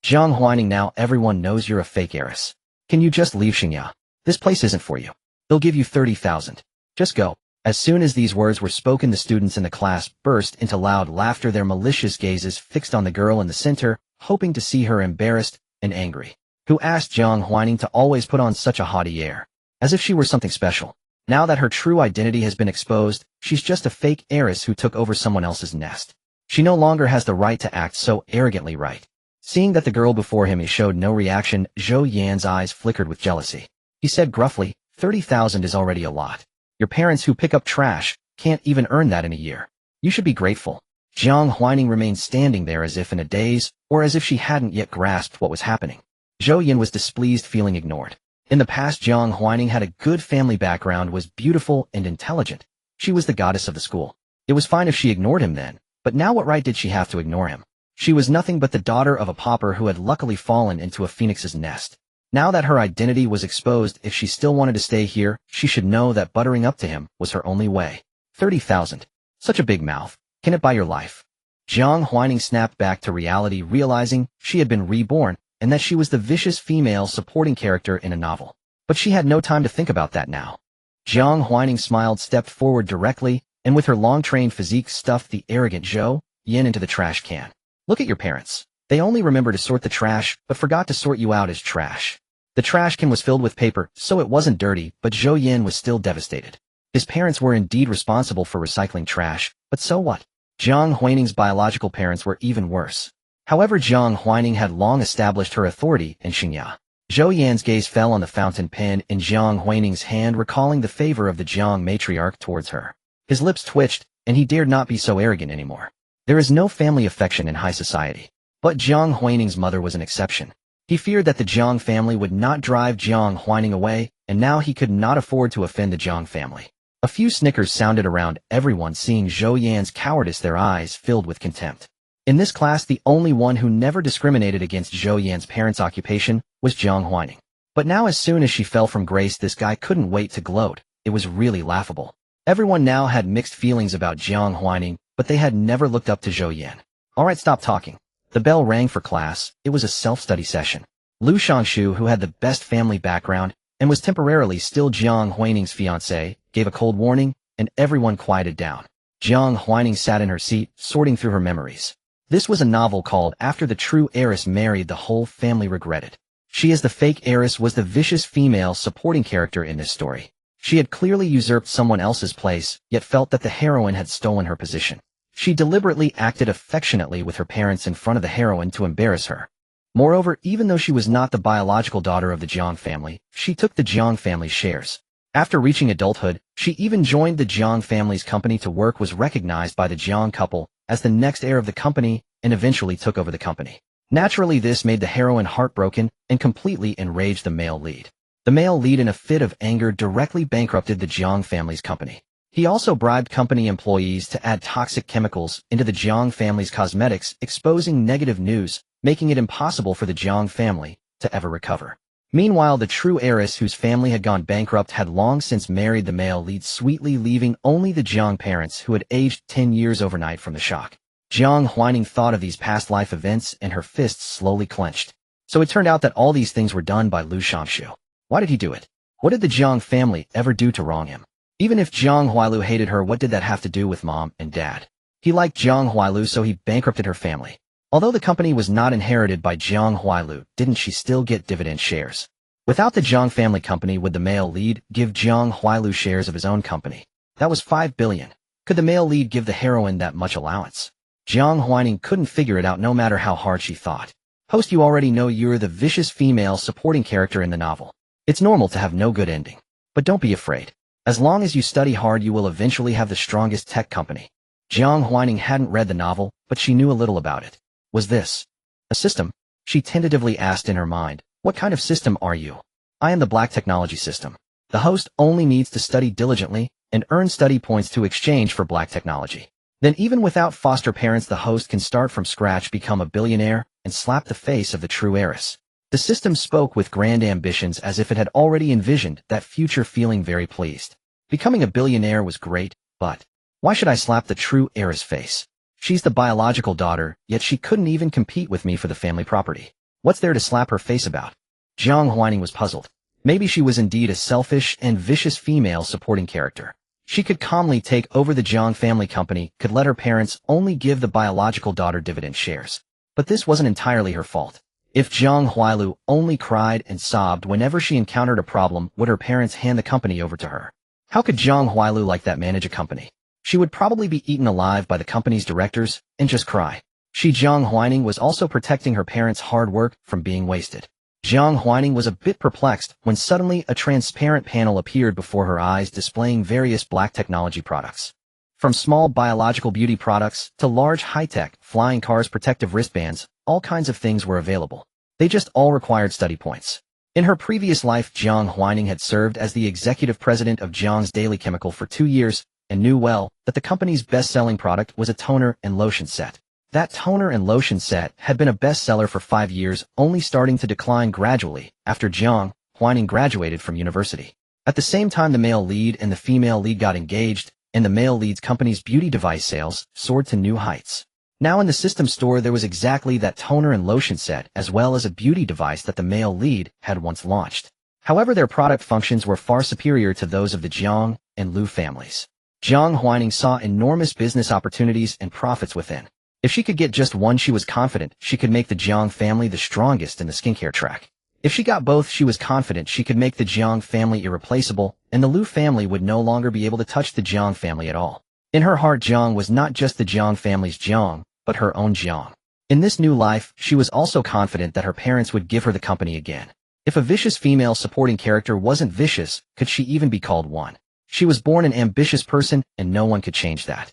Jiang Huaining, now everyone knows you're a fake heiress. Can you just leave Xingya? This place isn't for you. They'll give you 30,000. Just go. As soon as these words were spoken, the students in the class burst into loud laughter, their malicious gazes fixed on the girl in the center, hoping to see her embarrassed and angry. Who asked Jiang Huaining to always put on such a haughty air? As if she were something special. Now that her true identity has been exposed, she's just a fake heiress who took over someone else's nest. She no longer has the right to act so arrogantly right. Seeing that the girl before him showed no reaction, Zhou Yan's eyes flickered with jealousy. He said gruffly, 30,000 is already a lot. Your parents who pick up trash can't even earn that in a year. You should be grateful. Jiang Huaining remained standing there as if in a daze, or as if she hadn't yet grasped what was happening. Zhou Yan was displeased, feeling ignored. In the past, Jiang Huaining had a good family background, was beautiful and intelligent. She was the goddess of the school. It was fine if she ignored him then, but now what right did she have to ignore him? She was nothing but the daughter of a pauper who had luckily fallen into a phoenix's nest. Now that her identity was exposed, if she still wanted to stay here, she should know that buttering up to him was her only way. 30,000. Such a big mouth. Can it buy your life? Jiang Huaining snapped back to reality, realizing she had been reborn, and that she was the vicious female supporting character in a novel. But she had no time to think about that now. Jiang Huaining smiled, stepped forward directly, and with her long-trained physique stuffed the arrogant Zhou Yan into the trash can. Look at your parents. They only remember to sort the trash, but forgot to sort you out as trash. The trash can was filled with paper, so it wasn't dirty, but Zhou Yan was still devastated. His parents were indeed responsible for recycling trash, but so what? Jiang Huaining's biological parents were even worse. However, Jiang Huaining had long established her authority in Xingya. Zhou Yan's gaze fell on the fountain pen in Jiang Huaining's hand, recalling the favor of the Jiang matriarch towards her. His lips twitched, and he dared not be so arrogant anymore. There is no family affection in high society. But Jiang Huaining's mother was an exception. He feared that the Jiang family would not drive Jiang Huaining away, and now he could not afford to offend the Jiang family. A few snickers sounded around everyone, seeing Zhou Yan's cowardice, their eyes filled with contempt. In this class, the only one who never discriminated against Zhou Yan's parents' occupation was Jiang Huaining. But now, as soon as she fell from grace, this guy couldn't wait to gloat. It was really laughable. Everyone now had mixed feelings about Jiang Huaining, but they had never looked up to Zhou Yan. Alright, stop talking. The bell rang for class. It was a self-study session. Lu Shangshu, who had the best family background and was temporarily still Jiang Huaining's fiancée, gave a cold warning, and everyone quieted down. Jiang Huaining sat in her seat, sorting through her memories. This was a novel called After the True Heiress Married. The whole family regretted. She, as the fake heiress, was the vicious female supporting character in this story. She had clearly usurped someone else's place, yet felt that the heroine had stolen her position. She deliberately acted affectionately with her parents in front of the heroine to embarrass her. Moreover, even though she was not the biological daughter of the Jiang family, she took the Jiang family's shares. After reaching adulthood, she even joined the Jiang family's company to work, was recognized by the Jiang couple as the next heir of the company, and eventually took over the company. Naturally, this made the heroine heartbroken and completely enraged the male lead. The male lead, in a fit of anger, directly bankrupted the Jiang family's company. He also bribed company employees to add toxic chemicals into the Jiang family's cosmetics, exposing negative news, making it impossible for the Jiang family to ever recover. Meanwhile, the true heiress, whose family had gone bankrupt, had long since married the male lead sweetly, leaving only the Jiang parents, who had aged 10 years overnight from the shock. Jiang Huaining thought of these past life events, and her fists slowly clenched. So it turned out that all these things were done by Lu Shangshu. Why did he do it? What did the Jiang family ever do to wrong him? Even if Jiang Huailu hated her, what did that have to do with mom and dad? He liked Jiang Huailu, so he bankrupted her family. Although the company was not inherited by Jiang Huailu, didn't she still get dividend shares? Without the Jiang family company, would the male lead give Jiang Huailu shares of his own company? That was 5 billion. Could the male lead give the heroine that much allowance? Jiang Huaining couldn't figure it out, no matter how hard she thought. Host, you already know you're the vicious female supporting character in the novel. It's normal to have no good ending. But don't be afraid. As long as you study hard, you will eventually have the strongest tech company. Jiang Huaining hadn't read the novel, but she knew a little about it. Was this a system? She tentatively asked in her mind. What kind of system are you? I am the Black Technology system. The host only needs to study diligently and earn study points to exchange for Black Technology. Then, even without foster parents, the host can start from scratch, become a billionaire, and slap the face of the true heiress. The system spoke with grand ambitions, as if it had already envisioned that future, feeling very pleased. Becoming a billionaire was great, but why should I slap the true heiress face? She's the biological daughter, yet she couldn't even compete with me for the family property. What's there to slap her face about? Jiang Huaining was puzzled. Maybe she was indeed a selfish and vicious female supporting character. She could calmly take over the Jiang family company, could let her parents only give the biological daughter dividend shares. But this wasn't entirely her fault. If Jiang Huailu only cried and sobbed whenever she encountered a problem, would her parents hand the company over to her? How could Jiang Huailu like that manage a company? She would probably be eaten alive by the company's directors and just cry. Jiang Huaining was also protecting her parents' hard work from being wasted. Jiang Huaining was a bit perplexed when suddenly a transparent panel appeared before her eyes displaying various black technology products. From small biological beauty products to large high-tech, flying cars, protective wristbands, all kinds of things were available. They just all required study points. In her previous life, Jiang Huaining had served as the executive president of Jiang's Daily Chemical for 2 years and knew well that the company's best-selling product was a toner and lotion set. That toner and lotion set had been a bestseller for 5 years, only starting to decline gradually after Jiang Huaining graduated from university. At the same time, the male lead and the female lead got engaged, and the male lead's company's beauty device sales soared to new heights. Now in the system store there was exactly that toner and lotion set as well as a beauty device that the male lead had once launched. However, their product functions were far superior to those of the Jiang and Lu families. Jiang Huaining saw enormous business opportunities and profits within. If she could get just one, she was confident she could make the Jiang family the strongest in the skincare track. If she got both, she was confident she could make the Jiang family irreplaceable, and the Lu family would no longer be able to touch the Jiang family at all. In her heart, Jiang was not just the Jiang family's Jiang, but her own Jiang. In this new life, she was also confident that her parents would give her the company again. If a vicious female supporting character wasn't vicious, could she even be called one? She was born an ambitious person, and no one could change that.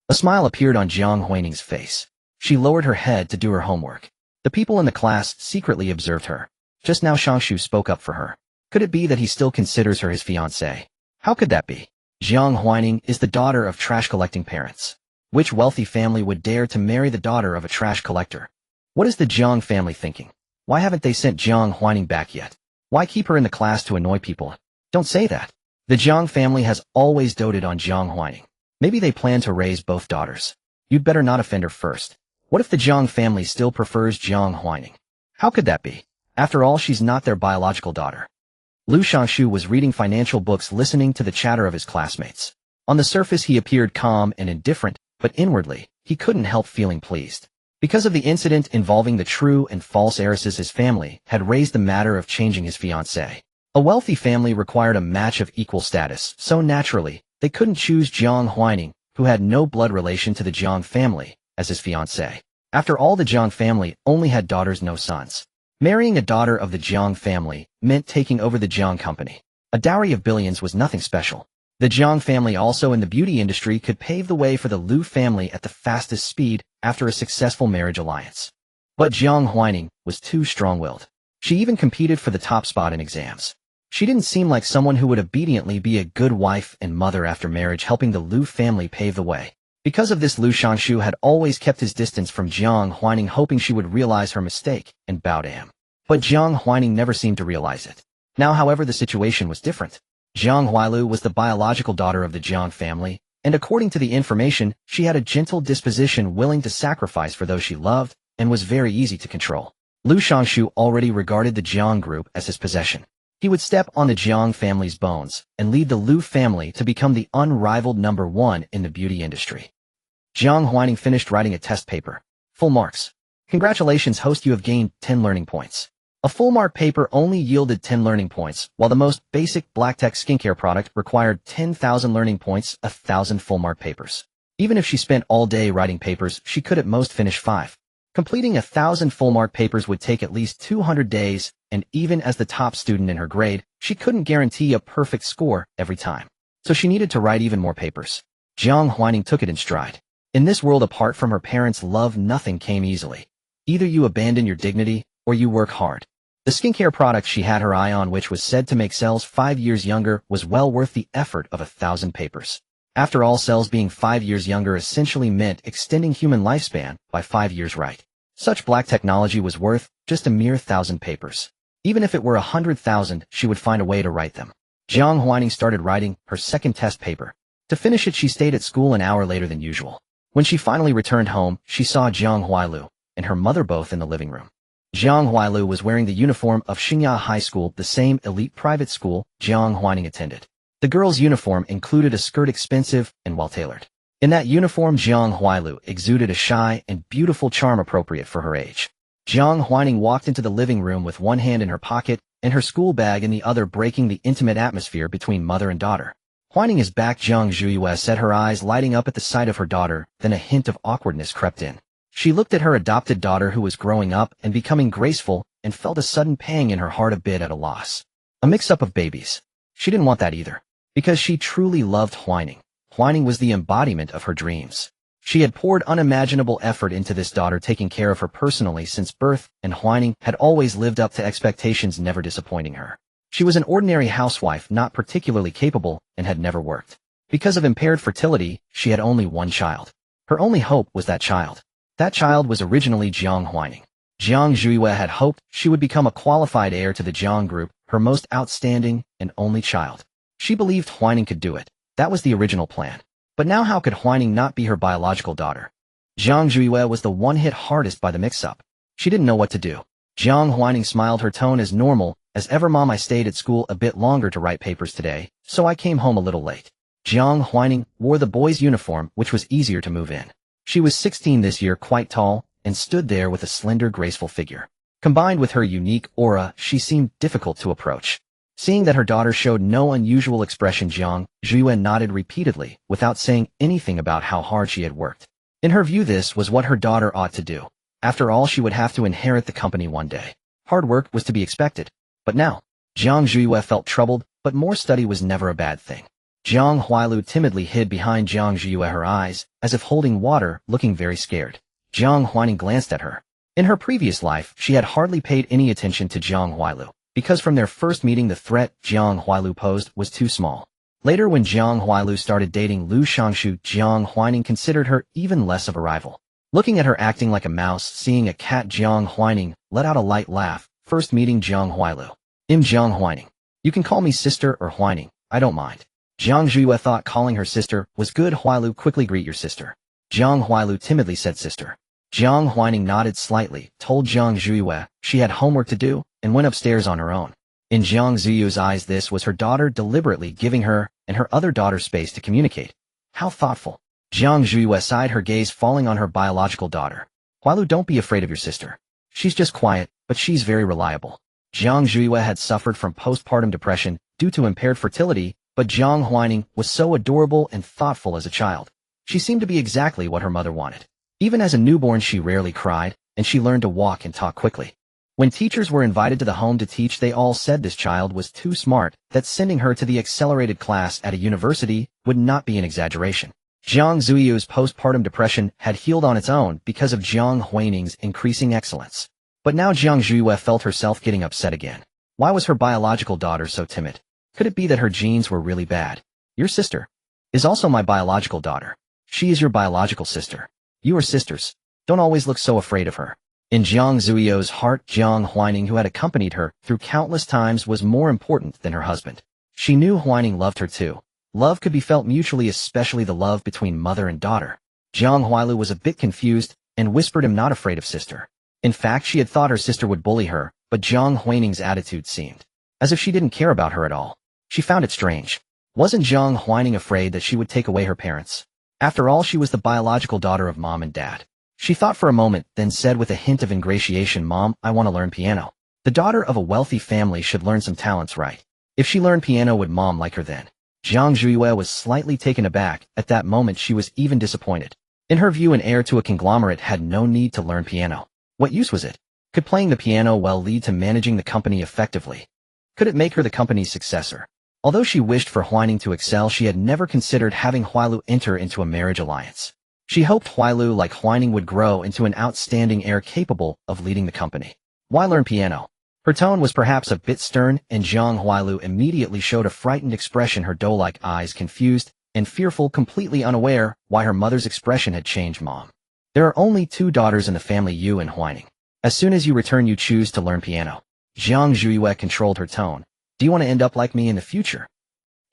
A smile appeared on Jiang Huaining's face. She lowered her head to do her homework. The people in the class secretly observed her. Just now Shangshu spoke up for her. Could it be that he still considers her his fiancée? How could that be? Jiang Huaining is the daughter of trash-collecting parents. Which wealthy family would dare to marry the daughter of a trash collector? What is the Jiang family thinking? Why haven't they sent Jiang Huaining back yet? Why keep her in the class to annoy people? Don't say that. The Jiang family has always doted on Jiang Huaining. Maybe they plan to raise both daughters. You'd better not offend her first. What if the Jiang family still prefers Jiang Huaining? How could that be? After all, she's not their biological daughter. Lu Shangshu was reading financial books, listening to the chatter of his classmates. On the surface he appeared calm and indifferent, but inwardly, he couldn't help feeling pleased. Because of the incident involving the true and false heiresses, his family had raised the matter of changing his fiancée. A wealthy family required a match of equal status, so naturally, they couldn't choose Jiang Huaining, who had no blood relation to the Jiang family, as his fiancée. After all, the Jiang family only had daughters, no sons. Marrying a daughter of the Jiang family meant taking over the Jiang company. A dowry of billions was nothing special. The Jiang family, also in the beauty industry, could pave the way for the Lu family at the fastest speed after a successful marriage alliance. But Jiang Huaining was too strong-willed. She even competed for the top spot in exams. She didn't seem like someone who would obediently be a good wife and mother after marriage, helping the Lu family pave the way. Because of this, Lu Shangshu had always kept his distance from Jiang Huaining, hoping she would realize her mistake and bow to him. But Jiang Huaining never seemed to realize it. Now, however, the situation was different. Jiang Huailu was the biological daughter of the Jiang family, and according to the information, she had a gentle disposition, willing to sacrifice for those she loved, and was very easy to control. Lu Shangshu already regarded the Jiang group as his possession. He would step on the Jiang family's bones and lead the Lu family to become the unrivaled #1 in the beauty industry. Jiang Huaining finished writing a test paper. Full marks. Congratulations, host, you have gained 10 learning points. A full mark paper only yielded 10 learning points, while the most basic black tech skincare product required 10,000 learning points, 1,000 full mark papers. Even if she spent all day writing papers, she could at most finish 5. Completing 1,000 full mark papers would take at least 200 days, and even as the top student in her grade, she couldn't guarantee a perfect score every time. So she needed to write even more papers. Jiang Huaining took it in stride. In this world, apart from her parents' love, nothing came easily. Either you abandon your dignity, or you work hard. The skincare product she had her eye on, which was said to make cells 5 years younger, was well worth the effort of 1,000 papers. After all, cells being 5 years younger essentially meant extending human lifespan by 5 years, right? Such black technology was worth just a mere 1,000 papers. Even if it were 100,000, she would find a way to write them. Jiang Huaining started writing her second test paper. To finish it, she stayed at school an hour later than usual. When she finally returned home, she saw Jiang Huailu and her mother both in the living room. Jiang Huailu was wearing the uniform of Xingya High School, the same elite private school Jiang Huaining attended. The girl's uniform included a skirt expensive and well-tailored. In that uniform, Jiang Huailu exuded a shy and beautiful charm appropriate for her age. Jiang Huaining walked into the living room with one hand in her pocket and her school bag in the other, breaking the intimate atmosphere between mother and daughter. Huaining is back, Jiang Huailu said, her eyes lighting up at the sight of her daughter, then a hint of awkwardness crept in. She looked at her adopted daughter who was growing up and becoming graceful and felt a sudden pang in her heart, a bit at a loss. A mix-up of babies. She didn't want that either, because she truly loved Huaining. Huaining was the embodiment of her dreams. She had poured unimaginable effort into this daughter, taking care of her personally since birth, and Huaining had always lived up to expectations, never disappointing her. She was an ordinary housewife, not particularly capable, and had never worked. Because of impaired fertility, she had only one child. Her only hope was that child. That child was originally Jiang Huaining. Jiang Huailu had hoped she would become a qualified heir to the Jiang group, her most outstanding and only child. She believed Huaining could do it. That was the original plan. But now how could Huaining not be her biological daughter? Jiang Huailu was the one hit hardest by the mix-up. She didn't know what to do. Jiang Huaining smiled, her tone as normal as ever. Mom, I stayed at school a bit longer to write papers today, so I came home a little late. Jiang Huaining wore the boy's uniform, which was easier to move in. She was 16 this year, quite tall, and stood there with a slender, graceful figure. Combined with her unique aura, she seemed difficult to approach. Seeing that her daughter showed no unusual expression, Jiang Huailu nodded repeatedly, without saying anything about how hard she had worked. In her view, this was what her daughter ought to do. After all, she would have to inherit the company one day. Hard work was to be expected. But now, Jiang Huailu felt troubled, but more study was never a bad thing. Jiang Huailu timidly hid behind Jiang Huailu, her eyes, as if holding water, looking very scared. Jiang Huaining glanced at her. In her previous life, she had hardly paid any attention to Jiang Huailu, because from their first meeting the threat Jiang Huailu posed was too small. Later, when Jiang Huailu started dating Liu Shangshu, Jiang Huaining considered her even less of a rival. Looking at her acting like a mouse, seeing a cat, Jiang Huaining let out a light laugh. First meeting Jiang Huailu. Jiang Huaining. You can call me sister or Huaining, I don't mind. Jiang Huailu thought calling her sister was good. Huailu, quickly greet your sister. Jiang Huailu timidly said sister. Jiang Huaining nodded slightly, told Jiang Huailu she had homework to do, and went upstairs on her own. In Jiang Huailu's eyes, this was her daughter deliberately giving her and her other daughter space to communicate. How thoughtful. Jiang Huailu sighed, her gaze falling on her biological daughter. Huailu, don't be afraid of your sister. She's just quiet, but she's very reliable. Jiang Huailu had suffered from postpartum depression due to impaired fertility, but Jiang Huaining was so adorable and thoughtful as a child. She seemed to be exactly what her mother wanted. Even as a newborn, she rarely cried, and she learned to walk and talk quickly. When teachers were invited to the home to teach, they all said this child was too smart, that sending her to the accelerated class at a university would not be an exaggeration. Jiang Huailu's postpartum depression had healed on its own because of Jiang Huaining's increasing excellence. But now Jiang Huailu felt herself getting upset again. Why was her biological daughter so timid? Could it be that her genes were really bad? Your sister is also my biological daughter. She is your biological sister. You are sisters. Don't always look so afraid of her. In Jiang Huailu's heart, Jiang Huaining, who had accompanied her through countless times, was more important than her husband. She knew Huaining loved her too. Love could be felt mutually, especially the love between mother and daughter. Jiang Huailu was a bit confused and whispered, I'm not afraid of sister. In fact, she had thought her sister would bully her, but Jiang Huaining's attitude seemed as if she didn't care about her at all. She found it strange. Wasn't Jiang Huaining afraid that she would take away her parents? After all, she was the biological daughter of mom and dad. She thought for a moment, then said with a hint of ingratiation, Mom, I want to learn piano. The daughter of a wealthy family should learn some talents, right? If she learned piano, would mom like her then? Jiang Huailu was slightly taken aback. At that moment, she was even disappointed. In her view, an heir to a conglomerate had no need to learn piano. What use was it? Could playing the piano well lead to managing the company effectively? Could it make her the company's successor? Although she wished for Huaining to excel, she had never considered having Huailu enter into a marriage alliance. She hoped Huailu, like Huaining, would grow into an outstanding heir capable of leading the company. Why learn piano? Her tone was perhaps a bit stern, and Jiang Huailu immediately showed a frightened expression, her doe-like eyes confused and fearful, completely unaware why her mother's expression had changed. Mom, there are only 2 daughters in the family, you and Huaining. As soon as you return, you choose to learn piano. Jiang Huailu controlled her tone. Do you want to end up like me in the future?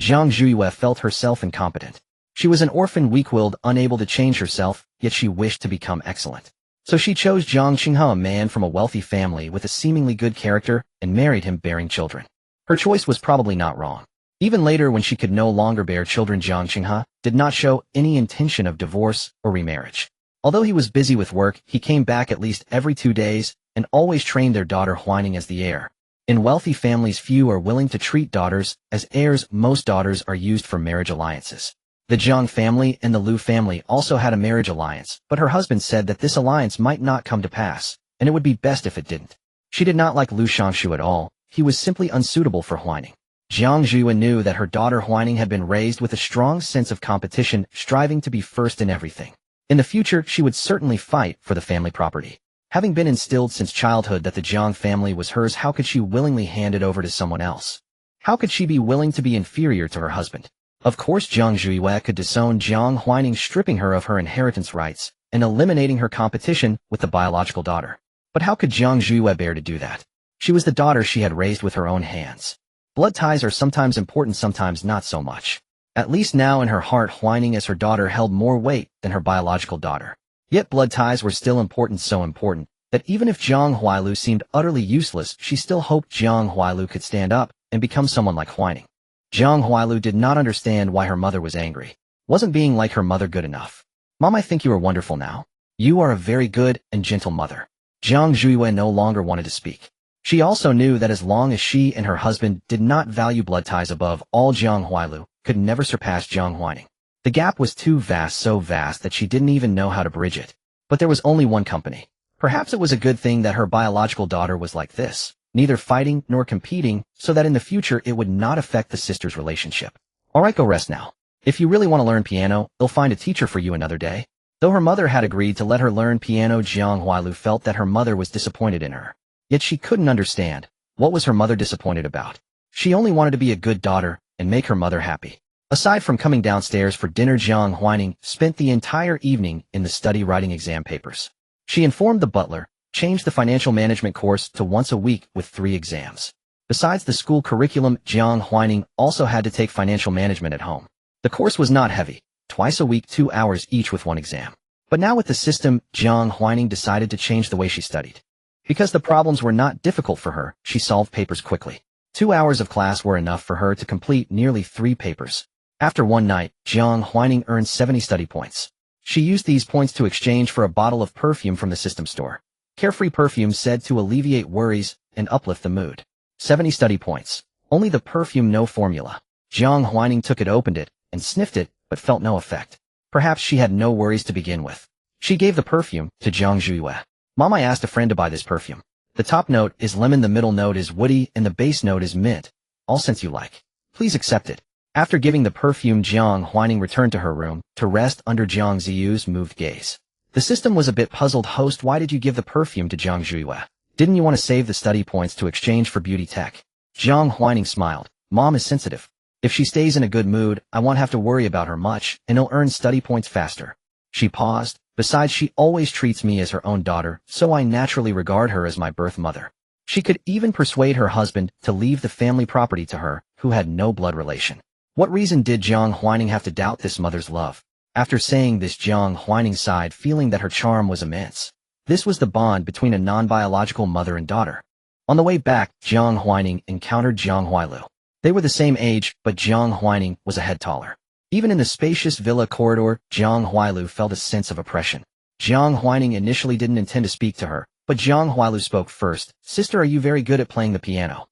Jiang Huailu felt herself incompetent. She was an orphan, weak-willed, unable to change herself, yet she wished to become excellent. So she chose Jiang Qinghe, a man from a wealthy family with a seemingly good character, and married him, bearing children. Her choice was probably not wrong. Even later, when she could no longer bear children, Jiang Qinghe did not show any intention of divorce or remarriage. Although he was busy with work, he came back at least every 2 days and always trained their daughter Huaining as the heir. In wealthy families, few are willing to treat daughters as heirs. Most daughters are used for marriage alliances. The Jiang family and the Lu family also had a marriage alliance, but her husband said that this alliance might not come to pass, and it would be best if it didn't. She did not like Lu Shangshu at all. He was simply unsuitable for Huaining. Jiang Huailu knew that her daughter Huaining had been raised with a strong sense of competition, striving to be first in everything. In the future, she would certainly fight for the family property. Having been instilled since childhood that the Jiang family was hers, how could she willingly hand it over to someone else? How could she be willing to be inferior to her husband? Of course, Jiang Huailu could disown Jiang Huaining, stripping her of her inheritance rights and eliminating her competition with the biological daughter. But how could Jiang Huailu bear to do that? She was the daughter she had raised with her own hands. Blood ties are sometimes important, sometimes not so much. At least now in her heart, Huaining as her daughter held more weight than her biological daughter. Yet blood ties were still important, so important that even if Jiang Huailu seemed utterly useless, she still hoped Jiang Huailu could stand up and become someone like Huaining. Jiang Huailu did not understand why her mother was angry. Wasn't being like her mother good enough? Mom, I think you are wonderful now. You are a very good and gentle mother. Jiang Huailu no longer wanted to speak. She also knew that as long as she and her husband did not value blood ties above all, Jiang Huailu could never surpass Jiang Huaining. The gap was too vast, so vast that she didn't even know how to bridge it. But there was only one company. Perhaps it was a good thing that her biological daughter was like this, neither fighting nor competing, so that in the future it would not affect the sisters' relationship. Alright, go rest now. If you really want to learn piano, they'll find a teacher for you another day. Though her mother had agreed to let her learn piano, Jiang Huailu felt that her mother was disappointed in her. Yet she couldn't understand. What was her mother disappointed about? She only wanted to be a good daughter and make her mother happy. Aside from coming downstairs for dinner, Jiang Huaining spent the entire evening in the study writing exam papers. She informed the butler, changed the financial management course to once a week with 3 exams. Besides the school curriculum, Jiang Huaining also had to take financial management at home. The course was not heavy, twice a week, 2 hours each with 1 exam. But now with the system, Jiang Huaining decided to change the way she studied. Because the problems were not difficult for her, she solved papers quickly. 2 hours of class were enough for her to complete nearly 3 papers. After one night, Jiang Huaining earned 70 study points. She used these points to exchange for a bottle of perfume from the system store. Carefree perfume said to alleviate worries and uplift the mood. 70 study points. Only the perfume, no formula. Jiang Huaining took it, opened it, and sniffed it, but felt no effect. Perhaps she had no worries to begin with. She gave the perfume to Jiang Huailu. Mom, I asked a friend to buy this perfume. The top note is lemon, the middle note is woody, and the base note is mint. All scents you like. Please accept it. After giving the perfume, Jiang Huaining returned to her room to rest under Jiang Ziyu's moved gaze. The system was a bit puzzled. Host, why did you give the perfume to Jiang Huailu? Didn't you want to save the study points to exchange for beauty tech? Jiang Huaining smiled. Mom is sensitive. If she stays in a good mood, I won't have to worry about her much, and I'll earn study points faster. She paused. Besides, she always treats me as her own daughter, so I naturally regard her as my birth mother. She could even persuade her husband to leave the family property to her, who had no blood relation. What reason did Jiang Huaining have to doubt this mother's love? After saying this, Jiang Huaining sighed, feeling that her charm was immense. This was the bond between a non-biological mother and daughter. On the way back, Jiang Huaining encountered Jiang Huailu. They were the same age, but Jiang Huaining was a head taller. Even in the spacious villa corridor, Jiang Huailu felt a sense of oppression. Jiang Huaining initially didn't intend to speak to her, but Jiang Huailu spoke first. Sister, are you very good at playing the piano?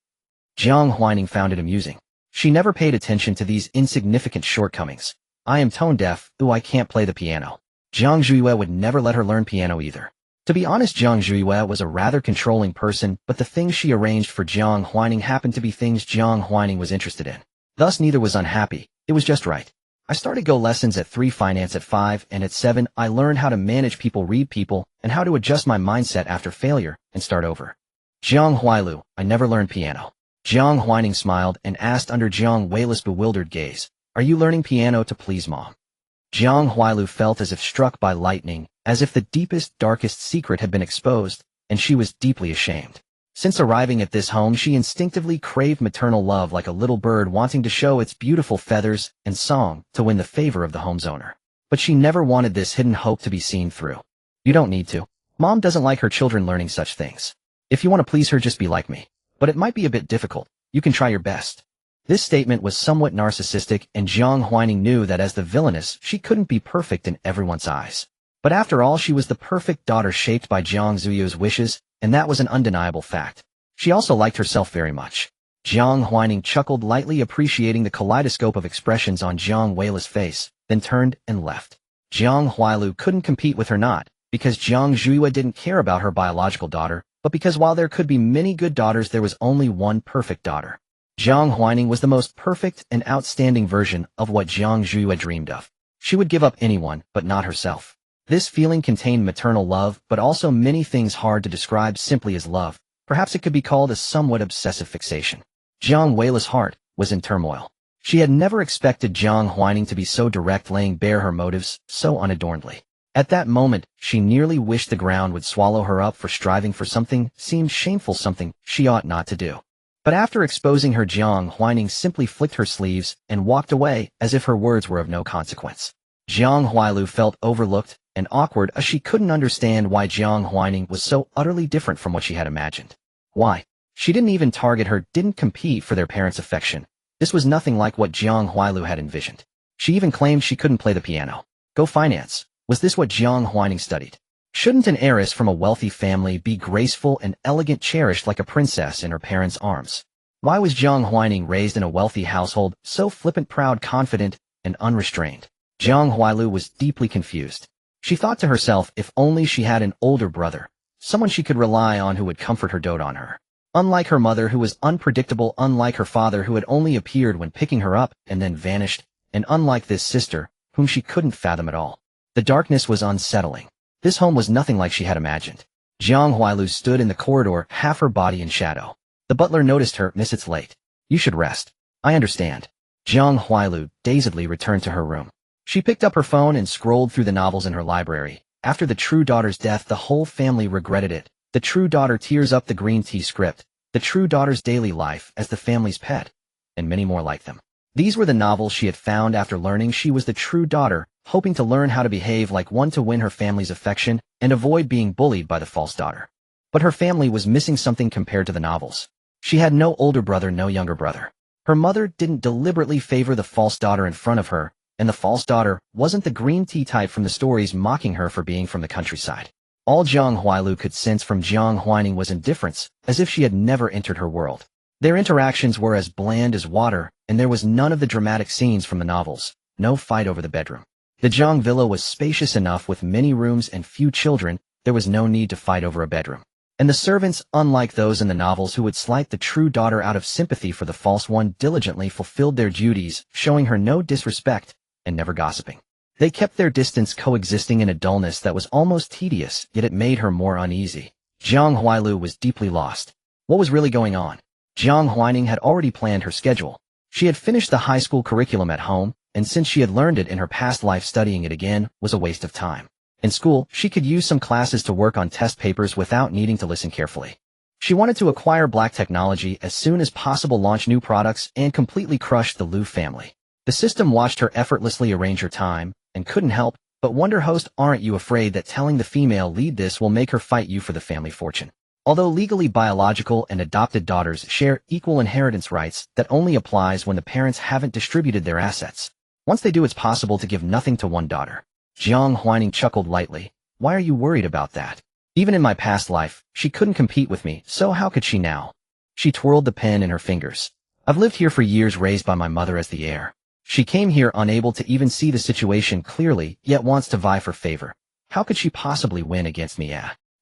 Jiang Huaining found it amusing. She never paid attention to these insignificant shortcomings. I am tone deaf, though I can't play the piano. Jiang Huailu would never let her learn piano either. To be honest, Jiang Huailu was a rather controlling person, but the things she arranged for Jiang Huaining happened to be things Jiang Huaining was interested in. Thus neither was unhappy. It was just right. I started Go lessons at 3, finance at 5, and at 7, I learned how to manage people, read people, and how to adjust my mindset after failure and start over. Jiang Huailu, I never learned piano. Jiang Huaining smiled and asked under Jiang Huailu's bewildered gaze, are you learning piano to please Mom? Jiang Huailu felt as if struck by lightning, as if the deepest, darkest secret had been exposed, and she was deeply ashamed. Since arriving at this home, she instinctively craved maternal love like a little bird wanting to show its beautiful feathers and song to win the favor of the home's owner. But she never wanted this hidden hope to be seen through. You don't need to. Mom doesn't like her children learning such things. If you want to please her, just be like me. But it might be a bit difficult. You can try your best. This statement was somewhat narcissistic, and Jiang Huaining knew that as the villainess, she couldn't be perfect in everyone's eyes. But after all, she was the perfect daughter shaped by Jiang Zuyu's wishes, and that was an undeniable fact. She also liked herself very much. Jiang Huaining chuckled lightly, appreciating the kaleidoscope of expressions on Jiang Huailu's face, then turned and left. Jiang Huailu couldn't compete with her, not because Jiang Zhuyu didn't care about her biological daughter, but because while there could be many good daughters, there was only one perfect daughter. Jiang Huaining was the most perfect and outstanding version of what Jiang Zhuyu had dreamed of. She would give up anyone, but not herself. This feeling contained maternal love, but also many things hard to describe simply as love. Perhaps it could be called a somewhat obsessive fixation. Jiang Huailu's heart was in turmoil. She had never expected Jiang Huaining to be so direct, laying bare her motives so unadornedly. At that moment, she nearly wished the ground would swallow her up for striving for something seemed shameful, something she ought not to do. But after exposing her, Jiang Huaining simply flicked her sleeves and walked away as if her words were of no consequence. Jiang Huailu felt overlooked and awkward, as she couldn't understand why Jiang Huaining was so utterly different from what she had imagined. Why? She didn't even target her, didn't compete for their parents' affection. This was nothing like what Jiang Huailu had envisioned. She even claimed she couldn't play the piano. Go finance. Was this what Jiang Huaining studied? Shouldn't an heiress from a wealthy family be graceful and elegant, cherished like a princess in her parents' arms? Why was Jiang Huaining raised in a wealthy household, so flippant, proud, confident, and unrestrained? Jiang Huailu was deeply confused. She thought to herself, if only she had an older brother, someone she could rely on who would comfort her, dote on her. Unlike her mother, who was unpredictable, unlike her father, who had only appeared when picking her up and then vanished, and unlike this sister, whom she couldn't fathom at all. The darkness was unsettling. This home was nothing like she had imagined. Jiang Huailu stood in the corridor, half her body in shadow. The butler noticed her. Miss, it's late. You should rest. I understand. Jiang Huailu dazedly returned to her room. She picked up her phone and scrolled through the novels in her library. After the true daughter's death, the whole family regretted it. The true daughter tears up, the green tea script. The true daughter's daily life as the family's pet. And many more like them. These were the novels she had found after learning she was the true daughter, hoping to learn how to behave like one to win her family's affection and avoid being bullied by the false daughter. But her family was missing something compared to the novels. She had no older brother, no younger brother. Her mother didn't deliberately favor the false daughter in front of her, and the false daughter wasn't the green tea type from the stories mocking her for being from the countryside. All Jiang Huailu could sense from Jiang Huaining was indifference, as if she had never entered her world. Their interactions were as bland as water, and there was none of the dramatic scenes from the novels, no fight over the bedroom. The Jiang villa was spacious enough with many rooms and few children. There was no need to fight over a bedroom. And the servants, unlike those in the novels who would slight the true daughter out of sympathy for the false one, diligently fulfilled their duties, showing her no disrespect and never gossiping. They kept their distance, coexisting in a dullness that was almost tedious, yet it made her more uneasy. Jiang Huailu was deeply lost. What was really going on? Jiang Huaining had already planned her schedule. She had finished the high school curriculum at home, and since she had learned it in her past life, studying it again was a waste of time. In school, she could use some classes to work on test papers without needing to listen carefully. She wanted to acquire black technology as soon as possible, launch new products, and completely crush the Liu family. The system watched her effortlessly arrange her time, and couldn't help but wonder, host, aren't you afraid that telling the female lead this will make her fight you for the family fortune? Although legally biological and adopted daughters share equal inheritance rights, that only applies when the parents haven't distributed their assets. Once they do, it's possible to give nothing to one daughter. Jiang Huaining chuckled lightly. Why are you worried about that? Even in my past life, she couldn't compete with me, so how could she now? She twirled the pen in her fingers. I've lived here for years, raised by my mother as the heir. She came here unable to even see the situation clearly, yet wants to vie for favor. How could she possibly win against me?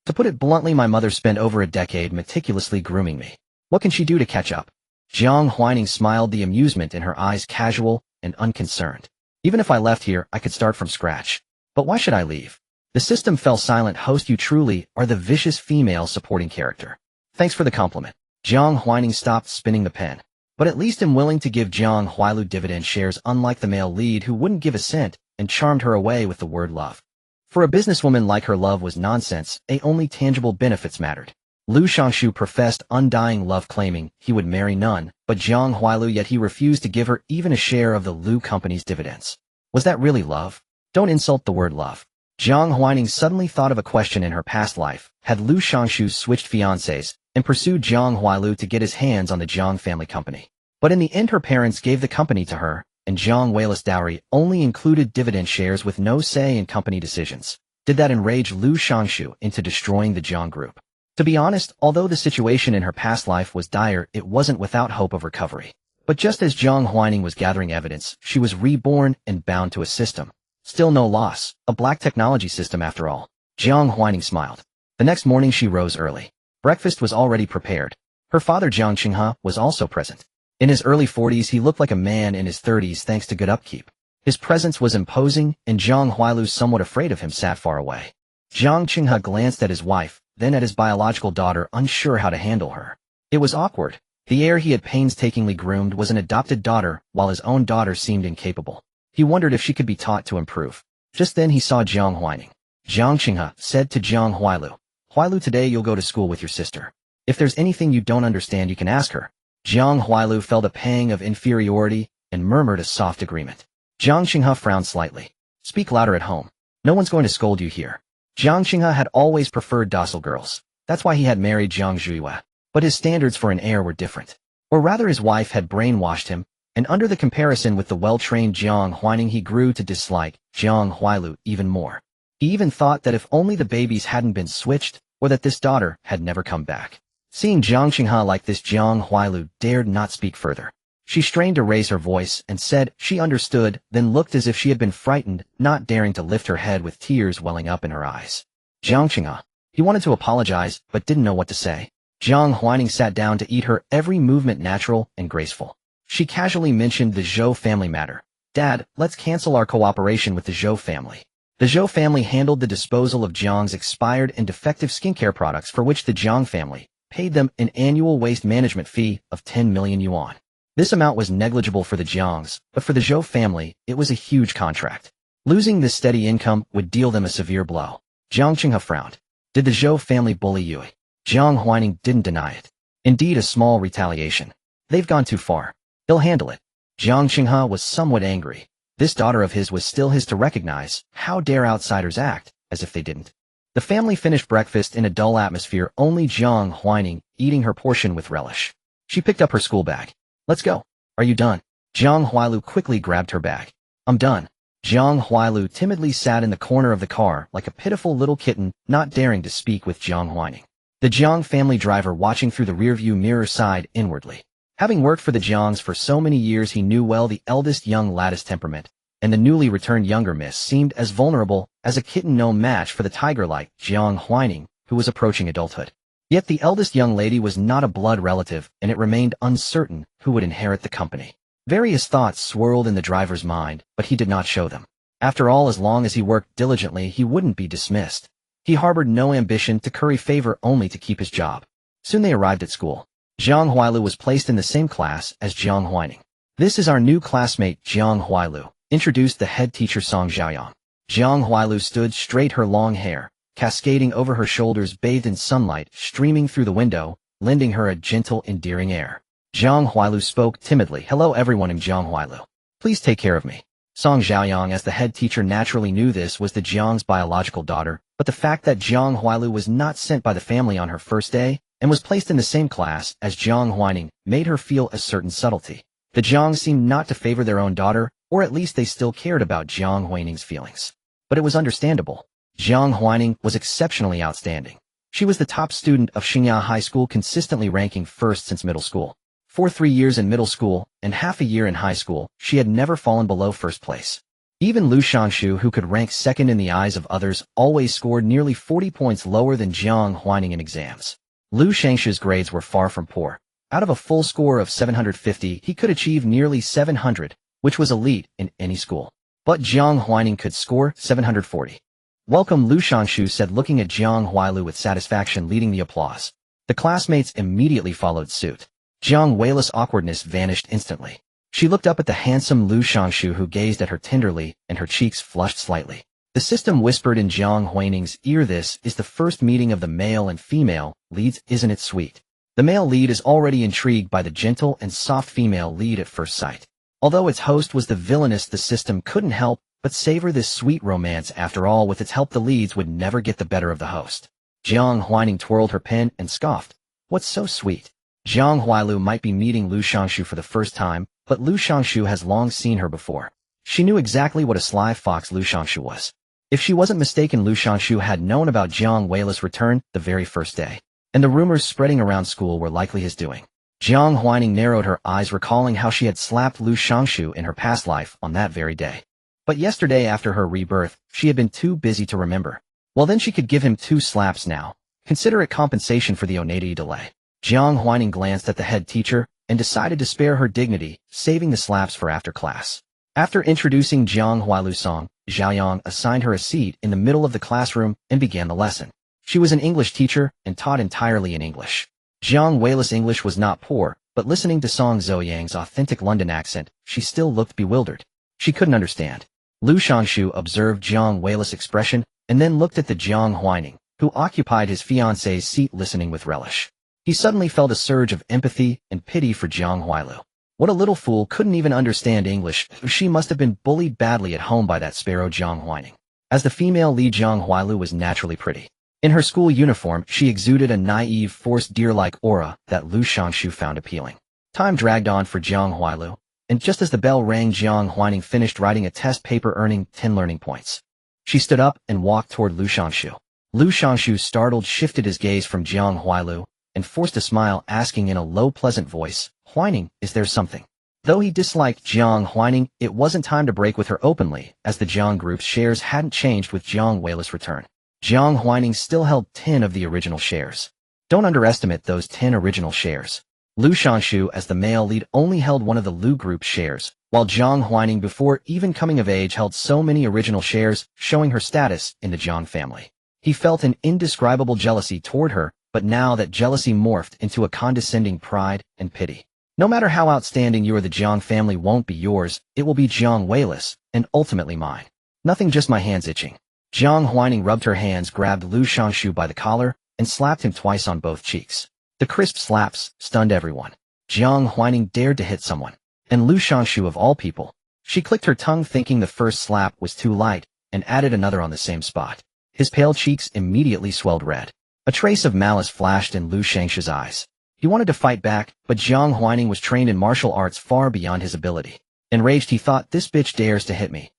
To put it bluntly, my mother spent over a decade meticulously grooming me. What can she do to catch up? Jiang Huaining smiled, the amusement in her eyes casual and unconcerned. Even if I left here, I could start from scratch. But why should I leave? The system fell silent. Host, you truly are the vicious female supporting character. Thanks for the compliment. Jiang Huaining stopped spinning the pen. But at least I'm willing to give Jiang Huailu dividend shares, unlike the male lead who wouldn't give a cent and charmed her away with the word love. For a businesswoman like her, love was nonsense, only tangible benefits mattered. Liu Shangshu professed undying love, claiming he would marry none but Jiang Huailu, yet he refused to give her even a share of the Liu company's dividends. Was that really love? Don't insult the word love. Jiang Huaining suddenly thought of a question in her past life. Had Lu Shangshu switched fiancés and pursued Jiang Huailu to get his hands on the Jiang family company? But in the end her parents gave the company to her, and Jiang Huailu's dowry only included dividend shares with no say in company decisions. Did that enrage Lu Shangshu into destroying the Jiang group? To be honest, although the situation in her past life was dire, it wasn't without hope of recovery. But just as Jiang Huaining was gathering evidence, she was reborn and bound to a system. Still no loss, a black technology system after all. Jiang Huaining smiled. The next morning she rose early. Breakfast was already prepared. Her father Jiang Qinghe was also present. In his early 40s he looked like a man in his 30s thanks to good upkeep. His presence was imposing, and Jiang Huailu, somewhat afraid of him, sat far away. Jiang Qinghe glanced at his wife, then at his biological daughter, unsure how to handle her. It was awkward. The heir he had painstakingly groomed was an adopted daughter, while his own daughter seemed incapable. He wondered if she could be taught to improve. Just then he saw Jiang Huaining. Jiang Qinghe said to Jiang Huailu, "Huailu, today you'll go to school with your sister. If there's anything you don't understand, you can ask her." Jiang Huailu felt a pang of inferiority and murmured a soft agreement. Jiang Qinghe frowned slightly. "Speak louder at home. No one's going to scold you here." Jiang Qinghe had always preferred docile girls. That's why he had married Jiang Huailu. But his standards for an heir were different. Or rather, his wife had brainwashed him, and under the comparison with the well-trained Jiang Huaining he grew to dislike Jiang Huailu even more. He even thought that if only the babies hadn't been switched, or that this daughter had never come back. Seeing Jiang Qinghe like this, Jiang Huailu dared not speak further. She strained to raise her voice and said she understood, then looked as if she had been frightened, not daring to lift her head with tears welling up in her eyes. Jiang Qinghe. He wanted to apologize, but didn't know what to say. Jiang Huaining sat down to eat, her every movement natural and graceful. She casually mentioned the Zhou family matter. "Dad, let's cancel our cooperation with the Zhou family." The Zhou family handled the disposal of Jiang's expired and defective skincare products, for which the Jiang family paid them an annual waste management fee of 10 million yuan. This amount was negligible for the Jiangs, but for the Zhou family, it was a huge contract. Losing this steady income would deal them a severe blow. Jiang Qinghe frowned. Did the Zhou family bully you? Jiang Huaining didn't deny it. Indeed, a small retaliation. They've gone too far. He'll handle it. Jiang Qinghe was somewhat angry. This daughter of his was still his to recognize. How dare outsiders act as if they didn't? The family finished breakfast in a dull atmosphere, only Jiang Huaining eating her portion with relish. She picked up her school bag. "Let's go." "Are you done?" Jiang Huailu quickly grabbed her bag. "I'm done." Jiang Huailu timidly sat in the corner of the car like a pitiful little kitten, not daring to speak with Jiang Huaining. The Jiang family driver, watching through the rearview mirror, sighed inwardly. Having worked for the Jiangs for so many years, he knew well the eldest young lad's temperament, and the newly returned younger miss seemed as vulnerable as a kitten, no match for the tiger-like Jiang Huaining, who was approaching adulthood. Yet the eldest young lady was not a blood relative, and it remained uncertain who would inherit the company. Various thoughts swirled in the driver's mind, but he did not show them. After all, as long as he worked diligently, he wouldn't be dismissed. He harbored no ambition to curry favor, only to keep his job. Soon they arrived at school. Jiang Huailu was placed in the same class as Jiang Huaining. "This is our new classmate, Jiang Huailu," introduced the head teacher Song Xiaoyang. Jiang Huailu stood straight, her long hair cascading over her shoulders, bathed in sunlight streaming through the window, lending her a gentle, endearing air. Jiang Huailu spoke timidly. "Hello everyone, I'm Jiang Huailu. Please take care of me." Song Xiaoyang, as the head teacher, naturally knew this was the Jiang's biological daughter, but the fact that Jiang Huailu was not sent by the family on her first day and was placed in the same class as Jiang Huaining made her feel a certain subtlety. The Jiangs seemed not to favor their own daughter, or at least they still cared about Jiang Huaining's feelings. But it was understandable. Jiang Huaining was exceptionally outstanding. She was the top student of Xingya High School, consistently ranking first since middle school. For 3 years in middle school and half a year in high school, she had never fallen below first place. Even Lu Shangshu, who could rank second in the eyes of others, always scored nearly 40 points lower than Jiang Huaining in exams. Lu Shangshu's grades were far from poor. Out of a full score of 750, he could achieve nearly 700, which was elite in any school. But Jiang Huaining could score 740. "Welcome," Lu Shangshu said, looking at Jiang Huailu with satisfaction, leading the applause. The classmates immediately followed suit. Jiang Huailu's awkwardness vanished instantly. She looked up at the handsome Lu Shangshu, who gazed at her tenderly, and her cheeks flushed slightly. The system whispered in Jiang Huaining's ear, "This is the first meeting of the male and female leads, isn't it sweet?" The male lead is already intrigued by the gentle and soft female lead at first sight. Although its host was the villainous, the system couldn't help but savor this sweet romance. After all, with its help the leads would never get the better of the host. Jiang Huaining twirled her pen and scoffed. What's so sweet? Jiang Huailu might be meeting Lu Shangshu for the first time, but Lu Shangshu has long seen her before. She knew exactly what a sly fox Lu Shangshu was. If she wasn't mistaken, Lu Shangshu had known about Jiang Huailu's return the very first day, and the rumors spreading around school were likely his doing. Jiang Huaining narrowed her eyes, recalling how she had slapped Lu Shangshu in her past life on that very day. But yesterday, after her rebirth, she had been too busy to remember. Well, then she could give him 2 slaps now. Consider it compensation for the oneida delay. Jiang Huaining glanced at the head teacher and decided to spare her dignity, saving the slaps for after class. After introducing Jiang Huailu's song, Zhao Yang assigned her a seat in the middle of the classroom and began the lesson. She was an English teacher and taught entirely in English. Jiang Huailu's English was not poor, but listening to Song Zhou-Yang's authentic London accent, she still looked bewildered. She couldn't understand. Lu Shangshu observed Jiang Huailu's expression and then looked at the Jiang Huaining, who occupied his fiancée's seat, listening with relish. He suddenly felt a surge of empathy and pity for Jiang Huailu. What a little fool, couldn't even understand English. She must have been bullied badly at home by that sparrow Jiang Huaining. As the female lead, Jiang Huailu was naturally pretty. In her school uniform, she exuded a naive, forced deer-like aura that Lu Shangshu found appealing. Time dragged on for Jiang Huailu, and just as the bell rang, Jiang Huaining finished writing a test paper, earning 10 learning points. She stood up and walked toward Lu Shangshu. Lu Shangshu, startled, shifted his gaze from Jiang Huailu and forced a smile, asking in a low, pleasant voice, "Huaining, is there something?" Though he disliked Jiang Huaining, it wasn't time to break with her openly, as the Jiang group's shares hadn't changed with Jiang Huailu's return. Jiang Huaining still held 10 of the original shares. Don't underestimate those 10 original shares. Lu Shangshu, as the male lead, only held one of the Lu group's shares, while Jiang Huaining, before even coming of age, held so many original shares, showing her status in the Jiang family. He felt an indescribable jealousy toward her, but now that jealousy morphed into a condescending pride and pity. No matter how outstanding you are, the Jiang family won't be yours, it will be Jiang Huailu's, and ultimately mine. Nothing, just my hands itching. Jiang Huaining rubbed her hands, grabbed Lu Shangshu by the collar, and slapped him twice on both cheeks. The crisp slaps stunned everyone. Jiang Huaining dared to hit someone, and Lu Shangshu of all people. She clicked her tongue, thinking the first slap was too light, and added another on the same spot. His pale cheeks immediately swelled red. A trace of malice flashed in Lu Shangshu's eyes. He wanted to fight back, but Jiang Huaining was trained in martial arts far beyond his ability. Enraged, he thought, "This bitch dares to hit me."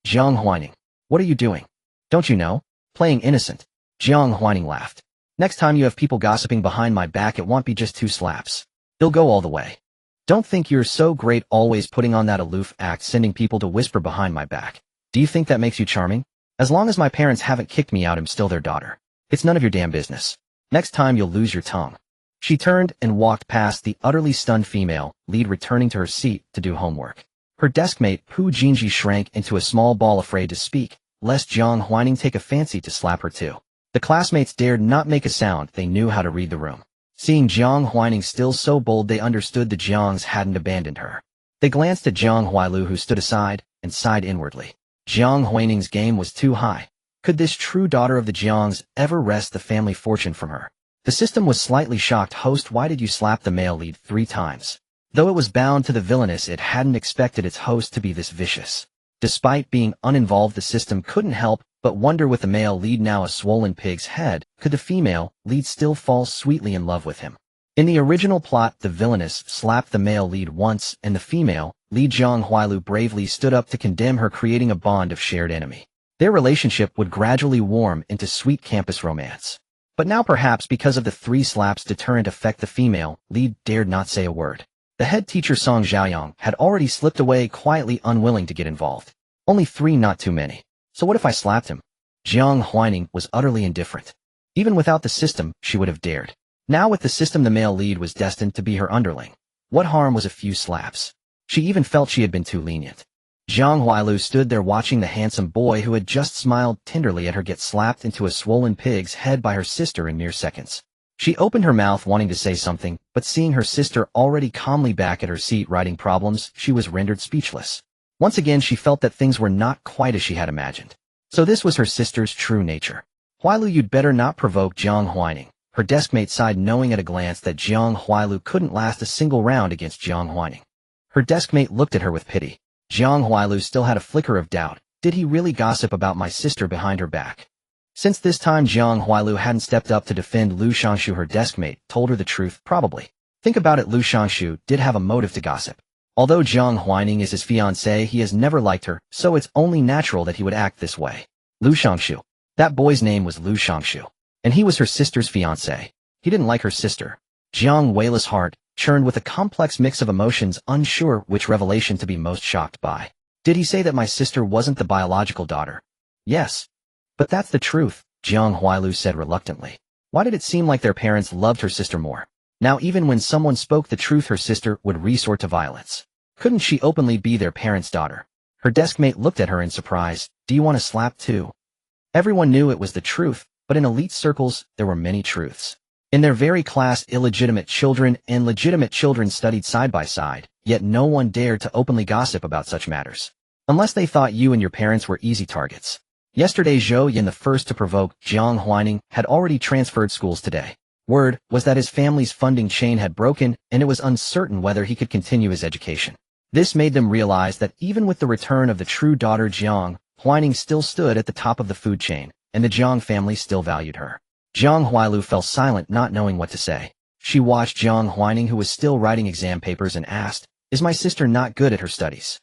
"Jiang Huaining, what are you doing? Don't you know? Playing innocent." Jiang Huaining laughed. "Next time you have people gossiping behind my back, it won't be just 2 slaps. They'll go all the way. Don't think you're so great, always putting on that aloof act, sending people to whisper behind my back. Do you think that makes you charming? As long as my parents haven't kicked me out, I'm still their daughter. It's none of your damn business. Next time you'll lose your tongue." She turned and walked past the utterly stunned female lead, returning to her seat to do homework. Her deskmate Pu Jinji shrank into a small ball, afraid to speak, lest Jiang Huaining take a fancy to slap her too. The classmates dared not make a sound. They knew how to read the room. Seeing Jiang Huaining still so bold, they understood the Jiangs hadn't abandoned her. They glanced at Jiang Huailu, who stood aside, and sighed inwardly. Jiang Huaining's game was too high. Could this true daughter of the Jiangs ever wrest the family fortune from her? The system was slightly shocked. "Host, why did you slap the male lead 3 times? Though it was bound to the villainous, it hadn't expected its host to be this vicious. Despite being uninvolved, the system couldn't help but wonder, with the male lead now a swollen pig's head, could the female lead still fall sweetly in love with him? In the original plot, the villainess slapped the male lead once, and the female lead Jiang Huailu bravely stood up to condemn her, creating a bond of shared enemy. Their relationship would gradually warm into sweet campus romance. But now, perhaps because of the 3 slaps' deterrent effect, the female lead dared not say a word. The head teacher, Song Zhaoyang, had already slipped away, quietly unwilling to get involved. Only 3, not too many. So what if I slapped him? Jiang Huaining was utterly indifferent. Even without the system, she would have dared. Now with the system, the male lead was destined to be her underling. What harm was a few slaps? She even felt she had been too lenient. Jiang Huailu stood there watching the handsome boy who had just smiled tenderly at her get slapped into a swollen pig's head by her sister in mere seconds. She opened her mouth, wanting to say something, but seeing her sister already calmly back at her seat writing problems, she was rendered speechless. Once again, she felt that things were not quite as she had imagined. So this was her sister's true nature. "Huailu, you'd better not provoke Jiang Huaining." Her deskmate sighed, knowing at a glance that Jiang Huailu couldn't last a single round against Jiang Huaining. Her deskmate looked at her with pity. Jiang Huailu still had a flicker of doubt, Did he really gossip about my sister behind her back? Since this time Jiang Huailu hadn't stepped up to defend Lu Shangshu, her deskmate told her the truth, probably. Think about it, Lu Shangshu did have a motive to gossip. Although Jiang Huaining is his fiancée, he has never liked her, so it's only natural that he would act this way. Lu Shangshu. That boy's name was Lu Shangshu, and he was her sister's fiancé. He didn't like her sister. Jiang Huailu's heart churned with a complex mix of emotions, unsure which revelation to be most shocked by. Did he say that my sister wasn't the biological daughter? Yes. But that's the truth, Jiang Huailu said reluctantly. Why did it seem like their parents loved her sister more? Now even when someone spoke the truth, her sister would resort to violence. Couldn't she openly be their parents' daughter? Her deskmate looked at her in surprise. Do you want to slap too? Everyone knew it was the truth, but in elite circles, there were many truths. In their very class, illegitimate children and legitimate children studied side by side, yet no one dared to openly gossip about such matters. Unless they thought you and your parents were easy targets. Yesterday Zhou Yin, the first to provoke Jiang Huaining, had already transferred schools today. Word was that his family's funding chain had broken, and it was uncertain whether he could continue his education. This made them realize that even with the return of the true daughter, Jiang Huaining still stood at the top of the food chain, and the Jiang family still valued her. Jiang Huailu fell silent, not knowing what to say. She watched Jiang Huaining, who was still writing exam papers, and asked, "Is my sister not good at her studies?"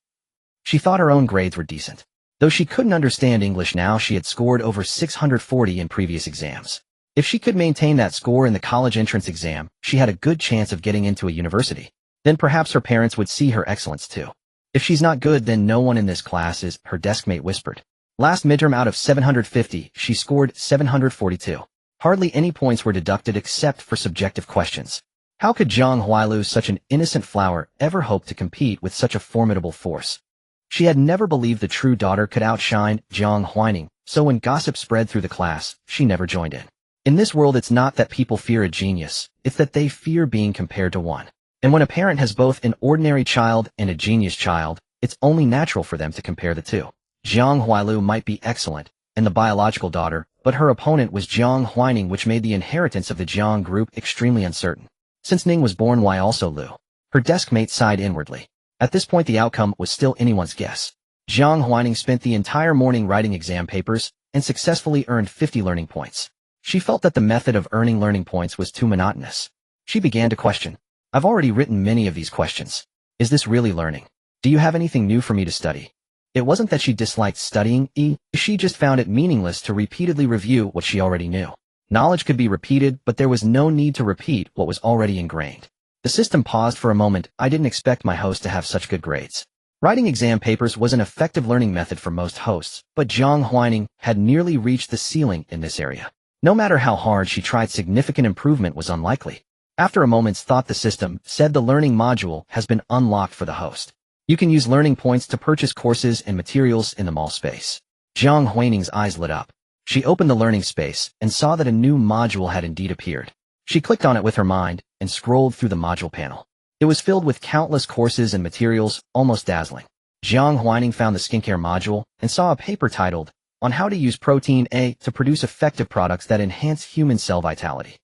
She thought her own grades were decent. Though she couldn't understand English now, she had scored over 640 in previous exams. If she could maintain that score in the college entrance exam, she had a good chance of getting into a university. Then perhaps her parents would see her excellence too. If she's not good, then no one in this class is, her deskmate whispered. Last midterm out of 750, she scored 742. Hardly any points were deducted except for subjective questions. How could Jiang Huailu, such an innocent flower, ever hope to compete with such a formidable force? She had never believed the true daughter could outshine Jiang Huaining, so when gossip spread through the class, she never joined in. In this world, it's not that people fear a genius, it's that they fear being compared to one. And when a parent has both an ordinary child and a genius child, it's only natural for them to compare the two. Jiang Huailu might be excellent, and the biological daughter, but her opponent was Jiang Huaining, which made the inheritance of the Jiang group extremely uncertain. Since Ning was born, why also Lu? Her deskmate sighed inwardly. At this point the outcome was still anyone's guess. Jiang Huaining spent the entire morning writing exam papers, and successfully earned 50 learning points. She felt that the method of earning learning points was too monotonous. She began to question. I've already written many of these questions. Is this really learning? Do you have anything new for me to study? It wasn't that she disliked studying, she just found it meaningless to repeatedly review what she already knew. Knowledge could be repeated, but there was no need to repeat what was already ingrained. The system paused for a moment. I didn't expect my host to have such good grades. Writing exam papers was an effective learning method for most hosts, but Jiang Huaining had nearly reached the ceiling in this area. No matter how hard she tried, significant improvement was unlikely. After a moment's thought, the system said the learning module has been unlocked for the host. You can use learning points to purchase courses and materials in the mall space. Jiang Huaining's eyes lit up. She opened the learning space and saw that a new module had indeed appeared. She clicked on it with her mind and scrolled through the module panel. It was filled with countless courses and materials, almost dazzling. Jiang Huaining found the skincare module and saw a paper titled, On How to Use Protein A to Produce Effective Products That Enhance Human Cell Vitality.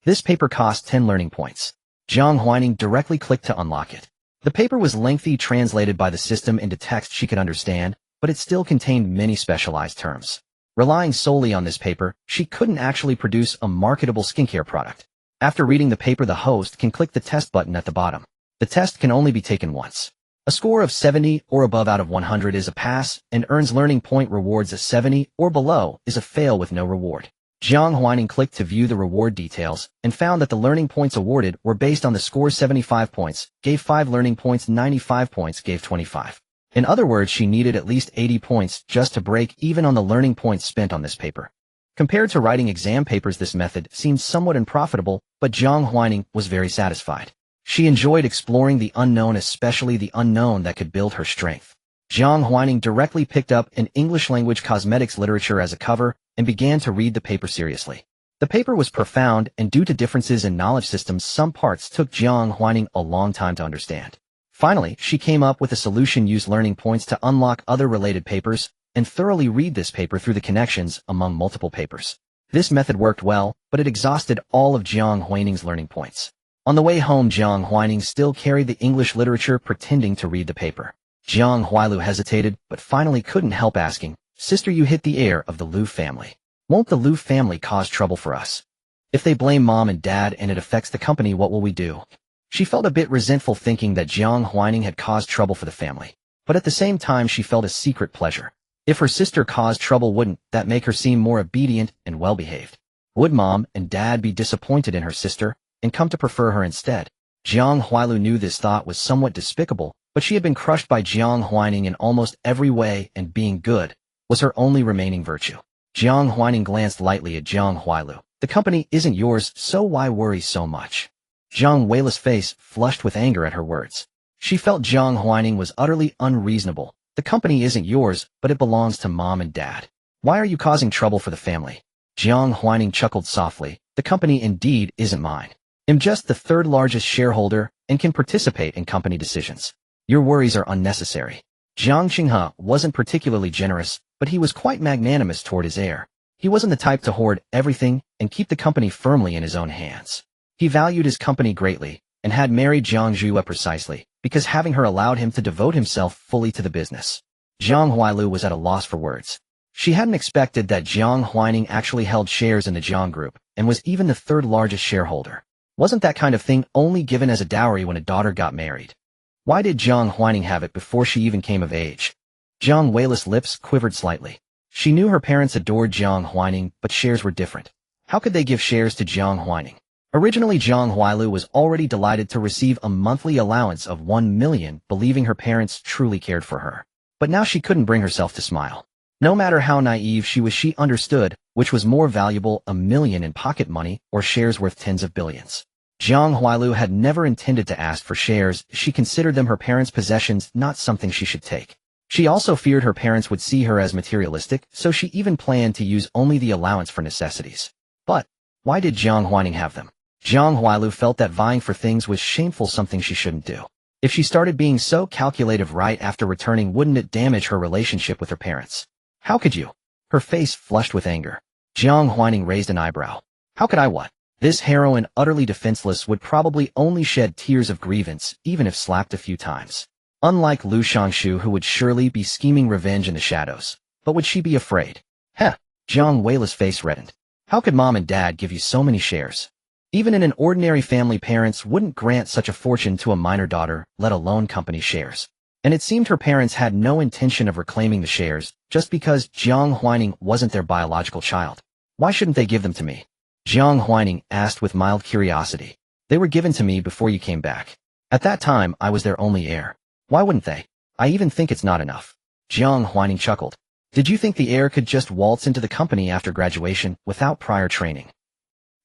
This paper cost 10 learning points. Jiang Huaining directly clicked to unlock it. The paper was lengthy, translated by the system into text she could understand, but it still contained many specialized terms. Relying solely on this paper, she couldn't actually produce a marketable skincare product. After reading the paper, the host can click the test button at the bottom. The test can only be taken once. A score of 70 or above out of 100 is a pass and earns learning point rewards. A 70 or below is a fail with no reward. Jiang Huaining clicked to view the reward details and found that the learning points awarded were based on the score. 75 points gave 5 learning points, 95 points gave 25. In other words, she needed at least 80 points just to break even on the learning points spent on this paper. Compared to writing exam papers, this method seemed somewhat unprofitable, but Jiang Huaining was very satisfied. She enjoyed exploring the unknown, especially the unknown that could build her strength. Jiang Huaining directly picked up an English language cosmetics literature as a cover and began to read the paper seriously. The paper was profound, and due to differences in knowledge systems, some parts took Jiang Huaining a long time to understand. Finally, she came up with a solution: use learning points to unlock other related papers and thoroughly read this paper through the connections among multiple papers. This method worked well, but it exhausted all of Jiang Huaining's learning points. On the way home, Jiang Huaining still carried the English literature, pretending to read the paper. Jiang Huailu hesitated, but finally couldn't help asking, "Sister, you hit the heir of the Liu family. Won't the Liu family cause trouble for us? If they blame mom and dad and it affects the company, what will we do?" She felt a bit resentful thinking that Jiang Huaining had caused trouble for the family, but at the same time she felt a secret pleasure. If her sister caused trouble, wouldn't that make her seem more obedient and well-behaved? Would mom and dad be disappointed in her sister and come to prefer her instead? Jiang Huailu knew this thought was somewhat despicable, but she had been crushed by Jiang Huaining in almost every way, and being good was her only remaining virtue. Jiang Huaining glanced lightly at Jiang Huailu. "The company isn't yours, so why worry so much?" Jiang Huailu's face flushed with anger at her words. She felt Jiang Huaining was utterly unreasonable. "The company isn't yours, but it belongs to mom and dad. Why are you causing trouble for the family?" Jiang Huaining chuckled softly. "The company indeed isn't mine. I'm just the third largest shareholder and can participate in company decisions. Your worries are unnecessary." Jiang Qinghe wasn't particularly generous, but he was quite magnanimous toward his heir. He wasn't the type to hoard everything and keep the company firmly in his own hands. He valued his company greatly and had married Jiang Zhue precisely because having her allowed him to devote himself fully to the business. Jiang Huailu was at a loss for words. She hadn't expected that Jiang Huaining actually held shares in the Jiang Group and was even the third largest shareholder. Wasn't that kind of thing only given as a dowry when a daughter got married? Why did Jiang Huaining have it before she even came of age? Jiang Huailu's lips quivered slightly. She knew her parents adored Jiang Huaining, but shares were different. How could they give shares to Jiang Huaining? Originally, Jiang Huailu was already delighted to receive a monthly allowance of 1 million, believing her parents truly cared for her. But now she couldn't bring herself to smile. No matter how naive she was, she understood which was more valuable, 1 million in pocket money or shares worth tens of billions. Jiang Huailu had never intended to ask for shares. She considered them her parents' possessions, not something she should take. She also feared her parents would see her as materialistic, so she even planned to use only the allowance for necessities. But why did Jiang Huaining have them? Jiang Huailu felt that vying for things was shameful, something she shouldn't do. If she started being so calculative right after returning, wouldn't it damage her relationship with her parents? How could you? Her face flushed with anger. Jiang Huaining raised an eyebrow. How could I what? This heroine, utterly defenseless, would probably only shed tears of grievance, even if slapped a few times. Unlike Liu Shangshu, who would surely be scheming revenge in the shadows. But would she be afraid? Heh! Jiang Huailu's face reddened. How could mom and dad give you so many shares? Even in an ordinary family, parents wouldn't grant such a fortune to a minor daughter, let alone company shares. And it seemed her parents had no intention of reclaiming the shares, just because Jiang Huaining wasn't their biological child. Why shouldn't they give them to me? Jiang Huaining asked with mild curiosity. They were given to me before you came back. At that time, I was their only heir. Why wouldn't they? I even think it's not enough. Jiang Huaining chuckled. Did you think the heir could just waltz into the company after graduation without prior training?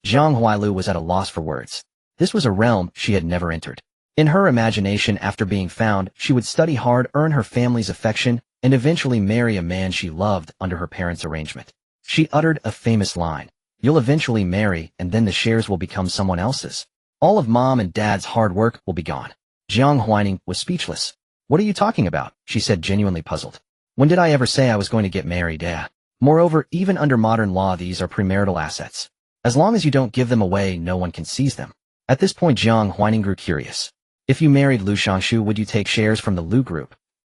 Jiang Huailu was at a loss for words. This was a realm she had never entered. In her imagination, after being found, she would study hard, earn her family's affection, and eventually marry a man she loved under her parents' arrangement. She uttered a famous line. You'll eventually marry, and then the shares will become someone else's. All of mom and dad's hard work will be gone. Jiang Huaining was speechless. What are you talking about? She said, genuinely puzzled. When did I ever say I was going to get married? Moreover, even under modern law, these are premarital assets. As long as you don't give them away, no one can seize them. At this point, Jiang Huaining grew curious. If you married Liu Shangshu, would you take shares from the Liu Group?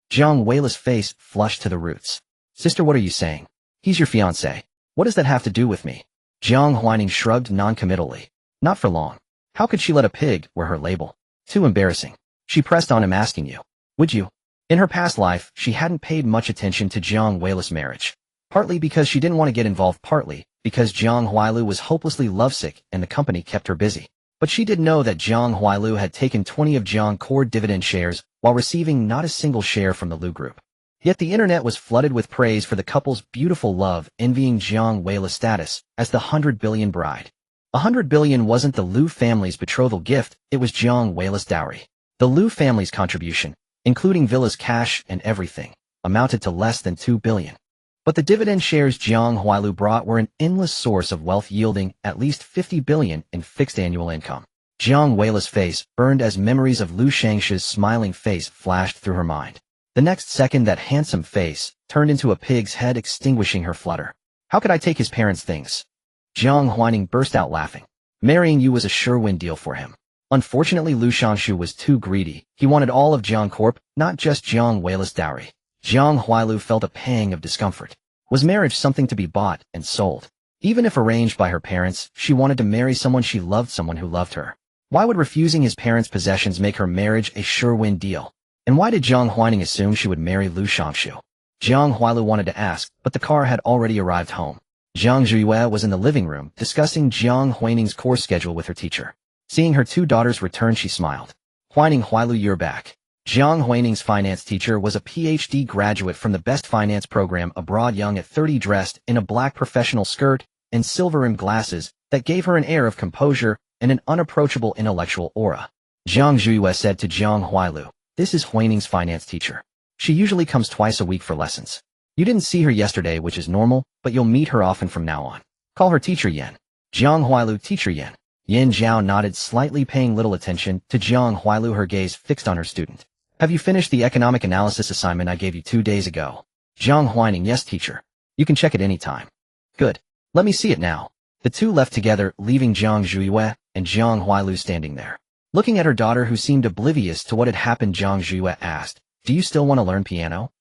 Jiang Huailu's face flushed to the roots. Sister, what are you saying? He's your fiancé. What does that have to do with me? Jiang Huaining shrugged non-committally. Not for long. How could she let a pig wear her label? Too embarrassing. She pressed on him, asking you. Would you? In her past life, she hadn't paid much attention to Jiang Huailu's marriage. Partly because she didn't want to get involved, partly because Jiang Huailu was hopelessly lovesick and the company kept her busy. But she did know that Jiang Huailu had taken 20 of Jiang core dividend shares while receiving not a single share from the Liu Group. Yet the internet was flooded with praise for the couple's beautiful love, envying Jiang Huailu's status as the 100 billion bride. 100 billion wasn't the Liu family's betrothal gift, it was Jiang Huailu's dowry. The Liu family's contribution, including Villa's cash and everything, amounted to less than 2 billion. But the dividend shares Jiang Huailu brought were an endless source of wealth, yielding at least 50 billion in fixed annual income. Jiang Huailu's face burned as memories of Liu Shangshu's smiling face flashed through her mind. The next second, that handsome face turned into a pig's head, extinguishing her flutter. How could I take his parents' things? Jiang Huaining burst out laughing. Marrying you was a sure-win deal for him. Unfortunately, Lu Shangshu was too greedy. He wanted all of Jiang Corp, not just Jiang Huailu's dowry. Jiang Huailu felt a pang of discomfort. Was marriage something to be bought and sold? Even if arranged by her parents, she wanted to marry someone she loved, someone who loved her. Why would refusing his parents' possessions make her marriage a sure-win deal? And why did Jiang Huaining assume she would marry Lu Shangshu? Jiang Huailu wanted to ask, but the car had already arrived home. Jiang Zhiyue was in the living room, discussing Jiang Huaining's course schedule with her teacher. Seeing her two daughters return, she smiled. Huaining Huailu, you're back. Jiang Huaining's finance teacher was a PhD graduate from the best finance program abroad, young at 30, dressed in a black professional skirt and silver-rimmed glasses that gave her an air of composure and an unapproachable intellectual aura. Jiang Zhiyue said to Jiang Huailu, "This is Huaining's finance teacher. She usually comes twice a week for lessons. You didn't see her yesterday, which is normal, but you'll meet her often from now on. Call her Teacher Yan." Jiang Huailu, Teacher Yan. Yin Zhao nodded, slightly paying little attention to Jiang Huailu, her gaze fixed on her student. "Have you finished the economic analysis assignment I gave you 2 days ago?" Jiang Huaining, "Yes, teacher. You can check it any time." "Good. Let me see it now." The two left together, leaving Jiang Zhiyue and Jiang Huailu standing there. Looking at her daughter, who seemed oblivious to what had happened, Jiang Zhiyue asked, "Do you still want to learn piano?"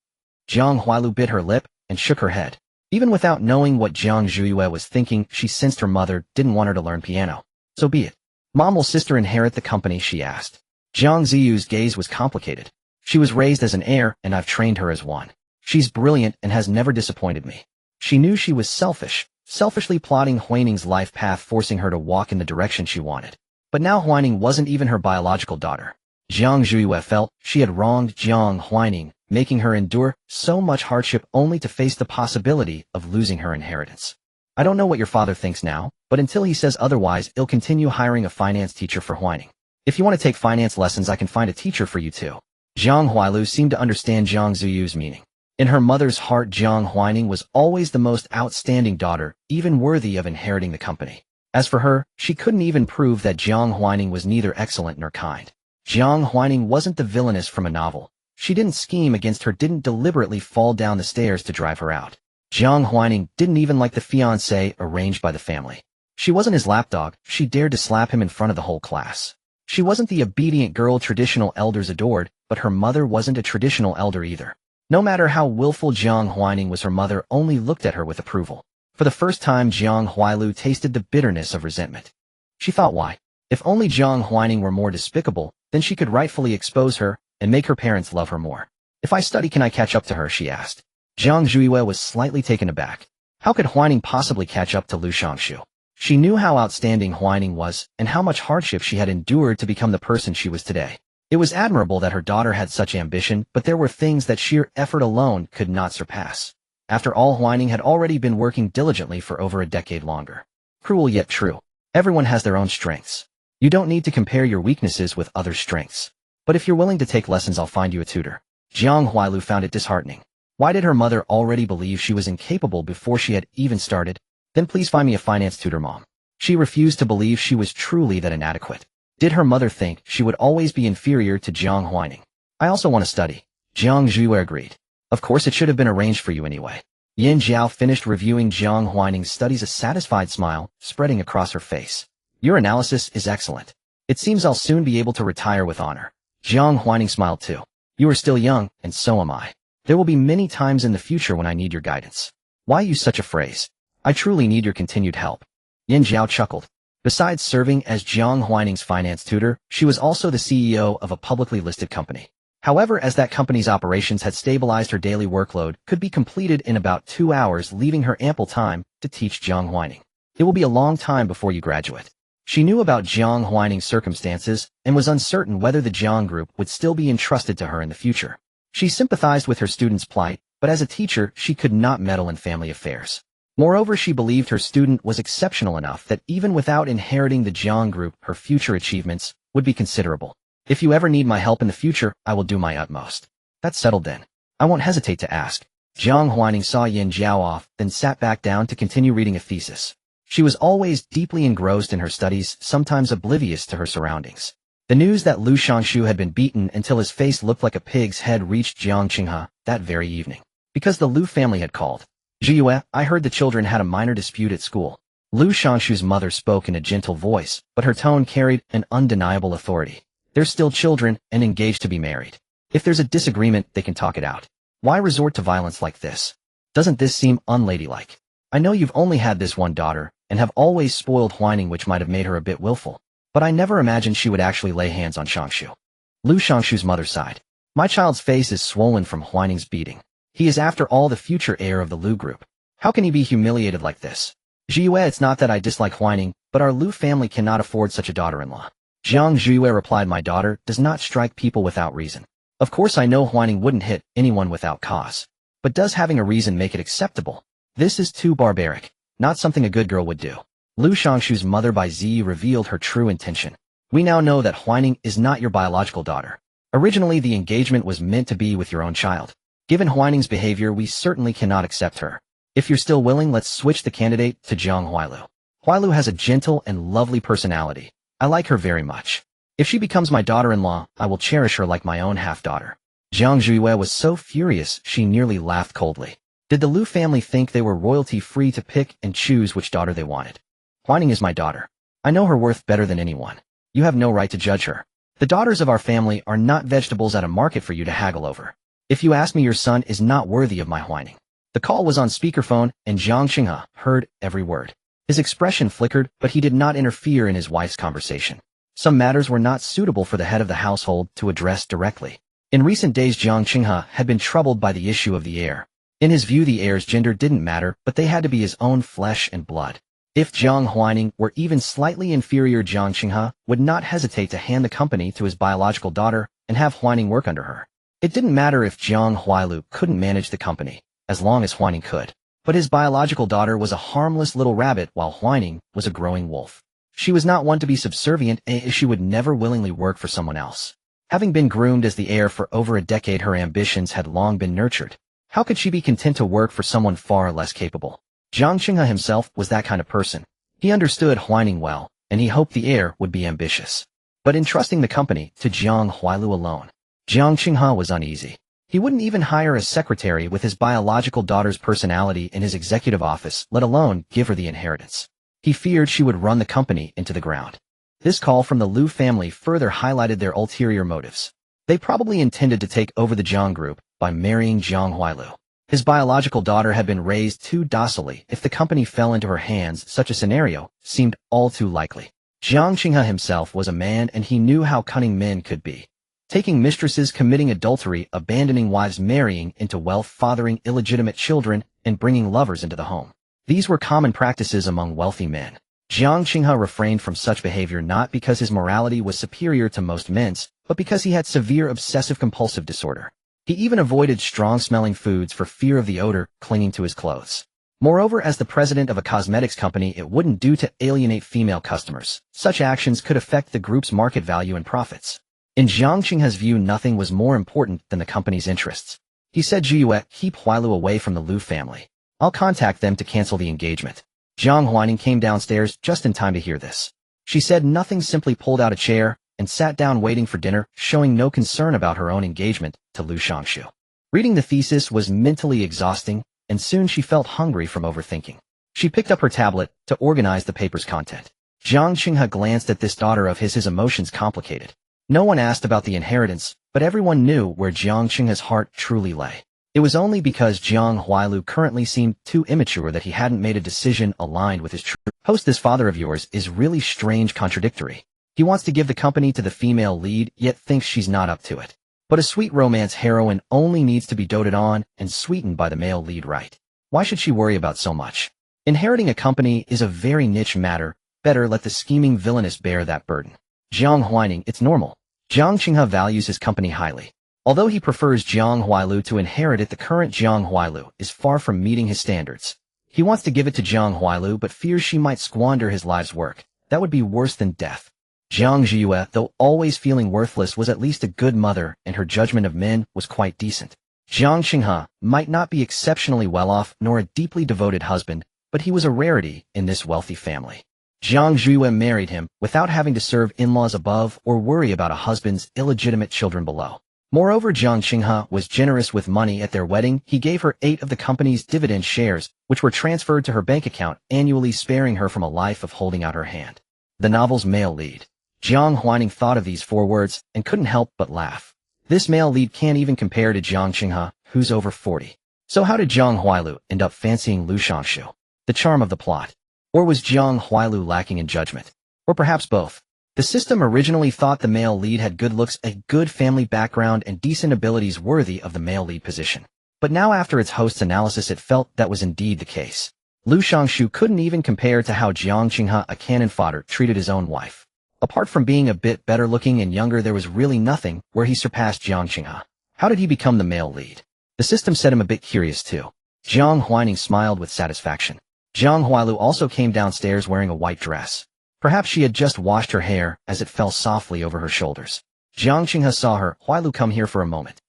Jiang Huailu bit her lip and shook her head. Even without knowing what Jiang Zhiyue was thinking, she sensed her mother didn't want her to learn piano. "So be it. Mom, will sister inherit the company?" she asked. Jiang Ziyu's gaze was complicated. "She was raised as an heir, and I've trained her as one. She's brilliant and has never disappointed me." She knew she was selfishly plotting Huaining's life path, forcing her to walk in the direction she wanted. But now Huaining wasn't even her biological daughter. Jiang Zhiyue felt she had wronged Jiang Huaining, making her endure so much hardship only to face the possibility of losing her inheritance. "I don't know what your father thinks now, but until he says otherwise, he'll continue hiring a finance teacher for Huaining. If you want to take finance lessons, I can find a teacher for you too." Jiang Huailu seemed to understand Jiang Ziyu's meaning. In her mother's heart, Jiang Huaining was always the most outstanding daughter, even worthy of inheriting the company. As for her, she couldn't even prove that Jiang Huaining was neither excellent nor kind. Jiang Huaining wasn't the villainess from a novel. She didn't scheme against her, didn't deliberately fall down the stairs to drive her out. Jiang Huaining didn't even like the fiancé arranged by the family. She wasn't his lapdog. She dared to slap him in front of the whole class. She wasn't the obedient girl traditional elders adored, but her mother wasn't a traditional elder either. No matter how willful Jiang Huaining was, her mother only looked at her with approval. For the first time, Jiang Huailu tasted the bitterness of resentment. She thought, why? If only Jiang Huaining were more despicable, then she could rightfully expose her and make her parents love her more. "If I study, can I catch up to her?" she asked. Jiang Zhiyue was slightly taken aback. How could Huaining possibly catch up to Lu Shangshu? She knew how outstanding Huaining was and how much hardship she had endured to become the person she was today. It was admirable that her daughter had such ambition, but there were things that sheer effort alone could not surpass. After all, Huaining had already been working diligently for over a decade longer. Cruel yet true. Everyone has their own strengths. You don't need to compare your weaknesses with others' strengths. But if you're willing to take lessons, I'll find you a tutor. Jiang Huailu found it disheartening. Why did her mother already believe she was incapable before she had even started? "Then please find me a finance tutor, Mom." She refused to believe she was truly that inadequate. Did her mother think she would always be inferior to Jiang Huaining? "I also want to study." Jiang Zhiyue agreed. "Of course, it should have been arranged for you anyway." Yin Zhao finished reviewing Jiang Huaining's studies, a satisfied smile spreading across her face. "Your analysis is excellent. It seems I'll soon be able to retire with honor." Jiang Huaining smiled too. "You are still young, and so am I. There will be many times in the future when I need your guidance." "Why use such a phrase? I truly need your continued help." Yin Zhao chuckled. Besides serving as Jiang Huaining's finance tutor, she was also the CEO of a publicly listed company. However, as that company's operations had stabilized, her daily workload could be completed in about 2 hours, leaving her ample time to teach Jiang Huaining. "It will be a long time before you graduate." She knew about Jiang Huaining's circumstances and was uncertain whether the Jiang group would still be entrusted to her in the future. She sympathized with her student's plight, but as a teacher, she could not meddle in family affairs. Moreover, she believed her student was exceptional enough that even without inheriting the Jiang group, her future achievements would be considerable. "If you ever need my help in the future, I will do my utmost." "That's settled then. I won't hesitate to ask." Jiang Huaining saw Yin Zhao off, then sat back down to continue reading a thesis. She was always deeply engrossed in her studies, sometimes oblivious to her surroundings. The news that Lu Shangshu had been beaten until his face looked like a pig's head reached Jiang Qinghe that very evening. Because the Lu family had called. "Zhiyue, I heard the children had a minor dispute at school. Lu Shangshu's mother spoke in a gentle voice, but her tone carried an undeniable authority. They're still children and engaged to be married. If there's a disagreement, they can talk it out. Why resort to violence like this? Doesn't this seem unladylike? I know you've only had this one daughter, and have always spoiled Huaining, which might have made her a bit willful. But I never imagined she would actually lay hands on Shangshu. Lu Shangshu's mother sighed. My child's face is swollen from Huaining's beating. He is after all the future heir of the Lu group. How can he be humiliated like this? Zhiyue, it's not that I dislike Huaining, but our Lu family cannot afford such a daughter-in-law. Jiang Zhiyue replied, my daughter does not strike people without reason. Of course I know Huaining wouldn't hit anyone without cause. But does having a reason make it acceptable? This is too barbaric, not something a good girl would do. Lu Shangshu's mother Bai Zi revealed her true intention. We now know that Huaining is not your biological daughter. Originally the engagement was meant to be with your own child. Given Huaining's behavior, we certainly cannot accept her. If you're still willing, let's switch the candidate to Jiang Huailu. Huailu has a gentle and lovely personality. I like her very much. If she becomes my daughter-in-law, I will cherish her like my own half-daughter. Jiang Zhiyue was so furious she nearly laughed coldly. Did the Lu family think they were royalty-free to pick and choose which daughter they wanted? Huaining is my daughter. I know her worth better than anyone. You have no right to judge her. The daughters of our family are not vegetables at a market for you to haggle over. If you ask me, your son is not worthy of my Huaining. The call was on speakerphone, and Jiang Qinghe heard every word. His expression flickered, but he did not interfere in his wife's conversation. Some matters were not suitable for the head of the household to address directly. In recent days, Jiang Qinghe had been troubled by the issue of the heir. In his view, the heir's gender didn't matter, but they had to be his own flesh and blood. If Jiang Huaining were even slightly inferior, Jiang Qinghe would not hesitate to hand the company to his biological daughter and have Huaining work under her. It didn't matter if Jiang Huailu couldn't manage the company, as long as Huaining could. But his biological daughter was a harmless little rabbit, while Huaining was a growing wolf. She was not one to be subservient, and she would never willingly work for someone else. Having been groomed as the heir for over a decade, her ambitions had long been nurtured. How could she be content to work for someone far less capable? Jiang Qinghe himself was that kind of person. He understood Huaining well, and he hoped the heir would be ambitious. But entrusting the company to Jiang Huailu alone, Jiang Qinghe was uneasy. He wouldn't even hire a secretary with his biological daughter's personality in his executive office, let alone give her the inheritance. He feared she would run the company into the ground. This call from the Lu family further highlighted their ulterior motives. They probably intended to take over the Jiang group by marrying Jiang Huailu. His biological daughter had been raised too docilely. If the company fell into her hands, such a scenario seemed all too likely. Jiang Qinghe himself was a man, and he knew how cunning men could be. Taking mistresses, committing adultery, abandoning wives, marrying into wealth, fathering illegitimate children, and bringing lovers into the home. These were common practices among wealthy men. Jiang Qinghe refrained from such behavior not because his morality was superior to most men's, but because he had severe obsessive-compulsive disorder. He even avoided strong-smelling foods for fear of the odor clinging to his clothes. Moreover, as the president of a cosmetics company, it wouldn't do to alienate female customers. Such actions could affect the group's market value and profits. In Jiang Qinghe's view, nothing was more important than the company's interests. He said, Zhiyue, keep Huailu away from the Lu family. I'll contact them to cancel the engagement. Jiang Huaining came downstairs just in time to hear this. She said nothing, simply pulled out a chair and sat down waiting for dinner, showing no concern about her own engagement to Lu Shangshu. Reading the thesis was mentally exhausting, and soon she felt hungry from overthinking. She picked up her tablet to organize the paper's content. Jiang Qinghe glanced at this daughter of his emotions complicated. No one asked about the inheritance, but everyone knew where Jiang Qinghe's heart truly lay. It was only because Jiang Huailu currently seemed too immature that he hadn't made a decision aligned with his true host. This father of yours is really strange, contradictory. He wants to give the company to the female lead, yet thinks she's not up to it. But a sweet romance heroine only needs to be doted on and sweetened by the male lead, right? Why should she worry about so much? Inheriting a company is a very niche matter. Better let the scheming villainess bear that burden. Jiang Huaining, it's normal. Jiang Qinghe values his company highly. Although he prefers Jiang Huailu to inherit it, the current Jiang Huailu is far from meeting his standards. He wants to give it to Jiang Huailu, but fears she might squander his life's work. That would be worse than death. Jiang Zhiyue, though always feeling worthless, was at least a good mother, and her judgment of men was quite decent. Jiang Qinghe might not be exceptionally well off, nor a deeply devoted husband, but he was a rarity in this wealthy family. Jiang Zhiyue married him without having to serve in-laws above or worry about a husband's illegitimate children below. Moreover, Jiang Qinghe was generous with money at their wedding. He gave her 8 of the company's dividend shares, which were transferred to her bank account annually, sparing her from a life of holding out her hand. The novel's male lead. Jiang Huaining thought of these 4 words and couldn't help but laugh. This male lead can't even compare to Jiang Qinghe, who's over 40. So how did Jiang Huailu end up fancying Lu Shangshu? The charm of the plot. Or was Jiang Huailu lacking in judgment? Or perhaps both? The system originally thought the male lead had good looks, a good family background, and decent abilities worthy of the male lead position. But now after its host's analysis, it felt that was indeed the case. Lu Shangshu couldn't even compare to how Jiang Qinghe, a cannon fodder, treated his own wife. Apart from being a bit better looking and younger, there was really nothing where he surpassed Jiang Qinghe. How did he become the male lead? The system set him a bit curious too. Jiang Huaining smiled with satisfaction. Jiang Huailu also came downstairs wearing a white dress. Perhaps she had just washed her hair as it fell softly over her shoulders. Jiang Qinghe saw her. Huailu, come here for a moment.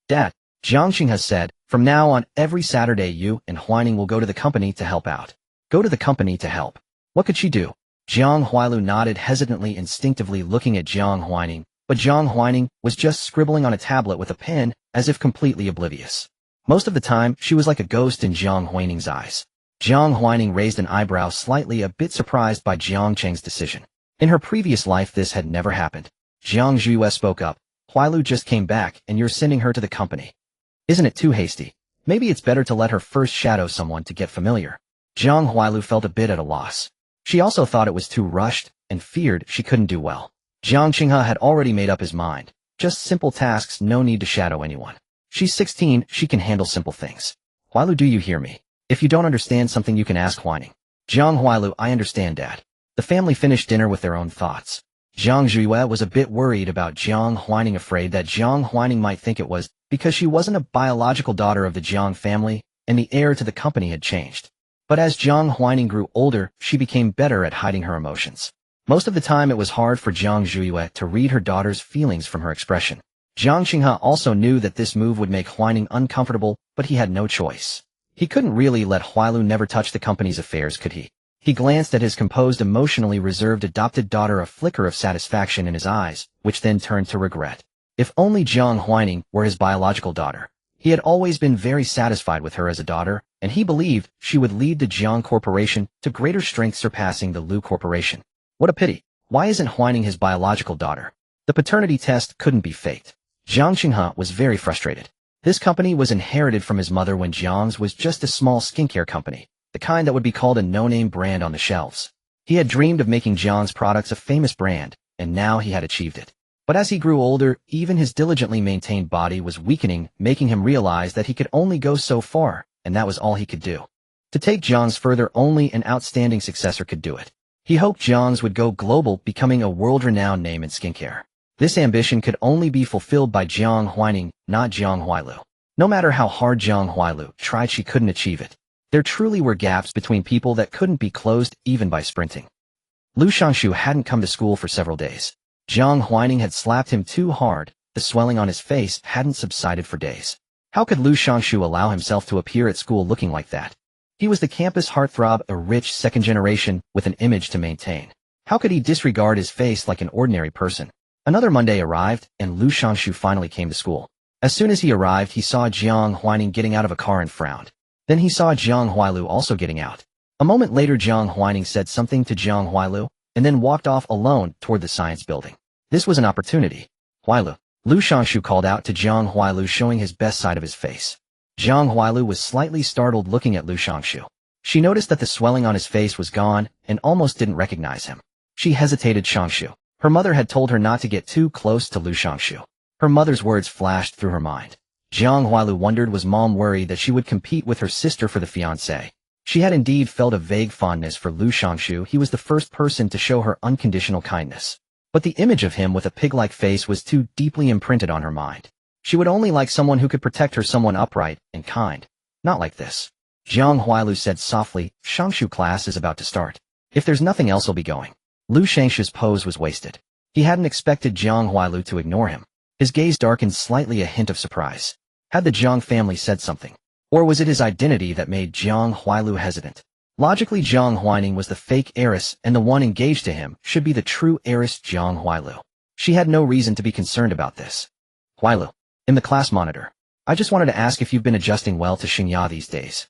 Dad, Jiang Qinghe said, from now on, every Saturday you and Huaining will go to the company to help out. Go to the company to help. What could she do? Jiang Huailu nodded hesitantly, instinctively looking at Jiang Huaining, but Jiang Huaining was just scribbling on a tablet with a pen, as if completely oblivious. Most of the time, she was like a ghost in Jiang Huaining's eyes. Jiang Huaining raised an eyebrow, slightly a bit surprised by Jiang Cheng's decision. In her previous life, this had never happened. Jiang Zhuye spoke up. Huailu just came back, and you're sending her to the company. Isn't it too hasty? Maybe it's better to let her first shadow someone to get familiar. Jiang Huailu felt a bit at a loss. She also thought it was too rushed, and feared she couldn't do well. Jiang Qinghe had already made up his mind. Just simple tasks, no need to shadow anyone. She's 16, she can handle simple things. Huailu, do you hear me? If you don't understand something, you can ask Huaining. Jiang Huailu, I understand, Dad. The family finished dinner with their own thoughts. Jiang Zhuye was a bit worried about Jiang Huaining, afraid that Jiang Huaining might think it was because she wasn't a biological daughter of the Jiang family, and the heir to the company had changed. But as Jiang Huaining grew older, she became better at hiding her emotions. Most of the time, it was hard for Jiang Zhuye to read her daughter's feelings from her expression. Jiang Qinghe also knew that this move would make Huaining uncomfortable, but he had no choice. He couldn't really let Huailu never touch the company's affairs, could he? He glanced at his composed, emotionally reserved adopted daughter, a flicker of satisfaction in his eyes, which then turned to regret. If only Jiang Huaining were his biological daughter. He had always been very satisfied with her as a daughter, and he believed she would lead the Jiang Corporation to greater strength, surpassing the Lu Corporation. What a pity. Why isn't Huaining his biological daughter? The paternity test couldn't be faked. Jiang Qinghe was very frustrated. This company was inherited from his mother when Jiang's was just a small skincare company, the kind that would be called a no-name brand on the shelves. He had dreamed of making Jiang's products a famous brand, and now he had achieved it. But as he grew older, even his diligently maintained body was weakening, making him realize that he could only go so far, and that was all he could do. To take Jiang's further, only an outstanding successor could do it. He hoped Jiang's would go global, becoming a world-renowned name in skincare. This ambition could only be fulfilled by Jiang Huaining, not Jiang Huailu. No matter how hard Jiang Huailu tried, she couldn't achieve it. There truly were gaps between people that couldn't be closed even by sprinting. Lu Shangshu hadn't come to school for several days. Jiang Huaining had slapped him too hard. The swelling on his face hadn't subsided for days. How could Lu Shangshu allow himself to appear at school looking like that? He was the campus heartthrob, a rich second generation with an image to maintain. How could he disregard his face like an ordinary person? Another Monday arrived, and Lu Shangshu finally came to school. As soon as he arrived, he saw Jiang Huaining getting out of a car and frowned. Then he saw Jiang Huailu also getting out. A moment later, Jiang Huaining said something to Jiang Huailu, and then walked off alone toward the science building. This was an opportunity. Huailu. Lu Shangshu called out to Jiang Huailu, showing his best side of his face. Jiang Huailu was slightly startled looking at Lu Shangshu. She noticed that the swelling on his face was gone, and almost didn't recognize him. She hesitated. Shangshu. Her mother had told her not to get too close to Lu Shangshu. Her mother's words flashed through her mind. Jiang Huailu wondered, was Mom worried that she would compete with her sister for the fiancé? She had indeed felt a vague fondness for Lu Shangshu. He was the first person to show her unconditional kindness. But the image of him with a pig-like face was too deeply imprinted on her mind. She would only like someone who could protect her, someone upright and kind. Not like this. Jiang Huailu said softly, Shangshu, class is about to start. If there's nothing else, I'll be going. Lu Shangshu's pose was wasted. He hadn't expected Jiang Huailu to ignore him. His gaze darkened slightly, a hint of surprise. Had the Jiang family said something? Or was it his identity that made Jiang Huailu hesitant? Logically, Jiang Huaining was the fake heiress, and the one engaged to him should be the true heiress, Jiang Huailu. She had no reason to be concerned about this. Huailu. In the class monitor. I just wanted to ask if you've been adjusting well to Xingya these days.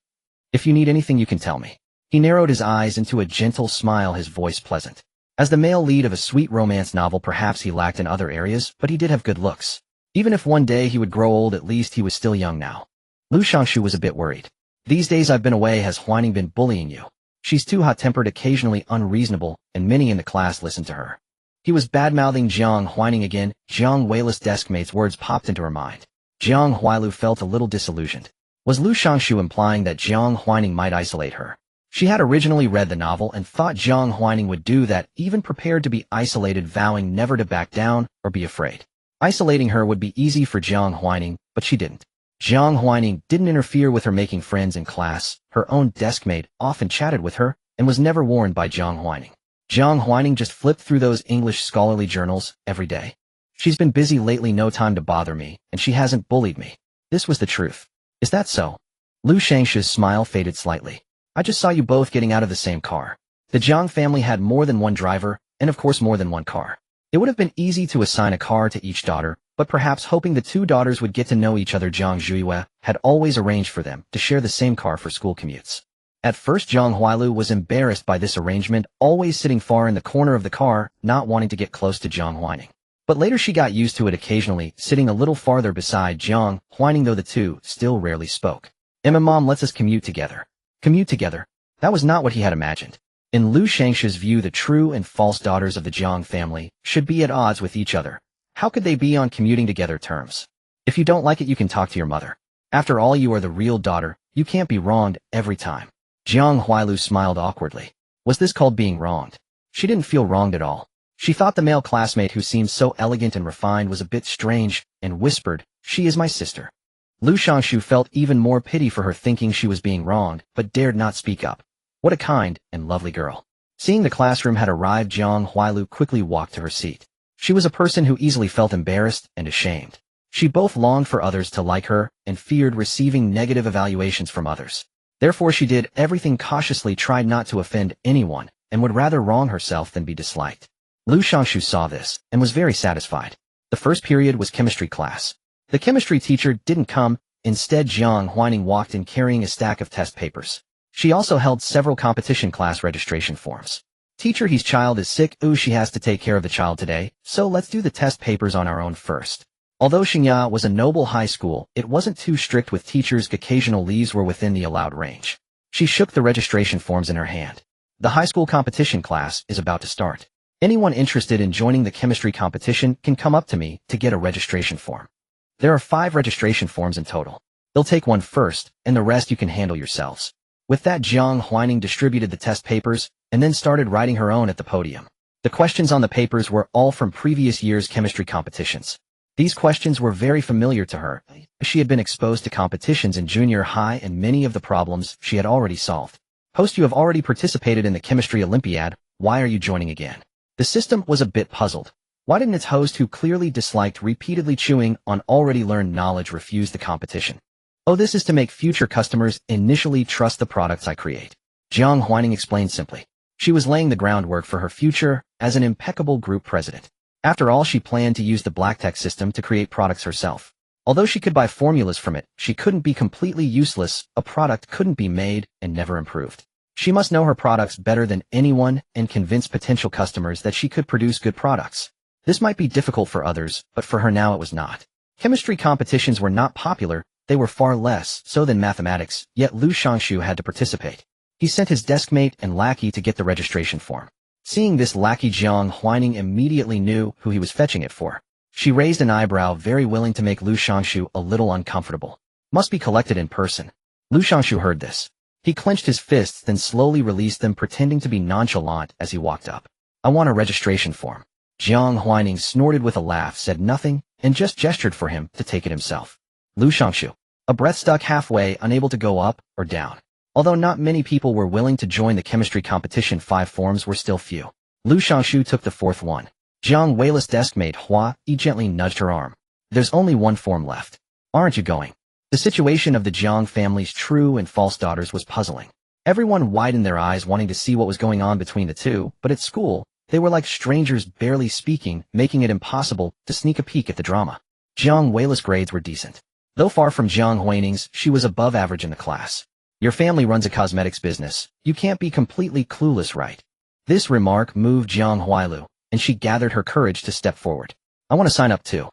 If you need anything you can tell me. He narrowed his eyes into a gentle smile, his voice pleasant. As the male lead of a sweet romance novel, perhaps he lacked in other areas, but he did have good looks. Even if one day he would grow old, at least he was still young now. Lu Shangshu was a bit worried. These days I've been away. Has Huaining been bullying you? She's too hot-tempered, occasionally unreasonable, and many in the class listened to her. He was bad-mouthing Jiang Huaining again. Jiang Huailu's deskmate's words popped into her mind. Jiang Huailu felt a little disillusioned. Was Lu Shangshu implying that Jiang Huaining might isolate her? She had originally read the novel and thought Jiang Huaining would do that, even prepared to be isolated, vowing never to back down or be afraid. Isolating her would be easy for Jiang Huaining, but she didn't. Jiang Huaining didn't interfere with her making friends in class. Her own deskmate often chatted with her and was never warned by Jiang Huaining. Jiang Huaining just flipped through those English scholarly journals every day. She's been busy lately, no time to bother me, and she hasn't bullied me. This was the truth. Is that so? Lu Shangshu's smile faded slightly. I just saw you both getting out of the same car. The Jiang family had more than one driver, and of course more than one car. It would have been easy to assign a car to each daughter, but perhaps hoping the two daughters would get to know each other, Jiang Huailu had always arranged for them to share the same car for school commutes. At first Jiang Huailu was embarrassed by this arrangement, always sitting far in the corner of the car, not wanting to get close to Jiang Huaining. But later she got used to it, occasionally sitting a little farther beside Jiang Huaining, though the two still rarely spoke. Mom lets us commute together. Commute together? That was not what he had imagined. In Lu Shangshu's view, the true and false daughters of the Jiang family should be at odds with each other. How could they be on commuting together terms? If you don't like it, you can talk to your mother. After all, you are the real daughter. You can't be wronged every time. Jiang Huailu smiled awkwardly. Was this called being wronged? She didn't feel wronged at all. She thought the male classmate, who seemed so elegant and refined, was a bit strange, and whispered, "She is my sister." Lu Shangshu felt even more pity for her, thinking she was being wronged, but dared not speak up. What a kind and lovely girl. Seeing the classroom had arrived, Jiang Huailu quickly walked to her seat. She was a person who easily felt embarrassed and ashamed. She both longed for others to like her and feared receiving negative evaluations from others. Therefore she did everything cautiously, tried not to offend anyone, and would rather wrong herself than be disliked. Lu Shangshu saw this and was very satisfied. The first period was chemistry class. The chemistry teacher didn't come. Instead, Jiang Huaining walked in carrying a stack of test papers. She also held several competition class registration forms. Teacher, his child is sick. She has to take care of the child today, so let's do the test papers on our own first. Although Xingya was a noble high school, it wasn't too strict with teachers. Occasional leaves were within the allowed range. She shook the registration forms in her hand. The high school competition class is about to start. Anyone interested in joining the chemistry competition can come up to me to get a registration form. There are 5 registration forms in total. They'll take one first, and the rest you can handle yourselves. With that, Jiang Huaining distributed the test papers, and then started writing her own at the podium. The questions on the papers were all from previous year's chemistry competitions. These questions were very familiar to her. She had been exposed to competitions in junior high, and many of the problems she had already solved. Host, you have already participated in the chemistry Olympiad. Why are you joining again? The system was a bit puzzled. Why didn't its host, who clearly disliked repeatedly chewing on already learned knowledge, refuse the competition? Oh, this is to make future customers initially trust the products I create. Jiang Huaining explained simply. She was laying the groundwork for her future as an impeccable group president. After all, she planned to use the BlackTech system to create products herself. Although she could buy formulas from it, she couldn't be completely useless. A product couldn't be made and never improved. She must know her products better than anyone and convince potential customers that she could produce good products. This might be difficult for others, but for her now it was not. Chemistry competitions were not popular. They were far less so than mathematics, yet Lu Shangshu had to participate. He sent his deskmate and lackey to get the registration form. Seeing this lackey, Jiang Huaining immediately knew who he was fetching it for. She raised an eyebrow, very willing to make Lu Shangshu a little uncomfortable. Must be collected in person. Lu Shangshu heard this. He clenched his fists, then slowly released them, pretending to be nonchalant as he walked up. I want a registration form. Jiang Huaining snorted with a laugh, said nothing, and just gestured for him to take it himself. Lu Shangshu, a breath stuck halfway, unable to go up or down. Although not many people were willing to join the chemistry competition, 5 forms were still few. Lu Shangshu took the 4th one. Jiang Huailu's deskmate Hua gently nudged her arm. There's only 1 form left. Aren't you going? The situation of the Jiang family's true and false daughters was puzzling. Everyone widened their eyes, wanting to see what was going on between the two, but at school, they were like strangers, barely speaking, making it impossible to sneak a peek at the drama. Jiang Huailu's grades were decent. Though far from Jiang Huaining's, she was above average in the class. Your family runs a cosmetics business. You can't be completely clueless, right? This remark moved Jiang Huailu, and she gathered her courage to step forward. I want to sign up too.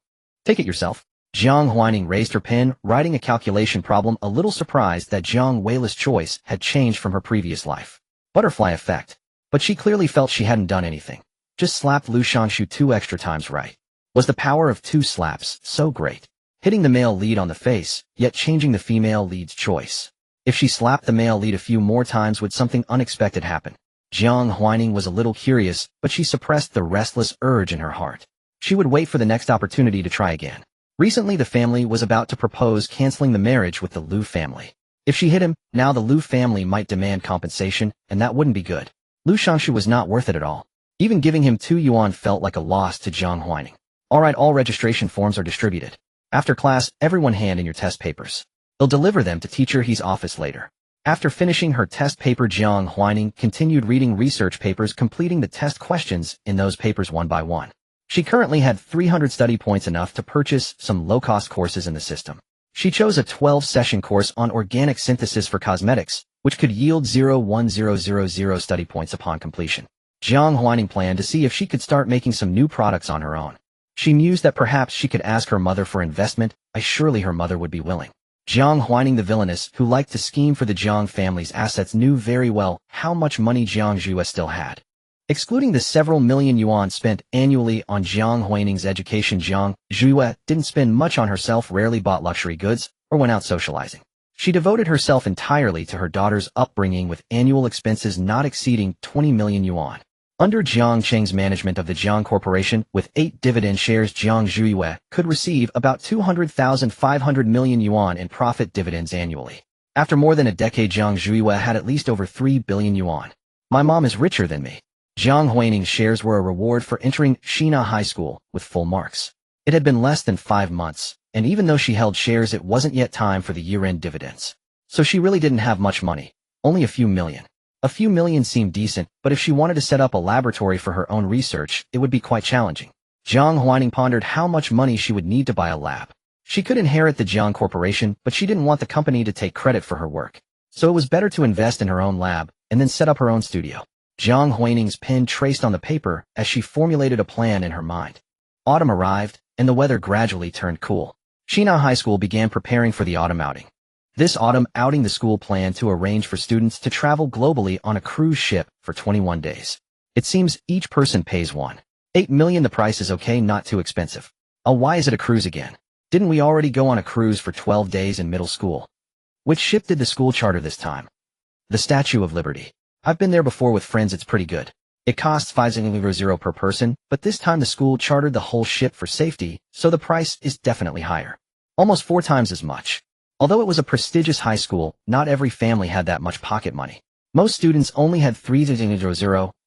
Take it yourself. Jiang Huaining raised her pen, writing a calculation problem, a little surprised that Jiang Huailu's choice had changed from her previous life. Butterfly effect. But she clearly felt she hadn't done anything. Just slapped Lu Shanshu 2 extra times right. Was the power of 2 slaps so great? Hitting the male lead on the face, yet changing the female lead's choice. If she slapped the male lead a few more times, would something unexpected happen? Jiang Huaining was a little curious, but she suppressed the restless urge in her heart. She would wait for the next opportunity to try again. Recently the family was about to propose canceling the marriage with the Lu family. If she hit him, now the Lu family might demand compensation, and that wouldn't be good. Lu Shanshu was not worth it at all. Even giving him 2 yuan felt like a loss to Jiang Huaining. Alright, all registration forms are distributed. After class, everyone hand in your test papers. They'll deliver them to teacher He's office later. After finishing her test paper, Jiang Huaining continued reading research papers, completing the test questions in those papers one by one. She currently had 300 study points, enough to purchase some low-cost courses in the system. She chose a 12-session course on organic synthesis for cosmetics, which could yield 0.1000 study points upon completion. Jiang Huaining planned to see if she could start making some new products on her own. She mused that perhaps she could ask her mother for investment. Surely her mother would be willing. Jiang Huaining, the villainous, who liked to scheme for the Jiang family's assets, knew very well how much money Jiang Zhue still had. Excluding the several million yuan spent annually on Jiang Huaining's education, Jiang Zhue didn't spend much on herself, rarely bought luxury goods, or went out socializing. She devoted herself entirely to her daughter's upbringing, with annual expenses not exceeding 20 million yuan. Under Jiang Cheng's management of the Jiang Corporation, with 8 dividend shares, Jiang Zhue could receive about 200,500 million yuan in profit dividends annually. After more than a decade, Jiang Zhue had at least over 3 billion yuan. My mom is richer than me. Jiang Huaining's shares were a reward for entering Xina High School with full marks. It had been less than 5 months, and even though she held shares, it wasn't yet time for the year-end dividends. So she really didn't have much money, only a few million. A few million seemed decent, but if she wanted to set up a laboratory for her own research, it would be quite challenging. Jiang Huaining pondered how much money she would need to buy a lab. She could inherit the Jiang Corporation, but she didn't want the company to take credit for her work. So it was better to invest in her own lab, and then set up her own studio. Jiang Huaining's pen traced on the paper as she formulated a plan in her mind. Autumn arrived, and the weather gradually turned cool. Xina High School began preparing for the autumn outing. This autumn outing, the school planned to arrange for students to travel globally on a cruise ship for 21 days. It seems each person pays 1.8 million. The price is okay, not too expensive. Oh, why is it a cruise again? Didn't we already go on a cruise for 12 days in middle school? Which ship did the school charter this time? The Statue of Liberty. I've been there before with friends, it's pretty good. It costs 500 per person, but this time the school chartered the whole ship for safety, so the price is definitely higher. Almost 4 times as much. Although it was a prestigious high school, not every family had that much pocket money. Most students only had 300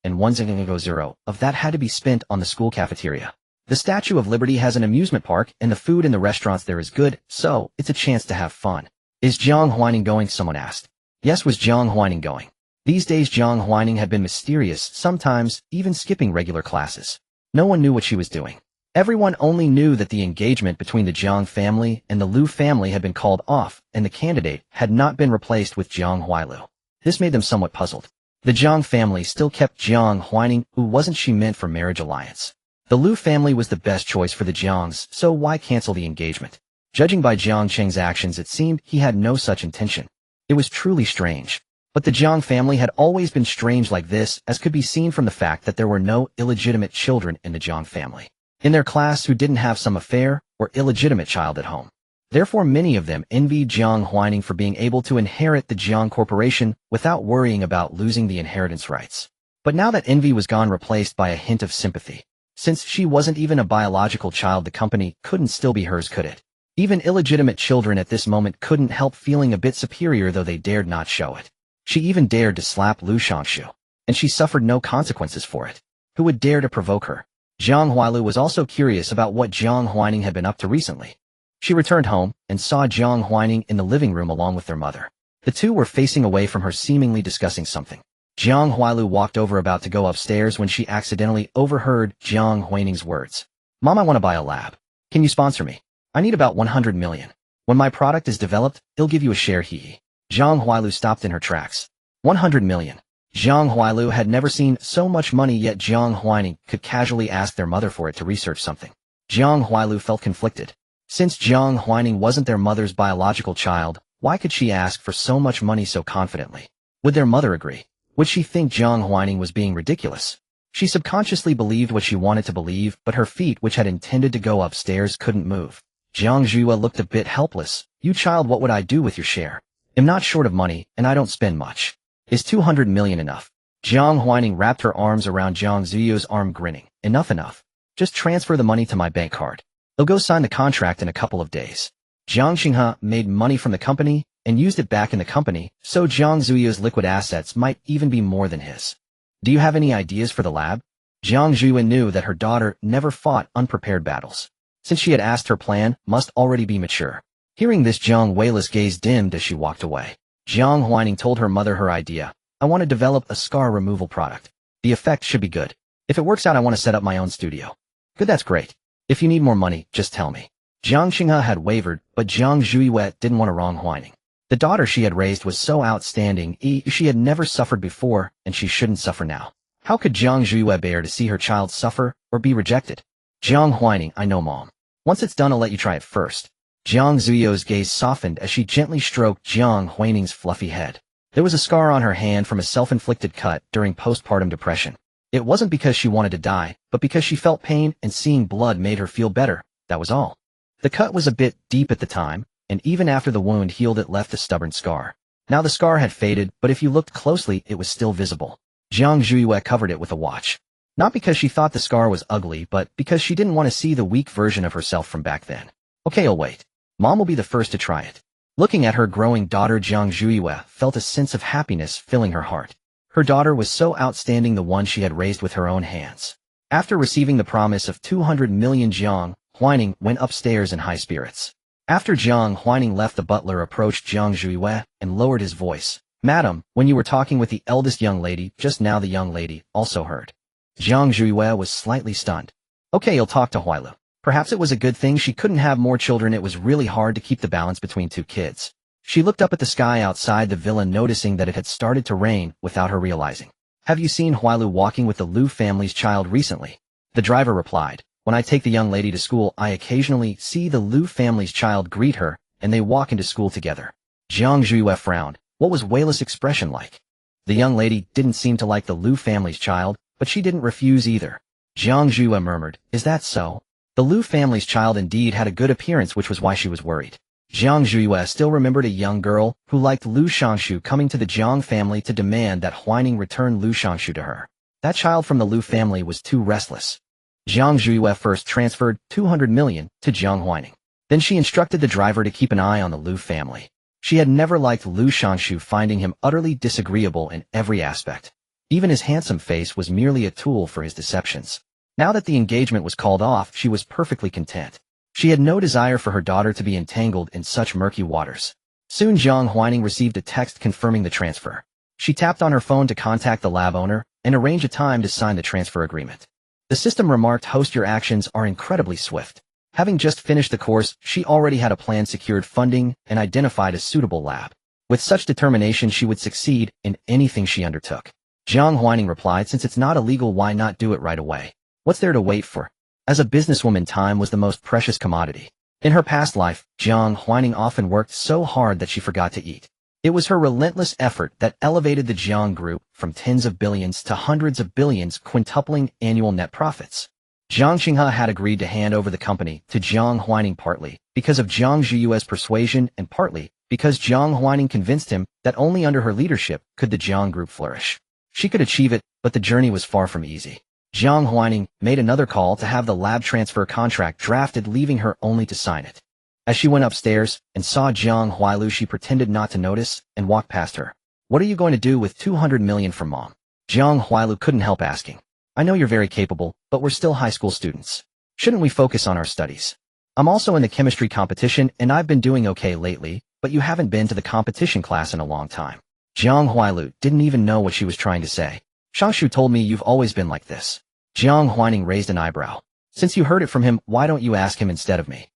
and 100 of that had to be spent on the school cafeteria. The Statue of Liberty has an amusement park, and the food in the restaurants there is good, so it's a chance to have fun. Is Jiang Huaining going? Someone asked. Yes, was Jiang Huaining going? These days Jiang Huaining had been mysterious, sometimes even skipping regular classes. No one knew what she was doing. Everyone only knew that the engagement between the Jiang family and the Lu family had been called off, and the candidate had not been replaced with Jiang Huailu. This made them somewhat puzzled. The Jiang family still kept Jiang Huaining, who wasn't she meant for marriage alliance. The Lu family was the best choice for the Jiangs, so why cancel the engagement? Judging by Jiang Cheng's actions, it seemed he had no such intention. It was truly strange. But the Jiang family had always been strange like this, as could be seen from the fact that there were no illegitimate children in the Jiang family. In their class who didn't have some affair or illegitimate child at home. Therefore many of them envied Jiang Huaining for being able to inherit the Jiang Corporation without worrying about losing the inheritance rights. But now that envy was gone, replaced by a hint of sympathy. Since she wasn't even a biological child, the company couldn't still be hers, could it? Even illegitimate children at this moment couldn't help feeling a bit superior, though they dared not show it. She even dared to slap Lu Shanshu, and she suffered no consequences for it. Who would dare to provoke her? Jiang Huailu was also curious about what Jiang Huaining had been up to recently. She returned home and saw Jiang Huaining in the living room along with their mother. The two were facing away from her, seemingly discussing something. Jiang Huailu walked over, about to go upstairs, when she accidentally overheard Jiang Huaining's words. Mom, I want to buy a lab. Can you sponsor me? I need about 100 million. When my product is developed, he'll give you a share he. Jiang Huailu stopped in her tracks. 100 million. Jiang Huailu had never seen so much money, yet Jiang Huaining could casually ask their mother for it to research something. Jiang Huailu felt conflicted. Since Jiang Huaining wasn't their mother's biological child, why could she ask for so much money so confidently? Would their mother agree? Would she think Jiang Huaining was being ridiculous? She subconsciously believed what she wanted to believe, but her feet, which had intended to go upstairs, couldn't move. Jiang Zhuo looked a bit helpless. You child, what would I do with your share? I'm not short of money, and I don't spend much. Is 200 million enough? Jiang Huaining wrapped her arms around Jiang Zhuo's arm, grinning. Enough. Just transfer the money to my bank card. They'll go sign the contract in a couple of days. Jiang Xinghe made money from the company and used it back in the company, so Jiang Zhuo's liquid assets might even be more than his. Do you have any ideas for the lab? Jiang Zhuo knew that her daughter never fought unprepared battles. Since she had asked, her plan must already be mature. Hearing this, Jiang Huailu's gaze dimmed as she walked away. Jiang Huaining told her mother her idea. I want to develop a scar removal product. The effect should be good. If it works out, I want to set up my own studio. Good, that's great. If you need more money, just tell me. Jiang Xinghe had wavered, but Jiang Zhuo didn't want to wrong Huaining. The daughter she had raised was so outstanding, she had never suffered before, and she shouldn't suffer now. How could Jiang Zhuo bear to see her child suffer or be rejected? Jiang Huaining, I know, Mom. Once it's done, I'll let you try it first. Jiang Zhuo's gaze softened as she gently stroked Jiang Huaining's fluffy head. There was a scar on her hand from a self-inflicted cut during postpartum depression. It wasn't because she wanted to die, but because she felt pain and seeing blood made her feel better, that was all. The cut was a bit deep at the time, and even after the wound healed it left a stubborn scar. Now the scar had faded, but if you looked closely it was still visible. Jiang Zhuo covered it with a watch. Not because she thought the scar was ugly, but because she didn't want to see the weak version of herself from back then. Okay, I'll wait. Mom will be the first to try it. Looking at her growing daughter, Jiang Zhuo felt a sense of happiness filling her heart. Her daughter was so outstanding, the one she had raised with her own hands. After receiving the promise of 200 million, Jiang Huaining went upstairs in high spirits. After Jiang Huaining left, the butler approached Jiang Zhuo and lowered his voice. Madam, when you were talking with the eldest young lady just now, the young lady also heard. Jiang Zhuo was slightly stunned. Okay, you'll talk to Huailu. Perhaps it was a good thing she couldn't have more children. It was really hard to keep the balance between two kids. She looked up at the sky outside the villa, noticing that it had started to rain without her realizing. Have you seen Huailu walking with the Lu family's child recently? The driver replied. When I take the young lady to school, I occasionally see the Lu family's child greet her, and they walk into school together. Jiang Zhuo frowned. What was Huailu's expression like? The young lady didn't seem to like the Lu family's child, but she didn't refuse either. Jiang Zhuo murmured, is that so? The Lu family's child indeed had a good appearance, which was why she was worried. Jiang Zhuo still remembered a young girl who liked Lu Shangshu coming to the Jiang family to demand that Huaining return Lu Shangshu to her. That child from the Lu family was too restless. Jiang Zhuo first transferred 200 million to Jiang Huaining. Then she instructed the driver to keep an eye on the Lu family. She had never liked Lu Shangshu, finding him utterly disagreeable in every aspect. Even his handsome face was merely a tool for his deceptions. Now that the engagement was called off, she was perfectly content. She had no desire for her daughter to be entangled in such murky waters. Soon Jiang Huaining received a text confirming the transfer. She tapped on her phone to contact the lab owner and arrange a time to sign the transfer agreement. The system remarked, host, your actions are incredibly swift. Having just finished the course, she already had a plan, secured funding, and identified a suitable lab. With such determination, she would succeed in anything she undertook. Jiang Huaining replied, since it's not illegal, why not do it right away? What's there to wait for? As a businesswoman, time was the most precious commodity. In her past life, Jiang Huaining often worked so hard that she forgot to eat. It was her relentless effort that elevated the Jiang Group from tens of billions to hundreds of billions, quintupling annual net profits. Jiang Xinghe had agreed to hand over the company to Jiang Huaining partly because of Jiang Zhuo's persuasion and partly because Jiang Huaining convinced him that only under her leadership could the Jiang Group flourish. She could achieve it, but the journey was far from easy. Jiang Huaining made another call to have the lab transfer contract drafted, leaving her only to sign it. As she went upstairs and saw Jiang Huailu, she pretended not to notice and walked past her. What are you going to do with 200 million from Mom? Jiang Huailu couldn't help asking. I know you're very capable, but we're still high school students. Shouldn't we focus on our studies? I'm also in the chemistry competition, and I've been doing okay lately, but you haven't been to the competition class in a long time. Jiang Huailu didn't even know what she was trying to say. Shangshu told me you've always been like this. Jiang Huaining raised an eyebrow. Since you heard it from him, why don't you ask him instead of me?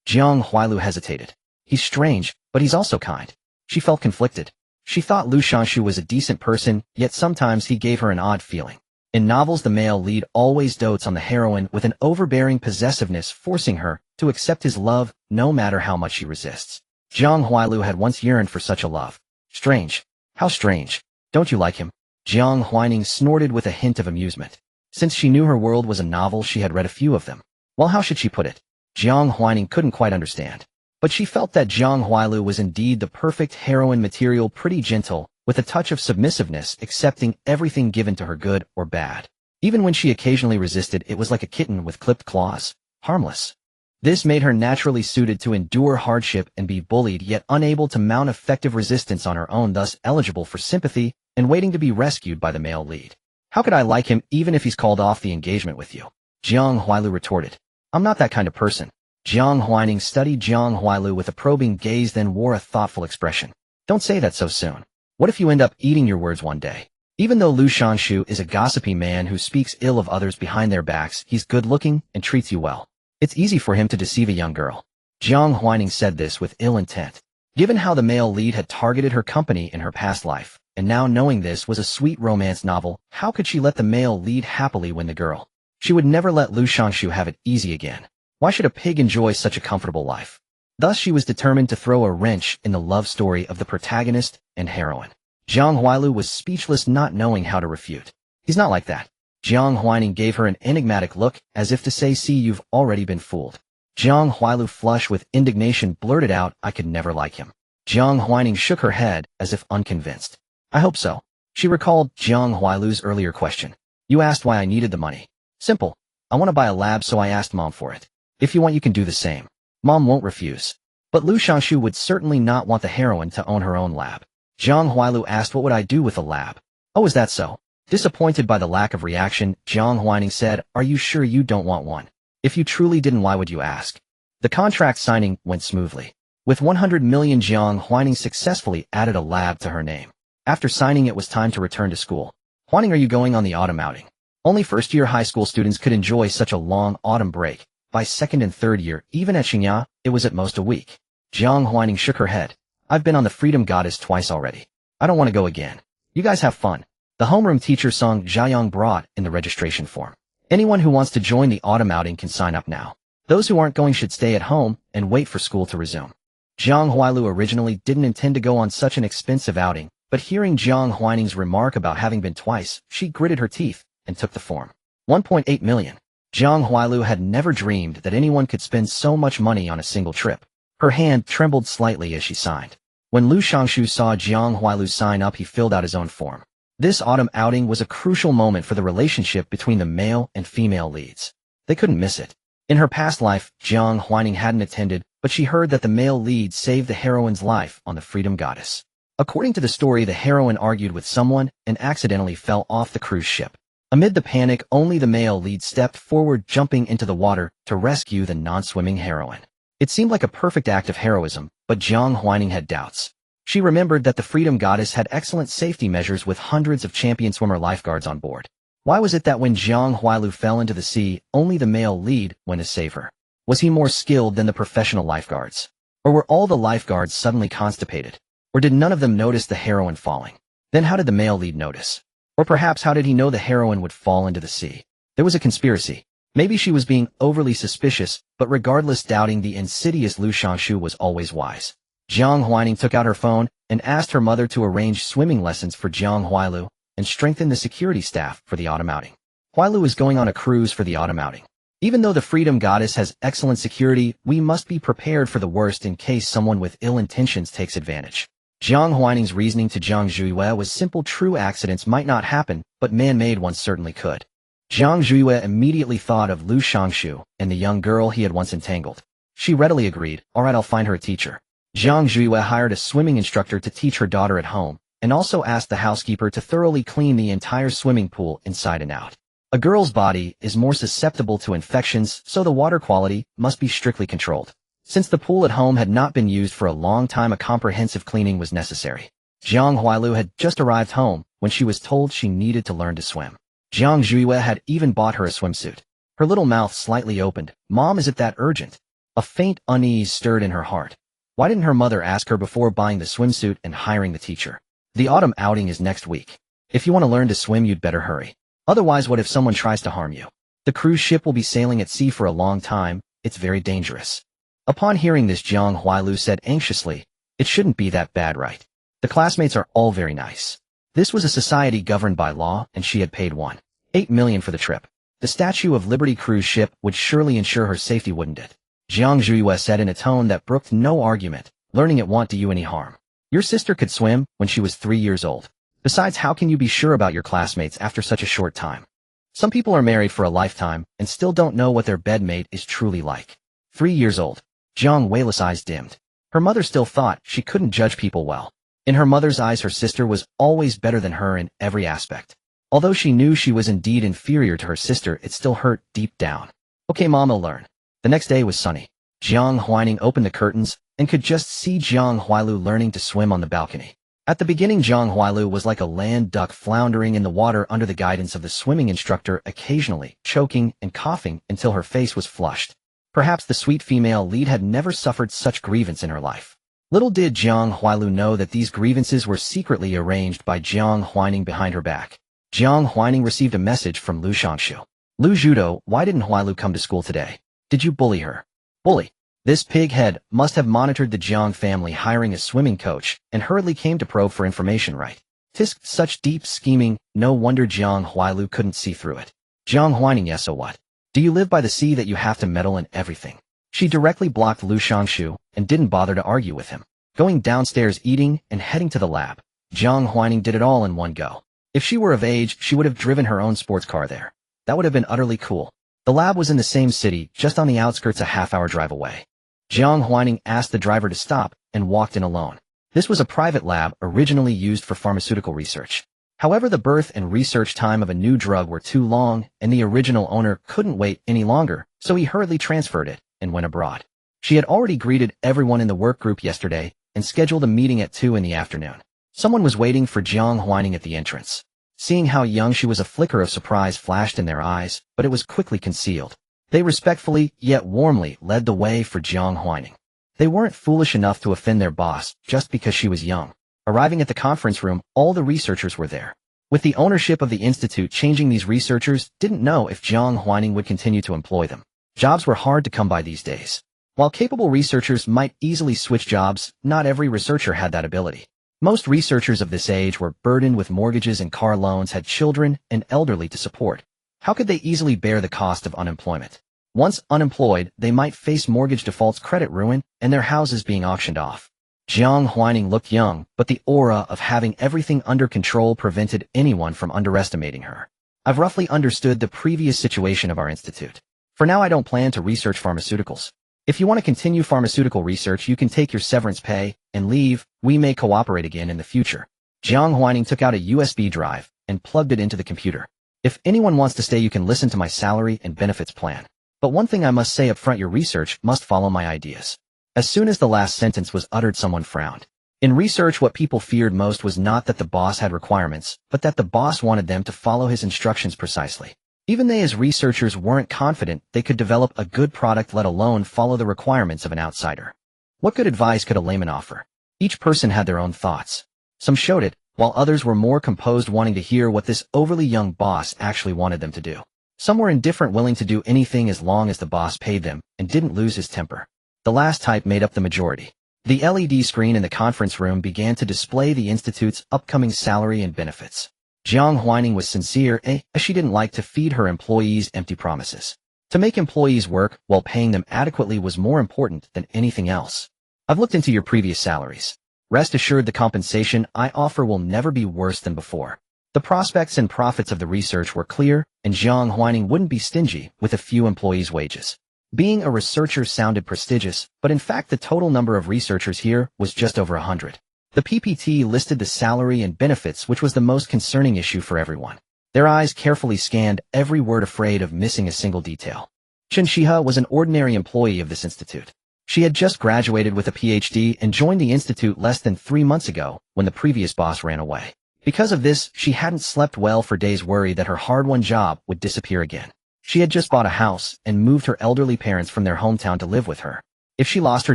Jiang Huailu hesitated. He's strange, but he's also kind. She felt conflicted. She thought Lu Shanshu was a decent person, yet sometimes he gave her an odd feeling. In novels, the male lead always dotes on the heroine with an overbearing possessiveness, forcing her to accept his love no matter how much she resists. Jiang Huailu had once yearned for such a love. Strange. How strange. Don't you like him? Jiang Huaining snorted with a hint of amusement. Since she knew her world was a novel, she had read a few of them. Well, how should she put it? Jiang Huaining couldn't quite understand. But she felt that Jiang Huailu was indeed the perfect heroine material, pretty gentle, with a touch of submissiveness, accepting everything given to her, good or bad. Even when she occasionally resisted, it was like a kitten with clipped claws, harmless. This made her naturally suited to endure hardship and be bullied, yet unable to mount effective resistance on her own, thus eligible for sympathy and waiting to be rescued by the male lead. How could I like him even if he's called off the engagement with you? Jiang Huailu retorted. I'm not that kind of person. Jiang Huaining studied Jiang Huailu with a probing gaze, then wore a thoughtful expression. Don't say that so soon. What if you end up eating your words one day? Even though Lu Shanshu is a gossipy man who speaks ill of others behind their backs, he's good-looking and treats you well. It's easy for him to deceive a young girl. Jiang Huaining said this with ill intent. Given how the male lead had targeted her company in her past life, and now knowing this was a sweet romance novel, how could she let the male lead happily win the girl? She would never let Lu Shanshu have it easy again. Why should a pig enjoy such a comfortable life? Thus she was determined to throw a wrench in the love story of the protagonist and heroine. Jiang Huailu was speechless, not knowing how to refute. He's not like that. Jiang Huaining gave her an enigmatic look, as if to say, see, you've already been fooled. Jiang Huailu, flushed with indignation, blurted out, I could never like him. Jiang Huaining shook her head, as if unconvinced. I hope so. She recalled Jiang Huailu's earlier question. You asked why I needed the money. Simple. I want to buy a lab, so I asked Mom for it. If you want, you can do the same. Mom won't refuse. But Lu Shanshu would certainly not want the heroine to own her own lab. Jiang Huailu asked, what would I do with a lab? Oh, is that so? Disappointed by the lack of reaction, Jiang Huaining said, are you sure you don't want one? If you truly didn't, why would you ask? The contract signing went smoothly. With 100 million, Jiang Huaining successfully added a lab to her name. After signing, it was time to return to school. Huaining, are you going on the autumn outing? Only first-year high school students could enjoy such a long autumn break. By second and third year, even at Xingya, it was at most a week. Jiang Huaining shook her head. I've been on the Freedom Goddess twice already. I don't want to go again. You guys have fun. The homeroom teacher Song Jiayang brought in the registration form. Anyone who wants to join the autumn outing can sign up now. Those who aren't going should stay at home and wait for school to resume. Jiang Huailu originally didn't intend to go on such an expensive outing, but hearing Jiang Huaining's remark about having been twice, she gritted her teeth and took the form. 1.8 million. Jiang Huailu had never dreamed that anyone could spend so much money on a single trip. Her hand trembled slightly as she signed. When Lu Shanshu saw Jiang Huailu sign up, he filled out his own form. This autumn outing was a crucial moment for the relationship between the male and female leads. They couldn't miss it. In her past life, Jiang Huaining hadn't attended, but she heard that the male lead saved the heroine's life on the Freedom Goddess. According to the story, the heroine argued with someone and accidentally fell off the cruise ship. Amid the panic, only the male lead stepped forward, jumping into the water to rescue the non-swimming heroine. It seemed like a perfect act of heroism, but Jiang Huaining had doubts. She remembered that the Freedom Goddess had excellent safety measures with hundreds of champion swimmer lifeguards on board. Why was it that when Jiang Huailu fell into the sea, only the male lead went to save her? Was he more skilled than the professional lifeguards? Or were all the lifeguards suddenly constipated? Or did none of them notice the heroine falling? Then how did the male lead notice? Or perhaps how did he know the heroine would fall into the sea? There was a conspiracy. Maybe she was being overly suspicious, but regardless, doubting the insidious Lu Shanshu was always wise. Jiang Huaining took out her phone and asked her mother to arrange swimming lessons for Jiang Huailu and strengthen the security staff for the autumn outing. Huailu is going on a cruise for the autumn outing. Even though the Freedom Goddess has excellent security, we must be prepared for the worst in case someone with ill intentions takes advantage. Jiang Huaining's reasoning to Jiang Huailu was simple. True accidents might not happen, but man-made ones certainly could. Jiang Huailu immediately thought of Lu Shanshu and the young girl he had once entangled. She readily agreed, all right, I'll find her a teacher. Jiang Huailu hired a swimming instructor to teach her daughter at home, and also asked the housekeeper to thoroughly clean the entire swimming pool inside and out. A girl's body is more susceptible to infections, so the water quality must be strictly controlled. Since the pool at home had not been used for a long time, a comprehensive cleaning was necessary. Jiang Huailu had just arrived home when she was told she needed to learn to swim. Jiang Huailu had even bought her a swimsuit. Her little mouth slightly opened. Mom, is it that urgent? A faint unease stirred in her heart. Why didn't her mother ask her before buying the swimsuit and hiring the teacher? The autumn outing is next week. If you want to learn to swim, you'd better hurry. Otherwise, what if someone tries to harm you? The cruise ship will be sailing at sea for a long time. It's very dangerous. Upon hearing this, Jiang Huailu said anxiously, "It shouldn't be that bad, right? The classmates are all very nice." This was a society governed by law, and she had paid $1.8 million for the trip. The Statue of Liberty cruise ship would surely ensure her safety, wouldn't it? Jiang Huailu said in a tone that brooked no argument. "Learning it won't do you any harm. Your sister could swim when she was 3 years old. Besides, how can you be sure about your classmates after such a short time? Some people are married for a lifetime and still don't know what their bedmate is truly like." 3 years old. Jiang Huailu's eyes dimmed. Her mother still thought she couldn't judge people well. In her mother's eyes, her sister was always better than her in every aspect. Although she knew she was indeed inferior to her sister, it still hurt deep down. "Okay, Mom, I'll learn." The next day was sunny. Jiang Huaining opened the curtains and could just see Jiang Huailu learning to swim on the balcony. At the beginning, Jiang Huailu was like a land duck floundering in the water under the guidance of the swimming instructor, occasionally choking and coughing until her face was flushed. Perhaps the sweet female lead had never suffered such grievance in her life. Little did Jiang Huailu know that these grievances were secretly arranged by Jiang Huaining behind her back. Jiang Huaining received a message from Lu Shangshu. "Lu Zhudo, why didn't Huailu come to school today? Did you bully her?" "Bully? This pighead must have monitored the Jiang family hiring a swimming coach and hurriedly came to probe for information, right? Tisk, such deep scheming, no wonder Jiang Huailu couldn't see through it." Jiang Huaining, "Yes, so what? Do you live by the sea that you have to meddle in everything?" She directly blocked Lu Shangshu and didn't bother to argue with him. Going downstairs, eating, and heading to the lab, Jiang Huaining did it all in one go. If she were of age, she would have driven her own sports car there. That would have been utterly cool. The lab was in the same city, just on the outskirts, a half-hour drive away. Jiang Huaining asked the driver to stop and walked in alone. This was a private lab originally used for pharmaceutical research. However, the birth and research time of a new drug were too long, and the original owner couldn't wait any longer, so he hurriedly transferred it and went abroad. She had already greeted everyone in the work group yesterday and scheduled a meeting at 2 in the afternoon. Someone was waiting for Jiang Huaining at the entrance. Seeing how young she was, a flicker of surprise flashed in their eyes, but it was quickly concealed. They respectfully, yet warmly, led the way for Jiang Huaining. They weren't foolish enough to offend their boss just because she was young. Arriving at the conference room, all the researchers were there. With the ownership of the institute changing, these researchers didn't know if Jiang Huaining would continue to employ them. Jobs were hard to come by these days. While capable researchers might easily switch jobs, not every researcher had that ability. Most researchers of this age were burdened with mortgages and car loans, had children and elderly to support. How could they easily bear the cost of unemployment? Once unemployed, they might face mortgage defaults, credit ruin, and their houses being auctioned off. Jiang Huaining looked young, but the aura of having everything under control prevented anyone from underestimating her. "I've roughly understood the previous situation of our institute. For now, I don't plan to research pharmaceuticals. If you want to continue pharmaceutical research, you can take your severance pay and leave. We may cooperate again in the future." Jiang Huaining took out a USB drive and plugged it into the computer. "If anyone wants to stay, you can listen to my salary and benefits plan. But one thing I must say up front, your research must follow my ideas." As soon as the last sentence was uttered, someone frowned. In research, what people feared most was not that the boss had requirements, but that the boss wanted them to follow his instructions precisely. Even they as researchers weren't confident they could develop a good product, let alone follow the requirements of an outsider. What good advice could a layman offer? Each person had their own thoughts. Some showed it, while others were more composed, wanting to hear what this overly young boss actually wanted them to do. Some were indifferent, willing to do anything as long as the boss paid them and didn't lose his temper. The last type made up the majority. The LED screen in the conference room began to display the institute's upcoming salary and benefits. Jiang Huaining was sincere, as she didn't like to feed her employees empty promises. To make employees work while paying them adequately was more important than anything else. "I've looked into your previous salaries. Rest assured, the compensation I offer will never be worse than before." The prospects and profits of the research were clear, and Jiang Huaining wouldn't be stingy with a few employees' wages. Being a researcher sounded prestigious, but in fact the total number of researchers here was just over 100. The PPT listed the salary and benefits, which was the most concerning issue for everyone. Their eyes carefully scanned every word, afraid of missing a single detail. Chen Shihe was an ordinary employee of this institute. She had just graduated with a PhD and joined the institute less than 3 months ago when the previous boss ran away. Because of this, she hadn't slept well for days, worried that her hard-won job would disappear again. She had just bought a house and moved her elderly parents from their hometown to live with her. If she lost her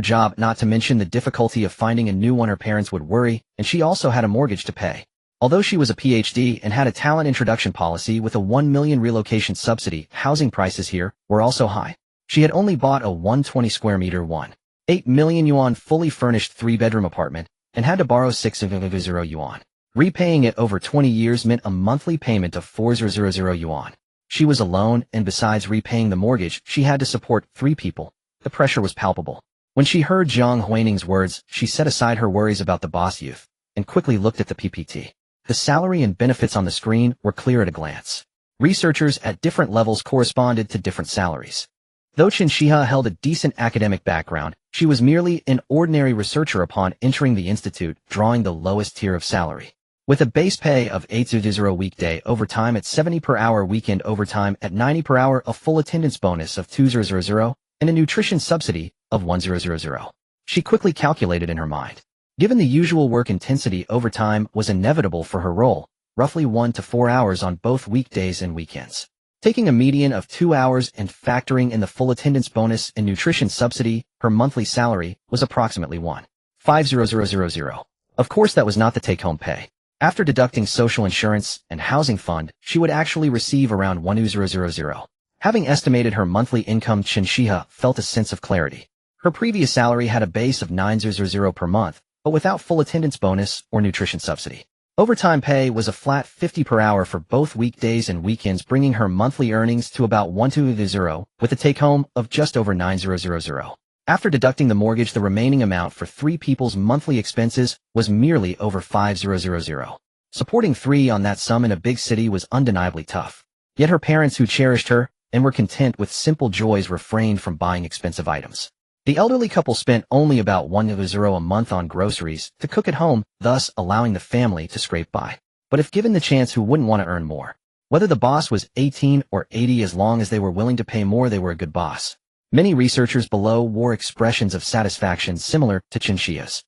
job, not to mention the difficulty of finding a new one, her parents would worry, and she also had a mortgage to pay. Although she was a PhD and had a talent introduction policy with a 1 million relocation subsidy, housing prices here were also high. She had only bought a 120 square meter 1.8 million yuan fully furnished 3-bedroom apartment and had to borrow 600 yuan. Repaying it over 20 years meant a monthly payment of 400 yuan. She was alone, and besides repaying the mortgage, she had to support 3 people. The pressure was palpable. When she heard Jiang Huaining's words, she set aside her worries about the boss youth and quickly looked at the PPT. The salary and benefits on the screen were clear at a glance. Researchers at different levels corresponded to different salaries. Though Chen Shihe held a decent academic background, she was merely an ordinary researcher upon entering the institute, drawing the lowest tier of salary. With a base pay of 800 weekday overtime at 70 per hour, weekend overtime at 90 per hour, a full attendance bonus of 200, and a nutrition subsidy of 1000. She quickly calculated in her mind. Given the usual work intensity, overtime was inevitable for her role, roughly 1 to 4 hours on both weekdays and weekends. Taking a median of 2 hours and factoring in the full attendance bonus and nutrition subsidy, her monthly salary was approximately 1,500. Of course, that was not the take-home pay. After deducting social insurance and housing fund, she would actually receive around 1,000. Having estimated her monthly income, Chen Shihe felt a sense of clarity. Her previous salary had a base of 900 per month, but without full attendance bonus or nutrition subsidy. Overtime pay was a flat 50 per hour for both weekdays and weekends, bringing her monthly earnings to about 120, with a take-home of just over 900. After deducting the mortgage, the remaining amount for 3 people's monthly expenses was merely over 500. Supporting 3 on that sum in a big city was undeniably tough. Yet her parents, who cherished her and were content with simple joys, refrained from buying expensive items. The elderly couple spent only about 100 a month on groceries to cook at home, thus allowing the family to scrape by. But if given the chance, who wouldn't want to earn more? Whether the boss was 18 or 80, as long as they were willing to pay more, they were a good boss. Many researchers below wore expressions of satisfaction similar to Chen Shihe's.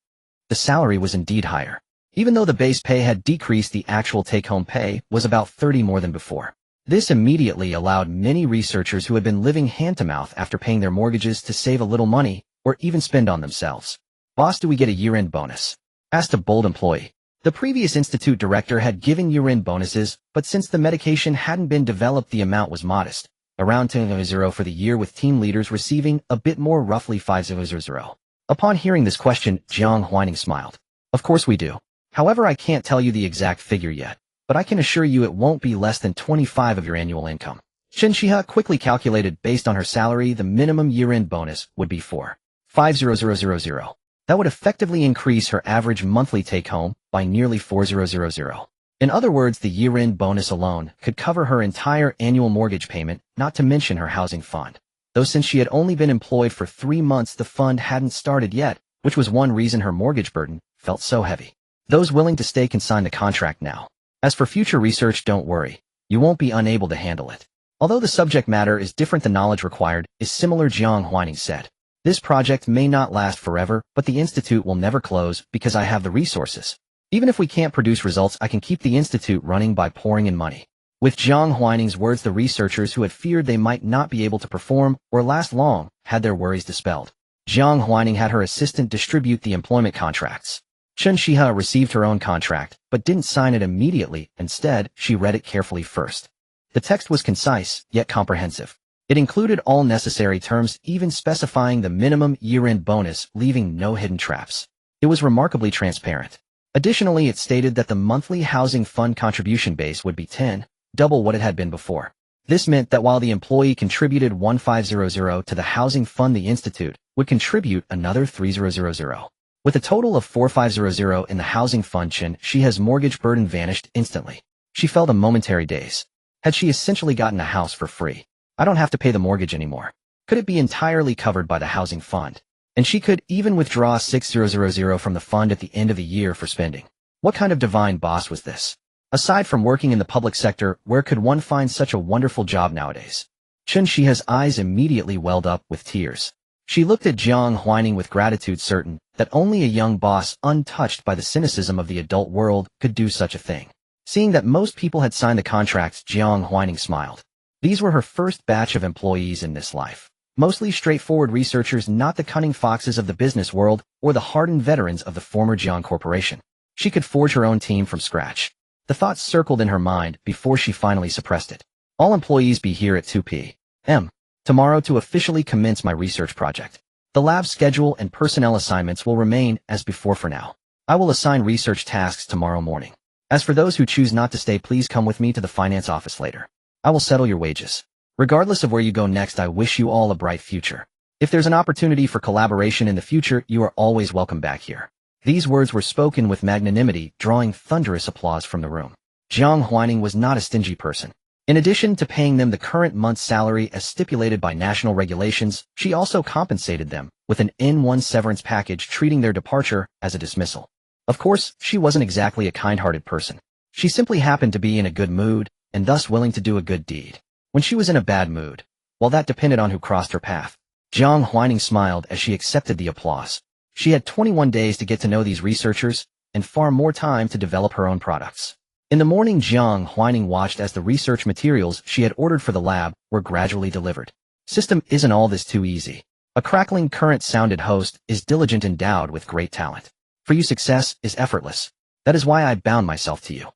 The salary was indeed higher. Even though the base pay had decreased, the actual take-home pay was about 30 more than before. This immediately allowed many researchers who had been living hand-to-mouth after paying their mortgages to save a little money or even spend on themselves. "Boss, do we get a year-end bonus?" asked a bold employee. The previous institute director had given year-end bonuses, but since the medication hadn't been developed, the amount was modest, around 10,000 for the year, with team leaders receiving a bit more, roughly 5,000. Upon hearing this question, Jiang Huaining smiled. "Of course we do. However, I can't tell you the exact figure yet, but I can assure you it won't be less than 25 of your annual income." Chen Shihe quickly calculated. Based on her salary, the minimum year-end bonus would be 4,500. That would effectively increase her average monthly take-home by nearly 4,000. In other words, the year-end bonus alone could cover her entire annual mortgage payment, not to mention her housing fund. Though since she had only been employed for 3 months, the fund hadn't started yet, which was one reason her mortgage burden felt so heavy. Those willing to stay can sign the contract now. As for future research, don't worry. You won't be unable to handle it. Although the subject matter is different, the knowledge required is similar, Jiang Huaining said. This project may not last forever, but the institute will never close because I have the resources. Even if we can't produce results, I can keep the institute running by pouring in money. With Jiang Huaining's words, the researchers who had feared they might not be able to perform or last long had their worries dispelled. Jiang Huaining had her assistant distribute the employment contracts. Chen Shihe received her own contract, but didn't sign it immediately. Instead, she read it carefully first. The text was concise, yet comprehensive. It included all necessary terms, even specifying the minimum year-end bonus, leaving no hidden traps. It was remarkably transparent. Additionally, it stated that the monthly housing fund contribution base would be 10, double what it had been before. This meant that while the employee contributed 1,500 to the housing fund, the institute would contribute another 3,000. With a total of 4,500 in the housing fund, Chen Shihe's mortgage burden vanished instantly. She felt a momentary daze. Had she essentially gotten a house for free? I don't have to pay the mortgage anymore. Could it be entirely covered by the housing fund? And she could even withdraw 6,000 from the fund at the end of the year for spending. What kind of divine boss was this? Aside from working in the public sector, where could one find such a wonderful job nowadays? Chen Shihe's eyes immediately welled up with tears. She looked at Jiang Huaining with gratitude, certain that only a young boss untouched by the cynicism of the adult world could do such a thing. Seeing that most people had signed the contracts, Jiang Huaining smiled. These were her first batch of employees in this life. Mostly straightforward researchers, not the cunning foxes of the business world or the hardened veterans of the former Jiang Corporation. She could forge her own team from scratch. The thought circled in her mind before she finally suppressed it. All employees be here at 2 p.m. tomorrow to officially commence my research project. The lab schedule and personnel assignments will remain as before for now. I will assign research tasks tomorrow morning. As for those who choose not to stay, please come with me to the finance office later. I will settle your wages. Regardless of where you go next, I wish you all a bright future. If there's an opportunity for collaboration in the future, you are always welcome back here. These words were spoken with magnanimity, drawing thunderous applause from the room. Jiang Huaining was not a stingy person. In addition to paying them the current month's salary as stipulated by national regulations, she also compensated them with an N1 severance package, treating their departure as a dismissal. Of course, she wasn't exactly a kind-hearted person. She simply happened to be in a good mood, and thus willing to do a good deed. When she was in a bad mood, well, that depended on who crossed her path. Jiang Huaining smiled as she accepted the applause. She had 21 days to get to know these researchers, and far more time to develop her own products. In the morning, Jiang Huaining watched as the research materials she had ordered for the lab were gradually delivered. System, isn't all this too easy? A crackling current-sounded host is diligent, endowed with great talent. For you, success is effortless. That is why I bound myself to you.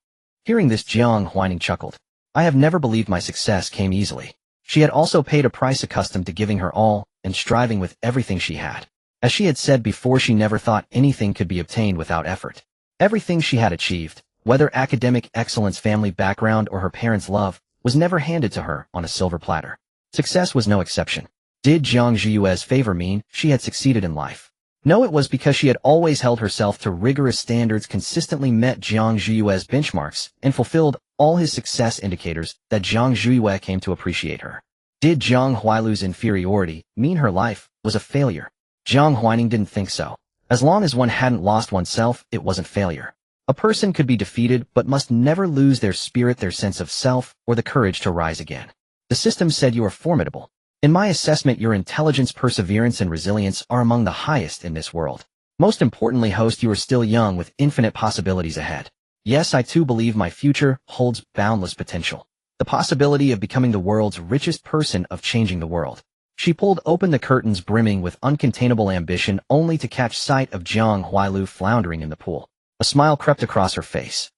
Hearing this, Jiang Huaining chuckled. I have never believed my success came easily. She had also paid a price accustomed to giving her all and striving with everything she had. As she had said before, she never thought anything could be obtained without effort. Everything she had achieved, whether academic excellence, family background, or her parents' love, was never handed to her on a silver platter. Success was no exception. Did Jiang Huailu's favor mean she had succeeded in life? No, it was because she had always held herself to rigorous standards, consistently met Jiang Huailu's benchmarks, and fulfilled all his success indicators that Jiang Huailu came to appreciate her. Did Jiang Huailu's inferiority mean her life was a failure? Jiang Huaining didn't think so. As long as one hadn't lost oneself, it wasn't failure. A person could be defeated but must never lose their spirit, their sense of self, or the courage to rise again. The system said you are formidable. In my assessment, your intelligence, perseverance, and resilience are among the highest in this world. Most importantly, host, you are still young with infinite possibilities ahead. Yes, I too believe my future holds boundless potential. The possibility of becoming the world's richest person, of changing the world. She pulled open the curtains, brimming with uncontainable ambition, only to catch sight of Jiang Huailu floundering in the pool. A smile crept across her face.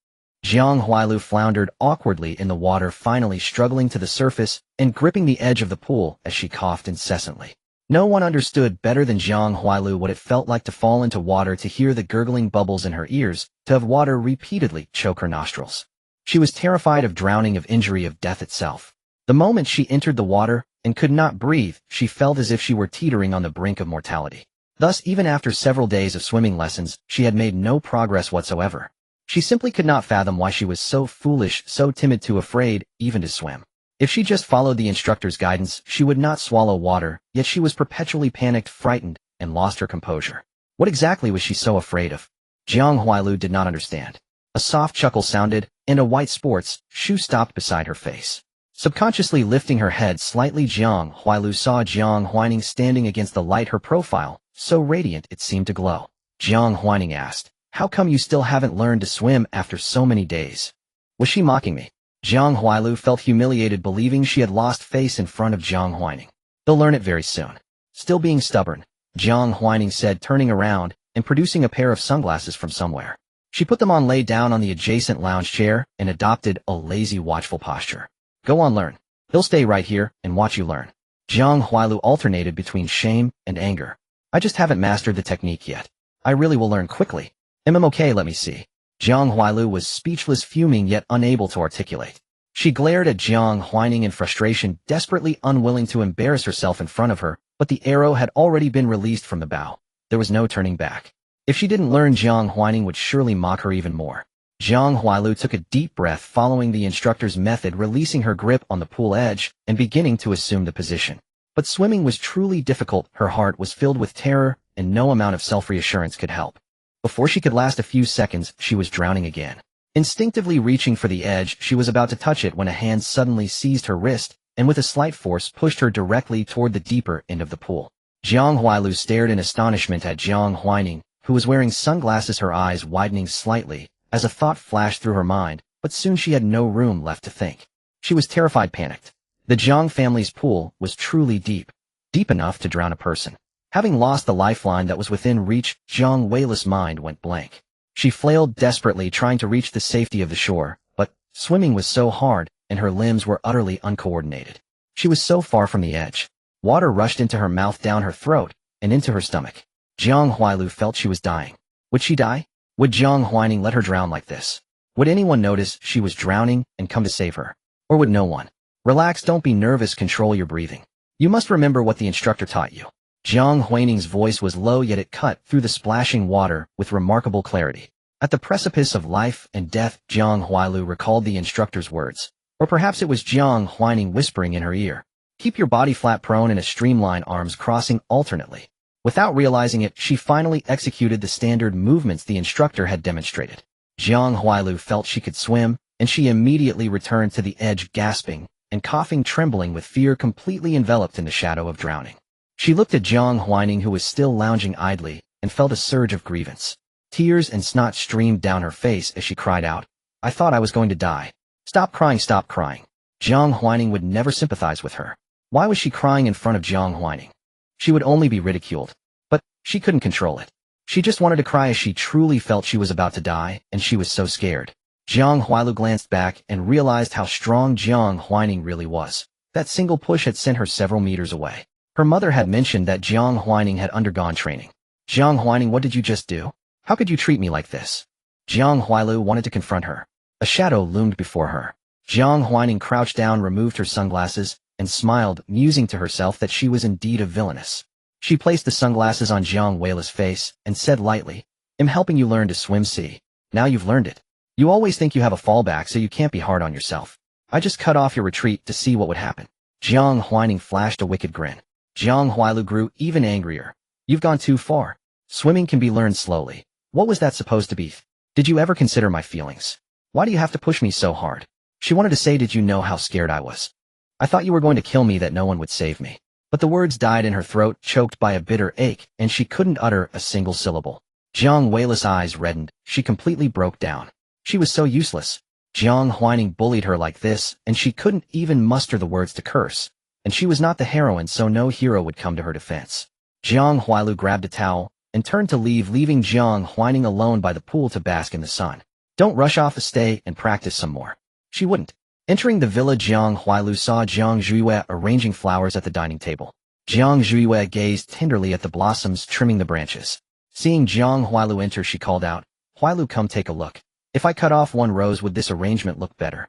Jiang Huailu floundered awkwardly in the water, finally struggling to the surface and gripping the edge of the pool as she coughed incessantly. No one understood better than Jiang Huailu what it felt like to fall into water, to hear the gurgling bubbles in her ears, to have water repeatedly choke her nostrils. She was terrified of drowning, of injury, of death itself. The moment she entered the water and could not breathe, she felt as if she were teetering on the brink of mortality. Thus, even after several days of swimming lessons, she had made no progress whatsoever. She simply could not fathom why she was so foolish, so timid, too afraid even to swim. If she just followed the instructor's guidance, she would not swallow water, yet she was perpetually panicked, frightened, and lost her composure. What exactly was she so afraid of? Jiang Huailu did not understand. A soft chuckle sounded, and a white sports shoe stopped beside her face. Subconsciously lifting her head slightly, Jiang Huailu saw Jiang Huaining standing against the light, her profile so radiant it seemed to glow. Jiang Huaining asked, "How come you still haven't learned to swim after so many days?" Was she mocking me? Jiang Huailu felt humiliated, believing she had lost face in front of Jiang Huaining. They'll learn it very soon. Still being stubborn, Jiang Huaining said, turning around and producing a pair of sunglasses from somewhere. She put them on, lay down on the adjacent lounge chair, and adopted a lazy, watchful posture. Go on, learn. He'll stay right here and watch you learn. Jiang Huailu alternated between shame and anger. I just haven't mastered the technique yet. I really will learn quickly. Okay, let me see. Jiang Huailu was speechless, fuming yet unable to articulate. She glared at Jiang Huaining in frustration, desperately unwilling to embarrass herself in front of her, but the arrow had already been released from the bow. There was no turning back. If she didn't learn, Jiang Huaining would surely mock her even more. Jiang Huailu took a deep breath, following the instructor's method, releasing her grip on the pool edge and beginning to assume the position. But swimming was truly difficult. Her heart was filled with terror, and no amount of self-reassurance could help. Before she could last a few seconds, she was drowning again. Instinctively reaching for the edge, she was about to touch it when a hand suddenly seized her wrist and with a slight force pushed her directly toward the deeper end of the pool. Jiang Huailu stared in astonishment at Jiang Huaining, who was wearing sunglasses, her eyes widening slightly as a thought flashed through her mind, but soon she had no room left to think. She was terrified, panicked. The Jiang family's pool was truly deep. deep enough to drown a person. Having lost the lifeline that was within reach, Jiang Huailu's mind went blank. She flailed desperately trying to reach the safety of the shore, but swimming was so hard, and her limbs were utterly uncoordinated. She was so far from the edge. Water rushed into her mouth, down her throat, and into her stomach. Jiang Huailu felt she was dying. Would she die? Would Jiang Huaining let her drown like this? Would anyone notice she was drowning and come to save her? Or would no one? Relax, don't be nervous, control your breathing. You must remember what the instructor taught you. Jiang Huaining's voice was low, yet it cut through the splashing water with remarkable clarity. At the precipice of life and death, Jiang Huailu recalled the instructor's words. Or perhaps it was Jiang Huaining whispering in her ear. Keep your body flat, prone, in a streamline, arms crossing alternately. Without realizing it, she finally executed the standard movements the instructor had demonstrated. Jiang Huailu felt she could swim, and she immediately returned to the edge, gasping and coughing, trembling with fear, completely enveloped in the shadow of drowning. She looked at Jiang Huaining, who was still lounging idly, and felt a surge of grievance. Tears and snot streamed down her face as she cried out, "I thought I was going to die. Stop crying, stop crying." Jiang Huaining would never sympathize with her. Why was she crying in front of Jiang Huaining? She would only be ridiculed. But she couldn't control it. She just wanted to cry as she truly felt she was about to die, and she was so scared. Jiang Huailu glanced back and realized how strong Jiang Huaining really was. That single push had sent her several meters away. Her mother had mentioned that Jiang Huaining had undergone training. "Jiang Huaining, what did you just do? How could you treat me like this?" Jiang Huailu wanted to confront her. A shadow loomed before her. Jiang Huaining crouched down, removed her sunglasses, and smiled, musing to herself that she was indeed a villainess. She placed the sunglasses on Jiang Huailu's face and said lightly, "I'm helping you learn to swim, see? Now you've learned it. You always think you have a fallback, so you can't be hard on yourself. I just cut off your retreat to see what would happen." Jiang Huaining flashed a wicked grin. Jiang Huailu grew even angrier. "You've gone too far. Swimming can be learned slowly. What was that supposed to be? Did you ever consider my feelings? Why do you have to push me so hard?" She wanted to say, "Did you know how scared I was? I thought you were going to kill me, that no one would save me." But the words died in her throat, choked by a bitter ache, and she couldn't utter a single syllable. Jiang Huailu's eyes reddened. She completely broke down. She was so useless. Jiang Huaining bullied her like this, and she couldn't even muster the words to curse. And she was not the heroine, so no hero would come to her defense. Jiang Huailu grabbed a towel and turned to leave, leaving Jiang Huaining alone by the pool to bask in the sun. "Don't rush off, stay and practice some more." She wouldn't. Entering the villa, Jiang Huailu saw Jiang Huaiyu arranging flowers at the dining table. Jiang Huaiyu gazed tenderly at the blossoms, trimming the branches. Seeing Jiang Huailu enter, she called out, "Huailu, come take a look. If I cut off one rose, would this arrangement look better?"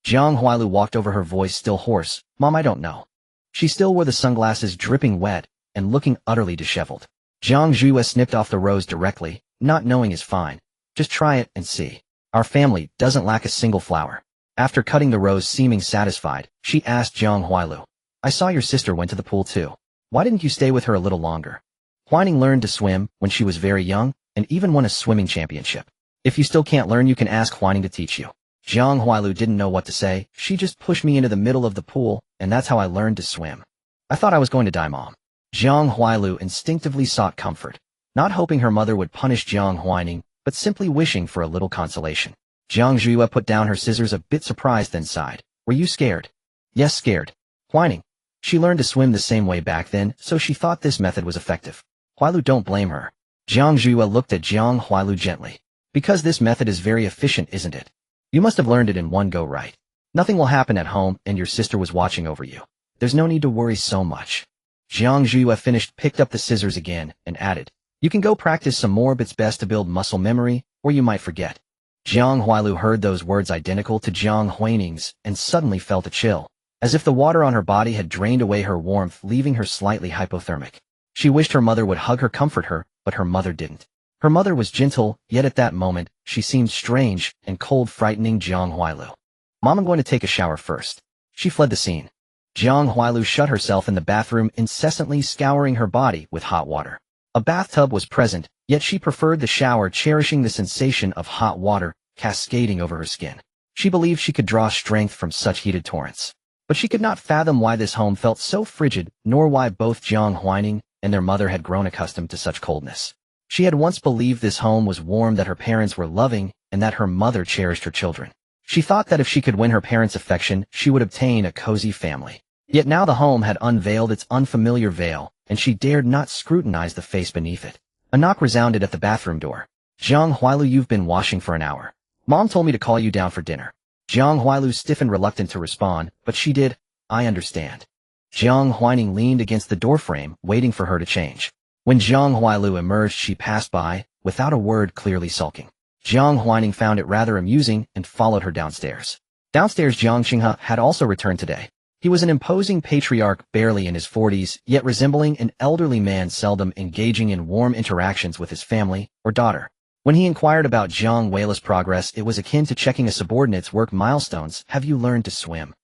Jiang Huailu walked over, her voice still hoarse. "Mom, I don't know." She still wore the sunglasses, dripping wet and looking utterly disheveled. Jiang Huaiyu snipped off the rose directly, "Not knowing is fine. Just try it and see. Our family doesn't lack a single flower." After cutting the rose, seeming satisfied, she asked Jiang Huailu, "I saw your sister went to the pool too. Why didn't you stay with her a little longer?" Huaining learned to swim when she was very young and even won a swimming championship. "If you still can't learn, you can ask Huaining to teach you." Jiang Huailu didn't know what to say. "She just pushed me into the middle of the pool, and that's how I learned to swim. I thought I was going to die, Mom." Jiang Huailu instinctively sought comfort, not hoping her mother would punish Jiang Huaining, but simply wishing for a little consolation. Jiang Huaiyu put down her scissors, a bit surprised, then sighed. "Were you scared?" "Yes, scared." Huaining. She learned to swim the same way back then, so she thought this method was effective. Huailu, don't blame her. Jiang Huaiyu looked at Jiang Huailu gently. "Because this method is very efficient, isn't it? You must have learned it in one go, right? Nothing will happen at home, and your sister was watching over you. There's no need to worry so much." Jiang Huaiyu picked up the scissors again, and added, "You can go practice some more, but it's best to build muscle memory, or you might forget." Jiang Huailu heard those words identical to Jiang Huaining's, and suddenly felt a chill, as if the water on her body had drained away her warmth, leaving her slightly hypothermic. She wished her mother would hug her, comfort her, but her mother didn't. Her mother was gentle, yet at that moment, she seemed strange and cold, frightening Jiang Huailu. "Mom, I'm going to take a shower first." She fled the scene. Jiang Huailu shut herself in the bathroom, incessantly scouring her body with hot water. A bathtub was present, yet she preferred the shower, cherishing the sensation of hot water cascading over her skin. She believed she could draw strength from such heated torrents. But she could not fathom why this home felt so frigid, nor why both Jiang Huaining and their mother had grown accustomed to such coldness. She had once believed this home was warm, that her parents were loving, and that her mother cherished her children. She thought that if she could win her parents' affection, she would obtain a cozy family. Yet now the home had unveiled its unfamiliar veil, and she dared not scrutinize the face beneath it. A knock resounded at the bathroom door. Jiang Huailu, you've been washing for an hour. Mom told me to call you down for dinner. Jiang Huailu stiffened, reluctant to respond, but she did. I understand. Jiang Huaining leaned against the doorframe, waiting for her to change. When Jiang Huailu emerged, she passed by, without a word, clearly sulking. Jiang Huaining found it rather amusing and followed her downstairs. Downstairs, Jiang Qinghe had also returned today. He was an imposing patriarch, barely in his 40s, yet resembling an elderly man seldom engaging in warm interactions with his family or daughter. When he inquired about Jiang Huailu's progress, it was akin to checking a subordinate's work milestones. Have you learned to swim?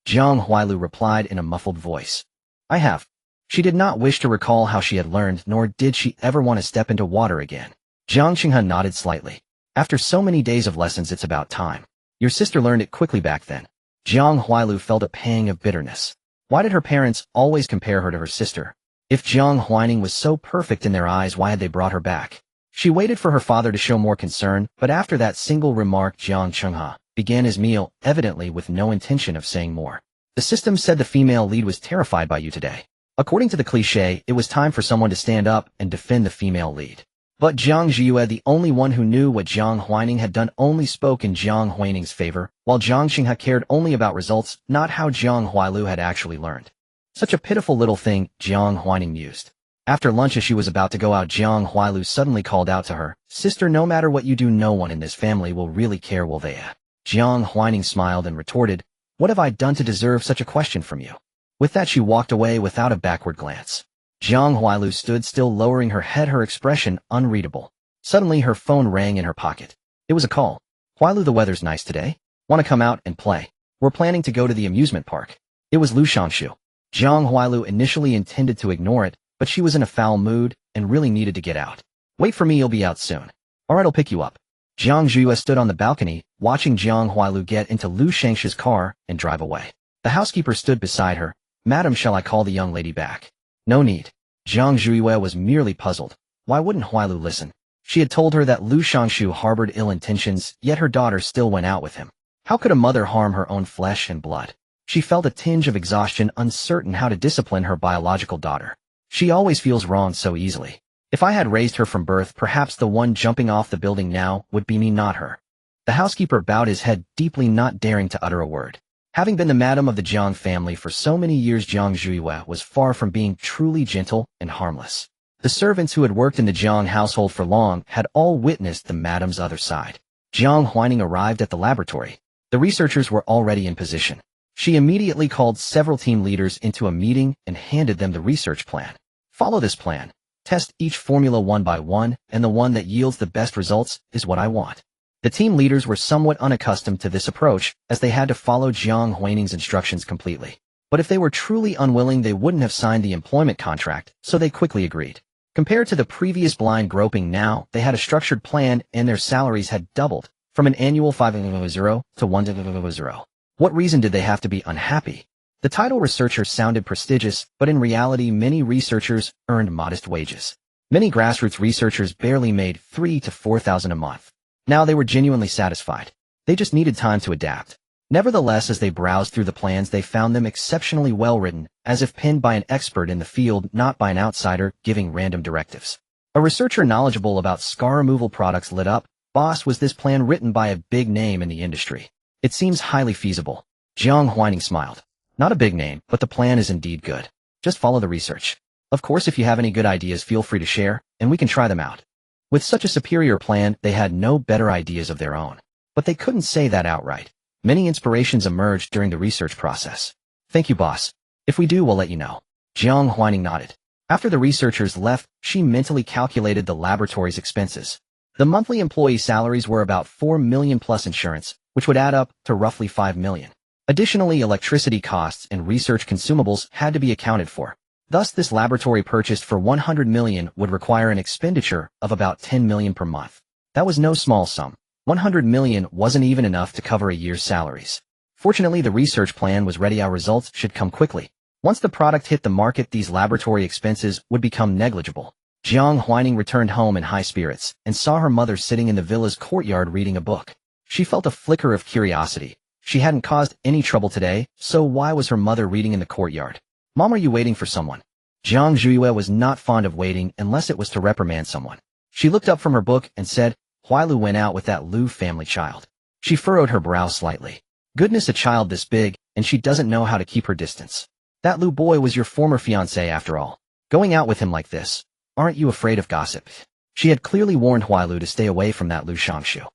Jiang Huailu replied in a muffled voice. I have. She did not wish to recall how she had learned, nor did she ever want to step into water again. Jiang Qinghe nodded slightly. After so many days of lessons, it's about time. Your sister learned it quickly back then. Jiang Huailu felt a pang of bitterness. Why did her parents always compare her to her sister? If Jiang Huaining was so perfect in their eyes, why had they brought her back? She waited for her father to show more concern, but after that single remark, Jiang Qinghe began his meal, evidently with no intention of saying more. The system said the female lead was terrified by you today. According to the cliché, it was time for someone to stand up and defend the female lead. But Jiang Zhiyue, the only one who knew what Jiang Huaining had done, only spoke in Jiang Huaining's favor, while Jiang Qinghe cared only about results, not how Jiang Huailu had actually learned. Such a pitiful little thing, Jiang Huaining mused. After lunch, as she was about to go out, Jiang Huailu suddenly called out to her, Sister, no matter what you do, no one in this family will really care, will they? Jiang Huaining smiled and retorted, What have I done to deserve such a question from you? With that, she walked away without a backward glance. Jiang Huailu stood still, lowering her head, her expression unreadable. Suddenly, her phone rang in her pocket. It was a call. Huailu, the weather's nice today. Want to come out and play? We're planning to go to the amusement park. It was Lu Shangshu. Jiang Huailu initially intended to ignore it, but she was in a foul mood and really needed to get out. Wait for me, you'll be out soon. Alright, I'll pick you up. Jiang Zhiyue stood on the balcony, watching Jiang Huailu get into Lu Shangshu's car and drive away. The housekeeper stood beside her. Madam, shall I call the young lady back? No need. Jiang Zhiyue was merely puzzled. Why wouldn't Huailu listen? She had told her that Lu Shangshu harbored ill intentions, yet her daughter still went out with him. How could a mother harm her own flesh and blood? She felt a tinge of exhaustion, uncertain how to discipline her biological daughter. She always feels wronged so easily. If I had raised her from birth, perhaps the one jumping off the building now would be me, not her. The housekeeper bowed his head deeply, not daring to utter a word. Having been the madam of the Jiang family for so many years, Jiang Zhiyue was far from being truly gentle and harmless. The servants who had worked in the Jiang household for long had all witnessed the madam's other side. Jiang Huaining arrived at the laboratory. The researchers were already in position. She immediately called several team leaders into a meeting and handed them the research plan. Follow this plan. Test each formula one by one, and the one that yields the best results is what I want. The team leaders were somewhat unaccustomed to this approach, as they had to follow Jiang Huaining's instructions completely. But if they were truly unwilling, they wouldn't have signed the employment contract, so they quickly agreed. Compared to the previous blind groping, now they had a structured plan, and their salaries had doubled, from an annual 500 to 100. What reason did they have to be unhappy? The title researcher sounded prestigious, but in reality many researchers earned modest wages. Many grassroots researchers barely made 3,000 to 4,000 a month. Now they were genuinely satisfied. They just needed time to adapt. Nevertheless, as they browsed through the plans, they found them exceptionally well written, as if penned by an expert in the field, not by an outsider giving random directives. A researcher knowledgeable about scar removal products lit up. Boss, was this plan written by a big name in the industry? It seems highly feasible. Jiang Huaining smiled. Not a big name, but the plan is indeed good. Just follow the research. Of course, if you have any good ideas, feel free to share, and we can try them out. With such a superior plan, they had no better ideas of their own. But they couldn't say that outright. Many inspirations emerged during the research process. Thank you, boss. If we do, we'll let you know. Jiang Huaining nodded. After the researchers left, she mentally calculated the laboratory's expenses. The monthly employee salaries were about 4 million plus insurance, which would add up to roughly 5 million. Additionally, electricity costs and research consumables had to be accounted for. Thus, this laboratory purchased for 100 million would require an expenditure of about 10 million per month. That was no small sum. 100 million wasn't even enough to cover a year's salaries. Fortunately, the research plan was ready. Our results should come quickly. Once the product hit the market, these laboratory expenses would become negligible. Jiang Huaining returned home in high spirits and saw her mother sitting in the villa's courtyard reading a book. She felt a flicker of curiosity. She hadn't caused any trouble today, so why was her mother reading in the courtyard? Mom, are you waiting for someone? Jiang Huailu was not fond of waiting unless it was to reprimand someone. She looked up from her book and said, Huailu went out with that Lu family child. She furrowed her brow slightly. Goodness, a child this big, and she doesn't know how to keep her distance. That Lu boy was your former fiancé after all. Going out with him like this. Aren't you afraid of gossip? She had clearly warned Huailu to stay away from that Lu Shangshu.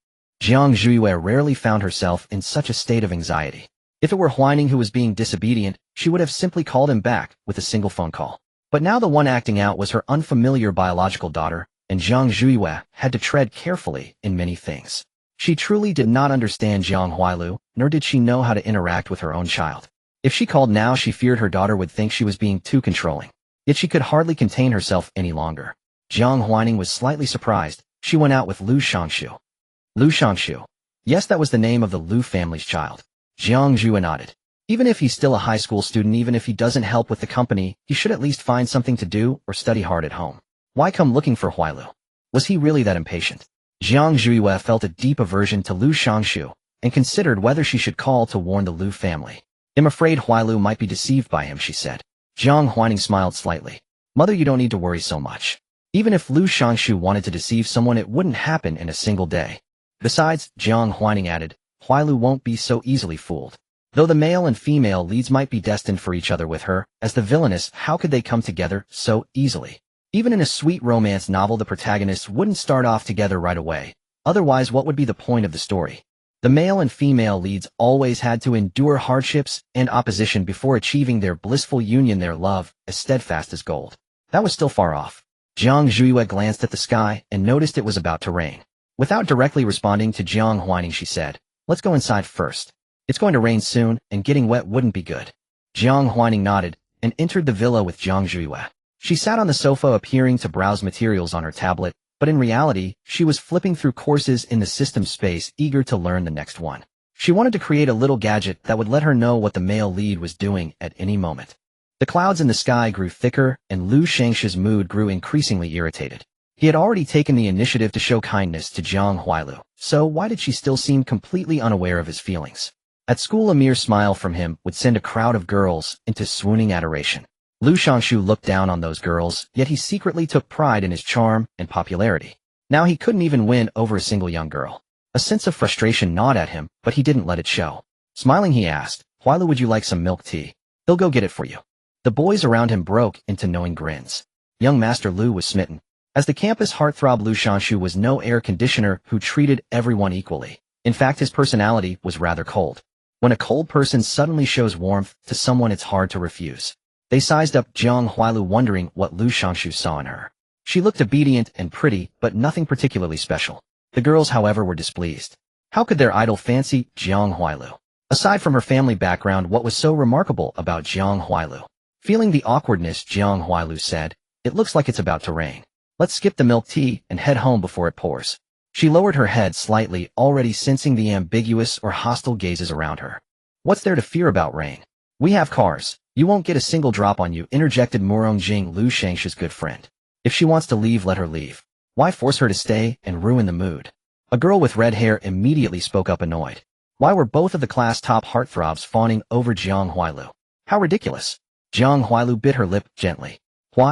Jiang Huailu rarely found herself in such a state of anxiety. If it were Huaining who was being disobedient, she would have simply called him back with a single phone call. But now the one acting out was her unfamiliar biological daughter, and Jiang Huailu had to tread carefully in many things. She truly did not understand Jiang Huailu, nor did she know how to interact with her own child. If she called now, she feared her daughter would think she was being too controlling. Yet she could hardly contain herself any longer. Jiang Huaining was slightly surprised. She went out with Lu Shangshu. Lu Shangshu. Yes, that was the name of the Lu family's child. Jiang Huailu nodded. Even if he's still a high school student, even if he doesn't help with the company, he should at least find something to do or study hard at home. Why come looking for Huailu? Was he really that impatient? Jiang Huailu felt a deep aversion to Lu Shangshu and considered whether she should call to warn the Lu family. I'm afraid Huailu might be deceived by him, she said. Jiang Huaining smiled slightly. Mother, you don't need to worry so much. Even if Lu Shangshu wanted to deceive someone, it wouldn't happen in a single day. Besides, Jiang Huaining added, Huailu won't be so easily fooled. Though the male and female leads might be destined for each other with her, as the villainess, how could they come together so easily? Even in a sweet romance novel, the protagonists wouldn't start off together right away. Otherwise, what would be the point of the story? The male and female leads always had to endure hardships and opposition before achieving their blissful union, their love, as steadfast as gold. That was still far off. Jiang Huailu glanced at the sky and noticed it was about to rain. Without directly responding to Jiang Huaining, she said, Let's go inside first. It's going to rain soon, and getting wet wouldn't be good. Jiang Huaining nodded and entered the villa with Jiang Huailu. She sat on the sofa appearing to browse materials on her tablet, but in reality, she was flipping through courses in the system space, eager to learn the next one. She wanted to create a little gadget that would let her know what the male lead was doing at any moment. The clouds in the sky grew thicker, and Lu Shangshu's mood grew increasingly irritated. He had already taken the initiative to show kindness to Jiang Huailu, so why did she still seem completely unaware of his feelings? At school, a mere smile from him would send a crowd of girls into swooning adoration. Lu Shangshu looked down on those girls, yet he secretly took pride in his charm and popularity. Now he couldn't even win over a single young girl. A sense of frustration gnawed at him, but he didn't let it show. Smiling, he asked, Huailu, would you like some milk tea? He'll go get it for you. The boys around him broke into knowing grins. Young Master Lu was smitten. As the campus heartthrob, Lu Shangshu was no air conditioner who treated everyone equally. In fact, his personality was rather cold. When a cold person suddenly shows warmth to someone, it's hard to refuse. They sized up Jiang Huailu, wondering what Lu Shangshu saw in her. She looked obedient and pretty, but nothing particularly special. The girls, however, were displeased. How could their idol fancy Jiang Huailu? Aside from her family background, what was so remarkable about Jiang Huailu? Feeling the awkwardness, Jiang Huailu said, It looks like it's about to rain. Let's skip the milk tea and head home before it pours. She lowered her head slightly, already sensing the ambiguous or hostile gazes around her. What's there to fear about rain? We have cars. You won't get a single drop on you, interjected Murong Jing, Lu Shangshu's good friend. If she wants to leave, let her leave. Why force her to stay and ruin the mood? A girl with red hair immediately spoke up, annoyed. Why were both of the class top heartthrobs fawning over Jiang Huailu? How ridiculous. Jiang Huailu bit her lip gently.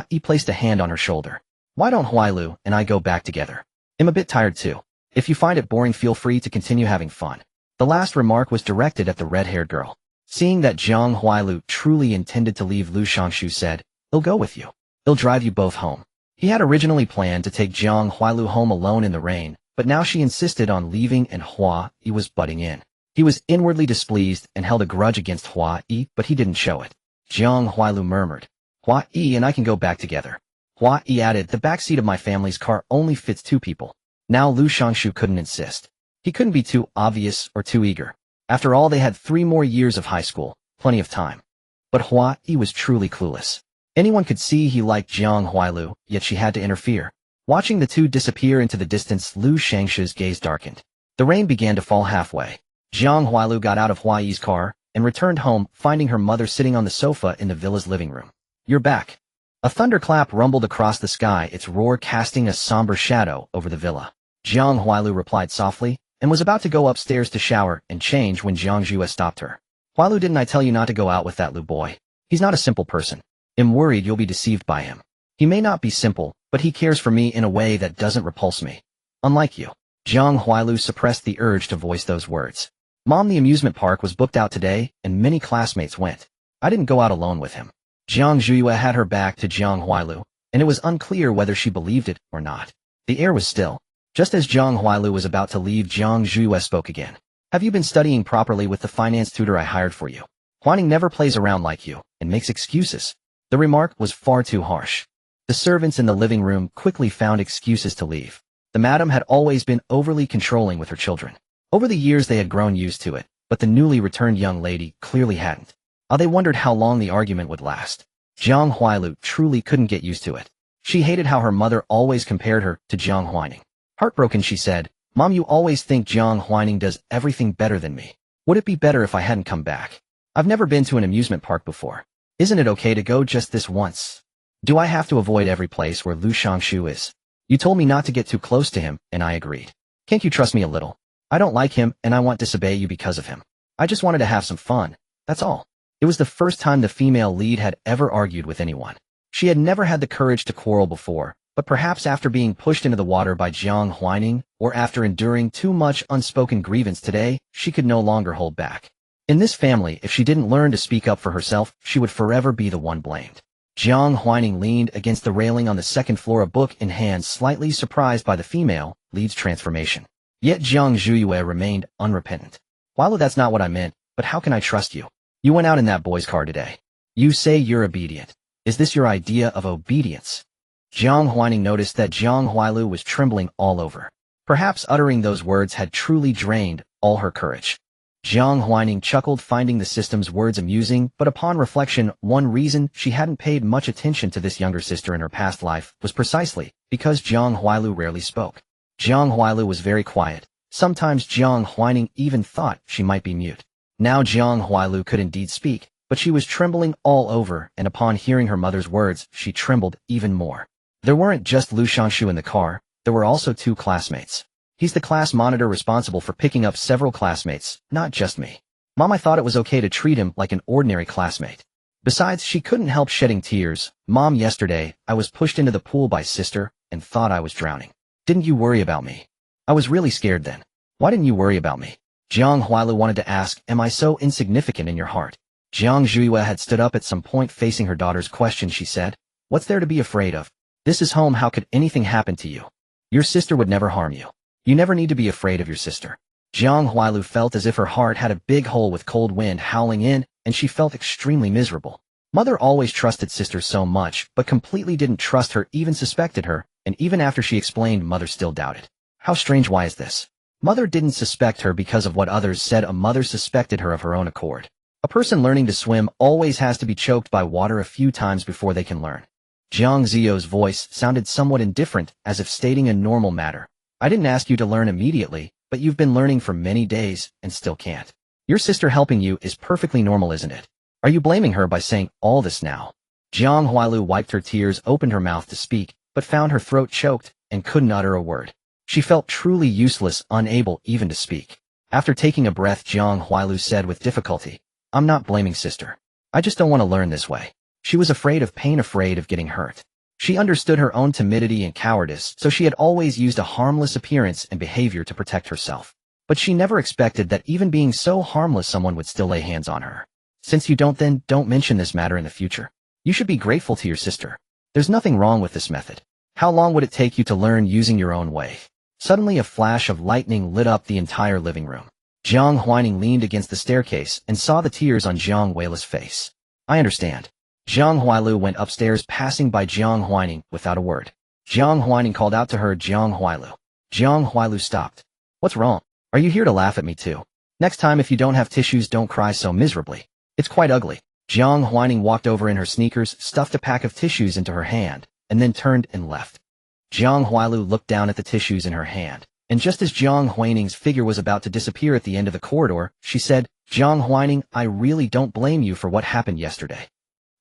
He placed a hand on her shoulder. Why don't Huailu and I go back together? I'm a bit tired too. If you find it boring, feel free to continue having fun. The last remark was directed at the red-haired girl. Seeing that Jiang Huailu truly intended to leave, Lu Shangshu said, He'll go with you. He'll drive you both home. He had originally planned to take Jiang Huailu home alone in the rain, but now she insisted on leaving and He was butting in. He was inwardly displeased and held a grudge against Yi, but he didn't show it. Jiang Huailu murmured, Yi and I can go back together. Yi added, The back seat of my family's car only fits 2 people. Now Lu Shangshu couldn't insist. He couldn't be too obvious or too eager. After all, they had 3 more years of high school, plenty of time. But Yi was truly clueless. Anyone could see he liked Jiang Huailu, yet she had to interfere. Watching the two disappear into the distance, Lu Shangshu's gaze darkened. The rain began to fall halfway. Jiang Huailu got out of Yi's car and returned home, finding her mother sitting on the sofa in the villa's living room. You're back. A thunderclap rumbled across the sky, its roar casting a somber shadow over the villa. Jiang Huailu replied softly, and was about to go upstairs to shower and change when Jiang Huailu stopped her. Huailu, didn't I tell you not to go out with that Lu boy? He's not a simple person. I'm worried you'll be deceived by him. He may not be simple, but he cares for me in a way that doesn't repulse me. Unlike you. Jiang Huailu suppressed the urge to voice those words. Mom, the amusement park was booked out today, and many classmates went. I didn't go out alone with him. Jiang Huailu had her back to Jiang Huailu, and it was unclear whether she believed it or not. The air was still. Just as Jiang Huailu was about to leave, Jiang Huailu spoke again. Have you been studying properly with the finance tutor I hired for you? Huaining never plays around like you, and makes excuses. The remark was far too harsh. The servants in the living room quickly found excuses to leave. The madam had always been overly controlling with her children. Over the years they had grown used to it, but the newly returned young lady clearly hadn't. They wondered how long the argument would last. Jiang Huailu truly couldn't get used to it. She hated how her mother always compared her to Jiang Huaining. Heartbroken, she said, Mom, you always think Jiang Huaining does everything better than me. Would it be better if I hadn't come back? I've never been to an amusement park before. Isn't it okay to go just this once? Do I have to avoid every place where Lu Shangshu is? You told me not to get too close to him, and I agreed. Can't you trust me a little? I don't like him, and I won't disobey you because of him. I just wanted to have some fun. That's all. It was the first time the female lead had ever argued with anyone. She had never had the courage to quarrel before, but perhaps after being pushed into the water by Jiang Huaining, or after enduring too much unspoken grievance today, she could no longer hold back. In this family, if she didn't learn to speak up for herself, she would forever be the one blamed. Jiang Huaining leaned against the railing on the second floor, a book in hand, slightly surprised by the female lead's transformation. Yet Jiang Huailu remained unrepentant. Huailu, that's not what I meant, but how can I trust you? You went out in that boy's car today. You say you're obedient. Is this your idea of obedience? Jiang Huaining noticed that Jiang Huailu was trembling all over. Perhaps uttering those words had truly drained all her courage. Jiang Huaining chuckled, finding the system's words amusing, but upon reflection, one reason she hadn't paid much attention to this younger sister in her past life was precisely because Jiang Huailu rarely spoke. Jiang Huailu was very quiet. Sometimes Jiang Huaining even thought she might be mute. Now Jiang Huailu could indeed speak, but she was trembling all over, and upon hearing her mother's words, she trembled even more. There weren't just Lu Shangshu in the car, there were also 2 classmates. He's the class monitor responsible for picking up several classmates, not just me. Mom, I thought it was okay to treat him like an ordinary classmate. Besides, she couldn't help shedding tears. Mom, yesterday, I was pushed into the pool by sister and thought I was drowning. Didn't you worry about me? I was really scared then. Why didn't you worry about me? Jiang Huailu wanted to ask, am I so insignificant in your heart? Jiang Huailu had stood up at some point, facing her daughter's question. She said, what's there to be afraid of? This is home. How could anything happen to you? Your sister would never harm you. You never need to be afraid of your sister. Jiang Huailu felt as if her heart had a big hole with cold wind howling in, and she felt extremely miserable. Mother always trusted sister so much, but completely didn't trust her, even suspected her, and even after she explained, Mother still doubted. How strange. Why is this? Mother didn't suspect her because of what others said. A mother suspected her of her own accord. A person learning to swim always has to be choked by water a few times before they can learn. Jiang Zio's voice sounded somewhat indifferent, as if stating a normal matter. I didn't ask you to learn immediately, but you've been learning for many days and still can't. Your sister helping you is perfectly normal, isn't it? Are you blaming her by saying all this now? Jiang Huailu wiped her tears, opened her mouth to speak, but found her throat choked and couldn't utter a word. She felt truly useless, unable even to speak. After taking a breath, Jiang Huailu said with difficulty, I'm not blaming sister. I just don't want to learn this way. She was afraid of pain, afraid of getting hurt. She understood her own timidity and cowardice, so she had always used a harmless appearance and behavior to protect herself. But she never expected that even being so harmless, someone would still lay hands on her. Since you don't, then don't mention this matter in the future. You should be grateful to your sister. There's nothing wrong with this method. How long would it take you to learn using your own way? Suddenly a flash of lightning lit up the entire living room. Jiang Huaining leaned against the staircase and saw the tears on Jiang Huailu's face. I understand. Jiang Huailu went upstairs, passing by Jiang Huaining without a word. Jiang Huaining called out to her, Jiang Huailu. Jiang Huailu stopped. What's wrong? Are you here to laugh at me too? Next time if you don't have tissues, don't cry so miserably. It's quite ugly. Jiang Huaining walked over in her sneakers, stuffed a pack of tissues into her hand, and then turned and left. Jiang Huailu looked down at the tissues in her hand, and just as Jiang Huaining's figure was about to disappear at the end of the corridor, she said, Jiang Huaining, I really don't blame you for what happened yesterday.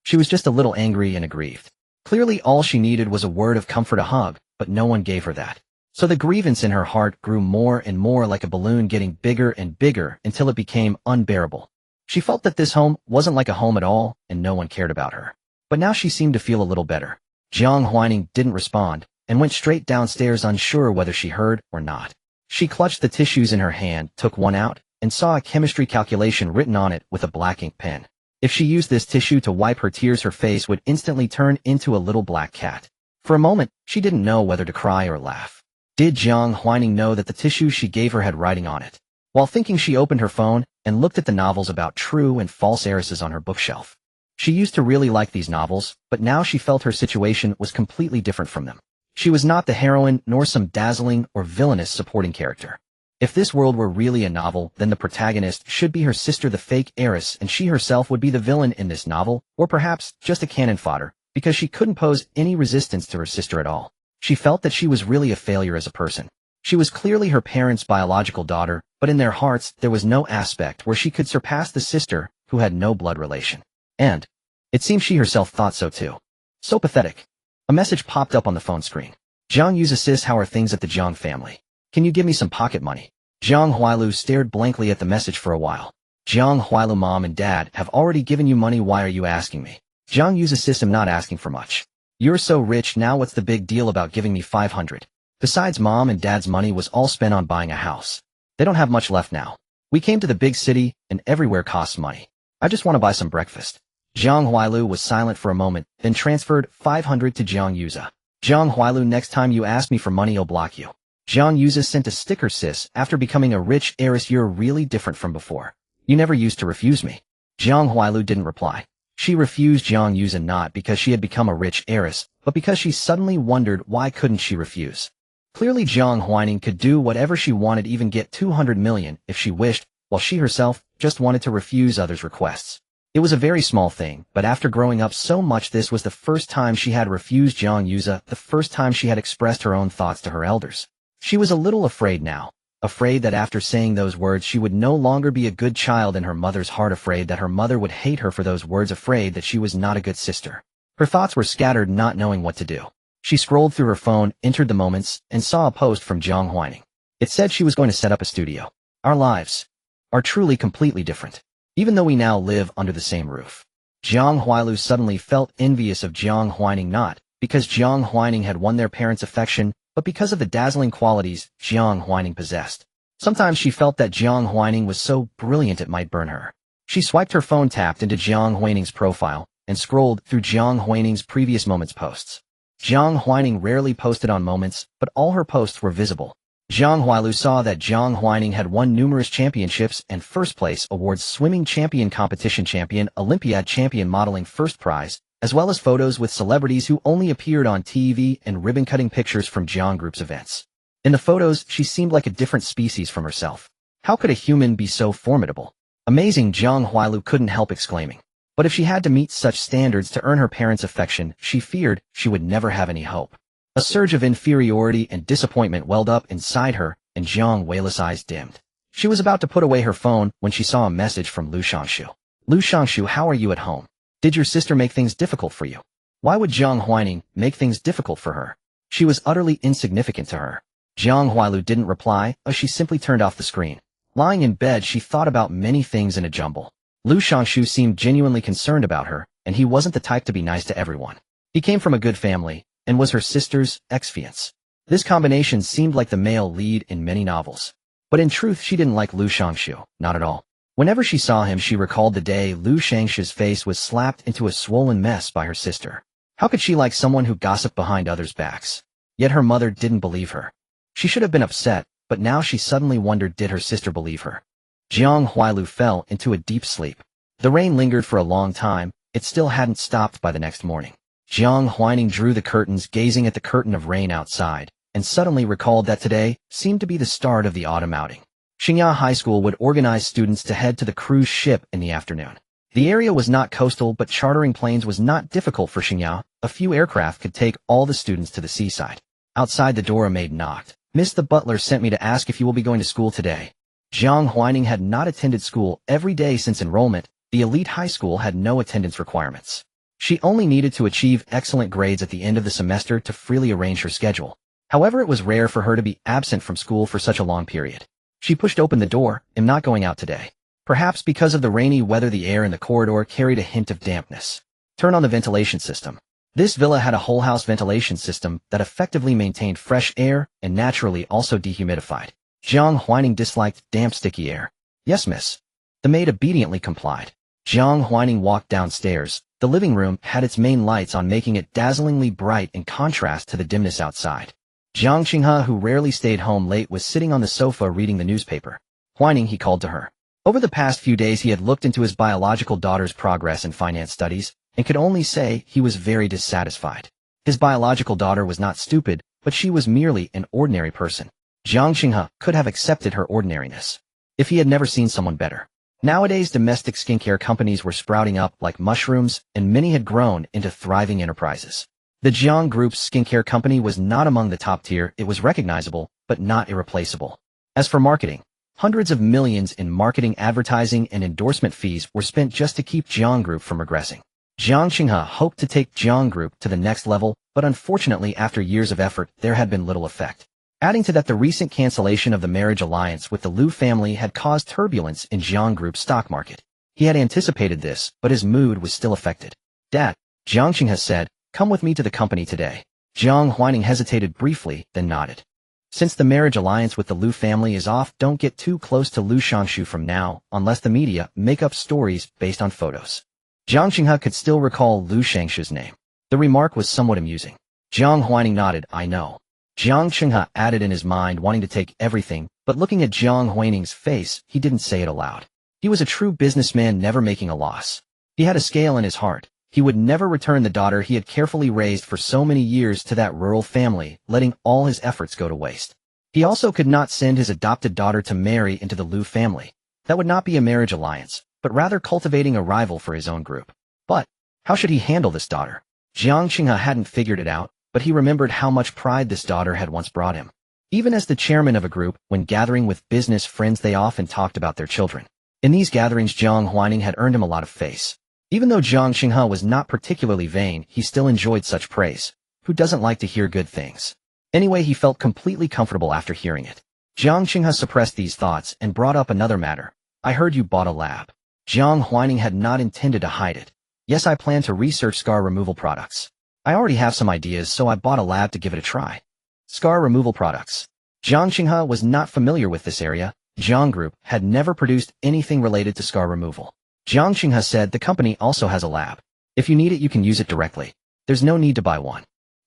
She was just a little angry and aggrieved. Clearly all she needed was a word of comfort, a hug, but no one gave her that. So the grievance in her heart grew more and more like a balloon, getting bigger and bigger until it became unbearable. She felt that this home wasn't like a home at all, and no one cared about her. But now she seemed to feel a little better. Jiang Huaining didn't respond, and went straight downstairs, unsure whether she heard or not. She clutched the tissues in her hand, took one out, and saw a chemistry calculation written on it with a black ink pen. If she used this tissue to wipe her tears, her face would instantly turn into a little black cat. For a moment, she didn't know whether to cry or laugh. Did Jiang Huaining know that the tissue she gave her had writing on it? While thinking, she opened her phone and looked at the novels about true and false heiresses on her bookshelf. She used to really like these novels, but now she felt her situation was completely different from them. She was not the heroine, nor some dazzling or villainous supporting character. If this world were really a novel, then the protagonist should be her sister, the fake heiress, and she herself would be the villain in this novel, or perhaps just a cannon fodder, because she couldn't pose any resistance to her sister at all. She felt that she was really a failure as a person. She was clearly her parents' biological daughter, but in their hearts there was no aspect where she could surpass the sister who had no blood relation. And it seemed she herself thought so too. So pathetic. A message popped up on the phone screen. Jiang Yuza sis, how are things at the Jiang family? Can you give me some pocket money? Jiang Huailu stared blankly at the message for a while. Jiang Huailu, mom and dad have already given you money, why are you asking me? Jiang Yuza sis, I'm not asking for much. You're so rich now, what's the big deal about giving me 500? Besides, mom and dad's money was all spent on buying a house. They don't have much left now. We came to the big city and everywhere costs money. I just want to buy some breakfast. Jiang Huailu was silent for a moment, then transferred 500 to Jiang Yuza. Jiang Huailu, next time you ask me for money, I'll block you. Jiang Yuza sent a sticker, sis, after becoming a rich heiress, you're really different from before. You never used to refuse me. Jiang Huailu didn't reply. She refused Jiang Yuza not because she had become a rich heiress, but because she suddenly wondered why couldn't she refuse. Clearly Jiang Huaining could do whatever she wanted, even get 200 million if she wished, while she herself just wanted to refuse others' requests. It was a very small thing, but after growing up so much, this was the first time she had refused Jiang Yuza, the first time she had expressed her own thoughts to her elders. She was a little afraid now, afraid that after saying those words she would no longer be a good child in her mother's heart, afraid that her mother would hate her for those words, afraid that she was not a good sister. Her thoughts were scattered, not knowing what to do. She scrolled through her phone, entered the moments, and saw a post from Jiang Huaining. It said she was going to set up a studio. Our lives are truly completely different, even though we now live under the same roof. Jiang Huailu suddenly felt envious of Jiang Huaining, not because Jiang Huaining had won their parents' affection, but because of the dazzling qualities Jiang Huaining possessed. Sometimes she felt that Jiang Huaining was so brilliant it might burn her. She swiped her phone, tapped into Jiang Huaining's profile, and scrolled through Jiang Huaining's previous Moments posts. Jiang Huaining rarely posted on Moments, but all her posts were visible. Jiang Huailu saw that Jiang Huaining had won numerous championships and first place awards: swimming champion, competition champion, Olympiad champion, modeling first prize, as well as photos with celebrities who only appeared on TV and ribbon-cutting pictures from Jiang Group's events. In the photos, she seemed like a different species from herself. How could a human be so formidable? Amazing, Jiang Huailu couldn't help exclaiming. But if she had to meet such standards to earn her parents' affection, she feared she would never have any hope. A surge of inferiority and disappointment welled up inside her, and Jiang Huailu's eyes dimmed. She was about to put away her phone when she saw a message from Lu Shangshu. Lu Shangshu, how are you at home? Did your sister make things difficult for you? Why would Jiang Huaining make things difficult for her? She was utterly insignificant to her. Jiang Huailu didn't reply, as she simply turned off the screen. Lying in bed, she thought about many things in a jumble. Lu Shangshu seemed genuinely concerned about her, and he wasn't the type to be nice to everyone. He came from a good family, and was her sister's ex-fiancé. This combination seemed like the male lead in many novels. But in truth, she didn't like Lu Shangshu, not at all. Whenever she saw him, she recalled the day Lu Shangshu's face was slapped into a swollen mess by her sister. How could she like someone who gossiped behind others' backs? Yet her mother didn't believe her. She should have been upset, but now she suddenly wondered, did her sister believe her? Jiang Huailu fell into a deep sleep. The rain lingered for a long time. It still hadn't stopped by the next morning. Jiang Huaining drew the curtains, gazing at the curtain of rain outside, and suddenly recalled that today seemed to be the start of the autumn outing. Xingya High School would organize students to head to the cruise ship in the afternoon. The area was not coastal, but chartering planes was not difficult for Xingya. A few aircraft could take all the students to the seaside. Outside the door, a maid knocked. Miss, the butler sent me to ask if you will be going to school today. Jiang Huaining had not attended school every day since enrollment. The elite high school had no attendance requirements. She only needed to achieve excellent grades at the end of the semester to freely arrange her schedule. However, it was rare for her to be absent from school for such a long period. She pushed open the door. "I'm not going out today." Perhaps because of the rainy weather, the air in the corridor carried a hint of dampness. Turn on the ventilation system. This villa had a whole house ventilation system that effectively maintained fresh air and naturally also dehumidified. Jiang Huaining disliked damp, sticky air. "Yes, miss." The maid obediently complied. Jiang Huaining walked downstairs. The living room had its main lights on, making it dazzlingly bright in contrast to the dimness outside. Jiang Qinghe, who rarely stayed home late, was sitting on the sofa reading the newspaper. "Huaining," he called to her. Over the past few days he had looked into his biological daughter's progress in finance studies, and could only say he was very dissatisfied. His biological daughter was not stupid, but she was merely an ordinary person. Jiang Qinghe could have accepted her ordinariness if he had never seen someone better. Nowadays, domestic skincare companies were sprouting up like mushrooms, and many had grown into thriving enterprises. The Jiang Group's skincare company was not among the top tier. It was recognizable, but not irreplaceable. As for marketing, hundreds of millions in marketing, advertising, and endorsement fees were spent just to keep Jiang Group from regressing. Jiang Qinghe hoped to take Jiang Group to the next level, but unfortunately after years of effort, there had been little effect. Adding to that, the recent cancellation of the marriage alliance with the Liu family had caused turbulence in Jiang Group's stock market. He had anticipated this, but his mood was still affected. "Dad," Jiang Qinghe said, "come with me to the company today." Jiang Huaining hesitated briefly, then nodded. "Since the marriage alliance with the Liu family is off, don't get too close to Liu Shangshu from now, unless the media make up stories based on photos." Jiang Qinghe could still recall Liu Shangshu's name. The remark was somewhat amusing. Jiang Huaining nodded. "I know." Jiang Qinghe added in his mind, wanting to take everything, but looking at Jiang Huaining's face, he didn't say it aloud. He was a true businessman, never making a loss. He had a scale in his heart. He would never return the daughter he had carefully raised for so many years to that rural family, letting all his efforts go to waste. He also could not send his adopted daughter to marry into the Liu family. That would not be a marriage alliance, but rather cultivating a rival for his own group. But how should he handle this daughter? Jiang Qinghe hadn't figured it out, but he remembered how much pride this daughter had once brought him. Even as the chairman of a group, when gathering with business friends, they often talked about their children. In these gatherings, Jiang Huaining had earned him a lot of face. Even though Jiang Qinghe was not particularly vain, he still enjoyed such praise. Who doesn't like to hear good things? Anyway, he felt completely comfortable after hearing it. Jiang Qinghe suppressed these thoughts and brought up another matter. "I heard you bought a lab." Jiang Huaining had not intended to hide it. "Yes, I plan to research scar removal products. I already have some ideas, so I bought a lab to give it a try." Scar removal products. Jiang Qinghe was not familiar with this area. Jiang Group had never produced anything related to scar removal. Jiang Qinghe said, "The company also has a lab. If you need it, you can use it directly. There's no need to buy one.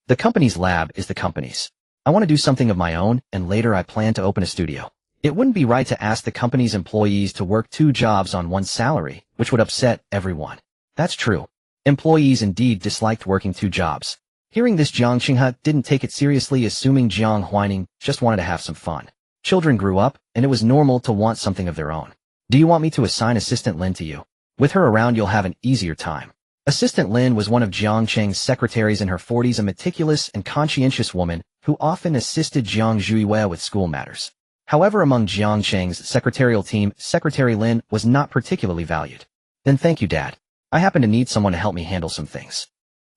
The company's lab is the company's. I want to do something of my own, and later I plan to open a studio. It wouldn't be right to ask the company's employees to work 2 jobs on one salary, which would upset everyone." That's true. Employees indeed disliked working 2 jobs. Hearing this, Jiang Qinghe didn't take it seriously, assuming Jiang Huaining just wanted to have some fun. Children grew up, and it was normal to want something of their own. "Do you want me to assign Assistant Lin to you? With her around, you'll have an easier time." Assistant Lin was one of Jiang Cheng's secretaries in her 40s, a meticulous and conscientious woman who often assisted Jiang Zhuiwei with school matters. However, among Jiang Cheng's secretarial team, Secretary Lin was not particularly valued. "Then thank you, Dad. I happen to need someone to help me handle some things."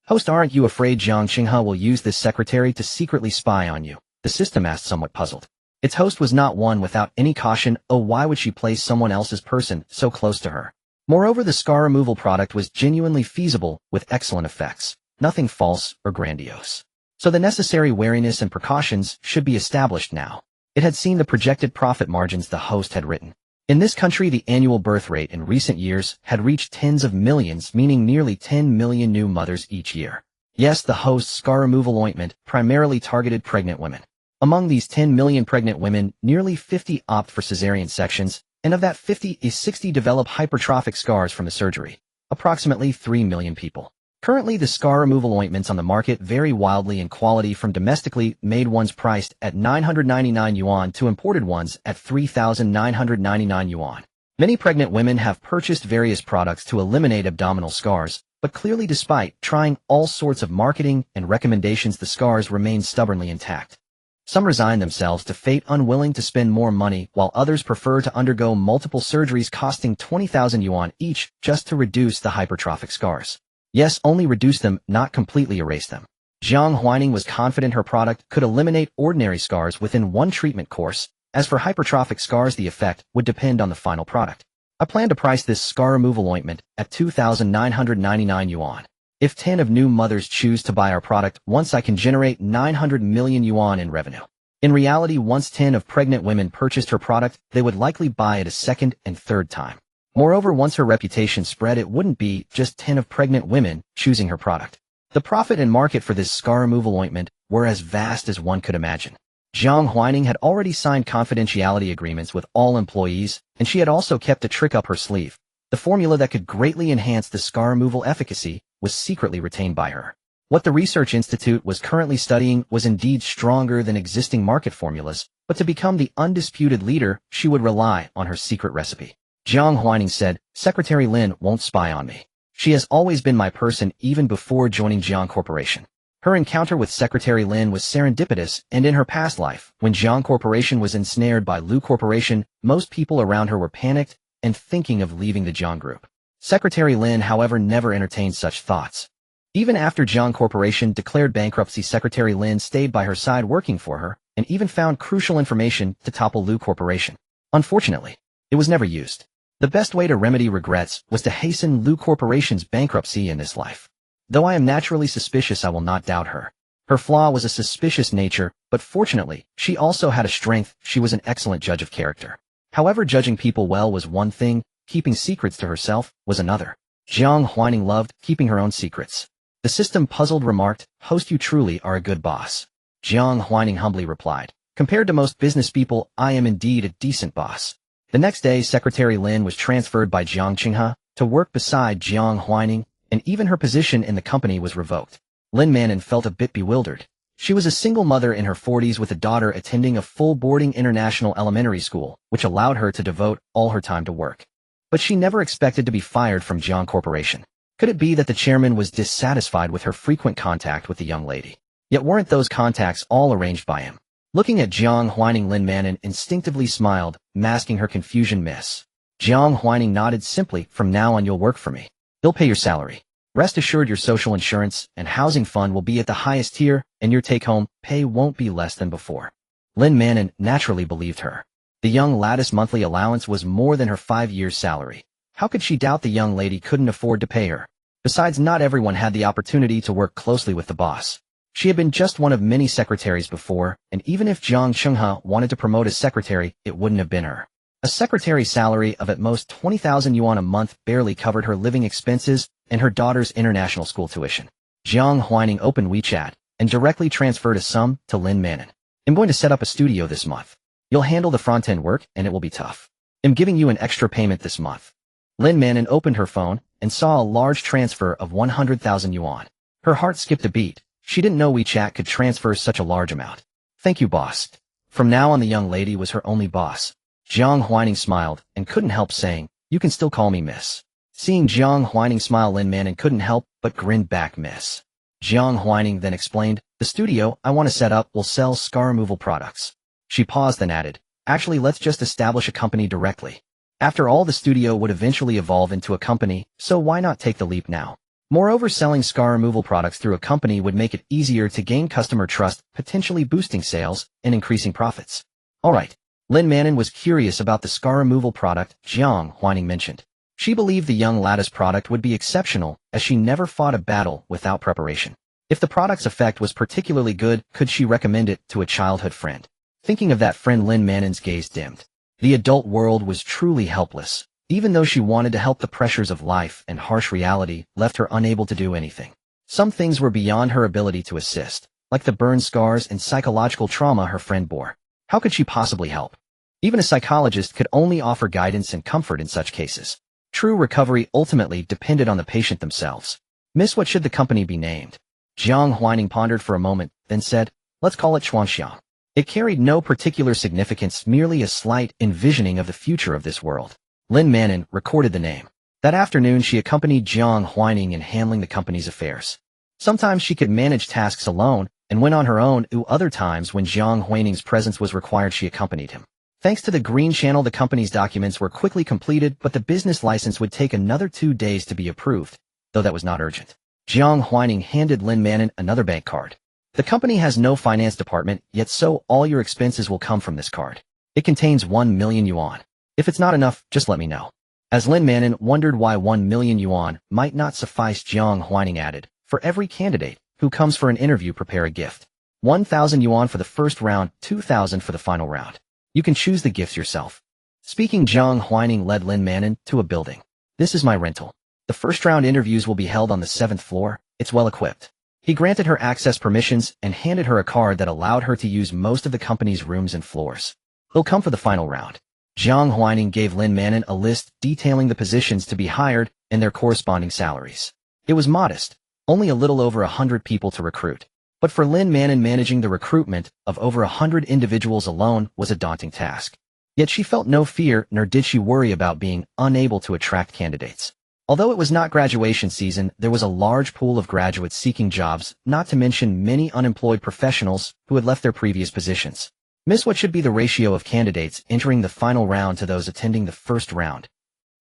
"Host, aren't you afraid Jiang Qinghe will use this secretary to secretly spy on you?" the system asked, somewhat puzzled. Its host was not one without any caution. Oh, why would she place someone else's person so close to her? Moreover, the scar removal product was genuinely feasible with excellent effects, nothing false or grandiose. So the necessary wariness and precautions should be established now. It had seen the projected profit margins the host had written. In this country, the annual birth rate in recent years had reached tens of millions, meaning nearly 10 million new mothers each year. Yes, the host's scar removal ointment primarily targeted pregnant women. Among these 10 million pregnant women, nearly 50 opt for cesarean sections, and of that 50, 60 develop hypertrophic scars from the surgery. Approximately 3 million people. Currently, the scar removal ointments on the market vary wildly in quality, from domestically made ones priced at 999 yuan to imported ones at 3,999 yuan. Many pregnant women have purchased various products to eliminate abdominal scars, but clearly, despite trying all sorts of marketing and recommendations, the scars remain stubbornly intact. Some resign themselves to fate, unwilling to spend more money, while others prefer to undergo multiple surgeries costing 20,000 yuan each just to reduce the hypertrophic scars. Yes, only reduce them, not completely erase them. Jiang Huaining was confident her product could eliminate ordinary scars within one treatment course. As for hypertrophic scars, the effect would depend on the final product. I plan to price this scar removal ointment at 2,999 yuan. If 10 of new mothers choose to buy our product once, I can generate 900 million yuan in revenue. In reality, once 10 of pregnant women purchased her product, they would likely buy it a second and third time. Moreover, once her reputation spread, it wouldn't be just 10 of pregnant women choosing her product. The profit and market for this scar removal ointment were as vast as one could imagine. Jiang Huaining had already signed confidentiality agreements with all employees, and she had also kept a trick up her sleeve. The formula that could greatly enhance the scar removal efficacy was secretly retained by her. What the research institute was currently studying was indeed stronger than existing market formulas, but to become the undisputed leader, she would rely on her secret recipe. Jiang Huaining said, "Secretary Lin won't spy on me. She has always been my person even before joining Jiang Corporation." Her encounter with Secretary Lin was serendipitous, and in her past life, when Jiang Corporation was ensnared by Lu Corporation, most people around her were panicked and thinking of leaving the Jiang Group. Secretary Lin, however, never entertained such thoughts. Even after Jiang Corporation declared bankruptcy, Secretary Lin stayed by her side working for her, and even found crucial information to topple Lu Corporation. Unfortunately, it was never used. The best way to remedy regrets was to hasten Lu Corporation's bankruptcy in this life. Though I am naturally suspicious, I will not doubt her. Her flaw was a suspicious nature, but fortunately, she also had a strength. She was an excellent judge of character. However, judging people well was one thing, keeping secrets to herself was another. Jiang Huaining loved keeping her own secrets. The system, puzzled, remarked, "Host, you truly are a good boss." Jiang Huaining humbly replied, "Compared to most business people, I am indeed a decent boss." The next day, Secretary Lin was transferred by Jiang Qinghe to work beside Jiang Huaining, and even her position in the company was revoked. Lin Manin felt a bit bewildered. She was a single mother in her 40s with a daughter attending a full-boarding international elementary school, which allowed her to devote all her time to work. But she never expected to be fired from Jiang Corporation. Could it be that the chairman was dissatisfied with her frequent contact with the young lady? Yet weren't those contacts all arranged by him? Looking at Jiang Huaining, Lin Manin instinctively smiled, masking her confusion. "Miss." Jiang Huaining nodded simply, "From now on you'll work for me. They'll pay your salary. Rest assured your social insurance and housing fund will be at the highest tier, and your take-home pay won't be less than before." Lin Manin naturally believed her. The young lady's monthly allowance was more than her 5 years' salary. How could she doubt the young lady couldn't afford to pay her? Besides, not everyone had the opportunity to work closely with the boss. She had been just one of many secretaries before, and even if Jiang Qinghe wanted to promote as secretary, it wouldn't have been her. A secretary's salary of at most 20,000 yuan a month barely covered her living expenses and her daughter's international school tuition. Jiang Huaining opened WeChat and directly transferred a sum to Lin Manin. "I'm going to set up a studio this month. You'll handle the front-end work, and it will be tough. I'm giving you an extra payment this month." Lin Manin opened her phone and saw a large transfer of 100,000 yuan. Her heart skipped a beat. She didn't know WeChat could transfer such a large amount. "Thank you, boss." From now on, the young lady was her only boss. Jiang Huaining smiled and couldn't help saying, "You can still call me Miss." Seeing Jiang Huaining smile, Lin Manin couldn't help but grin back. "Miss." Jiang Huaining then explained, "The studio I want to set up will sell scar removal products." She paused then added, "Actually, let's just establish a company directly. After all, the studio would eventually evolve into a company, so why not take the leap now? Moreover, selling scar removal products through a company would make it easier to gain customer trust, potentially boosting sales and increasing profits." All right. Lin Manin was curious about the scar removal product Jiang Huaining mentioned. She believed the young lady's product would be exceptional, as she never fought a battle without preparation. If the product's effect was particularly good, could she recommend it to a childhood friend? Thinking of that friend, Lin Manin's gaze dimmed. The adult world was truly helpless. Even though she wanted to help, the pressures of life and harsh reality left her unable to do anything. Some things were beyond her ability to assist, like the burn scars and psychological trauma her friend bore. How could she possibly help? Even a psychologist could only offer guidance and comfort in such cases. True recovery ultimately depended on the patient themselves. "Miss, what should the company be named?" Jiang Huaining pondered for a moment, then said, "Let's call it Xuanxiang." It carried no particular significance, merely a slight envisioning of the future of this world. Lin Manin recorded the name. That afternoon, she accompanied Jiang Huaining in handling the company's affairs. Sometimes she could manage tasks alone, and went on her own. Other times, when Jiang Huaining's presence was required, she accompanied him. Thanks to the Green Channel, the company's documents were quickly completed, but the business license would take another 2 days to be approved, though that was not urgent. Jiang Huaining handed Lin Manon another bank card. The company has no finance department, yet so all your expenses will come from this card. It contains 1 million yuan. If it's not enough, just let me know. As Lin Manon wondered why 1 million yuan might not suffice, Jiang Huaining added, for every candidate who comes for an interview, prepare a gift. 1,000 yuan for the first round, 2,000 for the final round. You can choose the gifts yourself. Speaking, Jiang Huaining led Lin Manon to a building. This is my rental. The first round interviews will be held on the 7th floor. It's well equipped. He granted her access permissions and handed her a card that allowed her to use most of the company's rooms and floors. He'll come for the final round. Jiang Huaining gave Lin Manon a list detailing the positions to be hired and their corresponding salaries. It was modest, only a little over 100 people to recruit. But for Lin Manon, managing the recruitment of over 100 individuals alone was a daunting task. Yet she felt no fear, nor did she worry about being unable to attract candidates. Although it was not graduation season, there was a large pool of graduates seeking jobs, not to mention many unemployed professionals who had left their previous positions. Miss, what should be the ratio of candidates entering the final round to those attending the first round?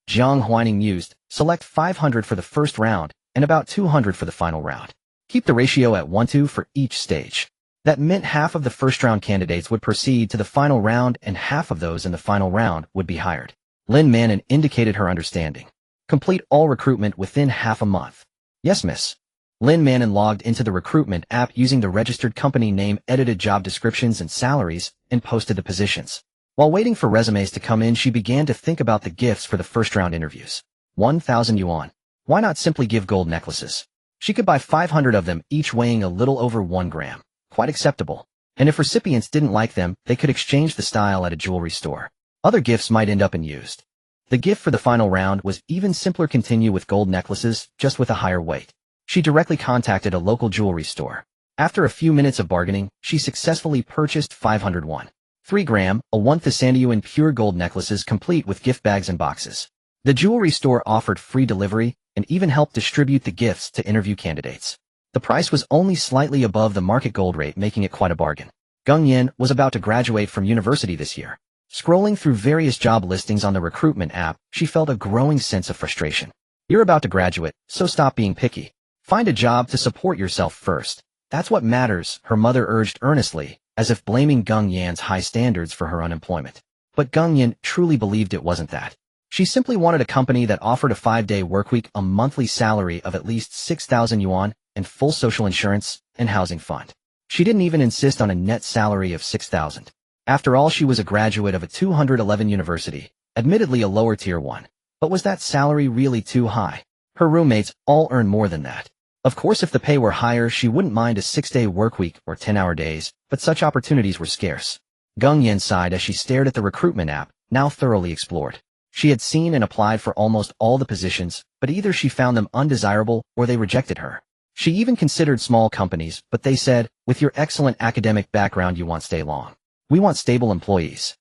Jiang Huaining mused, select 500 for the first round and about 200 for the final round. Keep the ratio at 1:2 for each stage. That meant half of the first round candidates would proceed to the final round and half of those in the final round would be hired. Lin Manon indicated her understanding. Complete all recruitment within half a month. Yes, miss. Lin Manon logged into the recruitment app using the registered company name, edited job descriptions and salaries, and posted the positions. While waiting for resumes to come in, she began to think about the gifts for the first round interviews. 1,000 yuan. Why not simply give gold necklaces? She could buy 500 of them, each weighing a little over 1 gram. Quite acceptable. And if recipients didn't like them, they could exchange the style at a jewelry store. Other gifts might end up unused. The gift for the final round was even simpler, continue with gold necklaces, just with a higher weight. She directly contacted a local jewelry store. After a few minutes of bargaining, she successfully purchased 501. 3 gram, a 1,000 yuan pure gold necklaces complete with gift bags and boxes. The jewelry store offered free delivery and even helped distribute the gifts to interview candidates. The price was only slightly above the market gold rate, making it quite a bargain. Gung Yin was about to graduate from university this year. Scrolling through various job listings on the recruitment app, she felt a growing sense of frustration. You're about to graduate, so stop being picky. Find a job to support yourself first. That's what matters, her mother urged earnestly, as if blaming Gung Yan's high standards for her unemployment. But Gung Yan truly believed it wasn't that. She simply wanted a company that offered a 5-day workweek, a monthly salary of at least 6,000 yuan, and full social insurance and housing fund. She didn't even insist on a net salary of 6,000. After all, she was a graduate of a 211 university, admittedly a lower tier one. But was that salary really too high? Her roommates all earned more than that. Of course, if the pay were higher, she wouldn't mind a 6-day workweek or 10-hour days, but such opportunities were scarce. Gung Yin sighed as she stared at the recruitment app, now thoroughly explored. She had seen and applied for almost all the positions, but either she found them undesirable or they rejected her. She even considered small companies, but they said, with your excellent academic background you won't stay long. We want stable employees.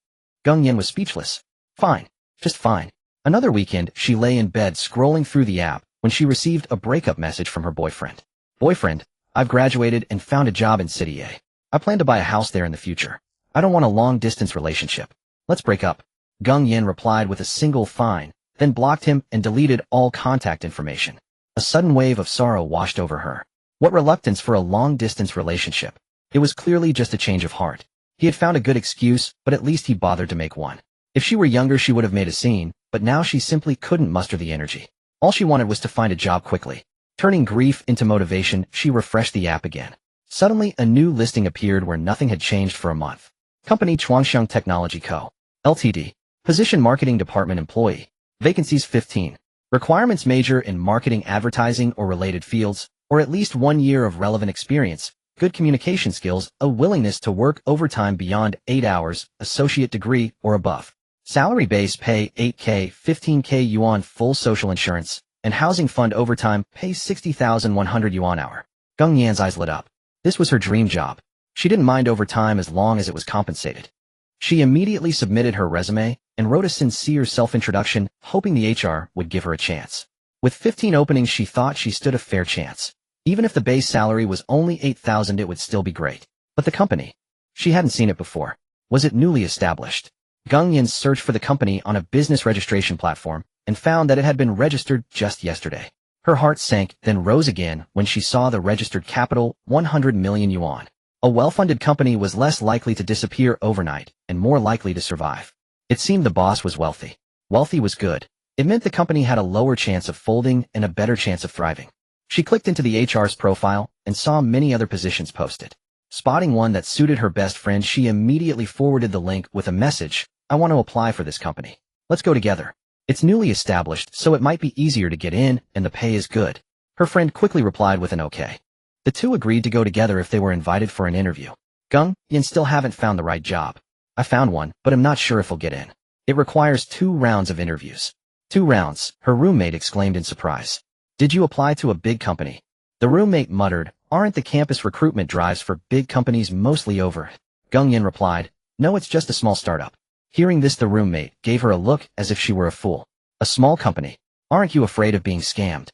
Gung Yin was speechless. Fine. Just fine. Another weekend, she lay in bed scrolling through the app when she received a breakup message from her boyfriend. Boyfriend, I've graduated and found a job in City A. I plan to buy a house there in the future. I don't want a long-distance relationship. Let's break up. Gung Yin replied with a single fine, then blocked him and deleted all contact information. A sudden wave of sorrow washed over her. What reluctance for a long-distance relationship. It was clearly just a change of heart. He had found a good excuse, but at least he bothered to make one. If she were younger, she would have made a scene, but now she simply couldn't muster the energy. All she wanted was to find a job quickly. Turning grief into motivation, she refreshed the app again. Suddenly, a new listing appeared where nothing had changed for a month. Company Chuangxiang Technology Co. Ltd. Position Marketing Department Employee. Vacancies 15. Requirements major in marketing, advertising, or related fields, or at least 1 year of relevant experience. Good communication skills, a willingness to work overtime beyond 8 hours, associate degree or above. Salary base pay 8K, 15K yuan, full social insurance, and housing fund overtime pay 60,100 yuan hour. Gung Yan's eyes lit up. This was her dream job. She didn't mind overtime as long as it was compensated. She immediately submitted her resume and wrote a sincere self-introduction, hoping the HR would give her a chance. With 15 openings, she thought she stood a fair chance. Even if the base salary was only 8,000, it would still be great. But the company? She hadn't seen it before. Was it newly established? Gung Yin searched for the company on a business registration platform and found that it had been registered just yesterday. Her heart sank, then rose again when she saw the registered capital, 100 million yuan. A well-funded company was less likely to disappear overnight and more likely to survive. It seemed the boss was wealthy. Wealthy was good. It meant the company had a lower chance of folding and a better chance of thriving. She clicked into the HR's profile and saw many other positions posted. Spotting one that suited her best friend, she immediately forwarded the link with a message, "I want to apply for this company. Let's go together. It's newly established, so it might be easier to get in, and the pay is good." Her friend quickly replied with an okay. The two agreed to go together if they were invited for an interview. Jiang Huaining still haven't found the right job. I found one, but I'm not sure if he'll get in. It requires 2 rounds of interviews. 2 rounds, her roommate exclaimed in surprise. Did you apply to a big company? The roommate muttered, aren't the campus recruitment drives for big companies mostly over? Jiang Huaining replied, no, it's just a small startup. Hearing this, the roommate gave her a look as if she were a fool. A small company? Aren't you afraid of being scammed?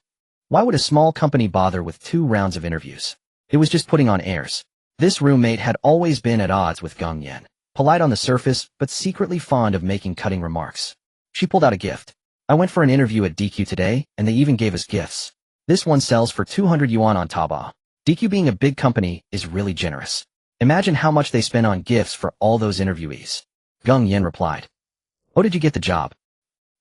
Why would a small company bother with 2 rounds of interviews? It was just putting on airs. This roommate had always been at odds with Jiang Huaining, polite on the surface, but secretly fond of making cutting remarks. She pulled out a gift. I went for an interview at DQ today, and they even gave us gifts. This one sells for 200 yuan on Taobao. DQ being a big company is really generous. Imagine how much they spend on gifts for all those interviewees. Jiang Huaining replied. Oh, did you get the job?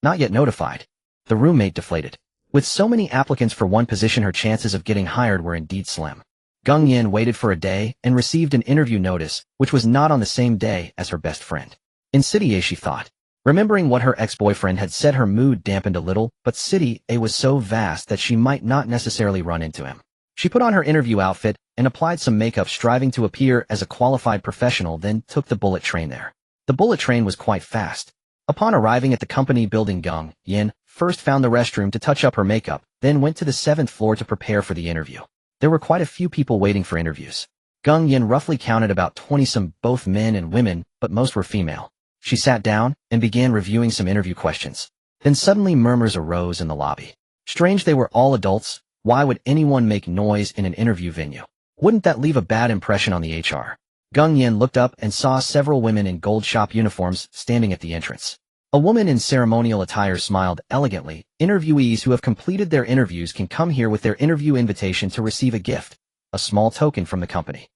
Not yet notified. The roommate deflated. With so many applicants for one position, her chances of getting hired were indeed slim. Jiang Huaining waited for a day and received an interview notice, which was not on the same day as her best friend. Insidious, she thought. Remembering what her ex-boyfriend had said, her mood dampened a little, but City A was so vast that she might not necessarily run into him. She put on her interview outfit and applied some makeup, striving to appear as a qualified professional, then took the bullet train there. The bullet train was quite fast. Upon arriving at the company building, Jiang Huaining first found the restroom to touch up her makeup, then went to the 7th floor to prepare for the interview. There were quite a few people waiting for interviews. Jiang Huaining roughly counted about 20-some, both men and women, but most were female. She sat down and began reviewing some interview questions. Then suddenly murmurs arose in the lobby. Strange, they were all adults. Why would anyone make noise in an interview venue? Wouldn't that leave a bad impression on the HR? Jiang Huaining looked up and saw several women in gold shop uniforms standing at the entrance. A woman in ceremonial attire smiled elegantly. Interviewees who have completed their interviews can come here with their interview invitation to receive a gift, a small token from the company.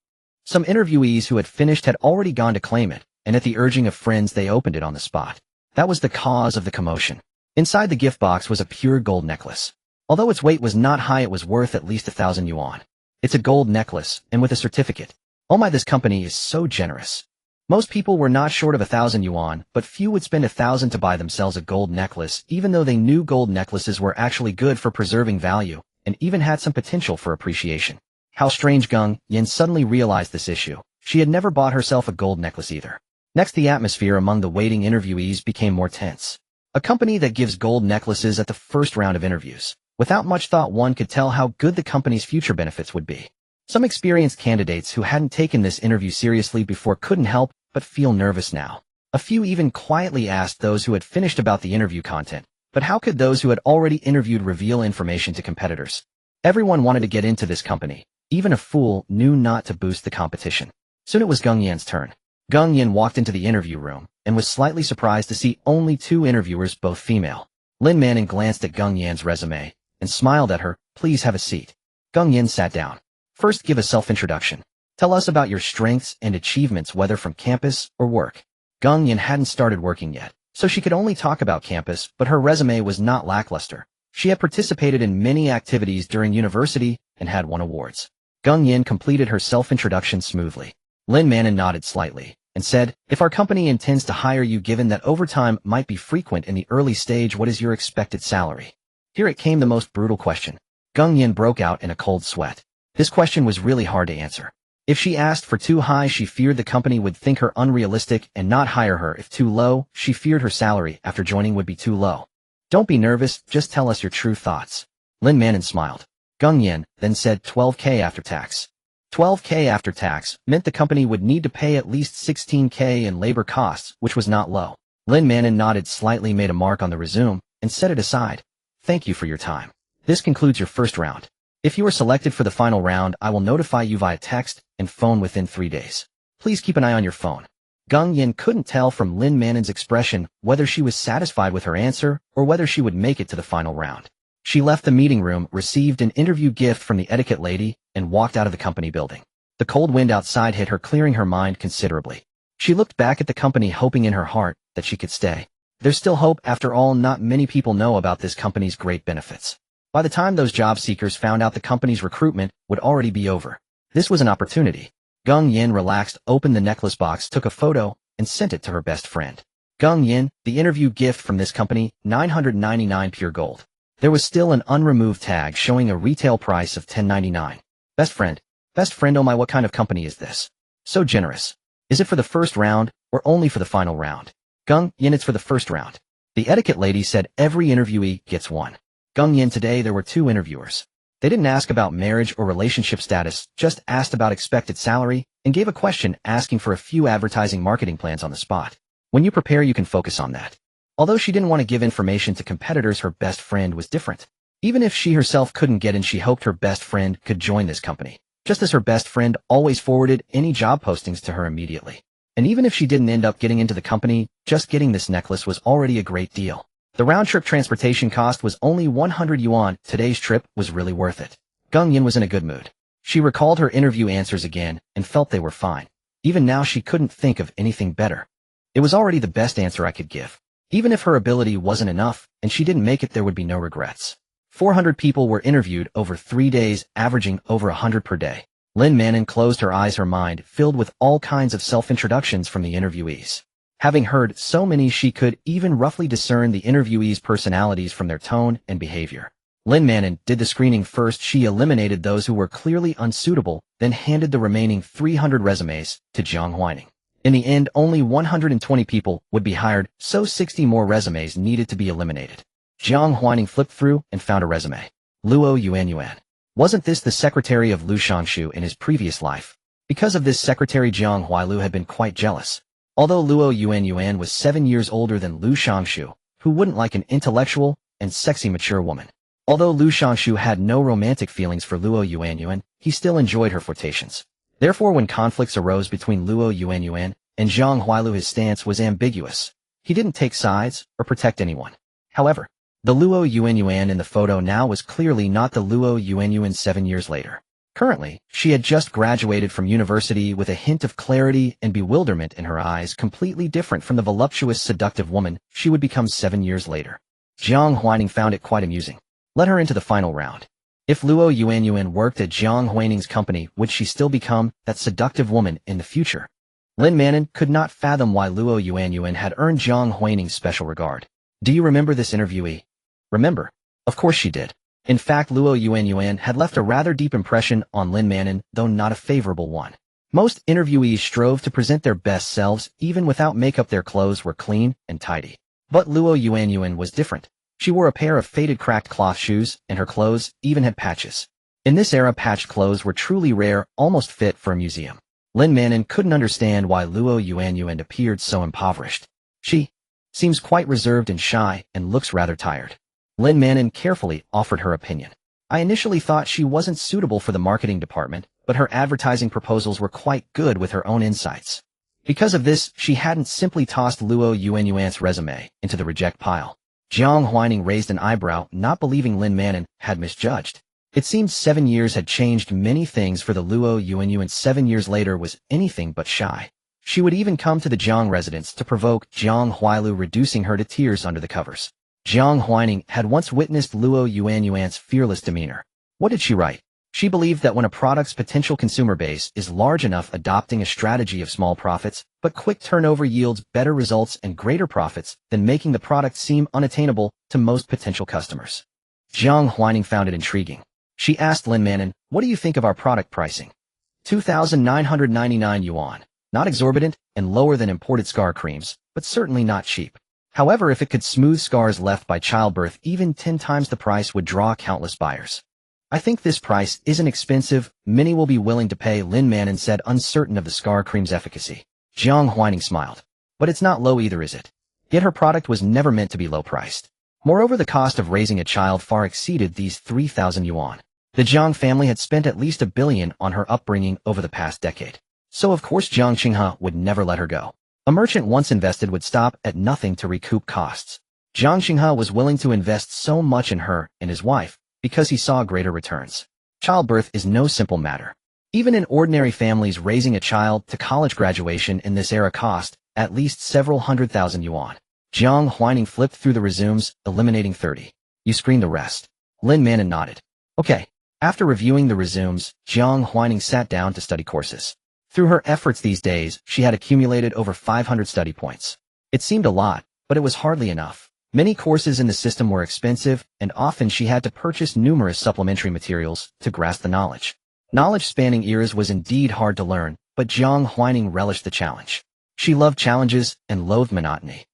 Some interviewees who had finished had already gone to claim it, and at the urging of friends they opened it on the spot. That was the cause of the commotion. Inside the gift box was a pure gold necklace. Although its weight was not high, it was worth at least 1,000 yuan. It's a gold necklace, and with a certificate. Oh my, this company is so generous. Most people were not short of 1,000 yuan, but few would spend 1,000 to buy themselves a gold necklace, even though they knew gold necklaces were actually good for preserving value, and even had some potential for appreciation. How strange. Jiang Huaining suddenly realized this issue. She had never bought herself a gold necklace either. Next, the atmosphere among the waiting interviewees became more tense. A company that gives gold necklaces at the first round of interviews. Without much thought, one could tell how good the company's future benefits would be. Some experienced candidates who hadn't taken this interview seriously before couldn't help but feel nervous now. A few even quietly asked those who had finished about the interview content. But how could those who had already interviewed reveal information to competitors? Everyone wanted to get into this company. Even a fool knew not to boost the competition. Soon it was Jiang Huaining's turn. Jiang Huaining walked into the interview room and was slightly surprised to see only 2 interviewers, both female. Lin Manon glanced at Jiang Huaining's resume and smiled at her. Please have a seat. Jiang Huaining sat down. First, give a self-introduction. Tell us about your strengths and achievements, whether from campus or work. Jiang Huaining hadn't started working yet, so she could only talk about campus, but her resume was not lackluster. She had participated in many activities during university and had won awards. Jiang Huaining completed her self-introduction smoothly. Lin Manon nodded slightly and said, if our company intends to hire you, given that overtime might be frequent in the early stage, what is your expected salary? Here it came, the most brutal question. Jiang Huaining broke out in a cold sweat. This question was really hard to answer. If she asked for too high, she feared the company would think her unrealistic and not hire her. If too low, she feared her salary after joining would be too low. Don't be nervous, just tell us your true thoughts. Lin Manon smiled. Jiang Huaining then said 12K after tax. 12K after tax meant the company would need to pay at least 16K in labor costs, which was not low. Lin Manon nodded slightly, made a mark on the resume, and set it aside. Thank you for your time. This concludes your first round. If you are selected for the final round, I will notify you via text and phone within 3 days. Please keep an eye on your phone. Jiang Huaining couldn't tell from Lin Manon's expression whether she was satisfied with her answer or whether she would make it to the final round. She left the meeting room, received an interview gift from the etiquette lady, and walked out of the company building. The cold wind outside hit her, clearing her mind considerably. She looked back at the company, hoping in her heart that she could stay. There's still hope. After all, not many people know about this company's great benefits. By the time those job seekers found out, the company's recruitment would already be over. This was an opportunity. Gung Yin relaxed, opened the necklace box, took a photo, and sent it to her best friend. Gung Yin, the interview gift from this company, 999 pure gold. There was still an unremoved tag showing a retail price of $10.99. Best friend, oh my, what kind of company is this? So generous. Is it for the first round, or only for the final round? Gung Yin, it's for the first round. The etiquette lady said every interviewee gets one. Gung Yin, today there were 2 interviewers. They didn't ask about marriage or relationship status, just asked about expected salary, and gave a question asking for a few advertising marketing plans on the spot. When you prepare, you can focus on that. Although she didn't want to give information to competitors, her best friend was different. Even if she herself couldn't get in, she hoped her best friend could join this company, just as her best friend always forwarded any job postings to her immediately. And even if she didn't end up getting into the company, just getting this necklace was already a great deal. The round-trip transportation cost was only 100 yuan. Today's trip was really worth it. Gung Yin was in a good mood. She recalled her interview answers again and felt they were fine. Even now, she couldn't think of anything better. It was already the best answer I could give. Even if her ability wasn't enough and she didn't make it, there would be no regrets. 400 people were interviewed over 3 days, averaging over 100 per day. Lin Manon closed her eyes, her mind filled with all kinds of self-introductions from the interviewees. Having heard so many, she could even roughly discern the interviewees' personalities from their tone and behavior. Lin Manon did the screening first. She eliminated those who were clearly unsuitable, then handed the remaining 300 resumes to Jiang Huaining. In the end, only 120 people would be hired, so 60 more resumes needed to be eliminated. Jiang Huaining flipped through and found a resume. Luo Yuan. Wasn't this the secretary of Lu Shangshu in his previous life? Because of this secretary, Jiang Huailu had been quite jealous. Although Luo Yuan was 7 years older than Lu Shangshu, who wouldn't like an intellectual and sexy mature woman? Although Lu Shangshu had no romantic feelings for Luo Yuan, he still enjoyed her flirtations. Therefore, when conflicts arose between Luo Yuan and Jiang Huailu, his stance was ambiguous. He didn't take sides or protect anyone. However, the Luo Yuan in the photo now was clearly not the Luo Yuan 7 years later. Currently, she had just graduated from university with a hint of clarity and bewilderment in her eyes, completely different from the voluptuous, seductive woman she would become 7 years later. Jiang Huaining found it quite amusing. Let her into the final round. If Luo Yuan worked at Jiang Huaining's company, would she still become that seductive woman in the future? Lin Manon could not fathom why Luo Yuan had earned Jiang Huaining's special regard. Do you remember this interviewee? Remember? Of course she did. In fact, Luo Yuan had left a rather deep impression on Lin Manon, though not a favorable one. Most interviewees strove to present their best selves, even without makeup. Their clothes were clean and tidy. But Luo Yuan was different. She wore a pair of faded, cracked cloth shoes, and her clothes even had patches. In this era, patched clothes were truly rare, almost fit for a museum. Lin Manon couldn't understand why Luo Yuan appeared so impoverished. She seems quite reserved and shy, and looks rather tired. Lin Manon carefully offered her opinion. I initially thought she wasn't suitable for the marketing department, but her advertising proposals were quite good with her own insights. Because of this, she hadn't simply tossed Luo Yuan's resume into the reject pile. Jiang Huaining raised an eyebrow, not believing Lin Manon had misjudged. It seemed 7 years had changed many things for the Luo Yuan. 7 years later was anything but shy. She would even come to the Jiang residence to provoke Jiang Huailu, reducing her to tears under the covers. Jiang Huaining had once witnessed Luo Yuan's fearless demeanor. What did she write? She believed that when a product's potential consumer base is large enough, adopting a strategy of small profits but quick turnover yields better results and greater profits than making the product seem unattainable to most potential customers. Jiang Huaining found it intriguing. She asked Lin Manon, "What do you think of our product pricing?" 2,999 yuan. Not exorbitant and lower than imported scar creams, but certainly not cheap. However, if it could smooth scars left by childbirth, even 10 times the price would draw countless buyers. I think this price isn't expensive. Many will be willing to pay, Lin Manon said, uncertain of the scar cream's efficacy. Jiang Huaining smiled. But it's not low either, is it? Yet her product was never meant to be low-priced. Moreover, the cost of raising a child far exceeded these 3,000 yuan. The Jiang family had spent at least $1 billion on her upbringing over the past decade. So of course Jiang Qinghe would never let her go. A merchant once invested would stop at nothing to recoup costs. Jiang Xinghe was willing to invest so much in her and his wife because he saw greater returns. Childbirth is no simple matter. Even in ordinary families, raising a child to college graduation in this era cost at least several $100,000 yuan. Jiang Huaining flipped through the resumes, eliminating 30. You screened the rest. Lin Manon nodded. Okay. After reviewing the resumes, Jiang Huaining sat down to study courses. Through her efforts these days, she had accumulated over 500 study points. It seemed a lot, but it was hardly enough. Many courses in the system were expensive, and often she had to purchase numerous supplementary materials to grasp the knowledge. Knowledge spanning eras was indeed hard to learn, but Jiang Huaining relished the challenge. She loved challenges and loathed monotony.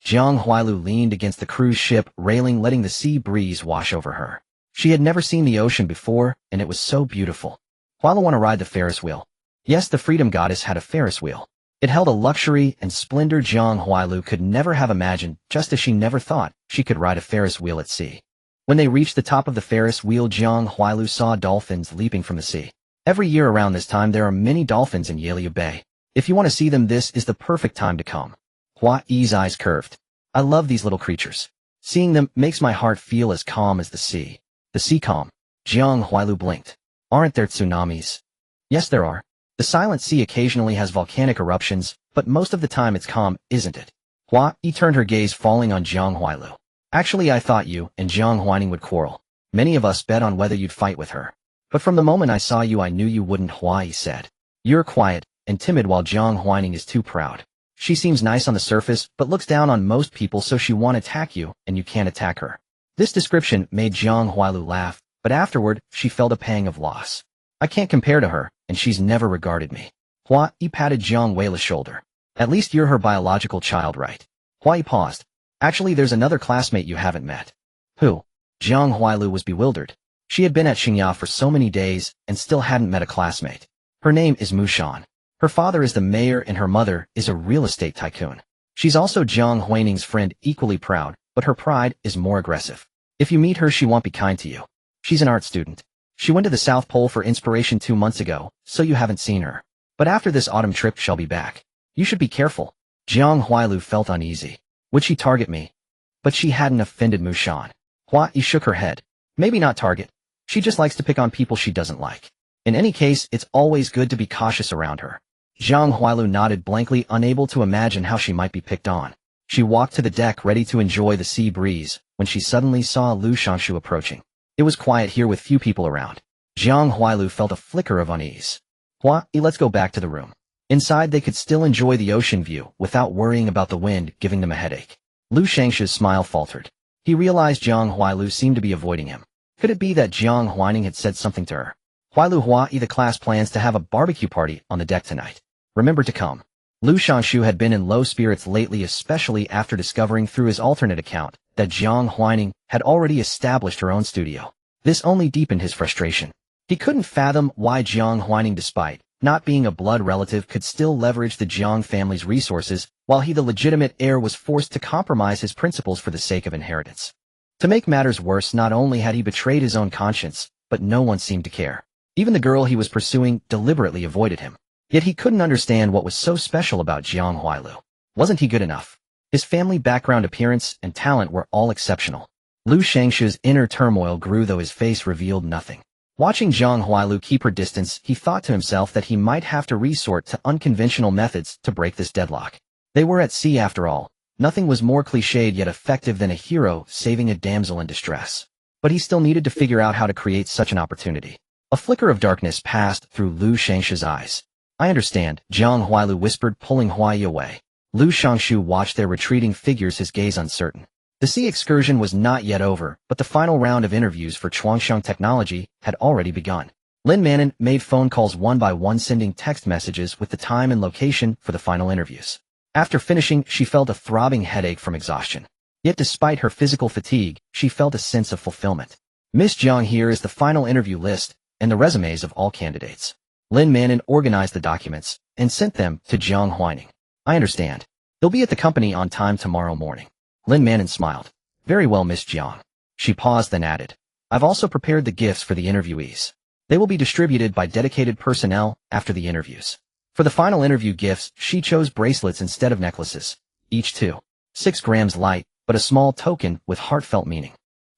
Jiang Huailu leaned against the cruise ship railing, letting the sea breeze wash over her. She had never seen the ocean before, and it was so beautiful. Huailu want to ride the Ferris wheel. Yes, the freedom goddess had a Ferris wheel. It held a luxury and splendor Jiang Huailu could never have imagined, just as she never thought she could ride a Ferris wheel at sea. When they reached the top of the Ferris wheel, Jiang Huailu saw dolphins leaping from the sea. Every year around this time there are many dolphins in Yaliu Bay. If you want to see them, this is the perfect time to come. Hua Yi's eyes curved. I love these little creatures. Seeing them makes my heart feel as calm as the sea. The sea calm. Jiang Huailu blinked. Aren't there tsunamis? Yes, there are. The silent sea occasionally has volcanic eruptions, but most of the time it's calm, isn't it? Hua Yi turned her gaze, falling on Jiang Huailu. Actually, I thought you and Jiang Huaining would quarrel. Many of us bet on whether you'd fight with her. But from the moment I saw you, I knew you wouldn't, Hua Yi said. You're quiet and timid while Jiang Huaining is too proud. She seems nice on the surface, but looks down on most people, so she won't attack you, and you can't attack her. This description made Jiang Huailu laugh, but afterward, she felt a pang of loss. I can't compare to her, and she's never regarded me. Hua Yi patted Jiang Huailu's shoulder. At least you're her biological child, right? Hua Yi paused. Actually, there's another classmate you haven't met. Who? Jiang Huailu was bewildered. She had been at Xingya for so many days and still hadn't met a classmate. Her name is Mu Shan. Her father is the mayor and her mother is a real estate tycoon. She's also Jiang Huaining's friend, equally proud, but her pride is more aggressive. If you meet her, she won't be kind to you. She's an art student. She went to the South Pole for inspiration 2 months ago, so you haven't seen her. But after this autumn trip, she'll be back. You should be careful. Jiang Huailu felt uneasy. Would she target me? But she hadn't offended Mu Shan. Hua Yi shook her head. Maybe not target. She just likes to pick on people she doesn't like. In any case, it's always good to be cautious around her. Jiang Huailu nodded blankly, unable to imagine how she might be picked on. She walked to the deck, ready to enjoy the sea breeze, when she suddenly saw Lu Shangshu approaching. It was quiet here with few people around. Jiang Huailu felt a flicker of unease. Hua Yi, let's go back to the room. Inside they could still enjoy the ocean view without worrying about the wind giving them a headache. Lu Shangshu's smile faltered. He realized Jiang Huailu seemed to be avoiding him. Could it be that Jiang Huaining had said something to her? Huailu, Hua Yi, the class plans to have a barbecue party on the deck tonight. Remember to come. Lu Shangshu had been in low spirits lately, especially after discovering through his alternate account that Jiang Huaining had already established her own studio. This only deepened his frustration. He couldn't fathom why Jiang Huaining, despite not being a blood relative, could still leverage the Jiang family's resources, while he, the legitimate heir, was forced to compromise his principles for the sake of inheritance. To make matters worse, not only had he betrayed his own conscience, but no one seemed to care. Even the girl he was pursuing deliberately avoided him. Yet he couldn't understand what was so special about Jiang Huailu. Wasn't he good enough? His family background, appearance, and talent were all exceptional. Lu Shangshu's inner turmoil grew, though his face revealed nothing. Watching Jiang Huailu keep her distance, he thought to himself that he might have to resort to unconventional methods to break this deadlock. They were at sea after all. Nothing was more cliched yet effective than a hero saving a damsel in distress. But he still needed to figure out how to create such an opportunity. A flicker of darkness passed through Lu Shangshu's eyes. I understand, Jiang Huailu whispered, pulling Hua Yi away. Lu Shangshu watched their retreating figures, his gaze uncertain. The sea excursion was not yet over, but the final round of interviews for Chuangxiang Technology had already begun. Lin Manon made phone calls one by one, sending text messages with the time and location for the final interviews. After finishing, she felt a throbbing headache from exhaustion. Yet despite her physical fatigue, she felt a sense of fulfillment. Miss Jiang, here is the final interview list and the resumes of all candidates. Lin Manon organized the documents and sent them to Jiang Huaining. I understand. They'll be at the company on time tomorrow morning. Lin Manon smiled. Very well, Miss Jiang. She paused, then added, I've also prepared the gifts for the interviewees. They will be distributed by dedicated personnel after the interviews. For the final interview gifts, she chose bracelets instead of necklaces, each 2.6 grams light, but a small token with heartfelt meaning.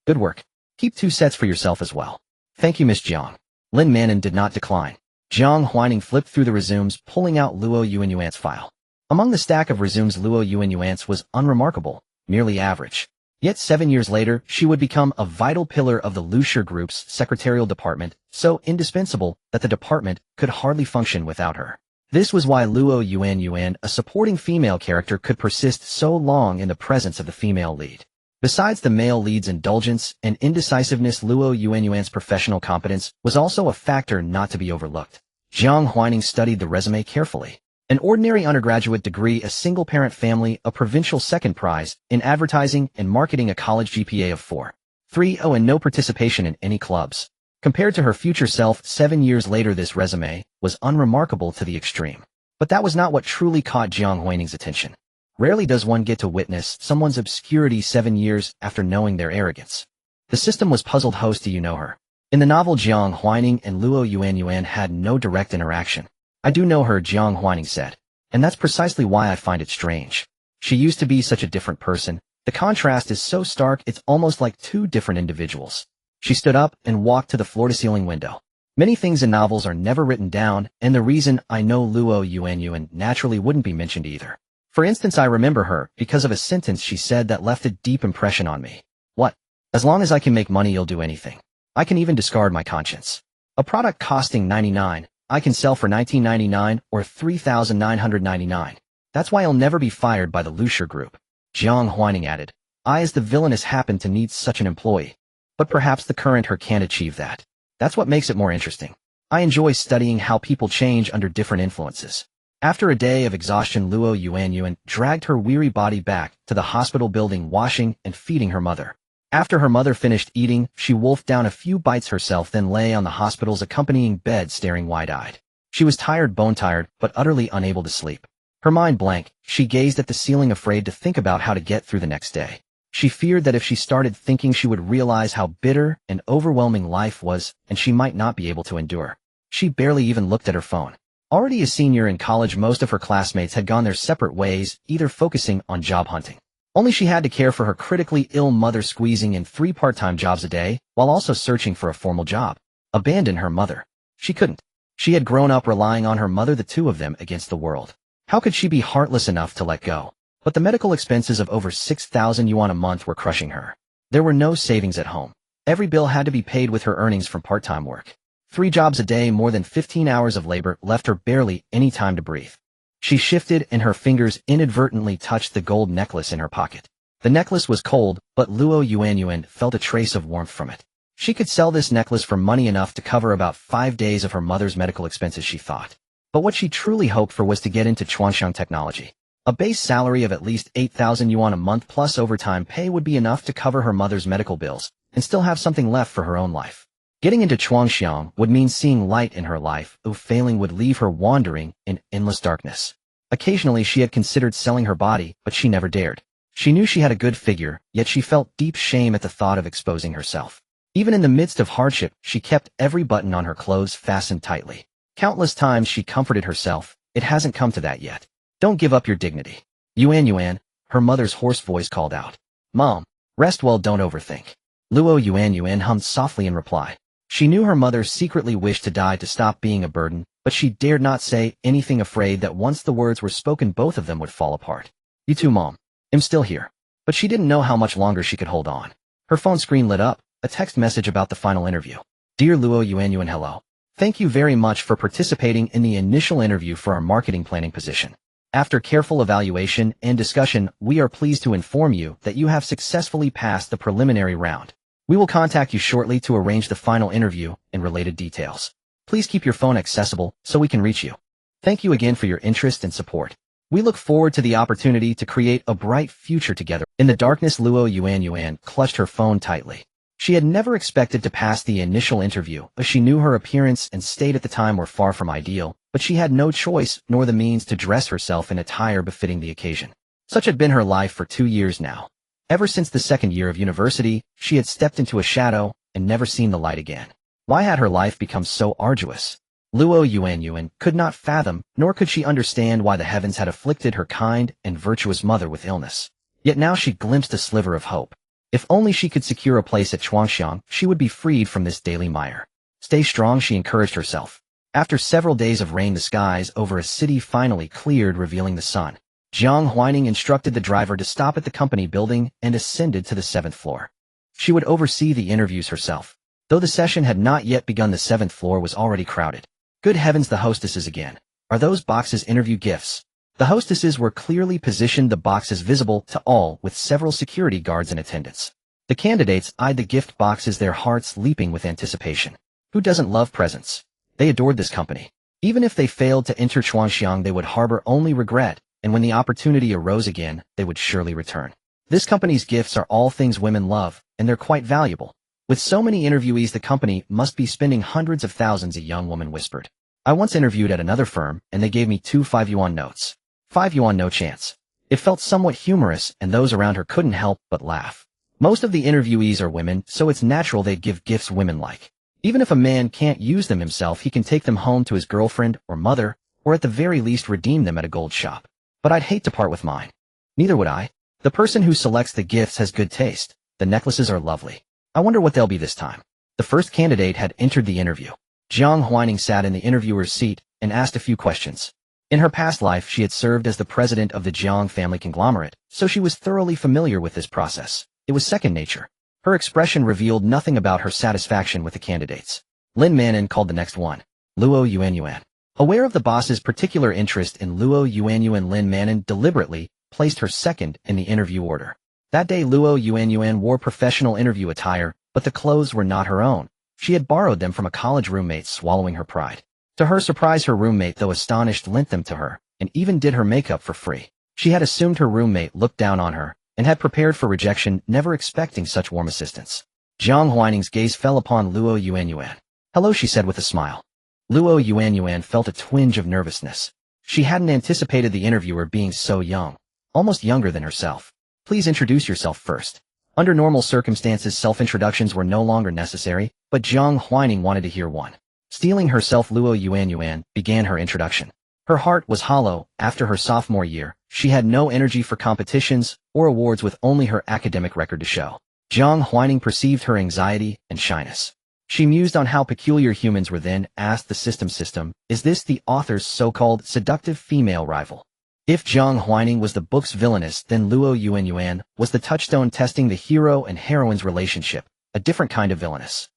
Good work. Keep 2 sets for yourself as well. Thank you, Miss Jiang. Lin Manon did not decline. Jiang Huaining flipped through the resumes, pulling out Luo Yuanyuan's file. Among the stack of resumes, Luo Yuanyuan's was unremarkable, merely average. Yet 7 years later, she would become a vital pillar of the Lusher Group's secretarial department, so indispensable that the department could hardly function without her. This was why Luo Yuanyuan, a supporting female character, could persist so long in the presence of the female lead. Besides the male lead's indulgence and indecisiveness, Luo Yuanyuan's professional competence was also a factor not to be overlooked. Jiang Huaining studied the resume carefully. An ordinary undergraduate degree, a single-parent family, a provincial second prize, in advertising and marketing, a college GPA of 4.30, and no participation in any clubs. Compared to her future self 7 years later, this resume was unremarkable to the extreme. But that was not what truly caught Jiang Huaining's attention. Rarely does one get to witness someone's obscurity 7 years after knowing their arrogance. The system was puzzled. Host, do you know her? In the novel, Jiang Huaining and Luo Yuanyuan had no direct interaction. I do know her, Jiang Huaining said. And that's precisely why I find it strange. She used to be such a different person. The contrast is so stark, it's almost like 2 different individuals. She stood up and walked to the floor-to-ceiling window. Many things in novels are never written down, and the reason I know Luo Yuanyuan naturally wouldn't be mentioned either. For instance, I remember her because of a sentence she said that left a deep impression on me. What? As long as I can make money, you'll do anything. I can even discard my conscience. A product costing $99, I can sell for $19.99 or $3,999. That's why I'll never be fired by the Lusher Group. Jiang Huaining added. I, as the villainess, happen to need such an employee. But perhaps the current her can't achieve that. That's what makes it more interesting. I enjoy studying how people change under different influences. After a day of exhaustion, Luo Yuanyuan dragged her weary body back to the hospital building, washing and feeding her mother. After her mother finished eating, she wolfed down a few bites herself, then lay on the hospital's accompanying bed staring wide-eyed. She was tired, bone-tired, but utterly unable to sleep. Her mind blank, she gazed at the ceiling, afraid to think about how to get through the next day. She feared that if she started thinking, she would realize how bitter and overwhelming life was, and she might not be able to endure. She barely even looked at her phone. Already a senior in college, most of her classmates had gone their separate ways, either focusing on job hunting. Only she had to care for her critically ill mother, squeezing in 3 part-time jobs a day, while also searching for a formal job. Abandon her mother. She couldn't. She had grown up relying on her mother, the 2 of them against the world. How could she be heartless enough to let go? But the medical expenses of over 6,000 yuan a month were crushing her. There were no savings at home. Every bill had to be paid with her earnings from part-time work. 3 jobs a day, more than 15 hours of labor, left her barely any time to breathe. She shifted and her fingers inadvertently touched the gold necklace in her pocket. The necklace was cold, but Luo Yuanyuan felt a trace of warmth from it. She could sell this necklace for money enough to cover about 5 days of her mother's medical expenses, she thought. But what she truly hoped for was to get into Chuanxiang Technology. A base salary of at least 8,000 yuan a month plus overtime pay would be enough to cover her mother's medical bills and still have something left for her own life. Getting into Chuanxiang would mean seeing light in her life, though failing would leave her wandering in endless darkness. Occasionally she had considered selling her body, but she never dared. She knew she had a good figure, yet she felt deep shame at the thought of exposing herself. Even in the midst of hardship, she kept every button on her clothes fastened tightly. Countless times she comforted herself, it hasn't come to that yet. Don't give up your dignity. Yuanyuan, her mother's hoarse voice called out. Mom, rest well, don't overthink. Luo Yuanyuan hummed softly in reply. She knew her mother secretly wished to die to stop being a burden, but she dared not say anything, afraid that once the words were spoken, both of them would fall apart. You too, Mom. I'm still here. But she didn't know how much longer she could hold on. Her phone screen lit up, a text message about the final interview. Dear Luo Yuanyuan, hello. Thank you very much for participating in the initial interview for our marketing planning position. After careful evaluation and discussion, we are pleased to inform you that you have successfully passed the preliminary round. We will contact you shortly to arrange the final interview and related details. Please keep your phone accessible so we can reach you. Thank you again for your interest and support. We look forward to the opportunity to create a bright future together. In the darkness, Luo Yuanyuan clutched her phone tightly. She had never expected to pass the initial interview, as she knew her appearance and state at the time were far from ideal, but she had no choice nor the means to dress herself in attire befitting the occasion. Such had been her life for 2 years now. Ever since the second year of university, she had stepped into a shadow and never seen the light again. Why had her life become so arduous? Luo Yuanyuan could not fathom, nor could she understand why the heavens had afflicted her kind and virtuous mother with illness. Yet now she glimpsed a sliver of hope. If only she could secure a place at Chuangxiang, she would be freed from this daily mire. Stay strong, she encouraged herself. After several days of rain, the skies over a city finally cleared, revealing the sun. Jiang Huaining instructed the driver to stop at the company building and ascended to the 7th floor. She would oversee the interviews herself. Though the session had not yet begun, the 7th floor was already crowded. Good heavens, the hostesses again. Are those boxes interview gifts? The hostesses were clearly positioned, the boxes visible to all, with several security guards in attendance. The candidates eyed the gift boxes, their hearts leaping with anticipation. Who doesn't love presents? They adored this company. Even if they failed to enter Chuangxiang, they would harbor only regret, and when the opportunity arose again, they would surely return. This company's gifts are all things women love, and they're quite valuable. With so many interviewees, the company must be spending hundreds of thousands, a young woman whispered. I once interviewed at another firm, and they gave me 2 5-yuan notes. 5 yuan, no chance. It felt somewhat humorous, and those around her couldn't help but laugh. Most of the interviewees are women, so it's natural they'd give gifts women like. Even if a man can't use them himself, he can take them home to his girlfriend or mother, or at the very least redeem them at a gold shop. But I'd hate to part with mine. Neither would I. The person who selects the gifts has good taste. The necklaces are lovely. I wonder what they'll be this time. The first candidate had entered the interview. Jiang Huaining sat in the interviewer's seat and asked a few questions. In her past life, she had served as the president of the Jiang family conglomerate, so she was thoroughly familiar with this process. It was second nature. Her expression revealed nothing about her satisfaction with the candidates. Lin Manin called the next one. Luo Yuanyuan. Aware of the boss's particular interest in Luo Yuanyuan, Lin Manin deliberately placed her second in the interview order. That day, Luo Yuanyuan wore professional interview attire, but the clothes were not her own. She had borrowed them from a college roommate, swallowing her pride. To her surprise, her roommate, though astonished, lent them to her, and even did her makeup for free. She had assumed her roommate looked down on her, and had prepared for rejection, never expecting such warm assistance. Jiang Huaining's gaze fell upon Luo Yuanyuan. Hello, she said with a smile. Luo Yuanyuan felt a twinge of nervousness. She hadn't anticipated the interviewer being so young, almost younger than herself. Please introduce yourself first. Under normal circumstances, self-introductions were no longer necessary, but Jiang Huaining wanted to hear one. Steeling herself, Luo Yuanyuan began her introduction. Her heart was hollow. After her sophomore year, she had no energy for competitions or awards, with only her academic record to show. Jiang Huaining perceived her anxiety and shyness. She mused on how peculiar humans were, then asked the system, is this the author's so-called seductive female rival? If Jiang Huaining was the book's villainess, then Luo Yuanyuan was the touchstone, testing the hero and heroine's relationship, a different kind of villainess.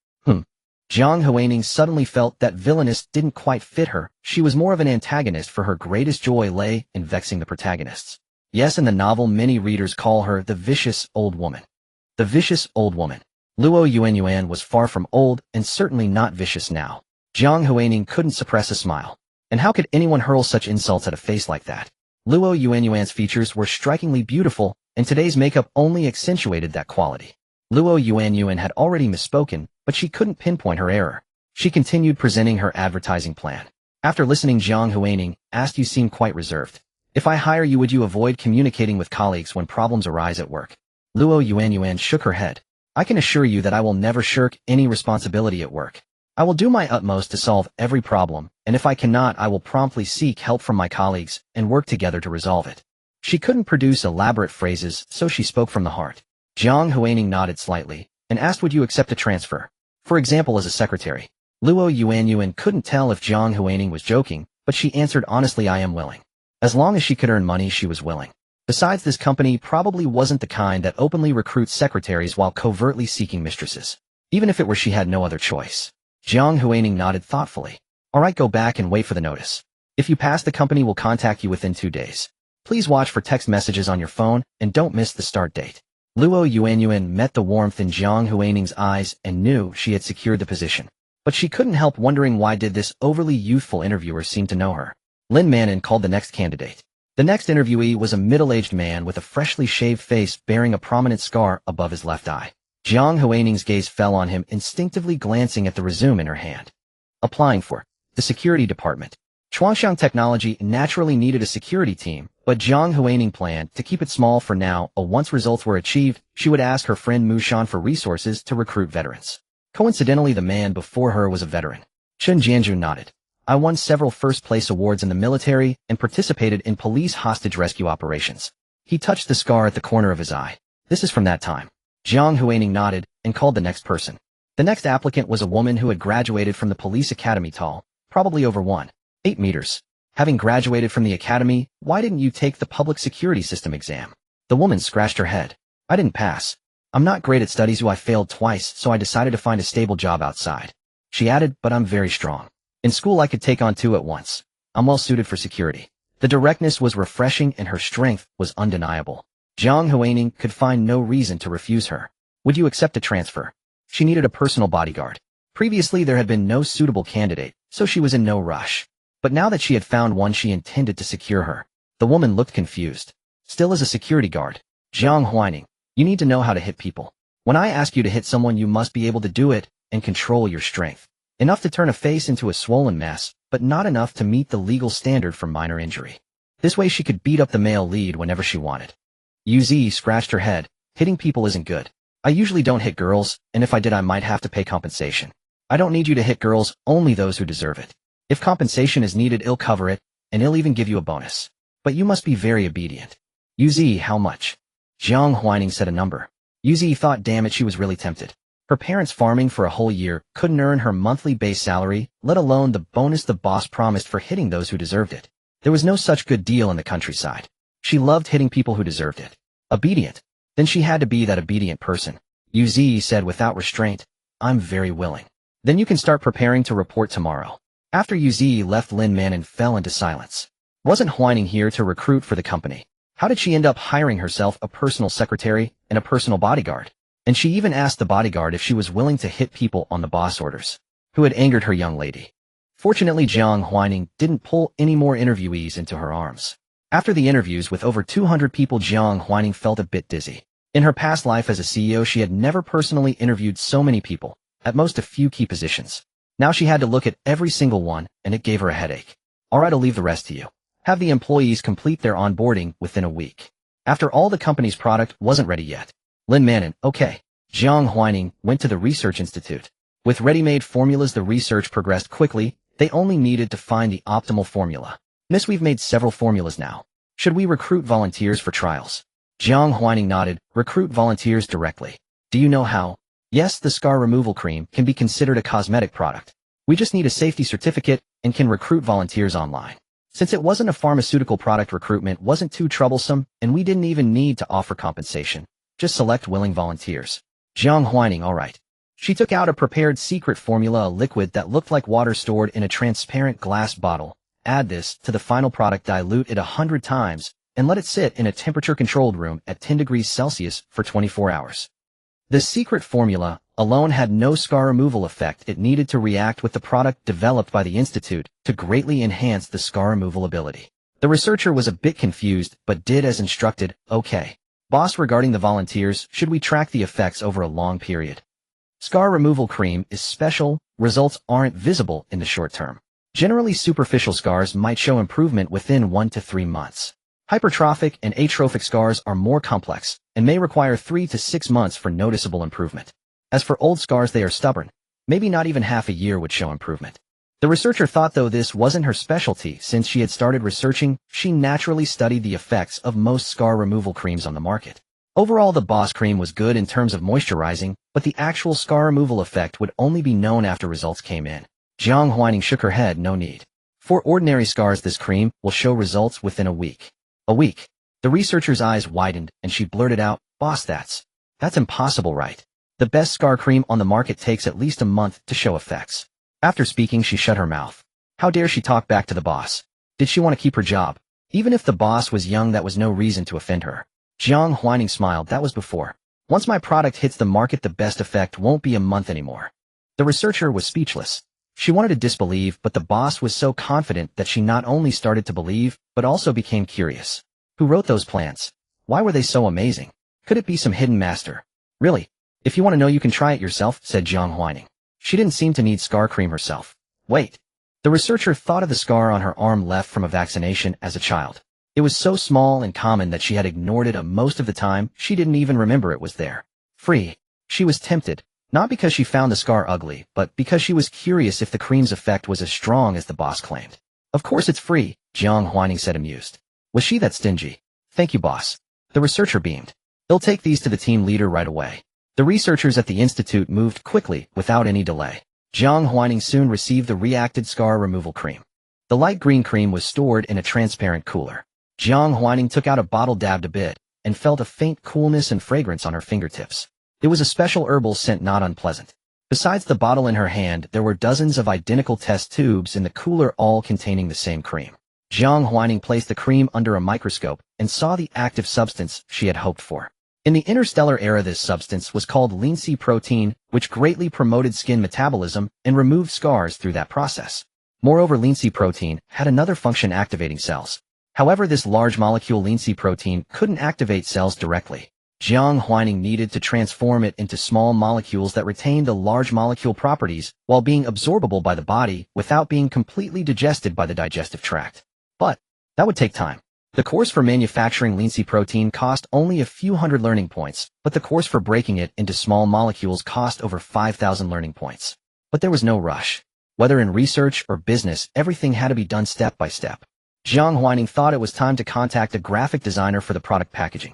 Jiang Huaining suddenly felt that villainess didn't quite fit her. She was more of an antagonist, for her greatest joy lay in vexing the protagonists. Yes, in the novel, many readers call her the vicious old woman. The vicious old woman. Luo Yuanyuan was far from old, and certainly not vicious now. Jiang Huaining couldn't suppress a smile. And how could anyone hurl such insults at a face like that? Luo Yuanyuan's features were strikingly beautiful, and today's makeup only accentuated that quality. Luo Yuanyuan had already misspoken, but she couldn't pinpoint her error. She continued presenting her advertising plan. After listening, Jiang Huaining asked, you seem quite reserved. If I hire you, would you avoid communicating with colleagues when problems arise at work? Luo Yuanyuan shook her head. I can assure you that I will never shirk any responsibility at work. I will do my utmost to solve every problem, and if I cannot, I will promptly seek help from my colleagues and work together to resolve it. She couldn't produce elaborate phrases, so she spoke from the heart. Jiang Huaining nodded slightly and asked, would you accept a transfer? For example, as a secretary. Luo Yuanyuan couldn't tell if Jiang Huaining was joking, but she answered honestly, I am willing. As long as she could earn money, she was willing. Besides, this company probably wasn't the kind that openly recruits secretaries while covertly seeking mistresses. Even if it were, she had no other choice. Jiang Huaining nodded thoughtfully. All right, go back and wait for the notice. If you pass, the company will contact you within 2 days. Please watch for text messages on your phone and don't miss the start date. Luo Yuanyuan met the warmth in Jiang Huaining's eyes and knew she had secured the position. But she couldn't help wondering, why did this overly youthful interviewer seem to know her? Lin Manin called the next candidate. The next interviewee was a middle-aged man with a freshly shaved face bearing a prominent scar above his left eye. Jiang Huaining's gaze fell on him, instinctively glancing at the resume in her hand. Applying for the security department. Chuangxiang Technology naturally needed a security team, but Jiang Huaining planned to keep it small for now. Once results were achieved, she would ask her friend Mu Shan for resources to recruit veterans. Coincidentally, the man before her was a veteran. Chen Jianzhu nodded. I won several first-place awards in the military and participated in police hostage rescue operations. He touched the scar at the corner of his eye. This is from that time. Jiang Huaining nodded and called the next person. The next applicant was a woman who had graduated from the police academy tall, probably over 1.8 meters. Having graduated from the academy, why didn't you take the public security system exam? The woman scratched her head. I didn't pass. I'm not great at studies. I failed twice, so I decided to find a stable job outside. She added, but I'm very strong. In school I could take on 2 at once. I'm well suited for security. The directness was refreshing and her strength was undeniable. Jiang Huaining could find no reason to refuse her. Would you accept a transfer? She needed a personal bodyguard. Previously there had been no suitable candidate, so she was in no rush. But now that she had found one, she intended to secure her. The woman looked confused. Still as a security guard. Jiang Huaining, you need to know how to hit people. When I ask you to hit someone, you must be able to do it and control your strength. Enough to turn a face into a swollen mess, but not enough to meet the legal standard for minor injury. This way she could beat up the male lead whenever she wanted. Yuzi scratched her head. Hitting people isn't good. I usually don't hit girls, and if I did I might have to pay compensation. I don't need you to hit girls, only those who deserve it. If compensation is needed, I'll cover it, and I'll even give you a bonus. But you must be very obedient. Yuzi, how much? Jiang Huaining said a number. Yuzi thought, damn it, she was really tempted. Her parents farming for a whole year couldn't earn her monthly base salary, let alone the bonus the boss promised for hitting those who deserved it. There was no such good deal in the countryside. She loved hitting people who deserved it. Obedient. Then she had to be that obedient person. Yuzi said without restraint, I'm very willing. Then you can start preparing to report tomorrow. After Yuzi left, Lin Manon fell into silence. Wasn't Huaining here to recruit for the company? How did she end up hiring herself a personal secretary and a personal bodyguard? And she even asked the bodyguard if she was willing to hit people on the boss orders, who had angered her young lady. Fortunately, Jiang Huaining didn't pull any more interviewees into her arms. After the interviews with over 200 people, Jiang Huaining felt a bit dizzy. In her past life as a CEO, she had never personally interviewed so many people, at most a few key positions. Now she had to look at every single one, and it gave her a headache. Alright, I'll leave the rest to you. Have the employees complete their onboarding within a week. After all, the company's product wasn't ready yet. Lin Manon, okay. Jiang Huaining went to the research institute. With ready-made formulas, the research progressed quickly. They only needed to find the optimal formula. Miss, we've made several formulas now. Should we recruit volunteers for trials? Jiang Huaining nodded. Recruit volunteers directly. Do you know how? Yes, the scar removal cream can be considered a cosmetic product. We just need a safety certificate and can recruit volunteers online. Since it wasn't a pharmaceutical product, recruitment wasn't too troublesome, and we didn't even need to offer compensation. Just select willing volunteers. Jiang Huaining, alright. She took out a prepared secret formula, a liquid that looked like water stored in a transparent glass bottle. Add this to the final product, dilute it 100 times, and let it sit in a temperature-controlled room at 10 degrees Celsius for 24 hours. The secret formula alone had no scar removal effect. It needed to react with the product developed by the Institute to greatly enhance the scar removal ability. The researcher was a bit confused, but did as instructed. Okay. Boss, regarding the volunteers, should we track the effects over a long period? Scar removal cream is special. Results aren't visible in the short term. Generally, superficial scars might show improvement within 1 to 3 months. Hypertrophic and atrophic scars are more complex and may require 3 to 6 months for noticeable improvement. As for old scars, they are stubborn. Maybe not even half a year would show improvement. The researcher thought, though this wasn't her specialty, since she had started researching, she naturally studied the effects of most scar removal creams on the market. Overall, the Boss cream was good in terms of moisturizing, but the actual scar removal effect would only be known after results came in. Jiang Huaining shook her head. No need. For ordinary scars, this cream will show results within a week. A week. The researcher's eyes widened, and she blurted out, Boss, that's impossible, right? The best scar cream on the market takes at least a month to show effects. After speaking, she shut her mouth. How dare she talk back to the boss? Did she want to keep her job? Even if the boss was young, that was no reason to offend her. Jiang Huaining smiled. That was before. Once my product hits the market, the best effect won't be a month anymore. The researcher was speechless. She wanted to disbelieve, but the boss was so confident that she not only started to believe, but also became curious. Who wrote those plans? Why were they so amazing? Could it be some hidden master? Really? If you want to know, you can try it yourself, said Jiang Huaining. She didn't seem to need scar cream herself. Wait. The researcher thought of the scar on her arm left from a vaccination as a child. It was so small and common that she had ignored it most of the time. She didn't even remember it was there. Free. She was tempted. Not because she found the scar ugly, but because she was curious if the cream's effect was as strong as the boss claimed. Of course it's free, Jiang Huaining said, amused. Was she that stingy? Thank you, boss. The researcher beamed. "They'll take these to the team leader right away." The researchers at the institute moved quickly, without any delay. Jiang Huaining soon received the reacted scar removal cream. The light green cream was stored in a transparent cooler. Jiang Huaining took out a bottle, dabbed a bit, and felt a faint coolness and fragrance on her fingertips. It was a special herbal scent, not unpleasant. Besides the bottle in her hand, there were dozens of identical test tubes in the cooler, all containing the same cream. Jiang Huaining placed the cream under a microscope and saw the active substance she had hoped for. In the interstellar era, this substance was called linseed protein, which greatly promoted skin metabolism and removed scars through that process. Moreover, linseed protein had another function, activating cells. However, this large molecule linseed protein couldn't activate cells directly. Jiang Huaining needed to transform it into small molecules that retained the large molecule properties while being absorbable by the body without being completely digested by the digestive tract. But that would take time. The course for manufacturing linseed protein cost only a few hundred learning points, but the course for breaking it into small molecules cost over 5,000 learning points. But there was no rush. Whether in research or business, everything had to be done step by step. Jiang Huaining thought it was time to contact a graphic designer for the product packaging.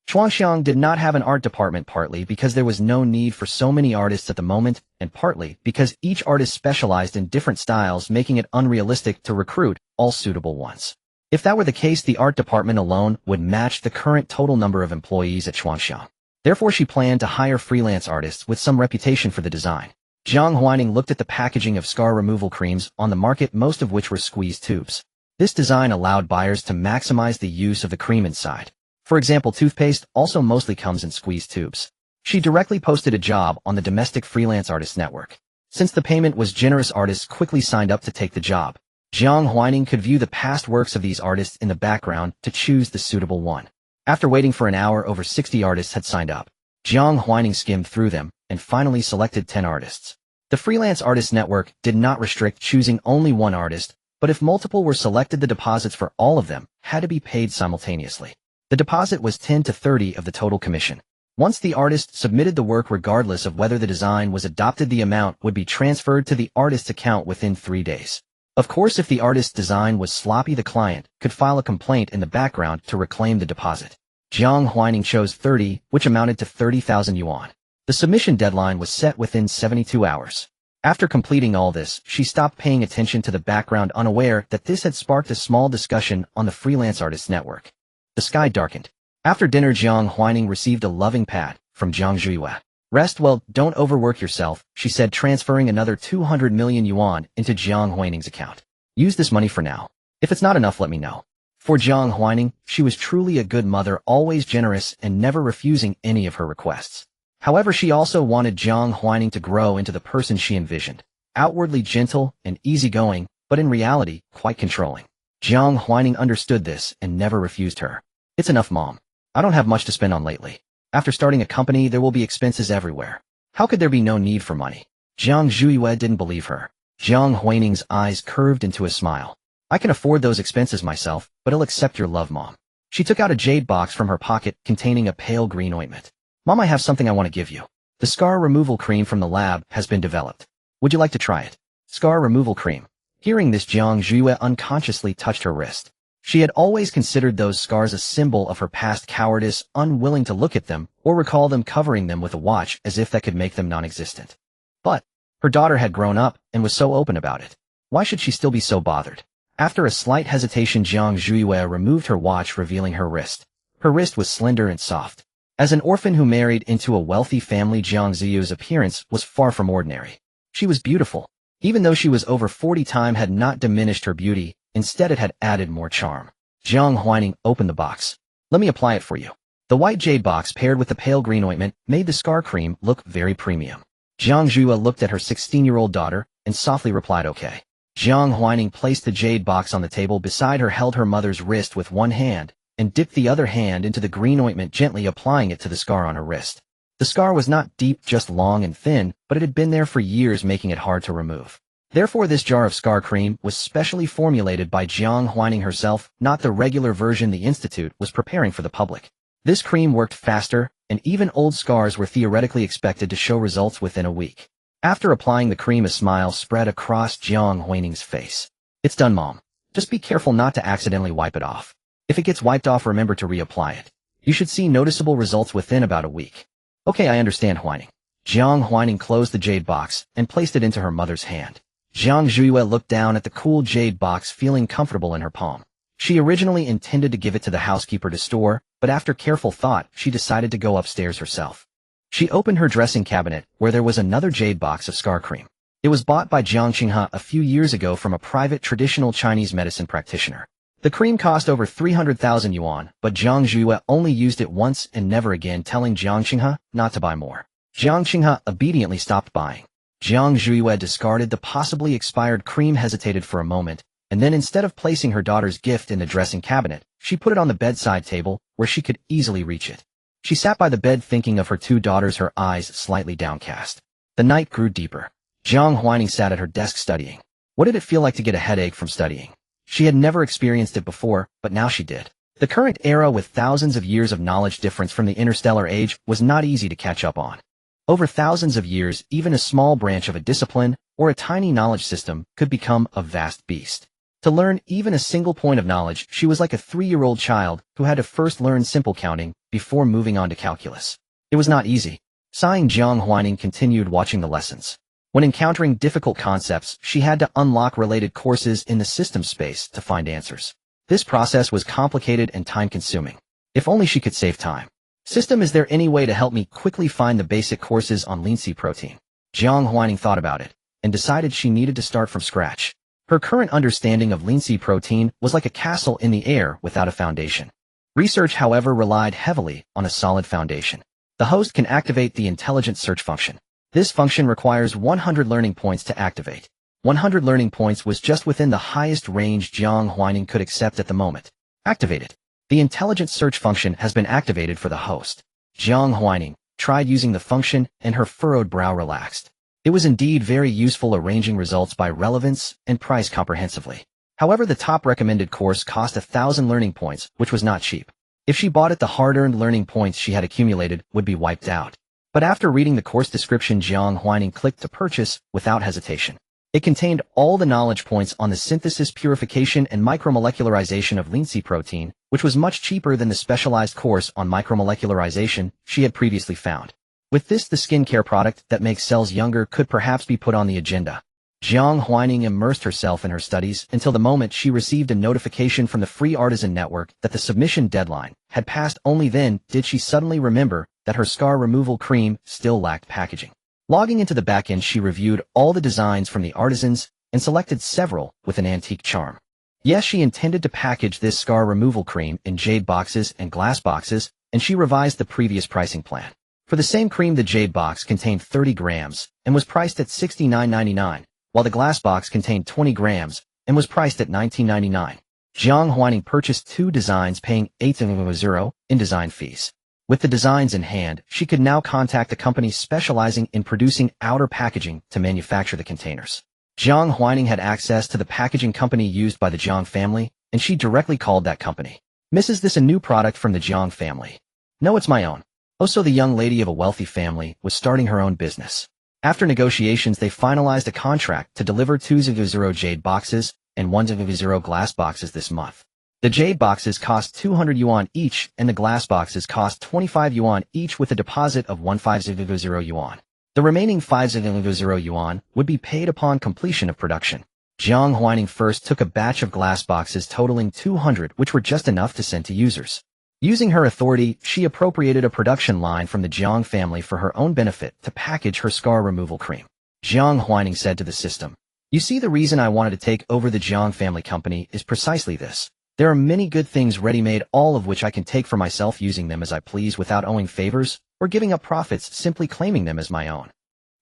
Chuangxiang did not have an art department, partly because there was no need for so many artists at the moment, and partly because each artist specialized in different styles, making it unrealistic to recruit all suitable ones. If that were the case, the art department alone would match the current total number of employees at Chuangxiang. Therefore, she planned to hire freelance artists with some reputation for the design. Jiang Huaining looked at the packaging of scar removal creams on the market, most of which were squeeze tubes. This design allowed buyers to maximize the use of the cream inside. For example, toothpaste also mostly comes in squeeze tubes. She directly posted a job on the domestic freelance artist network. Since the payment was generous, artists quickly signed up to take the job. Jiang Huaining could view the past works of these artists in the background to choose the suitable one. After waiting for an hour, over 60 artists had signed up. Jiang Huaining skimmed through them and finally selected 10 artists. The freelance artist network did not restrict choosing only one artist, but if multiple were selected, the deposits for all of them had to be paid simultaneously. The deposit was 10 to 30 of the total commission. Once the artist submitted the work, regardless of whether the design was adopted, the amount would be transferred to the artist's account within 3 days. Of course, if the artist's design was sloppy, the client could file a complaint in the background to reclaim the deposit. Jiang Huaining chose 30, which amounted to 30,000 yuan. The submission deadline was set within 72 hours. After completing all this, she stopped paying attention to the background, unaware that this had sparked a small discussion on the freelance artist network. The sky darkened. After dinner, Jiang Huaining received a loving pat from Jiang Huailu. "Rest well, don't overwork yourself," she said, transferring another 200 million yuan into Jiang Huaining's account. "Use this money for now. If it's not enough, let me know." For Jiang Huaining, she was truly a good mother, always generous and never refusing any of her requests. However, she also wanted Jiang Huaining to grow into the person she envisioned, outwardly gentle and easygoing, but in reality, quite controlling. Jiang Huaining understood this and never refused her. "It's enough, Mom. I don't have much to spend on lately. After starting a company, there will be expenses everywhere. How could there be no need for money?" Jiang Huailu didn't believe her. Jiang Huaining's eyes curved into a smile. "I can afford those expenses myself, but I'll accept your love, Mom." She took out a jade box from her pocket containing a pale green ointment. "Mom, I have something I want to give you. The scar removal cream from the lab has been developed. Would you like to try it?" Scar removal cream. Hearing this, Jiang Huailu unconsciously touched her wrist. She had always considered those scars a symbol of her past cowardice, unwilling to look at them or recall them, covering them with a watch as if that could make them non-existent. But her daughter had grown up and was so open about it. Why should she still be so bothered? After a slight hesitation, Jiang Huailu removed her watch, revealing her wrist. Her wrist was slender and soft. As an orphan who married into a wealthy family, Jiang Huailu's appearance was far from ordinary. She was beautiful. Even though she was over 40, time had not diminished her beauty. Instead, it had added more charm. Jiang Huaining opened the box. "Let me apply it for you." The white jade box paired with the pale green ointment made the scar cream look very premium. Jiang Huailu looked at her 16-year-old daughter and softly replied, "Okay." Jiang Huaining placed the jade box on the table beside her, held her mother's wrist with one hand, and dipped the other hand into the green ointment, gently applying it to the scar on her wrist. The scar was not deep, just long and thin, but it had been there for years, making it hard to remove. Therefore, this jar of scar cream was specially formulated by Jiang Huaining herself, not the regular version the institute was preparing for the public. This cream worked faster, and even old scars were theoretically expected to show results within a week. After applying the cream, a smile spread across Jiang Huaining's face. "It's done, Mom. Just be careful not to accidentally wipe it off. If it gets wiped off, remember to reapply it. You should see noticeable results within about a week. Okay, I understand, Huaining. Jiang Huaining closed the jade box and placed it into her mother's hand. Jiang Huailu looked down at the cool jade box, feeling comfortable in her palm. She originally intended to give it to the housekeeper to store, but after careful thought, she decided to go upstairs herself. She opened her dressing cabinet, where there was another jade box of scar cream. It was bought by Jiang Qinghe a few years ago from a private traditional Chinese medicine practitioner. The cream cost over 300,000 yuan, but Jiang Huailu only used it once and never again, telling Jiang Qinghe not to buy more. Jiang Qinghe obediently stopped buying. Jiang Huailu discarded the possibly expired cream, hesitated for a moment, and then instead of placing her daughter's gift in the dressing cabinet, she put it on the bedside table, where she could easily reach it. She sat by the bed thinking of her two daughters, her eyes slightly downcast. The night grew deeper. Jiang Huaining sat at her desk studying. What did it feel like to get a headache from studying? She had never experienced it before, but now she did. The current era, with thousands of years of knowledge difference from the interstellar age, was not easy to catch up on. Over thousands of years, even a small branch of a discipline, or a tiny knowledge system, could become a vast beast. To learn even a single point of knowledge, she was like a 3-year-old child who had to first learn simple counting before moving on to calculus. It was not easy. Sighing, Jiang Huaining continued watching the lessons. When encountering difficult concepts, she had to unlock related courses in the system space to find answers. This process was complicated and time-consuming. If only she could save time. System, is there any way to help me quickly find the basic courses on linseed protein? Jiang Huaining thought about it, and decided she needed to start from scratch. Her current understanding of linseed protein was like a castle in the air without a foundation. Research, however, relied heavily on a solid foundation. The host can activate the intelligent search function. This function requires 100 learning points to activate. 100 learning points was just within the highest range Jiang Huaining could accept at the moment. Activated. The intelligent search function has been activated for the host. Jiang Huaining tried using the function, and her furrowed brow relaxed. It was indeed very useful, arranging results by relevance and price comprehensively. However, the top recommended course cost 1,000 learning points, which was not cheap. If she bought it, the hard-earned learning points she had accumulated would be wiped out. But after reading the course description, Jiang Huaining clicked to purchase without hesitation. It contained all the knowledge points on the synthesis, purification, and micromolecularization of linseed protein, which was much cheaper than the specialized course on micromolecularization she had previously found. With this, the skincare product that makes cells younger could perhaps be put on the agenda. Jiang Huaining immersed herself in her studies until the moment she received a notification from the Free Artisan Network that the submission deadline had passed. Only then did she suddenly remember that her scar removal cream still lacked packaging. Logging into the backend, she reviewed all the designs from the artisans and selected several with an antique charm. Yes, she intended to package this scar removal cream in jade boxes and glass boxes, and she revised the previous pricing plan. For the same cream, the jade box contained 30 grams and was priced at $69.99, while the glass box contained 20 grams and was priced at $19.99. Jiang Huaining purchased 2 designs, paying 800 in design fees. With the designs in hand, she could now contact the company specializing in producing outer packaging to manufacture the containers. Jiang Huaining had access to the packaging company used by the Jiang family, and she directly called that company. "Mrs. This a new product from the Jiang family?" "No, it's my own." Also, the young lady of a wealthy family was starting her own business. After negotiations, they finalized a contract to deliver 200 jade boxes and 100 glass boxes this month. The jade boxes cost 200 yuan each, and the glass boxes cost 25 yuan each, with a deposit of 1500 yuan. The remaining 500 yuan would be paid upon completion of production. Jiang Huaining first took a batch of glass boxes totaling 200, which were just enough to send to users. Using her authority, she appropriated a production line from the Jiang family for her own benefit to package her scar removal cream. Jiang Huaining said to the system, "You see, the reason I wanted to take over the Jiang family company is precisely this. There are many good things ready-made, all of which I can take for myself, using them as I please without owing favors or giving up profits, simply claiming them as my own."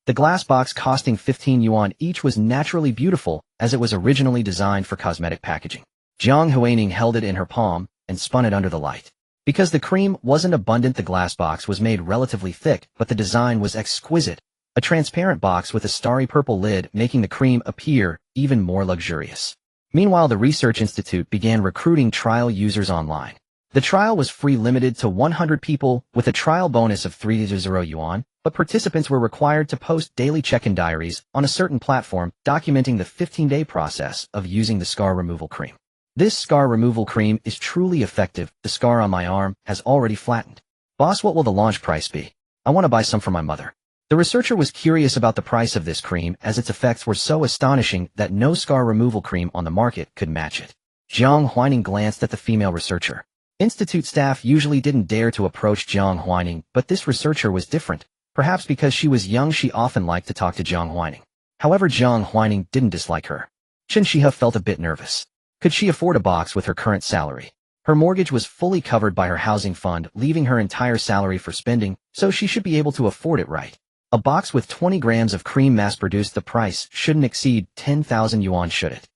The glass box, costing 15 yuan each, was naturally beautiful, as it was originally designed for cosmetic packaging. Jiang Huaining held it in her palm and spun it under the light. Because the cream wasn't abundant, the glass box was made relatively thick, but the design was exquisite. A transparent box with a starry purple lid, making the cream appear even more luxurious. Meanwhile, the Research Institute began recruiting trial users online. The trial was free, limited to 100 people, with a trial bonus of 300 yuan, but participants were required to post daily check-in diaries on a certain platform documenting the 15-day process of using the scar removal cream. This scar removal cream is truly effective. The scar on my arm has already flattened. Boss, what will the launch price be? I want to buy some for my mother. The researcher was curious about the price of this cream as its effects were so astonishing that no scar removal cream on the market could match it. Jiang Huaining glanced at the female researcher. Institute staff usually didn't dare to approach Jiang Huaining, but this researcher was different. Perhaps because she was young, she often liked to talk to Jiang Huaining. However, Jiang Huaining didn't dislike her. Chen Shihe felt a bit nervous. Could she afford a box with her current salary? Her mortgage was fully covered by her housing fund, leaving her entire salary for spending, so she should be able to afford it, right? A box with 20 grams of cream mass-produced. The price shouldn't exceed 10,000 yuan, should it?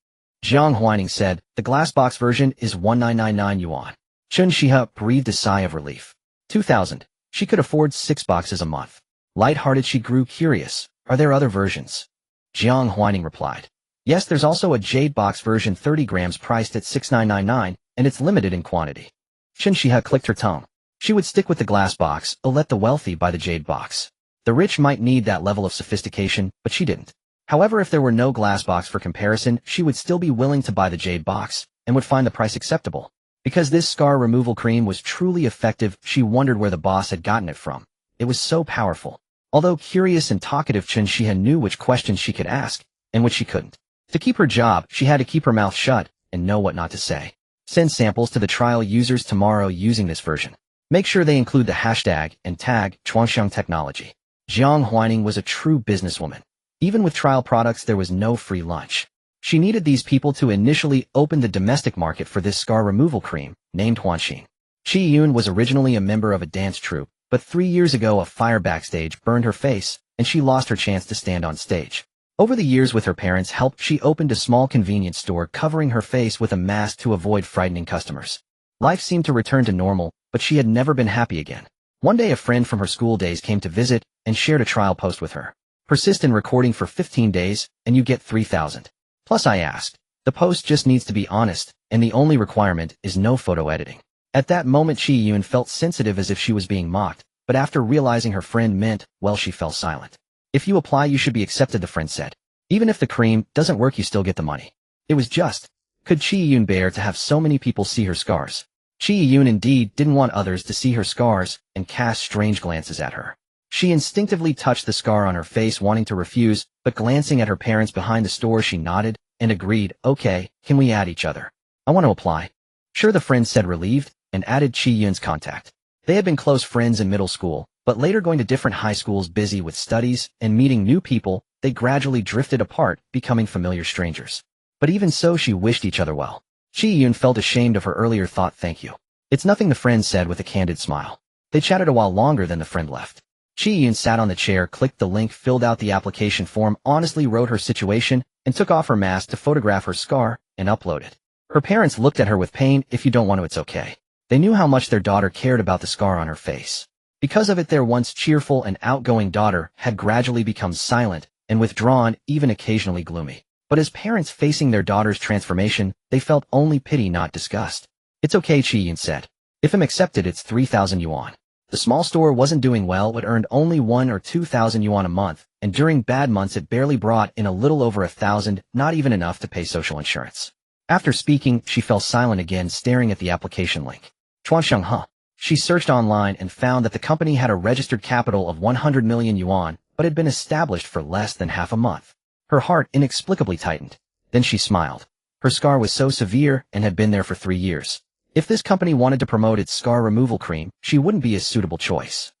Jiang Huaining said, the glass box version is 1999 yuan. Chen Shihe breathed a sigh of relief. 2,000. She could afford 6 boxes a month. Light-hearted, she grew curious. Are there other versions? Jiang Huaining replied. Yes, there's also a jade box version 30 grams priced at 6,999, and it's limited in quantity. Chen Shihe clicked her tongue. She would stick with the glass box, or let the wealthy buy the jade box. The rich might need that level of sophistication, but she didn't. However, if there were no glass box for comparison, she would still be willing to buy the jade box, and would find the price acceptable. Because this scar removal cream was truly effective, she wondered where the boss had gotten it from. It was so powerful. Although curious and talkative, Chen Shihe knew which questions she could ask, and which she couldn't. To keep her job, she had to keep her mouth shut, and know what not to say. Send samples to the trial users tomorrow using this version. Make sure they include the hashtag and tag Chuangxiang Technology. Jiang Huaining was a true businesswoman. Even with trial products, there was no free lunch. She needed these people to initially open the domestic market for this scar removal cream, named Huanxin. Qi Yun was originally a member of a dance troupe, but 3 years ago a fire backstage burned her face, and she lost her chance to stand on stage. Over the years, with her parents' help, she opened a small convenience store covering her face with a mask to avoid frightening customers. Life seemed to return to normal, but she had never been happy again. One day a friend from her school days came to visit and shared a trial post with her. Persist in recording for 15 days, and you get 3,000. Plus, I asked. The post just needs to be honest, and the only requirement is no photo editing. At that moment, Qi Yun felt sensitive, as if she was being mocked, but after realizing her friend meant, well, she fell silent. If you apply, you should be accepted, the friend said. Even if the cream doesn't work, you still get the money. It was just. Could Qi Yun bear to have so many people see her scars? Qi Yun indeed didn't want others to see her scars and cast strange glances at her. She instinctively touched the scar on her face, wanting to refuse, but glancing at her parents behind the store, she nodded and agreed. Okay, can we add each other? I want to apply. Sure, the friend said, relieved, and added Qi Yun's contact. They had been close friends in middle school, but later going to different high schools, busy with studies and meeting new people, they gradually drifted apart, becoming familiar strangers. But even so, she wished each other well. Qi Yun felt ashamed of her earlier thought. Thank you. It's nothing, the friend said with a candid smile. They chatted a while longer, then the friend left. Qi Yun sat on the chair, clicked the link, filled out the application form, honestly wrote her situation, and took off her mask to photograph her scar and upload it. Her parents looked at her with pain. If you don't want to, it's okay. They knew how much their daughter cared about the scar on her face. Because of it, their once cheerful and outgoing daughter had gradually become silent and withdrawn, even occasionally gloomy. But as parents facing their daughter's transformation, they felt only pity, not disgust. It's okay, Qi Yun said. If I'm accepted, it's 3,000 yuan. The small store wasn't doing well, but earned only 1,000 or 2,000 yuan a month, and during bad months it barely brought in a little over 1,000, not even enough to pay social insurance. After speaking, she fell silent again, staring at the application link. Chuangxiang, huh? She searched online and found that the company had a registered capital of 100 million yuan, but had been established for less than half a month. Her heart inexplicably tightened. Then she smiled. Her scar was so severe and had been there for 3 years. If this company wanted to promote its scar removal cream, she wouldn't be a suitable choice.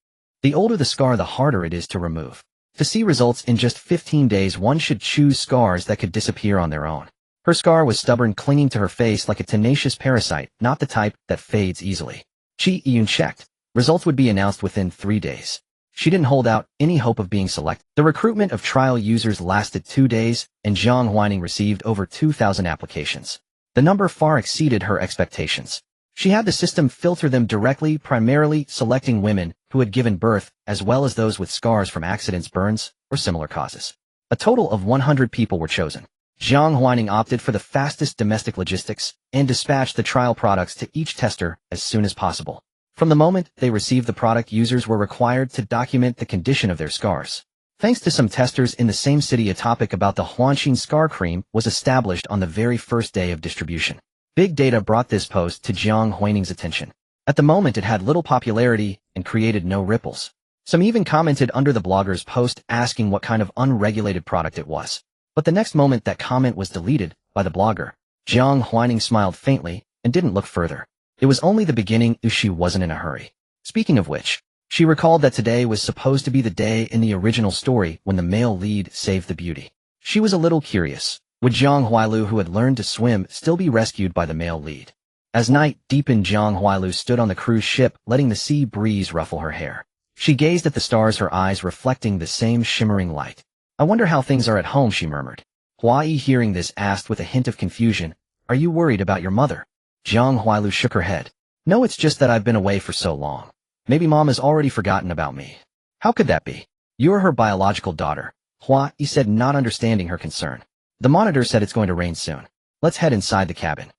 The older the scar, the harder it is to remove. To see results in just 15 days, one should choose scars that could disappear on their own. Her scar was stubborn, clinging to her face like a tenacious parasite, not the type that fades easily. Qi Yun checked. Results would be announced within 3 days. She didn't hold out any hope of being selected. The recruitment of trial users lasted 2 days, and Jiang Huaining received over 2,000 applications. The number far exceeded her expectations. She had the system filter them directly, primarily selecting women who had given birth, as well as those with scars from accidents, burns, or similar causes. A total of 100 people were chosen. Jiang Huaining opted for the fastest domestic logistics and dispatched the trial products to each tester as soon as possible. From the moment they received the product, users were required to document the condition of their scars. Thanks to some testers in the same city, a topic about the Huanxin scar cream was established on the very first day of distribution. Big data brought this post to Jiang Huaining's attention. At the moment it had little popularity and created no ripples. Some even commented under the blogger's post asking what kind of unregulated product it was. But the next moment that comment was deleted by the blogger. Jiang Huaining smiled faintly and didn't look further. It was only the beginning if she wasn't in a hurry. Speaking of which, she recalled that today was supposed to be the day in the original story when the male lead saved the beauty. She was a little curious. Would Jiang Huailu, who had learned to swim, still be rescued by the male lead? As night deepened, Jiang Huailu stood on the cruise ship, letting the sea breeze ruffle her hair. She gazed at the stars, her eyes reflecting the same shimmering light. I wonder how things are at home, she murmured. Huai, hearing this, asked with a hint of confusion, Are you worried about your mother? Jiang Huailu shook her head. No, it's just that I've been away for so long. Maybe Mom has already forgotten about me. How could that be? You're her biological daughter, Huai said, not understanding her concern. The monitor said it's going to rain soon. Let's head inside the cabin.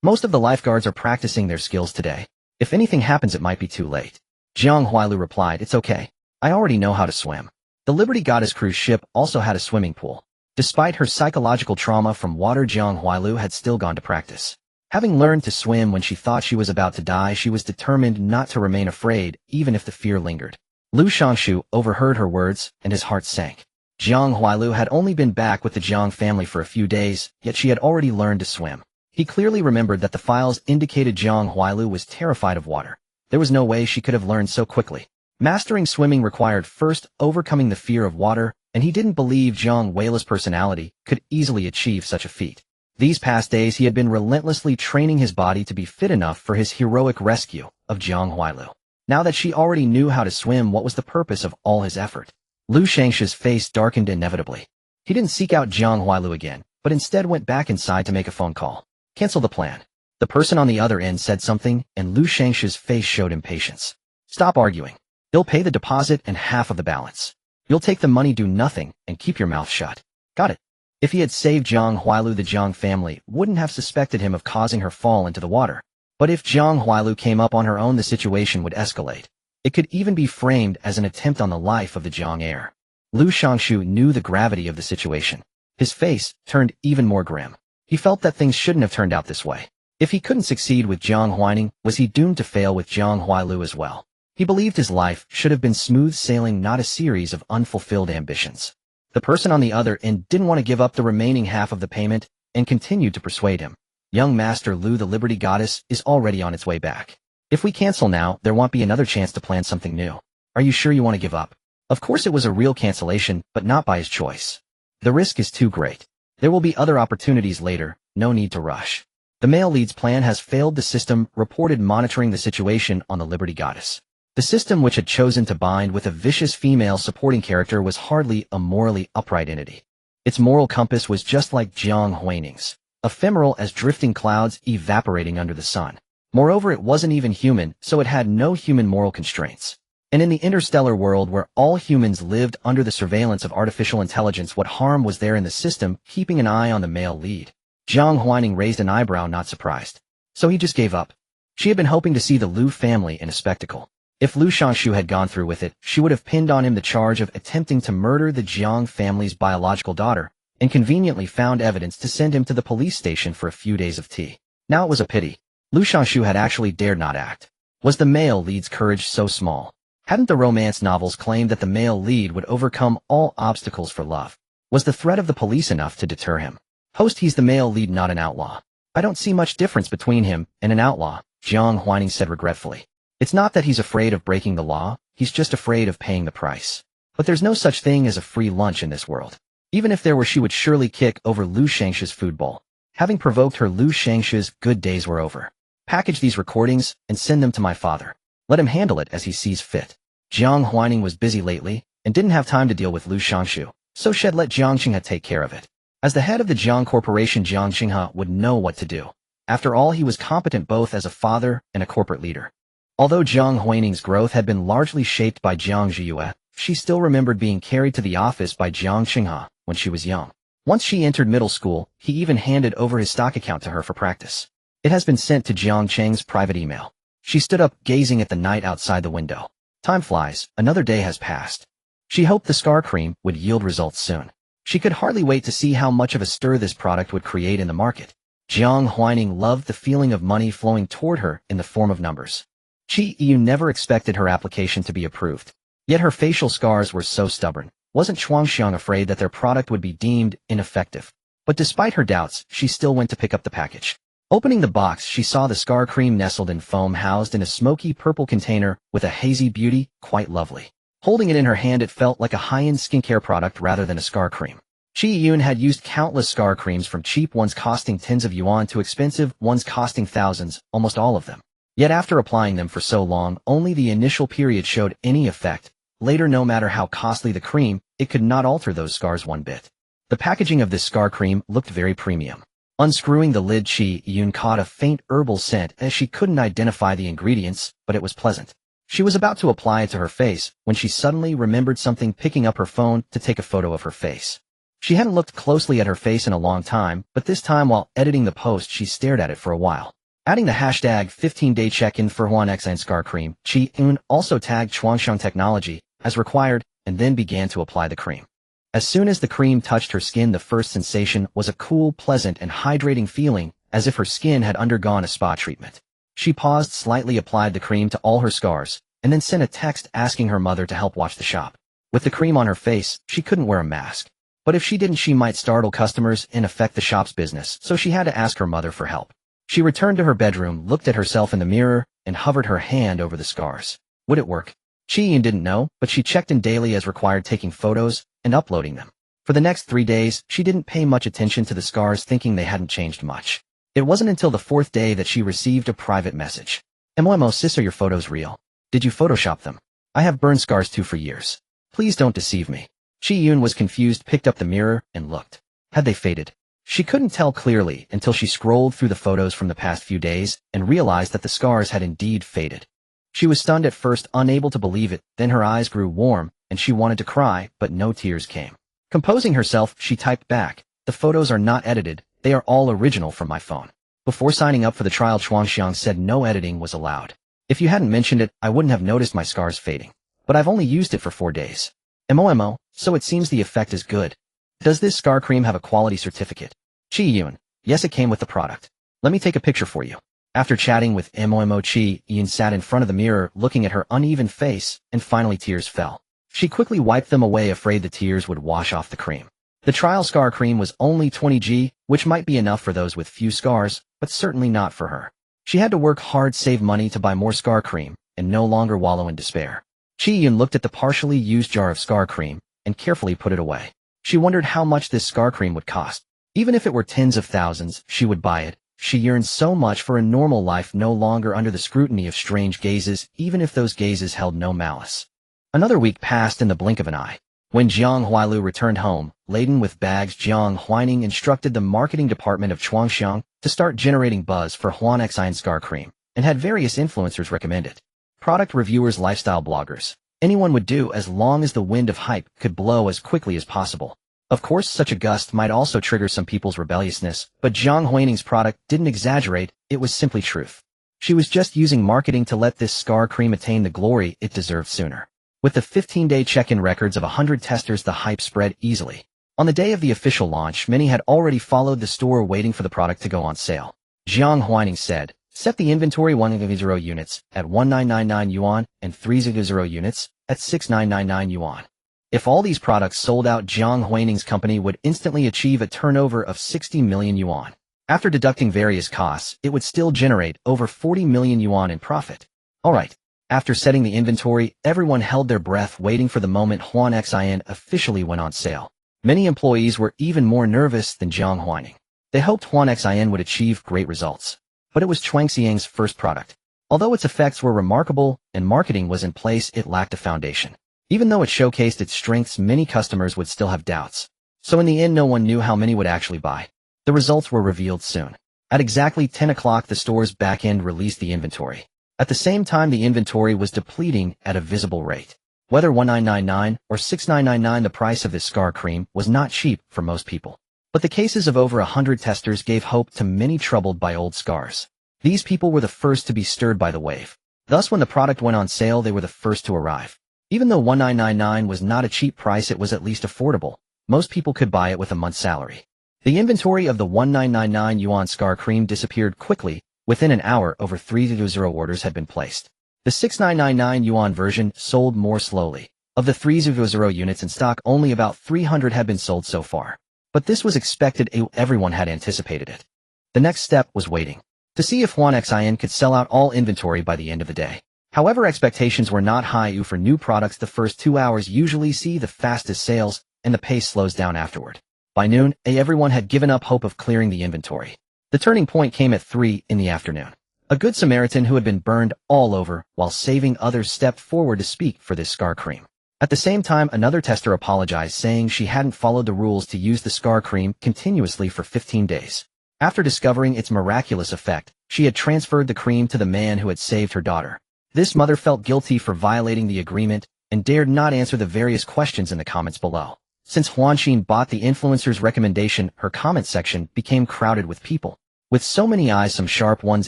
Most of the lifeguards are practicing their skills today. If anything happens, it might be too late. Jiang Huailu replied, It's okay. I already know how to swim. The Liberty Goddess cruise ship also had a swimming pool. Despite her psychological trauma from water, Jiang Huailu had still gone to practice. Having learned to swim when she thought she was about to die, she was determined not to remain afraid, even if the fear lingered. Lu Shangshu overheard her words, and his heart sank. Jiang Huailu had only been back with the Jiang family for a few days, yet she had already learned to swim. He clearly remembered that the files indicated Jiang Huailu was terrified of water. There was no way she could have learned so quickly. Mastering swimming required first overcoming the fear of water, and he didn't believe Jiang Huailu's personality could easily achieve such a feat. These past days he had been relentlessly training his body to be fit enough for his heroic rescue of Jiang Huailu. Now that she already knew how to swim, what was the purpose of all his effort? Lu Shangshu's face darkened inevitably. He didn't seek out Jiang Huailu again, but instead went back inside to make a phone call. Cancel the plan. The person on the other end said something, and Lu Shangshu's face showed impatience. Stop arguing. He'll pay the deposit and half of the balance. You'll take the money, do nothing, and keep your mouth shut. Got it. If he had saved Jiang Huailu, the Jiang family wouldn't have suspected him of causing her fall into the water. But if Jiang Huailu came up on her own, the situation would escalate. It could even be framed as an attempt on the life of the Jiang heir. Lu Shangshu knew the gravity of the situation. His face turned even more grim. He felt that things shouldn't have turned out this way. If he couldn't succeed with Jiang Huaining, was he doomed to fail with Jiang Huailu as well? He believed his life should have been smooth sailing, not a series of unfulfilled ambitions. The person on the other end didn't want to give up the remaining half of the payment and continued to persuade him. Young Master Lu, the Liberty Goddess, is already on its way back. If we cancel now, there won't be another chance to plan something new. Are you sure you want to give up? Of course it was a real cancellation, but not by his choice. The risk is too great. There will be other opportunities later, no need to rush. The male lead's plan has failed. The system reported monitoring the situation on the Liberty Goddess. The system, which had chosen to bind with a vicious female supporting character, was hardly a morally upright entity. Its moral compass was just like Jiang Huaining's, ephemeral as drifting clouds evaporating under the sun. Moreover, it wasn't even human, so it had no human moral constraints. And in the interstellar world where all humans lived under the surveillance of artificial intelligence, what harm was there in the system keeping an eye on the male lead? Jiang Huaining raised an eyebrow, not surprised. So he just gave up. She had been hoping to see the Lu family in a spectacle. If Lu Shangshu had gone through with it, she would have pinned on him the charge of attempting to murder the Jiang family's biological daughter, and conveniently found evidence to send him to the police station for a few days of tea. Now it was a pity. Lu Shangshu had actually dared not act. Was the male lead's courage so small? Hadn't the romance novels claimed that the male lead would overcome all obstacles for love? Was the threat of the police enough to deter him? Host, he's the male lead, not an outlaw. I don't see much difference between him and an outlaw, Jiang Huaining said regretfully. It's not that he's afraid of breaking the law, he's just afraid of paying the price. But there's no such thing as a free lunch in this world. Even if there were, she would surely kick over Lu Shangshu's food bowl. Having provoked her, Lu Shangshu's good days were over. Package these recordings and send them to my father. Let him handle it as he sees fit. Jiang Huaining was busy lately and didn't have time to deal with Lu Shangshu, so she'd let Jiang Qinghe take care of it. As the head of the Jiang Corporation, Jiang Qinghe would know what to do. After all, he was competent both as a father and a corporate leader. Although Jiang Huaining's growth had been largely shaped by Jiang Zhiyue, she still remembered being carried to the office by Jiang Qinghe when she was young. Once she entered middle school, he even handed over his stock account to her for practice. It has been sent to Jiang Cheng's private email. She stood up, gazing at the night outside the window. Time flies, another day has passed. She hoped the scar cream would yield results soon. She could hardly wait to see how much of a stir this product would create in the market. Jiang Huaining loved the feeling of money flowing toward her in the form of numbers. Qi Yu never expected her application to be approved. Yet her facial scars were so stubborn. Wasn't Chuangxiang afraid that their product would be deemed ineffective? But despite her doubts, she still went to pick up the package. Opening the box, she saw the scar cream nestled in foam housed in a smoky purple container with a hazy beauty, quite lovely. Holding it in her hand, it felt like a high-end skincare product rather than a scar cream. Qi Yun had used countless scar creams, from cheap ones costing tens of yuan to expensive ones costing thousands, almost all of them. Yet after applying them for so long, only the initial period showed any effect. Later, no matter how costly the cream, it could not alter those scars one bit. The packaging of this scar cream looked very premium. Unscrewing the lid, Qi Yun caught a faint herbal scent as she couldn't identify the ingredients, but it was pleasant. She was about to apply it to her face when she suddenly remembered something, picking up her phone to take a photo of her face. She hadn't looked closely at her face in a long time, but this time while editing the post she stared at it for a while. Adding the hashtag 15-day check-in for Huanexan scar cream, Qi Yun also tagged Chuangxiang Technology as required and then began to apply the cream. As soon as the cream touched her skin, the first sensation was a cool, pleasant, and hydrating feeling, as if her skin had undergone a spa treatment. She paused, slightly applied the cream to all her scars, and then sent a text asking her mother to help watch the shop. With the cream on her face, she couldn't wear a mask. But if she didn't, she might startle customers and affect the shop's business, so she had to ask her mother for help. She returned to her bedroom, looked at herself in the mirror, and hovered her hand over the scars. Would it work? Qi Yun didn't know, but she checked in daily as required, taking photos and uploading them. For the next 3 days, she didn't pay much attention to the scars, thinking they hadn't changed much. It wasn't until the 4th day that she received a private message. "MOMO sis, are your photos real? Did you Photoshop them? I have burned scars too for years. Please don't deceive me." Qi Yun was confused, picked up the mirror, and looked. Had they faded? She couldn't tell clearly until she scrolled through the photos from the past few days and realized that the scars had indeed faded. She was stunned at first, unable to believe it, then her eyes grew warm, and she wanted to cry, but no tears came. Composing herself, she typed back, "The photos are not edited, they are all original from my phone." Before signing up for the trial, Chuangxiang said no editing was allowed. "If you hadn't mentioned it, I wouldn't have noticed my scars fading. But I've only used it for 4 days. MOMO, so it seems the effect is good. Does this scar cream have a quality certificate?" Qi Yun: "Yes, it came with the product. Let me take a picture for you." After chatting with MOMO, Qi Yun sat in front of the mirror, looking at her uneven face, and finally tears fell. She quickly wiped them away, afraid the tears would wash off the cream. The trial scar cream was only 20 G, which might be enough for those with few scars, but certainly not for her. She had to work hard, save money to buy more scar cream, and no longer wallow in despair. Qi Yun looked at the partially used jar of scar cream and carefully put it away. She wondered how much this scar cream would cost. Even if it were tens of thousands, she would buy it. She yearned so much for a normal life, no longer under the scrutiny of strange gazes, even if those gazes held no malice. Another week passed in the blink of an eye. When Jiang Huailu returned home, laden with bags, Jiang Huaining instructed the marketing department of Chuangxiang to start generating buzz for Huanexan scar cream, and had various influencers recommend it. Product reviewers, lifestyle bloggers. Anyone would do, as long as the wind of hype could blow as quickly as possible. Of course, such a gust might also trigger some people's rebelliousness, but Jiang Huaining's product didn't exaggerate, it was simply truth. She was just using marketing to let this scar cream attain the glory it deserved sooner. With the 15-day check-in records of 100 testers, the hype spread easily. On the day of the official launch, many had already followed the store, waiting for the product to go on sale. Jiang Huaining said, "Set the inventory 100 units at 1999 yuan and 300 units at 6999 yuan. If all these products sold out, Jiang Huaining's company would instantly achieve a turnover of 60 million yuan. After deducting various costs, it would still generate over 40 million yuan in profit." Alright. After setting the inventory, everyone held their breath, waiting for the moment Huanexan officially went on sale. Many employees were even more nervous than Jiang Huaining. They hoped Huanexan would achieve great results. But it was Chuangxiang's first product. Although its effects were remarkable and marketing was in place, it lacked a foundation. Even though it showcased its strengths, many customers would still have doubts. So in the end, no one knew how many would actually buy. The results were revealed soon. At exactly 10 o'clock, the store's back-end released the inventory. At the same time, the inventory was depleting at a visible rate. Whether 1999 or 6999, the price of this scar cream was not cheap for most people. But the cases of over 100 testers gave hope to many troubled by old scars. These people were the first to be stirred by the wave. Thus, when the product went on sale, they were the first to arrive. Even though 1999 was not a cheap price, it was at least affordable. Most people could buy it with a month's salary. The inventory of the 1999 yuan scar cream disappeared quickly. Within an hour, over 300 orders had been placed. The 6999 yuan version sold more slowly. Of the 300 units in stock, only about 300 had been sold so far. But this was expected. Everyone had anticipated it. The next step was waiting to see if Huan Xin could sell out all inventory by the end of the day. However, expectations were not high. For new products, the first 2 hours usually see the fastest sales, and the pace slows down afterward. By noon, everyone had given up hope of clearing the inventory. The turning point came at 3 in the afternoon. A good Samaritan who had been burned all over while saving others stepped forward to speak for this scar cream. At the same time, another tester apologized, saying she hadn't followed the rules to use the scar cream continuously for 15 days. After discovering its miraculous effect, she had transferred the cream to the man who had saved her daughter. This mother felt guilty for violating the agreement and dared not answer the various questions in the comments below. Since Huanxin bought the influencer's recommendation, her comment section became crowded with people. With so many eyes, some sharp ones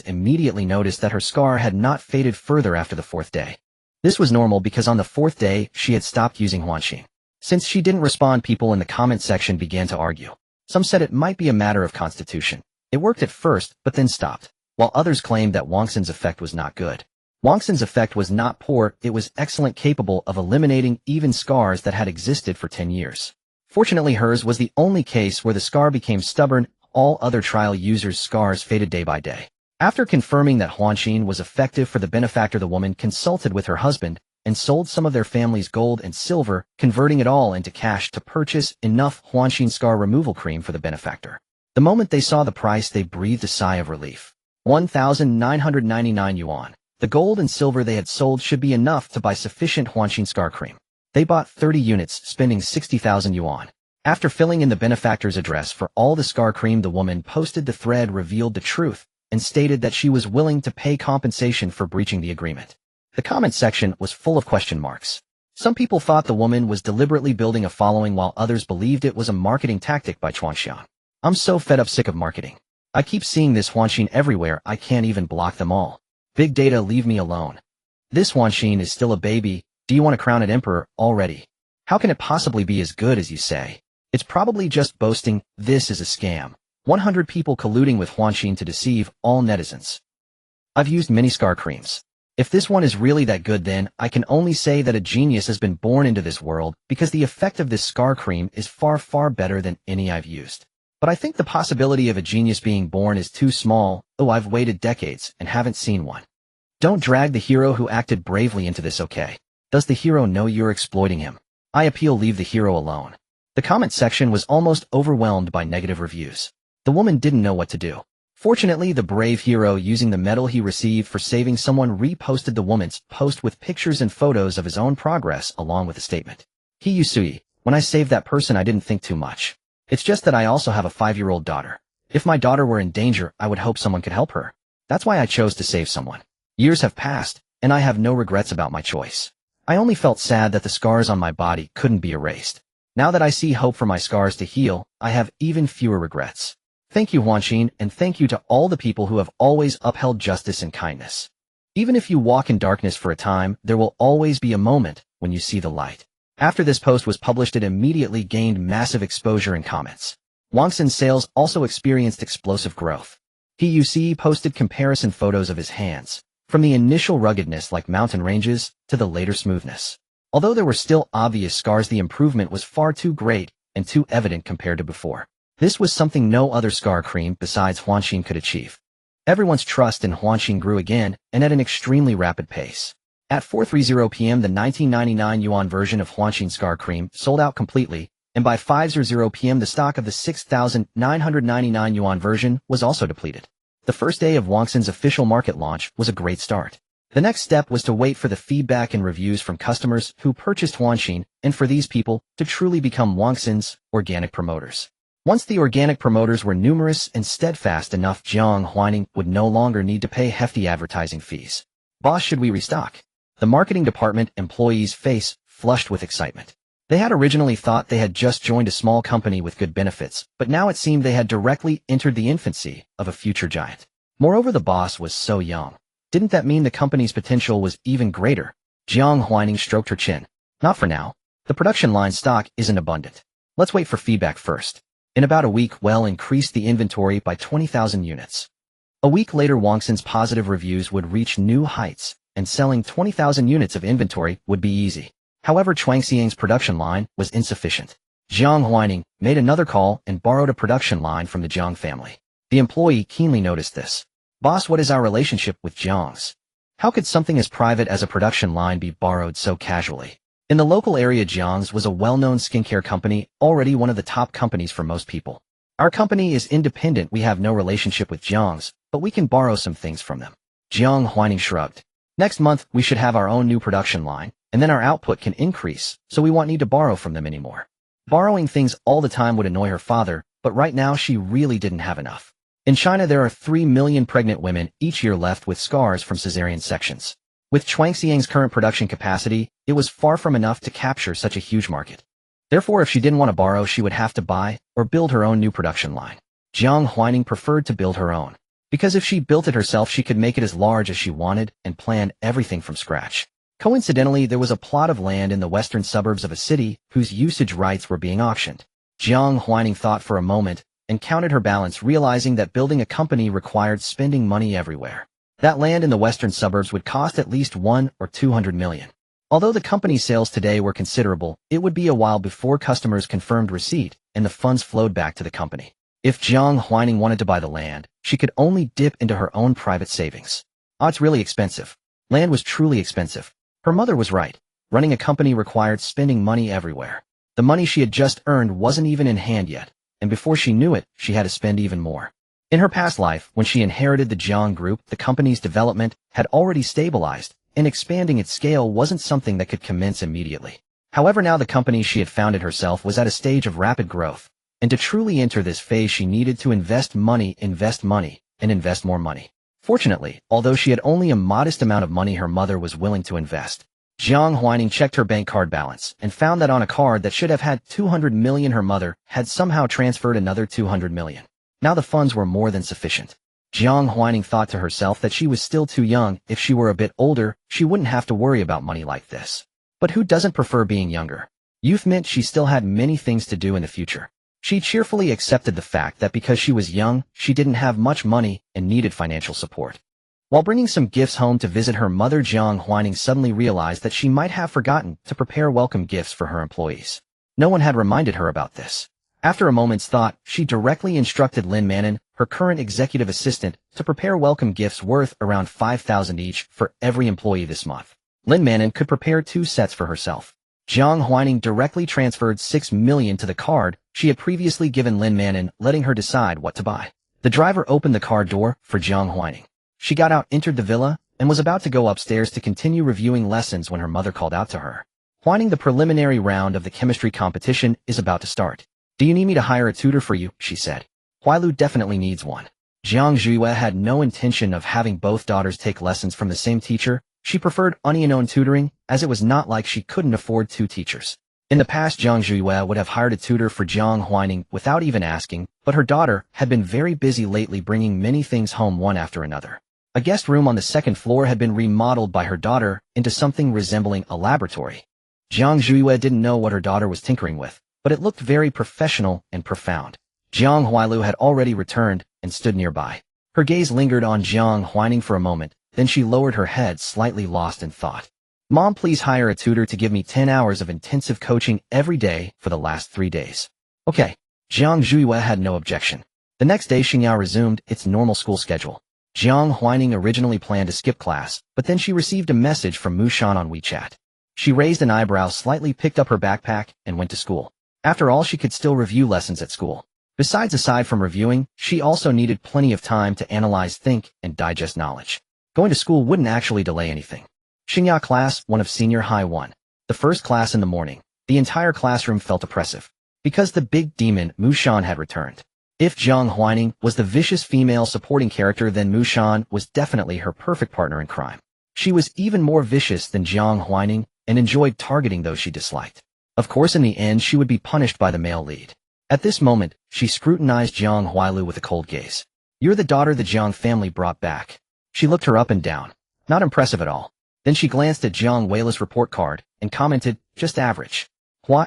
immediately noticed that her scar had not faded further after the 4th day. This was normal because on the 4th day, she had stopped using Huanxin. Since she didn't respond, people in the comment section began to argue. Some said it might be a matter of constitution. It worked at first, but then stopped, while others claimed that Huanxin's effect was not good. Huanxin's effect was not poor, it was excellent, capable of eliminating even scars that had existed for 10 years. Fortunately, hers was the only case where the scar became stubborn. All other trial users' scars faded day by day. After confirming that Huanxin was effective for the benefactor, the woman consulted with her husband and sold some of their family's gold and silver, converting it all into cash to purchase enough Huanxin scar removal cream for the benefactor. The moment they saw the price, they breathed a sigh of relief. 1,999 yuan. The gold and silver they had sold should be enough to buy sufficient Huanxin scar cream. They bought 30 units, spending 60,000 yuan. After filling in the benefactor's address for all the scar cream, the woman posted the thread, revealed the truth, and stated that she was willing to pay compensation for breaching the agreement. The comment section was full of question marks. Some people thought the woman was deliberately building a following, while others believed it was a marketing tactic by Chuanxian. I'm so fed up, sick of marketing. I keep seeing this Huanxin everywhere, I can't even block them all. Big data, leave me alone. This Huanxin is still a baby. Do you want to crown it emperor already? How can it possibly be as good as you say? It's probably just boasting. This is a scam. 100 people colluding with Huanxin to deceive all netizens. I've used many scar creams. If this one is really that good, then I can only say that a genius has been born into this world, because the effect of this scar cream is far, far better than any I've used. But I think the possibility of a genius being born is too small. Oh, I've waited decades and haven't seen one. Don't drag the hero who acted bravely into this, okay? Does the hero know you're exploiting him? I appeal, leave the hero alone. The comment section was almost overwhelmed by negative reviews. The woman didn't know what to do. Fortunately, the brave hero, using the medal he received for saving someone, reposted the woman's post with pictures and photos of his own progress along with a statement. He Yusui, when I saved that person, I didn't think too much. It's just that I also have a 5-year-old daughter. If my daughter were in danger, I would hope someone could help her. That's why I chose to save someone. Years have passed, and I have no regrets about my choice. I only felt sad that the scars on my body couldn't be erased. Now that I see hope for my scars to heal, I have even fewer regrets. Thank you, Huanxin, and thank you to all the people who have always upheld justice and kindness. Even if you walk in darkness for a time, there will always be a moment when you see the light. After this post was published, it immediately gained massive exposure and comments. Huanxin's sales also experienced explosive growth. He posted comparison photos of his hands, from the initial ruggedness like mountain ranges to the later smoothness. Although there were still obvious scars, the improvement was far too great and too evident compared to before. This was something no other scar cream besides Huanxin could achieve. Everyone's trust in Huanxin grew again, and at an extremely rapid pace. At 4:30 p.m., the 1999 yuan version of Huanxin scar cream sold out completely, and by 5:00 p.m., the stock of the 6,999 yuan version was also depleted. The first day of Huanxin's official market launch was a great start. The next step was to wait for the feedback and reviews from customers who purchased Huanxin, and for these people to truly become Huanxin's organic promoters. Once the organic promoters were numerous and steadfast enough, Jiang Huaining would no longer need to pay hefty advertising fees. Boss, should we restock? The marketing department employees' face flushed with excitement. They had originally thought they had just joined a small company with good benefits, but now it seemed they had directly entered the infancy of a future giant. Moreover, the boss was so young. Didn't that mean the company's potential was even greater? Jiang Huaining stroked her chin. Not for now. The production line stock isn't abundant. Let's wait for feedback first. In about a week, Well increased the inventory by 20,000 units. A week later, Wangxin's positive reviews would reach new heights, and selling 20,000 units of inventory would be easy. However, Chuangxiang's production line was insufficient. Jiang Huaining made another call and borrowed a production line from the Jiang family. The employee keenly noticed this. "Boss, what is our relationship with Jiang's? How could something as private as a production line be borrowed so casually?" In the local area, Jiang's was a well-known skincare company, already one of the top companies for most people. "Our company is independent. We have no relationship with Jiang's, but we can borrow some things from them." Jiang Huaining shrugged. "Next month, we should have our own new production line, and then our output can increase, so we won't need to borrow from them anymore." Borrowing things all the time would annoy her father, but right now she really didn't have enough. In China, there are 3 million pregnant women each year left with scars from cesarean sections. With Chuangxiang's current production capacity, it was far from enough to capture such a huge market. Therefore, if she didn't want to borrow, she would have to buy or build her own new production line. Jiang Huaining preferred to build her own, because if she built it herself, she could make it as large as she wanted and plan everything from scratch. Coincidentally, there was a plot of land in the western suburbs of a city whose usage rights were being auctioned. Jiang Huaining thought for a moment and counted her balance, realizing that building a company required spending money everywhere. That land in the western suburbs would cost at least 1 or 200 million. Although the company's sales today were considerable, it would be a while before customers confirmed receipt and the funds flowed back to the company. If Jiang Huaining wanted to buy the land, she could only dip into her own private savings. It's really expensive. Land was truly expensive. Her mother was right. Running a company required spending money everywhere. The money she had just earned wasn't even in hand yet, and before she knew it, she had to spend even more. In her past life, when she inherited the Jiang Group, the company's development had already stabilized, and expanding its scale wasn't something that could commence immediately. However, now the company she had founded herself was at a stage of rapid growth, and to truly enter this phase she needed to invest money, and invest more money. Fortunately, although she had only a modest amount of money her mother was willing to invest, Jiang Huaining checked her bank card balance and found that on a card that should have had 200 million, her mother had somehow transferred another 200 million. Now the funds were more than sufficient. Jiang Huaining thought to herself that she was still too young. If she were a bit older, she wouldn't have to worry about money like this. But who doesn't prefer being younger? Youth meant she still had many things to do in the future. She cheerfully accepted the fact that because she was young, she didn't have much money and needed financial support. While bringing some gifts home to visit her mother, Jiang Huaining suddenly realized that she might have forgotten to prepare welcome gifts for her employees. No one had reminded her about this. After a moment's thought, she directly instructed Lin Manin, her current executive assistant, to prepare welcome gifts worth around 5,000 each for every employee this month. Lin Manin could prepare 2 sets for herself. Jiang Huaining directly transferred 6 million to the card she had previously given Lin Manin, letting her decide what to buy. The driver opened the car door for Jiang Huaining. She got out, entered the villa, and was about to go upstairs to continue reviewing lessons when her mother called out to her. "Huaining, the preliminary round of the chemistry competition is about to start. Do you need me to hire a tutor for you?" she said. "Huailu definitely needs one." Jiang Huailu had no intention of having both daughters take lessons from the same teacher. She preferred unknown tutoring, as it was not like she couldn't afford 2 teachers. In the past, Jiang Huailu would have hired a tutor for Jiang Huaining without even asking, but her daughter had been very busy lately, bringing many things home one after another. A guest room on the 2nd floor had been remodeled by her daughter into something resembling a laboratory. Jiang Huailu didn't know what her daughter was tinkering with, but it looked very professional and profound. Jiang Huailu had already returned and stood nearby. Her gaze lingered on Jiang Huaining for a moment, then she lowered her head, slightly lost in thought. "Mom, please hire a tutor to give me 10 hours of intensive coaching every day for the last 3 days. "Okay." Jiang Huailu had no objection. The next day, Xingyao resumed its normal school schedule. Jiang Huaining originally planned to skip class, but then she received a message from Mushan on WeChat. She raised an eyebrow slightly, picked up her backpack, and went to school. After all, she could still review lessons at school. Besides, aside from reviewing, she also needed plenty of time to analyze, think, and digest knowledge. Going to school wouldn't actually delay anything. Xingyao class, 1 of senior high 1. The first class in the morning. The entire classroom felt oppressive. Because the big demon, Mushan, had returned. If Jiang Huaining was the vicious female supporting character, then Mushan was definitely her perfect partner in crime. She was even more vicious than Jiang Huaining and enjoyed targeting those she disliked. Of course, in the end, she would be punished by the male lead. At this moment, she scrutinized Jiang Huailu with a cold gaze. "You're the daughter the Jiang family brought back." She looked her up and down. Not impressive at all. Then she glanced at Jiang Huailu's report card and commented, "Just average."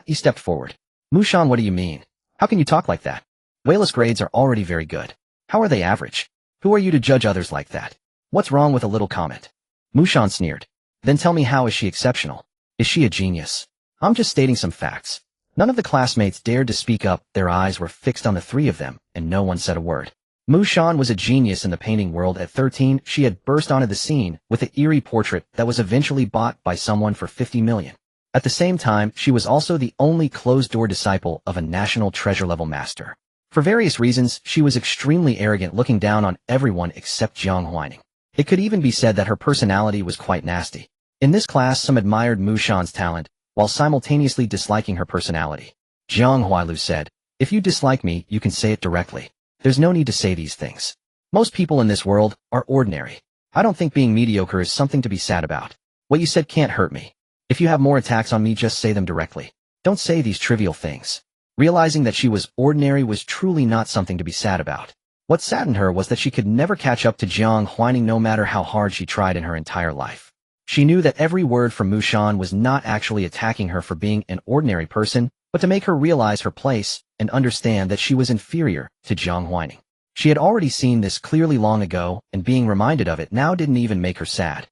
He stepped forward. "Mushan, what do you mean? How can you talk like that? Wayla's grades are already very good. How are they average? Who are you to judge others like that? What's wrong with a little comment? Mushan sneered. Then tell me, how is she exceptional? Is she a genius? I'm just stating some facts. None of the classmates dared to speak up. Their eyes were fixed on the three of them, and no one said a word. Mushan was a genius in the painting world. At 13, she had burst onto the scene with an eerie portrait that was eventually bought by someone for 50 million. At the same time, she was also the only closed-door disciple of a national treasure-level master. For various reasons, she was extremely arrogant, looking down on everyone except Jiang Huaining. It could even be said that her personality was quite nasty. In this class, some admired Mushan's talent, while simultaneously disliking her personality. Jiang Huailu said, "If you dislike me, you can say it directly. There's no need to say these things. Most people in this world are ordinary. I don't think being mediocre is something to be sad about. What you said can't hurt me. If you have more attacks on me, just say them directly. Don't say these trivial things." Realizing that she was ordinary was truly not something to be sad about. What saddened her was that she could never catch up to Jiang Huaining no matter how hard she tried in her entire life. She knew that every word from Mushan was not actually attacking her for being an ordinary person, but to make her realize her place and understand that she was inferior to Jiang Huaining. She had already seen this clearly long ago, and being reminded of it now didn't even make her sad.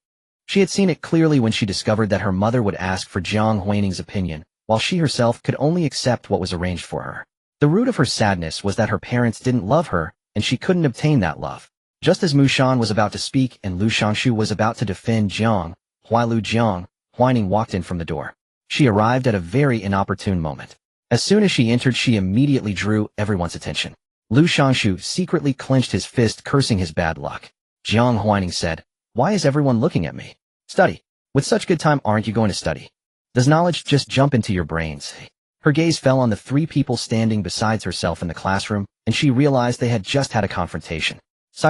She had seen it clearly when she discovered that her mother would ask for Jiang Huaining's opinion, while she herself could only accept what was arranged for her. The root of her sadness was that her parents didn't love her, and she couldn't obtain that love. Just as Mushan was about to speak and Lu Shangshu was about to defend Jiang Huailu, Jiang Huaining walked in from the door. She arrived at a very inopportune moment. As soon as she entered, she immediately drew everyone's attention. Lu Shangshu secretly clenched his fist, cursing his bad luck. Jiang Huaining said, "Why is everyone looking at me? Study. With such good time, aren't you going to study? Does knowledge just jump into your brains?" Her gaze fell on the three people standing beside herself in the classroom, and she realized they had just had a confrontation.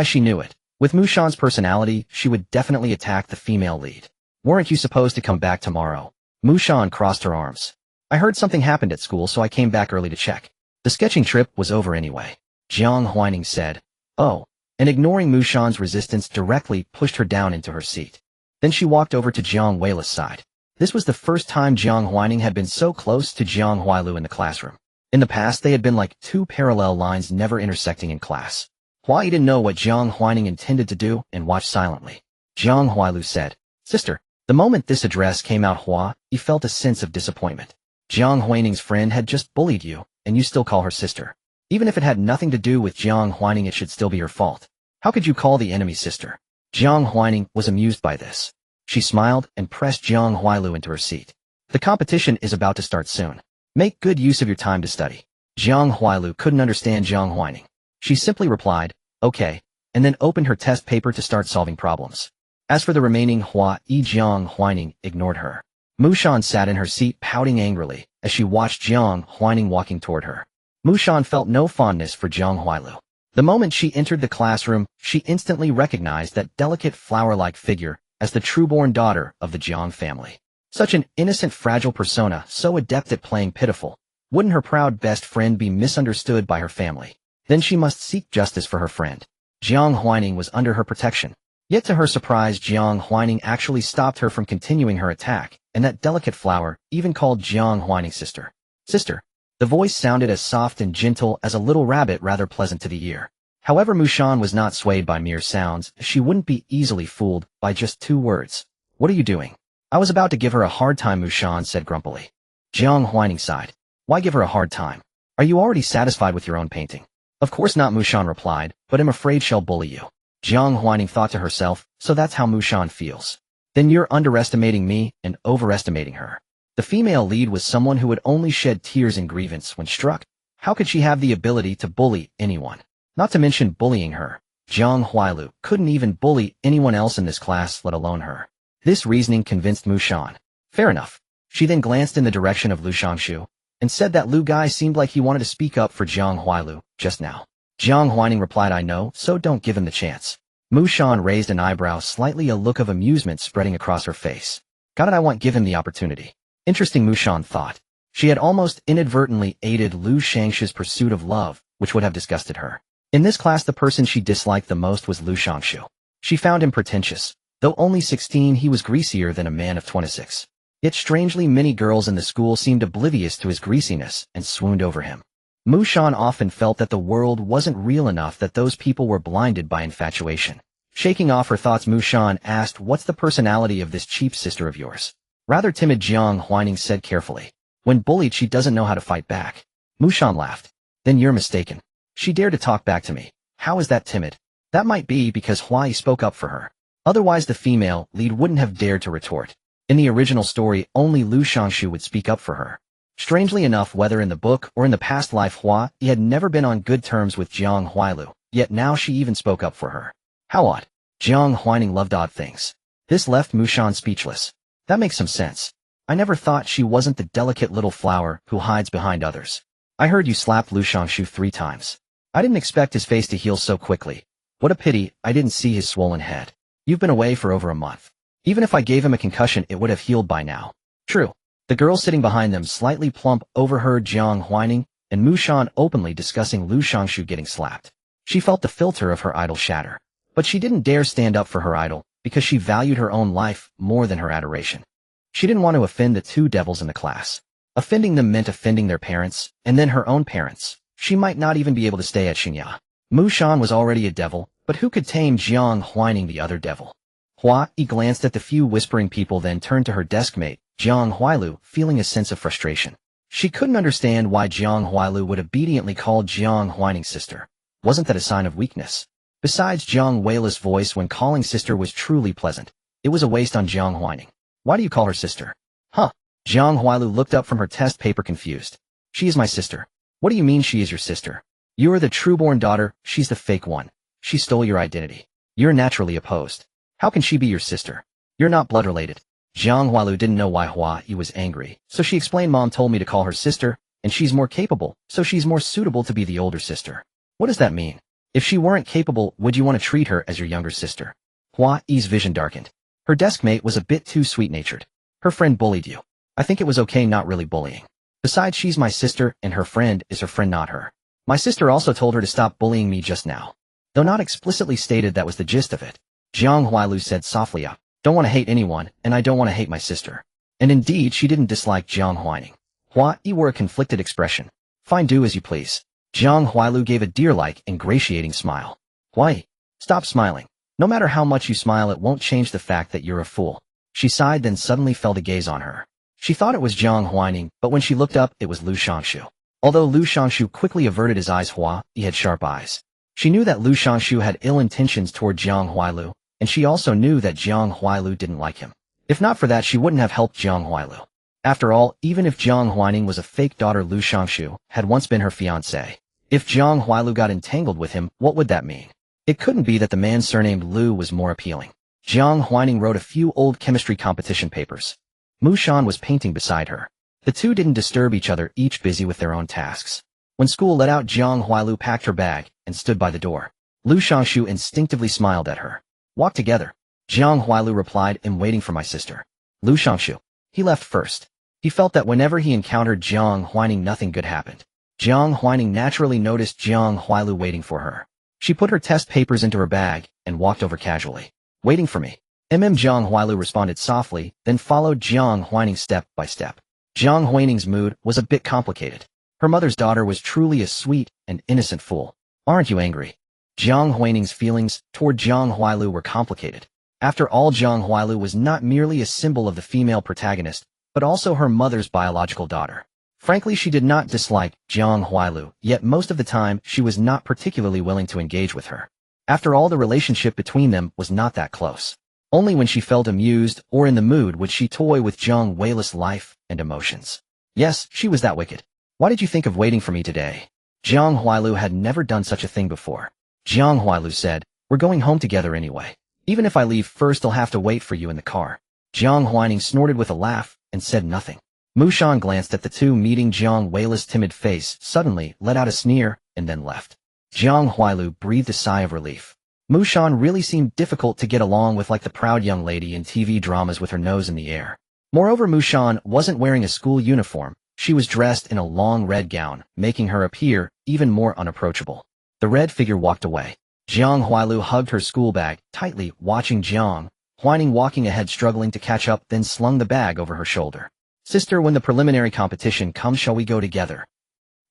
She knew it. With Mushan's personality, she would definitely attack the female lead. "Weren't you supposed to come back tomorrow?" Mushan crossed her arms. "I heard something happened at school, so I came back early to check. The sketching trip was over anyway." Jiang Huaining said, "Oh," and ignoring Mushan's resistance directly pushed her down into her seat. Then she walked over to Jiang Huailu's side. This was the first time Jiang Huaining had been so close to Jiang Huailu in the classroom. In the past, they had been like two parallel lines never intersecting in class. Huai didn't know what Jiang Huaining intended to do and watched silently. Jiang Huailu said, "Sister." The moment this address came out, Hua, he felt a sense of disappointment. Jiang Huaining's friend had just bullied you, and you still call her sister. Even if it had nothing to do with Jiang Huaining, it should still be her fault. How could you call the enemy sister? Jiang Huaining was amused by this. She smiled and pressed Jiang Huailu into her seat. "The competition is about to start soon. Make good use of your time to study." Jiang Huailu couldn't understand Jiang Huaining. She simply replied, "Okay," and then opened her test paper to start solving problems. As for the remaining Jiang Huaining ignored her. Mushan sat in her seat pouting angrily as she watched Jiang Huaining walking toward her. Mushan felt no fondness for Jiang Huailu. The moment she entered the classroom, she instantly recognized that delicate flower-like figure as the true-born daughter of the Jiang family. Such an innocent, fragile persona, so adept at playing pitiful. Wouldn't her proud best friend be misunderstood by her family? Then she must seek justice for her friend. Jiang Huaining was under her protection. Yet to her surprise, Jiang Huaining actually stopped her from continuing her attack, and that delicate flower even called Jiang Huaining's sister. "Sister." The voice sounded as soft and gentle as a little rabbit, rather pleasant to the ear. However, Mushan was not swayed by mere sounds. She wouldn't be easily fooled by just two words. "What are you doing?" "I was about to give her a hard time," Mushan said grumpily. Jiang Huaining sighed. "Why give her a hard time? Are you already satisfied with your own painting?" "Of course not," Mushan replied, "but I'm afraid she'll bully you." Jiang Huaining thought to herself, "So that's how Mushan feels. Then you're underestimating me and overestimating her." The female lead was someone who would only shed tears in grievance when struck. How could she have the ability to bully anyone? Not to mention bullying her. Jiang Huailu couldn't even bully anyone else in this class, let alone her. This reasoning convinced Mushan. Fair enough. She then glanced in the direction of Lu Shangshu and said that Lu Guy seemed like he wanted to speak up for Jiang Huailu just now. Jiang Huaining replied, "I know, so don't give him the chance." Mushan raised an eyebrow slightly, a look of amusement spreading across her face. "Got it, I won't give him the opportunity." Interesting, Mushan thought. She had almost inadvertently aided Lu Shangshu's pursuit of love, which would have disgusted her. In this class, the person she disliked the most was Lu Shangshu. She found him pretentious. Though only 16, he was greasier than a man of 26. Yet strangely, many girls in the school seemed oblivious to his greasiness and swooned over him. Mushan often felt that the world wasn't real enough, that those people were blinded by infatuation. Shaking off her thoughts, Mushan asked, "What's the personality of this cheap sister of yours?" Rather timid, Jiang Huaining said carefully. "When bullied, she doesn't know how to fight back." Mushan laughed. "Then you're mistaken. She dared to talk back to me. How is that timid?" That might be because Huai spoke up for her. Otherwise the female lead wouldn't have dared to retort. In the original story, only Lu Shangshu would speak up for her. Strangely enough, whether in the book or in the past life, Huai had never been on good terms with Jiang Huailu, yet now she even spoke up for her. How odd. Jiang Huaining loved odd things. This left Mushan speechless. That makes some sense. I never thought she wasn't the delicate little flower who hides behind others. I heard you slapped Lu Shangshu 3 times. I didn't expect his face to heal so quickly. What a pity I didn't see his swollen head. You've been away for over a month. Even if I gave him a concussion, it would have healed by now. True. The girl sitting behind them, slightly plump, overheard Jiang Huaining and Mushan openly discussing Lu Shangshu getting slapped. She felt the filter of her idol shatter. But she didn't dare stand up for her idol because she valued her own life more than her adoration. She didn't want to offend the 2 devils in the class. Offending them meant offending their parents, and then her own parents. She might not even be able to stay at Xingya. Mushan was already a devil, but who could tame Jiang Huaining, the other devil? Huai glanced at the few whispering people, then turned to her deskmate, Jiang Huailu, feeling a sense of frustration. She couldn't understand why Jiang Huailu would obediently call Jiang Huaining's sister. Wasn't that a sign of weakness? Besides, Jiang Huailu's voice when calling sister was truly pleasant. It was a waste on Jiang Huaining. Why do you call her sister? Huh? Jiang Huailu looked up from her test paper confused. She is my sister. What do you mean she is your sister? You are the true-born daughter, she's the fake one. She stole your identity. You're naturally opposed. How can she be your sister? You're not blood-related. Jiang Huailu didn't know why Huai was angry, so she explained, Mom told me to call her sister, and she's more capable, so she's more suitable to be the older sister. What does that mean? If she weren't capable, would you want to treat her as your younger sister? Huai's vision darkened. Her deskmate was a bit too sweet-natured. Her friend bullied you. I think it was okay not really bullying. Besides, she's my sister, and her friend is her friend, not her. My sister also told her to stop bullying me just now. Though not explicitly stated, that was the gist of it. Jiang Huailu said softly, I don't want to hate anyone, and I don't want to hate my sister. And indeed, she didn't dislike Jiang Huaining. Huai wore a conflicted expression. Fine, do as you please. Jiang Huailu gave a deer-like, ingratiating smile. Huai, stop smiling. No matter how much you smile, it won't change the fact that you're a fool. She sighed, then suddenly fell to gaze on her. She thought it was Jiang Huaining, but when she looked up, it was Lu Shangshu. Although Lu Shangshu quickly averted his eyes, Huai had sharp eyes. She knew that Lu Shangshu had ill intentions toward Jiang Huailu, and she also knew that Jiang Huailu didn't like him. If not for that, she wouldn't have helped Jiang Huailu. After all, even if Jiang Huaining was a fake daughter, Lu Shangshu had once been her fiancé. If Jiang Huailu got entangled with him, what would that mean? It couldn't be that the man surnamed Lu was more appealing. Jiang Huaining wrote a few old chemistry competition papers. Mushan was painting beside her. The two didn't disturb each other, each busy with their own tasks. When school let out, Jiang Huailu packed her bag and stood by the door. Lu Shangshu instinctively smiled at her. Walk together. Jiang Huailu replied, I'm waiting for my sister. Lu Shangshu. He left first. He felt that whenever he encountered Jiang Huaining, nothing good happened. Jiang Huaining naturally noticed Jiang Huailu waiting for her. She put her test papers into her bag and walked over casually. Waiting for me. Jiang Huailu responded softly, then followed Jiang Huaining step by step. Jiang Huaining's mood was a bit complicated. Her mother's daughter was truly a sweet and innocent fool. Aren't you angry? Jiang Huaining's feelings toward Jiang Huailu were complicated. After all, Jiang Huailu was not merely a symbol of the female protagonist, but also her mother's biological daughter. Frankly, she did not dislike Jiang Huailu, yet most of the time she was not particularly willing to engage with her. After all, the relationship between them was not that close. Only when she felt amused or in the mood would she toy with Jiang Huailu's life and emotions. Yes, she was that wicked. Why did you think of waiting for me today? Jiang Huailu had never done such a thing before. Jiang Huailu said, we're going home together anyway. Even if I leave first, I'll have to wait for you in the car. Jiang Huaining snorted with a laugh and said nothing. Mushan glanced at the two, meeting Jiang Huailu's timid face, suddenly let out a sneer, and then left. Jiang Huailu breathed a sigh of relief. Mushan really seemed difficult to get along with, like the proud young lady in TV dramas with her nose in the air. Moreover, Mushan wasn't wearing a school uniform. She was dressed in a long red gown, making her appear even more unapproachable. The red figure walked away. Jiang Huailu hugged her school bag tightly, watching Jiang Huaining walking ahead, struggling to catch up, then slung the bag over her shoulder. Sister, when the preliminary competition comes, shall we go together?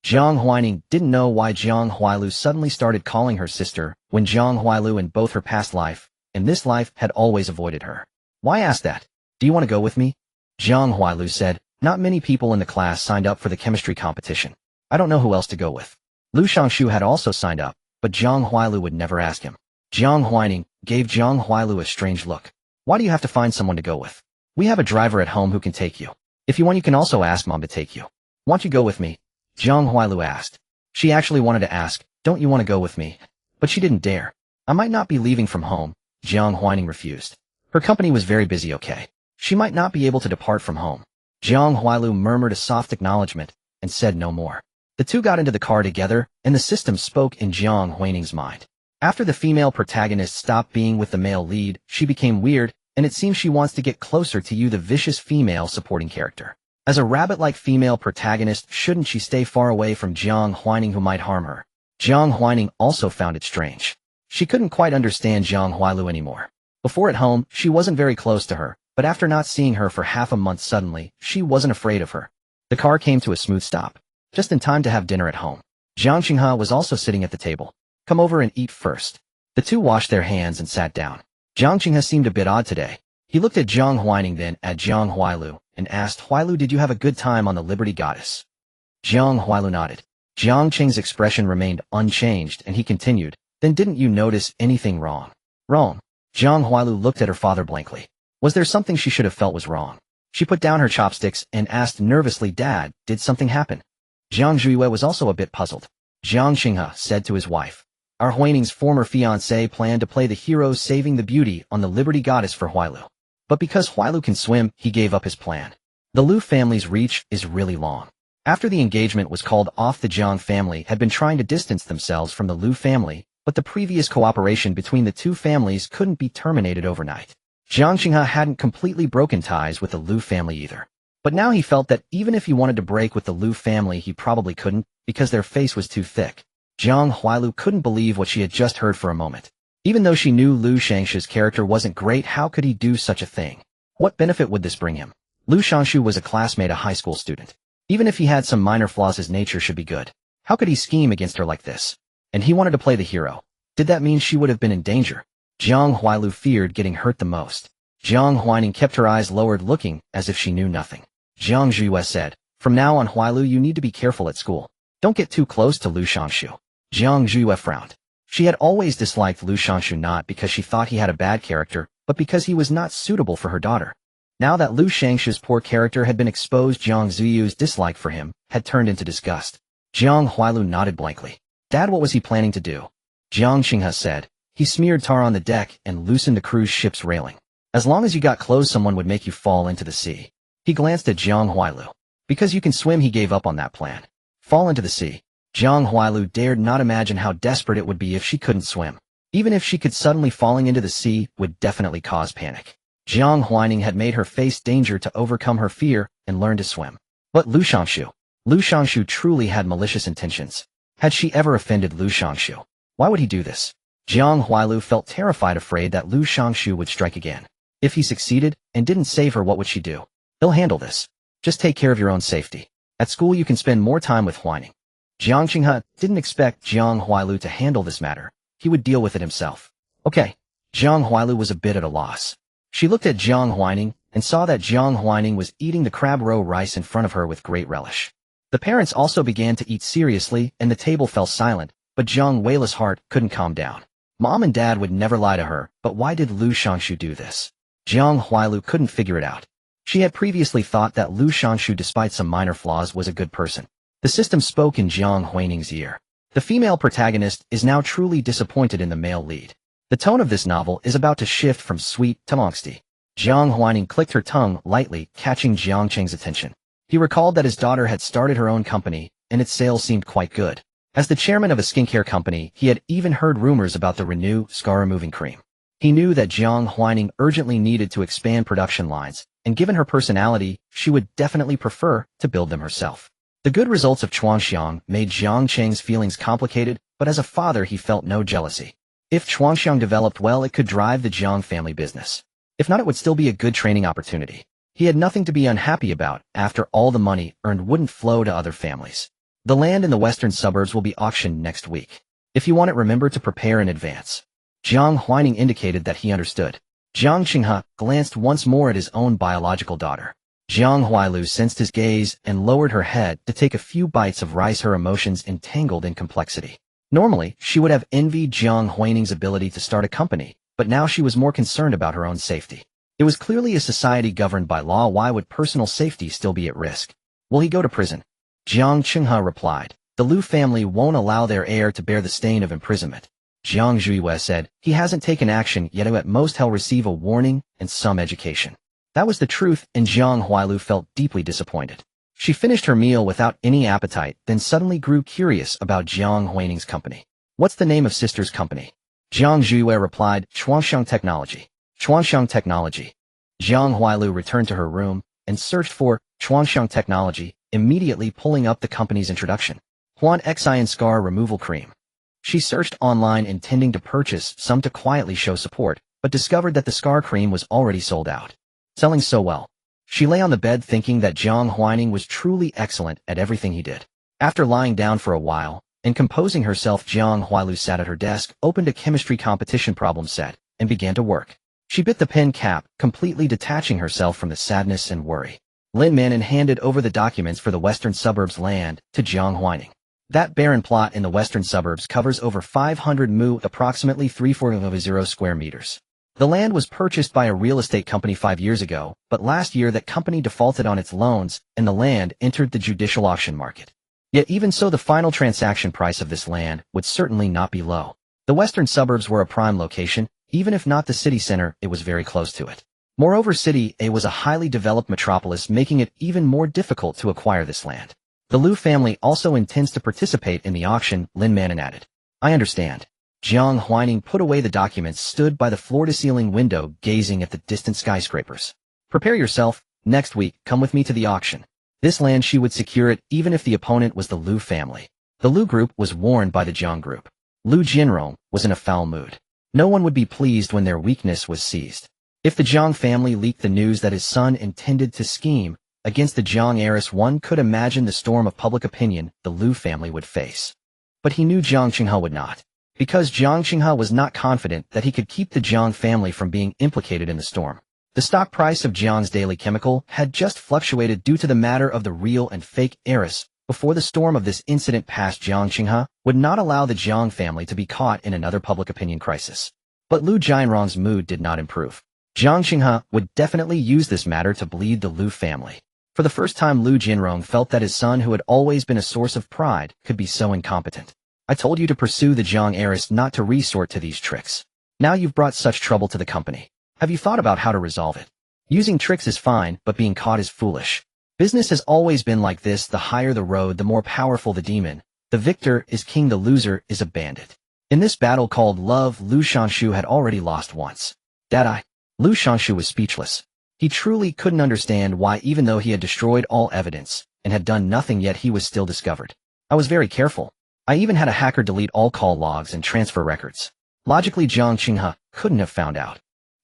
Jiang Huaining didn't know why Jiang Huailu suddenly started calling her sister when Jiang Huailu in both her past life and this life had always avoided her. Why ask that? Do you want to go with me? Jiang Huailu said. Not many people in the class signed up for the chemistry competition. I don't know who else to go with. Lu Shangshu had also signed up, but Jiang Huailu would never ask him. Jiang Huaining gave Jiang Huailu a strange look. Why do you have to find someone to go with? We have a driver at home who can take you. If you want, you can also ask Mom to take you. Want you go with me? Jiang Huailu asked. She actually wanted to ask, don't you want to go with me? But she didn't dare. I might not be leaving from home. Jiang Huaining refused. Her company was very busy, okay? She might not be able to depart from home. Jiang Huailu murmured a soft acknowledgement and said no more. The two got into the car together, and the system spoke in Jiang Huaining's mind. After the female protagonist stopped being with the male lead, she became weird, and it seems she wants to get closer to you, the vicious female supporting character. As a rabbit-like female protagonist, shouldn't she stay far away from Jiang Huaining who might harm her? Jiang Huaining also found it strange. She couldn't quite understand Jiang Huailu anymore. Before at home, she wasn't very close to her, but after not seeing her for half a month suddenly, she wasn't afraid of her. The car came to a smooth stop. Just in time to have dinner at home. Jiang Qinghe was also sitting at the table. Come over and eat first. The two washed their hands and sat down. Jiang Qinghe seemed a bit odd today. He looked at Jiang Huaining, then at Jiang Huailu, and asked, Huailu, did you have a good time on the Liberty Goddess? Jiang Huailu nodded. Jiang Qing's expression remained unchanged, and he continued, then didn't you notice anything wrong? Wrong. Jiang Huailu looked at her father blankly. Was there something she should have felt was wrong? She put down her chopsticks and asked nervously, Dad, did something happen? Jiang Zhuiyue was also a bit puzzled. Jiang Qinghe said to his wife, our Huaining's former fiancé planned to play the hero saving the beauty on the Liberty Goddess for Huailu. But because Huailu can swim, he gave up his plan. The Lu family's reach is really long. After the engagement was called off, the Jiang family had been trying to distance themselves from the Lu family, but the previous cooperation between the two families couldn't be terminated overnight. Jiang Qinghe hadn't completely broken ties with the Lu family either. But now he felt that even if he wanted to break with the Lu family, he probably couldn't, because their face was too thick. Jiang Huailu couldn't believe what she had just heard for a moment. Even though she knew Lu Shangshu's character wasn't great, how could he do such a thing? What benefit would this bring him? Lu Shangshu was a classmate, a high school student. Even if he had some minor flaws, his nature should be good. How could he scheme against her like this? And he wanted to play the hero. Did that mean she would have been in danger? Jiang Huailu feared getting hurt the most. Jiang Huaining kept her eyes lowered, looking as if she knew nothing. Jiang Zhuiyue said, from now on, Huailu, you need to be careful at school. Don't get too close to Lu Shangshu. Jiang Zhuiyue frowned. She had always disliked Lu Shangshu, not because she thought he had a bad character, but because he was not suitable for her daughter. Now that Lu Shangshu's poor character had been exposed, Jiang Zhuiyue's dislike for him had turned into disgust. Jiang Huailu nodded blankly. Dad, what was he planning to do? Jiang Qinghe said. He smeared tar on the deck and loosened the cruise ship's railing. As long as you got close, someone would make you fall into the sea. He glanced at Jiang Huailu. Because you can swim, he gave up on that plan. Fall into the sea. Jiang Huailu dared not imagine how desperate it would be if she couldn't swim. Even if she could, suddenly falling into the sea would definitely cause panic. Jiang Huaining had made her face danger to overcome her fear and learn to swim. But Lu Shangshu truly had malicious intentions. Had she ever offended Lu Shangshu? Why would he do this? Jiang Huailu felt terrified, afraid that Lu Shangshu would strike again. If he succeeded and didn't save her, what would she do? He'll handle this. Just take care of your own safety. At school, you can spend more time with Huaining. Jiang Qinghe didn't expect Jiang Huailu to handle this matter. He would deal with it himself. Okay. Jiang Huailu was a bit at a loss. She looked at Jiang Huaining and saw that Jiang Huaining was eating the crab roe rice in front of her with great relish. The parents also began to eat seriously, and the table fell silent, but Jiang Huailu's heart couldn't calm down. Mom and Dad would never lie to her, but why did Lu Shangshu do this? Jiang Huailu couldn't figure it out. She had previously thought that Lu Shangshu, despite some minor flaws, was a good person. The system spoke in Jiang Huaining's ear. The female protagonist is now truly disappointed in the male lead. The tone of this novel is about to shift from sweet to angsty. Jiang Huaining clicked her tongue lightly, catching Jiang Qing's attention. He recalled that his daughter had started her own company, and its sales seemed quite good. As the chairman of a skincare company, he had even heard rumors about the Renew scar-removing cream. He knew that Jiang Huaining urgently needed to expand production lines, and given her personality, she would definitely prefer to build them herself. The good results of Chuangxiang made Jiang Qing's feelings complicated, but as a father he felt no jealousy. If Chuangxiang developed well, it could drive the Jiang family business. If not, it would still be a good training opportunity. He had nothing to be unhappy about, after all the money earned wouldn't flow to other families. The land in the western suburbs will be auctioned next week. If you want it, remember to prepare in advance. Jiang Huaining indicated that he understood. Jiang Qinghe glanced once more at his own biological daughter. Jiang Huailu sensed his gaze and lowered her head to take a few bites of rice, her emotions entangled in complexity. Normally, she would have envied Jiang Huaining's ability to start a company, but now she was more concerned about her own safety. It was clearly a society governed by law. Why would personal safety still be at risk? Will he go to prison? Jiang Qinghe replied. The Lu family won't allow their heir to bear the stain of imprisonment. Jiang Huailu said. He hasn't taken action yet. At most he'll receive a warning and some education. That was the truth, and Jiang Huailu felt deeply disappointed. She finished her meal without any appetite, then suddenly grew curious about Jiang Huaining's company. What's the name of sister's company? Jiang Huailu replied, Chuangxiang Technology. Chuangxiang Technology. Jiang Huailu returned to her room and searched for Chuangxiang Technology, immediately pulling up the company's introduction. Huan Xian Scar Removal Cream. She searched online intending to purchase some to quietly show support, but discovered that the scar cream was already sold out. Selling so well. She lay on the bed thinking that Jiang Huaining was truly excellent at everything he did. After lying down for a while and composing herself, Jiang Huailu sat at her desk, opened a chemistry competition problem set, and began to work. She bit the pen cap, completely detaching herself from the sadness and worry. Lin Manin handed over the documents for the western suburbs land to Jiang Huaining. That barren plot in the western suburbs covers over 500 mu, approximately 340 square meters. The land was purchased by a real estate company 5 years ago, but last year that company defaulted on its loans, and the land entered the judicial auction market. Yet even so, the final transaction price of this land would certainly not be low. The western suburbs were a prime location. Even if not the city center, it was very close to it. Moreover, City A was a highly developed metropolis, making it even more difficult to acquire this land. The Lu family also intends to participate in the auction, Lin Manin added. I understand. Jiang Huaining put away the documents, stood by the floor-to-ceiling window, gazing at the distant skyscrapers. Prepare yourself. Next week, come with me to the auction. This land, she would secure it even if the opponent was the Lu family. The Lu group was warned by the Jiang group. Lu Jinrong was in a foul mood. No one would be pleased when their weakness was seized. If the Jiang family leaked the news that his son intended to scheme against the Jiang heiress, one could imagine the storm of public opinion the Lu family would face. But he knew Jiang Qinghe would not. Because Jiang Qinghe was not confident that he could keep the Jiang family from being implicated in the storm. The stock price of Jiang's daily chemical had just fluctuated due to the matter of the real and fake heiress. Before the storm of this incident passed, Jiang Qinghe would not allow the Jiang family to be caught in another public opinion crisis. But Lu Jinrong's mood did not improve. Jiang Qinghe would definitely use this matter to bleed the Lu family. For the first time, Lu Jinrong felt that his son, who had always been a source of pride, could be so incompetent. I told you to pursue the Jiang heiress, not to resort to these tricks. Now you've brought such trouble to the company. Have you thought about how to resolve it? Using tricks is fine, but being caught is foolish. Business has always been like this. The higher the road, the more powerful the demon. The victor is king, the loser is a bandit. In this battle called love, Lu Shanshu had already lost once. Lu Shanshu was speechless. He truly couldn't understand why, even though he had destroyed all evidence and had done nothing, yet he was still discovered. I was very careful. I even had a hacker delete all call logs and transfer records. Logically, Jiang Qinghe couldn't have found out.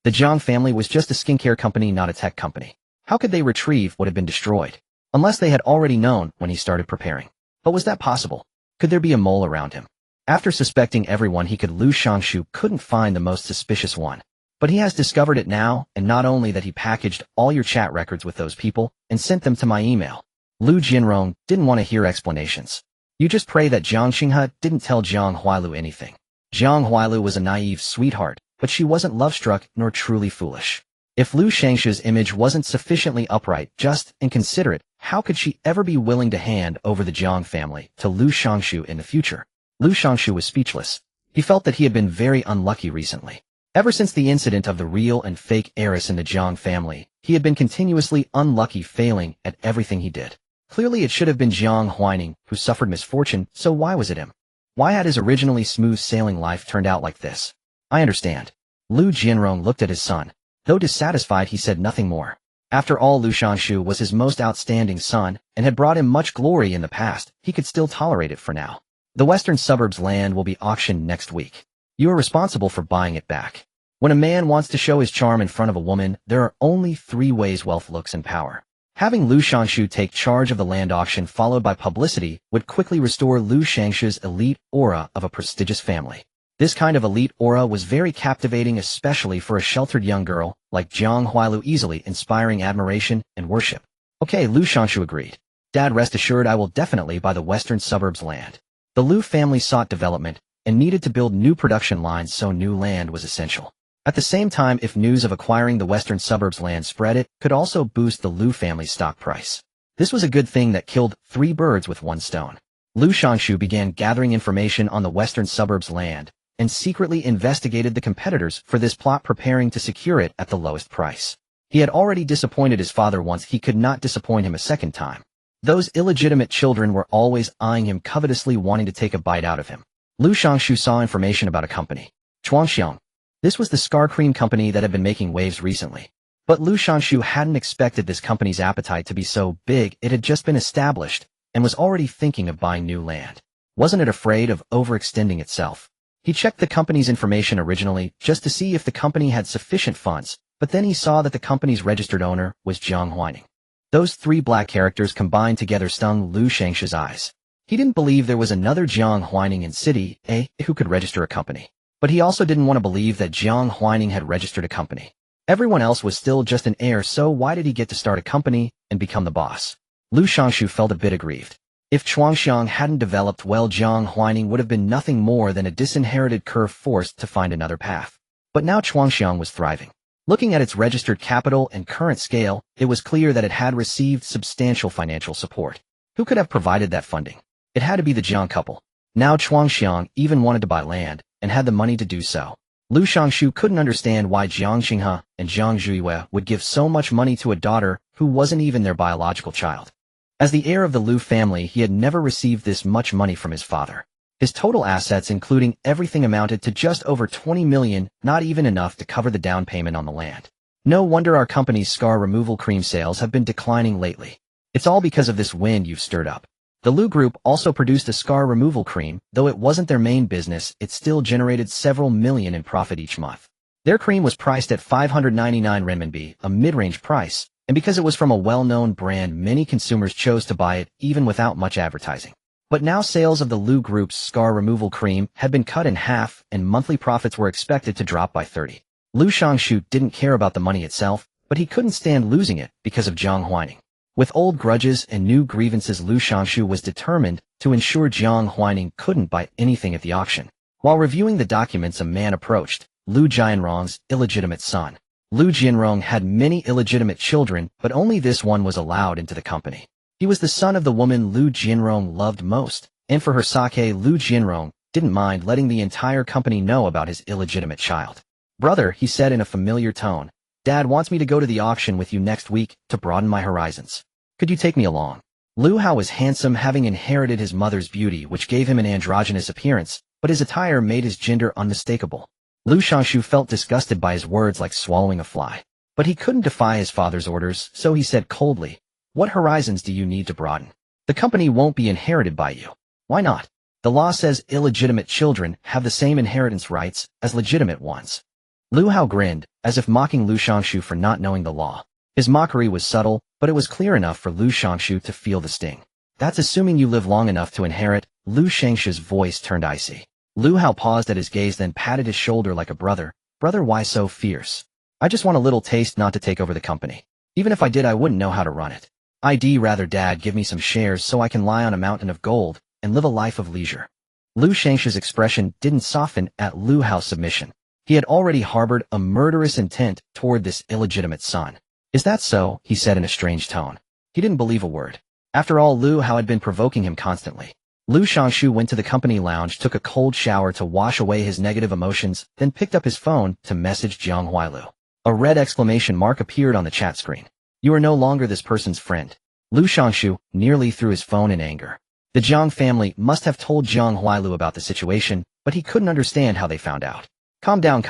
The Jiang family was just a skincare company, not a tech company. How could they retrieve what had been destroyed? Unless they had already known when he started preparing. But was that possible? Could there be a mole around him? After suspecting everyone he could, Lu Shanshu couldn't find the most suspicious one. But he has discovered it now, and not only that, he packaged all your chat records with those people and sent them to my email. Lu Jinrong didn't want to hear explanations. You just pray that Jiang Qinghe didn't tell Jiang Huailu anything. Jiang Huailu was a naive sweetheart, but she wasn't love-struck nor truly foolish. If Lu Shanshu's image wasn't sufficiently upright, just, and considerate, how could she ever be willing to hand over the Jiang family to Lu Shanshu in the future? Lu Shanshu was speechless. He felt that he had been very unlucky recently. Ever since the incident of the real and fake heiress in the Jiang family, he had been continuously unlucky, failing at everything he did. Clearly it should have been Jiang Huaining who suffered misfortune, so why was it him? Why had his originally smooth-sailing life turned out like this? I understand. Lu Jinrong looked at his son. Though dissatisfied, he said nothing more. After all, Lu Shanshu was his most outstanding son and had brought him much glory in the past. He could still tolerate it for now. The western suburbs land will be auctioned next week. You are responsible for buying it back. When a man wants to show his charm in front of a woman, there are only 3 ways: wealth, looks, and power. Having Lu Shangshu take charge of the land auction followed by publicity would quickly restore Lu Shangshu's elite aura of a prestigious family. This kind of elite aura was very captivating, especially for a sheltered young girl like Jiang Huailu, easily inspiring admiration and worship. Okay, Lu Shangshu agreed. Dad, rest assured I will definitely buy the western suburbs land. The Lu family sought development and needed to build new production lines, so new land was essential. At the same time, if news of acquiring the western suburbs land spread, it could also boost the Lu family's stock price. This was a good thing that killed 3 birds with 1 stone. Lu Shangshu began gathering information on the western suburbs land and secretly investigated the competitors for this plot, preparing to secure it at the lowest price. He had already disappointed his father once, he could not disappoint him a second time. Those illegitimate children were always eyeing him covetously, wanting to take a bite out of him. Lu Shangshu saw information about a company, Chuangxiang. This was the scar cream company that had been making waves recently. But Lu Shangshu hadn't expected this company's appetite to be so big. It had just been established and was already thinking of buying new land. Wasn't it afraid of overextending itself? He checked the company's information originally just to see if the company had sufficient funds, but then he saw that the company's registered owner was Jiang Huaining. Those 3 black characters combined together stung Lu Shangshu's eyes. He didn't believe there was another Jiang Huaining in City A who could register a company. But he also didn't want to believe that Jiang Huaining had registered a company. Everyone else was still just an heir, so why did he get to start a company and become the boss? Lu Shangshu felt a bit aggrieved. If Chuangxiang hadn't developed well, Jiang Huaining would have been nothing more than a disinherited curve forced to find another path. But now Chuangxiang was thriving. Looking at its registered capital and current scale, it was clear that it had received substantial financial support. Who could have provided that funding? It had to be the Jiang couple. Now Chuangxiang even wanted to buy land and had the money to do so. Lu Shangshu couldn't understand why Jiang Xinghe and Jiang Zhuiwe would give so much money to a daughter who wasn't even their biological child. As the heir of the Lu family, he had never received this much money from his father. His total assets, including everything, amounted to just over 20 million, not even enough to cover the down payment on the land. No wonder our company's scar removal cream sales have been declining lately. It's all because of this wind you've stirred up. The Lu Group also produced a scar removal cream. Though it wasn't their main business, it still generated several million in profit each month. Their cream was priced at 599 renminbi, a mid-range price, and because it was from a well-known brand, many consumers chose to buy it even without much advertising. But now sales of the Lu Group's scar removal cream had been cut in half, and monthly profits were expected to drop by 30. Lu Shangshu didn't care about the money itself, but he couldn't stand losing it because of Jiang Huaining. With old grudges and new grievances, Lu Shangshu was determined to ensure Jiang Huaining couldn't buy anything at the auction. While reviewing the documents, a man approached, Lu Jianrong's illegitimate son. Lu Jianrong had many illegitimate children, but only this one was allowed into the company. He was the son of the woman Lu Jianrong loved most, and for her sake, Lu Jianrong didn't mind letting the entire company know about his illegitimate child. "Brother," he said in a familiar tone, "Dad wants me to go to the auction with you next week to broaden my horizons. Could you take me along?" Lu Hao was handsome, having inherited his mother's beauty, which gave him an androgynous appearance, but his attire made his gender unmistakable. Lu Shangshu felt disgusted by his words, like swallowing a fly. But he couldn't defy his father's orders, so he said coldly, "What horizons do you need to broaden? The company won't be inherited by you." "Why not? The law says illegitimate children have the same inheritance rights as legitimate ones." Lu Hao grinned, as if mocking Lu Shangshu for not knowing the law. His mockery was subtle, but it was clear enough for Lu Shangshu to feel the sting. "That's assuming you live long enough to inherit." Lu Shangshu's voice turned icy. Lu Hao paused at his gaze, then patted his shoulder like a brother. "Brother, why so fierce? I just want a little taste, not to take over the company. Even if I did, I wouldn't know how to run it. I'd rather Dad give me some shares so I can lie on a mountain of gold and live a life of leisure." Lu Shangshu's expression didn't soften at Lu Hao's submission. He had already harbored a murderous intent toward this illegitimate son. "Is that so?" he said in a strange tone. He didn't believe a word. After all, Lu Hao had been provoking him constantly. Lu Shangshu went to the company lounge, took a cold shower to wash away his negative emotions, then picked up his phone to message Jiang Huailu. A red exclamation mark appeared on the chat screen. "You are no longer this person's friend." Lu Shangshu nearly threw his phone in anger. The Jiang family must have told Jiang Huailu about the situation, but he couldn't understand how they found out. Calm down,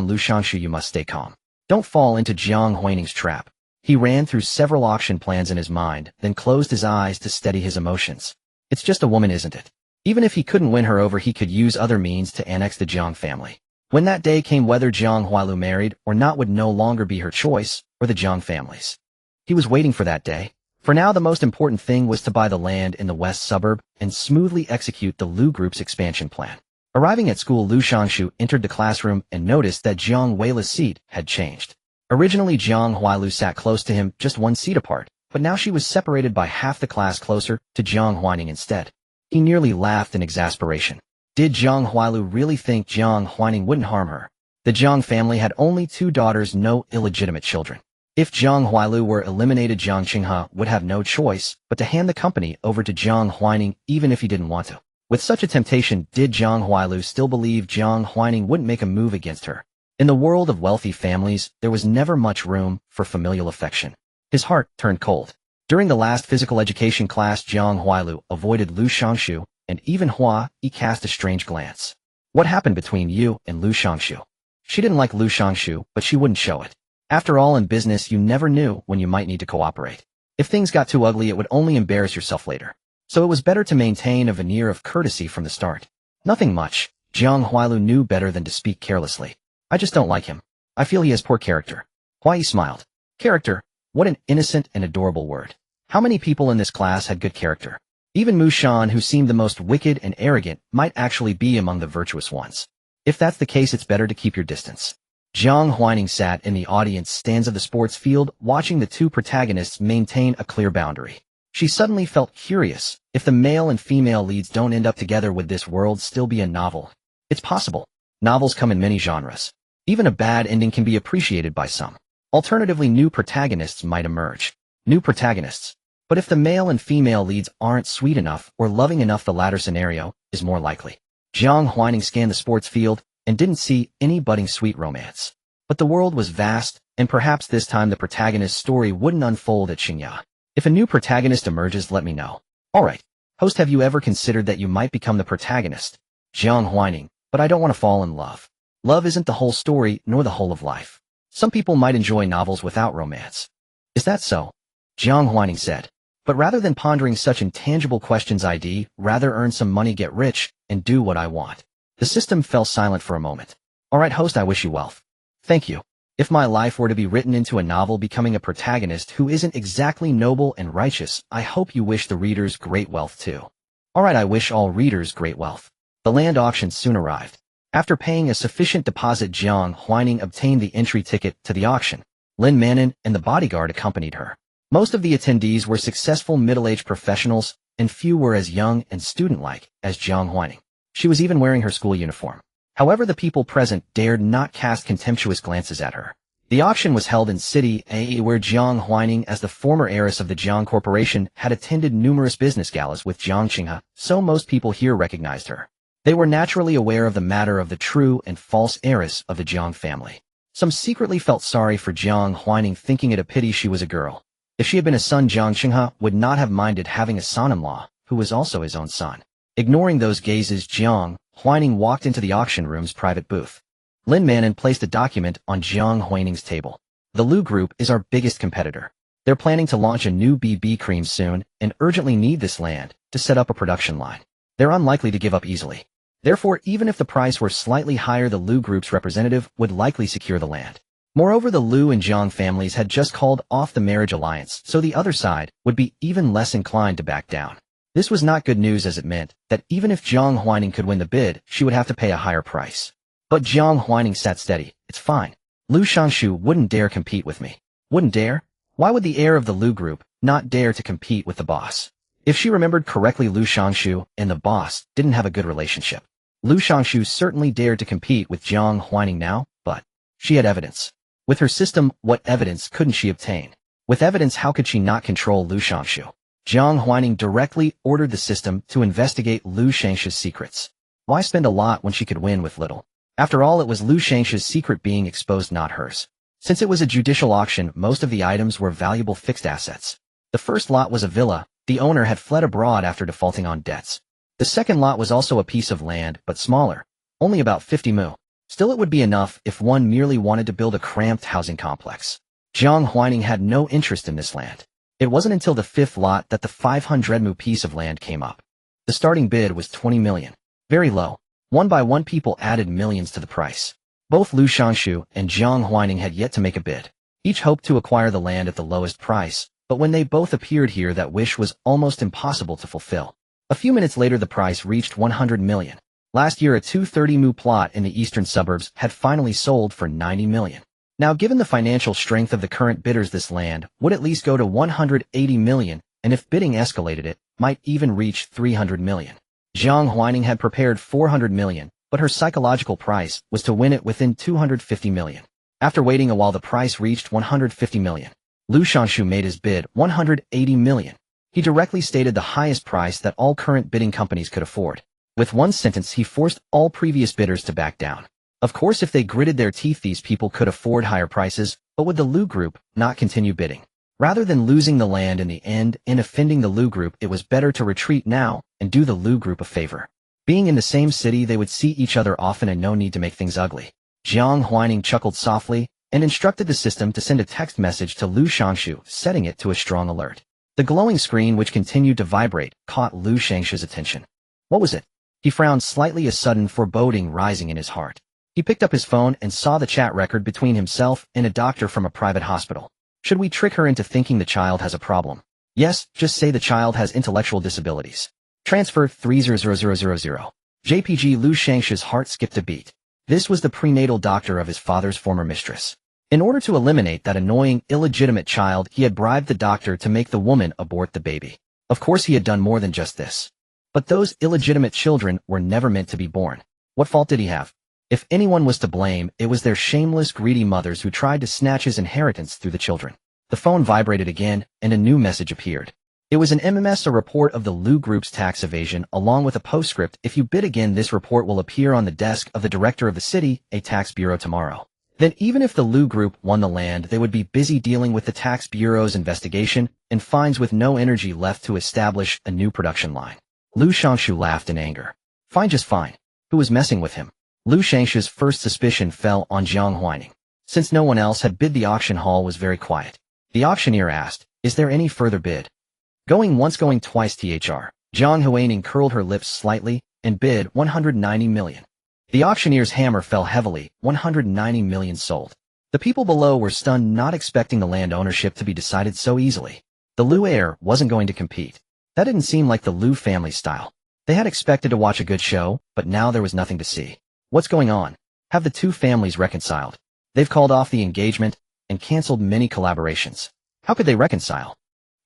Lu Shangshu, you must stay calm. Don't fall into Jiang Huaining's trap." He ran through several auction plans in his mind, then closed his eyes to steady his emotions. It's just a woman, isn't it? Even if he couldn't win her over, he could use other means to annex the Jiang family. When that day came, whether Jiang Huailu married or not would no longer be her choice, or the Jiang family's. He was waiting for that day. For now, the most important thing was to buy the land in the west suburb and smoothly execute the Lu Group's expansion plan. Arriving at school, Lu Shangshu entered the classroom and noticed that Jiang Huailu's seat had changed. Originally, Jiang Huailu sat close to him, just one seat apart, but now she was separated by half the class closer to Jiang Huaining instead. He nearly laughed in exasperation. Did Jiang Huailu really think Jiang Huaining wouldn't harm her? The Jiang family had only 2 daughters, no illegitimate children. If Jiang Huailu were eliminated, Jiang Qinghe would have no choice but to hand the company over to Jiang Huaining even if he didn't want to. With such a temptation, did Jiang Huailu still believe Jiang Huaining wouldn't make a move against her? In the world of wealthy families, there was never much room for familial affection. His heart turned cold. During the last physical education class, Jiang Huailu avoided Lu Shangshu, and even he cast a strange glance. What happened between you and Lu Shangshu? She didn't like Lu Shangshu, but she wouldn't show it. After all, in business, you never knew when you might need to cooperate. If things got too ugly, it would only embarrass yourself later. So it was better to maintain a veneer of courtesy from the start. Nothing much. Jiang Huailu knew better than to speak carelessly. I just don't like him. I feel he has poor character. Huai smiled. Character? What an innocent and adorable word. How many people in this class had good character? Even Mu Shan, who seemed the most wicked and arrogant, might actually be among the virtuous ones. If that's the case, it's better to keep your distance. Jiang Huaining sat in the audience stands of the sports field, watching the 2 protagonists maintain a clear boundary. She suddenly felt curious. If the male and female leads don't end up together, would this world still be a novel? It's possible. Novels come in many genres. Even a bad ending can be appreciated by some. Alternatively, new protagonists might emerge. New protagonists. But if the male and female leads aren't sweet enough or loving enough, the latter scenario is more likely. Jiang Huaining scanned the sports field and didn't see any budding sweet romance. But the world was vast, and perhaps this time the protagonist's story wouldn't unfold at Xingya. If a new protagonist emerges, let me know. Alright. Host, have you ever considered that you might become the protagonist? Jiang Huaining, but I don't want to fall in love. Love isn't the whole story, nor the whole of life. Some people might enjoy novels without romance. Is that so? Jiang Huaining said. But rather than pondering such intangible questions, I'd rather earn some money, get rich, and do what I want. The system fell silent for a moment. Alright, host, I wish you wealth. Thank you. If my life were to be written into a novel becoming a protagonist who isn't exactly noble and righteous, I hope you wish the readers great wealth too. Alright, I wish all readers great wealth. The land auction soon arrived. After paying a sufficient deposit, Jiang Huaining obtained the entry ticket to the auction. Lin Manon and the bodyguard accompanied her. Most of the attendees were successful middle-aged professionals, and few were as young and student-like as Jiang Huaining. She was even wearing her school uniform. However, the people present dared not cast contemptuous glances at her. The auction was held in City A, where Jiang Huaining, as the former heiress of the Jiang Corporation, had attended numerous business galas with Jiang Qinghe, so most people here recognized her. They were naturally aware of the matter of the true and false heiress of the Jiang family. Some secretly felt sorry for Jiang Huaining, thinking it a pity she was a girl. If she had been a son, Jiang Qinghe would not have minded having a son-in-law, who was also his own son. Ignoring those gazes, Jiang Huaining walked into the auction room's private booth. Lin Manon placed a document on Jiang Huaining's table. The Lu Group is our biggest competitor. They're planning to launch a new BB cream soon and urgently need this land to set up a production line. They're unlikely to give up easily. Therefore, even if the price were slightly higher, the Lu Group's representative would likely secure the land. Moreover, the Lu and Jiang families had just called off the marriage alliance, so the other side would be even less inclined to back down. This was not good news, as it meant that even if Jiang Huaining could win the bid, she would have to pay a higher price. But Jiang Huaining sat steady. It's fine. Lu Shangshu wouldn't dare compete with me. Wouldn't dare? Why would the heir of the Lu Group not dare to compete with the boss? If she remembered correctly, Lu Shangshu and the boss didn't have a good relationship. Lu Shangshu certainly dared to compete with Jiang Huaining now, but she had evidence. With her system, what evidence couldn't she obtain? With evidence, how could she not control Lu Shangshu? Jiang Huaining directly ordered the system to investigate Lu Shangshu's secrets. Why spend a lot when she could win with little? After all, it was Lu Shangshu's secret being exposed, not hers. Since it was a judicial auction, most of the items were valuable fixed assets. The first lot was a villa. The owner had fled abroad after defaulting on debts. The second lot was also a piece of land, but smaller, only about 50 mu. Still, it would be enough if one merely wanted to build a cramped housing complex. Jiang Huaining had no interest in this land. It wasn't until the fifth lot that the 500 mu piece of land came up. The starting bid was 20 million. Very low. One by one, people added millions to the price. Both Lu Shangshu and Jiang Huaining had yet to make a bid. Each hoped to acquire the land at the lowest price, But when they both appeared here, that wish was almost impossible to fulfill. A few minutes later, the price reached 100 million. Last year, a 230 plot in the eastern suburbs had finally sold for 90 million. Now, given the financial strength of the current bidders, this land would at least go to 180 million, and if bidding escalated, it might even reach 300 million. Jiang Huaining had prepared 400 million, but her psychological price was to win it within 250 million. After waiting a while, the price reached 150 million. Lu Shanshu made his bid 180 million. He directly stated the highest price that all current bidding companies could afford. With one sentence, he forced all previous bidders to back down. Of course, if they gritted their teeth, these people could afford higher prices, but would the Lu Group not continue bidding? Rather than losing the land in the end and offending the Lu Group, it was better to retreat now and do the Lu Group a favor. Being in the same city, they would see each other often and no need to make things ugly. Jiang Huaining chuckled softly and instructed the system to send a text message to Lu Shangshu, setting it to a strong alert. The glowing screen, which continued to vibrate, caught Lu Shangshu's attention. What was it? He frowned slightly, a sudden foreboding rising in his heart. He picked up his phone and saw the chat record between himself and a doctor from a private hospital. Should we trick her into thinking the child has a problem? Yes, just say the child has intellectual disabilities. Transfer 300000. JPG. Lu Shangshu's heart skipped a beat. This was the prenatal doctor of his father's former mistress. In order to eliminate that annoying, illegitimate child, he had bribed the doctor to make the woman abort the baby. Of course, he had done more than just this. But those illegitimate children were never meant to be born. What fault did he have? If anyone was to blame, it was their shameless, greedy mothers who tried to snatch his inheritance through the children. The phone vibrated again, and a new message appeared. It was an MMS, a report of the Lu Group's tax evasion, along with a postscript. If you bid again, this report will appear on the desk of the director of the city, a tax bureau, tomorrow. Then even if the Lu Group won the land, they would be busy dealing with the tax bureau's investigation and fines, with no energy left to establish a new production line. Lu Shangshu laughed in anger. Fine, just fine. Who was messing with him? Lu Shangshu's first suspicion fell on Jiang Huaining. Since no one else had bid, the auction hall was very quiet. The auctioneer asked, "Is there any further bid?" Going once, going twice. Jiang Huaining curled her lips slightly and bid 190 million. The auctioneer's hammer fell heavily. 190 million sold. The people below were stunned, not expecting the land ownership to be decided so easily. The Lu heir wasn't going to compete. That didn't seem like the Lu family style. They had expected to watch a good show, but now there was nothing to see. What's going on? Have the two families reconciled? They've called off the engagement and canceled many collaborations. How could they reconcile?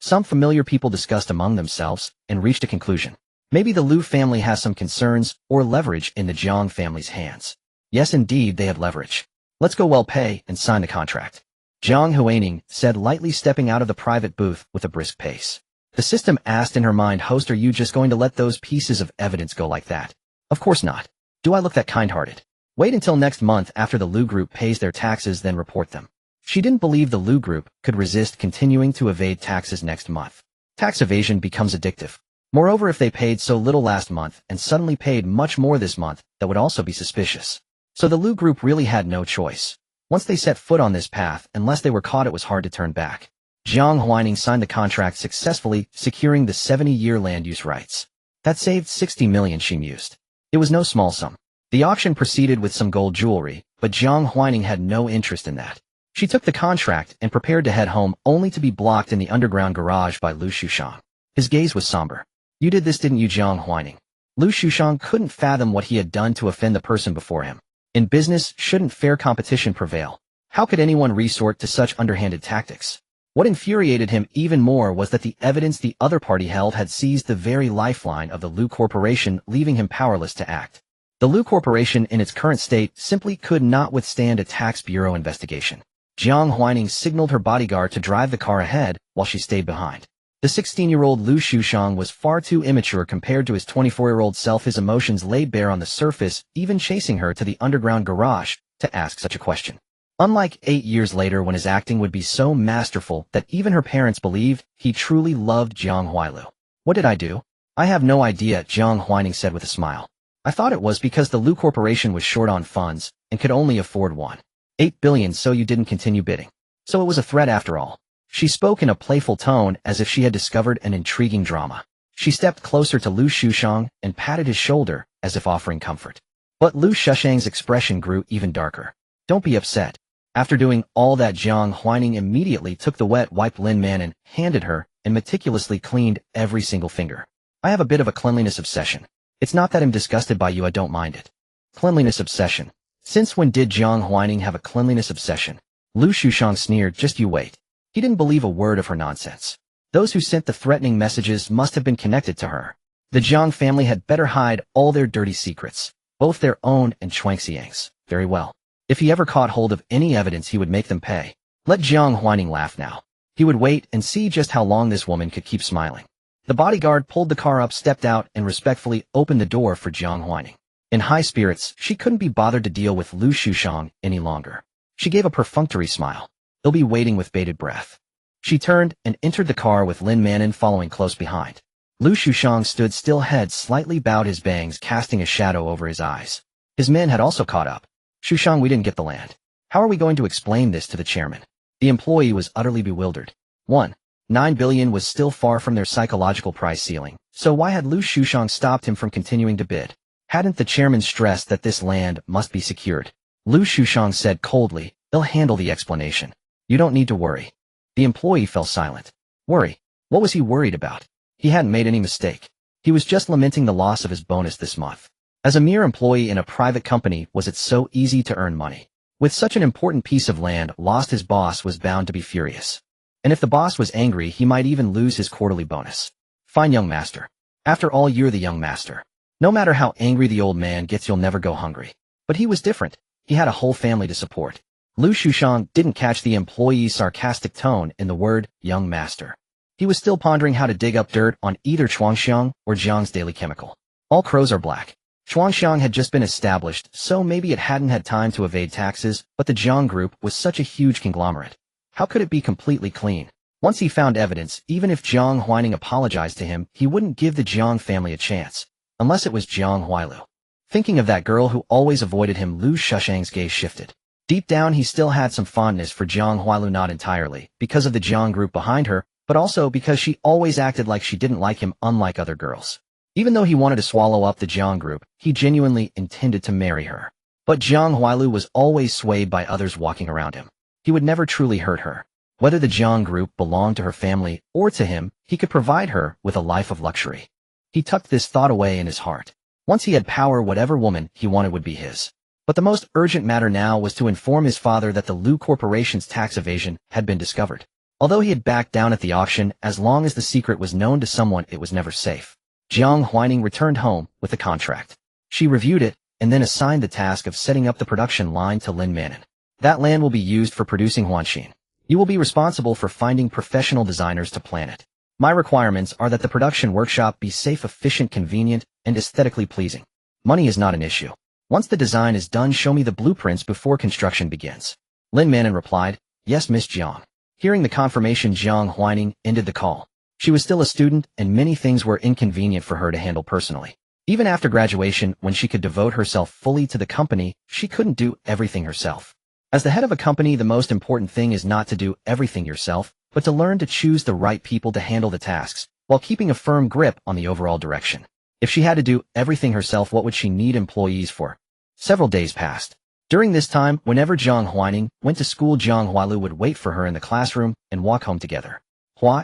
Some familiar people discussed among themselves and reached a conclusion. Maybe the Lu family has some concerns or leverage in the Jiang family's hands. Yes, indeed, they have leverage. Let's go, well, pay and sign the contract. Jiang Huaining said, lightly stepping out of the private booth with a brisk pace. The system asked in her mind, "Host, are you just going to let those pieces of evidence go like that?" Of course not. Do I look that kind-hearted? Wait until next month after the Lu Group pays their taxes, then report them. She didn't believe the Lu Group could resist continuing to evade taxes next month. Tax evasion becomes addictive. Moreover, if they paid so little last month and suddenly paid much more this month, that would also be suspicious. So the Lu Group really had no choice. Once they set foot on this path, unless they were caught, it was hard to turn back. Jiang Huaining signed the contract successfully, securing the 70-year land use rights. That saved 60 million, she mused. It was no small sum. The auction proceeded with some gold jewelry, but Jiang Huaining had no interest in that. She took the contract and prepared to head home, only to be blocked in the underground garage by Lu Shushang. His gaze was somber. "You did this, didn't you, Jiang Huaining?" Lu Shushang couldn't fathom what he had done to offend the person before him. In business, shouldn't fair competition prevail? How could anyone resort to such underhanded tactics? What infuriated him even more was that the evidence the other party held had seized the very lifeline of the Lu Corporation, leaving him powerless to act. The Lu Corporation in its current state simply could not withstand a tax bureau investigation. Jiang Huaining signaled her bodyguard to drive the car ahead while she stayed behind. The 16-year-old Lu Shushang was far too immature compared to his 24-year-old self. His emotions laid bare on the surface, even chasing her to the underground garage to ask such a question. Unlike 8 years later, when his acting would be so masterful that even her parents believed he truly loved Jiang Huailu. "What did I do?" "I have no idea," Jiang Huaining said with a smile. "I thought it was because the Lu Corporation was short on funds and could only afford 1.8 billion, so you didn't continue bidding. So it was a threat after all." She spoke in a playful tone, as if she had discovered an intriguing drama. She stepped closer to Lu Shushang and patted his shoulder, as if offering comfort. But Lu Shushang's expression grew even darker. "Don't be upset. After doing all that, Jiang Huaining immediately took the wet wipe Lin Man and handed her and meticulously cleaned every single finger. I have a bit of a cleanliness obsession. It's not that I'm disgusted by you, I don't mind it. Cleanliness obsession. Since when did Jiang Huaining have a cleanliness obsession? Lu Shushang sneered, just you wait. He didn't believe a word of her nonsense. Those who sent the threatening messages must have been connected to her. The Jiang family had better hide all their dirty secrets, both their own and Chuangxiang's. Very well. If he ever caught hold of any evidence, he would make them pay. Let Jiang Huaining laugh now. He would wait and see just how long this woman could keep smiling. The bodyguard pulled the car up, stepped out, and respectfully opened the door for Jiang Huaining. In high spirits, she couldn't be bothered to deal with Lu Shushang any longer. She gave a perfunctory smile. They'll be waiting with bated breath. She turned and entered the car with Lin Manin following close behind. Lu Shushang stood still, head slightly bowed, his bangs casting a shadow over his eyes. His men had also caught up. Shushang, we didn't get the land. How are we going to explain this to the chairman? The employee was utterly bewildered. 1.9 billion was still far from their psychological price ceiling, so why had Lu Shushang stopped him from continuing to bid? Hadn't the chairman stressed that this land must be secured? Lu Shushang said coldly, they'll handle the explanation. You don't need to worry. The employee fell silent. Worry? What was he worried about? He hadn't made any mistake. He was just lamenting the loss of his bonus this month. As a mere employee in a private company, was it so easy to earn money? With such an important piece of land lost, his boss was bound to be furious. And if the boss was angry, he might even lose his quarterly bonus. Fine, young master. After all, you're the young master. No matter how angry the old man gets, you'll never go hungry. But he was different. He had a whole family to support. Lu Shushang didn't catch the employee's sarcastic tone in the word young master. He was still pondering how to dig up dirt on either Chuangxiang or Jiang's daily chemical. All crows are black. Chuangxiang had just been established, so maybe it hadn't had time to evade taxes, but the Jiang group was such a huge conglomerate. How could it be completely clean? Once he found evidence, even if Jiang Huaining apologized to him, he wouldn't give the Jiang family a chance. Unless it was Jiang Huailu. Thinking of that girl who always avoided him, Lu Shushang's gaze shifted. Deep down, he still had some fondness for Jiang Huailu, not entirely because of the Jiang group behind her, but also because she always acted like she didn't like him, unlike other girls. Even though he wanted to swallow up the Jiang group, he genuinely intended to marry her. But Jiang Huailu was always swayed by others walking around him. He would never truly hurt her. Whether the Jiang group belonged to her family or to him, he could provide her with a life of luxury. He tucked this thought away in his heart. Once he had power, whatever woman he wanted would be his. But the most urgent matter now was to inform his father that the Lu Corporation's tax evasion had been discovered. Although he had backed down at the auction, as long as the secret was known to someone, it was never safe. Jiang Huaining returned home with the contract. She reviewed it, and then assigned the task of setting up the production line to Lin Manin. That land will be used for producing Huanxin. You will be responsible for finding professional designers to plan it. My requirements are that the production workshop be safe, efficient, convenient, and aesthetically pleasing. Money is not an issue. Once the design is done, show me the blueprints before construction begins. Lin Manin replied, yes, Miss Jiang. Hearing the confirmation, Jiang Huaining ended the call. She was still a student, and many things were inconvenient for her to handle personally. Even after graduation, when she could devote herself fully to the company, she couldn't do everything herself. As the head of a company, the most important thing is not to do everything yourself, but to learn to choose the right people to handle the tasks, while keeping a firm grip on the overall direction. If she had to do everything herself, what would she need employees for? Several days passed. During this time, whenever Jiang Huaining went to school, Jiang Huailu would wait for her in the classroom and walk home together.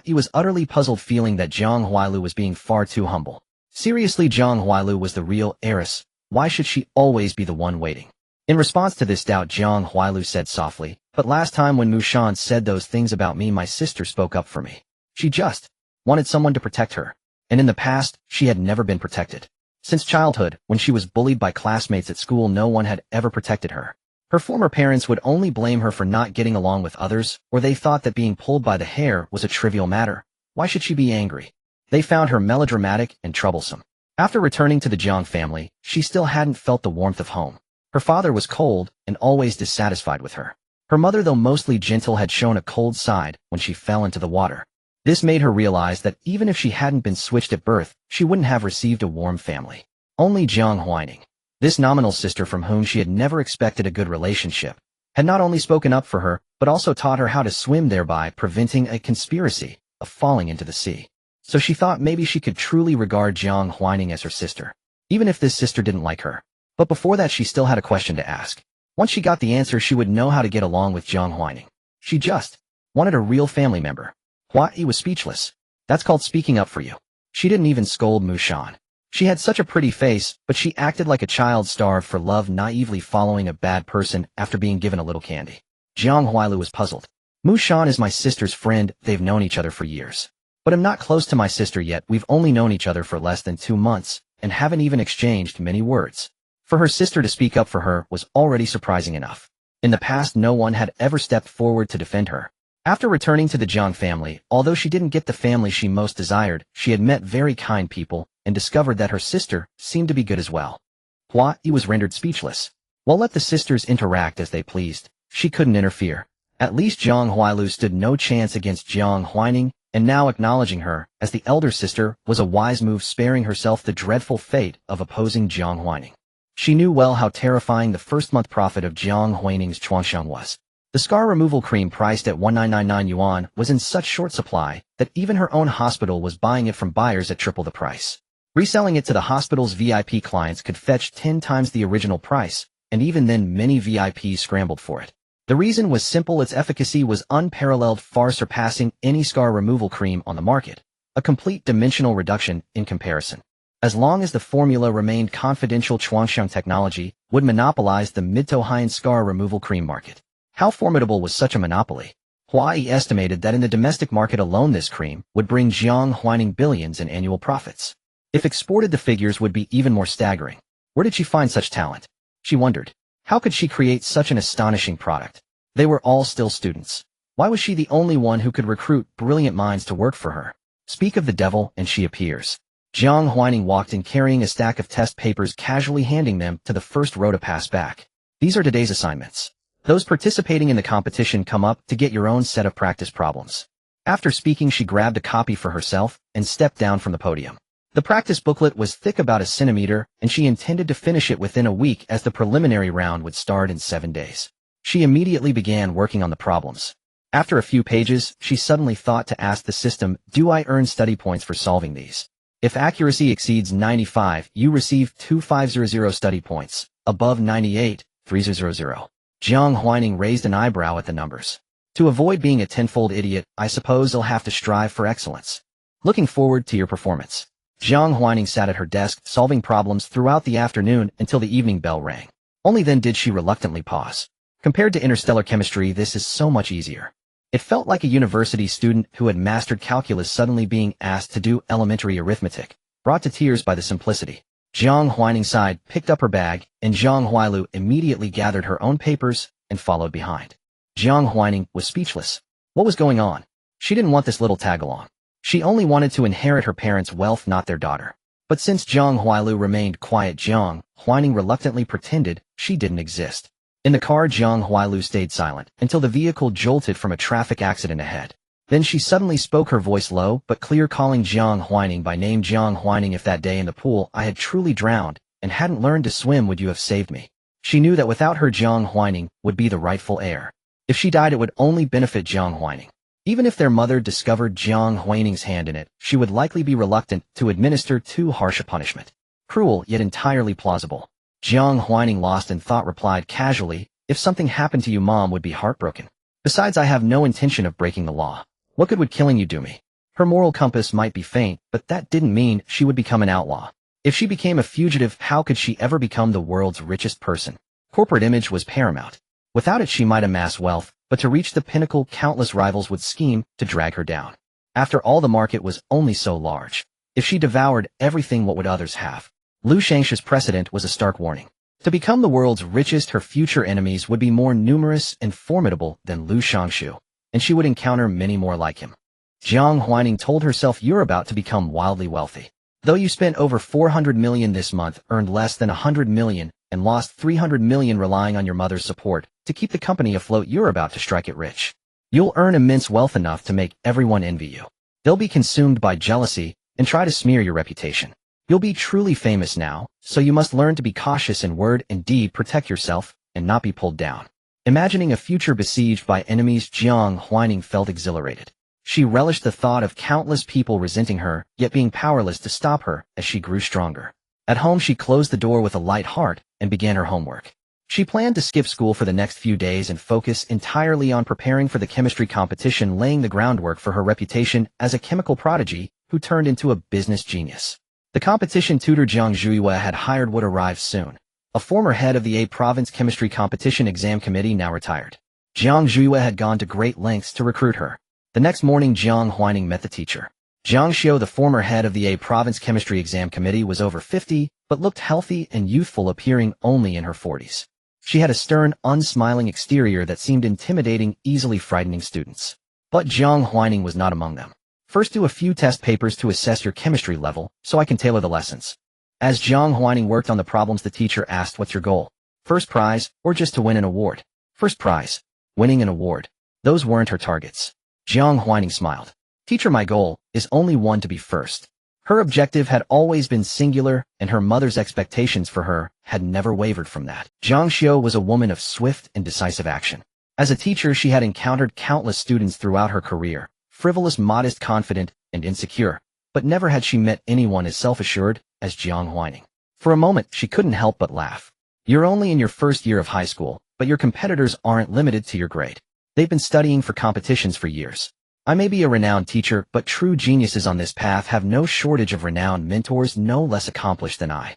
He was utterly puzzled, feeling that Jiang Huailu was being far too humble. Seriously, Jiang Huailu was the real heiress. Why should she always be the one waiting? In response to this doubt, Jiang Huailu said softly, but last time when Mushan said those things about me, my sister spoke up for me. She just wanted someone to protect her. And in the past, she had never been protected. Since childhood, when she was bullied by classmates at school, no one had ever protected her. Her former parents would only blame her for not getting along with others, or they thought that being pulled by the hair was a trivial matter. Why should she be angry? They found her melodramatic and troublesome. After returning to the Jiang family, she still hadn't felt the warmth of home. Her father was cold and always dissatisfied with her. Her mother, though mostly gentle, had shown a cold side when she fell into the water. This made her realize that even if she hadn't been switched at birth, she wouldn't have received a warm family. Only Jiang Huaining, this nominal sister from whom she had never expected a good relationship, had not only spoken up for her, but also taught her how to swim, thereby preventing a conspiracy of falling into the sea. So she thought maybe she could truly regard Jiang Huaining as her sister, even if this sister didn't like her. But before that, she still had a question to ask. Once she got the answer, she would know how to get along with Jiang Huaining. She just wanted a real family member. Huai was speechless. That's called speaking up for you. She didn't even scold Mu Shan. She had such a pretty face, but she acted like a child starved for love, naively following a bad person after being given a little candy. Jiang Huailu was puzzled. Mu Shan is my sister's friend, they've known each other for years. But I'm not close to my sister yet, we've only known each other for less than 2 months, and haven't even exchanged many words. For her sister to speak up for her was already surprising enough. In the past, no one had ever stepped forward to defend her. After returning to the Jiang family, although she didn't get the family she most desired, she had met very kind people, and discovered that her sister seemed to be good as well. Huai was rendered speechless. While let the sisters interact as they pleased, she couldn't interfere. At least Jiang Huailu stood no chance against Jiang Huaining, and now acknowledging her as the elder sister was a wise move, sparing herself the dreadful fate of opposing Jiang Huaining. She knew well how terrifying the first-month profit of Jiang Huaining's Chuanxiang was. The scar removal cream priced at 1999 yuan was in such short supply that even her own hospital was buying it from buyers at triple the price. Reselling it to the hospital's VIP clients could fetch 10 times the original price, and even then many VIPs scrambled for it. The reason was simple: its efficacy was unparalleled, far surpassing any scar removal cream on the market, a complete dimensional reduction in comparison. As long as the formula remained confidential, Chuanxiang Technology would monopolize the mid to high-end scar removal cream market. How formidable was such a monopoly? Huai estimated that in the domestic market alone this cream would bring Jiang Huaining billions in annual profits. If exported, the figures would be even more staggering. Where did she find such talent? She wondered. How could she create such an astonishing product? They were all still students. Why was she the only one who could recruit brilliant minds to work for her? Speak of the devil, and she appears. Jiang Huaining walked in carrying a stack of test papers, casually handing them to the first row to pass back. These are today's assignments. Those participating in the competition come up to get your own set of practice problems. After speaking, she grabbed a copy for herself and stepped down from the podium. The practice booklet was thick, about a centimeter, and she intended to finish it within a week, as the preliminary round would start in 7 days. She immediately began working on the problems. After a few pages, she suddenly thought to ask the system, "Do I earn study points for solving these? If accuracy exceeds 95, you receive 2500 study points. Above 98, 3000. Jiang Huaining raised an eyebrow at the numbers. To avoid being a tenfold idiot, I suppose I'll have to strive for excellence. Looking forward to your performance. Jiang Huaining sat at her desk, solving problems throughout the afternoon until the evening bell rang. Only then did she reluctantly pause. Compared to interstellar chemistry, this is so much easier. It felt like a university student who had mastered calculus suddenly being asked to do elementary arithmetic, brought to tears by the simplicity. Jiang Huaining sighed, picked up her bag, and Jiang Huailu immediately gathered her own papers and followed behind. Jiang Huaining was speechless. What was going on? She didn't want this little tag-along. She only wanted to inherit her parents' wealth, not their daughter. But since Jiang Huailu remained quiet, Jiang Huaining reluctantly pretended she didn't exist. In the car, Jiang Huailu stayed silent until the vehicle jolted from a traffic accident ahead. Then she suddenly spoke, her voice low but clear, calling Jiang Huaining by name. Jiang Huaining, if that day in the pool I had truly drowned and hadn't learned to swim, would you have saved me? She knew that without her, Jiang Huaining would be the rightful heir. If she died, it would only benefit Jiang Huaining. Even if their mother discovered Jiang Huaining's hand in it, she would likely be reluctant to administer too harsh a punishment. Cruel, yet entirely plausible. Jiang Huaining, lost in thought, replied casually, "If something happened to you, Mom would be heartbroken. Besides, I have no intention of breaking the law. What good would killing you do me?" Her moral compass might be faint, but that didn't mean she would become an outlaw. If she became a fugitive, how could she ever become the world's richest person? Corporate image was paramount. Without it, she might amass wealth, but to reach the pinnacle, countless rivals would scheme to drag her down. After all, the market was only so large. If she devoured everything, what would others have? Lu Shangsha's precedent was a stark warning. To become the world's richest, her future enemies would be more numerous and formidable than Lu Shangshu, and she would encounter many more like him. Jiang Huaining told herself, "You're about to become wildly wealthy. Though you spent over 400 million this month, earned less than 100 million, and lost 300 million relying on your mother's support to keep the company afloat, you're about to strike it rich. You'll earn immense wealth, enough to make everyone envy you. They'll be consumed by jealousy and try to smear your reputation. You'll be truly famous now, so you must learn to be cautious in word and deed, protect yourself, and not be pulled down." Imagining a future besieged by enemies, Jiang Huaining felt exhilarated. She relished the thought of countless people resenting her, yet being powerless to stop her as she grew stronger. At home, she closed the door with a light heart and began her homework. She planned to skip school for the next few days and focus entirely on preparing for the chemistry competition, laying the groundwork for her reputation as a chemical prodigy who turned into a business genius. The competition tutor Jiang Huailu had hired would arrive soon. A former head of the A province chemistry competition exam committee, now retired. Jiang Huailu had gone to great lengths to recruit her. The next morning, Jiang Huaining met the teacher. Jiang Huailu, the former head of the A province chemistry exam committee, was over 50, but looked healthy and youthful, appearing only in her 40s. She had a stern, unsmiling exterior that seemed intimidating, easily frightening students. But Jiang Huaining was not among them. First, do a few test papers to assess your chemistry level, so I can tailor the lessons. As Jiang Huaining worked on the problems, the teacher asked, "What's your goal? First prize, or just to win an award?" "First prize. Winning an award." Those weren't her targets. Jiang Huaining smiled. "Teacher, my goal is only one, to be first." Her objective had always been singular, and her mother's expectations for her had never wavered from that. Jiang Huailu was a woman of swift and decisive action. As a teacher, she had encountered countless students throughout her career, frivolous, modest, confident, and insecure, but never had she met anyone as self-assured as Jiang Huaining. For a moment, she couldn't help but laugh. You're only in your first year of high school, but your competitors aren't limited to your grade. They've been studying for competitions for years. I may be a renowned teacher, but true geniuses on this path have no shortage of renowned mentors no less accomplished than I.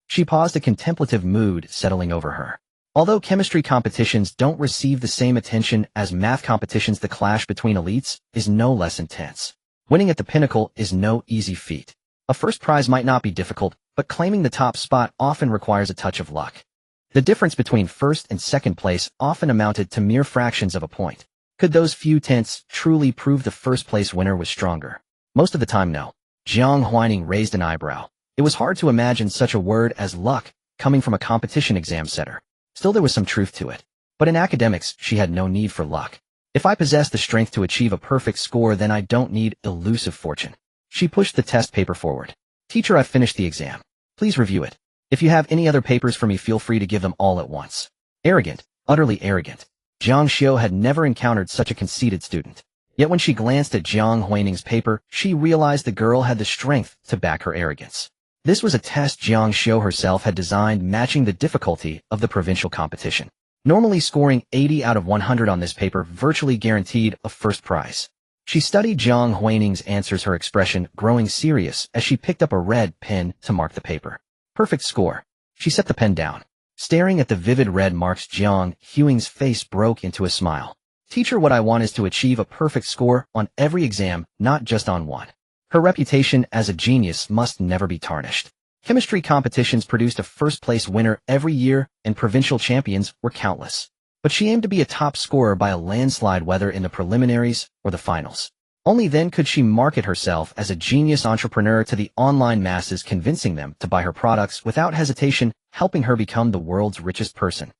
She paused, a contemplative mood settling over her. Although chemistry competitions don't receive the same attention as math competitions, the clash between elites is no less intense. Winning at the pinnacle is no easy feat. A first prize might not be difficult, but claiming the top spot often requires a touch of luck. The difference between first and second place often amounted to mere fractions of a point. Could those few tenths truly prove the first-place winner was stronger? Most of the time, no. Jiang Huaining raised an eyebrow. It was hard to imagine such a word as luck coming from a competition exam setter. Still, there was some truth to it. But in academics, she had no need for luck. If I possess the strength to achieve a perfect score, then I don't need elusive fortune. She pushed the test paper forward. "Teacher, I've finished the exam. Please review it. If you have any other papers for me, feel free to give them all at once." Arrogant, utterly arrogant. Jiang Huailu had never encountered such a conceited student. Yet when she glanced at Jiang Huaining's paper, she realized the girl had the strength to back her arrogance. This was a test Jiang Huailu herself had designed, matching the difficulty of the provincial competition. Normally scoring 80 out of 100 on this paper virtually guaranteed a first prize. She studied Jiang Huaining's answers, her expression growing serious as she picked up a red pen to mark the paper. Perfect score. She set the pen down. Staring at the vivid red marks, Jiang Huaining's face broke into a smile. "Teacher, what I want is to achieve a perfect score on every exam, not just on one." Her reputation as a genius must never be tarnished. Chemistry competitions produced a first-place winner every year, and provincial champions were countless. But she aimed to be a top scorer by a landslide, whether in the preliminaries or the finals. Only then could she market herself as a genius entrepreneur to the online masses, convincing them to buy her products without hesitation, helping her become the world's richest person.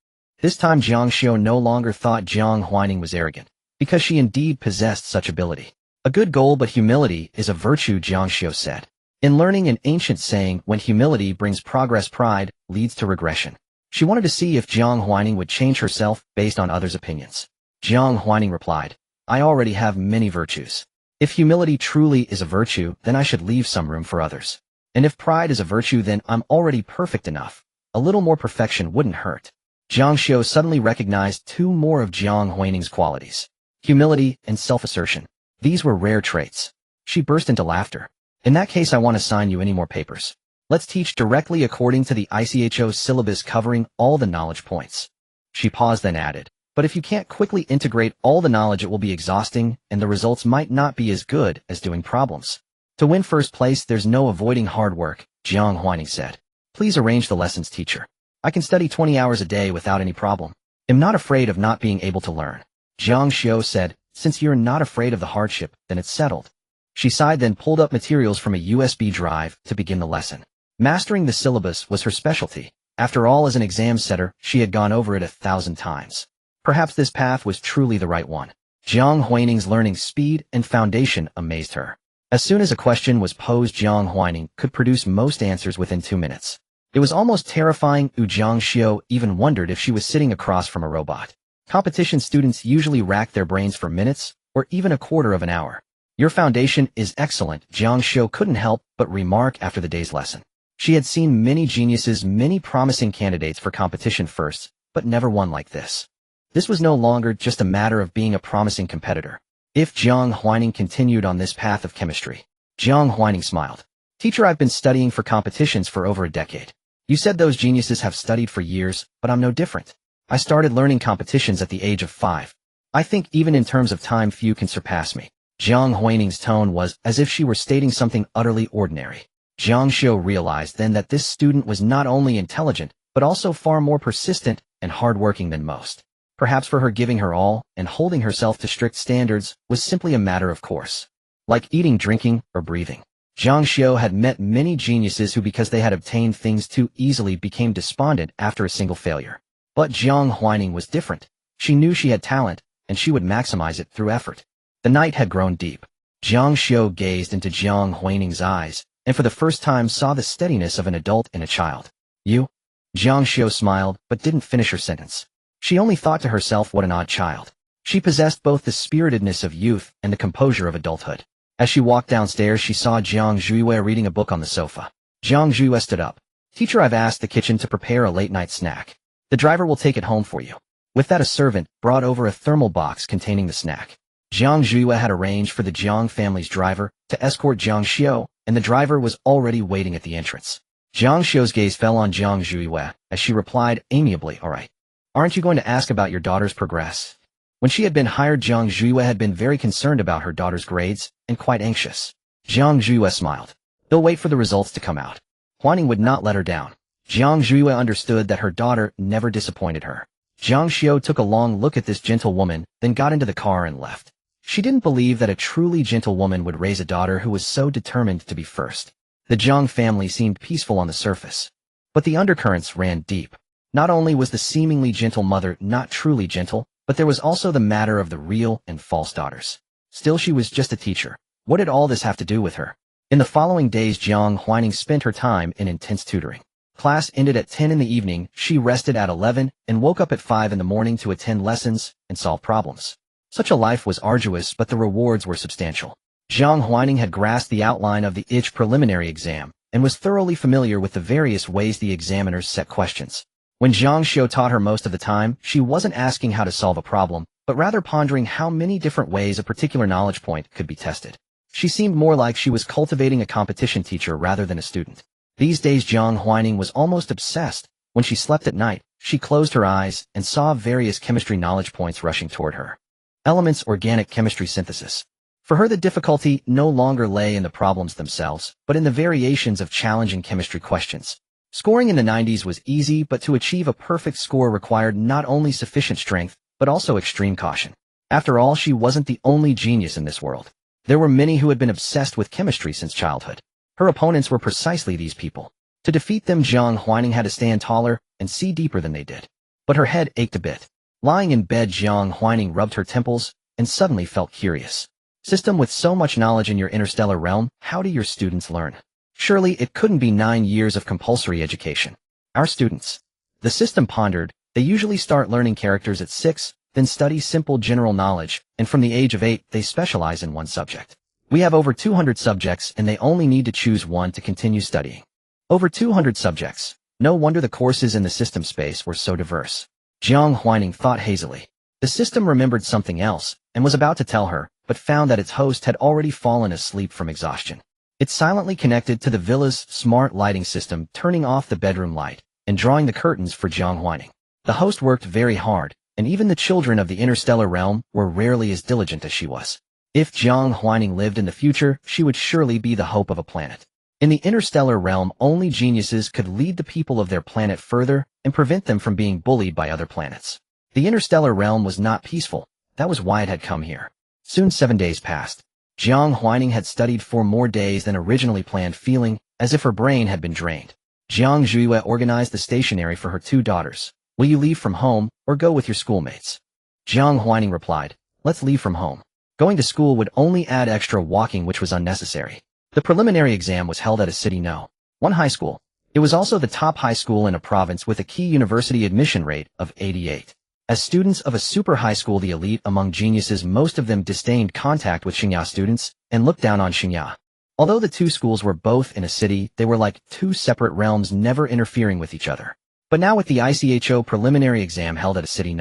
This time, Jiang Huailu no longer thought Jiang Huaining was arrogant, because she indeed possessed such ability. "A good goal, but humility is a virtue," Jiang Huailu said. In learning an ancient saying, when humility brings progress, pride leads to regression. She wanted to see if Jiang Huaining would change herself based on others' opinions. Jiang Huaining replied, "I already have many virtues. If humility truly is a virtue, then I should leave some room for others. And if pride is a virtue, then I'm already perfect enough. A little more perfection wouldn't hurt." Jiang Huailu suddenly recognized two more of Jiang Huaining's qualities: humility and self-assertion. These were rare traits. She burst into laughter. "In that case, I won't assign you any more papers. Let's teach directly according to the ICHO syllabus, covering all the knowledge points." She paused, then added, "But if you can't quickly integrate all the knowledge, it will be exhausting, and the results might not be as good as doing problems. To win first place, there's no avoiding hard work," Jiang Huaining said. "Please arrange the lessons, teacher. I can study 20 hours a day without any problem. I'm not afraid of not being able to learn." Jiang Huailu said, "Since you're not afraid of the hardship, then it's settled." She sighed, then pulled up materials from a USB drive to begin the lesson. Mastering the syllabus was her specialty. After all, as an exam setter, she had gone over it 1,000 times. Perhaps this path was truly the right one. Jiang Huaining's learning speed and foundation amazed her. As soon as a question was posed, Jiang Huaining could produce most answers within 2 minutes. It was almost terrifying. Jiang Huailu even wondered if she was sitting across from a robot. Competition students usually rack their brains for minutes or even a quarter of an hour. "Your foundation is excellent," Jiang Huailu couldn't help but remark after the day's lesson. She had seen many geniuses, many promising candidates for competition firsts, but never one like this. This was no longer just a matter of being a promising competitor. If Jiang Huaining continued on this path of chemistry, Jiang Huaining smiled. Teacher, I've been studying for competitions for over a decade. You said those geniuses have studied for years, but I'm no different. I started learning competitions at the age of 5. I think even in terms of time few can surpass me. Jiang Huaining's tone was as if she were stating something utterly ordinary. Jiang Xiu realized then that this student was not only intelligent, but also far more persistent and hardworking than most. Perhaps for her, giving her all and holding herself to strict standards was simply a matter of course. Like eating, drinking, or breathing. Jiang Xiu had met many geniuses who, because they had obtained things too easily, became despondent after a single failure. But Jiang Huaining was different. She knew she had talent, and she would maximize it through effort. The night had grown deep. Jiang Xiu gazed into Jiang Huaining's eyes, and for the first time saw the steadiness of an adult in a child. You? Jiang Xiu smiled, but didn't finish her sentence. She only thought to herself, what an odd child. She possessed both the spiritedness of youth and the composure of adulthood. As she walked downstairs, she saw Jiang Huailu reading a book on the sofa. Jiang Huailu stood up. Teacher, I've asked the kitchen to prepare a late-night snack. The driver will take it home for you. With that, a servant brought over a thermal box containing the snack. Jiang Huailu had arranged for the Jiang family's driver to escort Jiang Xiu, and the driver was already waiting at the entrance. Jiang Xiu's gaze fell on Jiang Huailu as she replied amiably, all right. Aren't you going to ask about your daughter's progress? When she had been hired, Jiang Huailu had been very concerned about her daughter's grades and quite anxious. Jiang Huailu smiled. They'll wait for the results to come out. Huaining would not let her down. Jiang Huailu understood that her daughter never disappointed her. Jiang Xiu took a long look at this gentle woman, then got into the car and left. She didn't believe that a truly gentle woman would raise a daughter who was so determined to be first. The Jiang family seemed peaceful on the surface, but the undercurrents ran deep. Not only was the seemingly gentle mother not truly gentle, but there was also the matter of the real and false daughters. Still, she was just a teacher. What did all this have to do with her? In the following days, Jiang Huaining spent her time in intense tutoring. Class ended at 10 in the evening, she rested at 11, and woke up at 5 in the morning to attend lessons and solve problems. Such a life was arduous, but the rewards were substantial. Jiang Huaining had grasped the outline of the ICH preliminary exam, and was thoroughly familiar with the various ways the examiners set questions. When Jiang Xiu taught her, most of the time, she wasn't asking how to solve a problem, but rather pondering how many different ways a particular knowledge point could be tested. She seemed more like she was cultivating a competition teacher rather than a student. These days, Jiang Huaining was almost obsessed. When she slept at night, she closed her eyes and saw various chemistry knowledge points rushing toward her. Elements, organic chemistry synthesis. For her, the difficulty no longer lay in the problems themselves, but in the variations of challenging chemistry questions. Scoring in the 90s was easy, but to achieve a perfect score required not only sufficient strength, but also extreme caution. After all, she wasn't the only genius in this world. There were many who had been obsessed with chemistry since childhood. Her opponents were precisely these people. To defeat them, Jiang Huaining had to stand taller and see deeper than they did. But her head ached a bit. Lying in bed, Jiang Huaining rubbed her temples and suddenly felt curious. System, with so much knowledge in your interstellar realm, how do your students learn? Surely it couldn't be 9 years of compulsory education. Our students. The system pondered. They usually start learning characters at 6, then study simple general knowledge, and from the age of 8, they specialize in one subject. We have over 200 subjects, and they only need to choose one to continue studying. Over 200 subjects. No wonder the courses in the system space were so diverse. Jiang Huaining thought hazily. The system remembered something else, and was about to tell her, but found that its host had already fallen asleep from exhaustion. It silently connected to the villa's smart lighting system, turning off the bedroom light, and drawing the curtains for Jiang Huaining. The host worked very hard, and even the children of the interstellar realm were rarely as diligent as she was. If Jiang Huaining lived in the future, she would surely be the hope of a planet. In the interstellar realm, only geniuses could lead the people of their planet further and prevent them from being bullied by other planets. The interstellar realm was not peaceful. That was why it had come here. Soon 7 days passed. Jiang Huaining had studied for more days than originally planned, feeling as if her brain had been drained. Jiang Huailu organized the stationery for her 2 daughters. Will you leave from home or go with your schoolmates? Jiang Huaining replied, let's leave from home. Going to school would only add extra walking, which was unnecessary. The preliminary exam was held at a city No. 1 high school. It was also the top high school in a province with a key university admission rate of 88. As students of a super high school, the elite among geniuses, most of them disdained contact with Xingya students and looked down on Xingya. Although the 2 schools were both in a city, they were like 2 separate realms, never interfering with each other. But now with the ICHO preliminary exam held at a city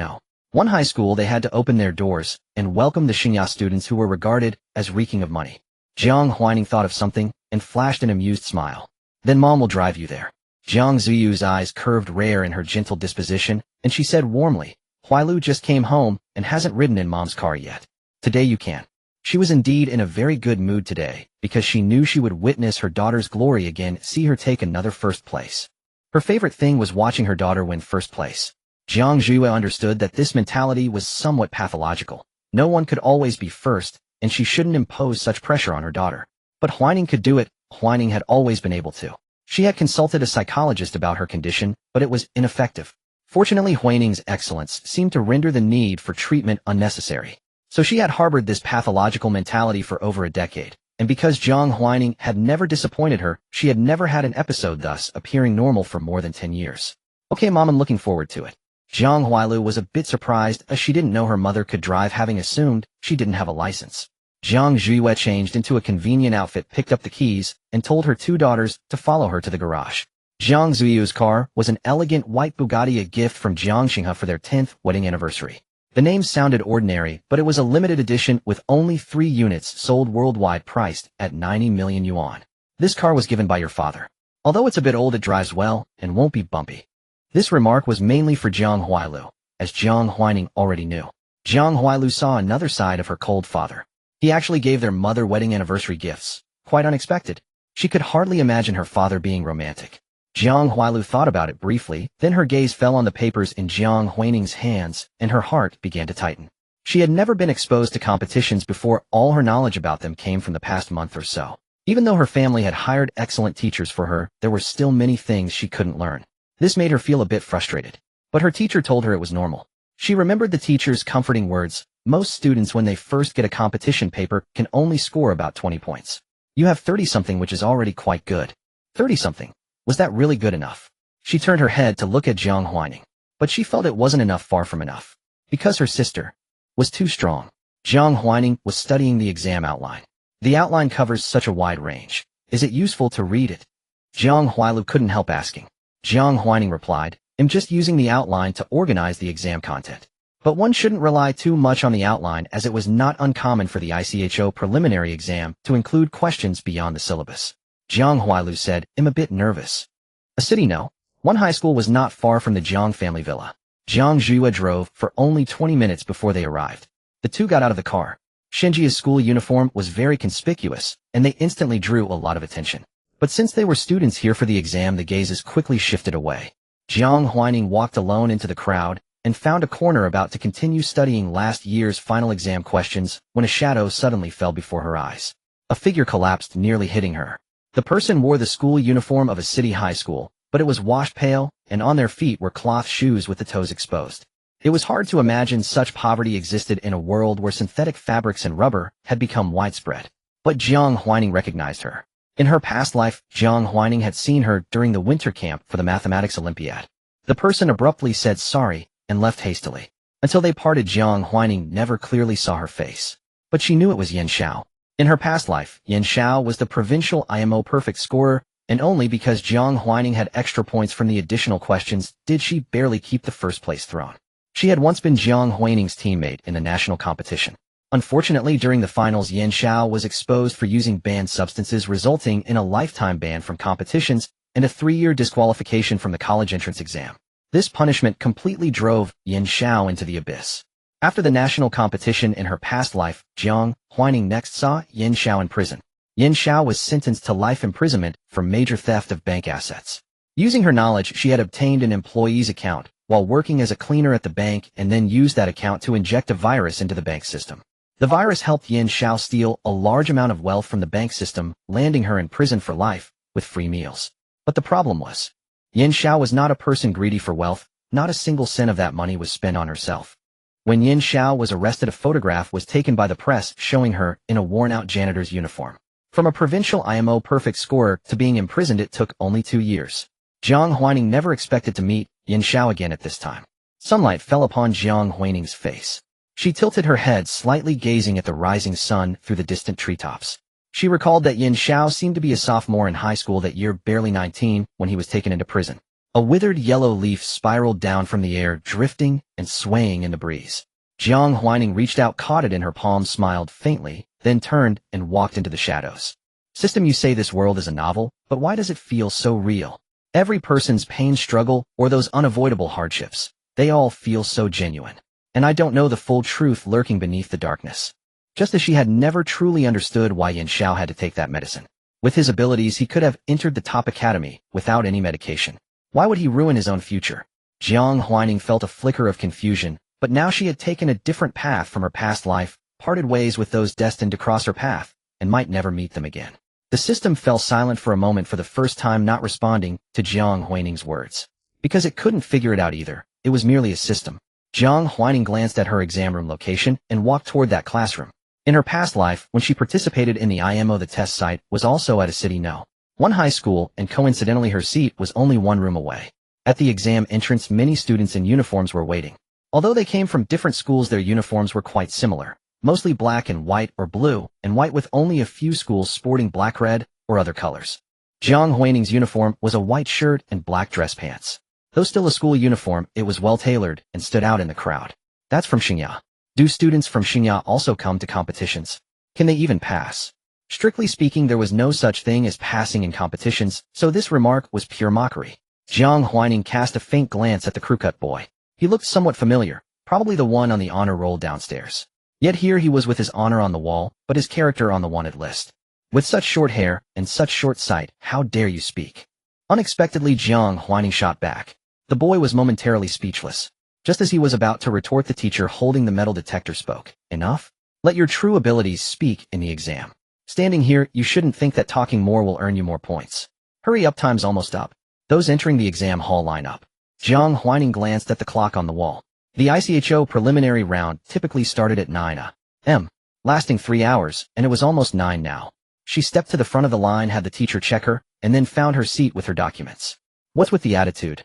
one high school, they had to open their doors and welcome the Xinhua students who were regarded as reeking of money. Jiang Huaining thought of something and flashed an amused smile. Then Mom will drive you there. Jiang Ziyu's eyes curved rare in her gentle disposition, and she said warmly, Huailu just came home and hasn't ridden in Mom's car yet. Today you can. She was indeed in a very good mood today, because she knew she would witness her daughter's glory again, see her take another first place. Her favorite thing was watching her daughter win first place. Jiang Ziyue understood that this mentality was somewhat pathological. No one could always be first, and she shouldn't impose such pressure on her daughter. But Huaining could do it. Huaining had always been able to. She had consulted a psychologist about her condition, but it was ineffective. Fortunately, Huaining's excellence seemed to render the need for treatment unnecessary. So she had harbored this pathological mentality for over a decade, and because Jiang Huaining had never disappointed her, she had never had an episode thus appearing normal for more than 10 years. Okay, Mom, I'm looking forward to it. Jiang Huailu was a bit surprised as she didn't know her mother could drive, having assumed she didn't have a license. Jiang Ziyue changed into a convenient outfit, picked up the keys, and told her two daughters to follow her to the garage. Jiang Ziyu's car was an elegant white Bugatti, a gift from Jiang Xinghua for their 10th wedding anniversary. The name sounded ordinary, but it was a limited edition with only 3 units sold worldwide, priced at 90 million yuan. This car was given by your father. Although it's a bit old, it drives well and won't be bumpy. This remark was mainly for Jiang Huailu, as Jiang Huaining already knew. Jiang Huailu saw another side of her cold father. He actually gave their mother wedding anniversary gifts. Quite unexpected. She could hardly imagine her father being romantic. Jiang Huailu thought about it briefly, then her gaze fell on the papers in Jiang Huaining's hands, and her heart began to tighten. She had never been exposed to competitions before. All her knowledge about them came from the past month or so. Even though her family had hired excellent teachers for her, there were still many things she couldn't learn. This made her feel a bit frustrated. But her teacher told her it was normal. She remembered the teacher's comforting words, most students when they first get a competition paper can only score about 20 points. You have 30-something, which is already quite good. 30-something. Was that really good enough? She turned her head to look at Jiang Huaining. But she felt it wasn't enough, far from enough. Because her sister was too strong. Jiang Huaining was studying the exam outline. The outline covers such a wide range. Is it useful to read it? Jiang Huailu couldn't help asking. Jiang Huaining replied, I'm just using the outline to organize the exam content. But one shouldn't rely too much on the outline, as it was not uncommon for the ICHO preliminary exam to include questions beyond the syllabus. Jiang Huailu said, I'm a bit nervous. A city one high school was not far from the Jiang family villa. Jiang Ziyue drove for only 20 minutes before they arrived. The two got out of the car. Shenji's school uniform was very conspicuous, and they instantly drew a lot of attention. But since they were students here for the exam, the gazes quickly shifted away. Jiang Huaining walked alone into the crowd and found a corner, about to continue studying last year's final exam questions, when a shadow suddenly fell before her eyes. A figure collapsed, nearly hitting her. The person wore the school uniform of a city high school, but it was washed pale, and on their feet were cloth shoes with the toes exposed. It was hard to imagine such poverty existed in a world where synthetic fabrics and rubber had become widespread. But Jiang Huaining recognized her. In her past life, Jiang Huaining had seen her during the winter camp for the mathematics Olympiad. The person abruptly said sorry and left hastily. Until they parted, Jiang Huaining never clearly saw her face. But she knew it was Yan Xiao. In her past life, Yan Xiao was the provincial IMO perfect scorer, and only because Jiang Huaining had extra points from the additional questions did she barely keep the first place throne. She had once been Jiang Huaining's teammate in the national competition. Unfortunately, during the finals, Yan Xiao was exposed for using banned substances, resulting in a lifetime ban from competitions and a 3-year disqualification from the college entrance exam. This punishment completely drove Yan Xiao into the abyss. After the national competition in her past life, Jiang Huaining next saw Yan Xiao in prison. Yan Xiao was sentenced to life imprisonment for major theft of bank assets. Using her knowledge, she had obtained an employee's account while working as a cleaner at the bank, and then used that account to inject a virus into the bank system. The virus helped Yan Xiao steal a large amount of wealth from the bank system, landing her in prison for life with free meals. But the problem was, Yan Xiao was not a person greedy for wealth. Not a single cent of that money was spent on herself. When Yan Xiao was arrested, a photograph was taken by the press showing her in a worn-out janitor's uniform. From a provincial IMO perfect scorer to being imprisoned, it took only 2 years. Jiang Huaining never expected to meet Yan Xiao again at this time. Sunlight fell upon Jiang Huaining's face. She tilted her head slightly, gazing at the rising sun through the distant treetops. She recalled that Yan Xiao seemed to be a sophomore in high school that year, barely 19, when he was taken into prison. A withered yellow leaf spiraled down from the air, drifting and swaying in the breeze. Jiang Huaining reached out, caught it in her palm, smiled faintly, then turned and walked into the shadows. System, you say this world is a novel, but why does it feel so real? Every person's pain, struggle, or those unavoidable hardships, they all feel so genuine. And I don't know the full truth lurking beneath the darkness. Just as she had never truly understood why Yin Xiao had to take that medicine. With his abilities, he could have entered the top academy without any medication. Why would he ruin his own future? Jiang Huaining felt a flicker of confusion, but now she had taken a different path from her past life, parted ways with those destined to cross her path, and might never meet them again. The system fell silent for a moment, for the first time not responding to Jiang Huaining's words. Because it couldn't figure it out either, it was merely a system. Jiang Huaining glanced at her exam room location and walked toward that classroom. In her past life, when she participated in the IMO, the test site was also at a city no. 1 high school, and coincidentally her seat was only 1 room away. At the exam entrance, many students in uniforms were waiting. Although they came from different schools, their uniforms were quite similar, mostly black and white, or blue and white, with only a few schools sporting black, red, or other colors. Jiang Huaining's uniform was a white shirt and black dress pants. Though still a school uniform, it was well-tailored and stood out in the crowd. That's from Xingya. Do students from Xingya also come to competitions? Can they even pass? Strictly speaking, there was no such thing as passing in competitions, so this remark was pure mockery. Jiang Huaining cast a faint glance at the crew-cut boy. He looked somewhat familiar, probably the one on the honor roll downstairs. Yet here he was with his honor on the wall, but his character on the wanted list. With such short hair and such short sight, how dare you speak? Unexpectedly, Jiang Huaining shot back. The boy was momentarily speechless. Just as he was about to retort, the teacher holding the metal detector spoke. Enough? Let your true abilities speak in the exam. Standing here, you shouldn't think that talking more will earn you more points. Hurry up, time's almost up. Those entering the exam hall line up. Jiang Huaining glanced at the clock on the wall. The ICHO preliminary round typically started at 9 a.m., lasting 3 hours, and it was almost 9 now. She stepped to the front of the line, had the teacher check her, and then found her seat with her documents. What's with the attitude?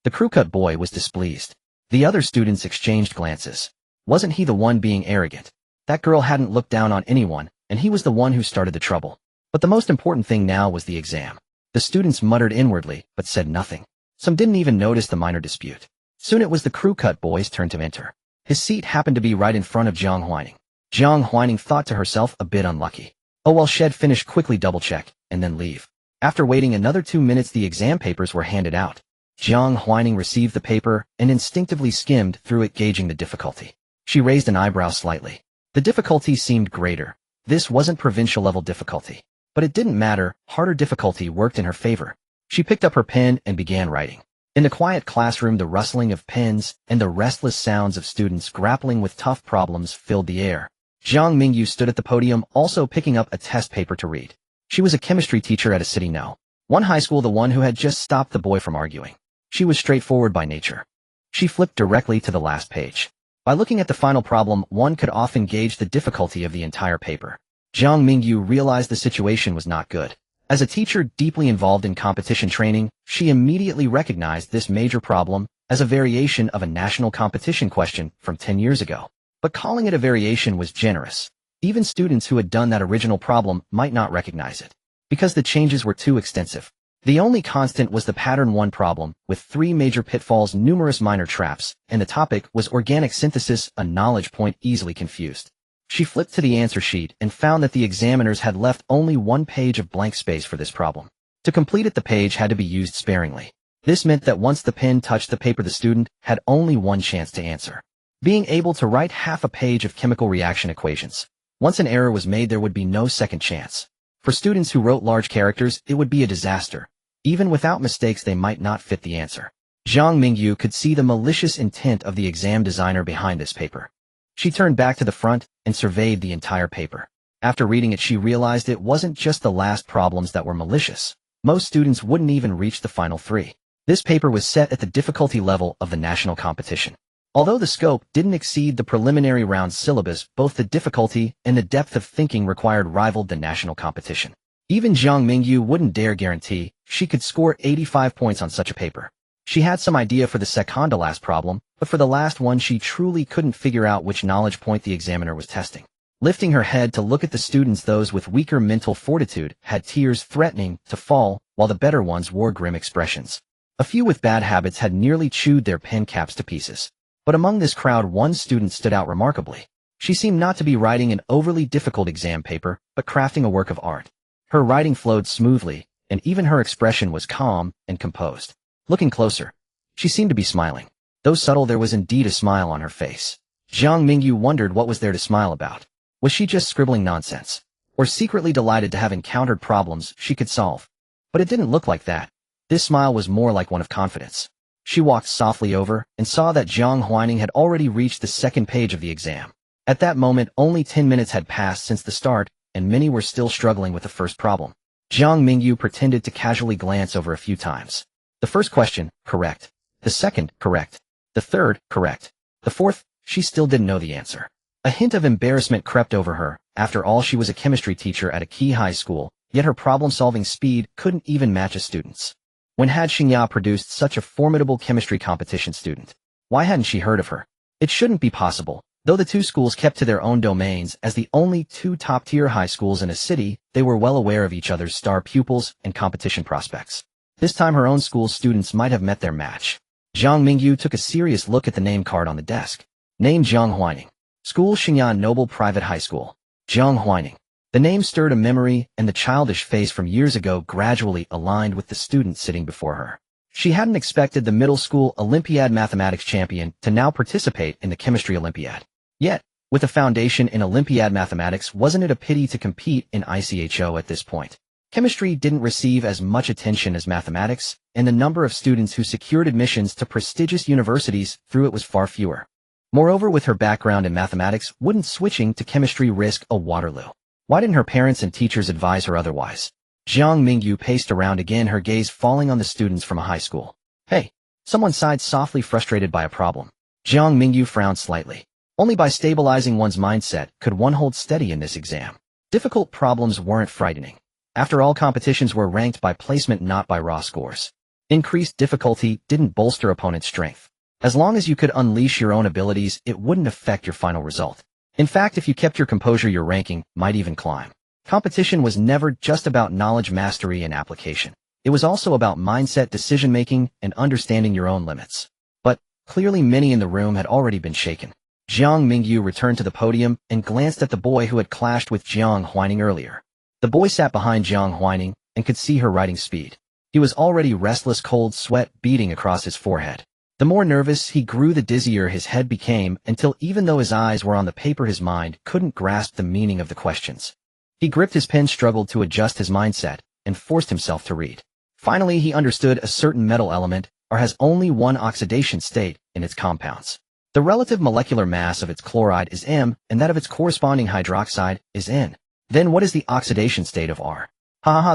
The crew-cut boy was displeased. The other students exchanged glances. Wasn't he the one being arrogant? That girl hadn't looked down on anyone, and he was the one who started the trouble. But the most important thing now was the exam. The students muttered inwardly, but said nothing. Some didn't even notice the minor dispute. Soon it was the crew-cut boy's turn to enter. His seat happened to be right in front of Jiang Huaining. Jiang Huaining thought to herself, a bit unlucky. Oh well, she'd finish quickly, double-check, and then leave. After waiting another 2 minutes, the exam papers were handed out. Jiang Huaining received the paper and instinctively skimmed through it, gauging the difficulty. She raised an eyebrow slightly. The difficulty seemed greater. This wasn't provincial-level difficulty. But it didn't matter, harder difficulty worked in her favor. She picked up her pen and began writing. In the quiet classroom, the rustling of pens and the restless sounds of students grappling with tough problems filled the air. Jiang Mingyu stood at the podium, also picking up a test paper to read. She was a chemistry teacher at a city no. 1 high school, the one who had just stopped the boy from arguing. She was straightforward by nature. She flipped directly to the last page. By looking at the final problem, one could often gauge the difficulty of the entire paper. Jiang Mingyu realized the situation was not good. As a teacher deeply involved in competition training, she immediately recognized this major problem as a variation of a national competition question from 10 years ago. But calling it a variation was generous. Even students who had done that original problem might not recognize it, because the changes were too extensive. The only constant was the pattern 1 problem, with 3 major pitfalls, numerous minor traps, and the topic was organic synthesis, a knowledge point easily confused. She flipped to the answer sheet and found that the examiners had left only 1 page of blank space for this problem. To complete it, the page had to be used sparingly. This meant that once the pen touched the paper, the student had only 1 chance to answer. Being able to write half a page of chemical reaction equations. Once an error was made, there would be no second chance. For students who wrote large characters, it would be a disaster. Even without mistakes, they might not fit the answer. Jiang Mingyu could see the malicious intent of the exam designer behind this paper. She turned back to the front and surveyed the entire paper. After reading it, she realized it wasn't just the last problems that were malicious. Most students wouldn't even reach the final 3. This paper was set at the difficulty level of the national competition. Although the scope didn't exceed the preliminary round syllabus, both the difficulty and the depth of thinking required rivaled the national competition. Even Jiang Mingyu wouldn't dare guarantee she could score 85 points on such a paper. She had some idea for the second to last problem, but for the last one she truly couldn't figure out which knowledge point the examiner was testing. Lifting her head to look at the students, those with weaker mental fortitude had tears threatening to fall, while the better ones wore grim expressions. A few with bad habits had nearly chewed their pen caps to pieces. But among this crowd, one student stood out remarkably. She seemed not to be writing an overly difficult exam paper, but crafting a work of art. Her writing flowed smoothly, and even her expression was calm and composed. Looking closer, she seemed to be smiling. Though subtle, there was indeed a smile on her face. Jiang Mingyu wondered what was there to smile about. Was she just scribbling nonsense? Or secretly delighted to have encountered problems she could solve? But it didn't look like that. This smile was more like one of confidence. She walked softly over and saw that Jiang Huaining had already reached the second page of the exam. At that moment, only 10 minutes had passed since the start, and many were still struggling with the first problem. Jiang Mingyu pretended to casually glance over a few times. The first question, correct. The second, correct. The third, correct. The fourth, she still didn't know the answer. A hint of embarrassment crept over her. After all, she was a chemistry teacher at a key high school, yet her problem-solving speed couldn't even match a student's. When had Xingya produced such a formidable chemistry competition student? Why hadn't she heard of her? It shouldn't be possible. Though the two schools kept to their own domains as the only two top-tier high schools in a city, they were well aware of each other's star pupils and competition prospects. This time her own school's students might have met their match. Jiang Mingyu took a serious look at the name card on the desk. Name Jiang Huaining. School Xingya Noble Private High School. Jiang Huaining. The name stirred a memory, and the childish face from years ago gradually aligned with the student sitting before her. She hadn't expected the middle school Olympiad mathematics champion to now participate in the chemistry Olympiad. Yet, with a foundation in Olympiad mathematics, wasn't it a pity to compete in ICHO at this point? Chemistry didn't receive as much attention as mathematics, and the number of students who secured admissions to prestigious universities through it was far fewer. Moreover, with her background in mathematics, wouldn't switching to chemistry risk a Waterloo? Why didn't her parents and teachers advise her otherwise? Jiang Mingyu paced around again, her gaze falling on the students from a high school. Hey! Someone sighed softly, frustrated by a problem. Jiang Mingyu frowned slightly. Only by stabilizing one's mindset could one hold steady in this exam. Difficult problems weren't frightening. After all, competitions were ranked by placement, not by raw scores. Increased difficulty didn't bolster opponent's strength. As long as you could unleash your own abilities, it wouldn't affect your final result. In fact, if you kept your composure, your ranking might even climb. Competition was never just about knowledge mastery and application. It was also about mindset, decision-making, and understanding your own limits. But, clearly many in the room had already been shaken. Jiang Mingyu returned to the podium and glanced at the boy who had clashed with Jiang Huaining earlier. The boy sat behind Jiang Huaining and could see her writing speed. He was already restless, cold sweat beading across his forehead. The more nervous he grew, the dizzier his head became, until even though his eyes were on the paper, his mind couldn't grasp the meaning of the questions. He gripped his pen, struggled to adjust his mindset, and forced himself to read. Finally, he understood a certain metal element has only one oxidation state in its compounds. The relative molecular mass of its chloride is M, and that of its corresponding hydroxide is N. Then what is the oxidation state of R?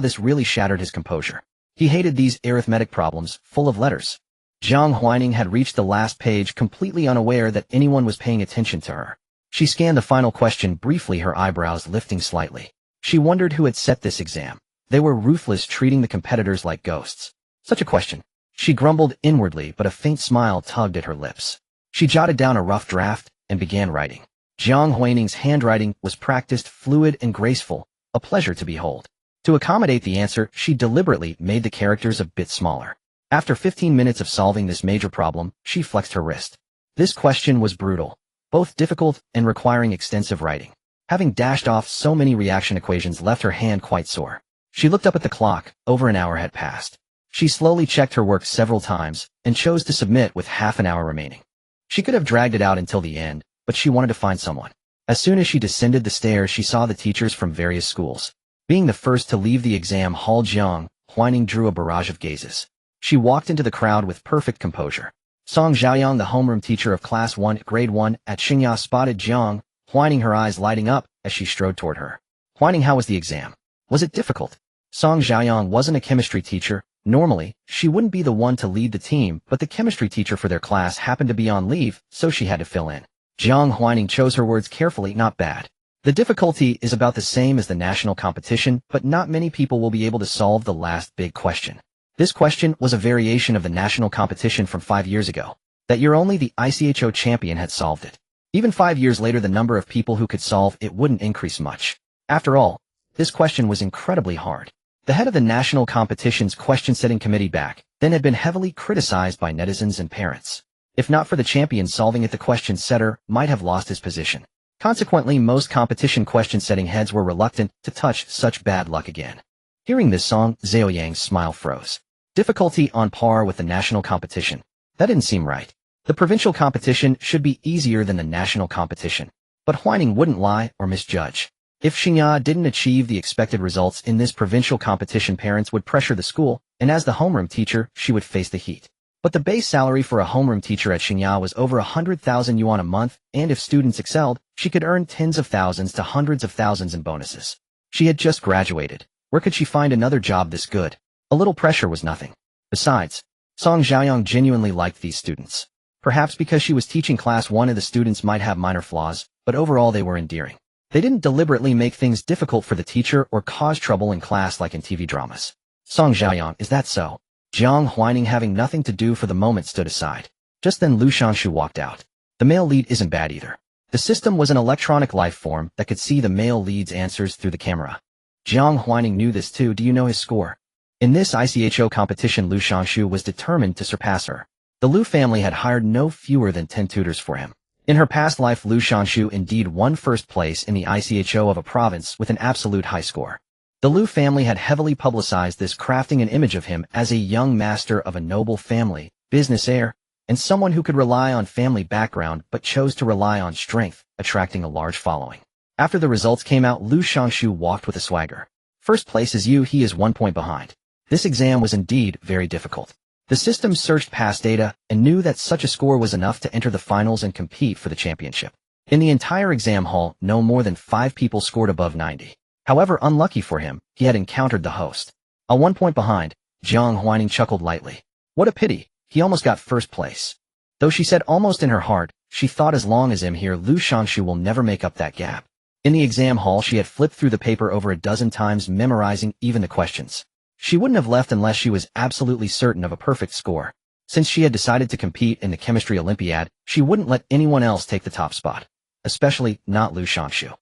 This really shattered his composure. He hated these arithmetic problems, full of letters. Jiang Huaining had reached the last page, completely unaware that anyone was paying attention to her. She scanned the final question briefly, her eyebrows lifting slightly. She wondered who had set this exam. They were ruthless, treating the competitors like ghosts. Such a question. She grumbled inwardly, but a faint smile tugged at her lips. She jotted down a rough draft and began writing. Jiang Huaining's handwriting was practiced, fluid, and graceful, a pleasure to behold. To accommodate the answer, she deliberately made the characters a bit smaller. After 15 minutes of solving this major problem, she flexed her wrist. This question was brutal, both difficult and requiring extensive writing. Having dashed off so many reaction equations left her hand quite sore. She looked up at the clock. Over an hour had passed. She slowly checked her work several times and chose to submit with half an hour remaining. She could have dragged it out until the end, but she wanted to find someone. As soon as she descended the stairs, she saw the teachers from various schools. Being the first to leave the exam hall, Jiang Huaining drew a barrage of gazes. She walked into the crowd with perfect composure. Song Zhaoyang, the homeroom teacher of Class 1, Grade 1, at Xingya, spotted Jiang Huaining, her eyes lighting up as she strode toward her. Huaining, how was the exam? Was it difficult? Song Zhaoyang wasn't a chemistry teacher. Normally, she wouldn't be the one to lead the team, but the chemistry teacher for their class happened to be on leave, so she had to fill in. Jiang Huaining chose her words carefully. Not bad. The difficulty is about the same as the national competition, but not many people will be able to solve the last big question. This question was a variation of the national competition from 5 years ago. That year only the ICHO champion had solved it. Even 5 years later, the number of people who could solve it wouldn't increase much. After all, this question was incredibly hard. the head of the national competition's question-setting committee back then had been heavily criticized by netizens and parents. If not for the champion solving it, the question setter might have lost his position. Consequently, most competition question-setting heads were reluctant to touch such bad luck again. Hearing this song, Zhao Yang's smile froze. Difficulty on par with the national competition. That didn't seem right. The provincial competition should be easier than the national competition. But Huaining wouldn't lie or misjudge. If Xingya didn't achieve the expected results in this provincial competition, parents would pressure the school, and as the homeroom teacher, she would face the heat. But the base salary for a homeroom teacher at Xingya was over 100,000 yuan a month, and if students excelled, she could earn tens of thousands to hundreds of thousands in bonuses. She had just graduated. Where could she find another job this good? A little pressure was nothing. Besides, Song Xiaoyang genuinely liked these students. Perhaps because she was teaching class 1 and the students might have minor flaws, but overall they were endearing. They didn't deliberately make things difficult for the teacher or cause trouble in class like in TV dramas. Song Xiaoyang, is that so? Jiang Huaining, having nothing to do for the moment, stood aside. Just then Lu Shanshu walked out. The male lead isn't bad either. The system was an electronic life form that could see the male lead's answers through the camera. Jiang Huaining knew this too. Do you know his score? In this ICHO competition, Lu Shanshu was determined to surpass her. The Lu family had hired no fewer than 10 tutors for him. In her past life, Lu Shanshu indeed won first place in the ICHO of a province with an absolute high score. The Lu family had heavily publicized this, crafting an image of him as a young master of a noble family, business heir, and someone who could rely on family background but chose to rely on strength, attracting a large following. After the results came out, Lu Shanshu walked with a swagger. First place is you, he is 1 point behind. This exam was indeed very difficult. The system searched past data and knew that such a score was enough to enter the finals and compete for the championship. In the entire exam hall, no more than 5 people scored above 90. However, unlucky for him, he had encountered the host. A 1 point behind, Jiang Huaining chuckled lightly. What a pity, he almost got first place. Though she said almost in her heart, she thought as long as I'm here, Lu Shanshu will never make up that gap. In the exam hall, she had flipped through the paper over a dozen times, memorizing even the questions. She wouldn't have left unless she was absolutely certain of a perfect score. Since she had decided to compete in the chemistry Olympiad, she wouldn't let anyone else take the top spot. Especially not Lu Shanshu.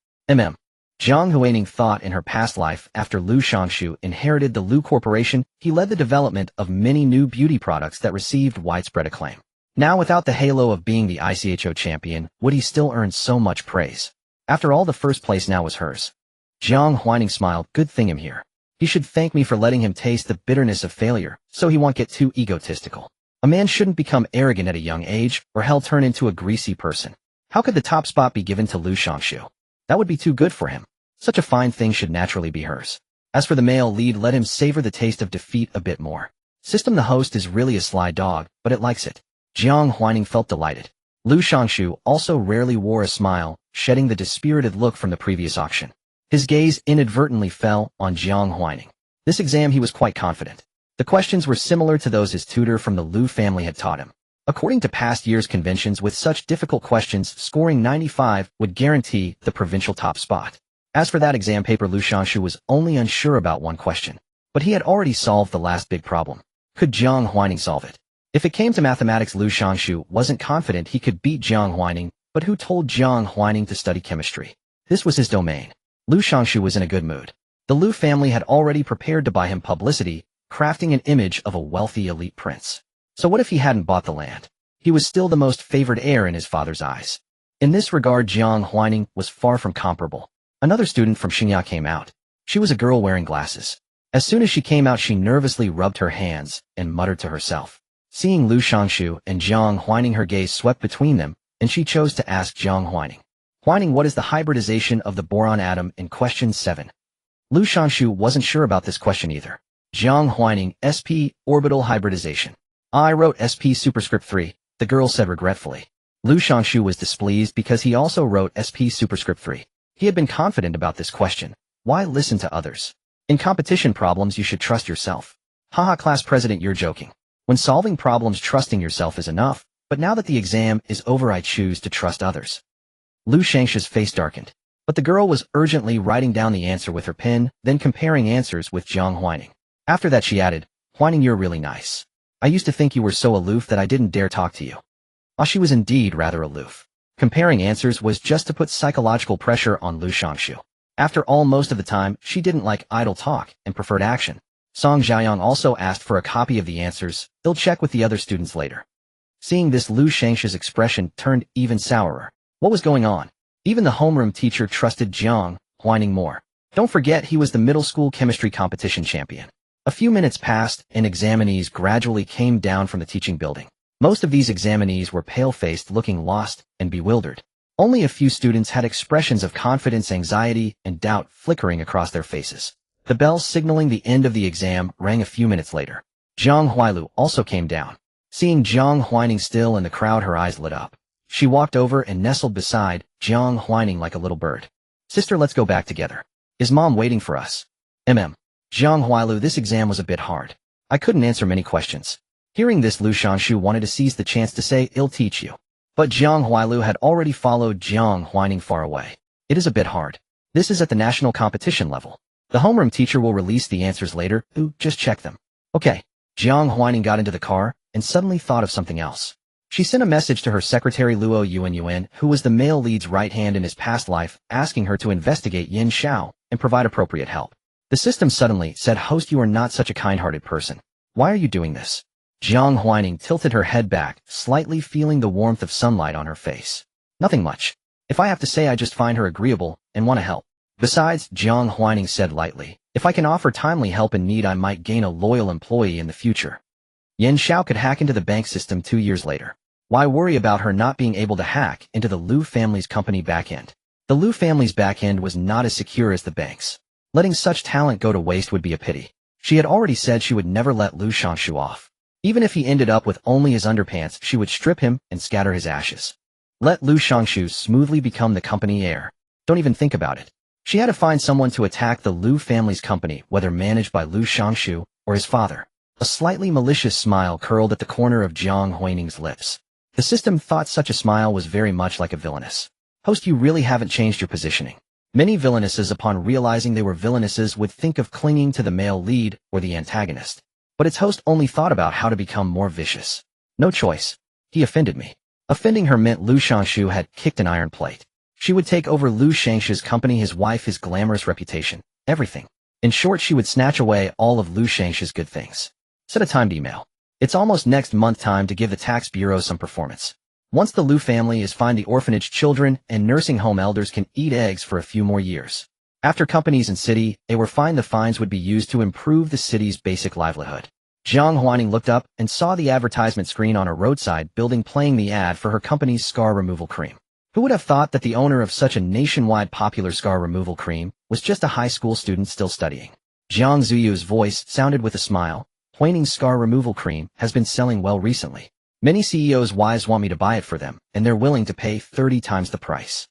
Jiang Huaining thought in her past life, after Lu Shanshu inherited the Lu Corporation, he led the development of many new beauty products that received widespread acclaim. Now, without the halo of being the ICHO champion, would he still earn so much praise? After all, the first place now was hers. Jiang Huaining smiled. Good thing I'm here. He should thank me for letting him taste the bitterness of failure, so he won't get too egotistical. A man shouldn't become arrogant at a young age, or he'll turn into a greasy person. How could the top spot be given to Lu Shanshu? That would be too good for him. Such a fine thing should naturally be hers. As for the male lead, let him savor the taste of defeat a bit more. System, the host is really a sly dog, but it likes it. Jiang Huaining felt delighted. Lu Shanshu also rarely wore a smile, shedding the dispirited look from the previous auction. His gaze inadvertently fell on Jiang Huaining. This exam he was quite confident. The questions were similar to those his tutor from the Lu family had taught him. According to past years' conventions, with such difficult questions, scoring 95 would guarantee the provincial top spot. As for that exam paper, Lu Shanshu was only unsure about one question. But he had already solved the last big problem. Could Jiang Huaining solve it? If it came to mathematics, Lu Shanshu wasn't confident he could beat Jiang Huaining, but who told Jiang Huaining to study chemistry? This was his domain. Lu Shanshu was in a good mood. The Lu family had already prepared to buy him publicity, crafting an image of a wealthy elite prince. So what if he hadn't bought the land? He was still the most favored heir in his father's eyes. In this regard, Jiang Huaining was far from comparable. Another student from Xingya came out. She was a girl wearing glasses. As soon as she came out, she nervously rubbed her hands and muttered to herself. Seeing Lu Shanshu and Jiang Huaining, her gaze swept between them, and she chose to ask Jiang Huaining. Huaining, what is the hybridization of the boron atom in question 7? Lu Shanshu wasn't sure about this question either. Jiang Huaining, SP, orbital hybridization. I wrote SP superscript 3, the girl said regretfully. Lu Shanshu was displeased because he also wrote SP superscript 3. He had been confident about this question. Why listen to others? In competition problems, you should trust yourself. Haha, class president, you're joking. When solving problems, trusting yourself is enough, but now that the exam is over, I choose to trust others. Lu Shanshu's face darkened, but the girl was urgently writing down the answer with her pen, then comparing answers with Jiang Huaining. After that, she added, Huaining, you're really nice. I used to think you were so aloof that I didn't dare talk to you. She was indeed rather aloof. Comparing answers was just to put psychological pressure on Lu Shanshu. After all, most of the time, she didn't like idle talk and preferred action. Song Jiayang also asked for a copy of the answers. He'll check with the other students later. Seeing this, Lu Shangsha's expression turned even sourer. What was going on? Even the homeroom teacher trusted Jiang Huaining more. Don't forget, he was the middle school chemistry competition champion. A few minutes passed, and examinees gradually came down from the teaching building. Most of these examinees were pale-faced, looking lost and bewildered. Only a few students had expressions of confidence, anxiety, and doubt flickering across their faces. The bell signaling the end of the exam rang a few minutes later. Jiang Huailu also came down. Seeing Jiang Huaining still in the crowd, her eyes lit up. She walked over and nestled beside Jiang Huaining like a little bird. "Sister, let's go back together. Is Mom waiting for us?" Jiang Huailu, this exam was a bit hard. I couldn't answer many questions. Hearing this, Lu Shangshu wanted to seize the chance to say, "I'll teach you." But Jiang Huailu had already followed Jiang Huaining far away. "It is a bit hard. This is at the national competition level. The homeroom teacher will release the answers later. Ooh, just check them." "Okay." Jiang Huaining got into the car and suddenly thought of something else. She sent a message to her secretary Luo Yuan, who was the male lead's right hand in his past life, asking her to investigate Yin Xiao and provide appropriate help. The system suddenly said, "Host, you are not such a kind-hearted person. Why are you doing this?" Jiang Huaining tilted her head back, slightly feeling the warmth of sunlight on her face. "Nothing much. If I have to say, I just find her agreeable and want to help." Besides, Jiang Huaining said lightly, "If I can offer timely help in need, I might gain a loyal employee in the future." Yin Xiao could hack into the bank system 2 years later. Why worry about her not being able to hack into the Lu family's company backend? The Lu family's backend was not as secure as the bank's. Letting such talent go to waste would be a pity. She had already said she would never let Lu Shangshu off. Even if he ended up with only his underpants, she would strip him and scatter his ashes. Let Lu Shangshu smoothly become the company heir. Don't even think about it. She had to find someone to attack the Lu family's company, whether managed by Lu Shangshu or his father. A slightly malicious smile curled at the corner of Jiang Huaining's lips. The system thought such a smile was very much like a villainess. "Host, you really haven't changed your positioning." Many villainesses, upon realizing they were villainesses, would think of clinging to the male lead or the antagonist. But its host only thought about how to become more vicious. "No choice. He offended me." Offending her meant Lu Shangshu had kicked an iron plate. She would take over Lu Shangshu's company, his wife, his glamorous reputation, everything. In short, she would snatch away all of Lu Shangshu's good things. Set a timed email. It's almost next month, time to give the tax bureau some performance. Once the Lu family is fine, the orphanage children and nursing home elders can eat eggs for a few more years. After companies and city, they were fined, the fines would be used to improve the city's basic livelihood. Jiang Huaining looked up and saw the advertisement screen on a roadside building playing the ad for her company's scar removal cream. Who would have thought that the owner of such a nationwide popular scar removal cream was just a high school student still studying? Jiang Zuyu's voice sounded with a smile. "Huaining's scar removal cream has been selling well recently. Many CEOs' wives want me to buy it for them, and they're willing to pay 30 times the price."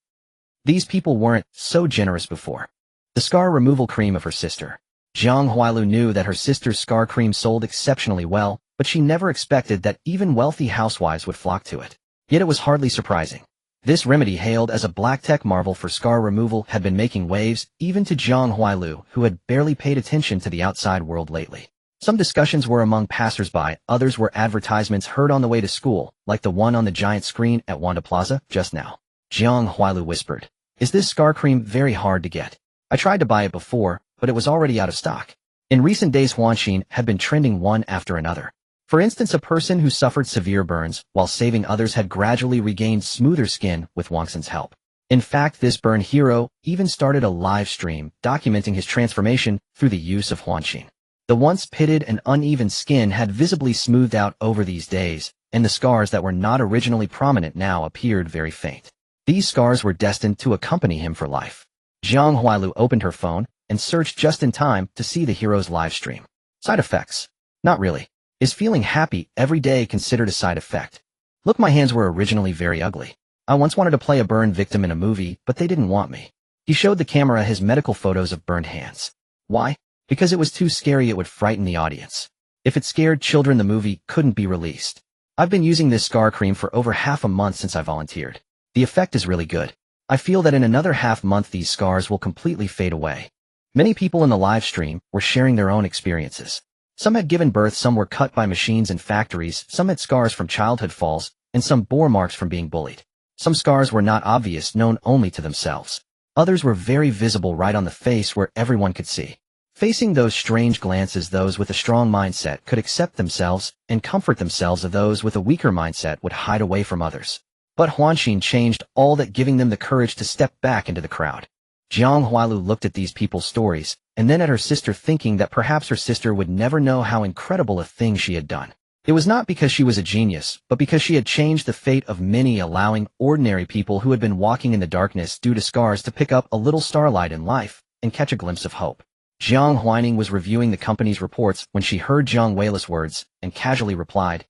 These people weren't so generous before. The scar removal cream of her sister. Jiang Huailu knew that her sister's scar cream sold exceptionally well, but she never expected that even wealthy housewives would flock to it. Yet it was hardly surprising. This remedy, hailed as a black tech marvel for scar removal, had been making waves, even to Jiang Huailu, who had barely paid attention to the outside world lately. Some discussions were among passers-by, others were advertisements heard on the way to school, like the one on the giant screen at Wanda Plaza just now. Jiang Huailu whispered, "Is this scar cream very hard to get? I tried to buy it before, but it was already out of stock." In recent days, Huanxin had been trending one after another. For instance, a person who suffered severe burns while saving others had gradually regained smoother skin with Huanxin's help. In fact, this burn hero even started a live stream documenting his transformation through the use of Huanxin. The once pitted and uneven skin had visibly smoothed out over these days, and the scars that were not originally prominent now appeared very faint. These scars were destined to accompany him for life. Jiang Huailu opened her phone and searched just in time to see the hero's live stream. Side effects? Not really. Is feeling happy every day considered a side effect? Look, my hands were originally very ugly. I once wanted to play a burn victim in a movie, but they didn't want me. He showed the camera his medical photos of burned hands. Why? Because it was too scary, it would frighten the audience. If it scared children, the movie couldn't be released. I've been using this scar cream for over half a month since I volunteered. The effect is really good. I feel that in another half month these scars will completely fade away. Many people in the live stream were sharing their own experiences. Some had given birth, some were cut by machines in factories, some had scars from childhood falls, and some bore marks from being bullied. Some scars were not obvious, known only to themselves. Others were very visible right on the face where everyone could see. Facing those strange glances, those with a strong mindset could accept themselves and comfort themselves, of those with a weaker mindset would hide away from others. But Huanxin changed all that, giving them the courage to step back into the crowd. Jiang Huailu looked at these people's stories, and then at her sister, thinking that perhaps her sister would never know how incredible a thing she had done. It was not because she was a genius, but because she had changed the fate of many, allowing ordinary people who had been walking in the darkness due to scars to pick up a little starlight in life and catch a glimpse of hope. Jiang Huaining was reviewing the company's reports when she heard Jiang Huailu's words and casually replied,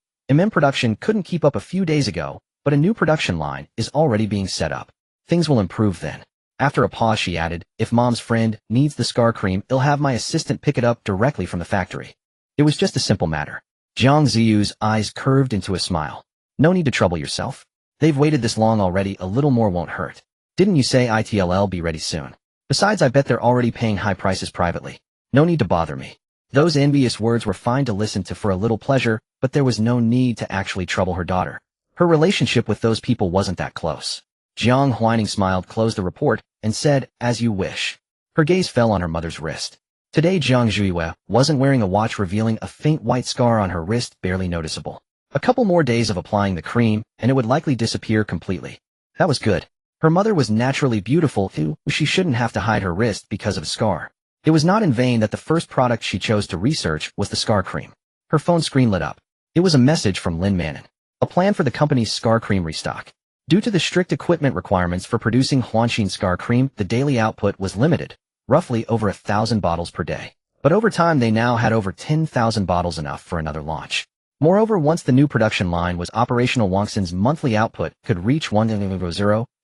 Production couldn't keep up a few days ago, but a new production line is already being set up. Things will improve then. After a pause, she added, if Mom's friend needs the scar cream, I'll have my assistant pick it up directly from the factory. It was just a simple matter. Jiang Ziyu's eyes curved into a smile. No need to trouble yourself. They've waited this long already, a little more won't hurt. Didn't you say it'll be ready soon? Besides, I bet they're already paying high prices privately. No need to bother me. Those envious words were fine to listen to for a little pleasure, but there was no need to actually trouble her daughter. Her relationship with those people wasn't that close. Jiang Huaining smiled, closed the report, and said, as you wish. Her gaze fell on her mother's wrist. Today Jiang Huailu wasn't wearing a watch, revealing a faint white scar on her wrist, barely noticeable. A couple more days of applying the cream, and it would likely disappear completely. That was good. Her mother was naturally beautiful, too. She shouldn't have to hide her wrist because of a scar. It was not in vain that the first product she chose to research was the scar cream. Her phone screen lit up. It was a message from Lin Manon. A plan for the company's scar cream restock. Due to the strict equipment requirements for producing Huanxin scar cream, the daily output was limited, roughly over 1,000 bottles per day. But over time they now had over 10,000 bottles, enough for another launch. Moreover, once the new production line was operational, Huanxin's monthly output could reach 1,000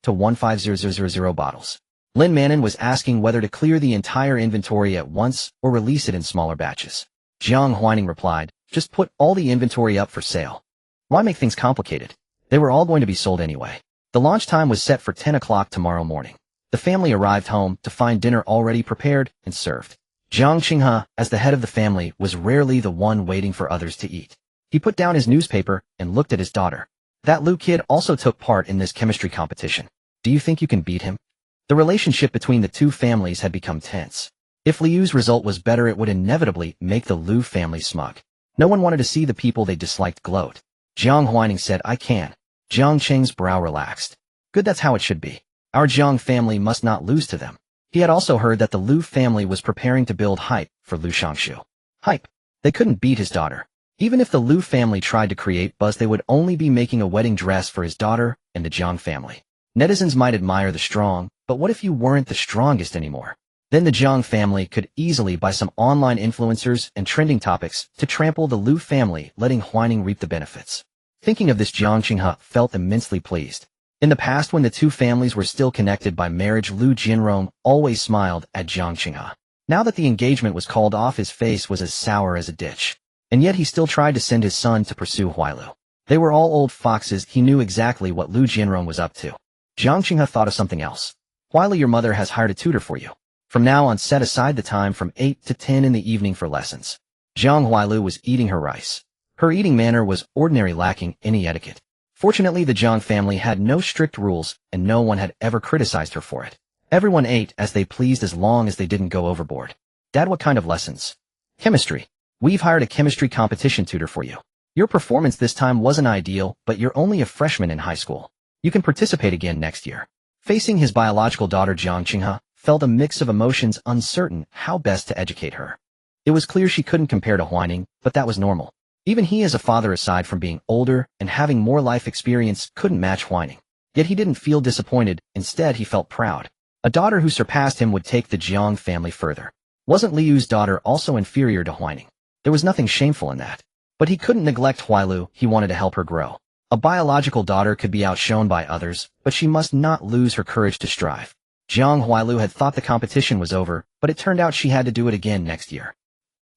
to 15,000 bottles. Lin Manon was asking whether to clear the entire inventory at once or release it in smaller batches. Jiang Huaining replied, just put all the inventory up for sale. Why make things complicated? They were all going to be sold anyway. The launch time was set for 10 o'clock tomorrow morning. The family arrived home to find dinner already prepared and served. Jiang Qinghe, as the head of the family, was rarely the one waiting for others to eat. He put down his newspaper and looked at his daughter. That Lu kid also took part in this chemistry competition. Do you think you can beat him? The relationship between the two families had become tense. If Liu's result was better, it would inevitably make the Lu family smug. No one wanted to see the people they disliked gloat. Jiang Huaining said, I can. Jiang Cheng's brow relaxed. Good, that's how it should be. Our Jiang family must not lose to them. He had also heard that the Lu family was preparing to build hype for Lu Shangshu. Hype. They couldn't beat his daughter. Even if the Lu family tried to create buzz, they would only be making a wedding dress for his daughter and the Jiang family. Netizens might admire the strong, but what if you weren't the strongest anymore? Then the Jiang family could easily buy some online influencers and trending topics to trample the Lu family, letting Huaining reap the benefits. Thinking of this, Jiang Qinghe felt immensely pleased. In the past, when the two families were still connected by marriage, Lu Jinrong always smiled at Jiang Qinghe. Now that the engagement was called off, his face was as sour as a ditch. And yet he still tried to send his son to pursue Huailu. They were all old foxes. He knew exactly what Lu Jinrong was up to. Jiang Qinghe thought of something else. Huailu, your mother has hired a tutor for you. From now on, set aside the time from 8 to 10 in the evening for lessons. Jiang Huailu was eating her rice. Her eating manner was ordinary, lacking any etiquette. Fortunately, the Jiang family had no strict rules, and no one had ever criticized her for it. Everyone ate as they pleased as long as they didn't go overboard. Dad, what kind of lessons? Chemistry. We've hired a chemistry competition tutor for you. Your performance this time wasn't ideal, but you're only a freshman in high school. You can participate again next year. Facing his biological daughter, Jiang Qinghe felt a mix of emotions, uncertain how best to educate her. It was clear she couldn't compare to Huaining, but that was normal. Even he, as a father, aside from being older and having more life experience, couldn't match Huaining. Yet he didn't feel disappointed. Instead, he felt proud. A daughter who surpassed him would take the Jiang family further. Wasn't Liu's daughter also inferior to Huaining? There was nothing shameful in that. But he couldn't neglect Huailu. He wanted to help her grow. A biological daughter could be outshone by others, but she must not lose her courage to strive. Jiang Huailu had thought the competition was over, but it turned out she had to do it again next year.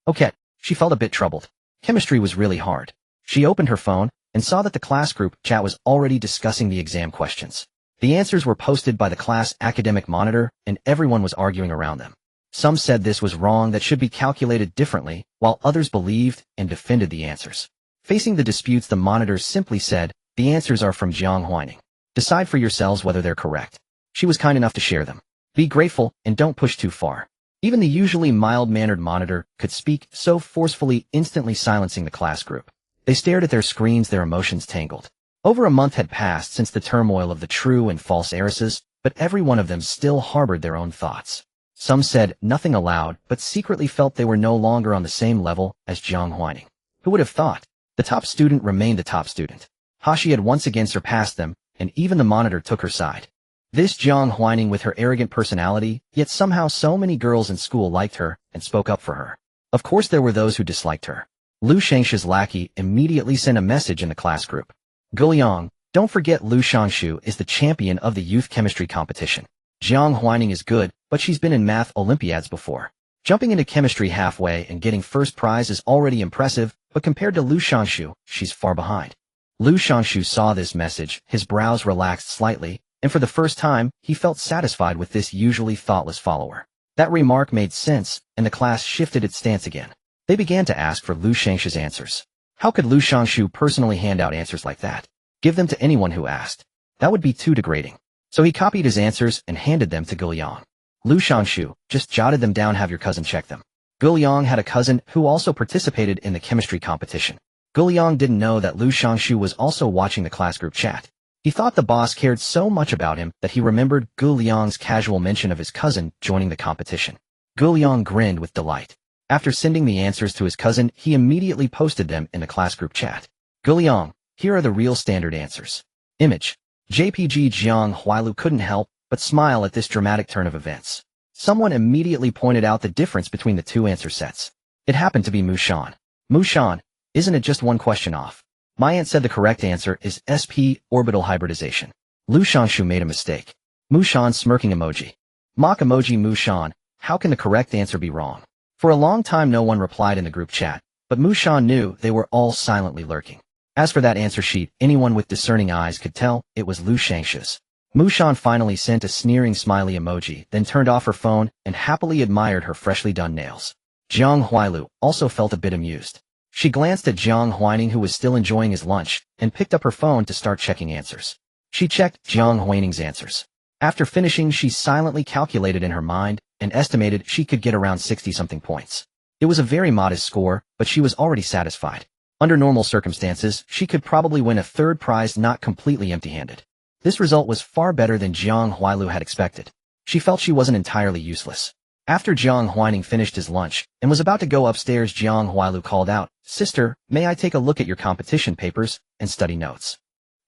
Okay, she felt a bit troubled. Chemistry was really hard. She opened her phone and saw that the class group chat was already discussing the exam questions. The answers were posted by the class academic monitor, and everyone was arguing around them. Some said this was wrong, that should be calculated differently, while others believed and defended the answers. Facing the disputes, the monitor simply said, the answers are from Jiang Huaining. Decide for yourselves whether they're correct. She was kind enough to share them. Be grateful and don't push too far. Even the usually mild-mannered monitor could speak so forcefully, instantly silencing the class group. They stared at their screens, their emotions tangled. Over a month had passed since the turmoil of the true and false heiresses, but every one of them still harbored their own thoughts. Some said nothing aloud, but secretly felt they were no longer on the same level as Jiang Huaining. Who would have thought? The top student remained the top student. Hashi had once again surpassed them, and even the monitor took her side. This Jiang Huaining with her arrogant personality, yet somehow so many girls in school liked her and spoke up for her. Of course there were those who disliked her. Lu Shangshu's lackey immediately sent a message in the class group. Guliang, don't forget Lu Shangshu is the champion of the youth chemistry competition. Jiang Huaining is good, but she's been in math Olympiads before. Jumping into chemistry halfway and getting first prize is already impressive, but compared to Lu Shangshu, she's far behind. Lu Shangshu saw this message, his brows relaxed slightly, and for the first time, he felt satisfied with this usually thoughtless follower. That remark made sense, and the class shifted its stance again. They began to ask for Lu Shangshu's answers. How could Lu Shangshu personally hand out answers like that? Give them to anyone who asked. That would be too degrading. So he copied his answers and handed them to Guliang. Lu Shangshu, just jotted them down, have your cousin check them. Guliang had a cousin who also participated in the chemistry competition. Guliang didn't know that Lu Shangshu was also watching the class group chat. He thought the boss cared so much about him that he remembered Guliang's casual mention of his cousin joining the competition. Guliang grinned with delight. After sending the answers to his cousin, he immediately posted them in the class group chat. Guliang, here are the real standard answers. Image. JPG Jiang Huailu couldn't help but smile at this dramatic turn of events. Someone immediately pointed out the difference between the two answer sets. It happened to be Mushan. Mushan, isn't it just one question off? My aunt said the correct answer is SP, orbital hybridization. Lu Shangshu made a mistake. Mushan smirking emoji. Mock emoji Mushan, how can the correct answer be wrong? For a long time no one replied in the group chat, but Mushan knew they were all silently lurking. As for that answer sheet, anyone with discerning eyes could tell it was Lu Shangshu's. Mushan finally sent a sneering smiley emoji, then turned off her phone and happily admired her freshly done nails. Jiang Huailu also felt a bit amused. She glanced at Jiang Huaining, who was still enjoying his lunch, and picked up her phone to start checking answers. She checked Jiang Huaining's answers. After finishing, she silently calculated in her mind and estimated she could get around 60-something points. It was a very modest score, but she was already satisfied. Under normal circumstances, she could probably win a third prize not completely empty-handed. This result was far better than Jiang Huailu had expected. She felt she wasn't entirely useless. After Jiang Huaining finished his lunch and was about to go upstairs, Jiang Huailu called out, "Sister, may I take a look at your competition papers and study notes?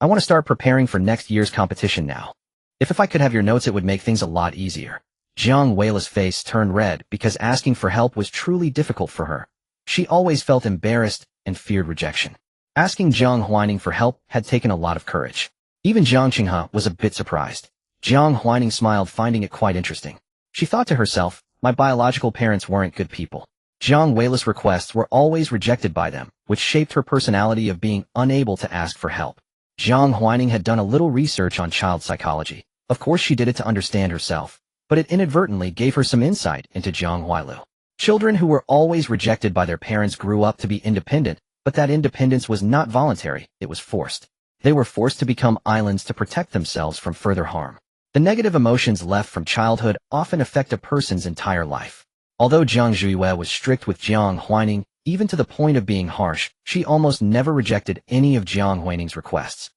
I want to start preparing for next year's competition now. If I could have your notes, it would make things a lot easier." Jiang Huailu's face turned red because asking for help was truly difficult for her. She always felt embarrassed and feared rejection. Asking Jiang Huaining for help had taken a lot of courage. Even Jiang Qinghe was a bit surprised. Jiang Huaining smiled, finding it quite interesting. She thought to herself, my biological parents weren't good people. Jiang Huailu's requests were always rejected by them, which shaped her personality of being unable to ask for help. Jiang Huaining had done a little research on child psychology. Of course she did it to understand herself, but it inadvertently gave her some insight into Jiang Huailu. Children who were always rejected by their parents grew up to be independent, but that independence was not voluntary, it was forced. They were forced to become islands to protect themselves from further harm. The negative emotions left from childhood often affect a person's entire life. Although Jiang Huailu was strict with Jiang Huaining, even to the point of being harsh, she almost never rejected any of Jiang Huaining's requests.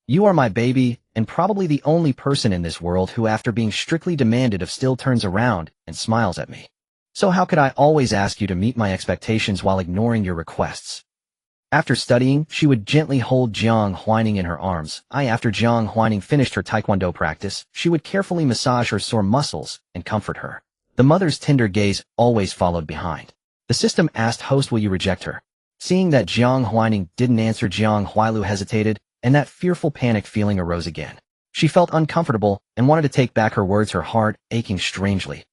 You are my baby, and probably the only person in this world who after being strictly demanded of still turns around and smiles at me. So how could I always ask you to meet my expectations while ignoring your requests? After studying, she would gently hold Jiang Huaining in her arms. After Jiang Huaining finished her taekwondo practice, she would carefully massage her sore muscles and comfort her. The mother's tender gaze always followed behind. The system asked host, will you reject her? Seeing that Jiang Huaining didn't answer, Jiang Huailu hesitated, and that fearful panic feeling arose again. She felt uncomfortable and wanted to take back her words, her heart aching strangely.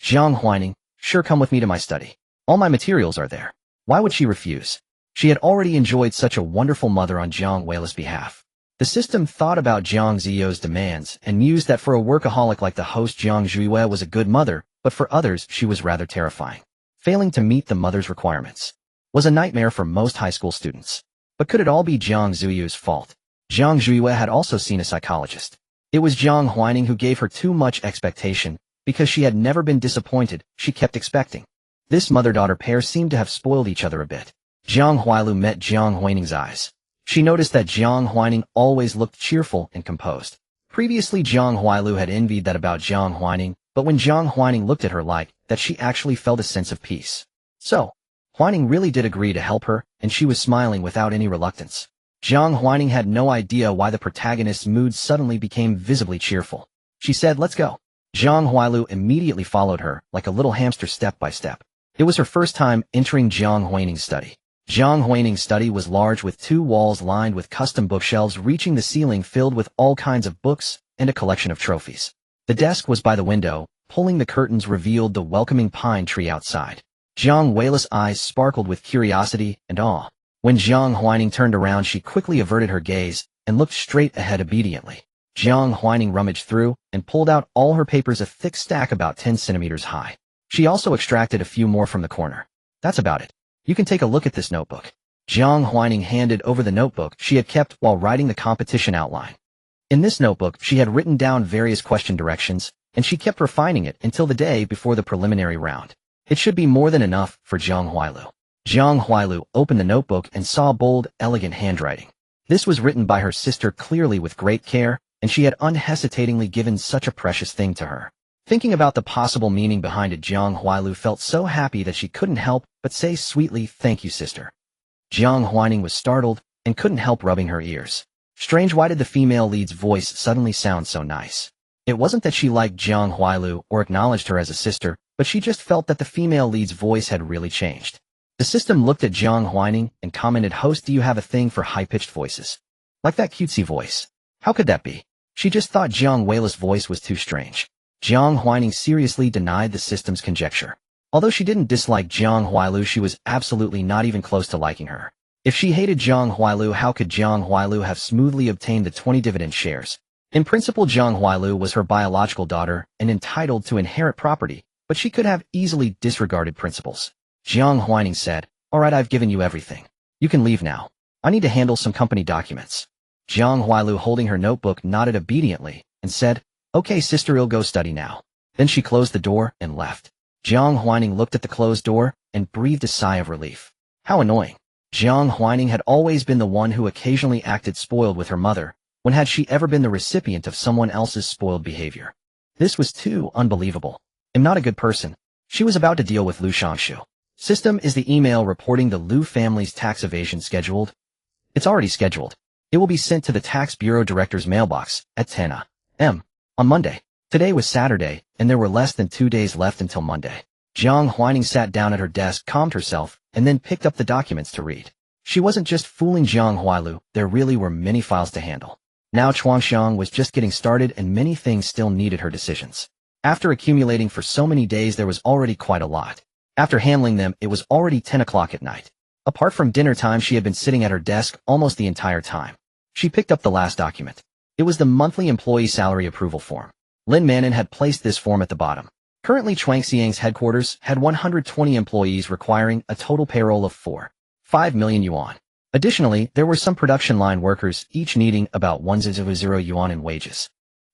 Jiang Huaining, sure, come with me to my study. All my materials are there. Why would she refuse? She had already enjoyed such a wonderful mother on Jiang Huailu's behalf. The system thought about Jiang Ziyou's demands and mused that for a workaholic like the host, Jiang Huailu was a good mother, but for others she was rather terrifying. Failing to meet the mother's requirements was a nightmare for most high school students. But could it all be Jiang Ziyou's fault? Jiang Huailu had also seen a psychologist. It was Jiang Huaining who gave her too much expectation, Because she had never been disappointed, she kept expecting. This mother-daughter pair seemed to have spoiled each other a bit. Jiang Huailu met Jiang Huaining's eyes. She noticed that Jiang Huaining always looked cheerful and composed. Previously, Jiang Huailu had envied that about Jiang Huaining, but when Jiang Huaining looked at her like that, she actually felt a sense of peace. So, Huaining really did agree to help her, and she was smiling without any reluctance. Jiang Huaining had no idea why the protagonist's mood suddenly became visibly cheerful. She said, "Let's go." Jiang Huailu immediately followed her, like a little hamster step by step. It was her first time entering Jiang Huaining's study. Jiang Huaining's study was large with 2 walls lined with custom bookshelves reaching the ceiling filled with all kinds of books and a collection of trophies. The desk was by the window. Pulling the curtains revealed the welcoming pine tree outside. Jiang Huailu's eyes sparkled with curiosity and awe. When Jiang Huaining turned around, she quickly averted her gaze and looked straight ahead obediently. Jiang Huaining rummaged through and pulled out all her papers, a thick stack about 10 centimeters high. She also extracted a few more from the corner. "That's about it. You can take a look at this notebook." Jiang Huaining handed over the notebook she had kept while writing the competition outline. In this notebook, she had written down various question directions, and she kept refining it until the day before the preliminary round. It should be more than enough for Jiang Huailu. Jiang Huailu opened the notebook and saw bold, elegant handwriting. This was written by her sister clearly with great care, and she had unhesitatingly given such a precious thing to her. Thinking about the possible meaning behind it, Jiang Huailu felt so happy that she couldn't help but say sweetly, "Thank you, sister." Jiang Huaining was startled and couldn't help rubbing her ears. Strange, why did the female lead's voice suddenly sound so nice? It wasn't that she liked Jiang Huailu or acknowledged her as a sister, but she just felt that the female lead's voice had really changed. The system looked at Jiang Huaining and commented, "Host, do you have a thing for high-pitched voices? Like that cutesy voice? How could that be?" She just thought Jiang Huailu's voice was too strange. Jiang Huaining seriously denied the system's conjecture. Although she didn't dislike Jiang Huailu, she was absolutely not even close to liking her. If she hated Jiang Huailu, how could Jiang Huailu have smoothly obtained the 20 dividend shares? In principle, Jiang Huailu was her biological daughter and entitled to inherit property, but she could have easily disregarded principles. Jiang Huaining said, "All right, I've given you everything. You can leave now. I need to handle some company documents." Jiang Huailu, holding her notebook, nodded obediently and said, "Okay, sister, I'll go study now." Then she closed the door and left. Jiang Huaining looked at the closed door and breathed a sigh of relief. How annoying. Jiang Huaining had always been the one who occasionally acted spoiled with her mother. When had she ever been the recipient of someone else's spoiled behavior? This was too unbelievable. "I'm not a good person." She was about to deal with Lu Shangshu. "System, is the email reporting the Lu family's tax evasion scheduled?" "It's already scheduled. It will be sent to the tax bureau director's mailbox at 10 a.m. on Monday." Today was Saturday, and there were less than 2 days left until Monday. Jiang Huaining sat down at her desk, calmed herself, and then picked up the documents to read. She wasn't just fooling Jiang Huailu, there really were many files to handle. Now Chuangxiang was just getting started and many things still needed her decisions. After accumulating for so many days, there was already quite a lot. After handling them, it was already 10 o'clock at night. Apart from dinner time, she had been sitting at her desk almost the entire time. She picked up the last document. It was the monthly employee salary approval form. Lin Manon had placed this form at the bottom. Currently, Chuangxiang's headquarters had 120 employees requiring a total payroll of 4.5 million yuan. Additionally, there were some production line workers, each needing about 100 yuan in wages.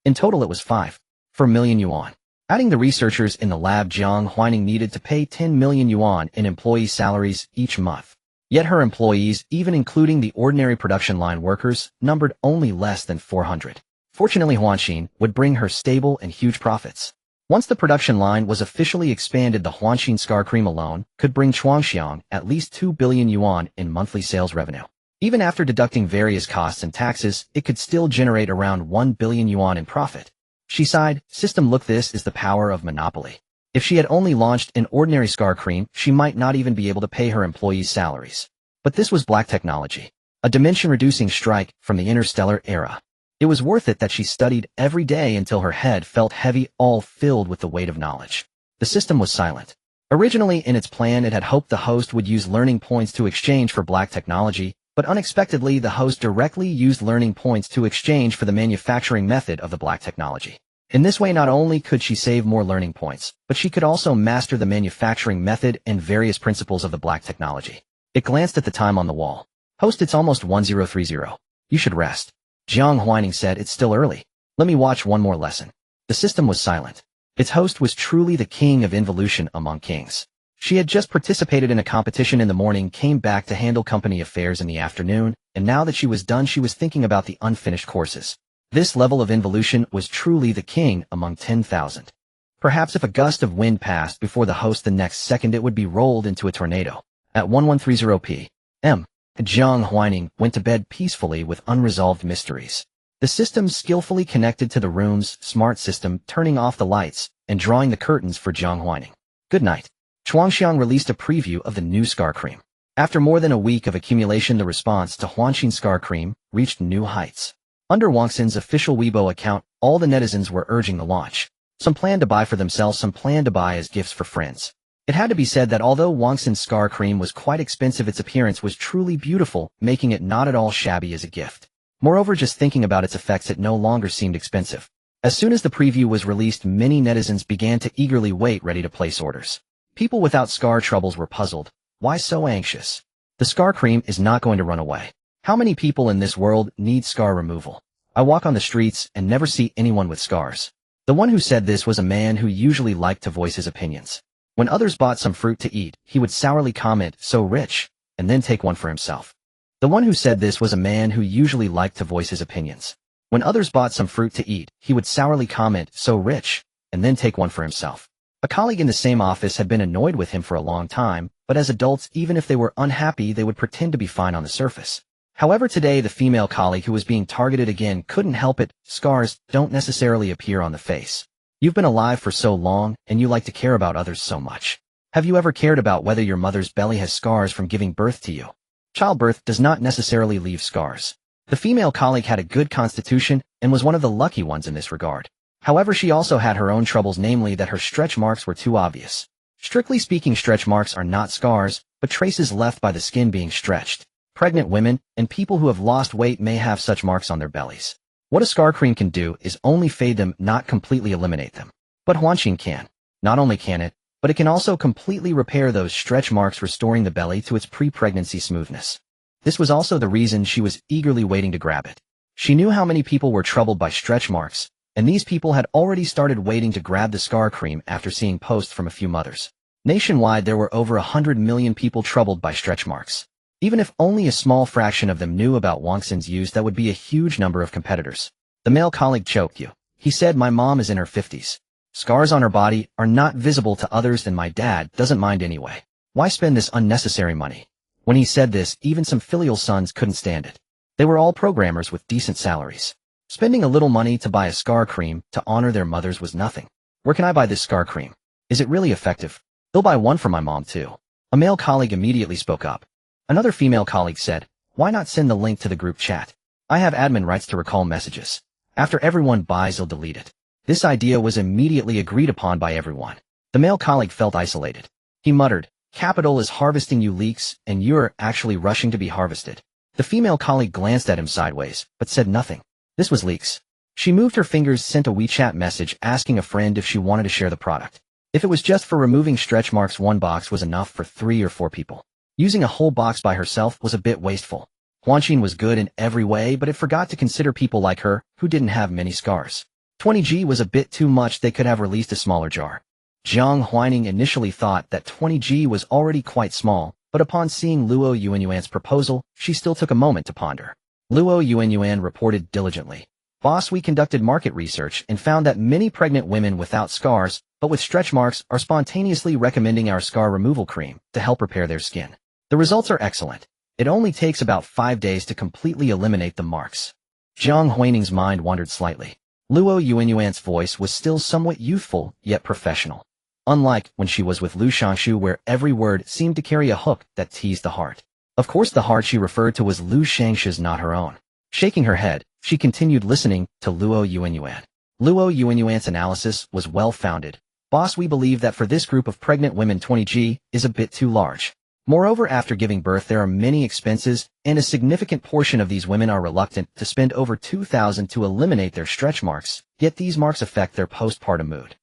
In total, it was 5.4 million yuan. Adding the researchers in the lab, Jiang Huaining needed to pay 10 million yuan in employee salaries each month. Yet her employees, even including the ordinary production line workers, numbered only less than 400. Fortunately, Huanxin would bring her stable and huge profits. Once the production line was officially expanded, the Huanxin Scar Cream alone could bring Chuangxiang at least 2 billion yuan in monthly sales revenue. Even after deducting various costs and taxes, it could still generate around 1 billion yuan in profit. She sighed, "System, look, this is the power of monopoly." If she had only launched an ordinary Scar Cream, she might not even be able to pay her employees' salaries. But this was black technology, a dimension-reducing strike from the interstellar era. It was worth it that she studied every day until her head felt heavy, all filled with the weight of knowledge. The system was silent. Originally, in its plan, it had hoped the host would use learning points to exchange for black technology, but unexpectedly, the host directly used learning points to exchange for the manufacturing method of the black technology. In this way, not only could she save more learning points, but she could also master the manufacturing method and various principles of the black technology. It glanced at the time on the wall. "Host, it's almost 1030. You should rest." Jiang Huaining said, "It's still early. Let me watch one more lesson." The system was silent. Its host was truly the king of involution among kings. She had just participated in a competition in the morning, came back to handle company affairs in the afternoon, and now that she was done she was thinking about the unfinished courses. This level of involution was truly the king among 10,000. Perhaps if a gust of wind passed before the host the next second it would be rolled into a tornado. At 1130 p.m., Jiang Huaining went to bed peacefully with unresolved mysteries. The system skillfully connected to the room's smart system, turning off the lights and drawing the curtains for Jiang Huaining. Good night. Chuangxiang released a preview of the new scar cream. After more than a week of accumulation, the response to Huanxin scar cream reached new heights. Under Wangxin's official Weibo account, all the netizens were urging the launch. Some planned to buy for themselves, some planned to buy as gifts for friends. It had to be said that although Wangxin's scar cream was quite expensive, its appearance was truly beautiful, making it not at all shabby as a gift. Moreover, just thinking about its effects, it no longer seemed expensive. As soon as the preview was released, many netizens began to eagerly wait, ready to place orders. People without scar troubles were puzzled. Why so anxious? The scar cream is not going to run away. How many people in this world need scar removal? I walk on the streets and never see anyone with scars. The one who said this was a man who usually liked to voice his opinions. When others bought some fruit to eat, he would sourly comment, "So rich," and then take one for himself. The one who said this was a man who usually liked to voice his opinions. When others bought some fruit to eat, he would sourly comment, "So rich," and then take one for himself. A colleague in the same office had been annoyed with him for a long time, but as adults, even if they were unhappy, they would pretend to be fine on the surface. However, today the female colleague who was being targeted again couldn't help it. Scars don't necessarily appear on the face. You've been alive for so long, and you like to care about others so much. Have you ever cared about whether your mother's belly has scars from giving birth to you? Childbirth does not necessarily leave scars. The female colleague had a good constitution and was one of the lucky ones in this regard. However, she also had her own troubles, namely that her stretch marks were too obvious. Strictly speaking, stretch marks are not scars, but traces left by the skin being stretched. Pregnant women and people who have lost weight may have such marks on their bellies. What a scar cream can do is only fade them, not completely eliminate them. But Huanxin can. Not only can it, but it can also completely repair those stretch marks, restoring the belly to its pre-pregnancy smoothness. This was also the reason she was eagerly waiting to grab it. She knew how many people were troubled by stretch marks, and these people had already started waiting to grab the scar cream after seeing posts from a few mothers. Nationwide, there were over 100 million people troubled by stretch marks. Even if only a small fraction of them knew about Wangxin's use, that would be a huge number of competitors. The male colleague choked you. He said, "My mom is in her 50s. Scars on her body are not visible to others, and my dad doesn't mind anyway. Why spend this unnecessary money?" When he said this, even some filial sons couldn't stand it. They were all programmers with decent salaries. Spending a little money to buy a scar cream to honor their mothers was nothing. "Where can I buy this scar cream? Is it really effective? They'll buy one for my mom too." A male colleague immediately spoke up. Another female colleague said, "Why not send the link to the group chat? I have admin rights to recall messages. After everyone buys, they'll delete it." This idea was immediately agreed upon by everyone. The male colleague felt isolated. He muttered, "Capital is harvesting you leaks, and you're actually rushing to be harvested." The female colleague glanced at him sideways, but said nothing. This was leaks. She moved her fingers, sent a WeChat message asking a friend if she wanted to share the product. If it was just for removing stretch marks, one box was enough for 3 or 4 people. Using a whole box by herself was a bit wasteful. Huanxin was good in every way, but it forgot to consider people like her, who didn't have many scars. 20G was a bit too much. They could have released a smaller jar. Jiang Huaining initially thought that 20G was already quite small, but upon seeing Luo Yuanyuan's proposal, she still took a moment to ponder. Luo Yuanyuan reported diligently, "Boss, we conducted market research and found that many pregnant women without scars, but with stretch marks, are spontaneously recommending our scar removal cream to help repair their skin. The results are excellent. It only takes about 5 days to completely eliminate the marks." Jiang Huaining's mind wandered slightly. Luo Yuanyuan's voice was still somewhat youthful, yet professional. Unlike when she was with Lu Shangshu, where every word seemed to carry a hook that teased the heart. Of course, the heart she referred to was Lu Shangshu's, not her own. Shaking her head, she continued listening to Luo Yuanyuan. Luo Yuanyuan's analysis was well-founded. "Boss, we believe that for this group of pregnant women, 20G is a bit too large. Moreover, after giving birth, there are many expenses, and a significant portion of these women are reluctant to spend over 2,000 to eliminate their stretch marks, yet these marks affect their postpartum mood.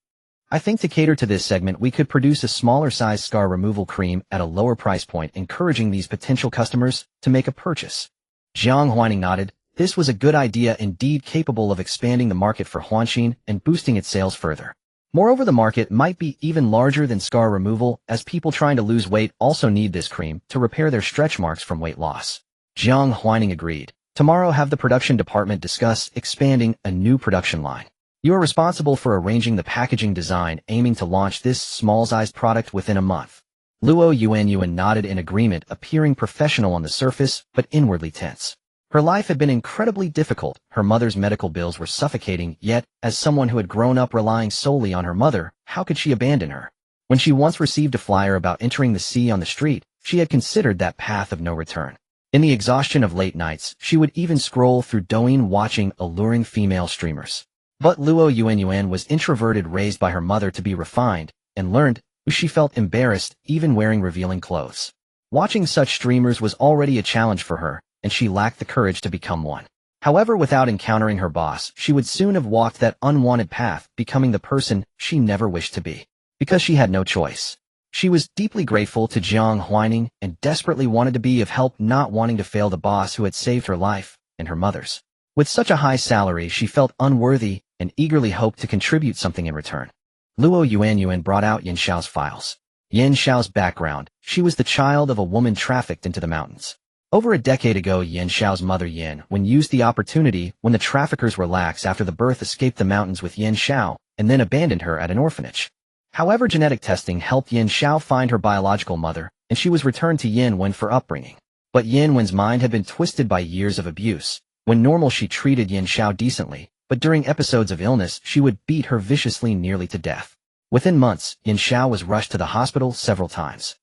I think to cater to this segment, we could produce a smaller size scar removal cream at a lower price point, encouraging these potential customers to make a purchase." Jiang Huaining nodded. This was a good idea indeed, capable of expanding the market for Huanxin and boosting its sales further. Moreover, the market might be even larger than scar removal, as people trying to lose weight also need this cream to repair their stretch marks from weight loss. Jiang Huaining agreed. Tomorrow have the production department discuss expanding a new production line. You are responsible for arranging the packaging design, aiming to launch this small-sized product within a month. Luo Yuanyuan nodded in agreement, appearing professional on the surface, but inwardly tense. Her life had been incredibly difficult. Her mother's medical bills were suffocating, yet, as someone who had grown up relying solely on her mother, how could she abandon her? When she once received a flyer about entering the sea on the street, she had considered that path of no return. In the exhaustion of late nights, she would even scroll through Douyin watching alluring female streamers. But Luo Yuanyuan was introverted, raised by her mother to be refined, and learned she felt embarrassed even wearing revealing clothes. Watching such streamers was already a challenge for her, and she lacked the courage to become one. However, without encountering her boss, she would soon have walked that unwanted path, becoming the person she never wished to be. Because she had no choice. She was deeply grateful to Jiang Huaining and desperately wanted to be of help, not wanting to fail the boss who had saved her life and her mother's. With such a high salary, she felt unworthy and eagerly hoped to contribute something in return. Luo Yuanyuan brought out Yin Xiao's files. Yin Xiao's background: she was the child of a woman trafficked into the mountains. Over a decade ago, Yin Xiao's mother Yin Wen used the opportunity when the traffickers were lax after the birth, escaped the mountains with Yin Xiao, and then abandoned her at an orphanage. However, genetic testing helped Yin Xiao find her biological mother, and she was returned to Yin Wen for upbringing. But Yin Wen's mind had been twisted by years of abuse. When normal, she treated Yin Xiao decently, but during episodes of illness, she would beat her viciously, nearly to death. Within months, Yin Xiao was rushed to the hospital several times.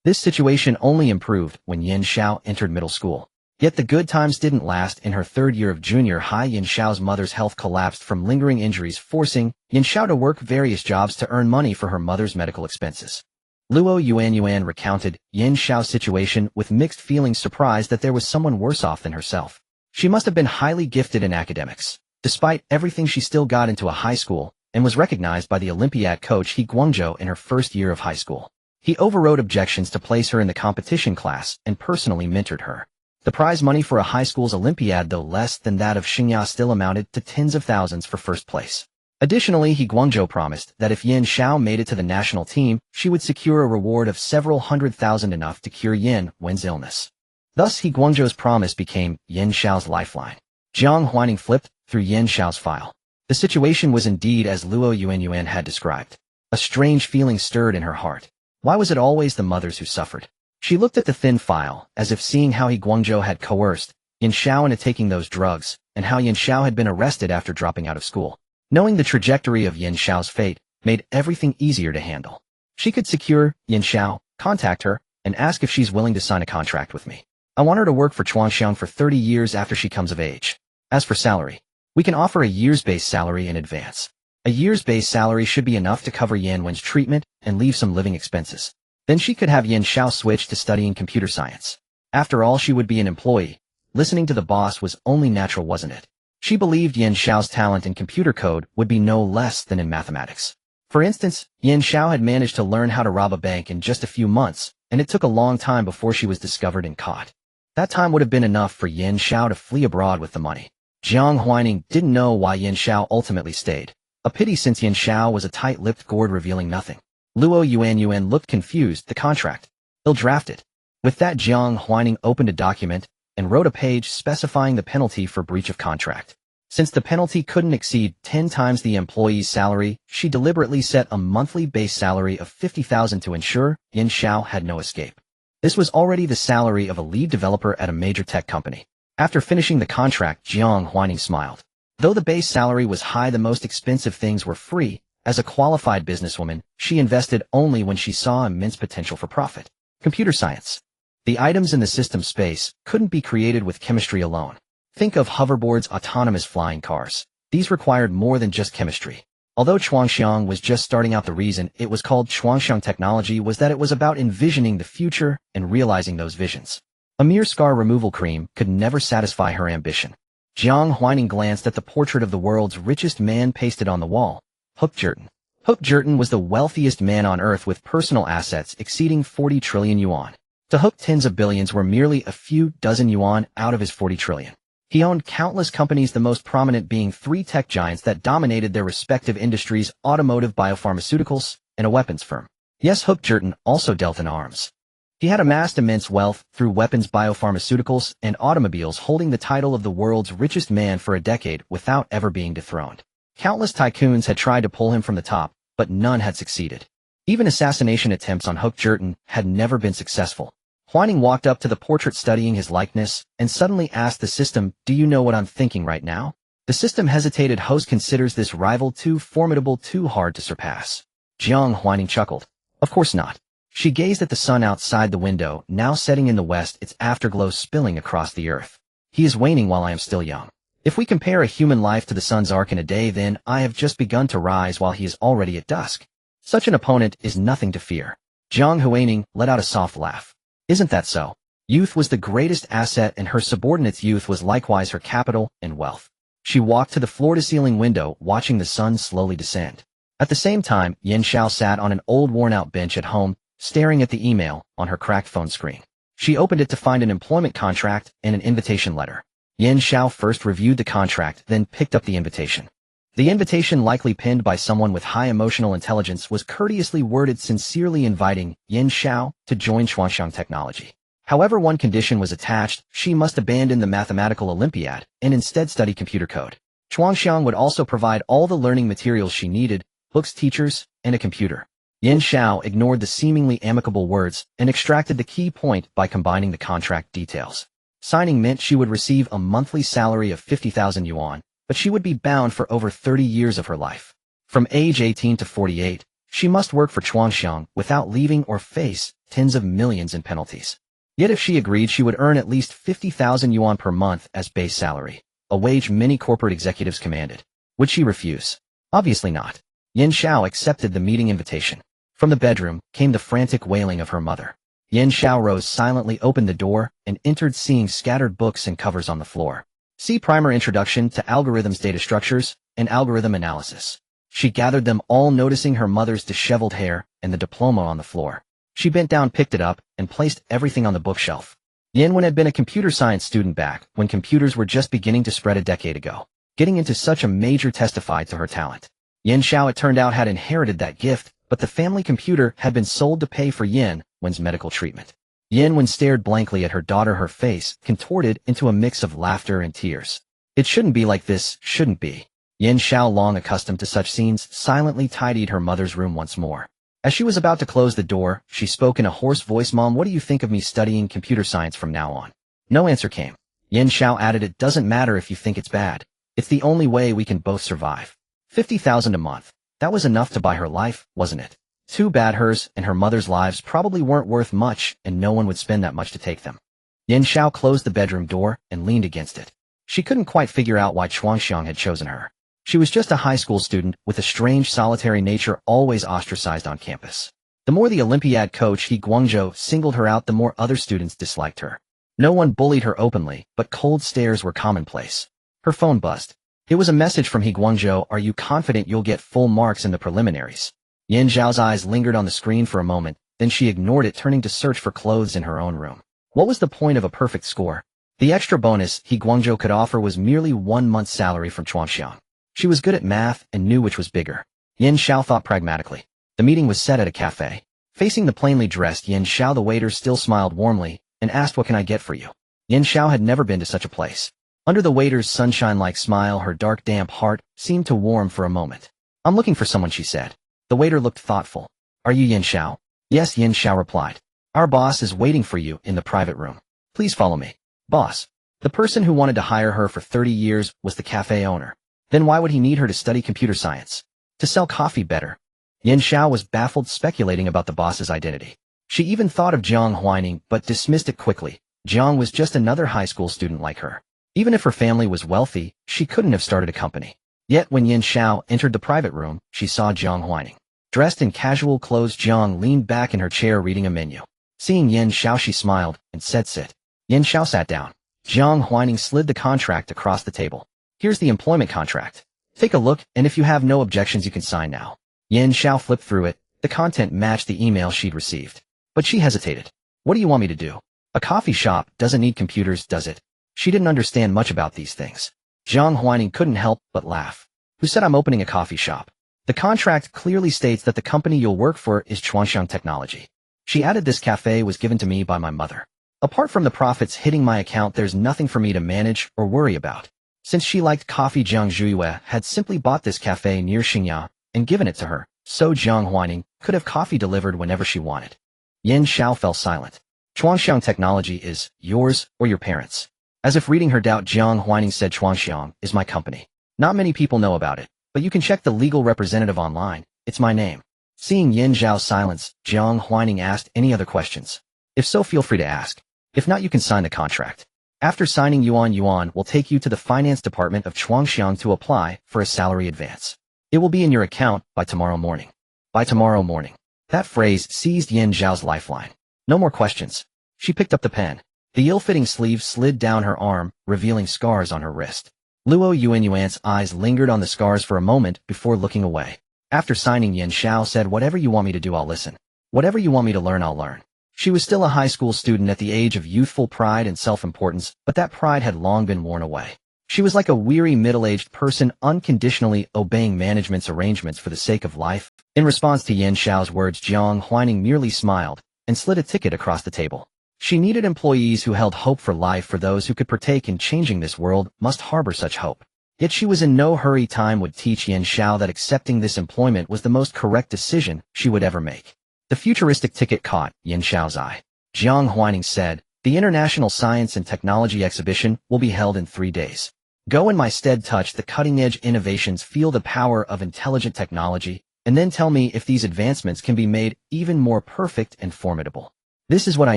This situation only improved when Yin Xiao entered middle school. Yet the good times didn't last. In her third year of junior high, Yin Xiao's mother's health collapsed from lingering injuries, forcing Yin Xiao to work various jobs to earn money for her mother's medical expenses. Luo Yuanyuan recounted Yin Xiao's situation with mixed feelings, surprised that there was someone worse off than herself. She must have been highly gifted in academics. Despite everything, she still got into a high school and was recognized by the Olympiad coach He Guangzhou in her first year of high school. He overrode objections to place her in the competition class and personally mentored her. The prize money for a high school's Olympiad, though less than that of Xingya, still amounted to tens of thousands for first place. Additionally, He Guangzhou promised that if Yin Xiao made it to the national team, she would secure a reward of several $100,000, enough to cure Yin Wen's illness. Thus, He Guangzhou's promise became Yin Xiao's lifeline. Jiang Huaining flipped through Yin Xiao's file. The situation was indeed as Luo Yuanyuan had described. A strange feeling stirred in her heart. Why was it always the mothers who suffered? She looked at the thin file, as if seeing how He Guangzhou had coerced Yin Xiao into taking those drugs, and how Yin Xiao had been arrested after dropping out of school. Knowing the trajectory of Yin Xiao's fate made everything easier to handle. She could secure Yin Xiao, contact her, and ask if she's willing to sign a contract with me. I want her to work for Chuangxiang for 30 years after she comes of age. As for salary, we can offer a year's base salary in advance. A year's base salary should be enough to cover Yin Wen's treatment and leave some living expenses. Then she could have Yin Xiao switch to studying computer science. After all, she would be an employee. Listening to the boss was only natural, wasn't it? She believed Yin Xiao's talent in computer code would be no less than in mathematics. For instance, Yin Xiao had managed to learn how to rob a bank in just a few months, and it took a long time before she was discovered and caught. That time would have been enough for Yin Xiao to flee abroad with the money. Jiang Huaining didn't know why Yin Xiao ultimately stayed. A pity, since Yin Xiao was a tight-lipped gourd revealing nothing. Luo Yuanyuan looked confused. The contract. Ill-drafted. With that, Jiang Huaining opened a document and wrote a page specifying the penalty for breach of contract. Since the penalty couldn't exceed 10 times the employee's salary, she deliberately set a monthly base salary of 50,000 to ensure Yin Xiao had no escape. This was already the salary of a lead developer at a major tech company. After finishing the contract, Jiang Huaining smiled. Though the base salary was high, the most expensive things were free. As a qualified businesswoman, she invested only when she saw immense potential for profit. Computer science. The items in the system space couldn't be created with chemistry alone. Think of hoverboards, autonomous flying cars. These required more than just chemistry. Although Chuangxiang was just starting out, the reason it was called Chuangxiang Technology was that it was about envisioning the future and realizing those visions. A mere scar removal cream could never satisfy her ambition. Jiang Huaining glanced at the portrait of the world's richest man pasted on the wall. Hook Jerton was the wealthiest man on earth, with personal assets exceeding 40 trillion yuan. To Hook, tens of billions were merely a few dozen yuan out of his 40 trillion. He owned countless companies, the most prominent being three tech giants that dominated their respective industries: automotive, biopharmaceuticals, and a weapons firm. Yes, Huaining also dealt in arms. He had amassed immense wealth through weapons, biopharmaceuticals, and automobiles, holding the title of the world's richest man for a decade without ever being dethroned. Countless tycoons had tried to pull him from the top, but none had succeeded. Even assassination attempts on Huaining had never been successful. Huaining walked up to the portrait studying his likeness and suddenly asked the system, "Do you know what I'm thinking right now?" The system hesitated. Host considers this rival too formidable, too hard to surpass. Jiang Huaining chuckled. Of course not. She gazed at the sun outside the window, now setting in the west, its afterglow spilling across the earth. He is waning while I am still young. If we compare a human life to the sun's arc in a day, then I have just begun to rise while he is already at dusk. Such an opponent is nothing to fear. Jiang Huaining let out a soft laugh. Isn't that so? Youth was the greatest asset, and her subordinate's youth was likewise her capital and wealth. She walked to the floor-to-ceiling window, watching the sun slowly descend. At the same time, Yan Xiao sat on an old worn-out bench at home, staring at the email on her cracked phone screen. She opened it to find an employment contract and an invitation letter. Yan Xiao first reviewed the contract, then picked up the invitation. The invitation, likely penned by someone with high emotional intelligence, was courteously worded, sincerely inviting Yan Xiao to join Chuanxiang Technology. However, one condition was attached: she must abandon the mathematical Olympiad and instead study computer code. Chuanxiang would also provide all the learning materials she needed: books, teachers, and a computer. Yan Xiao ignored the seemingly amicable words and extracted the key point by combining the contract details. Signing meant she would receive a monthly salary of 50,000 yuan, but she would be bound for over 30 years of her life. From age 18 to 48, she must work for Chuanxiang without leaving or face tens of millions in penalties. Yet if she agreed, she would earn at least 50,000 yuan per month as base salary, a wage many corporate executives commanded. Would she refuse? Obviously not. Yan Xiao accepted the meeting invitation. From the bedroom came the frantic wailing of her mother. Yan Xiao rose silently, opened the door, and entered, seeing scattered books and covers on the floor. See Primer Introduction to Algorithms, Data Structures, and Algorithm Analysis. She gathered them all, noticing her mother's disheveled hair and the diploma on the floor. She bent down, picked it up, and placed everything on the bookshelf. Yan Wen had been a computer science student back when computers were just beginning to spread a decade ago. Getting into such a major testified to her talent. Yan Xiao, it turned out, had inherited that gift, but the family computer had been sold to pay for Yan Wen's medical treatment. Yan Wen stared blankly at her daughter, her face contorted into a mix of laughter and tears. It shouldn't be like this, shouldn't be. Yan Xiao, long accustomed to such scenes, silently tidied her mother's room once more. As she was about to close the door, she spoke in a hoarse voice, "Mom, what do you think of me studying computer science from now on?" No answer came. Yan Xiao added, "It doesn't matter if you think it's bad. It's the only way we can both survive." 50,000 a month. That was enough to buy her life, wasn't it? Too bad hers and her mother's lives probably weren't worth much, and no one would spend that much to take them. Yan Xiao closed the bedroom door and leaned against it. She couldn't quite figure out why Chuanxiang had chosen her. She was just a high school student with a strange, solitary nature, always ostracized on campus. The more the Olympiad coach He Guangzhou singled her out, the more other students disliked her. No one bullied her openly, but cold stares were commonplace. Her phone buzzed. It was a message from He Guangzhou. "Are you confident you'll get full marks in the preliminaries?" Yan Zhao's eyes lingered on the screen for a moment, then she ignored it, turning to search for clothes in her own room. What was the point of a perfect score? The extra bonus He Guangzhou could offer was merely 1 month's salary from Chuanxiang. She was good at math and knew which was bigger. Yan Xiao thought pragmatically. The meeting was set at a cafe. Facing the plainly dressed Yan Xiao, the waiter still smiled warmly and asked, "What can I get for you?" Yan Xiao had never been to such a place. Under the waiter's sunshine-like smile, her dark, damp heart seemed to warm for a moment. "I'm looking for someone," she said. The waiter looked thoughtful. "Are you Yan Xiao?" "Yes," Yan Xiao replied. "Our boss is waiting for you in the private room. Please follow me." Boss. The person who wanted to hire her for 30 years was the cafe owner. Then why would he need her to study computer science? To sell coffee better. Yan Xiao was baffled, speculating about the boss's identity. She even thought of Jiang Huaining, but dismissed it quickly. Jiang was just another high school student like her. Even if her family was wealthy, she couldn't have started a company. Yet when Yan Xiao entered the private room, she saw Jiang Huaining. Dressed in casual clothes, Jiang leaned back in her chair reading a menu. Seeing Yan Xiao, she smiled and said, "Sit." Yan Xiao sat down. Jiang Huaining slid the contract across the table. "Here's the employment contract. Take a look, and if you have no objections, you can sign now." Yan Xiao flipped through it. The content matched the email she'd received. But she hesitated. "What do you want me to do? A coffee shop doesn't need computers, does it?" She didn't understand much about these things. Jiang Huaining couldn't help but laugh. Who said I'm opening a coffee shop? The contract clearly states that the company you'll work for is Chuanxiang Technology. She added this cafe was given to me by my mother. Apart from the profits hitting my account, there's nothing for me to manage or worry about. Since she liked coffee, Jiang Huailu had simply bought this cafe near Xingya and given it to her, so Jiang Huaining could have coffee delivered whenever she wanted. Yin Xiao fell silent. Chuanxiang Technology is yours or your parents'. As if reading her doubt, Jiang Huaining said, Chuanxiang is my company. Not many people know about it, but you can check the legal representative online. It's my name. Seeing Yin Xiao's silence, Jiang Huaining asked, any other questions? If so, feel free to ask. If not, you can sign the contract. After signing, Yuan will take you to the finance department of Chuanxiang to apply for a salary advance. It will be in your account by tomorrow morning. By tomorrow morning. That phrase seized Yin Xiao's lifeline. No more questions. She picked up the pen. The ill-fitting sleeve slid down her arm, revealing scars on her wrist. Luo Yuan's eyes lingered on the scars for a moment before looking away. After signing, Yin Xiao said, whatever you want me to do, I'll listen. Whatever you want me to learn, I'll learn. She was still a high school student at the age of youthful pride and self-importance, but that pride had long been worn away. She was like a weary middle-aged person unconditionally obeying management's arrangements for the sake of life. In response to Yin Xiao's words, Jiang Huaining merely smiled and slid a ticket across the table. She needed employees who held hope for life, for those who could partake in changing this world must harbor such hope. Yet she was in no hurry. Time would teach Yin Xiao that accepting this employment was the most correct decision she would ever make. The futuristic ticket caught Yin Xiao's eye. Jiang Huaining said, the International Science and Technology Exhibition will be held in 3 days. Go in my stead, touch the cutting-edge innovations, feel the power of intelligent technology, and then tell me if these advancements can be made even more perfect and formidable. This is what I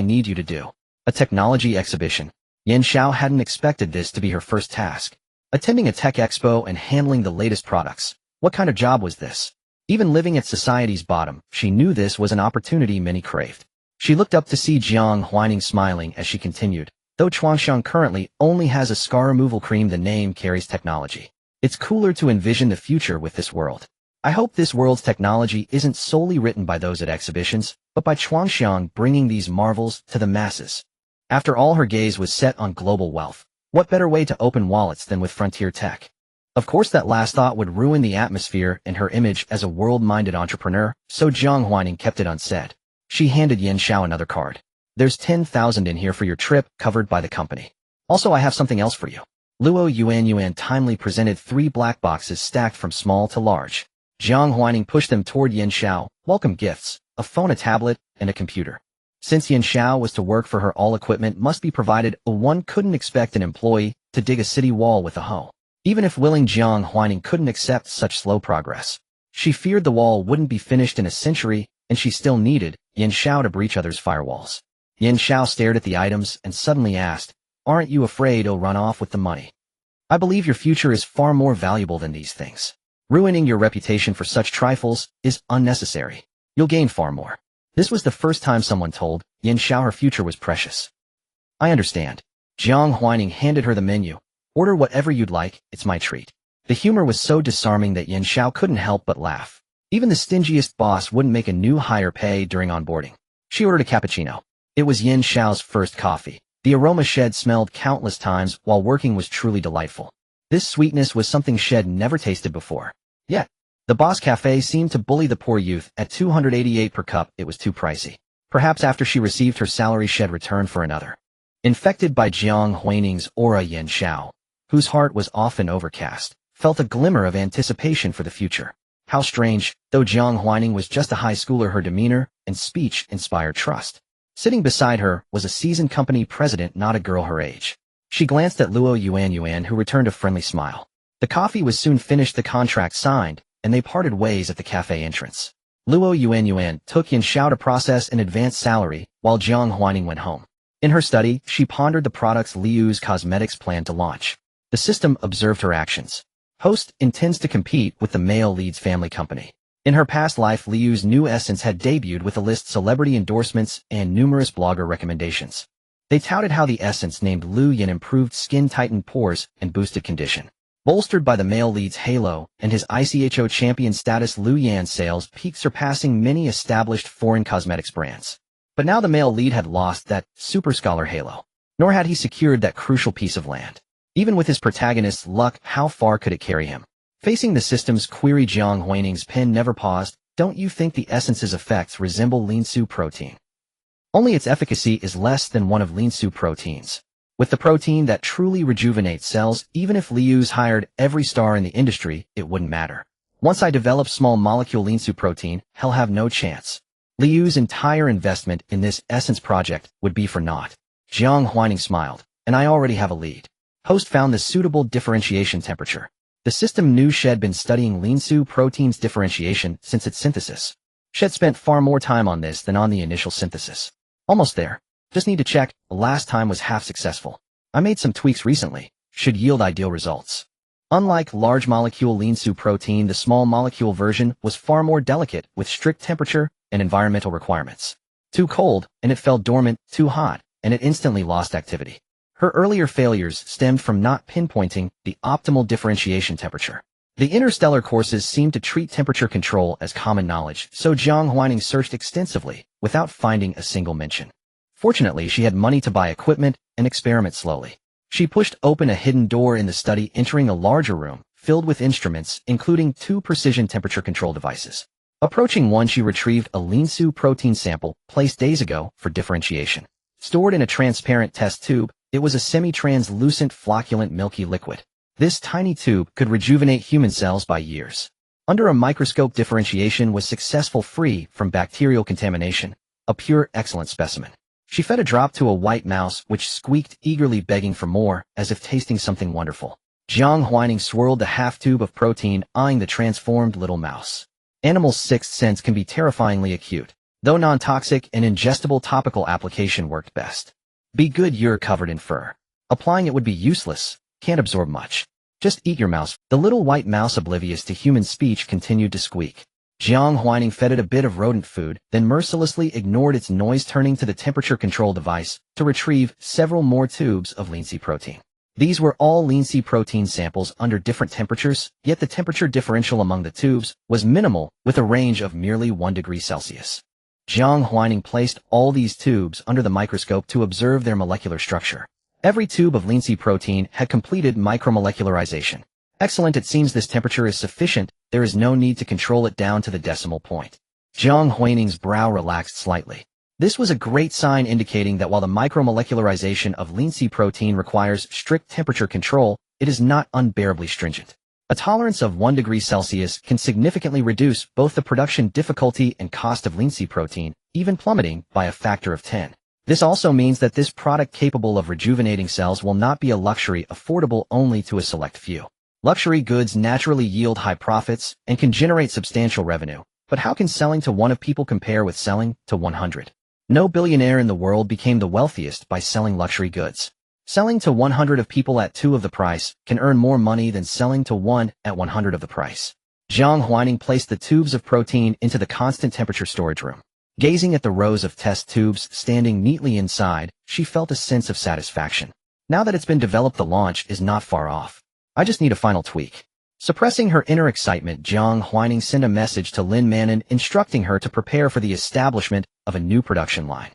need you to do. A technology exhibition. Yin Xiao hadn't expected this to be her first task. Attending a tech expo and handling the latest products. What kind of job was this? Even living at society's bottom, she knew this was an opportunity many craved. She looked up to see Jiang Huaining smiling as she continued. Though Chuanxiang currently only has a scar removal cream, the name carries technology. It's cooler to envision the future with this world. I hope this world's technology isn't solely written by those at exhibitions, but by Chuanxiang bringing these marvels to the masses. After all, her gaze was set on global wealth. What better way to open wallets than with frontier tech? Of course, that last thought would ruin the atmosphere and her image as a world-minded entrepreneur, so Jiang Huaining kept it unsaid. She handed Yin Xiao another card. There's 10,000 in here for your trip, covered by the company. Also, I have something else for you. Luo Yuan timely presented 3 black boxes stacked from small to large. Jiang Huaining pushed them toward Yin Xiao. Welcome gifts, a phone, a tablet, and a computer. Since Yin Xiao was to work for her, all equipment must be provided. One couldn't expect an employee to dig a city wall with a hoe. Even if willing, Jiang Huaining couldn't accept such slow progress. She feared the wall wouldn't be finished in a century, and she still needed Yin Xiao to breach others' firewalls. Yin Xiao stared at the items and suddenly asked, aren't you afraid I'll run off with the money? I believe your future is far more valuable than these things. Ruining your reputation for such trifles is unnecessary. You'll gain far more. This was the first time someone told Yin Xiao her future was precious. I understand. Jiang Huaining handed her the menu. Order whatever you'd like, it's my treat. The humor was so disarming that Yin Xiao couldn't help but laugh. Even the stingiest boss wouldn't make a new hire pay during onboarding. She ordered a cappuccino. It was Yin Xiao's first coffee. The aroma Shed smelled countless times while working was truly delightful. This sweetness was something Shed never tasted before. Yet, the Boss Cafe seemed to bully the poor youth. At 288 per cup, it was too pricey. Perhaps after she received her salary, Shed returned for another. Infected by Jiang Huaining's aura, Yin Xiao, whose heart was often overcast, felt a glimmer of anticipation for the future. How strange, though Jiang Huaining was just a high schooler, her demeanor and speech inspired trust. Sitting beside her was a seasoned company president, not a girl her age. She glanced at Luo Yuan, who returned a friendly smile. The coffee was soon finished, the contract signed, and they parted ways at the cafe entrance. Luo Yuan took Yin Xiao to process an advanced salary, while Jiang Huaining went home. In her study, she pondered the products Liu's Cosmetics planned to launch. The system observed her actions. Host intends to compete with the male lead's family company. In her past life, Liu's new essence had debuted with a list celebrity endorsements and numerous blogger recommendations. They touted how the essence named Lu Yin improved skin, tightened pores, and boosted condition. Bolstered by the male lead's halo and his ICHO champion status, Lu Yan's sales peaked, surpassing many established foreign cosmetics brands. But now the male lead had lost that super scholar halo. nor had he secured that crucial piece of land. Even with his protagonist's luck, how far could it carry him? Facing the system's query, Jiang Huaining's pen never paused. Don't you think the essence's effects resemble linsu protein? Only its efficacy is less than one of linsu proteins. With the protein that truly rejuvenates cells, even if Liu's hired every star in the industry, it wouldn't matter. Once I develop small molecule linsu protein, he'll have no chance. Liu's entire investment in this essence project would be for naught. Jiang Huaining smiled. And I already have a lead. Host found the suitable differentiation temperature. The system knew Shed been studying linsu protein's differentiation since its synthesis. Shed spent far more time on this than on the initial synthesis. Almost there. Just need to check. The last time was half successful. I made some tweaks recently. Should yield ideal results. Unlike large molecule linsu protein, the small molecule version was far more delicate with strict temperature and environmental requirements. Too cold, and it fell dormant. Too hot, and it instantly lost activity. Her earlier failures stemmed from not pinpointing the optimal differentiation temperature. The interstellar courses seemed to treat temperature control as common knowledge, so Jiang Huaining searched extensively without finding a single mention. Fortunately, she had money to buy equipment and experiment slowly. She pushed open a hidden door in the study, entering a larger room filled with instruments, including 2 precision temperature control devices. Approaching one, she retrieved a linsu protein sample placed days ago for differentiation. Stored in a transparent test tube, it was a semi-translucent flocculent milky liquid. This tiny tube could rejuvenate human cells by years. Under a microscope, differentiation was successful, free from bacterial contamination, a pure, excellent specimen. She fed a drop to a white mouse, which squeaked, eagerly begging for more, as if tasting something wonderful. Jiang Huaining swirled the half-tube of protein, eyeing the transformed little mouse. Animals' sixth sense can be terrifyingly acute. Though non-toxic, an ingestible topical application worked best. Be good, you're covered in fur. Applying it would be useless, can't absorb much. Just eat your mouse. The little white mouse, oblivious to human speech, continued to squeak. Jiang Huaining fed it a bit of rodent food, then mercilessly ignored its noise, turning to the temperature control device to retrieve several more tubes of linsu protein. These were all linsu protein samples under different temperatures, yet the temperature differential among the tubes was minimal, with a range of merely 1 degree Celsius. Jiang Huaining placed all these tubes under the microscope to observe their molecular structure. Every tube of linsu protein had completed micromolecularization. Excellent, it seems this temperature is sufficient, there is no need to control it down to the decimal point. Jiang Huaining's brow relaxed slightly. This was a great sign, indicating that while the micromolecularization of linsu protein requires strict temperature control, it is not unbearably stringent. A tolerance of 1 degree Celsius can significantly reduce both the production difficulty and cost of linsu protein, even plummeting by a factor of 10. This also means that this product, capable of rejuvenating cells, will not be a luxury affordable only to a select few. Luxury goods naturally yield high profits and can generate substantial revenue, but how can selling to 1 of people compare with selling to 100? No billionaire in the world became the wealthiest by selling luxury goods. Selling to 100 of people at 2 of the price can earn more money than selling to 1 at 100 of the price. Jiang Huaining placed the tubes of protein into the constant temperature storage room. Gazing at the rows of test tubes standing neatly inside, she felt a sense of satisfaction. Now that it's been developed, the launch is not far off. I just need a final tweak. Suppressing her inner excitement, Jiang Huaining sent a message to Lin Manon, instructing her to prepare for the establishment of a new production line.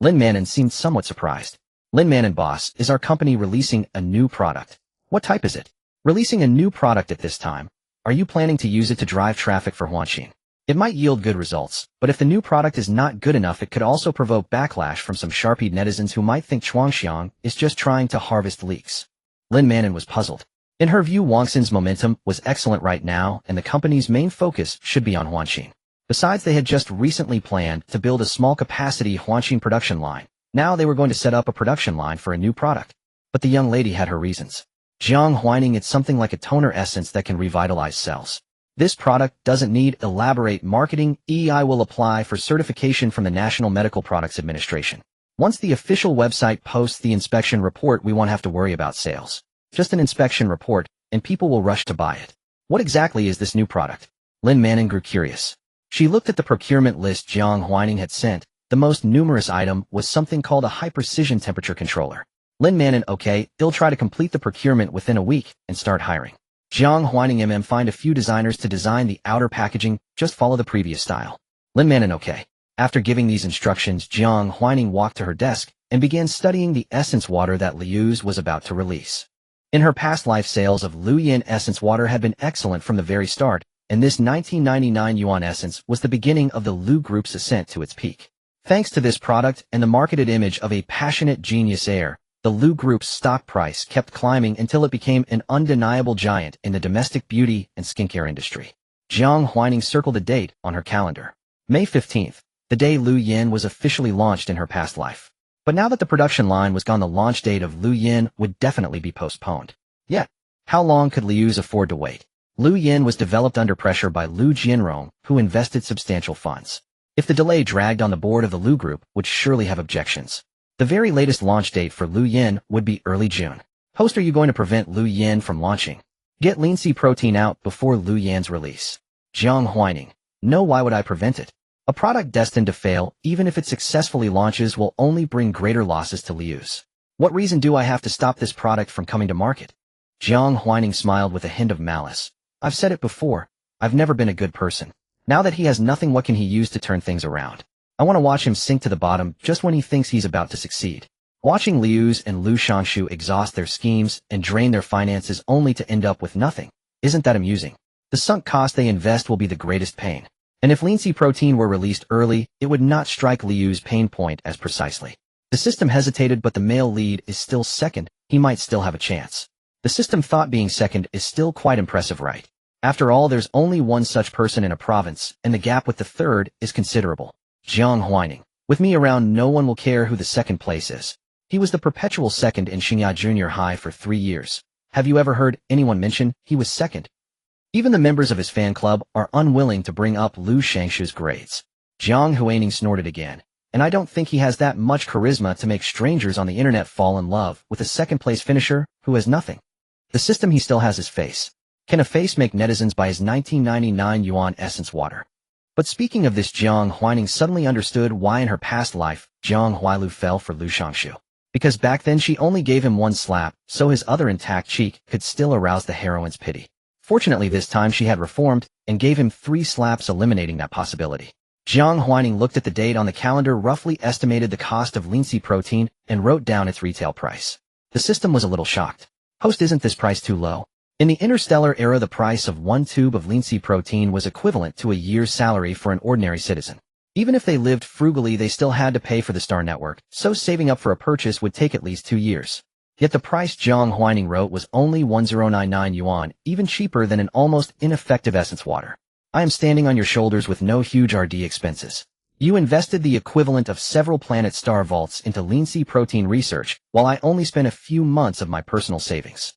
Lin Manon seemed somewhat surprised. Lin Manon, boss, is our company releasing a new product? What type is it? Releasing a new product at this time? Are you planning to use it to drive traffic for Huanxin? It might yield good results, but if the new product is not good enough, it could also provoke backlash from some sharp-eyed netizens who might think Chuangxiang is just trying to harvest leaks. Lin Manon was puzzled. In her view, Huanxin's momentum was excellent right now, and the company's main focus should be on Huanxin. Besides, they had just recently planned to build a small-capacity Huanxin production line. Now they were going to set up a production line for a new product. But the young lady had her reasons. Jiang Huaining, it's something like a toner essence that can revitalize cells. This product doesn't need elaborate marketing. I will apply for certification from the National Medical Products Administration. Once the official website posts the inspection report, we won't have to worry about sales. Just an inspection report, and people will rush to buy it. What exactly is this new product? Lin Manon grew curious. She looked at the procurement list Jiang Huaining had sent. The most numerous item was something called a high-precision temperature controller. Lin Manon, okay, they'll try to complete the procurement within a week and start hiring. Jiang Huaining, find a few designers to design the outer packaging, just follow the previous style. Lin Manon, okay. After giving these instructions, Jiang Huaining walked to her desk, and began studying the essence water that Liu's was about to release. In her past life, sales of Lu Yin essence water had been excellent from the very start, and this 1999 yuan essence was the beginning of the Lu Group's ascent to its peak. Thanks to this product and the marketed image of a passionate genius heir, the Lu Group's stock price kept climbing until it became an undeniable giant in the domestic beauty and skincare industry. Jiang Huaining circled a date on her calendar. May 15th, the day Lu Yin was officially launched in her past life. But now that the production line was gone, the launch date of Lu Yin would definitely be postponed. Yet, how long could Liu's afford to wait? Lu Yin was developed under pressure by Lu Jianrong, who invested substantial funds. If the delay dragged on, the board of the Lu Group would surely have objections. The very latest launch date for Lu Yin would be early June. Host, are you going to prevent Lu Yin from launching? Get lean C protein out before Lu Yin's release. Jiang Huaining. No, why would I prevent it? A product destined to fail, even if it successfully launches, will only bring greater losses to Liu's. What reason do I have to stop this product from coming to market? Jiang Huaining smiled with a hint of malice. I've said it before. I've never been a good person. Now that he has nothing, what can he use to turn things around? I want to watch him sink to the bottom just when he thinks he's about to succeed. Watching Liu's and Lu Shangshu exhaust their schemes and drain their finances only to end up with nothing. Isn't that amusing? The sunk cost they invest will be the greatest pain. And if lean C protein were released early, it would not strike Liu's pain point as precisely. The system hesitated, but the male lead is still second. He might still have a chance. The system thought being second is still quite impressive, right? After all, there's only one such person in a province, and the gap with the third is considerable. Jiang Huaining. With me around, no one will care who the second place is. He was the perpetual second in Xingya Junior High for 3 years. Have you ever heard anyone mention he was second? Even the members of his fan club are unwilling to bring up Lu Shangshu's grades. Jiang Huaining snorted again. And I don't think he has that much charisma to make strangers on the internet fall in love with a second-place finisher who has nothing. The system, he still has his face. Can a face make netizens buy his 1999 yuan essence water? But speaking of this, Jiang Huaining suddenly understood why in her past life Jiang Huailu fell for Lu Shangshu. Because back then she only gave him one slap, so his other intact cheek could still arouse the heroine's pity. Fortunately, this time she had reformed and gave him 3 slaps, eliminating that possibility. Jiang Huaining looked at the date on the calendar, roughly estimated the cost of lean C protein, and wrote down its retail price. The system was a little shocked. Host, isn't this price too low? In the interstellar era, the price of 1 tube of lean C protein was equivalent to a year's salary for an ordinary citizen. Even if they lived frugally, they still had to pay for the star network, so saving up for a purchase would take at least 2 years. Yet the price Jiang Huaining wrote was only 1099 yuan, even cheaper than an almost ineffective essence water. I am standing on your shoulders with no huge R&D expenses. You invested the equivalent of several planet star vaults into lean C protein research, while I only spent a few months of my personal savings.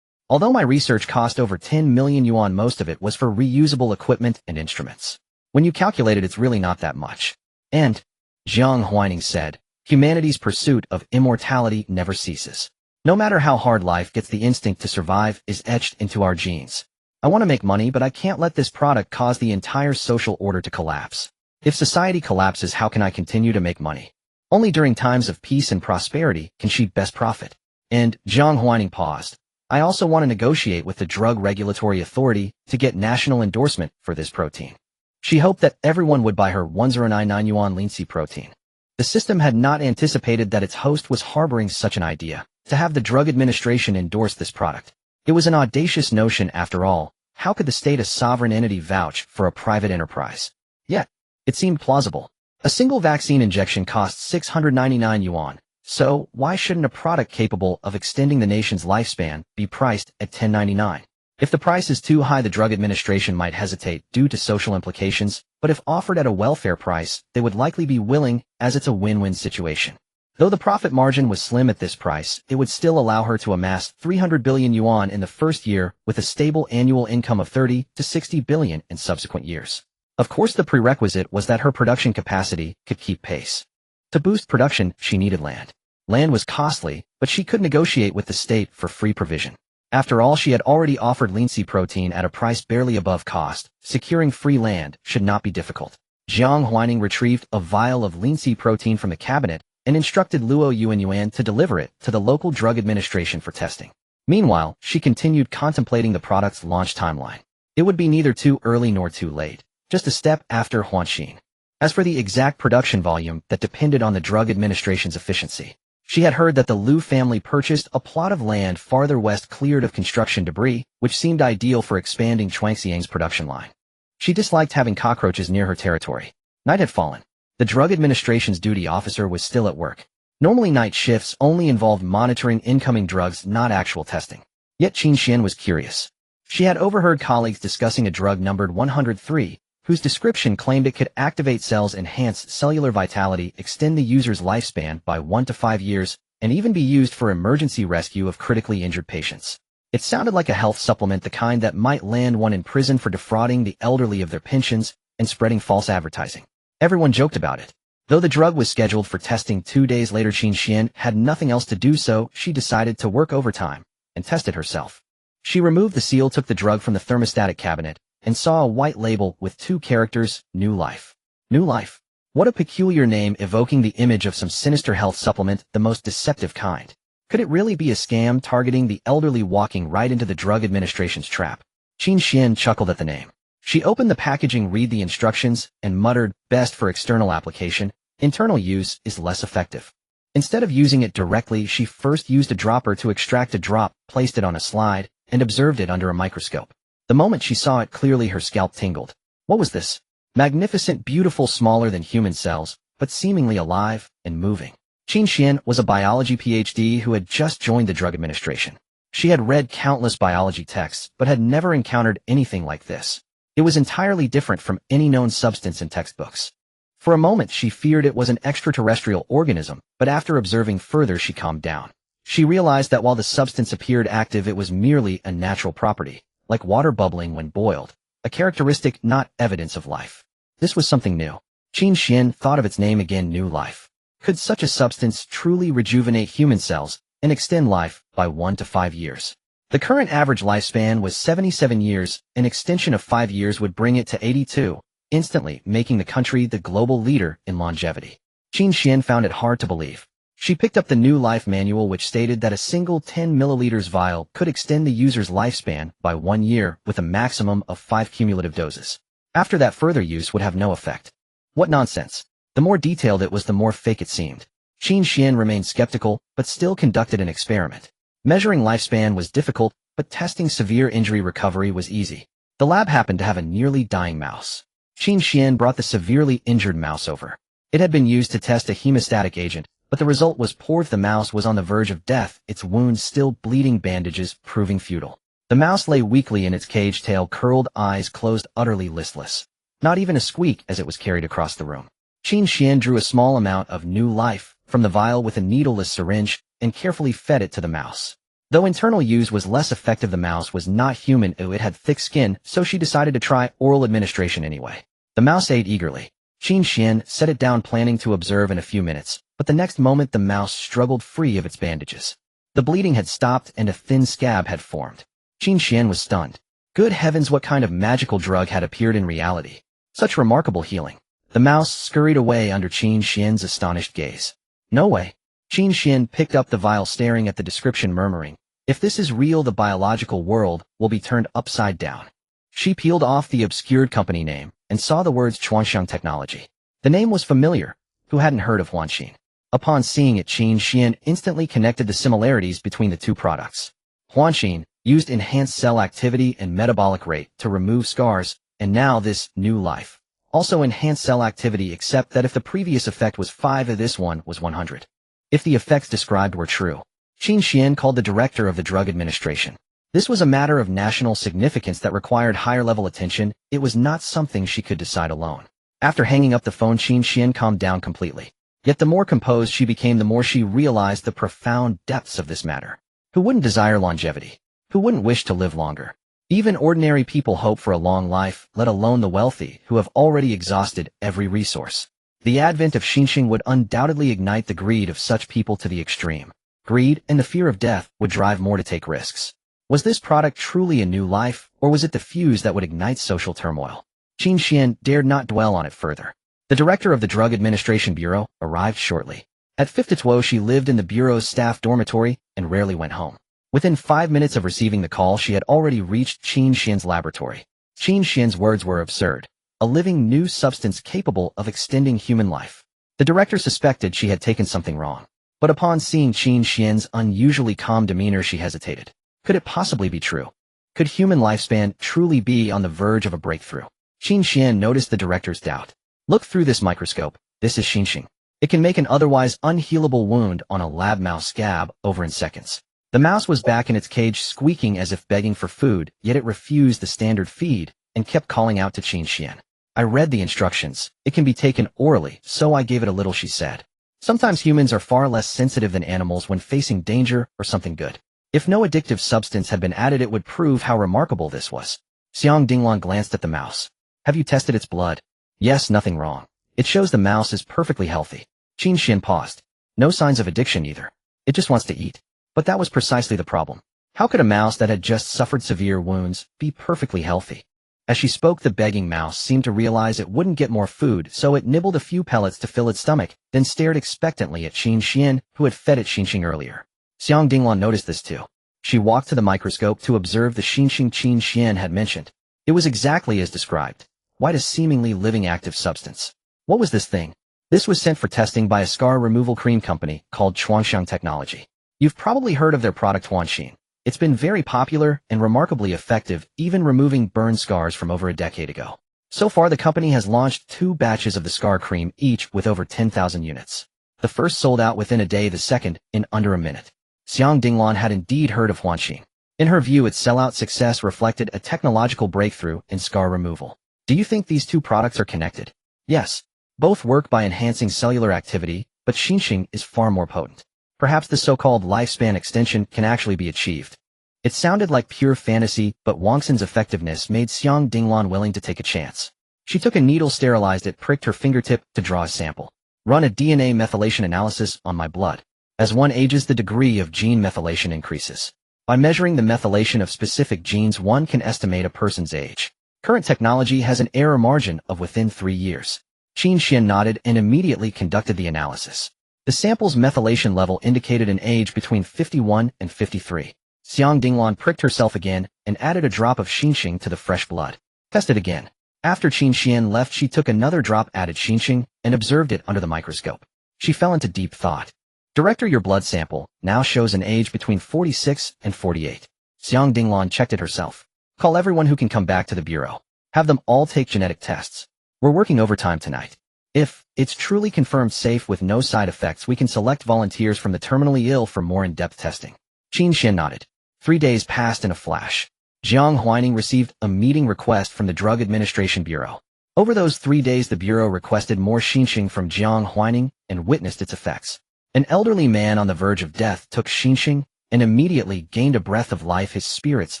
Although my research cost over 10 million yuan, most of it was for reusable equipment and instruments. When you calculate it, it's really not that much. And, Jiang Huaining said, humanity's pursuit of immortality never ceases. No matter how hard life gets, the instinct to survive is etched into our genes. I want to make money, but I can't let this product cause the entire social order to collapse. If society collapses, how can I continue to make money? Only during times of peace and prosperity can she best profit. And, Jiang Huaining paused. I also want to negotiate with the Drug Regulatory Authority to get national endorsement for this protein. She hoped that everyone would buy her 1099 yuan lean C protein. The system had not anticipated that its host was harboring such an idea, to have the Drug Administration endorse this product. It was an audacious notion after all. How could the state, a sovereign entity, vouch for a private enterprise? Yet, it seemed plausible. A single vaccine injection costs 699 yuan, so why shouldn't a product capable of extending the nation's lifespan be priced at 1099? If the price is too high, the Drug Administration might hesitate due to social implications, but if offered at a welfare price, they would likely be willing, as it's a win-win situation. Though the profit margin was slim at this price, it would still allow her to amass 300 billion yuan in the first year with a stable annual income of 30 to 60 billion in subsequent years. Of course, the prerequisite was that her production capacity could keep pace. To boost production, she needed land. Land was costly, but she could negotiate with the state for free provision. After all, she had already offered lean C protein at a price barely above cost. Securing free land should not be difficult. Jiang Huaining retrieved a vial of lean C protein from the cabinet and instructed Luo Yuan to deliver it to the local drug administration for testing. Meanwhile, she continued contemplating the product's launch timeline. It would be neither too early nor too late, just a step after Huanxin. As for the exact production volume, that depended on the drug administration's efficiency. She had heard that the Liu family purchased a plot of land farther west cleared of construction debris, which seemed ideal for expanding Chuangxiang's production line. She disliked having cockroaches near her territory. Night had fallen. The drug administration's duty officer was still at work. Normally night shifts only involved monitoring incoming drugs, not actual testing. Yet Qin Xian was curious. She had overheard colleagues discussing a drug numbered 103, whose description claimed it could activate cells, enhance cellular vitality, extend the user's lifespan by 1 to 5 years, and even be used for emergency rescue of critically injured patients. It sounded like a health supplement, the kind that might land one in prison for defrauding the elderly of their pensions and spreading false advertising. Everyone joked about it. Though the drug was scheduled for testing 2 days later, Qin Xian had nothing else to do, so she decided to work overtime and test it herself. She removed the seal, took the drug from the thermostatic cabinet, and saw a white label with 2 characters, New Life. New Life. What a peculiar name, evoking the image of some sinister health supplement, the most deceptive kind. Could it really be a scam targeting the elderly, walking right into the drug administration's trap? Qin Xian chuckled at the name. She opened the packaging, read the instructions, and muttered, best for external application, internal use is less effective. Instead of using it directly, she first used a dropper to extract a drop, placed it on a slide, and observed it under a microscope. The moment she saw it clearly, her scalp tingled. What was this? Magnificent, beautiful, smaller than human cells, but seemingly alive and moving. Qin Xian was a biology PhD who had just joined the drug administration. She had read countless biology texts, but had never encountered anything like this. It was entirely different from any known substance in textbooks. For a moment, she feared it was an extraterrestrial organism, but after observing further, she calmed down. She realized that while the substance appeared active, it was merely a natural property, like water bubbling when boiled, a characteristic, not evidence of life. This was something new. Qin Xian thought of its name again, New Life. Could such a substance truly rejuvenate human cells and extend life by 1 to 5 years? The current average lifespan was 77 years, an extension of 5 years would bring it to 82, instantly making the country the global leader in longevity. Qin Xian found it hard to believe. She picked up the New Life manual, which stated that a single 10 milliliters vial could extend the user's lifespan by 1 year with a maximum of 5 cumulative doses. After that, further use would have no effect. What nonsense. The more detailed it was, the more fake it seemed. Qin Xian remained skeptical, but still conducted an experiment. Measuring lifespan was difficult, but testing severe injury recovery was easy. The lab happened to have a nearly dying mouse. Qin Xian brought the severely injured mouse over. It had been used to test a hemostatic agent, but the result was poor. The mouse was on the verge of death, its wounds still bleeding, bandages proving futile. The mouse lay weakly in its cage, tail curled, eyes closed, utterly listless. Not even a squeak as it was carried across the room. Qin Xian drew a small amount of New Life from the vial with a needleless syringe and carefully fed it to the mouse. Though internal use was less effective, the mouse was not human. It had thick skin, so she decided to try oral administration anyway. The mouse ate eagerly. Qin Xian set it down, planning to observe in a few minutes, but the next moment the mouse struggled free of its bandages. The bleeding had stopped and a thin scab had formed. Qin Xian was stunned. Good heavens, what kind of magical drug had appeared in reality? Such remarkable healing. The mouse scurried away under Qin Xian's astonished gaze. No way. Qin Xian picked up the vial, staring at the description, murmuring, if this is real, the biological world will be turned upside down. She peeled off the obscured company name and saw the words Chuangxiang Technology. The name was familiar. Who hadn't heard of Huanxin? Upon seeing it, Qin Xian instantly connected the similarities between the two products. Huanxin used enhanced cell activity and metabolic rate to remove scars, and now this New Life also enhanced cell activity, except that if the previous effect was 5, this one was 100. If the effects described were true, Qin Xian called the director of the drug administration. This was a matter of national significance that required higher-level attention. It was not something she could decide alone. After hanging up the phone, Qin Xian calmed down completely. Yet the more composed she became, the more she realized the profound depths of this matter. Who wouldn't desire longevity? Who wouldn't wish to live longer? Even ordinary people hope for a long life, let alone the wealthy, who have already exhausted every resource. The advent of Xinxing would undoubtedly ignite the greed of such people to the extreme. Greed and the fear of death would drive more to take risks. Was this product truly a new life, or was it the fuse that would ignite social turmoil? Qin Xian dared not dwell on it further. The director of the Drug Administration Bureau arrived shortly. At 5:12, she lived in the bureau's staff dormitory and rarely went home. Within 5 minutes of receiving the call, she had already reached Qin Xian's laboratory. Qin Xian's words were absurd. A living new substance capable of extending human life. The director suspected she had taken something wrong. But upon seeing Qin Xian's unusually calm demeanor, she hesitated. Could it possibly be true? Could human lifespan truly be on the verge of a breakthrough? Qin Xian noticed the director's doubt. Look through this microscope. This is Xinxing. It can make an otherwise unhealable wound on a lab mouse scab over in seconds. The mouse was back in its cage, squeaking as if begging for food, yet it refused the standard feed and kept calling out to Qin Xian. I read the instructions. It can be taken orally, so I gave it a little, she said. Sometimes humans are far less sensitive than animals when facing danger or something good. If no addictive substance had been added, it would prove how remarkable this was. Xiang Dinglan glanced at the mouse. Have you tested its blood? Yes, nothing wrong. It shows the mouse is perfectly healthy. Qin Xian paused. No signs of addiction either. It just wants to eat. But that was precisely the problem. How could a mouse that had just suffered severe wounds be perfectly healthy? As she spoke, the begging mouse seemed to realize it wouldn't get more food, so it nibbled a few pellets to fill its stomach, then stared expectantly at Qin Xian, who had fed it Xinxing earlier. Xiang Dinglan noticed this too. She walked to the microscope to observe the Xinxing Qin Xian had mentioned. It was exactly as described. Quite a seemingly living active substance. What was this thing? This was sent for testing by a scar removal cream company called Chuangxiang Technology. You've probably heard of their product Huanxin. It's been very popular and remarkably effective, even removing burn scars from over a decade ago. So far, the company has launched 2 batches of the scar cream, each with over 10,000 units. The first sold out within a day, the second in under a minute. Xiang Dinglan had indeed heard of Huanxin. In her view, its sellout success reflected a technological breakthrough in scar removal. Do you think these 2 products are connected? Yes. Both work by enhancing cellular activity, but Xinxing is far more potent. Perhaps the so-called lifespan extension can actually be achieved. It sounded like pure fantasy, but Huanxin's effectiveness made Xiang Dinglan willing to take a chance. She took a needle, sterilized it, pricked her fingertip to draw a sample. Run a DNA methylation analysis on my blood. As one ages, the degree of gene methylation increases. By measuring the methylation of specific genes, one can estimate a person's age. Current technology has an error margin of within 3 years. Qin Xian nodded and immediately conducted the analysis. The sample's methylation level indicated an age between 51 and 53. Xiang Dinglan pricked herself again and added a drop of Xinxing to the fresh blood. Tested again. After Qin Xian left, she took another drop, added Xinxing, and observed it under the microscope. She fell into deep thought. Director, your blood sample now shows an age between 46 and 48. Xiang Dinglan checked it herself. Call everyone who can come back to the bureau. Have them all take genetic tests. We're working overtime tonight. If it's truly confirmed safe with no side effects, we can select volunteers from the terminally ill for more in-depth testing. Qin Xian nodded. 3 days passed in a flash. Jiang Huaining received a meeting request from the Drug Administration Bureau. Over those 3 days, the Bureau requested more Xinxing from Jiang Huaining and witnessed its effects. An elderly man on the verge of death took Xinxing and immediately gained a breath of life. His spirits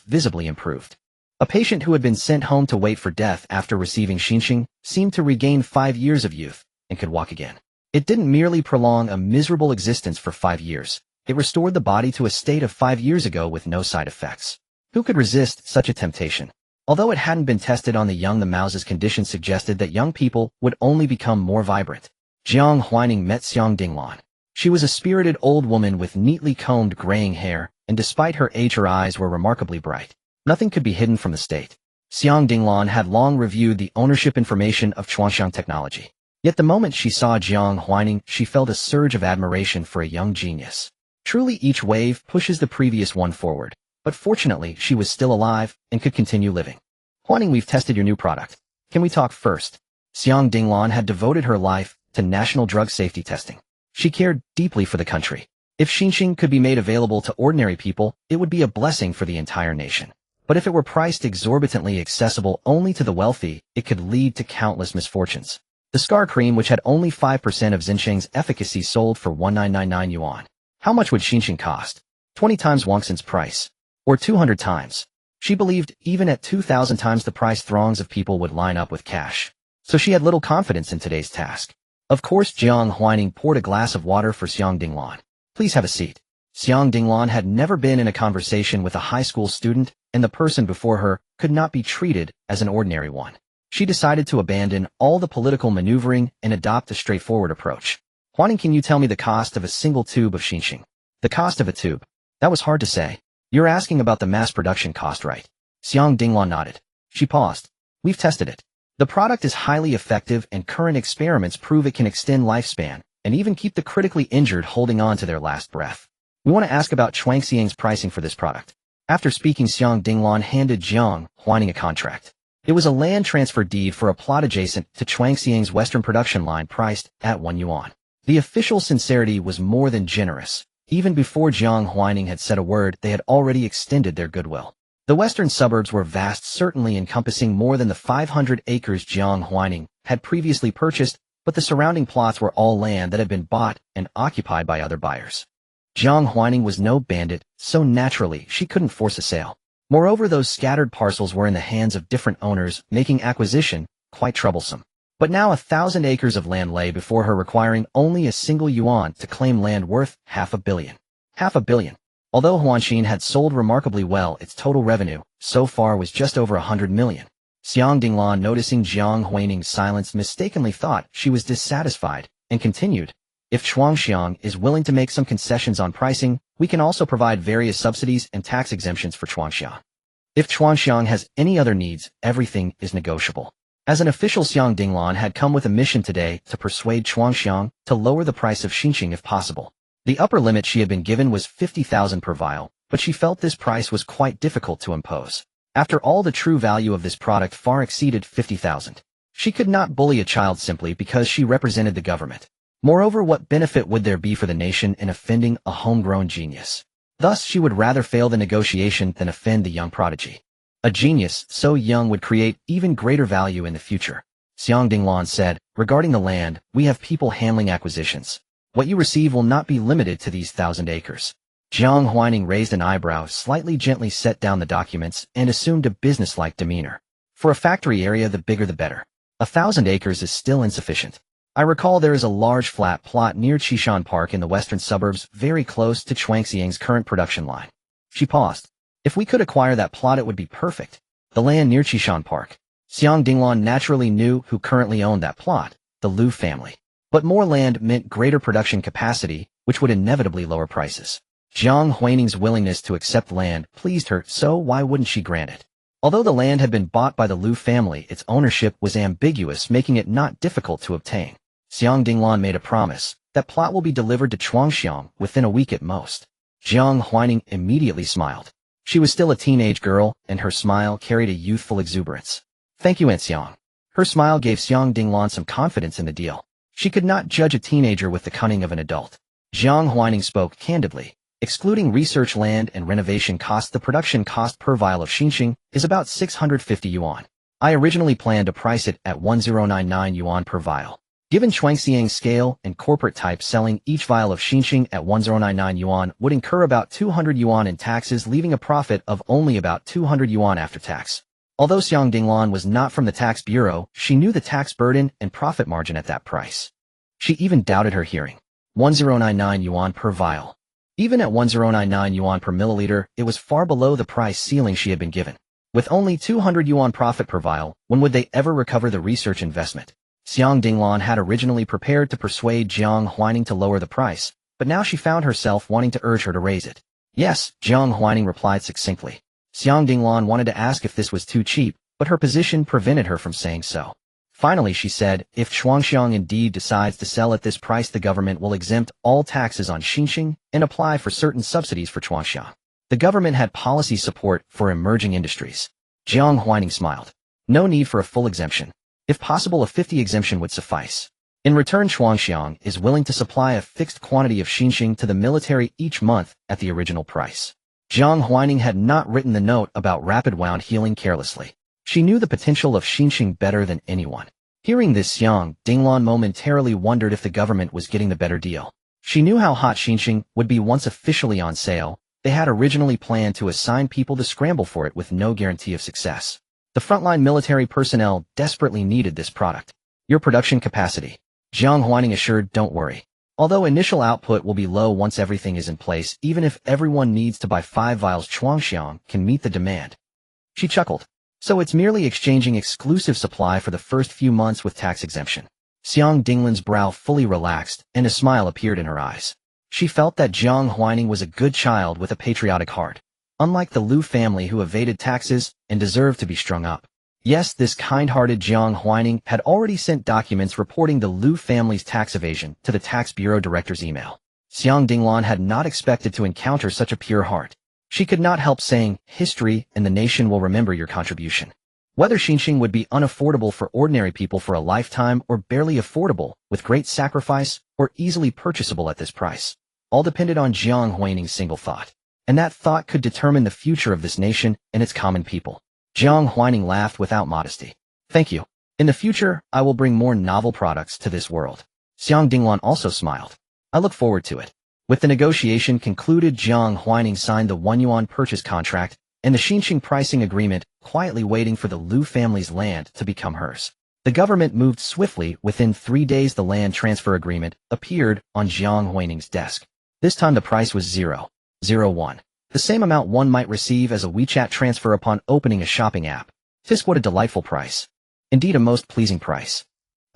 visibly improved. A patient who had been sent home to wait for death after receiving Xinxing seemed to regain 5 years of youth and could walk again. It didn't merely prolong a miserable existence for 5 years. It restored the body to a state of 5 years ago with no side effects. Who could resist such a temptation? Although it hadn't been tested on the young, the mouse's condition suggested that young people would only become more vibrant. Jiang Huaining met Xiang Dinglan. She was a spirited old woman with neatly combed graying hair, and despite her age, her eyes were remarkably bright. Nothing could be hidden from the state. Xiang Dinglan had long reviewed the ownership information of Chuangxiang Technology. Yet the moment she saw Jiang Huaining, she felt a surge of admiration for a young genius. Truly, each wave pushes the previous one forward. But fortunately, she was still alive and could continue living. Huaining, we've tested your new product. Can we talk first? Xiang Dinglan had devoted her life to national drug safety testing. She cared deeply for the country. If Xinxing could be made available to ordinary people, it would be a blessing for the entire nation. But if it were priced exorbitantly accessible only to the wealthy, it could lead to countless misfortunes. The scar cream, which had only 5% of Xinxing's efficacy, sold for 1999 yuan. How much would Xinxing cost? 20 times Huanxin's price. Or 200 times. She believed even at 2,000 times the price, throngs of people would line up with cash. So she had little confidence in today's task. Of course, Jiang Huaining poured a glass of water for Xiang Dinglan. Please have a seat. Xiang Dinglan had never been in a conversation with a high school student, and the person before her could not be treated as an ordinary one. She decided to abandon all the political maneuvering and adopt a straightforward approach. Huaining, can you tell me the cost of a single tube of Xinxing? The cost of a tube. That was hard to say. You're asking about the mass production cost, right? Xiang Dinglan nodded. She paused. We've tested it. The product is highly effective and current experiments prove it can extend lifespan, and even keep the critically injured holding on to their last breath. We want to ask about Chuangxiang's pricing for this product. After speaking, Xiang Dinglan handed Jiang Huaining a contract. It was a land transfer deed for a plot adjacent to Chuangxiang's Western production line priced at 1 yuan. The official sincerity was more than generous. Even before Jiang Huaining had said a word, they had already extended their goodwill. The western suburbs were vast, certainly encompassing more than the 500 acres Jiang Huaining had previously purchased, but the surrounding plots were all land that had been bought and occupied by other buyers. Jiang Huaining was no bandit, so naturally she couldn't force a sale. Moreover, those scattered parcels were in the hands of different owners, making acquisition quite troublesome. But now 1,000 acres of land lay before her, requiring only a single yuan to claim land worth $500 million. $500 million. Although Huanxin had sold remarkably well, its total revenue so far was just over 100 million. Xiang Dinglan, noticing Jiang Huaining's silence, mistakenly thought she was dissatisfied and continued, "If Chuangxiang is willing to make some concessions on pricing, we can also provide various subsidies and tax exemptions for Chuangxiang. If Chuangxiang has any other needs, everything is negotiable." As an official, Xiang Dinglan had come with a mission today to persuade Chuangxiang to lower the price of Xinxing if possible. The upper limit she had been given was 50,000 per vial, but she felt this price was quite difficult to impose. After all, the true value of this product far exceeded 50,000. She could not bully a child simply because she represented the government. Moreover, what benefit would there be for the nation in offending a homegrown genius? Thus, she would rather fail the negotiation than offend the young prodigy. A genius so young would create even greater value in the future. Xiang Dinglan said, "Regarding the land, we have people handling acquisitions. What you receive will not be limited to these 1,000 acres." Jiang Huaining raised an eyebrow, slightly gently set down the documents, and assumed a businesslike demeanor. "For a factory area, the bigger the better. 1,000 acres is still insufficient. I recall there is a large flat plot near Qishan Park in the western suburbs, very close to Chuangxiang's current production line." She paused. "If we could acquire that plot, it would be perfect." The land near Qishan Park. Xiang Dinglan naturally knew who currently owned that plot, the Liu family. But more land meant greater production capacity, which would inevitably lower prices. Jiang Huaining's willingness to accept land pleased her, so why wouldn't she grant it? Although the land had been bought by the Liu family, its ownership was ambiguous, making it not difficult to obtain. Xiang Dinglan made a promise. "That plot will be delivered to Chuangxiang within a week at most." Jiang Huaining immediately smiled. She was still a teenage girl, and her smile carried a youthful exuberance. "Thank you, Aunt Xiang." Her smile gave Xiang Dinglan some confidence in the deal. She could not judge a teenager with the cunning of an adult. Jiang Huaining spoke candidly. "Excluding research, land, and renovation costs, the production cost per vial of Xinxing is about 650 yuan. I originally planned to price it at 1099 yuan per vial. Given Chuangxiang's scale and corporate type, selling each vial of Xinxing at 1099 yuan would incur about 200 yuan in taxes, leaving a profit of only about 200 yuan after tax." Although Xiang Dinglan was not from the tax bureau, she knew the tax burden and profit margin at that price. She even doubted her hearing. 1099 yuan per vial. Even at 1099 yuan per milliliter, it was far below the price ceiling she had been given. With only 200 yuan profit per vial, when would they ever recover the research investment? Xiang Dinglan had originally prepared to persuade Jiang Huaining to lower the price, but now she found herself wanting to urge her to raise it. "Yes," Jiang Huaining replied succinctly. Xiang Dinglan wanted to ask if this was too cheap, but her position prevented her from saying so. Finally, she said, "If Chuangxiang indeed decides to sell at this price, the government will exempt all taxes on Xinxing and apply for certain subsidies for Chuangxiang." The government had policy support for emerging industries. Jiang Huaining smiled. "No need for a full exemption. If possible, a 50 exemption would suffice. In return, Chuangxiang is willing to supply a fixed quantity of Xinxing to the military each month at the original price." Jiang Huaining had not written the note about rapid wound healing carelessly. She knew the potential of Xinxing better than anyone. Hearing this, Xiang Dinglan momentarily wondered if the government was getting the better deal. She knew how hot Xinxing would be once officially on sale. They had originally planned to assign people to scramble for it with no guarantee of success. The frontline military personnel desperately needed this product. "Your production capacity," Jiang Huaining assured, "don't worry. Although initial output will be low once everything is in place, even if everyone needs to buy 5 vials, Chuangxiang can meet the demand." She chuckled. "So it's merely exchanging exclusive supply for the first few months with tax exemption." Xiang Dinglan's brow fully relaxed, and a smile appeared in her eyes. She felt that Jiang Huaining was a good child with a patriotic heart, unlike the Liu family who evaded taxes and deserved to be strung up. Yes, this kind-hearted Jiang Huaining had already sent documents reporting the Lu family's tax evasion to the tax bureau director's email. Xiang Dinglan had not expected to encounter such a pure heart. She could not help saying, "History and the nation will remember your contribution." Whether Xinxing would be unaffordable for ordinary people for a lifetime or barely affordable, with great sacrifice, or easily purchasable at this price, all depended on Jiang Huaining's single thought. And that thought could determine the future of this nation and its common people. Jiang Huaining laughed without modesty. "Thank you. In the future, I will bring more novel products to this world." Xiang Dinglan also smiled. "I look forward to it." With the negotiation concluded, Jiang Huaining signed the 1 yuan purchase contract and the Xinxing pricing agreement, quietly waiting for the Lu family's land to become hers. The government moved swiftly. Within 3 days, the land transfer agreement appeared on Jiang Huaining's desk. This time the price was 0.01. The same amount one might receive as a WeChat transfer upon opening a shopping app. Tisk, what a delightful price. Indeed, a most pleasing price.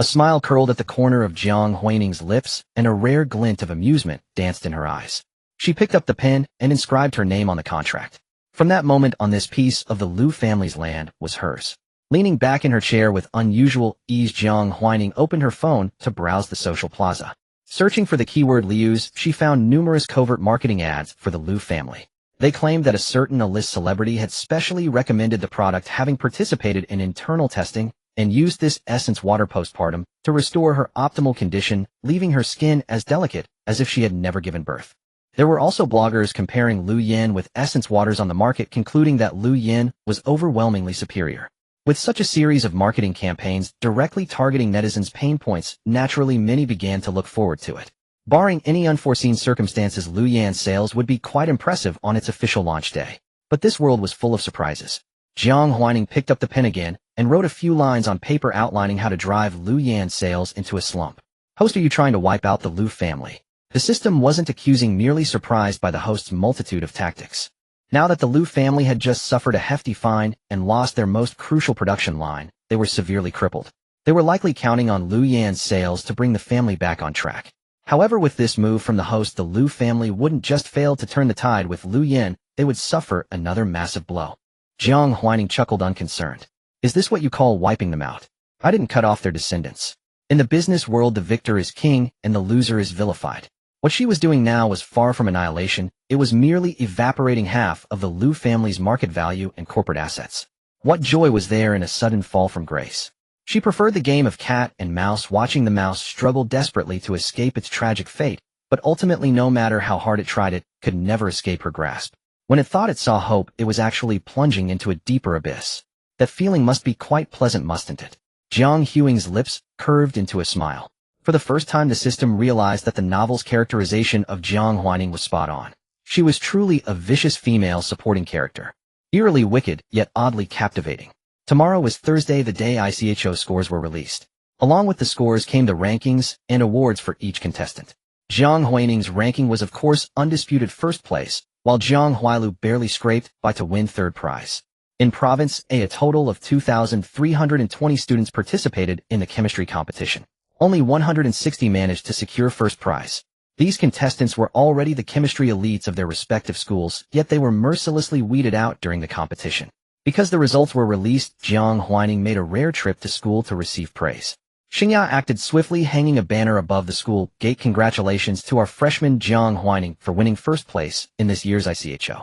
A smile curled at the corner of Jiang Huaining's lips, and a rare glint of amusement danced in her eyes. She picked up the pen and inscribed her name on the contract. From that moment on, this piece of the Lu family's land was hers. Leaning back in her chair with unusual ease, Jiang Huaining opened her phone to browse the social plaza. Searching for the keyword Liu's, she found numerous covert marketing ads for the Lu family. They claimed that a certain A-list celebrity had specially recommended the product, having participated in internal testing and used this essence water postpartum to restore her optimal condition, leaving her skin as delicate as if she had never given birth. There were also bloggers comparing Lu Yin with essence waters on the market, concluding that Lu Yin was overwhelmingly superior. With such a series of marketing campaigns directly targeting netizens' pain points, naturally many began to look forward to it. Barring any unforeseen circumstances, Lu Yan's sales would be quite impressive on its official launch day. But this world was full of surprises. Jiang Huaining picked up the pen again and wrote a few lines on paper outlining how to drive Lu Yan's sales into a slump. "Host, are you trying to wipe out the Lu family?" The system wasn't accusing, merely surprised by the host's multitude of tactics. Now that the Lu family had just suffered a hefty fine and lost their most crucial production line, they were severely crippled. They were likely counting on Lu Yan's sales to bring the family back on track. However, with this move from the host, the Lu family wouldn't just fail to turn the tide with Lu Yin, they would suffer another massive blow. Jiang Huaining chuckled unconcerned. "Is this what you call wiping them out? I didn't cut off their descendants. In the business world, the victor is king and the loser is vilified." What she was doing now was far from annihilation. It was merely evaporating half of the Lu family's market value and corporate assets. What joy was there in a sudden fall from grace? She preferred the game of cat and mouse, watching the mouse struggle desperately to escape its tragic fate, but ultimately, no matter how hard it tried, it could never escape her grasp. When it thought it saw hope, it was actually plunging into a deeper abyss. That feeling must be quite pleasant, mustn't it? Jiang Huaining's lips curved into a smile. For the first time, the system realized that the novel's characterization of Jiang Huaining was spot on. She was truly a vicious female supporting character. Eerily wicked, yet oddly captivating. Tomorrow was Thursday, the day ICHO scores were released. Along with the scores came the rankings and awards for each contestant. Jiang Huaining's ranking was of course undisputed first place, while Jiang Huailu barely scraped by to win third prize. In Province A, a total of 2,320 students participated in the chemistry competition. Only 160 managed to secure first prize. These contestants were already the chemistry elites of their respective schools, yet they were mercilessly weeded out during the competition. Because the results were released, Jiang Huaining made a rare trip to school to receive praise. Xingya acted swiftly, hanging a banner above the school gate. "Congratulations to our freshman Jiang Huaining for winning first place in this year's ICHO."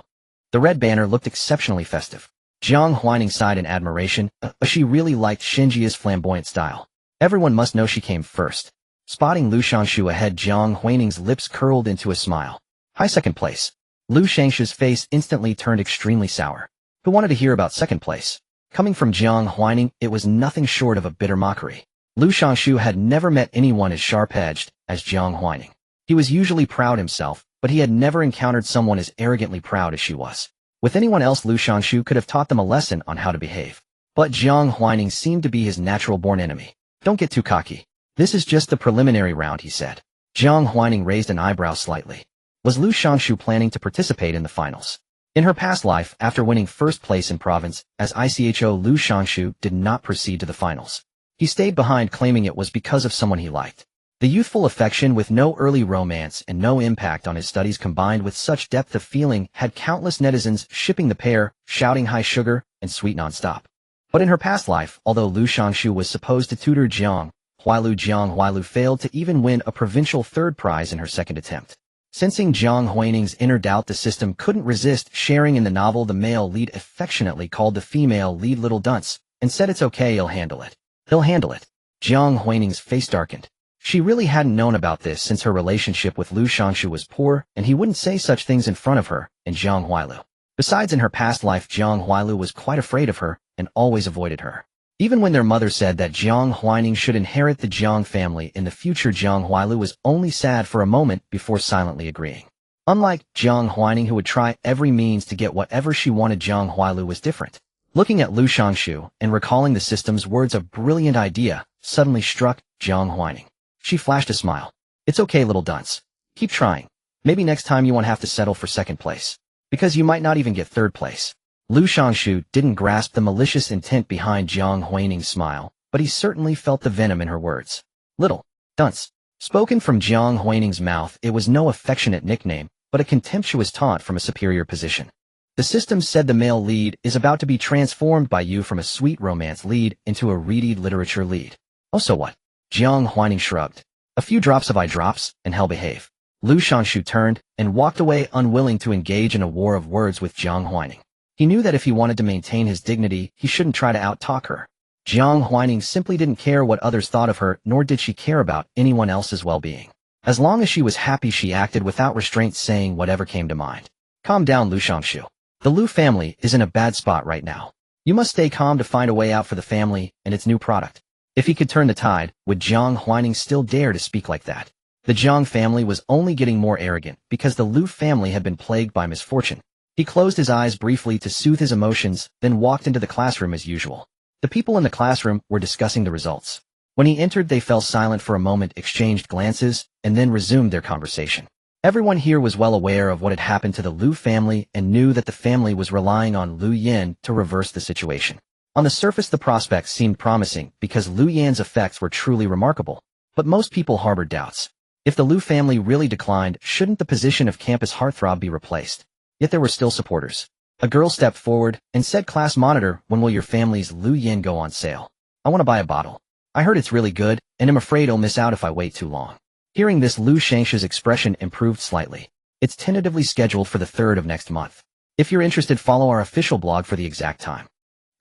The red banner looked exceptionally festive. Jiang Huaining sighed in admiration. She really liked Xinjia's flamboyant style. Everyone must know she came first. Spotting Lu Shangshu ahead, Jiang Huaining's lips curled into a smile. "Hi, second place." Lu Shangshu's face instantly turned extremely sour. Who wanted to hear about second place? Coming from Jiang Huaining, it was nothing short of a bitter mockery. Lu Shangshu had never met anyone as sharp-edged as Jiang Huaining. He was usually proud himself, but he had never encountered someone as arrogantly proud as she was. With anyone else, Lu Shangshu could have taught them a lesson on how to behave. But Jiang Huaining seemed to be his natural-born enemy. "Don't get too cocky. This is just the preliminary round," he said. Jiang Huaining raised an eyebrow slightly. Was Lu Shangshu planning to participate in the finals? In her past life, after winning first place in province as ICHO, Lu Shangshu did not proceed to the finals. He stayed behind, claiming it was because of someone he liked. The youthful affection with no early romance and no impact on his studies, combined with such depth of feeling, had countless netizens shipping the pair, shouting "high sugar" and "sweet non-stop." But in her past life, although Lu Shangshu was supposed to tutor Jiang Huailu failed to even win a provincial third prize in her second attempt. Sensing Jiang Huaining's inner doubt, the system couldn't resist sharing in the novel the male lead affectionately called the female lead little dunce, and said it's okay, he'll handle it. He'll handle it. Jiang Huaining's face darkened. She really hadn't known about this since her relationship with Lu Shangshu was poor, and he wouldn't say such things in front of her and Jiang Huailu. Besides, in her past life, Jiang Huailu was quite afraid of her and always avoided her. Even when their mother said that Jiang Huaining should inherit the Jiang family in the future, Jiang Huailu was only sad for a moment before silently agreeing. Unlike Jiang Huaining, who would try every means to get whatever she wanted, Jiang Huailu was different. Looking at Lu Shangshu and recalling the system's words, a brilliant idea suddenly struck Jiang Huaining. She flashed a smile. It's okay, little dunce. Keep trying. Maybe next time you won't have to settle for second place. Because you might not even get third place. Lu Shangshu didn't grasp the malicious intent behind Jiang Huaining's smile, but he certainly felt the venom in her words. Little dunce. Spoken from Jiang Huaining's mouth, it was no affectionate nickname, but a contemptuous taunt from a superior position. The system said the male lead is about to be transformed by you from a sweet romance lead into a reedy literature lead. Oh, so what? Jiang Huaining shrugged. A few drops of eye drops, and hell behave. Lu Shangshu turned and walked away, unwilling to engage in a war of words with Jiang Huaining. He knew that if he wanted to maintain his dignity, he shouldn't try to out-talk her. Jiang Huaining simply didn't care what others thought of her, nor did she care about anyone else's well-being. As long as she was happy, she acted without restraint, saying whatever came to mind. Calm down, Lu Shangshu. The Lu family is in a bad spot right now. You must stay calm to find a way out for the family and its new product. If he could turn the tide, would Jiang Huaining still dare to speak like that? The Jiang family was only getting more arrogant because the Lu family had been plagued by misfortune. He closed his eyes briefly to soothe his emotions, then walked into the classroom as usual. The people in the classroom were discussing the results. When he entered, they fell silent for a moment, exchanged glances, and then resumed their conversation. Everyone here was well aware of what had happened to the Lu family and knew that the family was relying on Lu Yan to reverse the situation. On the surface, the prospects seemed promising because Lu Yan's effects were truly remarkable, but most people harbored doubts. If the Lu family really declined, shouldn't the position of campus heartthrob be replaced? Yet there were still supporters. A girl stepped forward and said, "Class monitor, when will your family's Lu Yan go on sale? I want to buy a bottle. I heard it's really good, and I'm afraid I'll miss out if I wait too long." Hearing this, Lu Shangshu's expression improved slightly. It's tentatively scheduled for the 3rd of next month. If you're interested, follow our official blog for the exact time.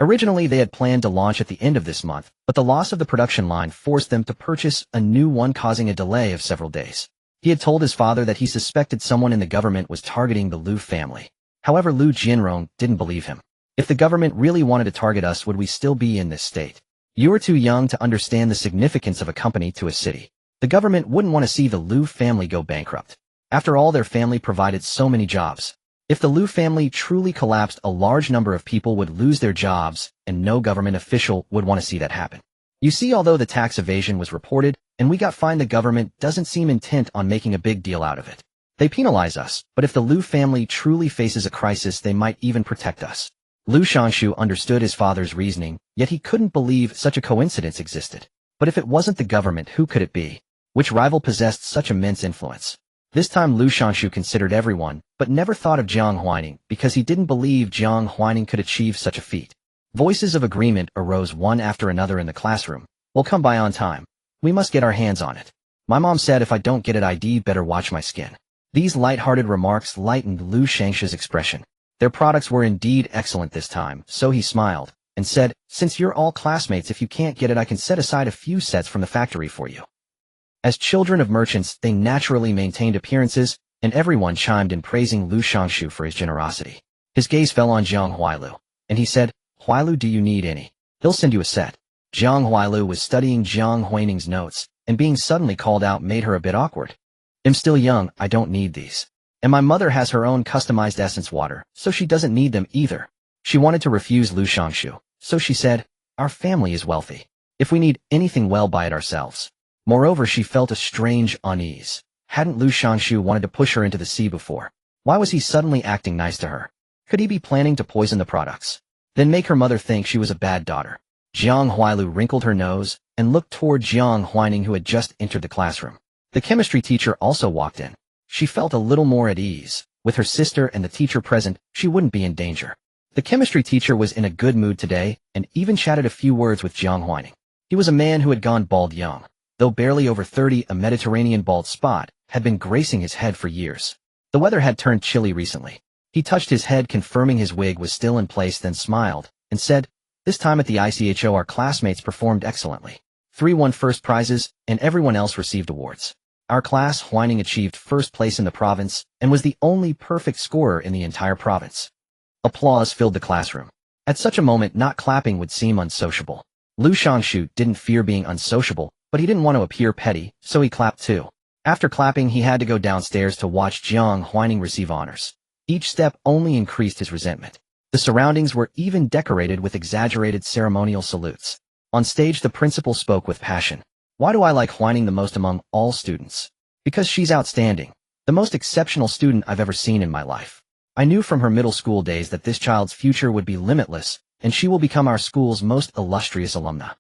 Originally, they had planned to launch at the end of this month, but the loss of the production line forced them to purchase a new one, causing a delay of several days. He had told his father that he suspected someone in the government was targeting the Lu family. However, Lu Jinrong didn't believe him. If the government really wanted to target us, would we still be in this state? You are too young to understand the significance of a company to a city. The government wouldn't want to see the Lu family go bankrupt. After all, their family provided so many jobs. If the Lu family truly collapsed, a large number of people would lose their jobs, and no government official would want to see that happen. You see, although the tax evasion was reported, and we got fined, the government doesn't seem intent on making a big deal out of it. They penalize us, but if the Lu family truly faces a crisis, they might even protect us. Lu Shangshu understood his father's reasoning, yet he couldn't believe such a coincidence existed. But if it wasn't the government, who could it be? Which rival possessed such immense influence? This time Lu Shangshu considered everyone, but never thought of Jiang Huaining, because he didn't believe Jiang Huaining could achieve such a feat. Voices of agreement arose one after another in the classroom. "We'll come by on time. We must get our hands on it. My mom said if I don't get it, I'd better watch my skin." These light-hearted remarks lightened Lu Shangshu's expression. Their products were indeed excellent this time, so he smiled and said, "Since you're all classmates, if you can't get it, I can set aside a few sets from the factory for you." As children of merchants, they naturally maintained appearances, and everyone chimed in praising Lu Shangshu for his generosity. His gaze fell on Jiang Huailu, and he said, "Huailu, do you need any? He'll send you a set." Jiang Huailu was studying Jiang Huaining's notes, and being suddenly called out made her a bit awkward. "I'm still young, I don't need these. And my mother has her own customized essence water, so she doesn't need them either." She wanted to refuse Lu Shangshu, so she said, "Our family is wealthy. If we need anything, we'll buy it ourselves." Moreover, she felt a strange unease. Hadn't Lu Shangshu wanted to push her into the sea before? Why was he suddenly acting nice to her? Could he be planning to poison the products? Then make her mother think she was a bad daughter? Jiang Huailu wrinkled her nose and looked toward Jiang Huaining, who had just entered the classroom. The chemistry teacher also walked in. She felt a little more at ease. With her sister and the teacher present, she wouldn't be in danger. The chemistry teacher was in a good mood today and even chatted a few words with Jiang Huaining. He was a man who had gone bald young. Though barely over 30, a Mediterranean bald spot had been gracing his head for years. The weather had turned chilly recently. He touched his head, confirming his wig was still in place, then smiled and said, "This time at the ICHO our classmates performed excellently. 3 won first prizes and everyone else received awards. Our class, Huaining, achieved first place in the province and was the only perfect scorer in the entire province." Applause filled the classroom. At such a moment, not clapping would seem unsociable. Lu Shangshu didn't fear being unsociable, but he didn't want to appear petty, so he clapped too. After clapping, he had to go downstairs to watch Jiang Huaining receive honors. Each step only increased his resentment. The surroundings were even decorated with exaggerated ceremonial salutes. On stage, the principal spoke with passion. "Why do I like Huaining the most among all students? Because she's outstanding. The most exceptional student I've ever seen in my life. I knew from her middle school days that this child's future would be limitless, and she will become our school's most illustrious alumna."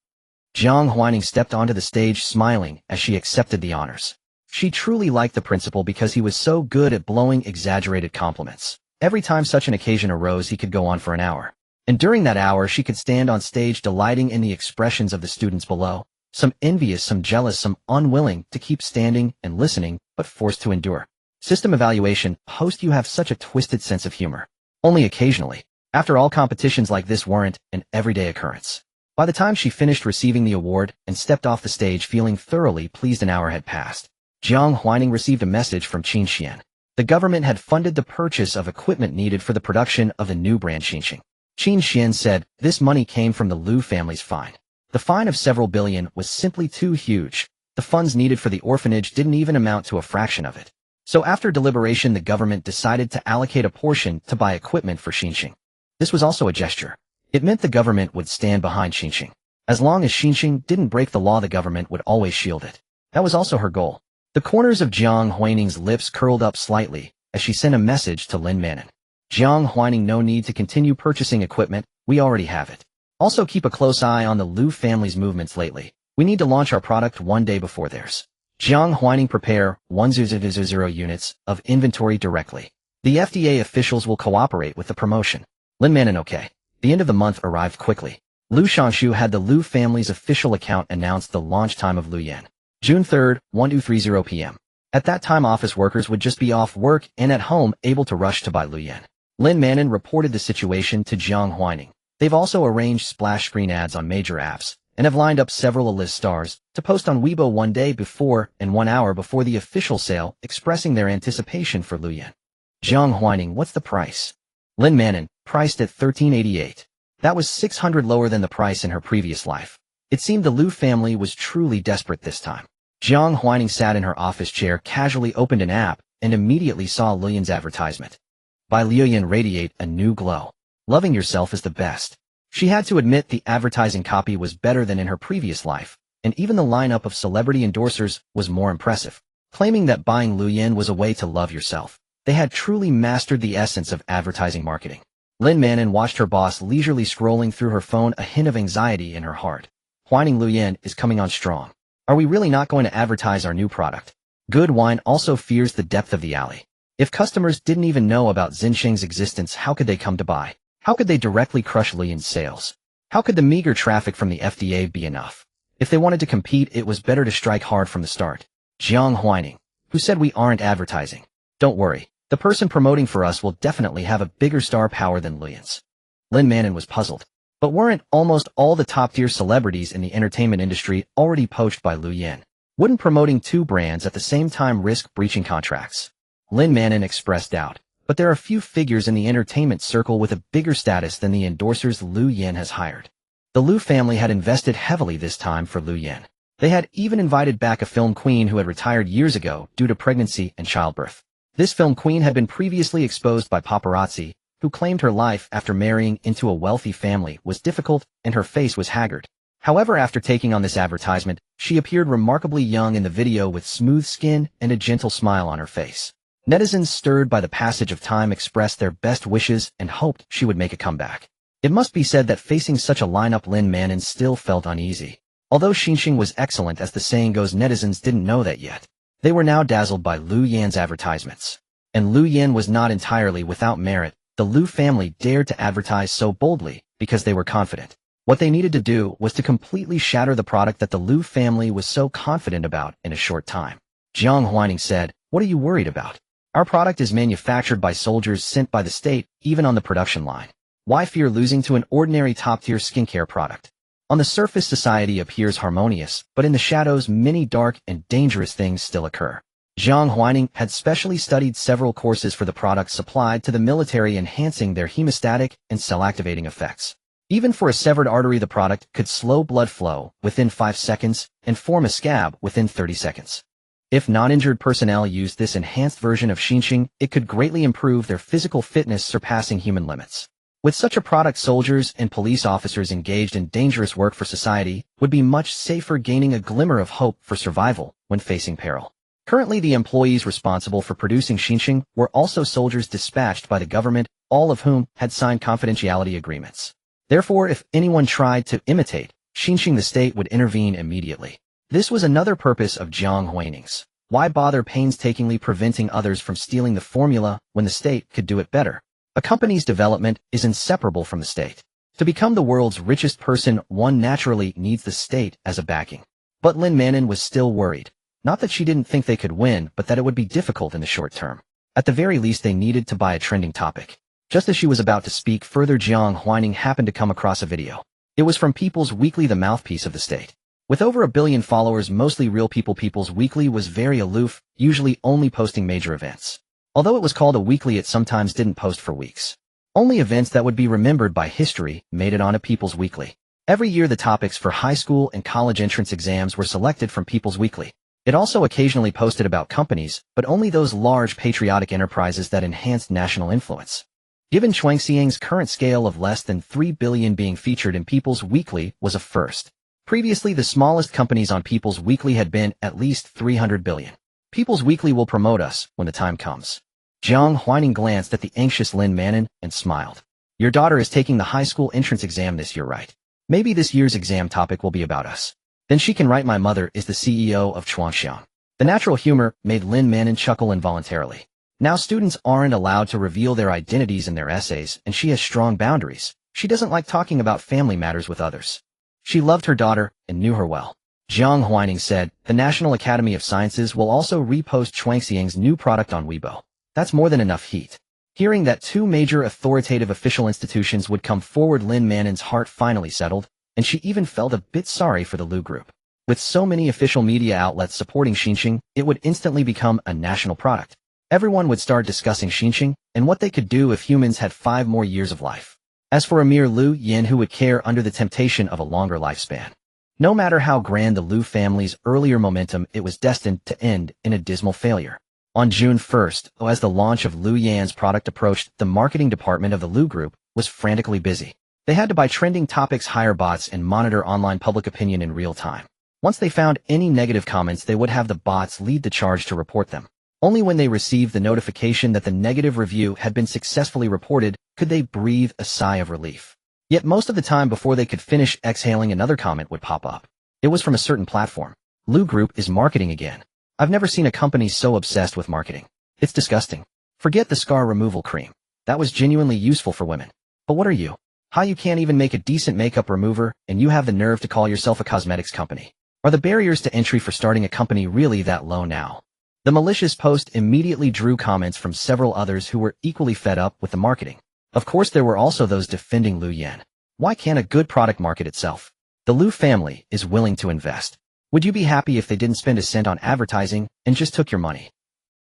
Jiang Huaining stepped onto the stage smiling as she accepted the honors. She truly liked the principal because he was so good at blowing exaggerated compliments. Every time such an occasion arose, he could go on for an hour. And during that hour, she could stand on stage delighting in the expressions of the students below, some envious, some jealous, some unwilling to keep standing and listening, but forced to endure. System evaluation: "Host, you have such a twisted sense of humor." Only occasionally. After all, competitions like this weren't an everyday occurrence. By the time she finished receiving the award and stepped off the stage feeling thoroughly pleased, an hour had passed. Jiang Huaining received a message from Qin Xian. The government had funded the purchase of equipment needed for the production of the new brand Xinxing. Qin Xian said this money came from the Lu family's fine. The fine of several billion was simply too huge. The funds needed for the orphanage didn't even amount to a fraction of it. So after deliberation, the government decided to allocate a portion to buy equipment for Xinxing. This was also a gesture. It meant the government would stand behind Xinxing. As long as Xinxing didn't break the law, the government would always shield it. That was also her goal. The corners of Jiang Huaining's lips curled up slightly as she sent a message to Lin Manon. "Jiang Huaining, no need to continue purchasing equipment, we already have it. Also keep a close eye on the Lu family's movements lately. We need to launch our product one day before theirs. Jiang Huaining, prepare 1,000 units of inventory directly. The FDA officials will cooperate with the promotion." Lin Manon, okay. The end of the month arrived quickly. Lu Shangshu had the Lu family's official account announced the launch time of Lu Yan. June 3rd, 1230 p.m. At that time, office workers would just be off work and at home, able to rush to buy Lu Yan. Lin Manon reported the situation to Jiang Huaining. They've also arranged splash screen ads on major apps and have lined up several A-list stars to post on Weibo one day before and 1 hour before the official sale, expressing their anticipation for Lu Yan. Jiang Huaining, what's the price? Lin Manon, priced at 1388. That was 600 lower than the price in her previous life. It seemed the Lu family was truly desperate this time. Jiang Huaining sat in her office chair, casually opened an app, and immediately saw Lu Yan's advertisement. By Lu Yan, radiate a new glow. Loving yourself is the best. She had to admit the advertising copy was better than in her previous life, and even the lineup of celebrity endorsers was more impressive, claiming that buying Lu Yan was a way to love yourself. They had truly mastered the essence of advertising marketing. Lin Manon watched her boss leisurely scrolling through her phone, a hint of anxiety in her heart. Huaining, Lu Yan is coming on strong. Are we really not going to advertise our new product? Good wine also fears the depth of the alley. If customers didn't even know about Xinxing's existence, how could they come to buy? How could they directly crush Lu Yan's sales? How could the meager traffic from the FDA be enough? If they wanted to compete, it was better to strike hard from the start. Jiang Huaining, who said we aren't advertising. Don't worry. The person promoting for us will definitely have a bigger star power than Lu Yan's. Lin Manon was puzzled. But weren't almost all the top-tier celebrities in the entertainment industry already poached by Lu Yan? Wouldn't promoting 2 brands at the same time risk breaching contracts? Lin Manon expressed doubt. But there are few figures in the entertainment circle with a bigger status than the endorsers Lu Yan has hired. The Lu family had invested heavily this time for Lu Yan. They had even invited back a film queen who had retired years ago due to pregnancy and childbirth. This film queen had been previously exposed by paparazzi, who claimed her life after marrying into a wealthy family was difficult and her face was haggard. However, after taking on this advertisement, she appeared remarkably young in the video with smooth skin and a gentle smile on her face. Netizens, stirred by the passage of time, expressed their best wishes and hoped she would make a comeback. It must be said that facing such a lineup, Lin Manon still felt uneasy. Although Xinxing was excellent, as the saying goes, netizens didn't know that yet. They were now dazzled by Lu Yan's advertisements. And Lu Yan was not entirely without merit. the Lu family dared to advertise so boldly because they were confident. What they needed to do was to completely shatter the product that the Lu family was so confident about in a short time. Jiang Huaining said, "What are you worried about? Our product is manufactured by soldiers sent by the state, even on the production line. Why fear losing to an ordinary top-tier skincare product? On the surface, society appears harmonious, but in the shadows, many dark and dangerous things still occur." Jiang Huaining had specially studied several courses for the products supplied to the military, enhancing their hemostatic and cell-activating effects. Even for a severed artery, the product could slow blood flow within 5 seconds and form a scab within 30 seconds. If non-injured personnel used this enhanced version of Xinxing, it could greatly improve their physical fitness, surpassing human limits. With such a product, soldiers and police officers engaged in dangerous work for society would be much safer, gaining a glimmer of hope for survival when facing peril. Currently, the employees responsible for producing Xinxing were also soldiers dispatched by the government, all of whom had signed confidentiality agreements. Therefore, if anyone tried to imitate Xinxing, the state would intervene immediately. This was another purpose of Jiang Huaining's. Why bother painstakingly preventing others from stealing the formula when the state could do it better? A company's development is inseparable from the state. To become the world's richest person, one naturally needs the state as a backing. But Lin Manin was still worried. Not that she didn't think they could win, but that it would be difficult in the short term. At the very least, they needed to buy a trending topic. Just as she was about to speak further, Jiang Huaining happened to come across a video. It was from People's Weekly, the mouthpiece of the state. With over 1 billion followers, mostly real people, People's Weekly was very aloof, usually only posting major events. Although it was called a weekly, it sometimes didn't post for weeks. Only events that would be remembered by history made it on a People's Weekly. Every year, the topics for high school and college entrance exams were selected from People's Weekly. It also occasionally posted about companies, but only those large patriotic enterprises that enhanced national influence. Given Chuangxiang's current scale of less than 3 billion, being featured in People's Weekly was a first. Previously, the smallest companies on People's Weekly had been at least 300 billion. People's Weekly will promote us when the time comes. Jiang Huaining glanced at the anxious Lin Manin and smiled. "Your daughter is taking the high school entrance exam this year, right? Maybe this year's exam topic will be about us. Then she can write, 'My mother is the CEO of Chuangxiang.'" The natural humor made Lin Manin chuckle involuntarily. Now students aren't allowed to reveal their identities in their essays, and she has strong boundaries. She doesn't like talking about family matters with others. She loved her daughter and knew her well. Jiang Huaining said, "The National Academy of Sciences will also repost Chuangxiang's new product on Weibo. That's more than enough heat." Hearing that 2 major authoritative official institutions would come forward, Lin Manin's heart finally settled, and she even felt a bit sorry for the Lu Group. With so many official media outlets supporting Xinxing, it would instantly become a national product. Everyone would start discussing Xinxing and what they could do if humans had 5 more years of life. As for a mere Lu Yan, who would care under the temptation of a longer lifespan? No matter how grand the Lu family's earlier momentum, it was destined to end in a dismal failure. On June 1st, as the launch of Lu Yan's product approached, the marketing department of the Lu Group was frantically busy. They had to buy trending topics, hire bots, and monitor online public opinion in real time. Once they found any negative comments, they would have the bots lead the charge to report them. Only when they received the notification that the negative review had been successfully reported could they breathe a sigh of relief. Yet most of the time, before they could finish exhaling, another comment would pop up. It was from a certain platform. "Lu Group is marketing again. I've never seen a company so obsessed with marketing. It's disgusting. Forget the scar removal cream. That was genuinely useful for women. But what are you? How you can't even make a decent makeup remover, and you have the nerve to call yourself a cosmetics company? Are the barriers to entry for starting a company really that low now?" The malicious post immediately drew comments from several others who were equally fed up with the marketing. Of course, there were also those defending Lu Yan. Why can't a good product market itself? The Lu family is willing to invest. Would you be happy if they didn't spend a cent on advertising and just took your money?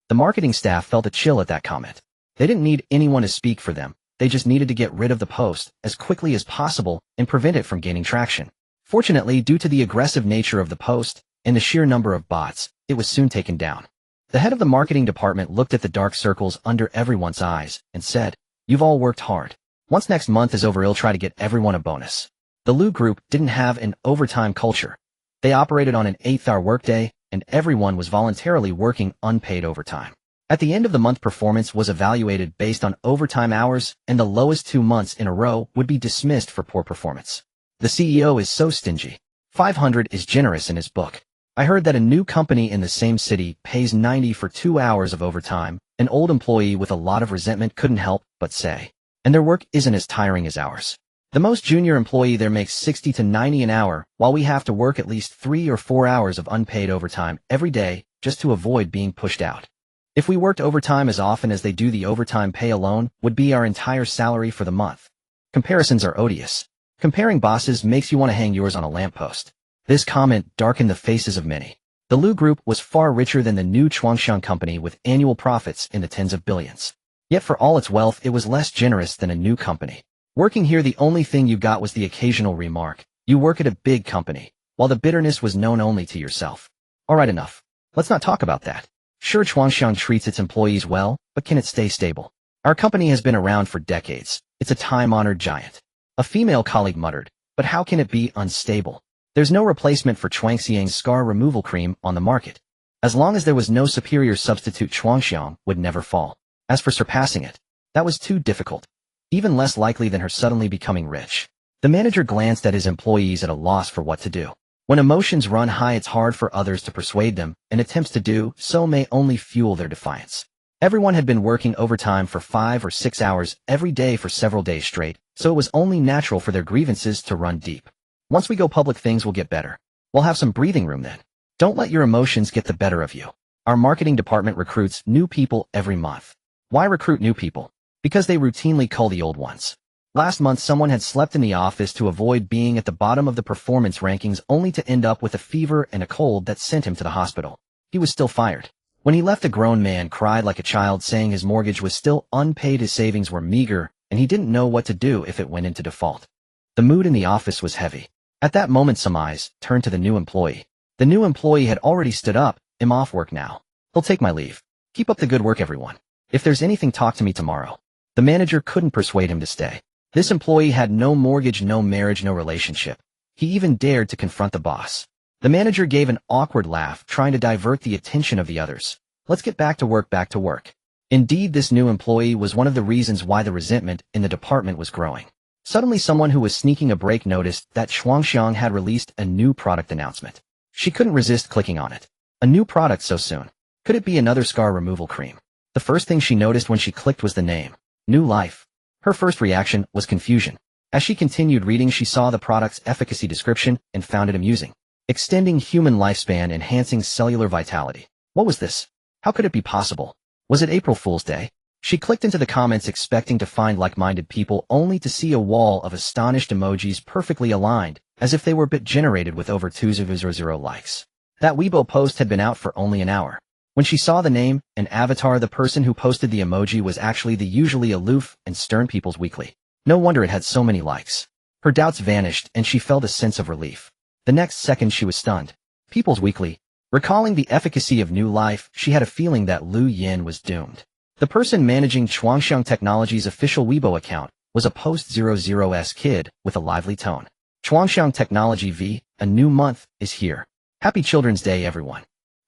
The marketing staff felt a chill at that comment. They didn't need anyone to speak for them. They just needed to get rid of the post as quickly as possible and prevent it from gaining traction. Fortunately, due to the aggressive nature of the post and the sheer number of bots, it was soon taken down. The head of the marketing department looked at the dark circles under everyone's eyes and said, "You've all worked hard. Once next month is over, I'll try to get everyone a bonus." The Lu Group didn't have an overtime culture. They operated on an 8-hour workday, and everyone was voluntarily working unpaid overtime. At the end of the month, performance was evaluated based on overtime hours, and the lowest 2 months in a row would be dismissed for poor performance. The CEO is so stingy. 500 is generous in his book. I heard that a new company in the same city pays 90 for 2 hours of overtime. An old employee with a lot of resentment couldn't help but say, and their work isn't as tiring as ours. The most junior employee there makes 60 to 90 an hour, while we have to work at least 3 or 4 hours of unpaid overtime every day just to avoid being pushed out. If we worked overtime as often as they do, the overtime pay alone would be our entire salary for the month. Comparisons are odious. Comparing bosses makes you want to hang yours on a lamppost. This comment darkened the faces of many. The Lu Group was far richer than the new Chuangxiang company with annual profits in the tens of billions. Yet for all its wealth, it was less generous than a new company. Working here, the only thing you got was the occasional remark, "You work at a big company," while the bitterness was known only to yourself. Alright, enough. Let's not talk about that. Sure, Chuangxiang treats its employees well, but can it stay stable? Our company has been around for decades. It's a time-honored giant. A female colleague muttered, but how can it be unstable? There's no replacement for Chuangxiang's scar removal cream on the market. As long as there was no superior substitute, Chuangxiang would never fall. As for surpassing it, that was too difficult. Even less likely than her suddenly becoming rich. The manager glanced at his employees at a loss for what to do. When emotions run high, it's hard for others to persuade them, and attempts to do so may only fuel their defiance. Everyone had been working overtime for 5 or 6 hours every day for several days straight, so it was only natural for their grievances to run deep. Once we go public, things will get better. We'll have some breathing room then. Don't let your emotions get the better of you. Our marketing department recruits new people every month. Why recruit new people? Because they routinely cull the old ones. Last month, someone had slept in the office to avoid being at the bottom of the performance rankings, only to end up with a fever and a cold that sent him to the hospital. He was still fired. When he left, a grown man cried like a child, saying his mortgage was still unpaid, his savings were meager, and he didn't know what to do if it went into default. The mood in the office was heavy. At that moment, some eyes turned to the new employee. The new employee had already stood up. "I'm off work now. He'll take my leave. Keep up the good work, everyone. If there's anything, talk to me tomorrow." The manager couldn't persuade him to stay. This employee had no mortgage, no marriage, no relationship. He even dared to confront the boss. The manager gave an awkward laugh, trying to divert the attention of the others. "Let's get back to work, back to work." Indeed, this new employee was one of the reasons why the resentment in the department was growing. Suddenly, someone who was sneaking a break noticed that Chuangxiang had released a new product announcement. She couldn't resist clicking on it. A new product so soon. Could it be another scar removal cream? The first thing she noticed when she clicked was the name, New Life. Her first reaction was confusion. As she continued reading, she saw the product's efficacy description and found it amusing. Extending human lifespan, enhancing cellular vitality. What was this? How could it be possible? Was it April Fool's Day? She clicked into the comments expecting to find like-minded people, only to see a wall of astonished emojis perfectly aligned, as if they were bit-generated with over 200 likes. That Weibo post had been out for only an hour. When she saw the name and avatar, the person who posted the emoji was actually the usually aloof and stern People's Weekly. No wonder it had so many likes. Her doubts vanished and she felt a sense of relief. The next second she was stunned. People's Weekly. Recalling the efficacy of New Life, she had a feeling that Lu Yin was doomed. The person managing Chuangxiang Technology's official Weibo account was a post-00s kid with a lively tone. Chuangxiang Technology V, a new month, is here. Happy Children's Day, everyone.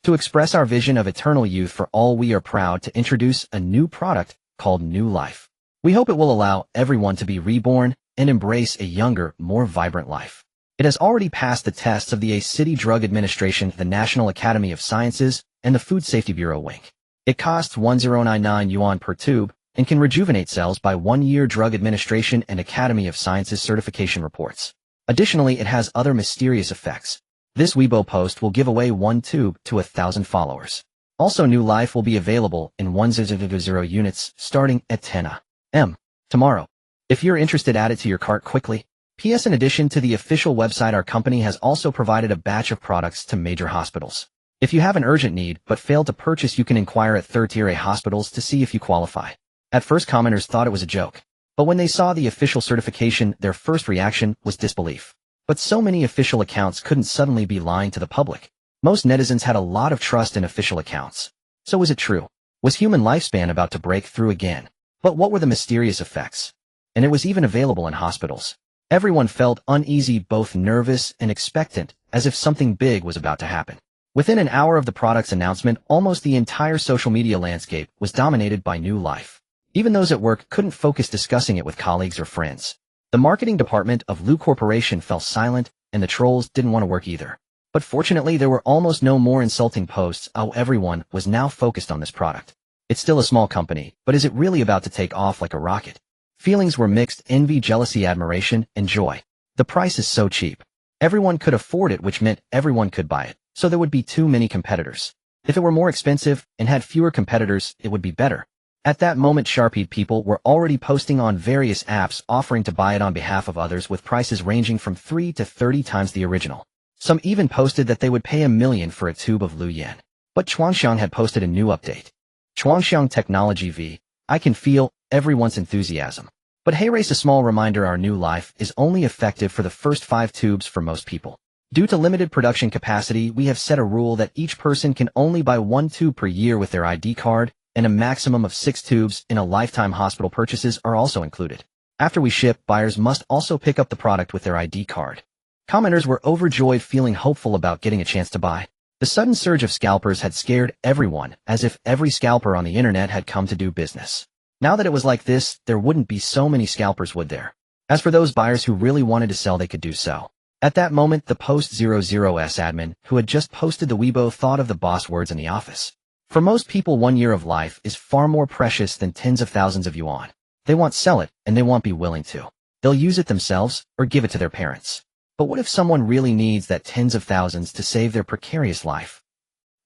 To express our vision of eternal youth for all, we are proud to introduce a new product called New Life. We hope it will allow everyone to be reborn and embrace a younger, more vibrant life. It has already passed the tests of the City Drug Administration, the National Academy of Sciences, and the Food Safety Bureau Wink. It costs 1099 yuan per tube and can rejuvenate cells by 1 year. Drug Administration and Academy of Sciences certification reports. Additionally, it has other mysterious effects. This Weibo post will give away 1 tube to 1,000 followers. Also, New Life will be available in 100 units starting at 10 a.m. tomorrow. If you're interested, add it to your cart quickly. P.S. In addition to the official website, our company has also provided a batch of products to major hospitals. If you have an urgent need but failed to purchase, you can inquire at third-tier A hospitals to see if you qualify. At first, commenters thought it was a joke, but when they saw the official certification, their first reaction was disbelief. But so many official accounts couldn't suddenly be lying to the public. Most netizens had a lot of trust in official accounts. So was it true? Was human lifespan about to break through again? But what were the mysterious effects? And it was even available in hospitals. Everyone felt uneasy, both nervous and expectant, as if something big was about to happen. Within an hour of the product's announcement, almost the entire social media landscape was dominated by New Life. Even those at work couldn't focus discussing it with colleagues or friends. The marketing department of Lu Corporation fell silent, and the trolls didn't want to work either. But fortunately, there were almost no more insulting posts. Everyone was now focused on this product. It's still a small company, but is it really about to take off like a rocket? Feelings were mixed: envy, jealousy, admiration, and joy. The price is so cheap. Everyone could afford it, which meant everyone could buy it, so there would be too many competitors. If it were more expensive and had fewer competitors, it would be better. At that moment, Sharpied people were already posting on various apps offering to buy it on behalf of others with prices ranging from 3 to 30 times the original. Some even posted that they would pay $1 million for a tube of Luyan. But Chuangxiang had posted a new update. Chuangxiang Technology V. I can feel everyone's enthusiasm. But heiress, a small reminder: our new life is only effective for the first 5 tubes for most people. Due to limited production capacity, we have set a rule that each person can only buy 1 tube per year with their ID card, and a maximum of 6 tubes in a lifetime. Hospital purchases are also included. After we ship, buyers must also pick up the product with their ID card. Commenters were overjoyed, feeling hopeful about getting a chance to buy. The sudden surge of scalpers had scared everyone, as if every scalper on the internet had come to do business. Now that it was like this, there wouldn't be so many scalpers, would there? As for those buyers who really wanted to sell, they could do so. At that moment, the Post 00s admin, who had just posted the Weibo, thought of the boss words in the office. For most people, 1 year of life is far more precious than tens of thousands of yuan. They won't sell it, and they won't be willing to. They'll use it themselves, or give it to their parents. But what if someone really needs that tens of thousands to save their precarious life?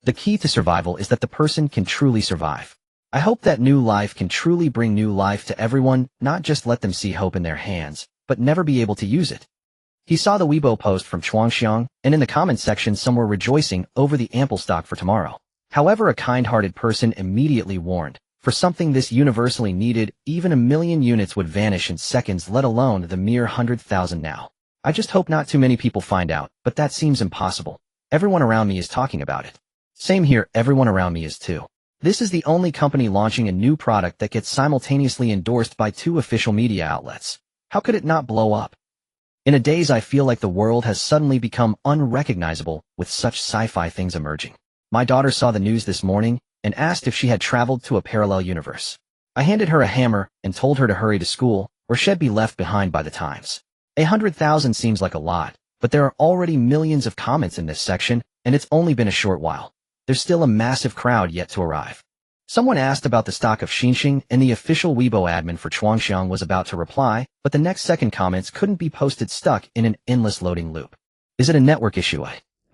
The key to survival is that the person can truly survive. I hope that new life can truly bring new life to everyone, not just let them see hope in their hands, but never be able to use it. He saw the Weibo post from Chuangxiang, and in the comments section some were rejoicing over the ample stock for tomorrow. However, a kind-hearted person immediately warned, for something this universally needed, even 1 million units would vanish in seconds, let alone the mere 100,000 now. I just hope not too many people find out, but that seems impossible. Everyone around me is talking about it. Same here, everyone around me is too. This is the only company launching a new product that gets simultaneously endorsed by 2 official media outlets. How could it not blow up? In a daze, I feel like the world has suddenly become unrecognizable with such sci-fi things emerging. My daughter saw the news this morning and asked if she had traveled to a parallel universe. I handed her a hammer and told her to hurry to school, or she'd be left behind by the times. 100,000 seems like a lot, but there are already millions of comments in this section, and it's only been a short while. There's still a massive crowd yet to arrive. Someone asked about the stock of Xinxing, and the official Weibo admin for Chuangxiang was about to reply, but the next second comments couldn't be posted, stuck in an endless loading loop. Is it a network issue?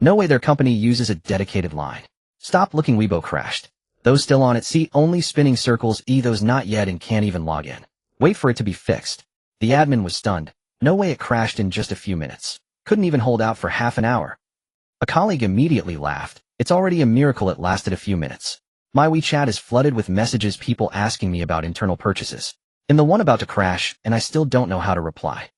No way, their company uses a dedicated line. Stop looking, Weibo crashed. Those still on it see only spinning circles, those not yet and can't even log in. Wait for it to be fixed. The admin was stunned. No way, it crashed in just a few minutes. Couldn't even hold out for half an hour. A colleague immediately laughed. It's already a miracle it lasted a few minutes. My WeChat is flooded with messages, people asking me about internal purchases. And the one about to crash, and I still don't know how to reply.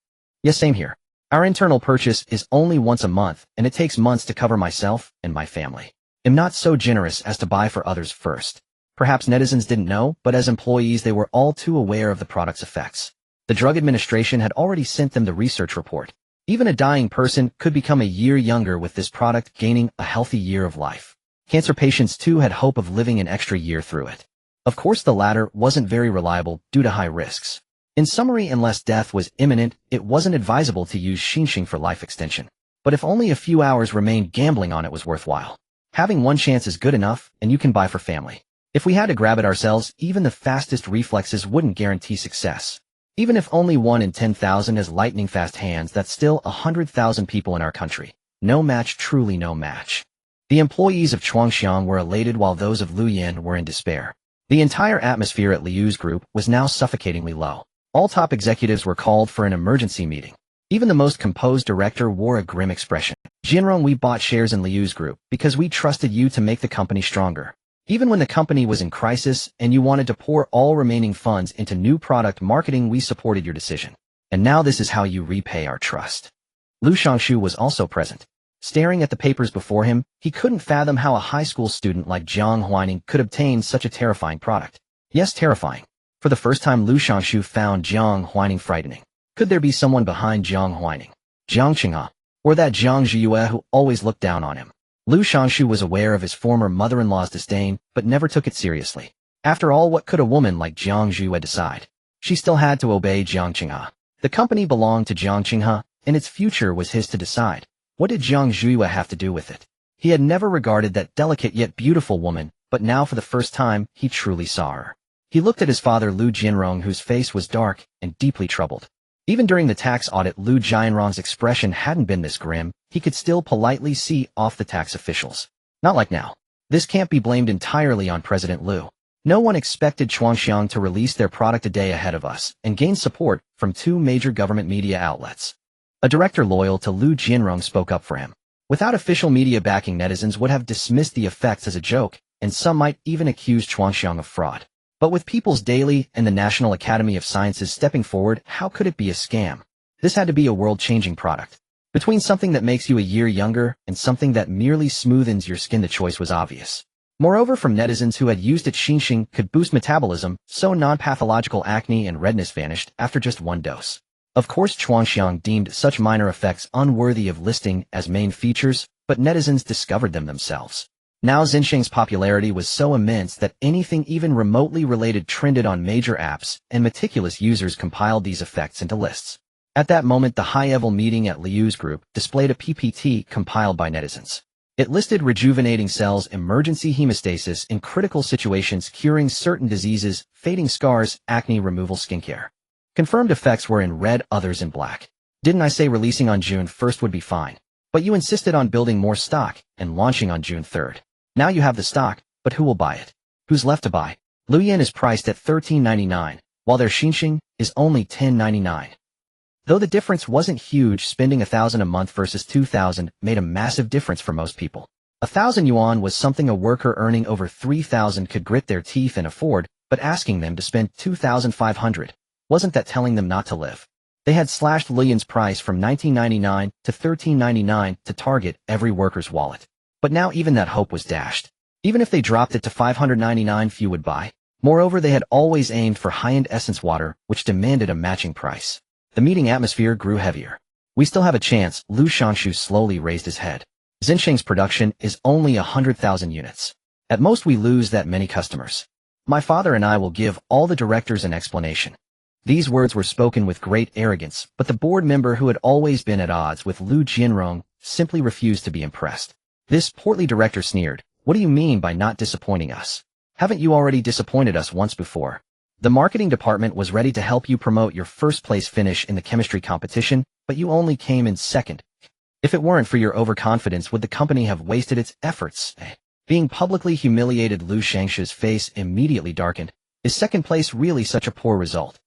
Yes, same here. Our internal purchase is only once a month, and it takes months to cover myself and my family. I'm not so generous as to buy for others first. Perhaps netizens didn't know, but as employees they were all too aware of the product's effects. The Drug Administration had already sent them the research report. Even a dying person could become a year younger with this product, gaining a healthy year of life. Cancer patients too had hope of living an extra year through it. Of course, the latter wasn't very reliable due to high risks. In summary, unless death was imminent, it wasn't advisable to use Xinxing for life extension. But if only a few hours remained, gambling on it was worthwhile. Having one chance is good enough, and you can buy for family. If we had to grab it ourselves, even the fastest reflexes wouldn't guarantee success. Even if only 1 in 10,000 has lightning-fast hands, that's still 100,000 people in our country. No match, truly no match. The employees of Chuangxiang were elated while those of Luyan were in despair. The entire atmosphere at Liu's group was now suffocatingly low. All top executives were called for an emergency meeting. Even the most composed director wore a grim expression. Jinrong, we bought shares in Liu's group because we trusted you to make the company stronger. Even when the company was in crisis and you wanted to pour all remaining funds into new product marketing, we supported your decision. And now this is how you repay our trust. Lu Shangshu was also present. Staring at the papers before him, he couldn't fathom how a high school student like Jiang Huaining could obtain such a terrifying product. Yes, terrifying. For the first time, Lu Shangshu found Jiang Huaining frightening. Could there be someone behind Jiang Huaining? Jiang Qinghe? Or that Jiang Zhiyue who always looked down on him? Lu Shangshu was aware of his former mother-in-law's disdain, but never took it seriously. After all, what could a woman like Jiang Zhiyue decide? She still had to obey Jiang Qinghe. The company belonged to Jiang Qinghe, and its future was his to decide. What did Jiang Zhiyue have to do with it? He had never regarded that delicate yet beautiful woman, but now for the first time, he truly saw her. He looked at his father Lu Jianrong, whose face was dark and deeply troubled. Even during the tax audit, Lu Jianrong's expression hadn't been this grim. He could still politely see off the tax officials. Not like now. This can't be blamed entirely on President Lu. No one expected Chuangxiang to release their product a day ahead of us and gain support from 2 major government media outlets. A director loyal to Lu Jianrong spoke up for him. Without official media backing, netizens would have dismissed the effects as a joke, and some might even accuse Chuangxiang of fraud. But with People's Daily and the National Academy of Sciences stepping forward, how could it be a scam? This had to be a world-changing product. Between something that makes you a year younger and something that merely smoothens your skin, the choice was obvious. Moreover, from netizens who had used it, Xinxing could boost metabolism, so non-pathological acne and redness vanished after just 1 dose. Of course, Chuangxiang deemed such minor effects unworthy of listing as main features, but netizens discovered them themselves. Now Xinxing's popularity was so immense that anything even remotely related trended on major apps, and meticulous users compiled these effects into lists. At that moment, the high-level meeting at Liu's group displayed a PPT compiled by netizens. It listed rejuvenating cells, emergency hemostasis in critical situations, curing certain diseases, fading scars, acne removal, skincare. Confirmed effects were in red, others in black. Didn't I say releasing on June 1st would be fine? But you insisted on building more stock and launching on June 3rd. Now you have the stock, but who will buy it? Who's left to buy? Luyan is priced at $13.99, while their Xinxing is only $10.99. Though the difference wasn't huge, spending 1,000 a month versus 2,000 made a massive difference for most people. 1,000 yuan was something a worker earning over 3,000 could grit their teeth and afford, but asking them to spend 2,500, wasn't that telling them not to live? They had slashed Luyan's price from $19.99 to $13.99 to target every worker's wallet. But now even that hope was dashed. Even if they dropped it to $599, few would buy. Moreover, they had always aimed for high-end essence water, which demanded a matching price. The meeting atmosphere grew heavier. We still have a chance. Lu Shangshu slowly raised his head. Xinxing's production is only 100,000 units. At most we lose that many customers. My father and I will give all the directors an explanation. These words were spoken with great arrogance, but the board member who had always been at odds with Lu Jianrong simply refused to be impressed. This portly director sneered. What do you mean by not disappointing us? Haven't you already disappointed us once before? The marketing department was ready to help you promote your first-place finish in the chemistry competition, but you only came in second. If it weren't for your overconfidence, would the company have wasted its efforts? Being publicly humiliated, Lu Shangshu's face immediately darkened. Is second place really such a poor result?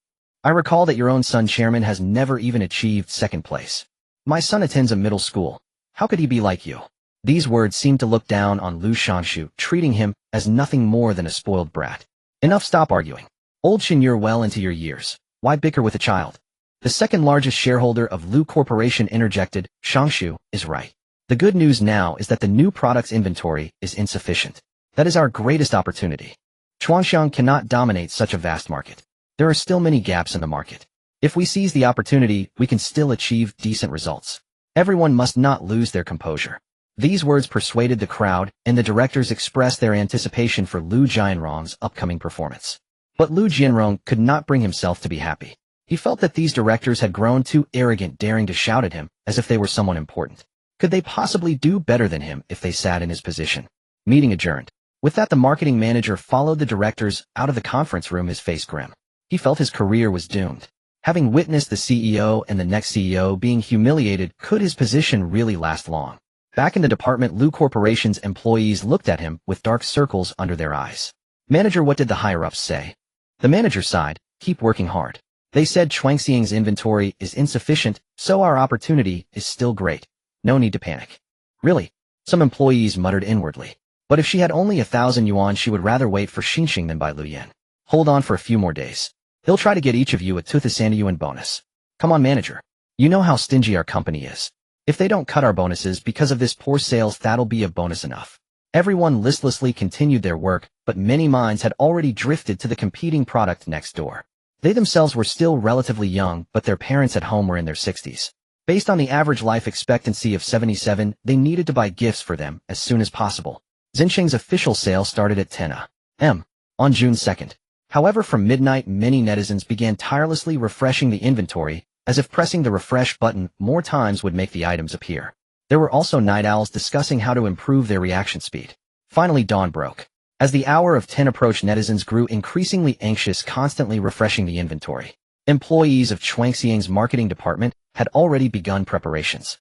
I recall that your own son, chairman, has never even achieved second place. My son attends a middle school. How could he be like you? These words seemed to look down on Lu Shangshu, treating him as nothing more than a spoiled brat. Enough, stop arguing. Old Shin, you're well into your years. Why bicker with a child? The second largest shareholder of Lu Corporation interjected. Shangshu is right. The good news now is that the new product's inventory is insufficient. That is our greatest opportunity. Chuangxiang cannot dominate such a vast market. There are still many gaps in the market. If we seize the opportunity, we can still achieve decent results. Everyone must not lose their composure. These words persuaded the crowd, and the directors expressed their anticipation for Lu Jianrong's upcoming performance. But Lu Jianrong could not bring himself to be happy. He felt that these directors had grown too arrogant, daring to shout at him as if they were someone important. Could they possibly do better than him if they sat in his position? Meeting adjourned. With that, the marketing manager followed the directors out of the conference room, his face grim. He felt his career was doomed. Having witnessed the CEO and the next CEO being humiliated, could his position really last long? Back in the department, Lu Corporation's employees looked at him with dark circles under their eyes. Manager, what did the higher-ups say? The manager sighed. Keep working hard. They said Chuangxiang's inventory is insufficient, so our opportunity is still great. No need to panic. Really? Some employees muttered inwardly. But if she had only 1,000 yuan, she would rather wait for Xinxing than buy Luyan. Hold on for a few more days. He'll try to get each of you a 2,000 yuan bonus. Come on, manager. You know how stingy our company is. If they don't cut our bonuses because of this poor sales, that'll be a bonus enough. Everyone listlessly continued their work, but many minds had already drifted to the competing product next door. They themselves were still relatively young, but their parents at home were in their 60s. Based on the average life expectancy of 77, they needed to buy gifts for them as soon as possible. Xinxing's official sale started at 10 a.m. on June 2nd. However, from midnight, many netizens began tirelessly refreshing the inventory, as if pressing the refresh button more times would make the items appear. There were also night owls discussing how to improve their reaction speed. Finally, dawn broke. As the hour of 10 approached, netizens grew increasingly anxious, constantly refreshing the inventory. Employees of Chuangxiang's marketing department had already begun preparations.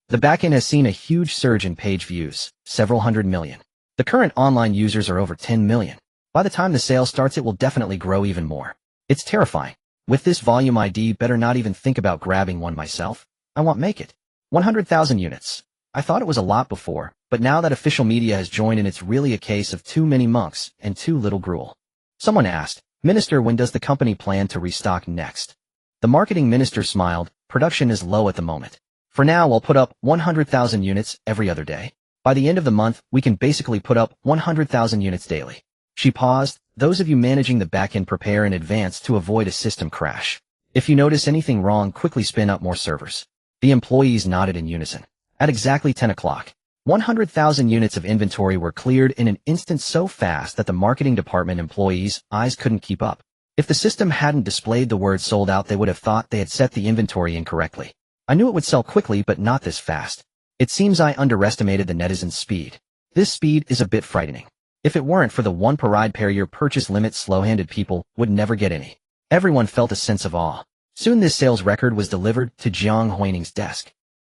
The backend has seen a huge surge in page views, several hundred million. The current online users are over 10 million. By the time the sale starts, it will definitely grow even more. It's terrifying. With this volume, ID better not even think about grabbing one myself. I won't make it. 100,000 units. I thought it was a lot before, but now that official media has joined in, it's really a case of too many monks and too little gruel. Someone asked, "Minister, when does the company plan to restock next?" The marketing minister smiled. "Production is low at the moment. For now, we'll put up 100,000 units every other day. By the end of the month, we can basically put up 100,000 units daily." She paused. "Those of you managing the backend, prepare in advance to avoid a system crash. If you notice anything wrong, quickly spin up more servers." The employees nodded in unison. At exactly 10 o'clock, 100,000 units of inventory were cleared in an instant, so fast that the marketing department employees' eyes couldn't keep up. If the system hadn't displayed the word sold out, they would have thought they had set the inventory incorrectly. "I knew it would sell quickly, but not this fast. It seems I underestimated the netizens' speed. This speed is a bit frightening. If it weren't for the one per ride per year purchase limit, slow-handed people would never get any." Everyone felt a sense of awe. Soon this sales record was delivered to Jiang Huaining's desk.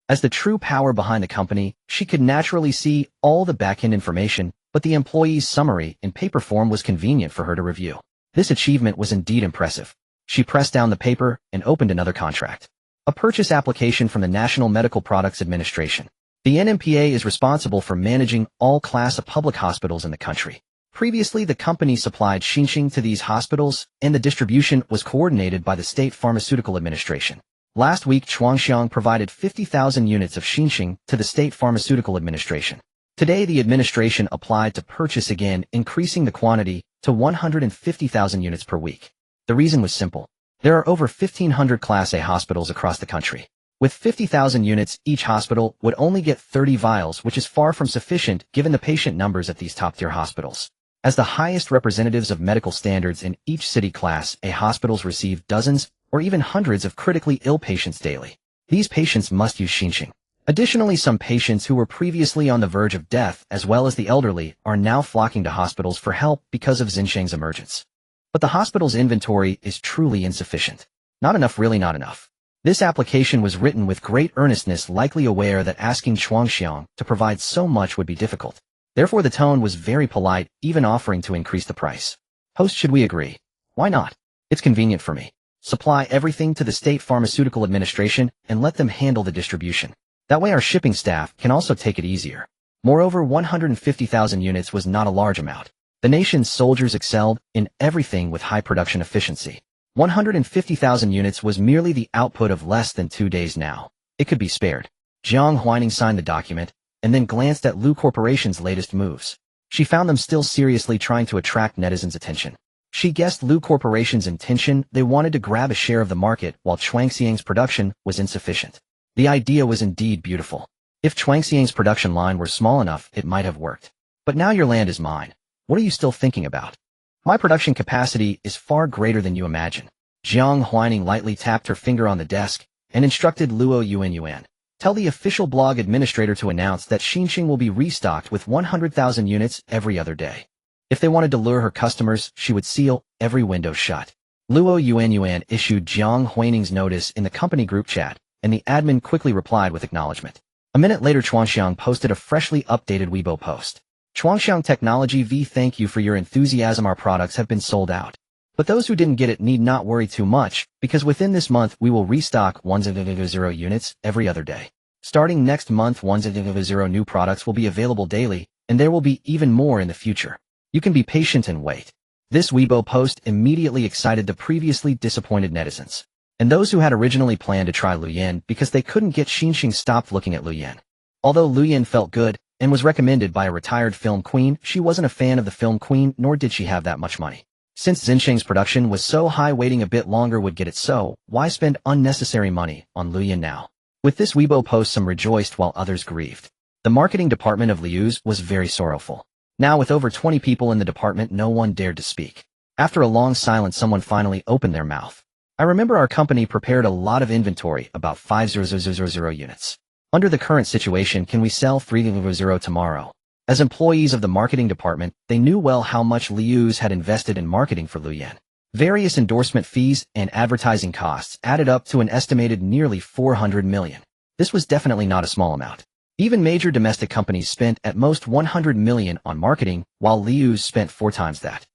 As the true power behind the company, she could naturally see all the back-end information, but the employee's summary in paper form was convenient for her to review. This achievement was indeed impressive. She pressed down the paper and opened another contract. A purchase application from the National Medical Products Administration. The NMPA is responsible for managing all class of public hospitals in the country. Previously, the company supplied Xinxing to these hospitals, and the distribution was coordinated by the State Pharmaceutical Administration. Last week, Chuangxiang provided 50,000 units of Xinxing to the State Pharmaceutical Administration. Today, the administration applied to purchase again, increasing the quantity to 150,000 units per week. The reason was simple. There are over 1,500 Class A hospitals across the country. With 50,000 units, each hospital would only get 30 vials, which is far from sufficient given the patient numbers at these top-tier hospitals. As the highest representatives of medical standards in each city, Class A hospitals receive dozens or even hundreds of critically ill patients daily. These patients must use Xinxing. Additionally, some patients who were previously on the verge of death, as well as the elderly, are now flocking to hospitals for help because of Xinxing's emergence. But the hospital's inventory is truly insufficient. Not enough, really not enough. This application was written with great earnestness, likely aware that asking Chuangxiang to provide so much would be difficult. Therefore, the tone was very polite, even offering to increase the price. "Host, should we agree?" "Why not? It's convenient for me. Supply everything to the State Pharmaceutical Administration and let them handle the distribution. That way our shipping staff can also take it easier." Moreover, 150,000 units was not a large amount. The nation's soldiers excelled in everything with high production efficiency. 150,000 units was merely the output of less than 2 days now. It could be spared. Jiang Huaining signed the document and then glanced at Lu Corporation's latest moves. She found them still seriously trying to attract netizens' attention. She guessed Lu Corporation's intention. They wanted to grab a share of the market while Chuangxiang's production was insufficient. The idea was indeed beautiful. If Chuangxiang's production line were small enough, it might have worked. But now your land is mine. What are you still thinking about? My production capacity is far greater than you imagine. Jiang Huaining lightly tapped her finger on the desk and instructed Luo Yuan. "Tell the official blog administrator to announce that Xinxing will be restocked with 100,000 units every other day." If they wanted to lure her customers, she would seal every window shut. Luo Yuan issued Jiang Huaining's notice in the company group chat, and the admin quickly replied with acknowledgement. A minute later, Chuangxiang posted a freshly updated Weibo post. "Chuangxiang Technology V, thank you for your enthusiasm. Our products have been sold out. But those who didn't get it need not worry too much, because within this month we will restock 100 units every other day. Starting next month, 100 new products will be available daily, and there will be even more in the future. You can be patient and wait." This Weibo post immediately excited the previously disappointed netizens. And those who had originally planned to try Luyan because they couldn't get Xinxing stopped looking at Luyan. Although Luyan felt good and was recommended by a retired film queen, she wasn't a fan of the film queen, nor did she have that much money. Since Xinxing's production was so high, waiting a bit longer would get it, so why spend unnecessary money on Luyan now? With this Weibo post, some rejoiced while others grieved. The marketing department of Liu's was very sorrowful. Now, with over 20 people in the department, no one dared to speak. After a long silence, someone finally opened their mouth. "I remember our company prepared a lot of inventory, about 5,000 units. Under the current situation, can we sell 3,000 tomorrow?" As employees of the marketing department, they knew well how much Liu's had invested in marketing for Luyan. Various endorsement fees and advertising costs added up to an estimated nearly 400 million. This was definitely not a small amount. Even major domestic companies spent at most 100 million on marketing, while Liu's spent 4 times that.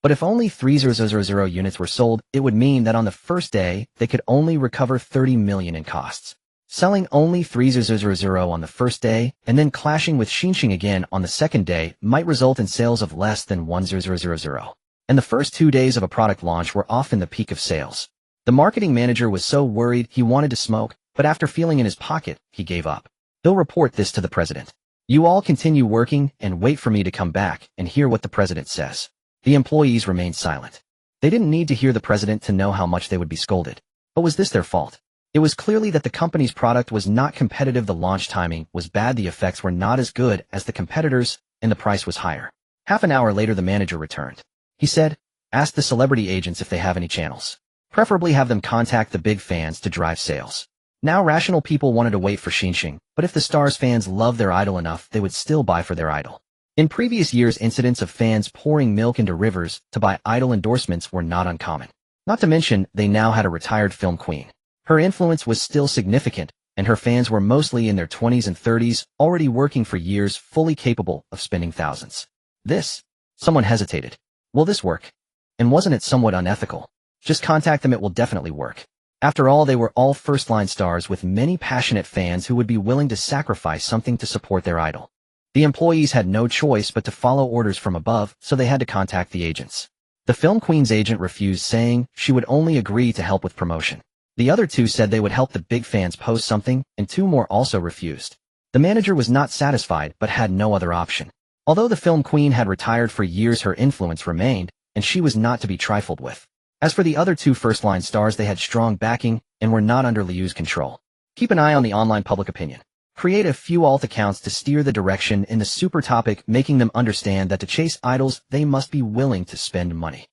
But if only 3000 units were sold, it would mean that on the first day, they could only recover 30 million in costs. Selling only 3000 on the first day, and then clashing with Xinxing again on the second day, might result in sales of less than 1000. And the first 2 days of a product launch were often the peak of sales. The marketing manager was so worried he wanted to smoke, but after feeling in his pocket, he gave up. He'll report this to the president. You all continue working and wait for me to come back and hear what the president says. The employees remained silent. They didn't need to hear the president to know how much they would be scolded. But was this their fault? It was clearly that the company's product was not competitive, the launch timing was bad, the effects were not as good as the competitors, and the price was higher. Half an hour later the manager returned. He said, ask the celebrity agents if they have any channels. Preferably have them contact the big fans to drive sales. Now rational people wanted to wait for Xinxing, but if the star's fans loved their idol enough, they would still buy for their idol. In previous years, incidents of fans pouring milk into rivers to buy idol endorsements were not uncommon. Not to mention, they now had a retired film queen. Her influence was still significant, and her fans were mostly in their 20s and 30s, already working for years, fully capable of spending thousands. Someone hesitated. Will this work? And wasn't it somewhat unethical? Just contact them, it will definitely work. After all, they were all first-line stars with many passionate fans who would be willing to sacrifice something to support their idol. The employees had no choice but to follow orders from above, so they had to contact the agents. The film queen's agent refused, saying she would only agree to help with promotion. The other 2 said they would help the big fans post something, and 2 more also refused. The manager was not satisfied but had no other option. Although the film queen had retired for years, her influence remained, and she was not to be trifled with. As for the other 2 first-line stars, they had strong backing and were not under Liu's control. Keep an eye on the online public opinion. Create a few alt accounts to steer the direction in the super topic, making them understand that to chase idols, they must be willing to spend money.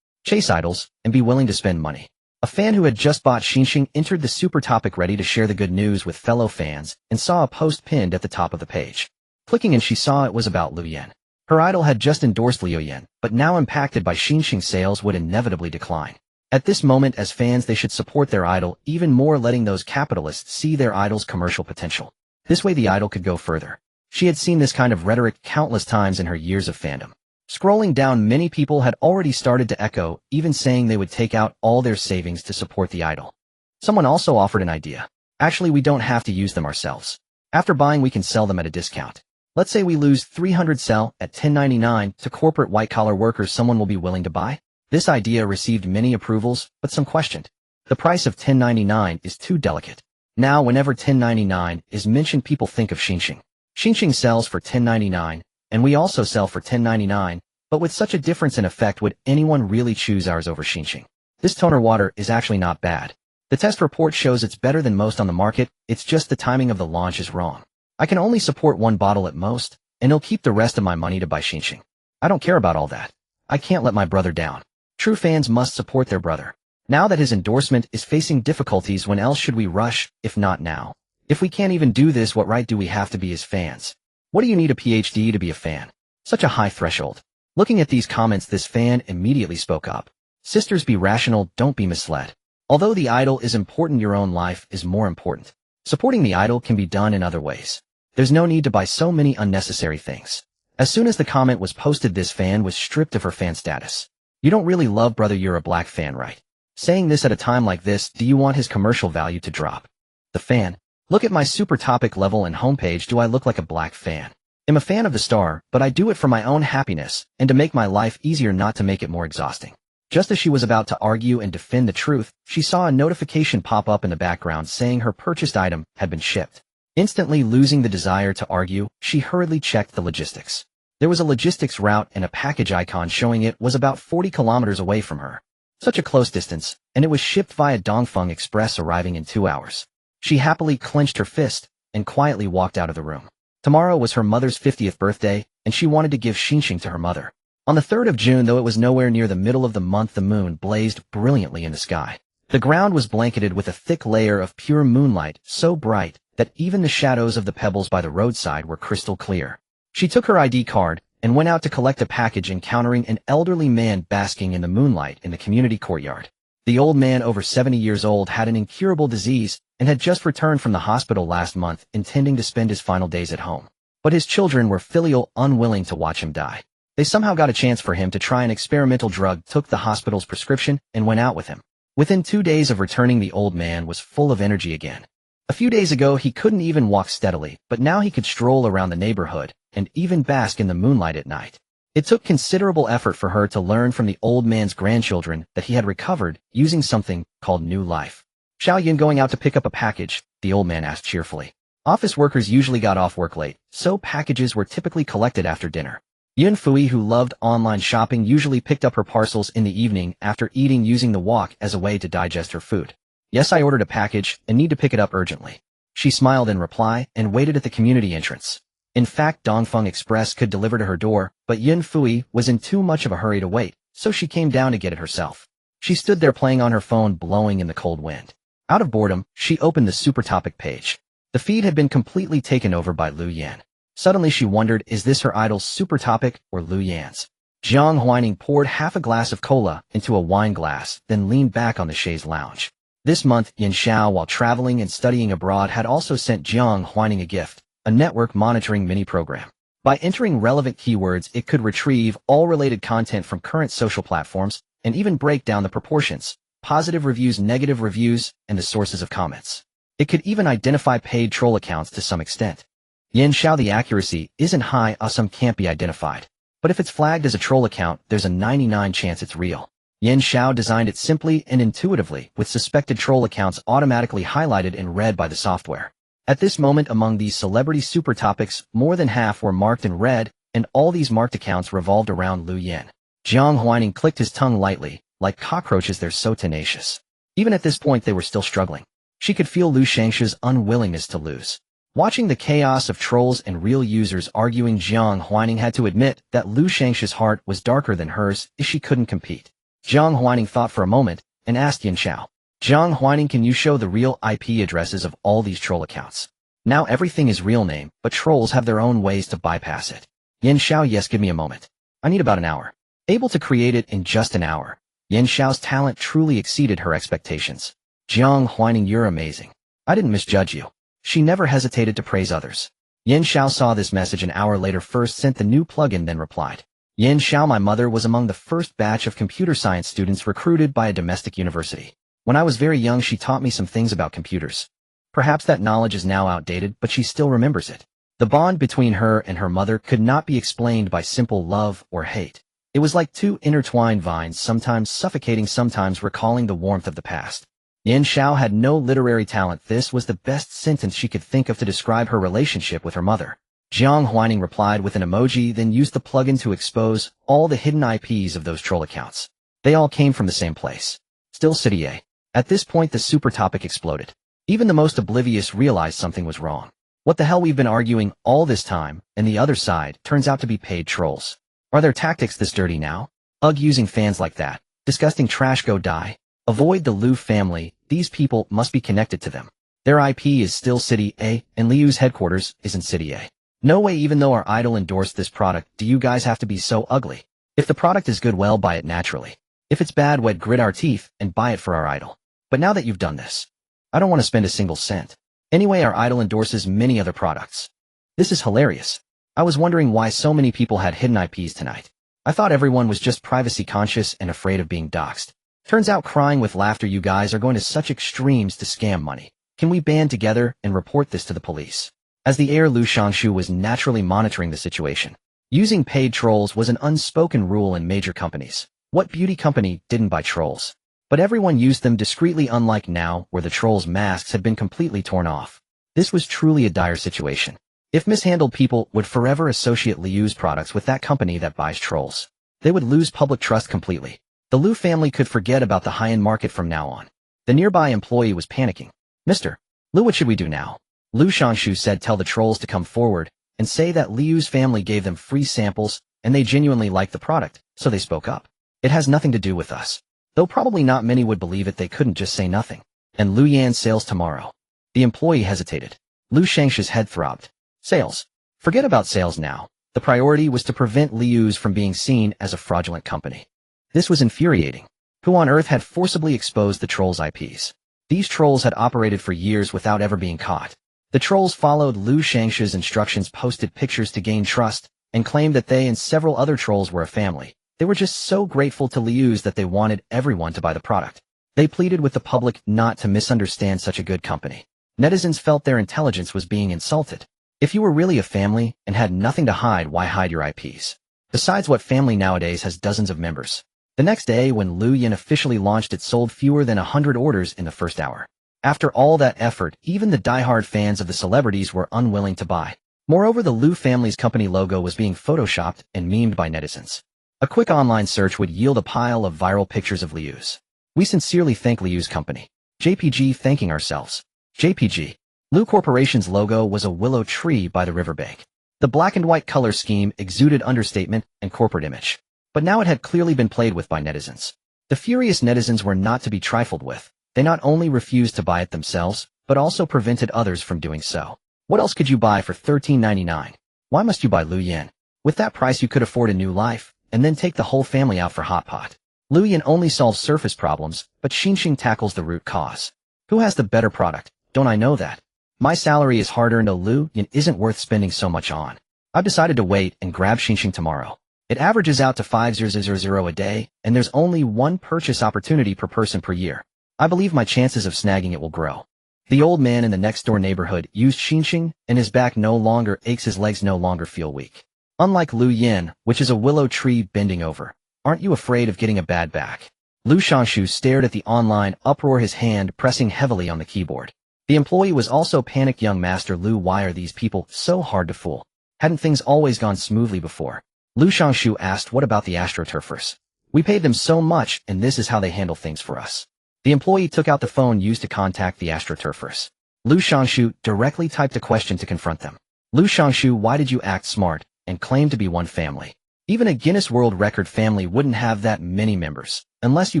Chase idols and be willing to spend money. A fan who had just bought Xinxing entered the super topic ready to share the good news with fellow fans and saw a post pinned at the top of the page. Clicking in, she saw it was about Liu Yan. Her idol had just endorsed Liu Yan, but now impacted by Xinxing, sales would inevitably decline. At this moment, as fans, they should support their idol even more, letting those capitalists see their idol's commercial potential. This way the idol could go further. She had seen this kind of rhetoric countless times in her years of fandom. Scrolling down, many people had already started to echo, even saying they would take out all their savings to support the idol. Someone also offered an idea. Actually, we don't have to use them ourselves. After buying, we can sell them at a discount. Let's say we lose 300, sell at $10.99 to corporate white-collar workers. Someone will be willing to buy? This idea received many approvals, but some questioned. The price of $10.99 is too delicate. Now, whenever $10.99 is mentioned, people think of Xinxing. Xinxing sells for $10.99, and we also sell for $10.99, but with such a difference in effect, would anyone really choose ours over Xinxing? This toner water is actually not bad. The test report shows it's better than most on the market, it's just the timing of the launch is wrong. I can only support 1 bottle at most, and he'll keep the rest of my money to buy Xinxing. I don't care about all that. I can't let my brother down. True fans must support their brother. Now that his endorsement is facing difficulties, when else should we rush, if not now? If we can't even do this, what right do we have to be his fans? What do you need a PhD to be a fan? Such a high threshold. Looking at these comments, this fan immediately spoke up. Sisters, be rational, don't be misled. Although the idol is important, your own life is more important. Supporting the idol can be done in other ways. There's no need to buy so many unnecessary things. As soon as the comment was posted, this fan was stripped of her fan status. You don't really love brother, you're a black fan, right? Saying this at a time like this, do you want his commercial value to drop? The fan. Look at my super topic level and homepage. Do I look like a black fan? I'm a fan of the star, but I do it for my own happiness and to make my life easier, not to make it more exhausting. Just as she was about to argue and defend the truth, she saw a notification pop up in the background saying her purchased item had been shipped. Instantly losing the desire to argue, she hurriedly checked the logistics. There was a logistics route and a package icon showing it was about 40 kilometers away from her. Such a close distance, and it was shipped via Dongfeng Express, arriving in 2 hours. She happily clenched her fist and quietly walked out of the room. Tomorrow was her mother's 50th birthday, and she wanted to give Xinxing to her mother. On the 3rd of June, though it was nowhere near the middle of the month, the moon blazed brilliantly in the sky. The ground was blanketed with a thick layer of pure moonlight, so bright that even the shadows of the pebbles by the roadside were crystal clear. She took her ID card and went out to collect a package, encountering an elderly man basking in the moonlight in the community courtyard. The old man, over 70 years old, had an incurable disease and had just returned from the hospital last month, intending to spend his final days at home. But his children were filial unwilling to watch him die. They somehow got a chance for him to try an experimental drug, took the hospital's prescription, and went out with him. Within 2 days of returning, the old man was full of energy again. A few days ago, he couldn't even walk steadily, but now he could stroll around the neighborhood and even bask in the moonlight at night. It took considerable effort for her to learn from the old man's grandchildren that he had recovered using something called new life. "Xiao Yin going out to pick up a package?" the old man asked cheerfully. Office workers usually got off work late, so packages were typically collected after dinner. Yun Fui, who loved online shopping, usually picked up her parcels in the evening after eating, using the walk as a way to digest her food. "Yes, I ordered a package and need to pick it up urgently." She smiled in reply and waited at the community entrance. In fact, Dongfeng Express could deliver to her door, but Yun Fui was in too much of a hurry to wait, so she came down to get it herself. She stood there playing on her phone, blowing in the cold wind. Out of boredom, she opened the super topic page. The feed had been completely taken over by Lu Yan. Suddenly she wondered, is this her idol's super topic or Lu Yan's? Jiang Huaining poured half a glass of cola into a wine glass, then leaned back on the chaise lounge. This month, Yin Xiao, while traveling and studying abroad, had also sent Jiang Huaining a gift, a network monitoring mini-program. By entering relevant keywords, it could retrieve all related content from current social platforms and even break down the proportions, positive reviews, negative reviews, and the sources of comments. It could even identify paid troll accounts to some extent. Yin Xiao, the accuracy isn't high, some can't be identified. But if it's flagged as a troll account, there's a 99% chance it's real. Yin Xiao designed it simply and intuitively, with suspected troll accounts automatically highlighted and read by the software. At this moment, among these celebrity super topics, more than half were marked in red, and all these marked accounts revolved around Lu Yan. Jiang Huaining clicked his tongue lightly. Like cockroaches, they're so tenacious. Even at this point, they were still struggling. She could feel Lu Shangshu's unwillingness to lose. Watching the chaos of trolls and real users arguing, Jiang Huaining had to admit that Lu Shangshu's heart was darker than hers if she couldn't compete. Jiang Huaining thought for a moment and asked Yin Xiao, "Jiang Huaining, can you show the real IP addresses of all these troll accounts? Now everything is real name, but trolls have their own ways to bypass it." Yin Xiao, "Yes, give me a moment. I need about an hour." Able to create it in just an hour, Yin Xiao's talent truly exceeded her expectations. "Jiang Huaining, you're amazing. I didn't misjudge you." She never hesitated to praise others. Yin Xiao saw this message an hour later, first sent the new plugin, then replied, "Yin Xiao, my mother was among the first batch of computer science students recruited by a domestic university. When I was very young, she taught me some things about computers. Perhaps that knowledge is now outdated, but she still remembers it. The bond between her and her mother could not be explained by simple love or hate. It was like two intertwined vines, sometimes suffocating, sometimes recalling the warmth of the past." Yin Xiao had no literary talent. This was the best sentence she could think of to describe her relationship with her mother. Jiang Huaining replied with an emoji, then used the plugin to expose all the hidden IPs of those troll accounts. They all came from the same place. Still City A. At this point, the super topic exploded. Even the most oblivious realized something was wrong. What the hell, we've been arguing all this time, and the other side turns out to be paid trolls. Are their tactics this dirty now? Ugh, using fans like that. Disgusting trash, go die. Avoid the Lu family, these people must be connected to them. Their IP is still City A, and Liu's headquarters is in City A. No way, even though our idol endorsed this product, do you guys have to be so ugly? If the product is good, well, buy it naturally. If it's bad, we'd grit our teeth and buy it for our idol. But now that you've done this, I don't want to spend a single cent. Anyway, our idol endorses many other products. This is hilarious. I was wondering why so many people had hidden IPs tonight. I thought everyone was just privacy conscious and afraid of being doxxed. Turns out, crying with laughter, you guys are going to such extremes to scam money. Can we band together and report this to the police?" As the heir, Lu Shangshu was naturally monitoring the situation. Using paid trolls was an unspoken rule in major companies. What beauty company didn't buy trolls? But everyone used them discreetly, unlike now, where the trolls' masks had been completely torn off. This was truly a dire situation. If mishandled, people would forever associate Liu's products with that company that buys trolls. They would lose public trust completely. The Lu family could forget about the high-end market from now on. The nearby employee was panicking. "Mr. Lu, what should we do now?" Lu Shangshu said, "Tell the trolls to come forward and say that Liu's family gave them free samples and they genuinely liked the product, so they spoke up. It has nothing to do with us." Though probably not many would believe it, they couldn't just say nothing. "And Lu Yan's sales tomorrow." The employee hesitated. Lu Shangshu's head throbbed. "Sales? Forget about sales now. The priority was to prevent Liu's from being seen as a fraudulent company. This was infuriating. Who on earth had forcibly exposed the trolls' IPs? These trolls had operated for years without ever being caught. The trolls followed Liu Shangsha's instructions, posted pictures to gain trust, and claimed that they and several other trolls were a family. They were just so grateful to Liu's that they wanted everyone to buy the product. They pleaded with the public not to misunderstand such a good company. Netizens felt their intelligence was being insulted. If you were really a family and had nothing to hide, why hide your IPs? Besides, what family nowadays has dozens of members? The next day, when Lu Yan officially launched, it sold fewer than 100 orders in the first hour. After all that effort, even the die-hard fans of the celebrities were unwilling to buy. Moreover, the Lu family's company logo was being photoshopped and memed by netizens. A quick online search would yield a pile of viral pictures of Liu's. We sincerely thank Liu's company. JPG thanking ourselves. JPG. Lu Corporation's logo was a willow tree by the riverbank. The black and white color scheme exuded understatement and corporate image. But now it had clearly been played with by netizens. The furious netizens were not to be trifled with. They not only refused to buy it themselves, but also prevented others from doing so. What else could you buy for $13.99? Why must you buy Lu Yan? With that price you could afford a new life, and then take the whole family out for hot pot. Lu Yan only solves surface problems, but Xinxing tackles the root cause. Who has the better product? Don't I know that? My salary is hard-earned. Lu Yan isn't worth spending so much on. I've decided to wait and grab Xinxing tomorrow. It averages out to 5,000 a day, and there's only one purchase opportunity per person per year. I believe my chances of snagging it will grow. The old man in the next-door neighborhood used Xinxing, and his back no longer aches, his legs no longer feel weak. Unlike Lu Yan, which is a willow tree bending over. Aren't you afraid of getting a bad back? Lu Shangshu stared at the online uproar, his hand pressing heavily on the keyboard. The employee was also panicked. Young master Lu, why are these people so hard to fool? Hadn't things always gone smoothly before? Lu Shangshu asked, what about the astroturfers? We paid them so much, and this is how they handle things for us. The employee took out the phone used to contact the astroturfers. Lu Shangshu directly typed a question to confront them. Lu Shangshu, why did you act smart and claim to be one family? Even a Guinness World Record family wouldn't have that many members, unless you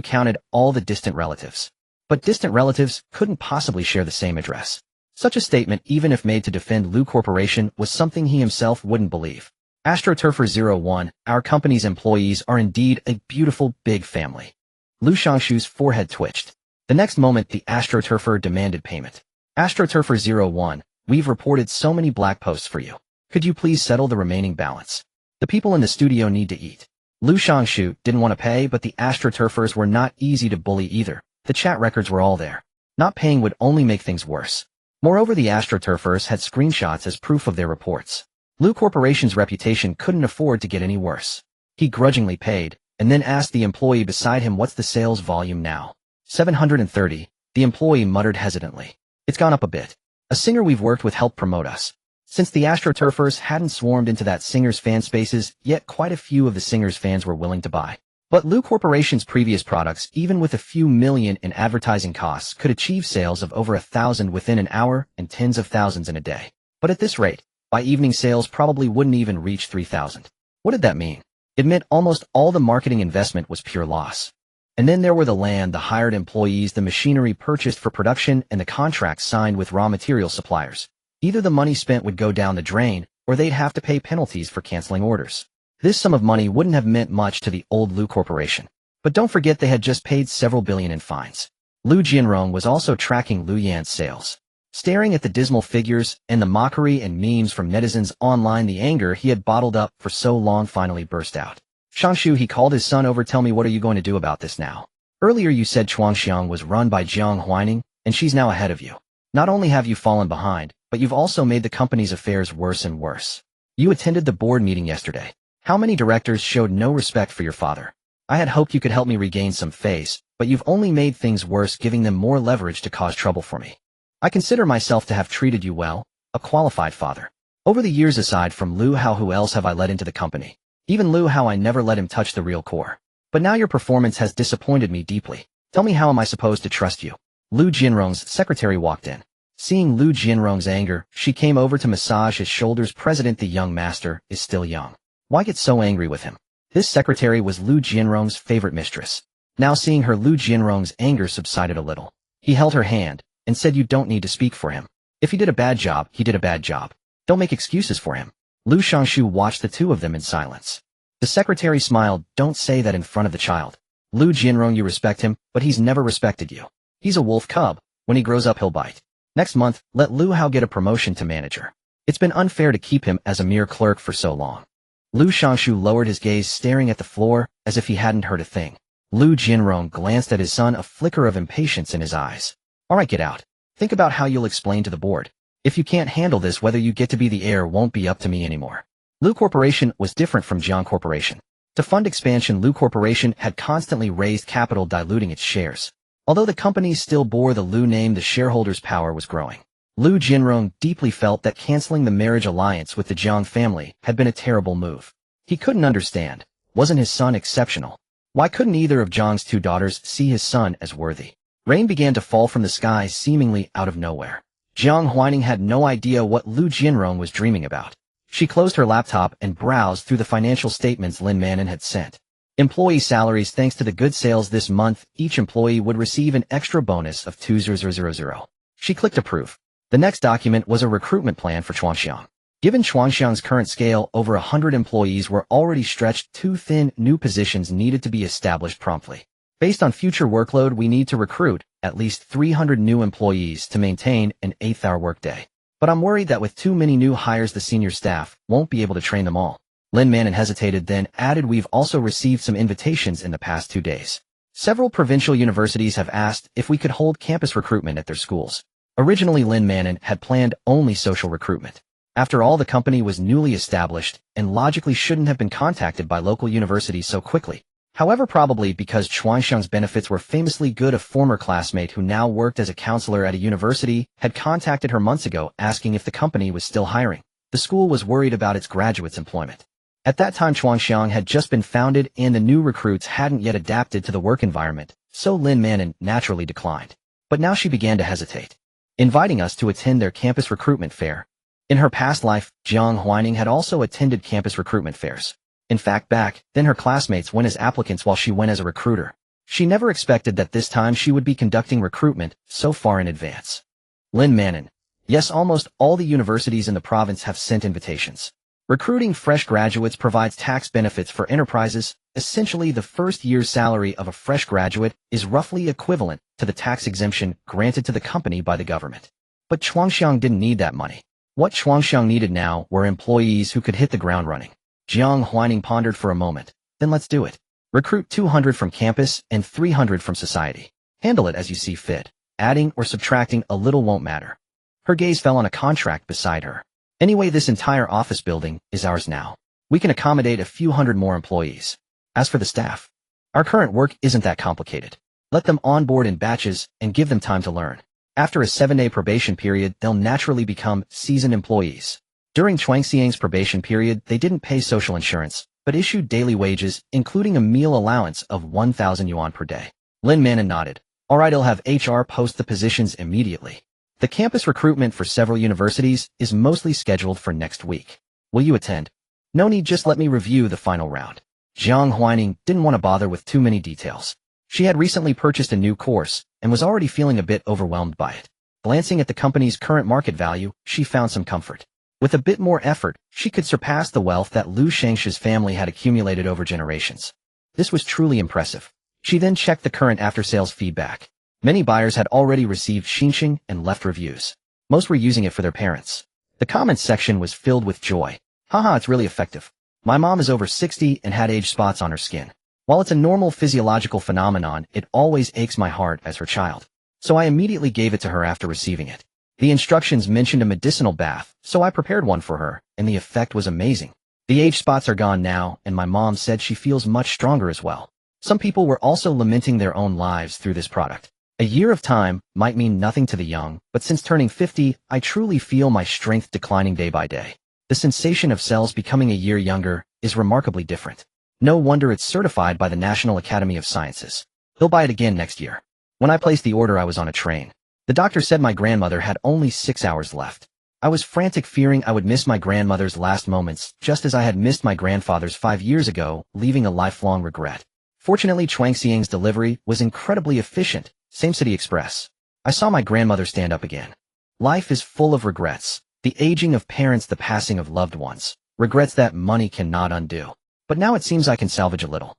counted all the distant relatives. But distant relatives couldn't possibly share the same address. Such a statement, even if made to defend Lu Corporation, was something he himself wouldn't believe. AstroTurfer 01, our company's employees are indeed a beautiful big family. Lu Shangshu's forehead twitched. The next moment, the AstroTurfer demanded payment. AstroTurfer 01, we've reported so many black posts for you. Could you please settle the remaining balance? The people in the studio need to eat. Lu Shangshu didn't want to pay, but the AstroTurfers were not easy to bully either. The chat records were all there. Not paying would only make things worse. Moreover, the AstroTurfers had screenshots as proof of their reports. Lu Corporation's reputation couldn't afford to get any worse. He grudgingly paid, and then asked the employee beside him, what's the sales volume now? 730, the employee muttered hesitantly. It's gone up a bit. A singer we've worked with helped promote us. Since the AstroTurfers hadn't swarmed into that singer's fan spaces, yet quite a few of the singer's fans were willing to buy. But Lu Corporation's previous products, even with a few million in advertising costs, could achieve sales of over 1,000 within an hour and tens of thousands in a day. But at this rate, by evening sales probably wouldn't even reach 3,000. What did that mean? It meant almost all the marketing investment was pure loss. And then there were the land, the hired employees, the machinery purchased for production, and the contracts signed with raw material suppliers. Either the money spent would go down the drain, or they'd have to pay penalties for canceling orders. This sum of money wouldn't have meant much to the old Lu Corporation. But don't forget they had just paid several billion in fines. Lu Jinrong was also tracking Lu Yan's sales. Staring at the dismal figures and the mockery and memes from netizens online, the anger he had bottled up for so long finally burst out. Shangshu, he called his son over. Tell me, what are you going to do about this now? Earlier you said Chuangxiang was run by Jiang Huaining, and she's now ahead of you. Not only have you fallen behind, but you've also made the company's affairs worse and worse. You attended the board meeting yesterday. How many directors showed no respect for your father? I had hoped you could help me regain some face, but you've only made things worse, giving them more leverage to cause trouble for me. I consider myself to have treated you well, a qualified father. Over the years, aside from Lu Hao, who else have I let into the company? Even Lu Hao, I never let him touch the real core. But now your performance has disappointed me deeply. Tell me, how am I supposed to trust you? Lu Jinrong's secretary walked in. Seeing Lu Jinrong's anger, she came over to massage his shoulders. President, the young master is still young. Why get so angry with him? This secretary was Lu Jinrong's favorite mistress. Now seeing her, Lu Jinrong's anger subsided a little. He held her hand and said, you don't need to speak for him. If he did a bad job, he did a bad job. Don't make excuses for him. Lu Shangshu watched the two of them in silence. The secretary smiled. Don't say that in front of the child. Lu Jinrong, you respect him, but he's never respected you. He's a wolf cub. When he grows up, he'll bite. Next month, let Lu Hao get a promotion to manager. It's been unfair to keep him as a mere clerk for so long. Lu Shangshu lowered his gaze, staring at the floor as if he hadn't heard a thing. Lu Jinrong glanced at his son, a flicker of impatience in his eyes. All right, get out. Think about how you'll explain to the board. If you can't handle this, whether you get to be the heir won't be up to me anymore. Lu Corporation was different from Jiang Corporation. To fund expansion, Lu Corporation had constantly raised capital, diluting its shares. Although the company still bore the Lu name, the shareholders' power was growing. Lu Jinrong deeply felt that canceling the marriage alliance with the Jiang family had been a terrible move. He couldn't understand. Wasn't his son exceptional? Why couldn't either of Jiang's two daughters see his son as worthy? Rain began to fall from the sky seemingly out of nowhere. Jiang Huaining had no idea what Lu Jinrong was dreaming about. She closed her laptop and browsed through the financial statements Lin Manon had sent. Employee salaries. Thanks to the good sales this month, each employee would receive an extra bonus of 2,000. She clicked approve. The next document was a recruitment plan for Chuangxiang. Given Chuangxiang's current scale, over 100 employees were already stretched too thin. New positions needed to be established promptly. Based on future workload, we need to recruit at least 300 new employees to maintain an 8-hour workday. But I'm worried that with too many new hires, the senior staff won't be able to train them all. Lin Manon hesitated, then added, we've also received some invitations in the past 2 days. Several provincial universities have asked if we could hold campus recruitment at their schools. Originally, Lin Manon had planned only social recruitment. After all, the company was newly established and logically shouldn't have been contacted by local universities so quickly. However, probably because Chuangxiang's benefits were famously good, a former classmate who now worked as a counselor at a university had contacted her months ago asking if the company was still hiring. The school was worried about its graduates' employment. At that time, Chuangxiang had just been founded and the new recruits hadn't yet adapted to the work environment, so Lin Manon naturally declined. But now she began to hesitate. Inviting us to attend their campus recruitment fair. In her past life, Jiang Huaining had also attended campus recruitment fairs. In fact, back then her classmates went as applicants while she went as a recruiter. She never expected that this time she would be conducting recruitment so far in advance. Lin Manon. Yes, almost all the universities in the province have sent invitations. Recruiting fresh graduates provides tax benefits for enterprises. Essentially, the first year's salary of a fresh graduate is roughly equivalent to the tax exemption granted to the company by the government. But Chuangxiang didn't need that money. What Chuangxiang needed now were employees who could hit the ground running. Jiang Huaining pondered for a moment. Then let's do it. Recruit 200 from campus and 300 from society. Handle it as you see fit. Adding or subtracting a little won't matter. Her gaze fell on a contract beside her. Anyway, this entire office building is ours now. We can accommodate a few hundred more employees. As for the staff, our current work isn't that complicated. Let them onboard in batches and give them time to learn. After a 7-day probation period, they'll naturally become seasoned employees. During Chuangxiang's probation period, they didn't pay social insurance, but issued daily wages, including a meal allowance of 1,000 yuan per day. Lin Manon nodded. All right, I'll have HR post the positions immediately. The campus recruitment for several universities is mostly scheduled for next week. Will you attend? No need, just let me review the final round. Jiang Huaining didn't want to bother with too many details. She had recently purchased a new course and was already feeling a bit overwhelmed by it. Glancing at the company's current market value, she found some comfort. With a bit more effort, she could surpass the wealth that Lu Shangshu's family had accumulated over generations. This was truly impressive. She then checked the current after-sales feedback. Many buyers had already received Xinxing and left reviews. Most were using it for their parents. The comments section was filled with joy. Haha, it's really effective. My mom is over 60 and had age spots on her skin. While it's a normal physiological phenomenon, it always aches my heart as her child. So I immediately gave it to her after receiving it. The instructions mentioned a medicinal bath, so I prepared one for her, and the effect was amazing. The age spots are gone now, and my mom said she feels much stronger as well. Some people were also lamenting their own lives through this product. A year of time might mean nothing to the young, but since turning 50, I truly feel my strength declining day by day. The sensation of cells becoming a year younger is remarkably different. No wonder it's certified by the National Academy of Sciences. He'll buy it again next year. When I placed the order, I was on a train. The doctor said my grandmother had only 6 hours left. I was frantic, fearing I would miss my grandmother's last moments, just as I had missed my grandfather's 5 years ago, leaving a lifelong regret. Fortunately, Chuangxiang's delivery was incredibly efficient, same city express. I saw my grandmother stand up again. Life is full of regrets. The aging of parents, the passing of loved ones. Regrets that money cannot undo. But now it seems I can salvage a little.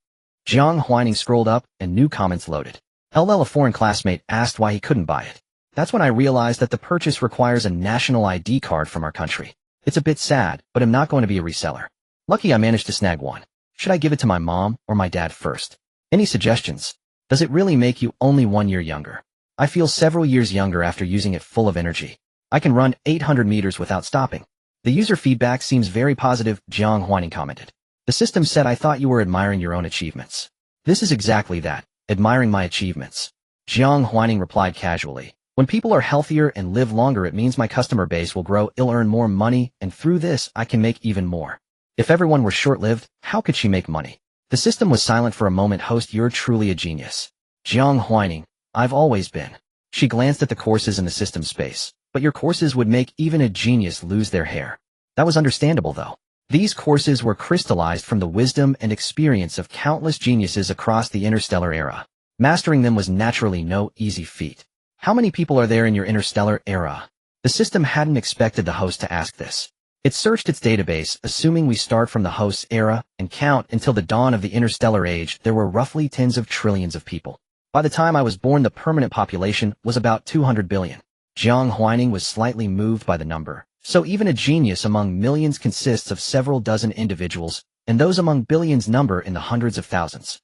Jiang Huaining scrolled up, and new comments loaded. LL, a foreign classmate, asked why he couldn't buy it. That's when I realized that the purchase requires a national ID card from our country. It's a bit sad, but I'm not going to be a reseller. Lucky I managed to snag one. Should I give it to my mom or my dad first? Any suggestions? Does it really make you only 1 year younger? I feel several years younger after using it full of energy. I can run 800 meters without stopping. The user feedback seems very positive, Jiang Huaining commented. The system said I thought you were admiring your own achievements. This is exactly that, admiring my achievements. Jiang Huaining replied casually. When people are healthier and live longer, it means my customer base will grow. I'll earn more money, and through this, I can make even more. If everyone were short-lived, how could she make money? The system was silent for a moment. Host, you're truly a genius. Jiang Huaining, I've always been. She glanced at the courses in the system space. But your courses would make even a genius lose their hair. That was understandable, though. These courses were crystallized from the wisdom and experience of countless geniuses across the interstellar era. Mastering them was naturally no easy feat. How many people are there in your interstellar era? The system hadn't expected the host to ask this. It searched its database, assuming we start from the host's era and count until the dawn of the interstellar age. There were roughly tens of trillions of people. By the time I was born, the permanent population was about 200 billion. Jiang Huaining was slightly moved by the number. So even a genius among millions consists of several dozen individuals, and those among billions number in the hundreds of thousands.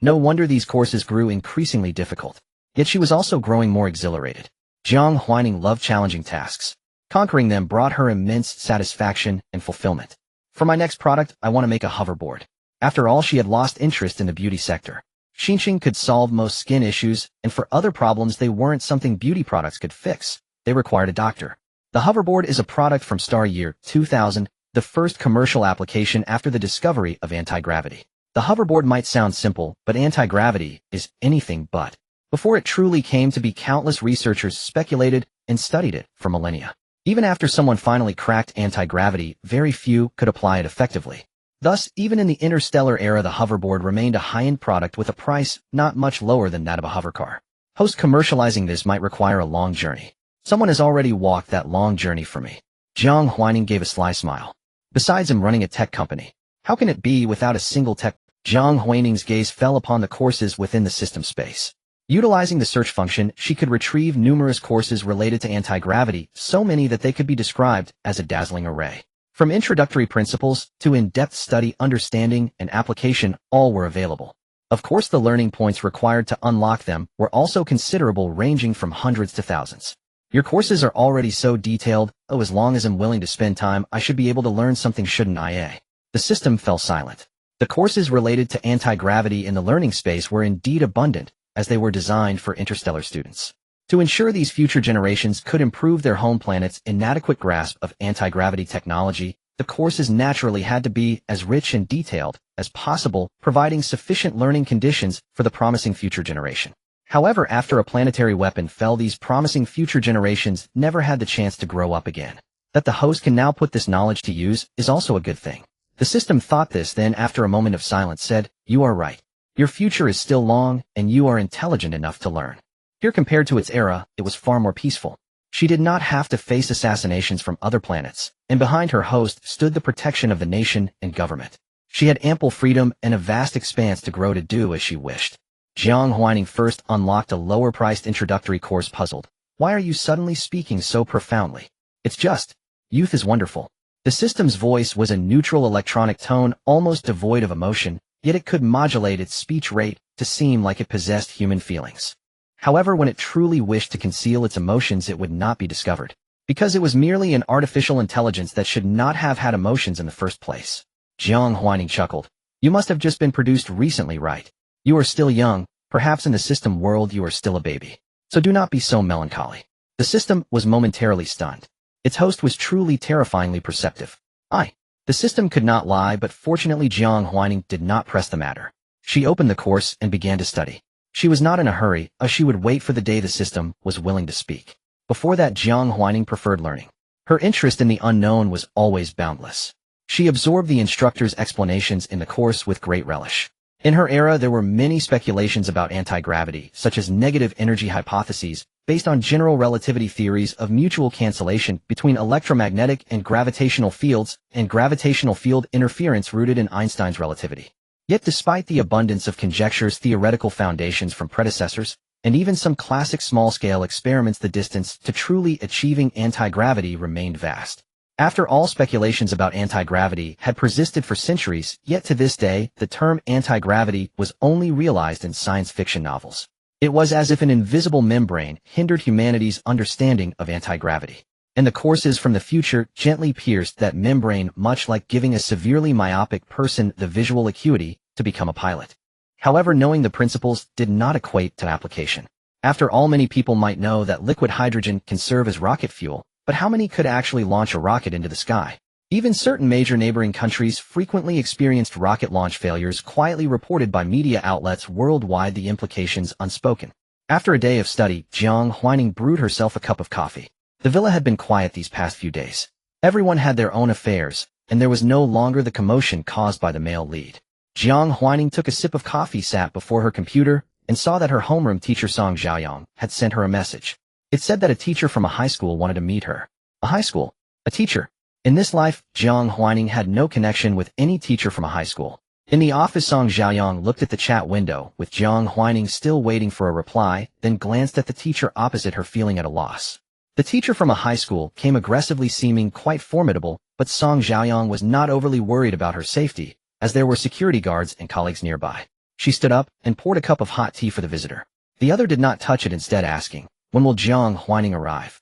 No wonder these courses grew increasingly difficult. Yet she was also growing more exhilarated. Jiang Huaining loved challenging tasks. Conquering them brought her immense satisfaction and fulfillment. For my next product, I want to make a hoverboard. After all, she had lost interest in the beauty sector. Xinxing could solve most skin issues, and for other problems they weren't something beauty products could fix. They required a doctor. The hoverboard is a product from star year 2000, the first commercial application after the discovery of anti-gravity. The hoverboard might sound simple, but anti-gravity is anything but. Before it truly came to be, countless researchers speculated and studied it for millennia. Even after someone finally cracked anti-gravity, very few could apply it effectively. Thus, even in the interstellar era, the hoverboard remained a high-end product with a price not much lower than that of a hovercar. Host, commercializing this might require a long journey. Someone has already walked that long journey for me. Jiang Huaining gave a sly smile. Besides, I'm running a tech company. How can it be without a single tech? Jiang Huaining's gaze fell upon the courses within the system space. Utilizing the search function, she could retrieve numerous courses related to anti-gravity, so many that they could be described as a dazzling array. From introductory principles to in-depth study, understanding, and application, all were available. Of course, the learning points required to unlock them were also considerable, ranging from hundreds to thousands. Your courses are already so detailed. Oh, as long as I'm willing to spend time, I should be able to learn something, shouldn't I? The system fell silent. The courses related to anti-gravity in the learning space were indeed abundant, as they were designed for interstellar students. To ensure these future generations could improve their home planet's inadequate grasp of anti-gravity technology, the courses naturally had to be as rich and detailed as possible, providing sufficient learning conditions for the promising future generation. However, after a planetary weapon fell, these promising future generations never had the chance to grow up again. That the host can now put this knowledge to use is also a good thing. The system thought this, then after a moment of silence said, "You are right. Your future is still long, and you are intelligent enough to learn." Here, compared to its era, it was far more peaceful. She did not have to face assassinations from other planets, and behind her host stood the protection of the nation and government. She had ample freedom and a vast expanse to grow, to do as she wished. Jiang Huaining first unlocked a lower-priced introductory course. Puzzled. Why are you suddenly speaking so profoundly? It's just, youth is wonderful. The system's voice was a neutral electronic tone, almost devoid of emotion, yet it could modulate its speech rate to seem like it possessed human feelings. However, when it truly wished to conceal its emotions, it would not be discovered, because it was merely an artificial intelligence that should not have had emotions in the first place. Jiang Huaining chuckled. You must have just been produced recently, right? You are still young. Perhaps in the system world you are still a baby. So do not be so melancholy. The system was momentarily stunned. Its host was truly terrifyingly perceptive. The system could not lie, but fortunately Jiang Huaining did not press the matter. She opened the course and began to study. She was not in a hurry, as she would wait for the day the system was willing to speak. Before that, Jiang Huaining preferred learning. Her interest in the unknown was always boundless. She absorbed the instructor's explanations in the course with great relish. In her era, there were many speculations about anti-gravity, such as negative energy hypotheses, based on general relativity theories of mutual cancellation between electromagnetic and gravitational fields and gravitational field interference rooted in Einstein's relativity. Yet despite the abundance of conjectures, theoretical foundations from predecessors, and even some classic small-scale experiments, the distance to truly achieving anti-gravity remained vast. After all, speculations about anti-gravity had persisted for centuries, yet to this day, the term anti-gravity was only realized in science fiction novels. It was as if an invisible membrane hindered humanity's understanding of anti-gravity, and the courses from the future gently pierced that membrane, much like giving a severely myopic person the visual acuity to become a pilot. However, knowing the principles did not equate to application. After all, many people might know that liquid hydrogen can serve as rocket fuel, but how many could actually launch a rocket into the sky? Even certain major neighboring countries frequently experienced rocket launch failures, quietly reported by media outlets worldwide, the implications unspoken. After a day of study, Jiang Huaining brewed herself a cup of coffee. The villa had been quiet these past few days. Everyone had their own affairs, and there was no longer the commotion caused by the male lead. Jiang Huaining took a sip of coffee, sat before her computer, and saw that her homeroom teacher Song Xiaoyang had sent her a message. It said that a teacher from a high school wanted to meet her. A high school? A teacher? In this life, Jiang Huaining had no connection with any teacher from a high school. In the office, Song Xiaoyang looked at the chat window, with Jiang Huaining still waiting for a reply, then glanced at the teacher opposite her, feeling at a loss. The teacher from a high school came aggressively, seeming quite formidable, but Song Xiaoyang was not overly worried about her safety, as there were security guards and colleagues nearby. She stood up and poured a cup of hot tea for the visitor. The other did not touch it, instead asking, "When will Jiang Huaining arrive?"